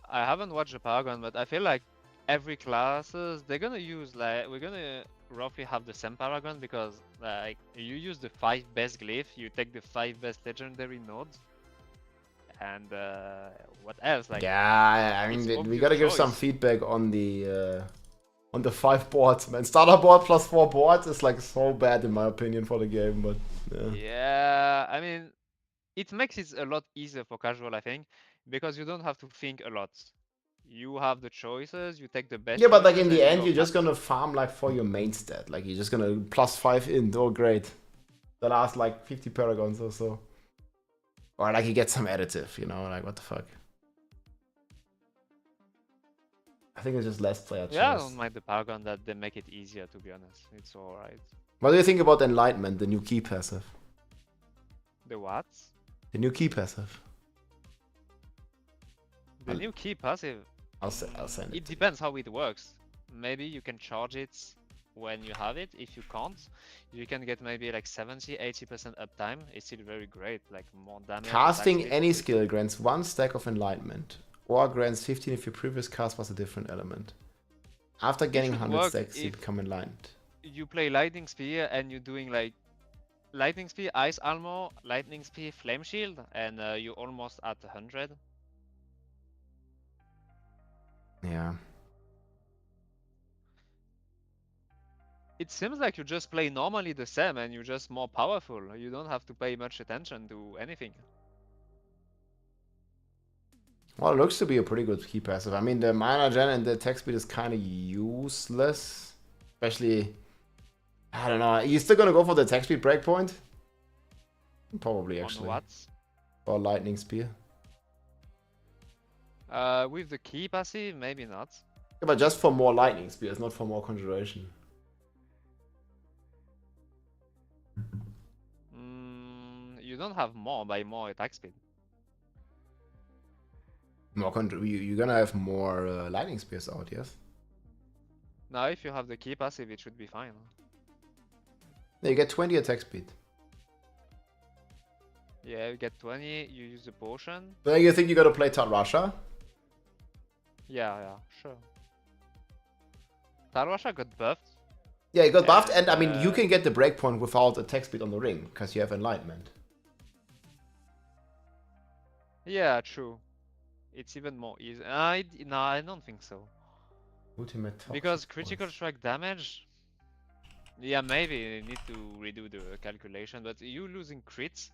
I haven't watched the Paragon, but I feel like every classes they're gonna use like we're gonna roughly have the same Paragon because like you use the 5 best glyph, you take the 5 best legendary nodes, and what else? Like Yeah, I it's mean, we obvious gotta give some choice. feedback on the 5 boards, man. Starter board plus 4 boards is like so bad in my opinion for the game, but yeah. Yeah, I mean, it makes it a lot easier for casual, I think, because you don't have to think a lot. You have the choices, you take the best. Yeah, but like in choices the and end, go you're just fast. gonna farm like for your main stat. Like you're just gonna plus 5 int. Oh, great. The last like 50 paragons or so. Or like you get some additive, you know, like what the fuck. I think it's just less player choice. Yeah, I don't mind the Paragon that they make it easier, to be honest. It's alright. What do you think about Enlightenment, the new key passive? The what? The new key passive. The new key passive. I'll send it. It depends how it works. Maybe you can charge it when you have it. If you can't, you can get maybe like 70-80% uptime. It's still very great, like more damage. Casting attack any speed. skill grants 1 stack of Enlightenment, or grants 15 if your previous cast was a different element. After getting should 100 work stacks, you if- become enlightened. You play Lightning Spear and you're doing like Lightning Spear, Ice Armor, Lightning Spear, Flame Shield, and you're almost at 100. Yeah. It seems like you just play normally the same and you're just more powerful. You don't have to pay much attention to anything. Well, it looks to be a pretty good key passive. I mean, the mana gen and the attack speed is kind of useless. Especially, I don't know. You still gonna go for the attack speed breakpoint? Probably, actually. On what? Or lightning spear. With the key passive, maybe not. Yeah, but just for more lightning spears, not for more conjuration. You don't have more by more attack speed. More you're gonna have more lightning spears out, yes? Now, if you have the key passive, it should be fine. Yeah, you get 20 attack speed. Yeah, you get 20, you use the potion. So you think you gotta play Tarasha? Yeah, sure. Tarasha got buffed. Yeah, it got buffed, and I And, mean, you can get the breakpoint without attack speed on the ring, because you have enlightenment. Yeah, true. It's even more easy. No, I don't think so. Ultimate toxic Because critical force. strike damage. Yeah, maybe you need to redo the calculation, but you losing crits,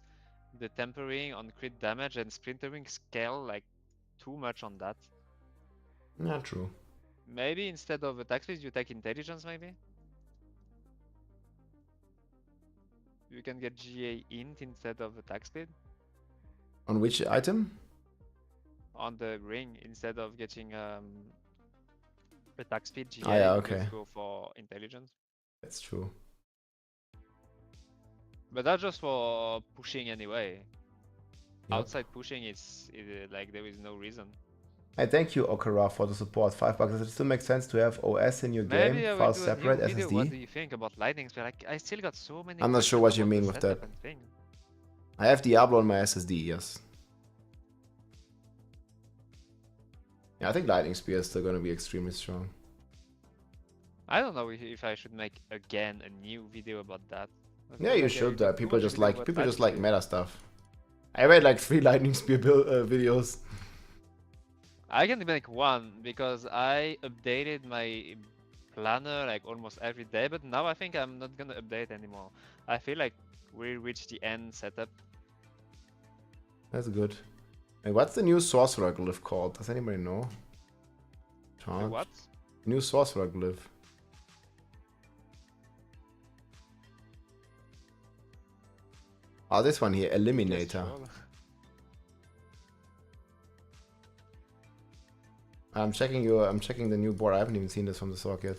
the tempering on crit damage and splintering scale like too much on that. Not true. Maybe instead of attack speed, you take intelligence. Maybe you can get GA int instead of attack speed On which item? on the ring instead of getting attack speed. GA, Ah, yeah, you okay. just go for intelligence. That's true. But that's just for pushing anyway. Yep. Outside pushing, like there is no reason. Hey, thank you, Okara, for the support. $5. Does it still make sense to have OS in your Maybe game? I will Files do a separate new video. What do SSD? you think about lightning speed? Like, I still got so many. I'm not sure questions what you about mean the with setup that. and thing. I have Diablo on my SSD, yes. Yeah, I think Lightning Spear is still going to be extremely strong. I don't know if I should make again a new video about that. I feel Yeah, you like I should. did too People much just video like about people just lightning like speed. meta stuff. I made like 3 Lightning Spear videos. I can make one because I updated my planner like almost every day, but now I think I'm not gonna update anymore. I feel like we reached the end setup. That's good. Hey, what's the new sorcerer glyph called? Does anybody know? The Charge. what? New sorcerer glyph. Oh, this one here, Eliminator. Kestrel. I'm checking the new board. I haven't even seen this from the stock yet.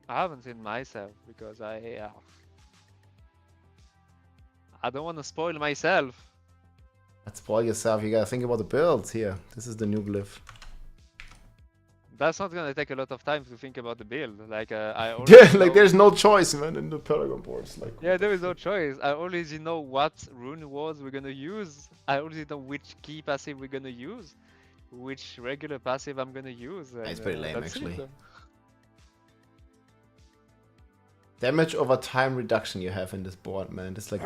I haven't seen myself because I don't want to spoil myself. Let's spoil yourself. You gotta think about the builds here. This is the new glyph. That's not gonna take a lot of time to think about the build. Like I Yeah, already like know- there's no choice, man, in the paragon boards. Like, Yeah, there is no choice. I already know what rune words we're gonna use. I already know which key passive we're gonna use, which regular passive I'm gonna use. it's and, pretty lame, that's it. actually. Damage over time reduction you have in this board, man. This is like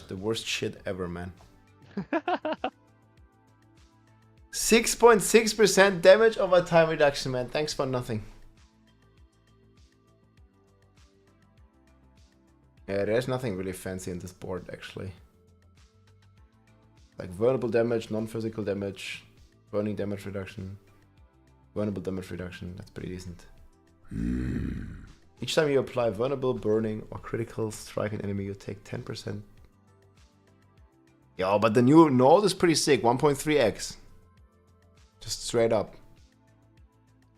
the worst shit ever, man. 6.6% damage over time reduction, man. Thanks for nothing. Yeah, there's nothing really fancy in this board, actually. Like vulnerable damage, non-physical damage, burning damage reduction, vulnerable damage reduction. That's pretty decent. Each time you apply vulnerable, burning, or critical strike an enemy, you take 10%. Yo, but the new node is pretty sick. 1.3x. Just straight up.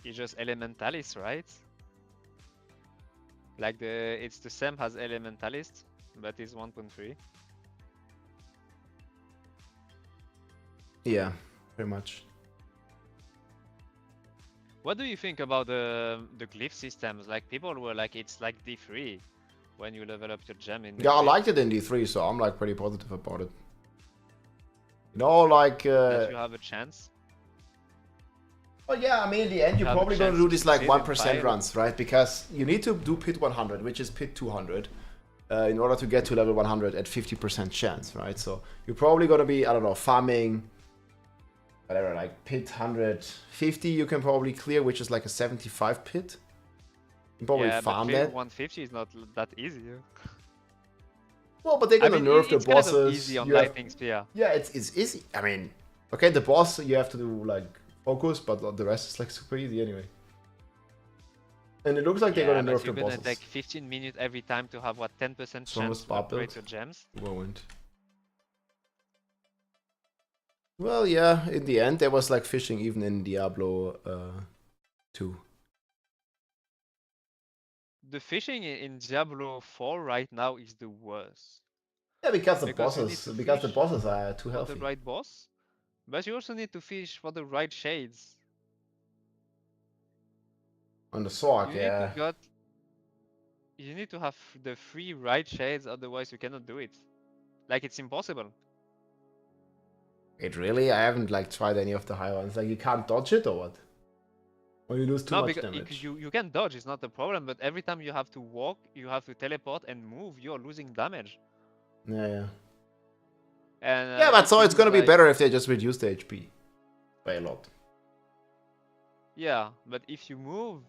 It's just elementalist, right? Like it's the same as elementalist, but it's 1.3. Yeah, pretty much. What do you think about the glyph systems? Like people were like, it's like D3 when you level up your gem in. The Yeah, I glyph. liked it in D3, so I'm like pretty positive about it. You know, like That you have a chance. Oh yeah, I mean, in the end, you're have a probably going to chance do to this like succeed in 1% fire. runs, right? Because you need to do pit 100, which is pit 200, in order to get to level 100 at 50% chance, right? So you're probably going to be, I don't know, farming, whatever, like pit 150 you can probably clear, which is like a 75 pit. You can probably Yeah, but farm clearing that. 150 is not that easy. Well, but they're I going to mean, nerf the it's kind of bosses. easy on You have- Lightning Spear. Yeah, it's easy. I mean, okay, the boss you have to do like focus, but the rest is like super easy anyway. And it looks like they're Yeah, gonna nerf but the you're gonna bosses. take 15 minutes every time to have what 10% chance Strongest to bar upgrade build. your gems. Whirlwind. Well, yeah, in the end there was like fishing even in Diablo 2. The fishing in Diablo 4 right now is the worst. Yeah, because the Because you need bosses to because the fish bosses are too for healthy. the right boss, but you also need to fish for the right shades. On the sword, You yeah. need to have the 3 right shades, otherwise you cannot do it. Like it's impossible. It really? I haven't like tried any of the high ones. Like you can't dodge it or what? Or you lose too No, much because damage. you can dodge, it's not a problem, but every time you have to walk, you have to teleport and move, you're losing damage. Yeah, yeah. And Yeah, but if so you it's gonna lose, be better if they just reduce the HP by a lot. Yeah, but if you move,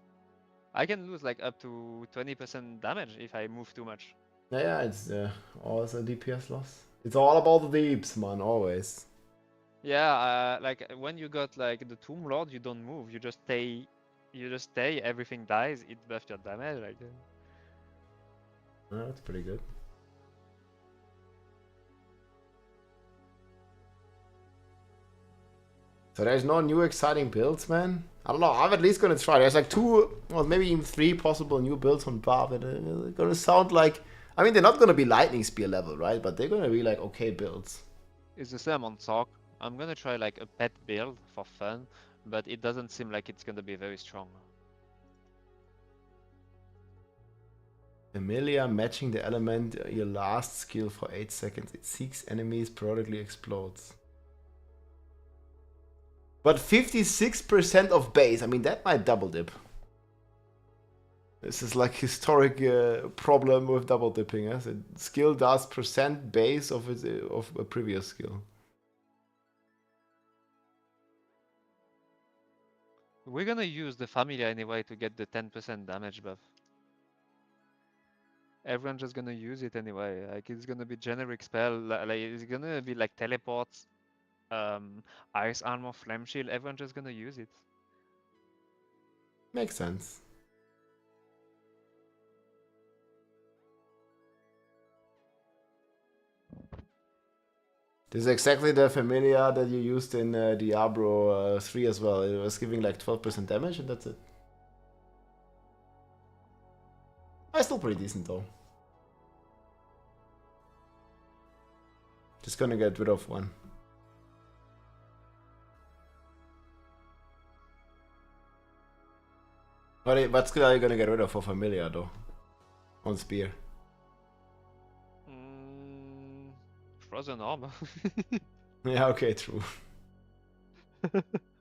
I can lose like up to 20% damage if I move too much. Yeah, yeah, it's always a DPS loss. It's all about the deeps, man, always. Yeah, like when you got like the Tomb Lord, you don't move, you just stay. You just stay. Everything dies. It buffs your damage. Like. Yeah, that's pretty good. So there's no new exciting builds, man. I don't know. I'm at least gonna try. There's like 2, or maybe even 3 possible new builds on Bar that are gonna sound like. I mean, they're not gonna be Lightning Spear level, right? But they're gonna be like okay builds. It's the same on Talk. I'm gonna try like a pet build for fun, but it doesn't seem like it's gonna be very strong. Familiar matching the element your last skill for 8 seconds. It seeks enemies, periodically explodes. But 56% of base. I mean, that might double dip. This is like historic problem with double dipping. Yes? Skill does percent base of a previous skill. We're gonna use the Familiar anyway to get the 10% damage buff. Everyone's just gonna use it anyway. Like it's gonna be generic spell. Like it's gonna be like teleports, ice armor, flame shield. Everyone's just gonna use it. Makes sense. This is exactly the familiar that you used in Diablo 3 as well. It was giving like 12% damage and that's it. It's still pretty decent though. Just gonna get rid of one. What skill are you gonna get rid of for familiar though? On spear. Frozen armor. Yeah, okay, true.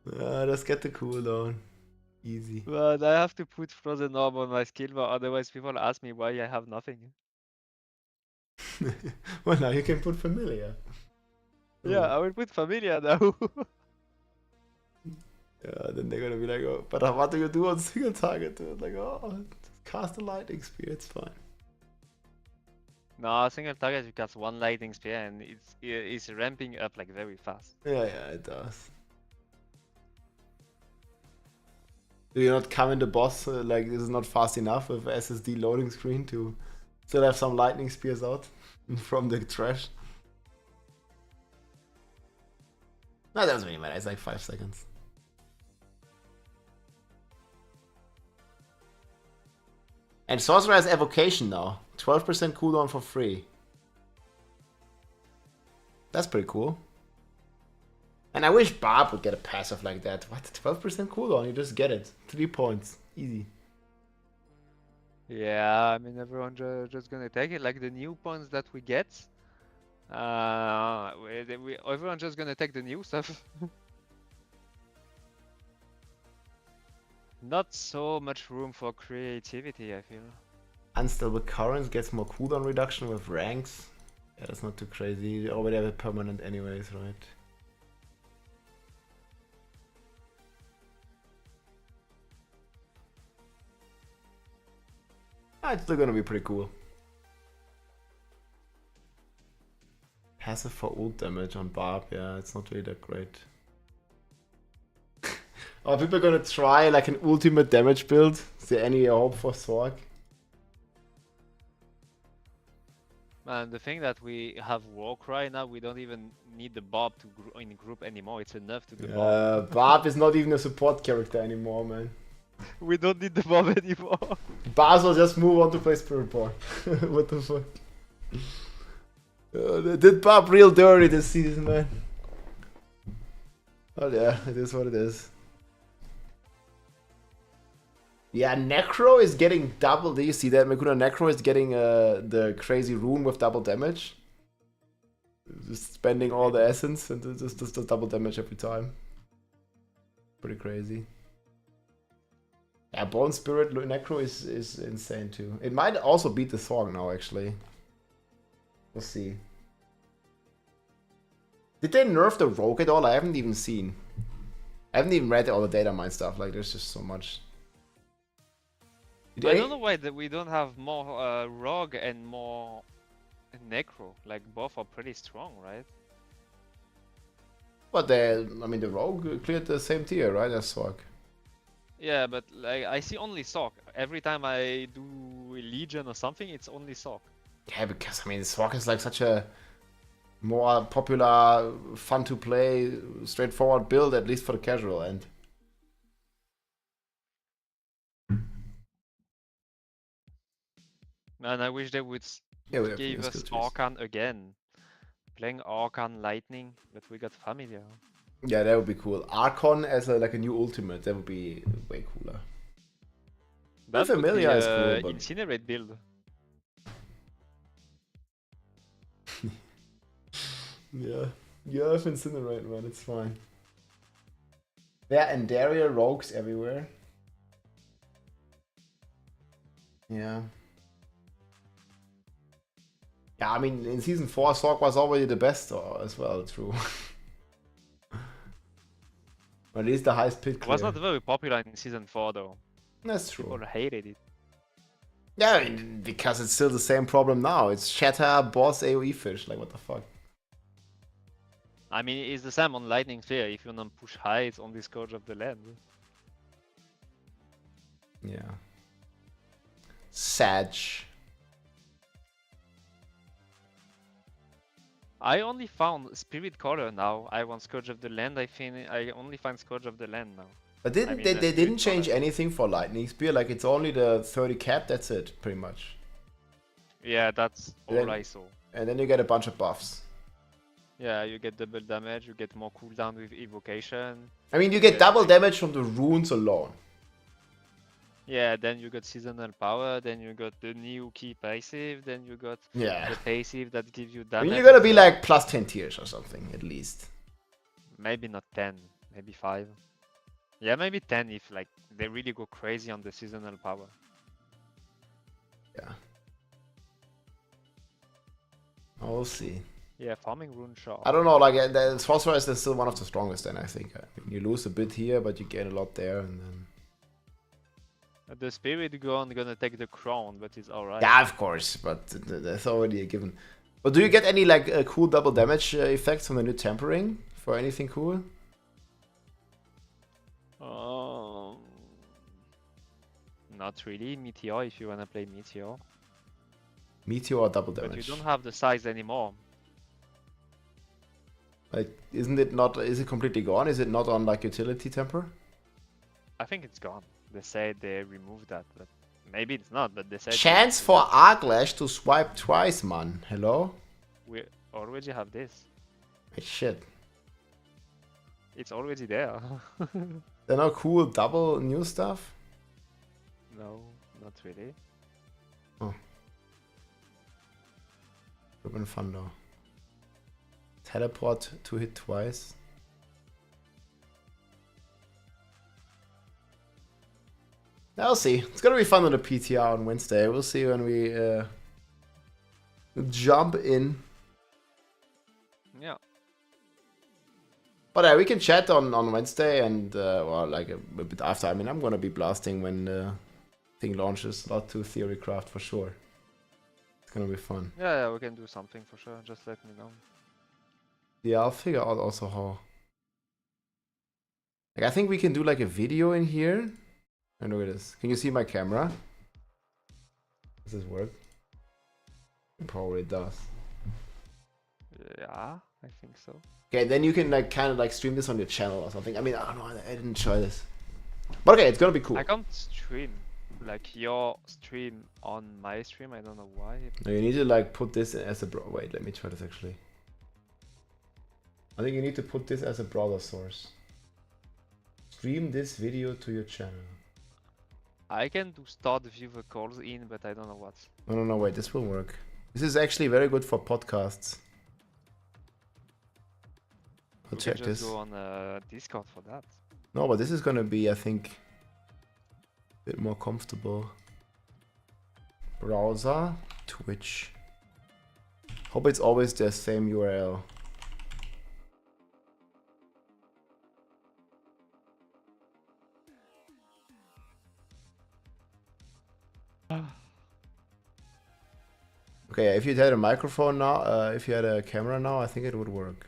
Let's get the cooldown. Easy. But I have to put frozen armor on my skill bar, otherwise people ask me why I have nothing. Well, now you can put familiar. Yeah, I will put familiar now. Yeah, then they're gonna be like, oh, but what do you do on single target? Like, oh, just cast a lightning spear, it's fine. No, single target you cast 1 lightning spear and it's ramping up like very fast. Yeah, it does. Do you not come in the boss like this is not fast enough with SSD loading screen to still have some lightning spears out from the trash? No, that doesn't really matter. It's like 5 seconds. And Sorcerer has Evocation now. 12% cooldown for free. That's pretty cool. And I wish Barb would get a passive like that. What? 12% cooldown? You just get it. 3 points. Easy. Yeah, I mean everyone just gonna take it. Like the new points that we get, everyone just gonna take the new stuff. Not so much room for creativity, I feel. Unstable currents gets more cooldown reduction with ranks. Yeah, that's not too crazy. You already have it permanent anyways, right? Ah, it's still gonna be pretty cool. Passive for ult damage on Barb, yeah, it's not really that great. Are people gonna try like an ultimate damage build? Is there any hope for Sorg? Man, the thing that we have Walk right now, we don't even need the Bob to in group anymore. It's enough to the Bob. Barb is not even a support character anymore, man. We don't need the Bob anymore. Bars will just move on to play Spiritborn. What the fuck? They did Barb real dirty this season, man. Oh yeah, it is what it is. Yeah, Necro is getting double. Do you see that? Makuna Necro is getting the crazy rune with double damage. Just spending all the essence and it just does double damage every time. Pretty crazy. Yeah, Bone Spirit Necro is insane too. It might also beat the Thorg now, actually. We'll see. Did they nerf the Rogue at all? I haven't even seen. I haven't even read all the DATAMINE stuff. Like, there's just so much. I don't know why that we don't have more Rogue and more Necro. Like, both are pretty strong, right? But I mean, the Rogue cleared the same tier, right, as Sorg. Yeah, but like I see only Sock. Every time I do Legion or something, it's only Sock. Yeah, because I mean, Sorg is like such a more popular, fun to play, straightforward build, at least for the casual end. Man, I wish they would give us Arcan again. Playing Arcan Lightning, but we got Familiar. Yeah, that would be cool. Archon as like a new ultimate, that would be way cooler. That Familiar would be, is cool, but... Incinerate build. Yeah, you have Incinerate, man, it's fine. There are Endaria rogues everywhere. Yeah. Yeah, I mean, in Season 4, Sorg was already the best as well, true. Or at least the highest pit clear. It was not very popular in Season 4, though. That's true. People hated it. Yeah, I mean, because it's still the same problem now. It's Shatter, boss, AoE fish. Like, what the fuck? I mean, it's the same on Lightning Sphere. If you don't push high, it's only Scourge of the Land. Yeah. Sag. I only found Spirit Color now. I want Scourge of the Land. I only find Scourge of the Land now. But they didn't change anything for Lightning Spear. Like, it's only the 30 cap. That's it, pretty much. Yeah, that's all I saw. And then you get a bunch of buffs. Yeah, you get double damage. You get more cooldown with Evocation. I mean, you get double damage from the runes alone. Yeah, then you got Seasonal Power, then you got the new key passive, then you got the passive that gives you I damage. mean, you're gonna be like plus 10 tiers or something, at least. Maybe not 10, maybe 5. Yeah, maybe 10 if like they really go crazy on the Seasonal Power. Yeah. We'll see. Yeah, farming Rune Shard. I don't know, like, the Sorceress is still one of the strongest then, I think. You lose a bit here, but you gain a lot there, and then... The Spirit gonna take the crown, but it's alright. Yeah, of course, but that's already a given. But do you get any, like, cool double damage effects from the new Tempering? For anything cool? Not really. Meteor, if you wanna play Meteor. Meteor or double damage? But you don't have the size anymore. Like, isn't it not... Is it completely gone? Is it not on, like, utility temper? I think it's gone. They say they removed that, but maybe it's not, but they said... Chance for Arglash to swipe twice, man. Hello? We already have this. Hey, shit. It's already there. There no cool double new stuff? No, not really. Oh. Would have been fun though. Teleport to hit twice. I'll see. It's gonna be fun on the PTR on Wednesday. We'll see when we jump in. Yeah. But we can chat on Wednesday and well, like a bit after. I mean, I'm gonna be blasting when the thing launches. Not to theorycraft for sure. It's gonna be fun. Yeah, we can do something for sure. Just let me know. Yeah, I'll figure out also how. Like, I think we can do like a video in here. And look at this. Can you see my camera? Does this work? It probably does. Yeah, I think so. Okay, then you can like kind of like stream this on your channel or something. I mean, I don't know. I didn't try this. But okay, it's gonna be cool. I can't stream like your stream on my stream. I don't know why. No, you need to like put this as a wait, let me try this actually. I think you need to put this as a browser source. Stream this video to your channel. I can do start viewer calls in, but I don't know what. No, wait, this will work. This is actually very good for podcasts. I'll We check can just this. go on Discord for that. No, but this is gonna be, I think, a bit more comfortable. Browser, Twitch. Hope it's always the same URL. Okay, if you had a microphone now, if you had a camera now, I think it would work.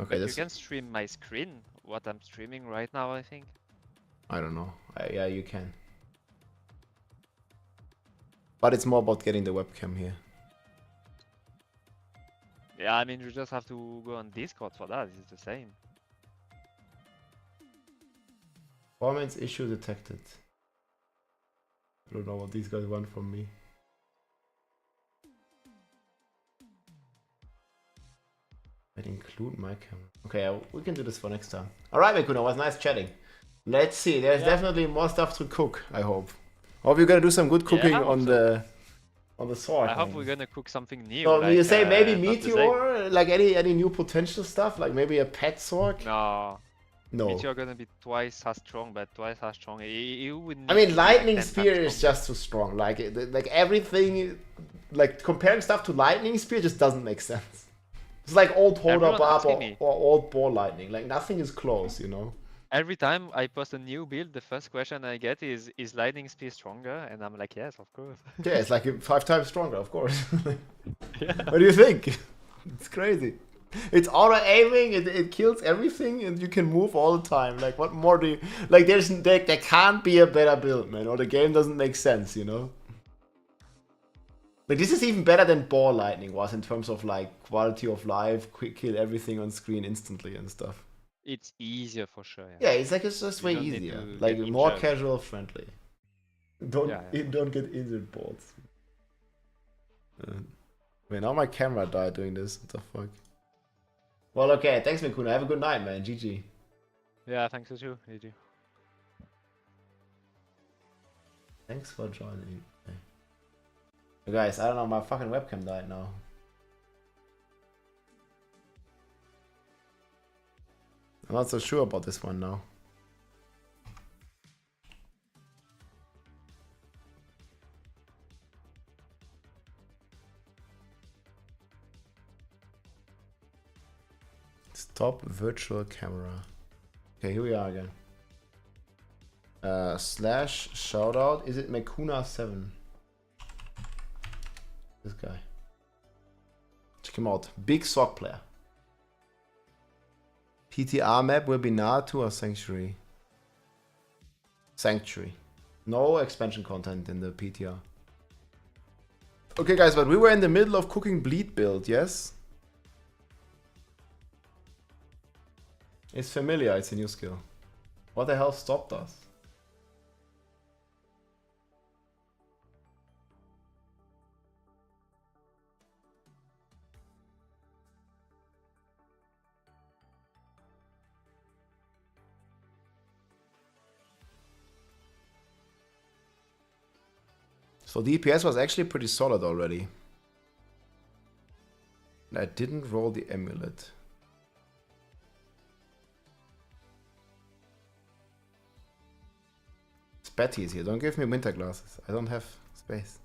Okay, But this you can stream my screen, what I'm streaming right now, I think. I don't know. Yeah, you can. But it's more about getting the webcam here. Yeah, I mean, you just have to go on Discord for that. It's the same. Performance issue detected. I don't know what these guys want from me. I'd include my camera. Okay, we can do this for next time. Alright, Mikuno, was nice chatting. Let's see, there's definitely more stuff to cook, I hope. Hope you're gonna do some good cooking on the sword. I hope we're gonna cook something new. So like, you say maybe not the same. Meteor, like any new potential stuff, like maybe a pet sword? No. No. Meteor gonna be twice as strong, but twice as strong. You would I need mean, to be, lightning 10 times spear is stronger. just too strong. Like everything, like comparing stuff to lightning spear just doesn't make sense. It's like old hold Everyone up asking or me. old ball lightning. Like nothing is close, you know. Every time I post a new build, the first question I get is lightning spear stronger? And I'm like, yes, of course. Yeah, it's like 5 times stronger, of course. Yeah. What do you think? It's crazy. It's auto aiming. It kills everything, and you can move all the time. Like what more do you like? There can't be a better build, man. Or the game doesn't make sense, you know. Like this is even better than ball lightning was in terms of like quality of life, quick kill everything on screen instantly and stuff. It's easier for sure. Yeah, it's like it's just You way don't need easier, to like get more injured. casual friendly. Don't Yeah. don't get injured balls. Wait, now my camera died doing this. What the fuck? Well, okay. Thanks, Mikuna. Have a good night, man. GG. Yeah, thanks to you. GG. Thanks for joining. Okay. You guys, I don't know. My fucking webcam died now. I'm not so sure about this one now. Stop virtual camera. Okay, here we are again. Slash shoutout. Is it Mekuna7? This guy. Check him out. Big sock player. PTR map will be Naatu or Sanctuary? Sanctuary. No expansion content in the PTR. Okay guys, but we were in the middle of cooking bleed build, yes? It's familiar, it's a new skill. What the hell stopped us? So DPS was actually pretty solid already. I didn't roll the amulet. Betty is here. Don't give me winter glasses. I don't have space.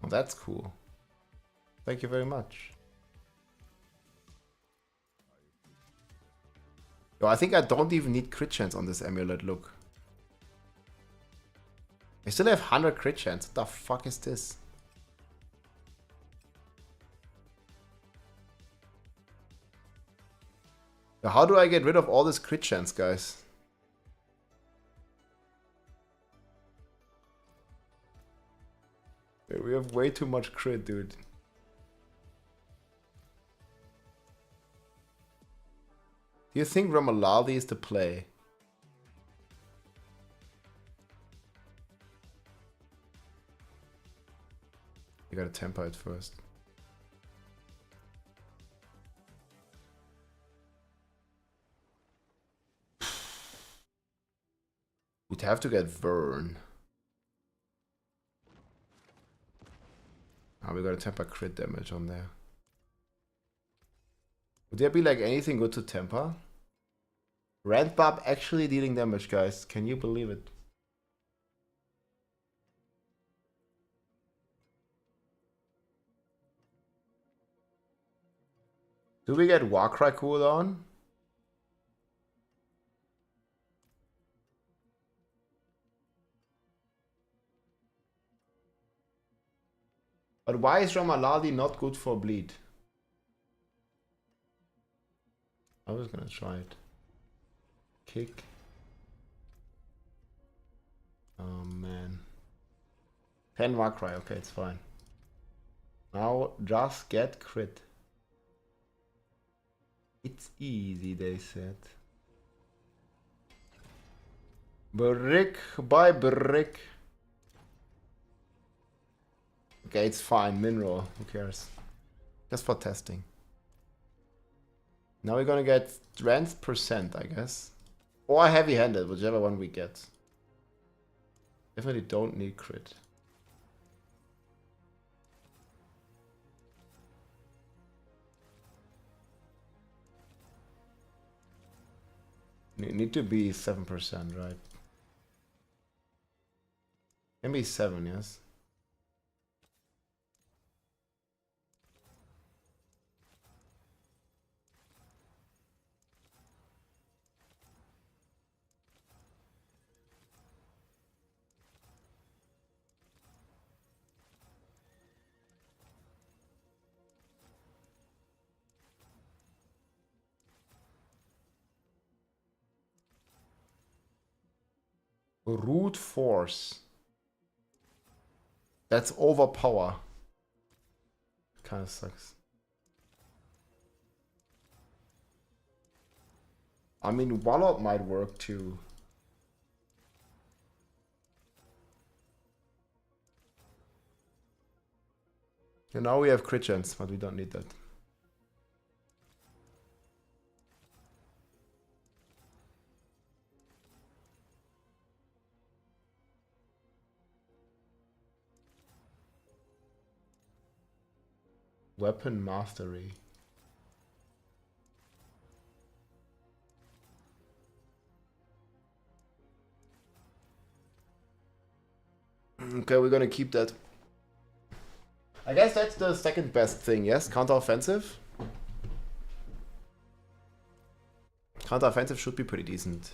Oh, that's cool. Thank you very much. Yo, I think I don't even need crit chance on this amulet, look. I still have 100 crit chance. What the fuck is this? Now, how do I get rid of all this crit chance, guys? We have way too much crit, dude. Do you think Ramaladi is the play? You gotta temper it first. We'd have to get Vern. Oh, we got a temper crit damage on there. Would there be like anything good to temper? Rand Barb actually dealing damage, guys. Can you believe it? Do we get Warcry cooldown? But why is Ramaladi not good for bleed? I was gonna try it. Kick. Oh man. 10 Warcry, okay, it's fine. Now just get crit. It's easy, they said. Brick by brick. Okay, it's fine. Mineral. Who cares? Just for testing. Now we're gonna get strength percent, I guess. Or heavy-handed, whichever one we get. Definitely don't need crit. Need to be 7%, right? Can be 7, yes. Root force. That's overpower. Kinda sucks. I mean, Wallop might work too. And now we have crit chance, but we don't need that. Weapon mastery. Okay, we're gonna keep that. I guess that's the second best thing, yes? Counter-offensive? Counter-offensive should be pretty decent.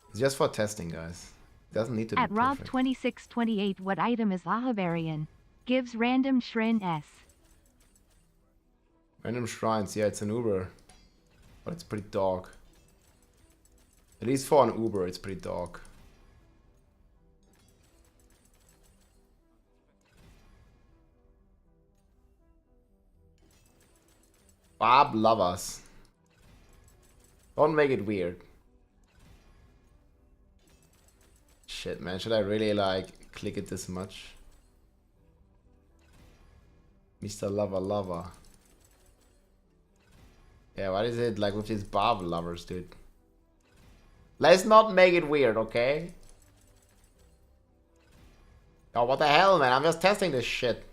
It's just for testing, guys. It doesn't need to be At perfect. Rob2628, what item is Ahavarian? Gives random Shrine S. Random shrines, yeah, it's an Uber. But it's pretty dog. At least for an Uber, it's pretty dog. Bob Lovers. Don't make it weird. Shit, man. Should I really, like, click it this much? Mr. Lover Lover. Yeah, what is it like with these Bob Lovers, dude? Let's not make it weird, okay? Oh, what the hell, man? I'm just testing this shit.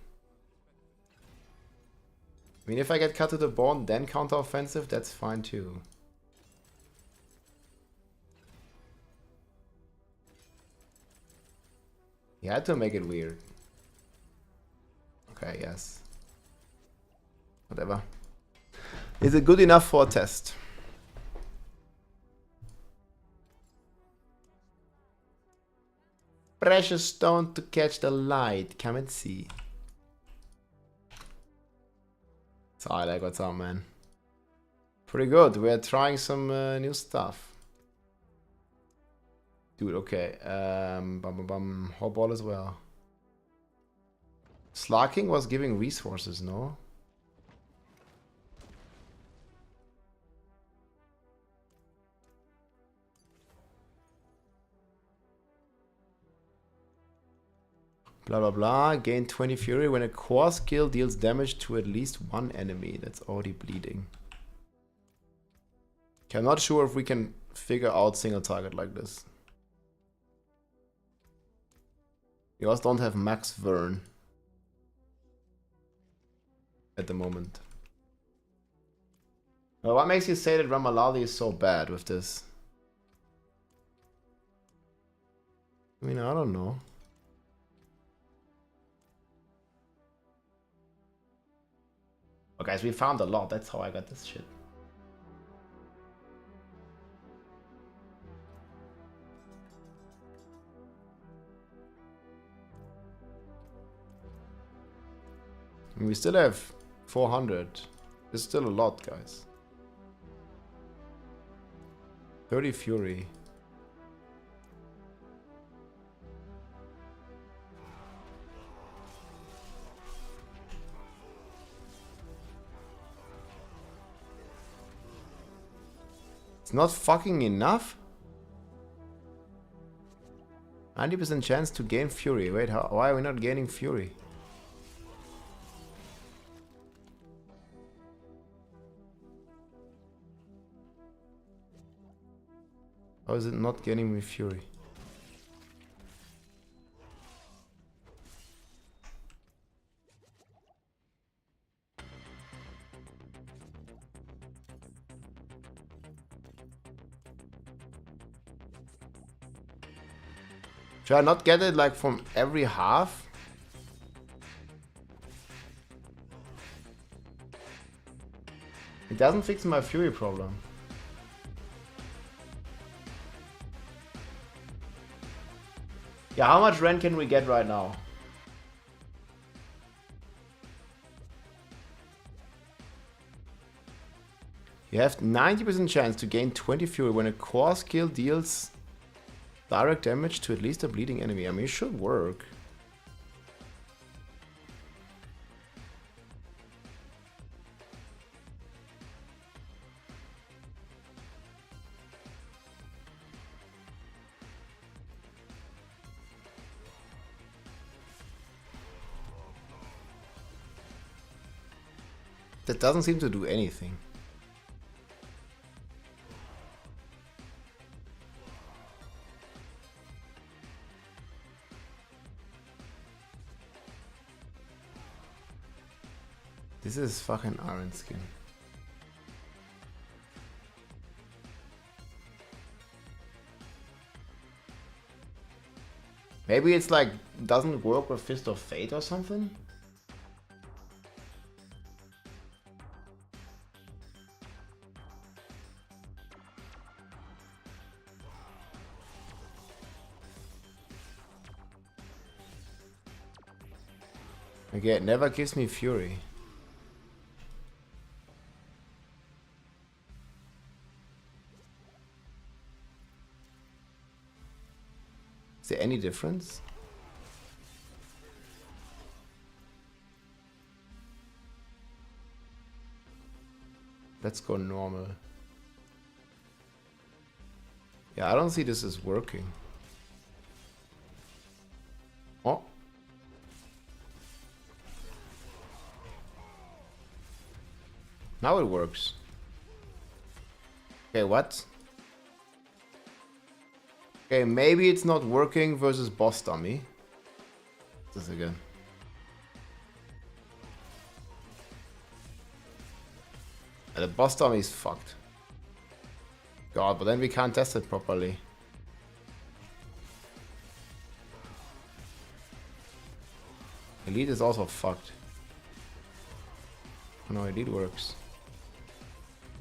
I mean, if I get cut to the bone, then counter-offensive, that's fine too. You had to make it weird. Okay, yes. Whatever. Is it good enough for a test? Precious stone to catch the light. Come and see. Tyler, what's up, man? Pretty good. We're trying some new stuff. Dude, okay. Hotball as well. Slarking was giving resources, no? Blah blah blah. Gain 20 fury when a core skill deals damage to at least one enemy that's already bleeding. Okay, I'm not sure if we can figure out single target like this. We also don't have max Vern at the moment. Well, what makes you say that Ramalali is so bad with this? I mean, I don't know. Oh, guys, we found a lot. That's how I got this shit. And we still have 400. It's still a lot, guys. 30 fury. It's not fucking enough? 90% chance to gain fury. Wait, why are we not gaining fury? How is it not getting me fury? Should I not get it like from every half? It doesn't fix my fury problem. Yeah, how much rent can we get right now? You have 90% chance to gain 20 fury when a core skill deals direct damage to at least a bleeding enemy. I mean, it should work. That doesn't seem to do anything. This is fucking iron skin. Maybe it's like doesn't work with Fist of Fate or something? Okay, it never gives me fury. Is there any difference? Let's go normal. Yeah, I don't see this as working. Oh. Now it works. Okay, what? Okay, maybe it's not working versus boss dummy. This again. The boss dummy is fucked. God, but then we can't test it properly. Elite is also fucked. Oh no, Elite works.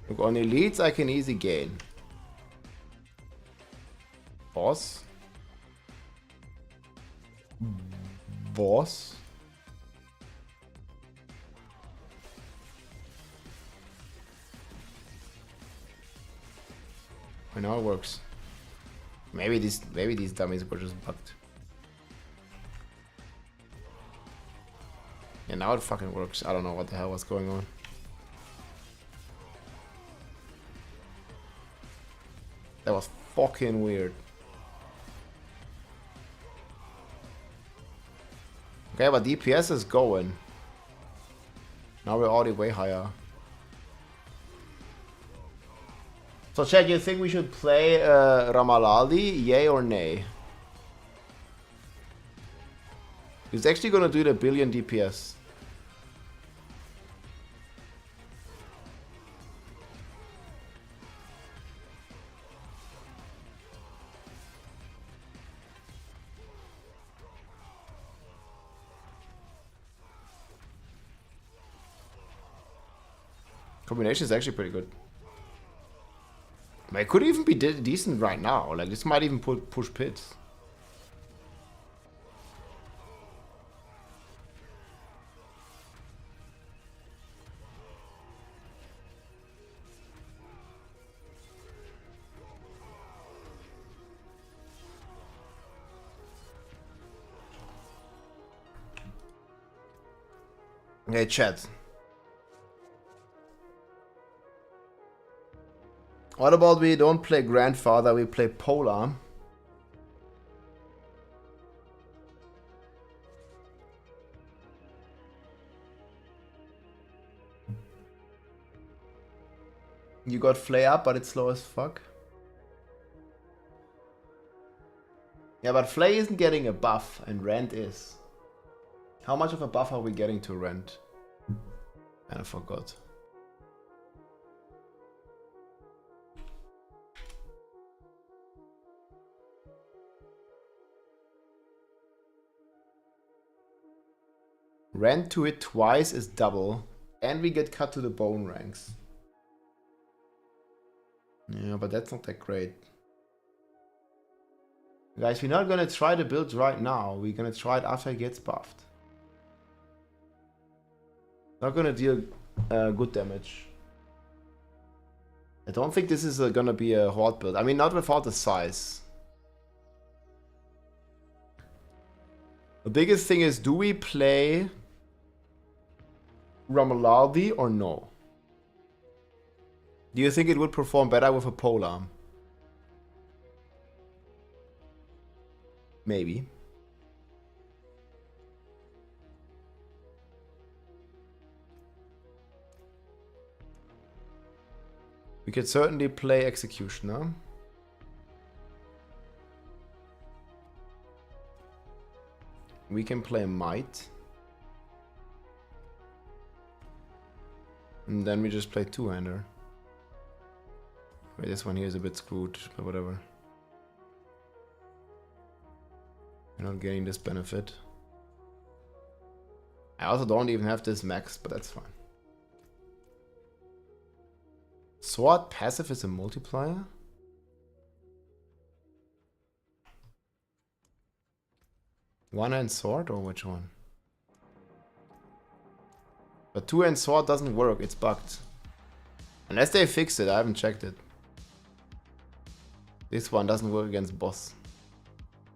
Look, on Elites I can easy gain. Boss? Boss? I know it works. Maybe these dummies were just bugged. Yeah, now it fucking works. I don't know what the hell was going on. That was fucking weird. Okay, but DPS is going. Now we're already way higher. So Chad, you think we should play Ramalaldi, yay or nay? He's actually gonna do the billion DPS. Combination is actually pretty good. I mean, it could even be decent right now. Like, this might even push pits. Okay, chat. What about we don't play Grandfather, we play Polar? You got Flay up, but it's slow as fuck. Yeah, but Flay isn't getting a buff, and Rend is. How much of a buff are we getting to Rend? And I forgot. Rend to it twice is double, and we get cut to the bone ranks. Yeah, but that's not that great. Guys, we're not gonna try the build right now. We're gonna try it after it gets buffed. Not gonna deal good damage. I don't think this is gonna be a horde build. I mean, not without the size. The biggest thing is, do we play Ramalardi or no? Do you think it would perform better with a polearm? Maybe. We could certainly play Executioner. We can play Might. And then we just play two-hander. Wait, this one here is a bit screwed, but whatever. We're not getting this benefit. I also don't even have this max, but that's fine. Sword passive is a multiplier? One-hand sword or which one? But two-hand sword doesn't work, it's bugged. Unless they fixed it, I haven't checked it. This one doesn't work against boss.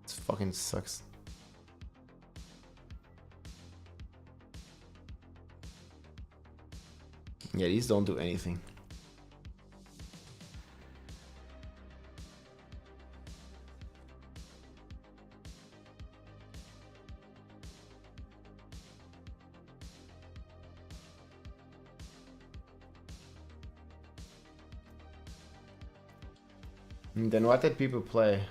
It fucking sucks. Yeah, these don't do anything. Then what did people play?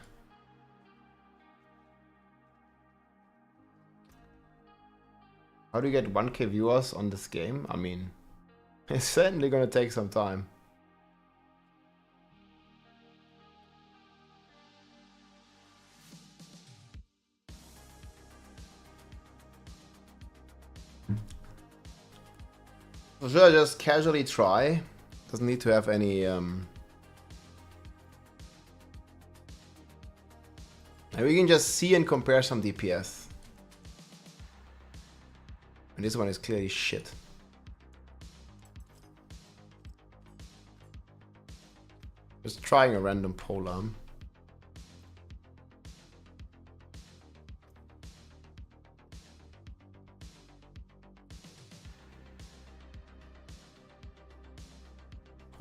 How do you get 1k viewers on this game? I mean, It's certainly gonna take some time. So should I just casually try? Doesn't need to have any and we can just see and compare some DPS. And this one is clearly shit. Just trying a random polearm.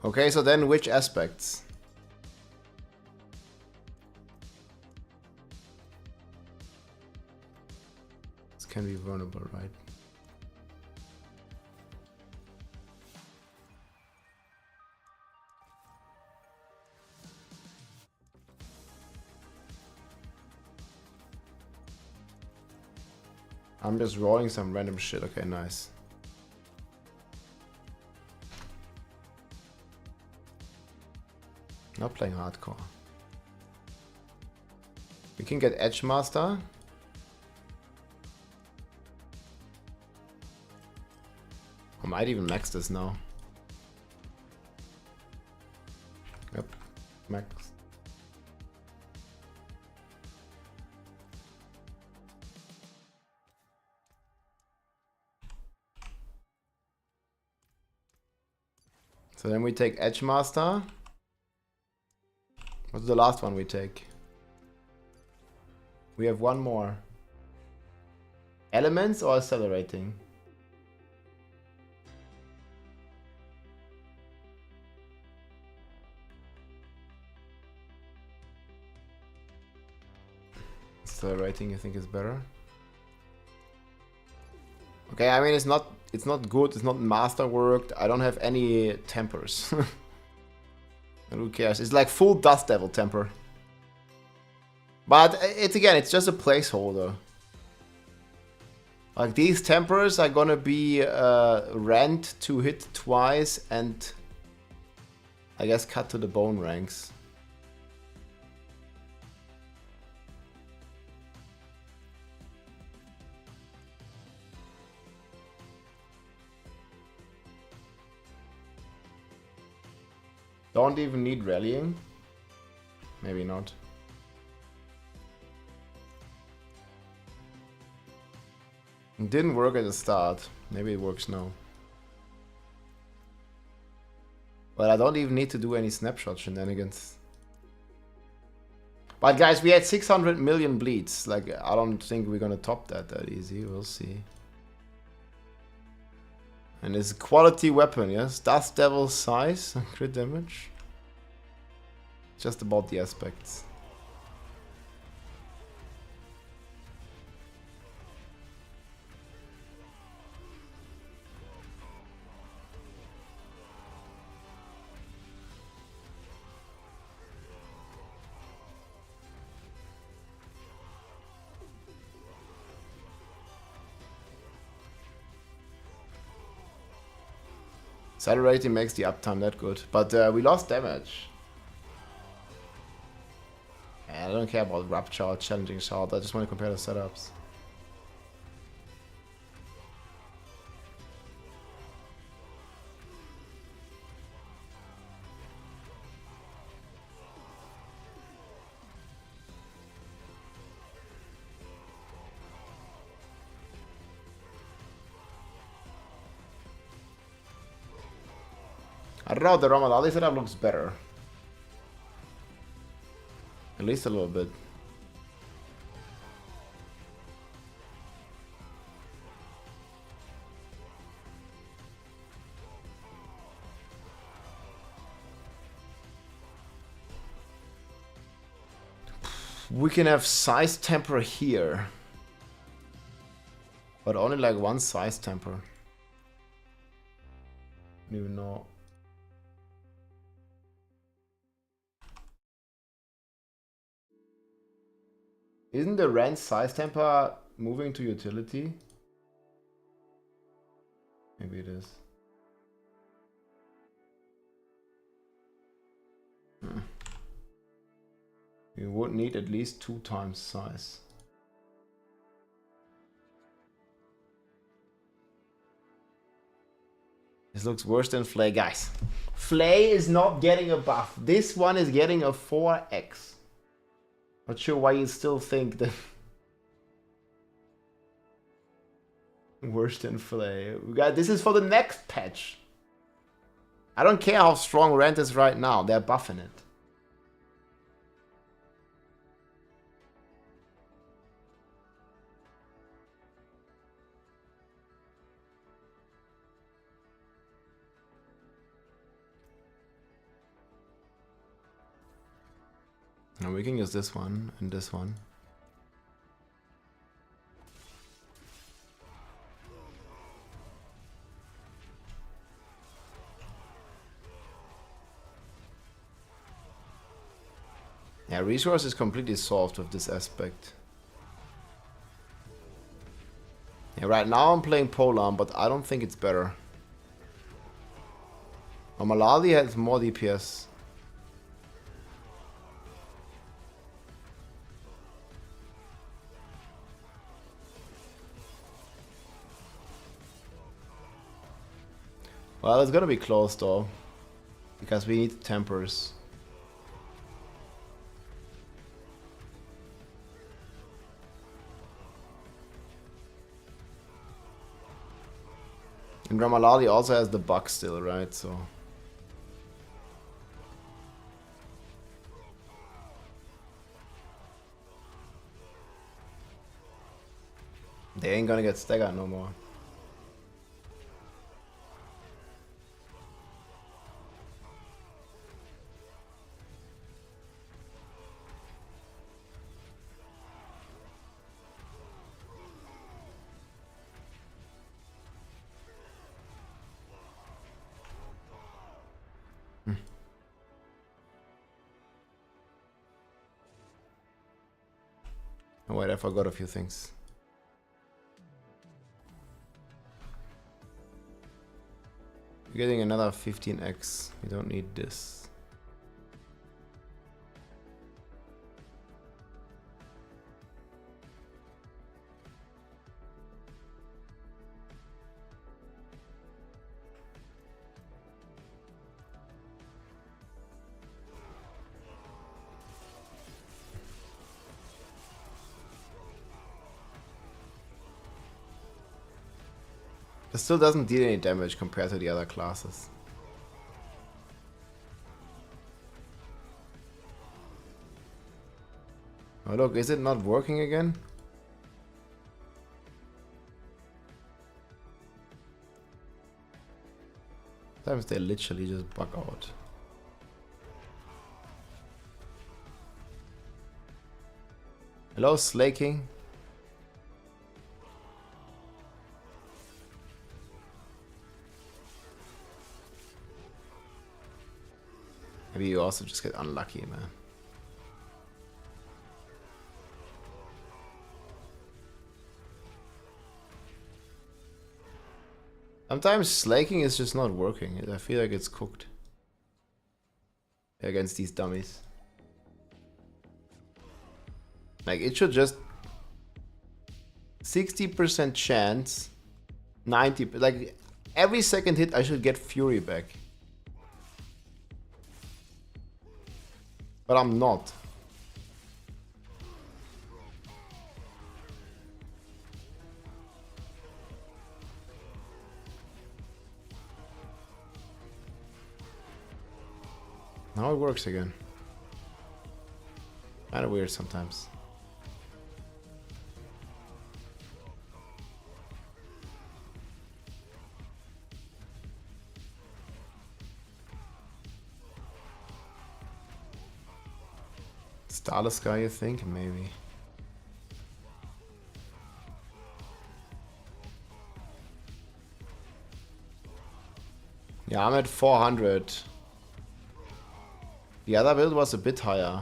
Okay, so then which aspects? This can be vulnerable, right? I'm just rolling some random shit. Okay, nice. Not playing hardcore. We can get Edge Master. I might even max this now. Yep, max. So then we take Edge Master. What's the last one we take? We have one more. Elements or accelerating? Accelerating, you think is better? Okay, I mean it's not good, it's not masterworked. I don't have any tempers. And who cares? It's like full Dust Devil temper. But it's just a placeholder. Like these tempers are gonna be rent to hit twice and I guess cut to the bone ranks. Don't even need rallying. Maybe not. It didn't work at the start. Maybe it works now. But I don't even need to do any snapshot shenanigans. But guys, we had 600 million bleeds. Like, I don't think we're gonna top that easy. We'll see. And it's a quality weapon, yes? Dust Devil size, crit damage. Just about the aspects. Accelerating makes the uptime that good, but we lost damage. And I don't care about Rupture or Challenging Shard, I just want to compare the setups. I don't know, the Ramadali setup looks better. At least a little bit. We can have size temper here. But only like one size temper. Don't even know. Isn't the rent size temper moving to utility? Maybe it is. We would need at least 2 times size. This looks worse than Flay, guys. Flay is not getting a buff. This one is getting a 4x. Not sure why you still think that worse than Flay. This is for the next patch. I don't care how strong Rent is right now. They're buffing it. Now we can use this one and this one. Yeah, resource is completely solved with this aspect. Yeah, right now I'm playing Polearm, but I don't think it's better. Malali has more DPS. Well, it's gonna be close though, because we need tempers. And Ramalali also has the bug still, right? So they ain't gonna get staggered no more. Oh wait, I forgot a few things. We're getting another 15x. We don't need this. It still doesn't deal any damage compared to the other classes. Oh look, is it not working again? Sometimes they literally just bug out. Hello, Slaking. Maybe you also just get unlucky, man. Sometimes slaking is just not working. I feel like it's cooked against these dummies. Like it should just 60% chance, 90, like every second hit I should get Fury back. But I'm not. Now it works again. Kinda weird sometimes. Starless guy, you think? Maybe. Yeah, I'm at 400. The other build was a bit higher.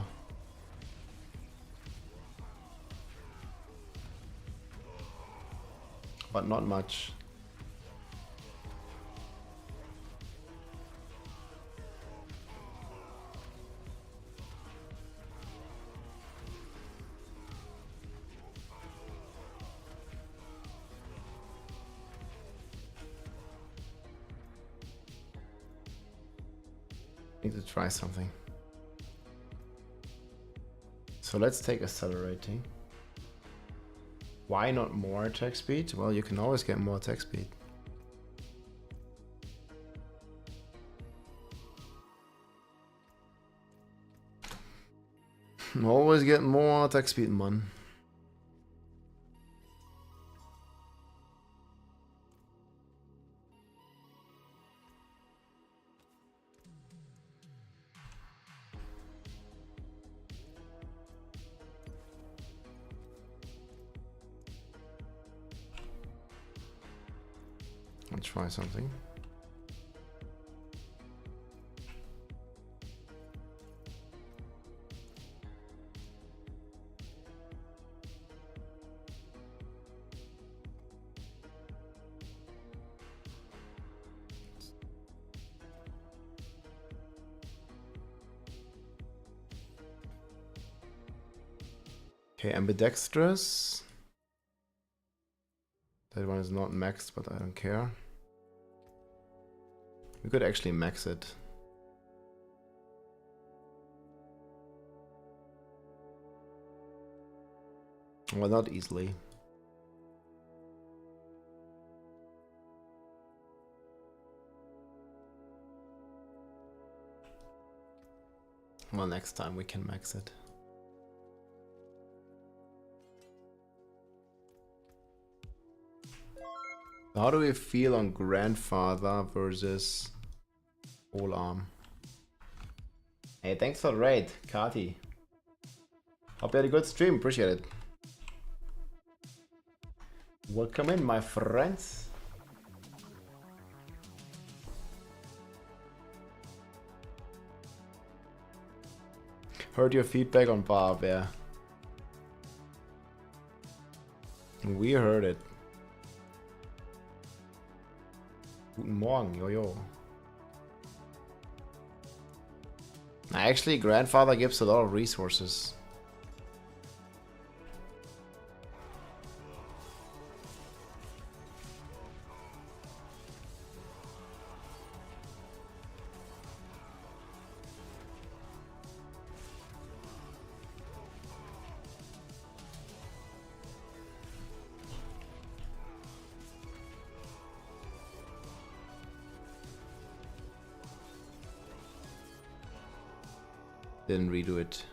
But not much. Need to try something. So let's take accelerating. Why not more attack speed? Well, you can always get more attack speed. Always get more attack speed, man. I'll try something. Okay, ambidextrous. That one is not maxed, but I don't care. We could actually max it. Well, not easily. Well, next time we can max it. How do we feel on Grandfather versus All Arm? Hey, thanks for the raid, Kati. Hope you had a good stream, appreciate it. Welcome in, my friends. Heard your feedback on Barb, yeah. We heard it. Guten Morgen, yo. Actually, Grandfather gives a lot of resources. Didn't redo it.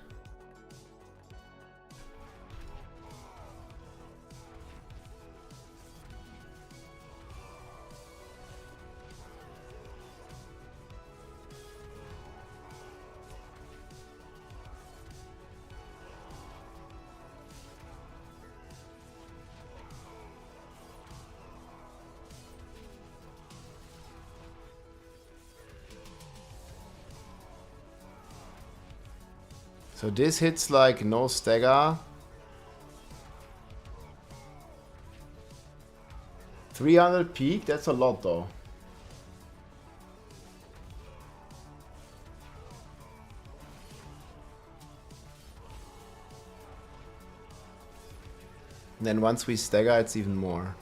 So this hits like no stagger. 300 peak, that's a lot though. And then once we stagger, it's even more.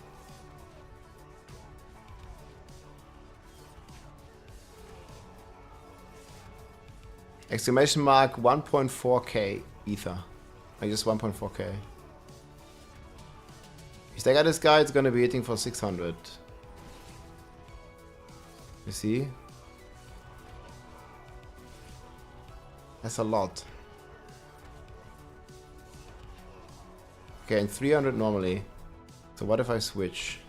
Exclamation mark 1.4k ether. I just 1.4k. If you stagger this guy, it's gonna be hitting for 600. You see? That's a lot. Okay, and 300 normally. So what if I switch?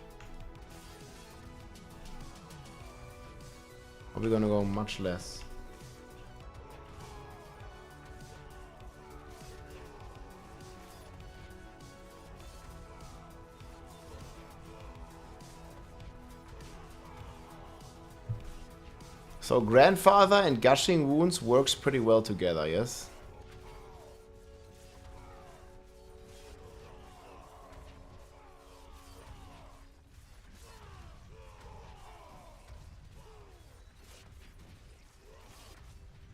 Probably gonna go much less. So Grandfather and Gushing Wounds works pretty well together, yes?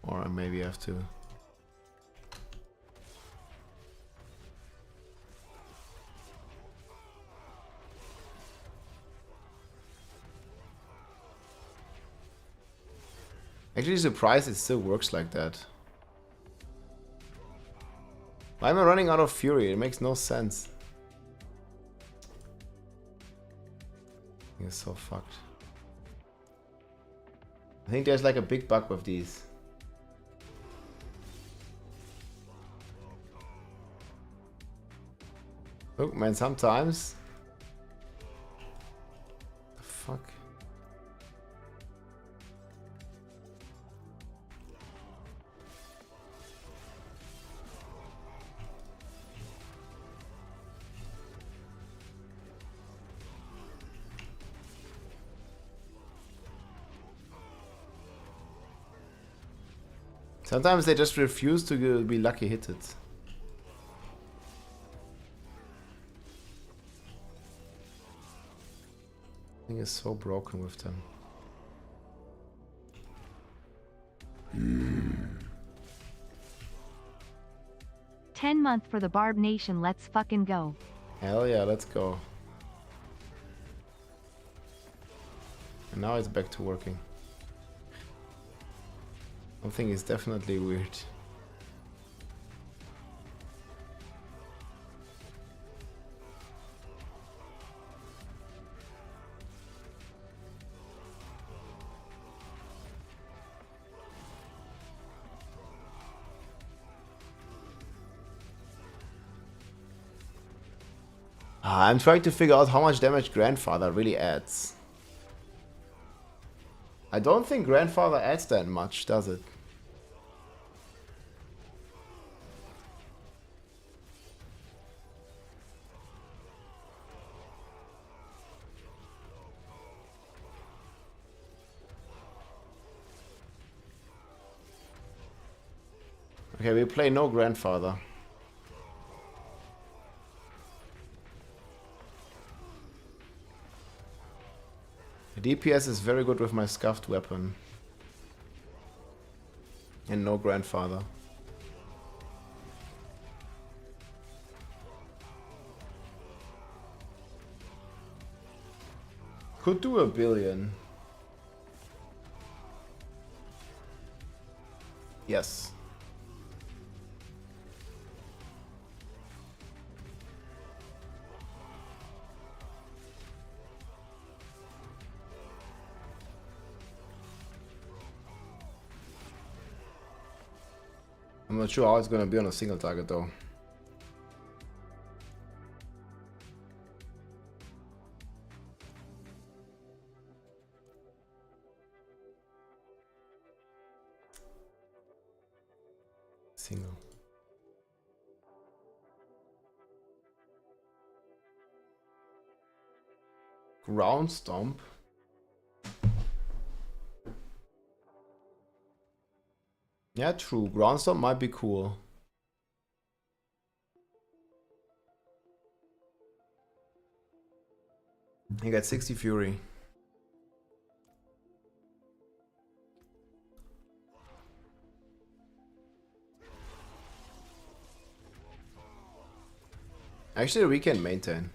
Or I maybe have to... Actually surprised it still works like that. Why am I running out of fury? It makes no sense. It's so fucked. I think there's like a big bug with these. Look, man, sometimes. The fuck? Sometimes they just refuse to be lucky hit it. Thing is so broken with them. 10-month for the Barb Nation, let's fucking go. Hell yeah, let's go. And now it's back to working. Something is definitely weird. I'm trying to figure out how much damage Grandfather really adds. I don't think Grandfather adds that much, does it? Okay, we play no Grandfather. The DPS is very good with my scuffed weapon. And no Grandfather. Could do 1 billion. Yes. I'm not sure how it's gonna be on a single target though. Single. Ground Stomp. Yeah, true. Ground Stomp might be cool. You got 60 Fury. Actually, we can maintain.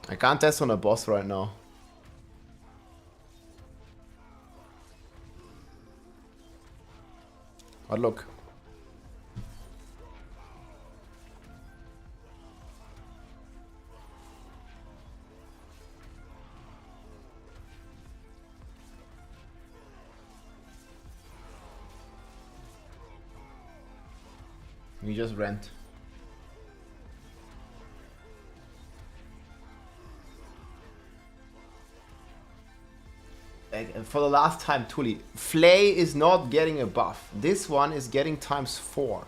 I can't test on a boss right now. But look. We just rent. For the last time, Tuli, Flay is not getting a buff. This one is getting ×4.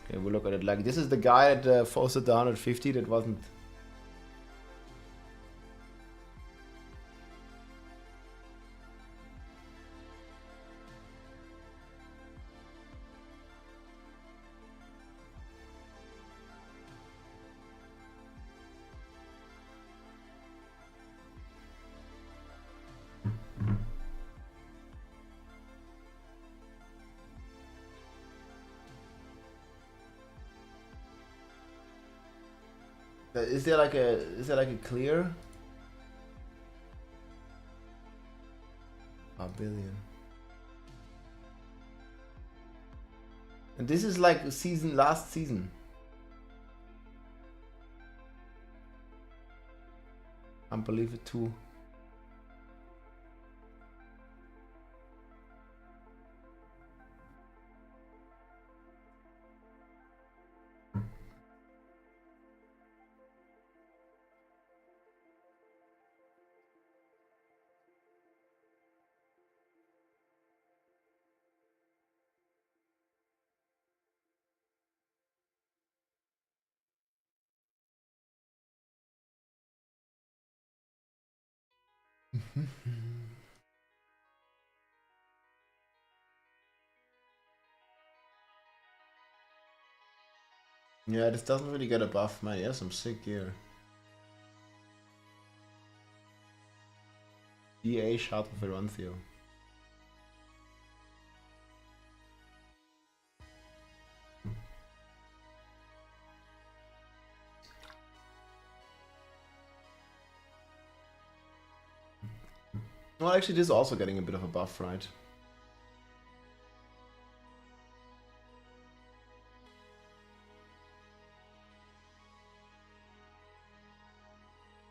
Okay, we'll look at it like this is the guy that posted the 150 that wasn't. Is there like a clear? A billion. And this is like last season. Can't believe it too. Yeah, this doesn't really get a buff, man. Yeah, some sick gear. DA shot with Veronthio. Well, actually, this is also getting a bit of a buff, right?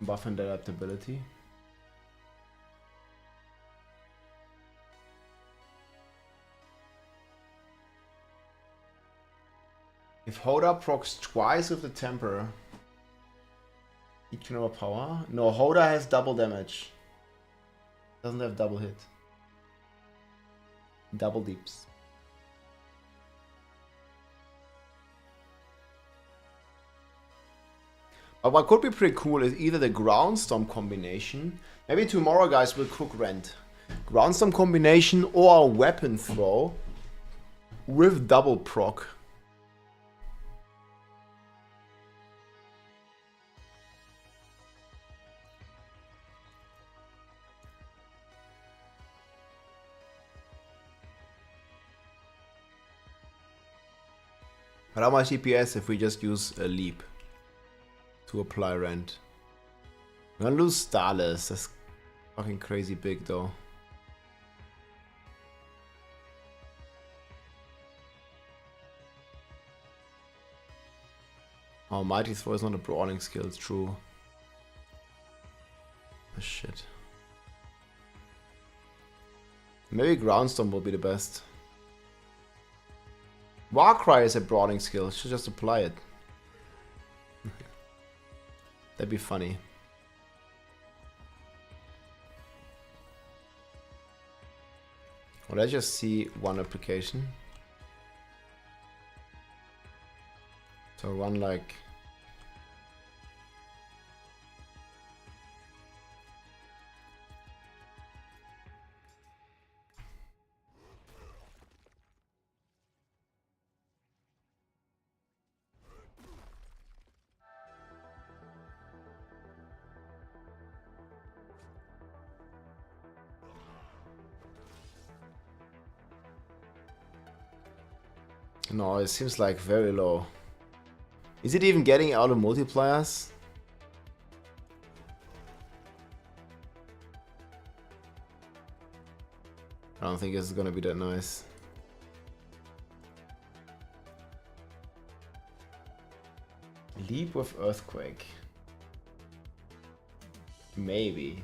Buff and adaptability. If Hoda procs twice with the temper, he can overpower. No, Hoda has double damage. Doesn't have double hit. Double deeps. But what could be pretty cool is either the Groundstorm combination. Maybe tomorrow, guys, we'll cook Rent. Groundstorm combination or a weapon throw with double proc. But how much DPS if we just use a leap to apply Rent? We're gonna lose Starless. That's fucking crazy big though. Oh, Mighty Throw is not a brawling skill, it's true. Oh, shit. Maybe Groundstorm will be the best. Warcry is a brawling skill, should just apply it. That'd be funny. Well, let's just see one application. So run like... No, it seems like very low. Is it even getting out of multipliers? I don't think it's gonna be that nice. Leap with Earthquake. Maybe.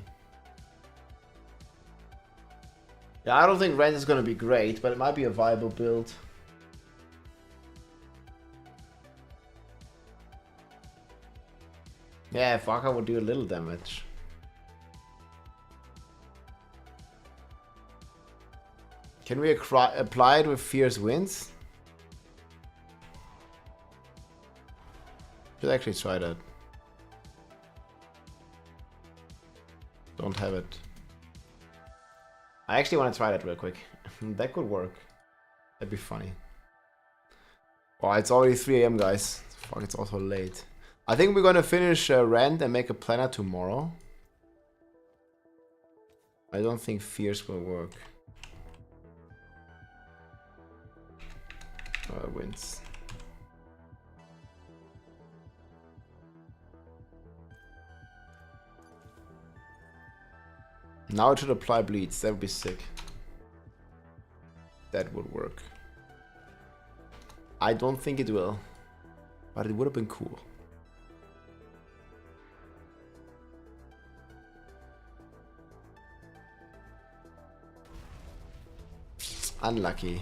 Yeah, I don't think Rent is gonna be great, but it might be a viable build. Yeah, Faka would do a little damage. Can we apply it with Fierce Winds? Should actually try that. Don't have it. I actually want to try that real quick. That could work. That'd be funny. Oh, it's already 3 AM, guys. Fuck, it's also late. I think we're gonna finish Rent and make a planner tomorrow. I don't think Fierce will work. Wins. Now it should apply bleeds. That would be sick. That would work. I don't think it will. But it would have been cool. Unlucky.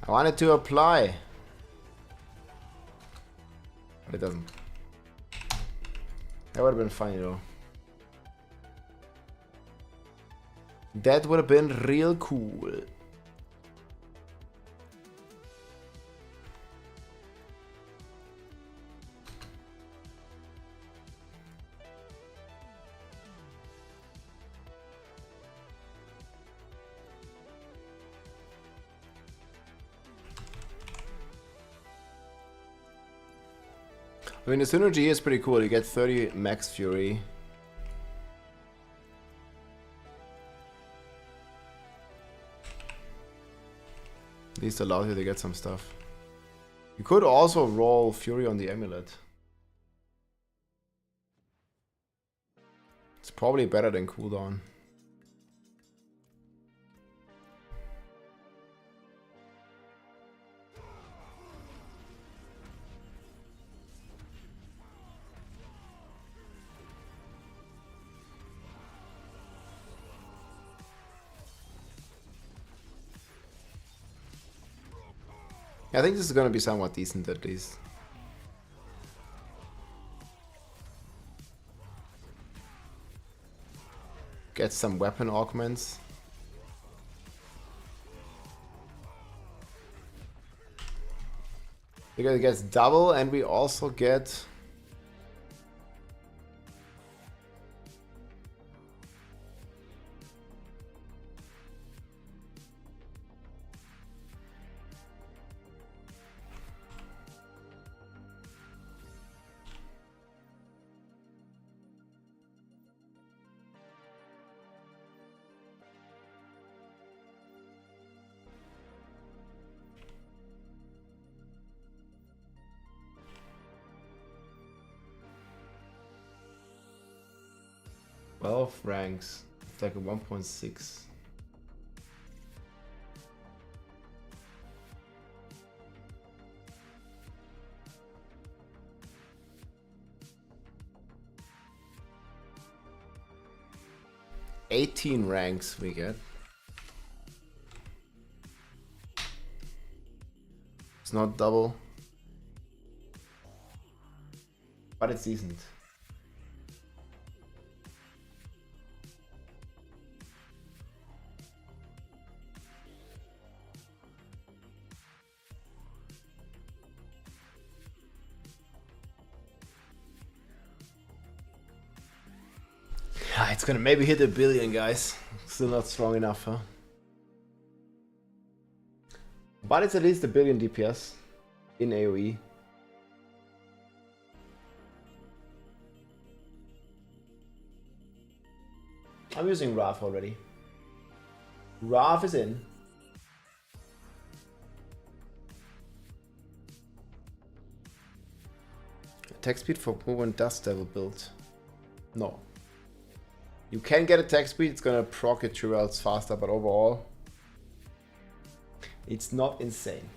I wanted to apply. But it doesn't. That would have been funny though. That would have been real cool. I mean, the synergy is pretty cool. You get 30 max fury. At least allows you to get some stuff. You could also roll fury on the amulet. It's probably better than cooldown. I think this is gonna be somewhat decent at least. Get some weapon augments. Because it gets double and we also get ranks. It's like a 1.6. $18 ranks we get. It's not double, but it's decent. It's gonna maybe hit 1 billion, guys. Still not strong enough, huh? But it's at least 1 billion DPS in AoE. I'm using Raf already. Raf is in. Attack speed for movement Dust Devil build. No. You can get attack speed, it's gonna proc it 2 rounds faster, but overall, it's not insane.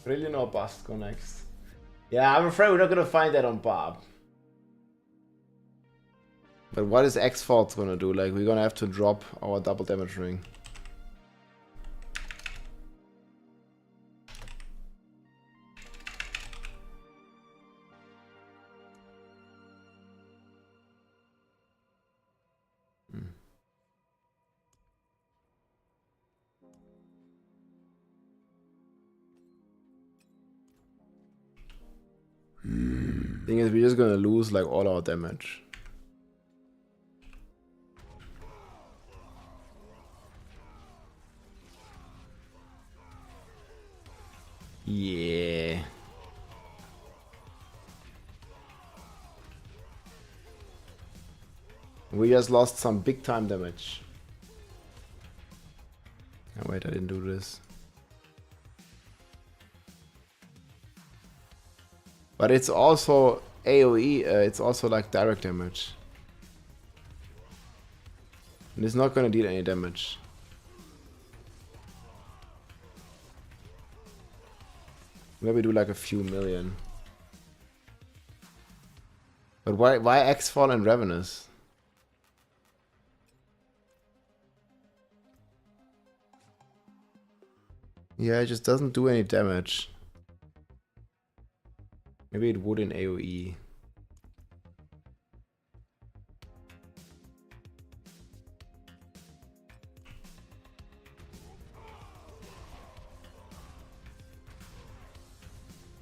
Brilliant or Bust go next. Yeah, I'm afraid we're not gonna find that on Barb. But what is X-Fault gonna do? Like, we're gonna have to drop our double damage ring. Thing is, we're just gonna lose like all our damage. Yeah. We just lost some big time damage. Oh, wait, I didn't do this. But it's also AoE, it's also like direct damage. And it's not gonna deal any damage. Maybe do like a few million. But why Xfall and Ravenous? Yeah, it just doesn't do any damage. Maybe it would in AoE.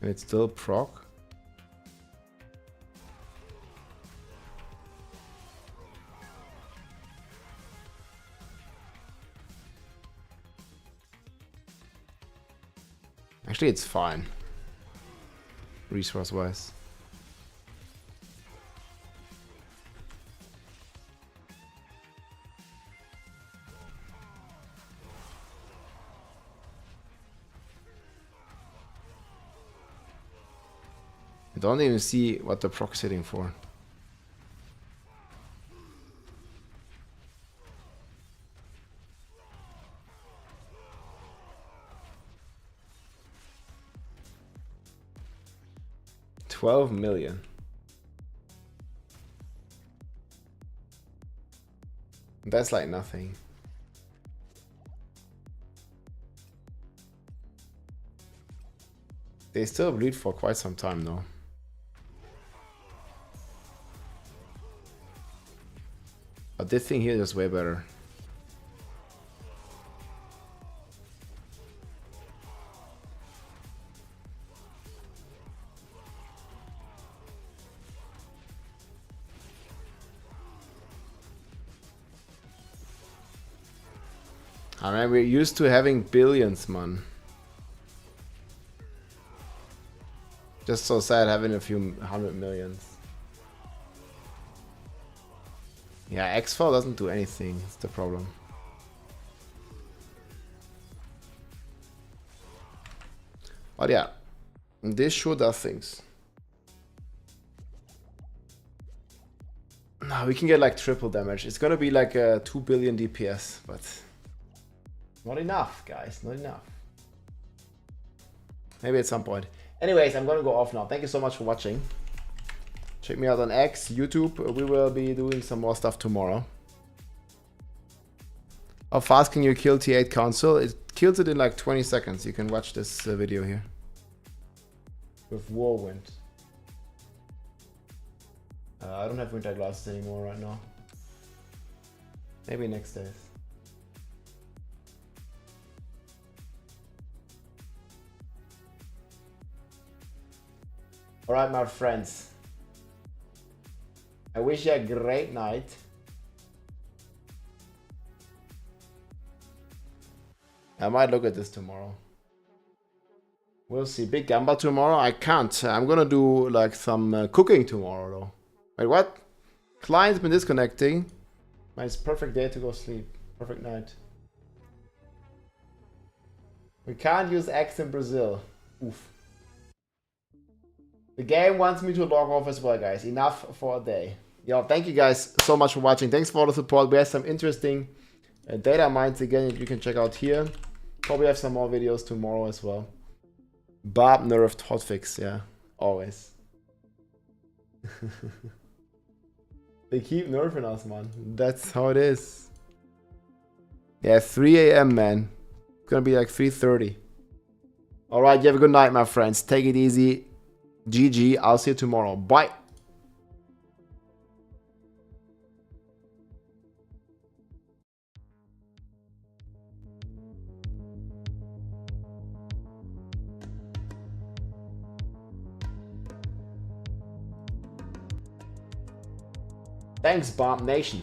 It's still proc. Actually, it's fine. Resource wise. I don't even see what the proc is hitting for. $12 million. That's like nothing. They still bleed for quite some time though. But this thing here is way better. I mean, we're used to having billions, man. Just so sad having a few 100 millions. Yeah, Xfall doesn't do anything, it's the problem. But yeah, this sure does things. Now we can get like triple damage. It's gonna be like a 2 billion DPS, but not enough, guys, not enough. Maybe at some point. Anyways, I'm gonna go off now. Thank you so much for watching. Check me out on X, YouTube. We will be doing some more stuff tomorrow. How fast can you kill T8 console? It kills it in like 20 seconds. You can watch this video here. With Whirlwind. I don't have winter glasses anymore right now. Maybe next days. Alright, my friends. I wish you a great night. I might look at this tomorrow. We'll see. Big gamble tomorrow? I can't. I'm gonna do like some cooking tomorrow though. Wait, what? Client's been disconnecting. It's perfect day to go sleep. Perfect night. We can't use X in Brazil. Oof. The game wants me to log off as well, guys. Enough for a day. Yo, thank you guys so much for watching. Thanks for all the support. We have some interesting data mines again you can check out here. Probably have some more videos tomorrow as well. Bob nerfed hotfix, yeah. Always. They keep nerfing us, man. That's how it is. Yeah, 3 AM, man. It's gonna be like 3:30. Alright, you have a good night, my friends. Take it easy. GG. I'll see you tomorrow. Bye. Thanks, Bomb Nation.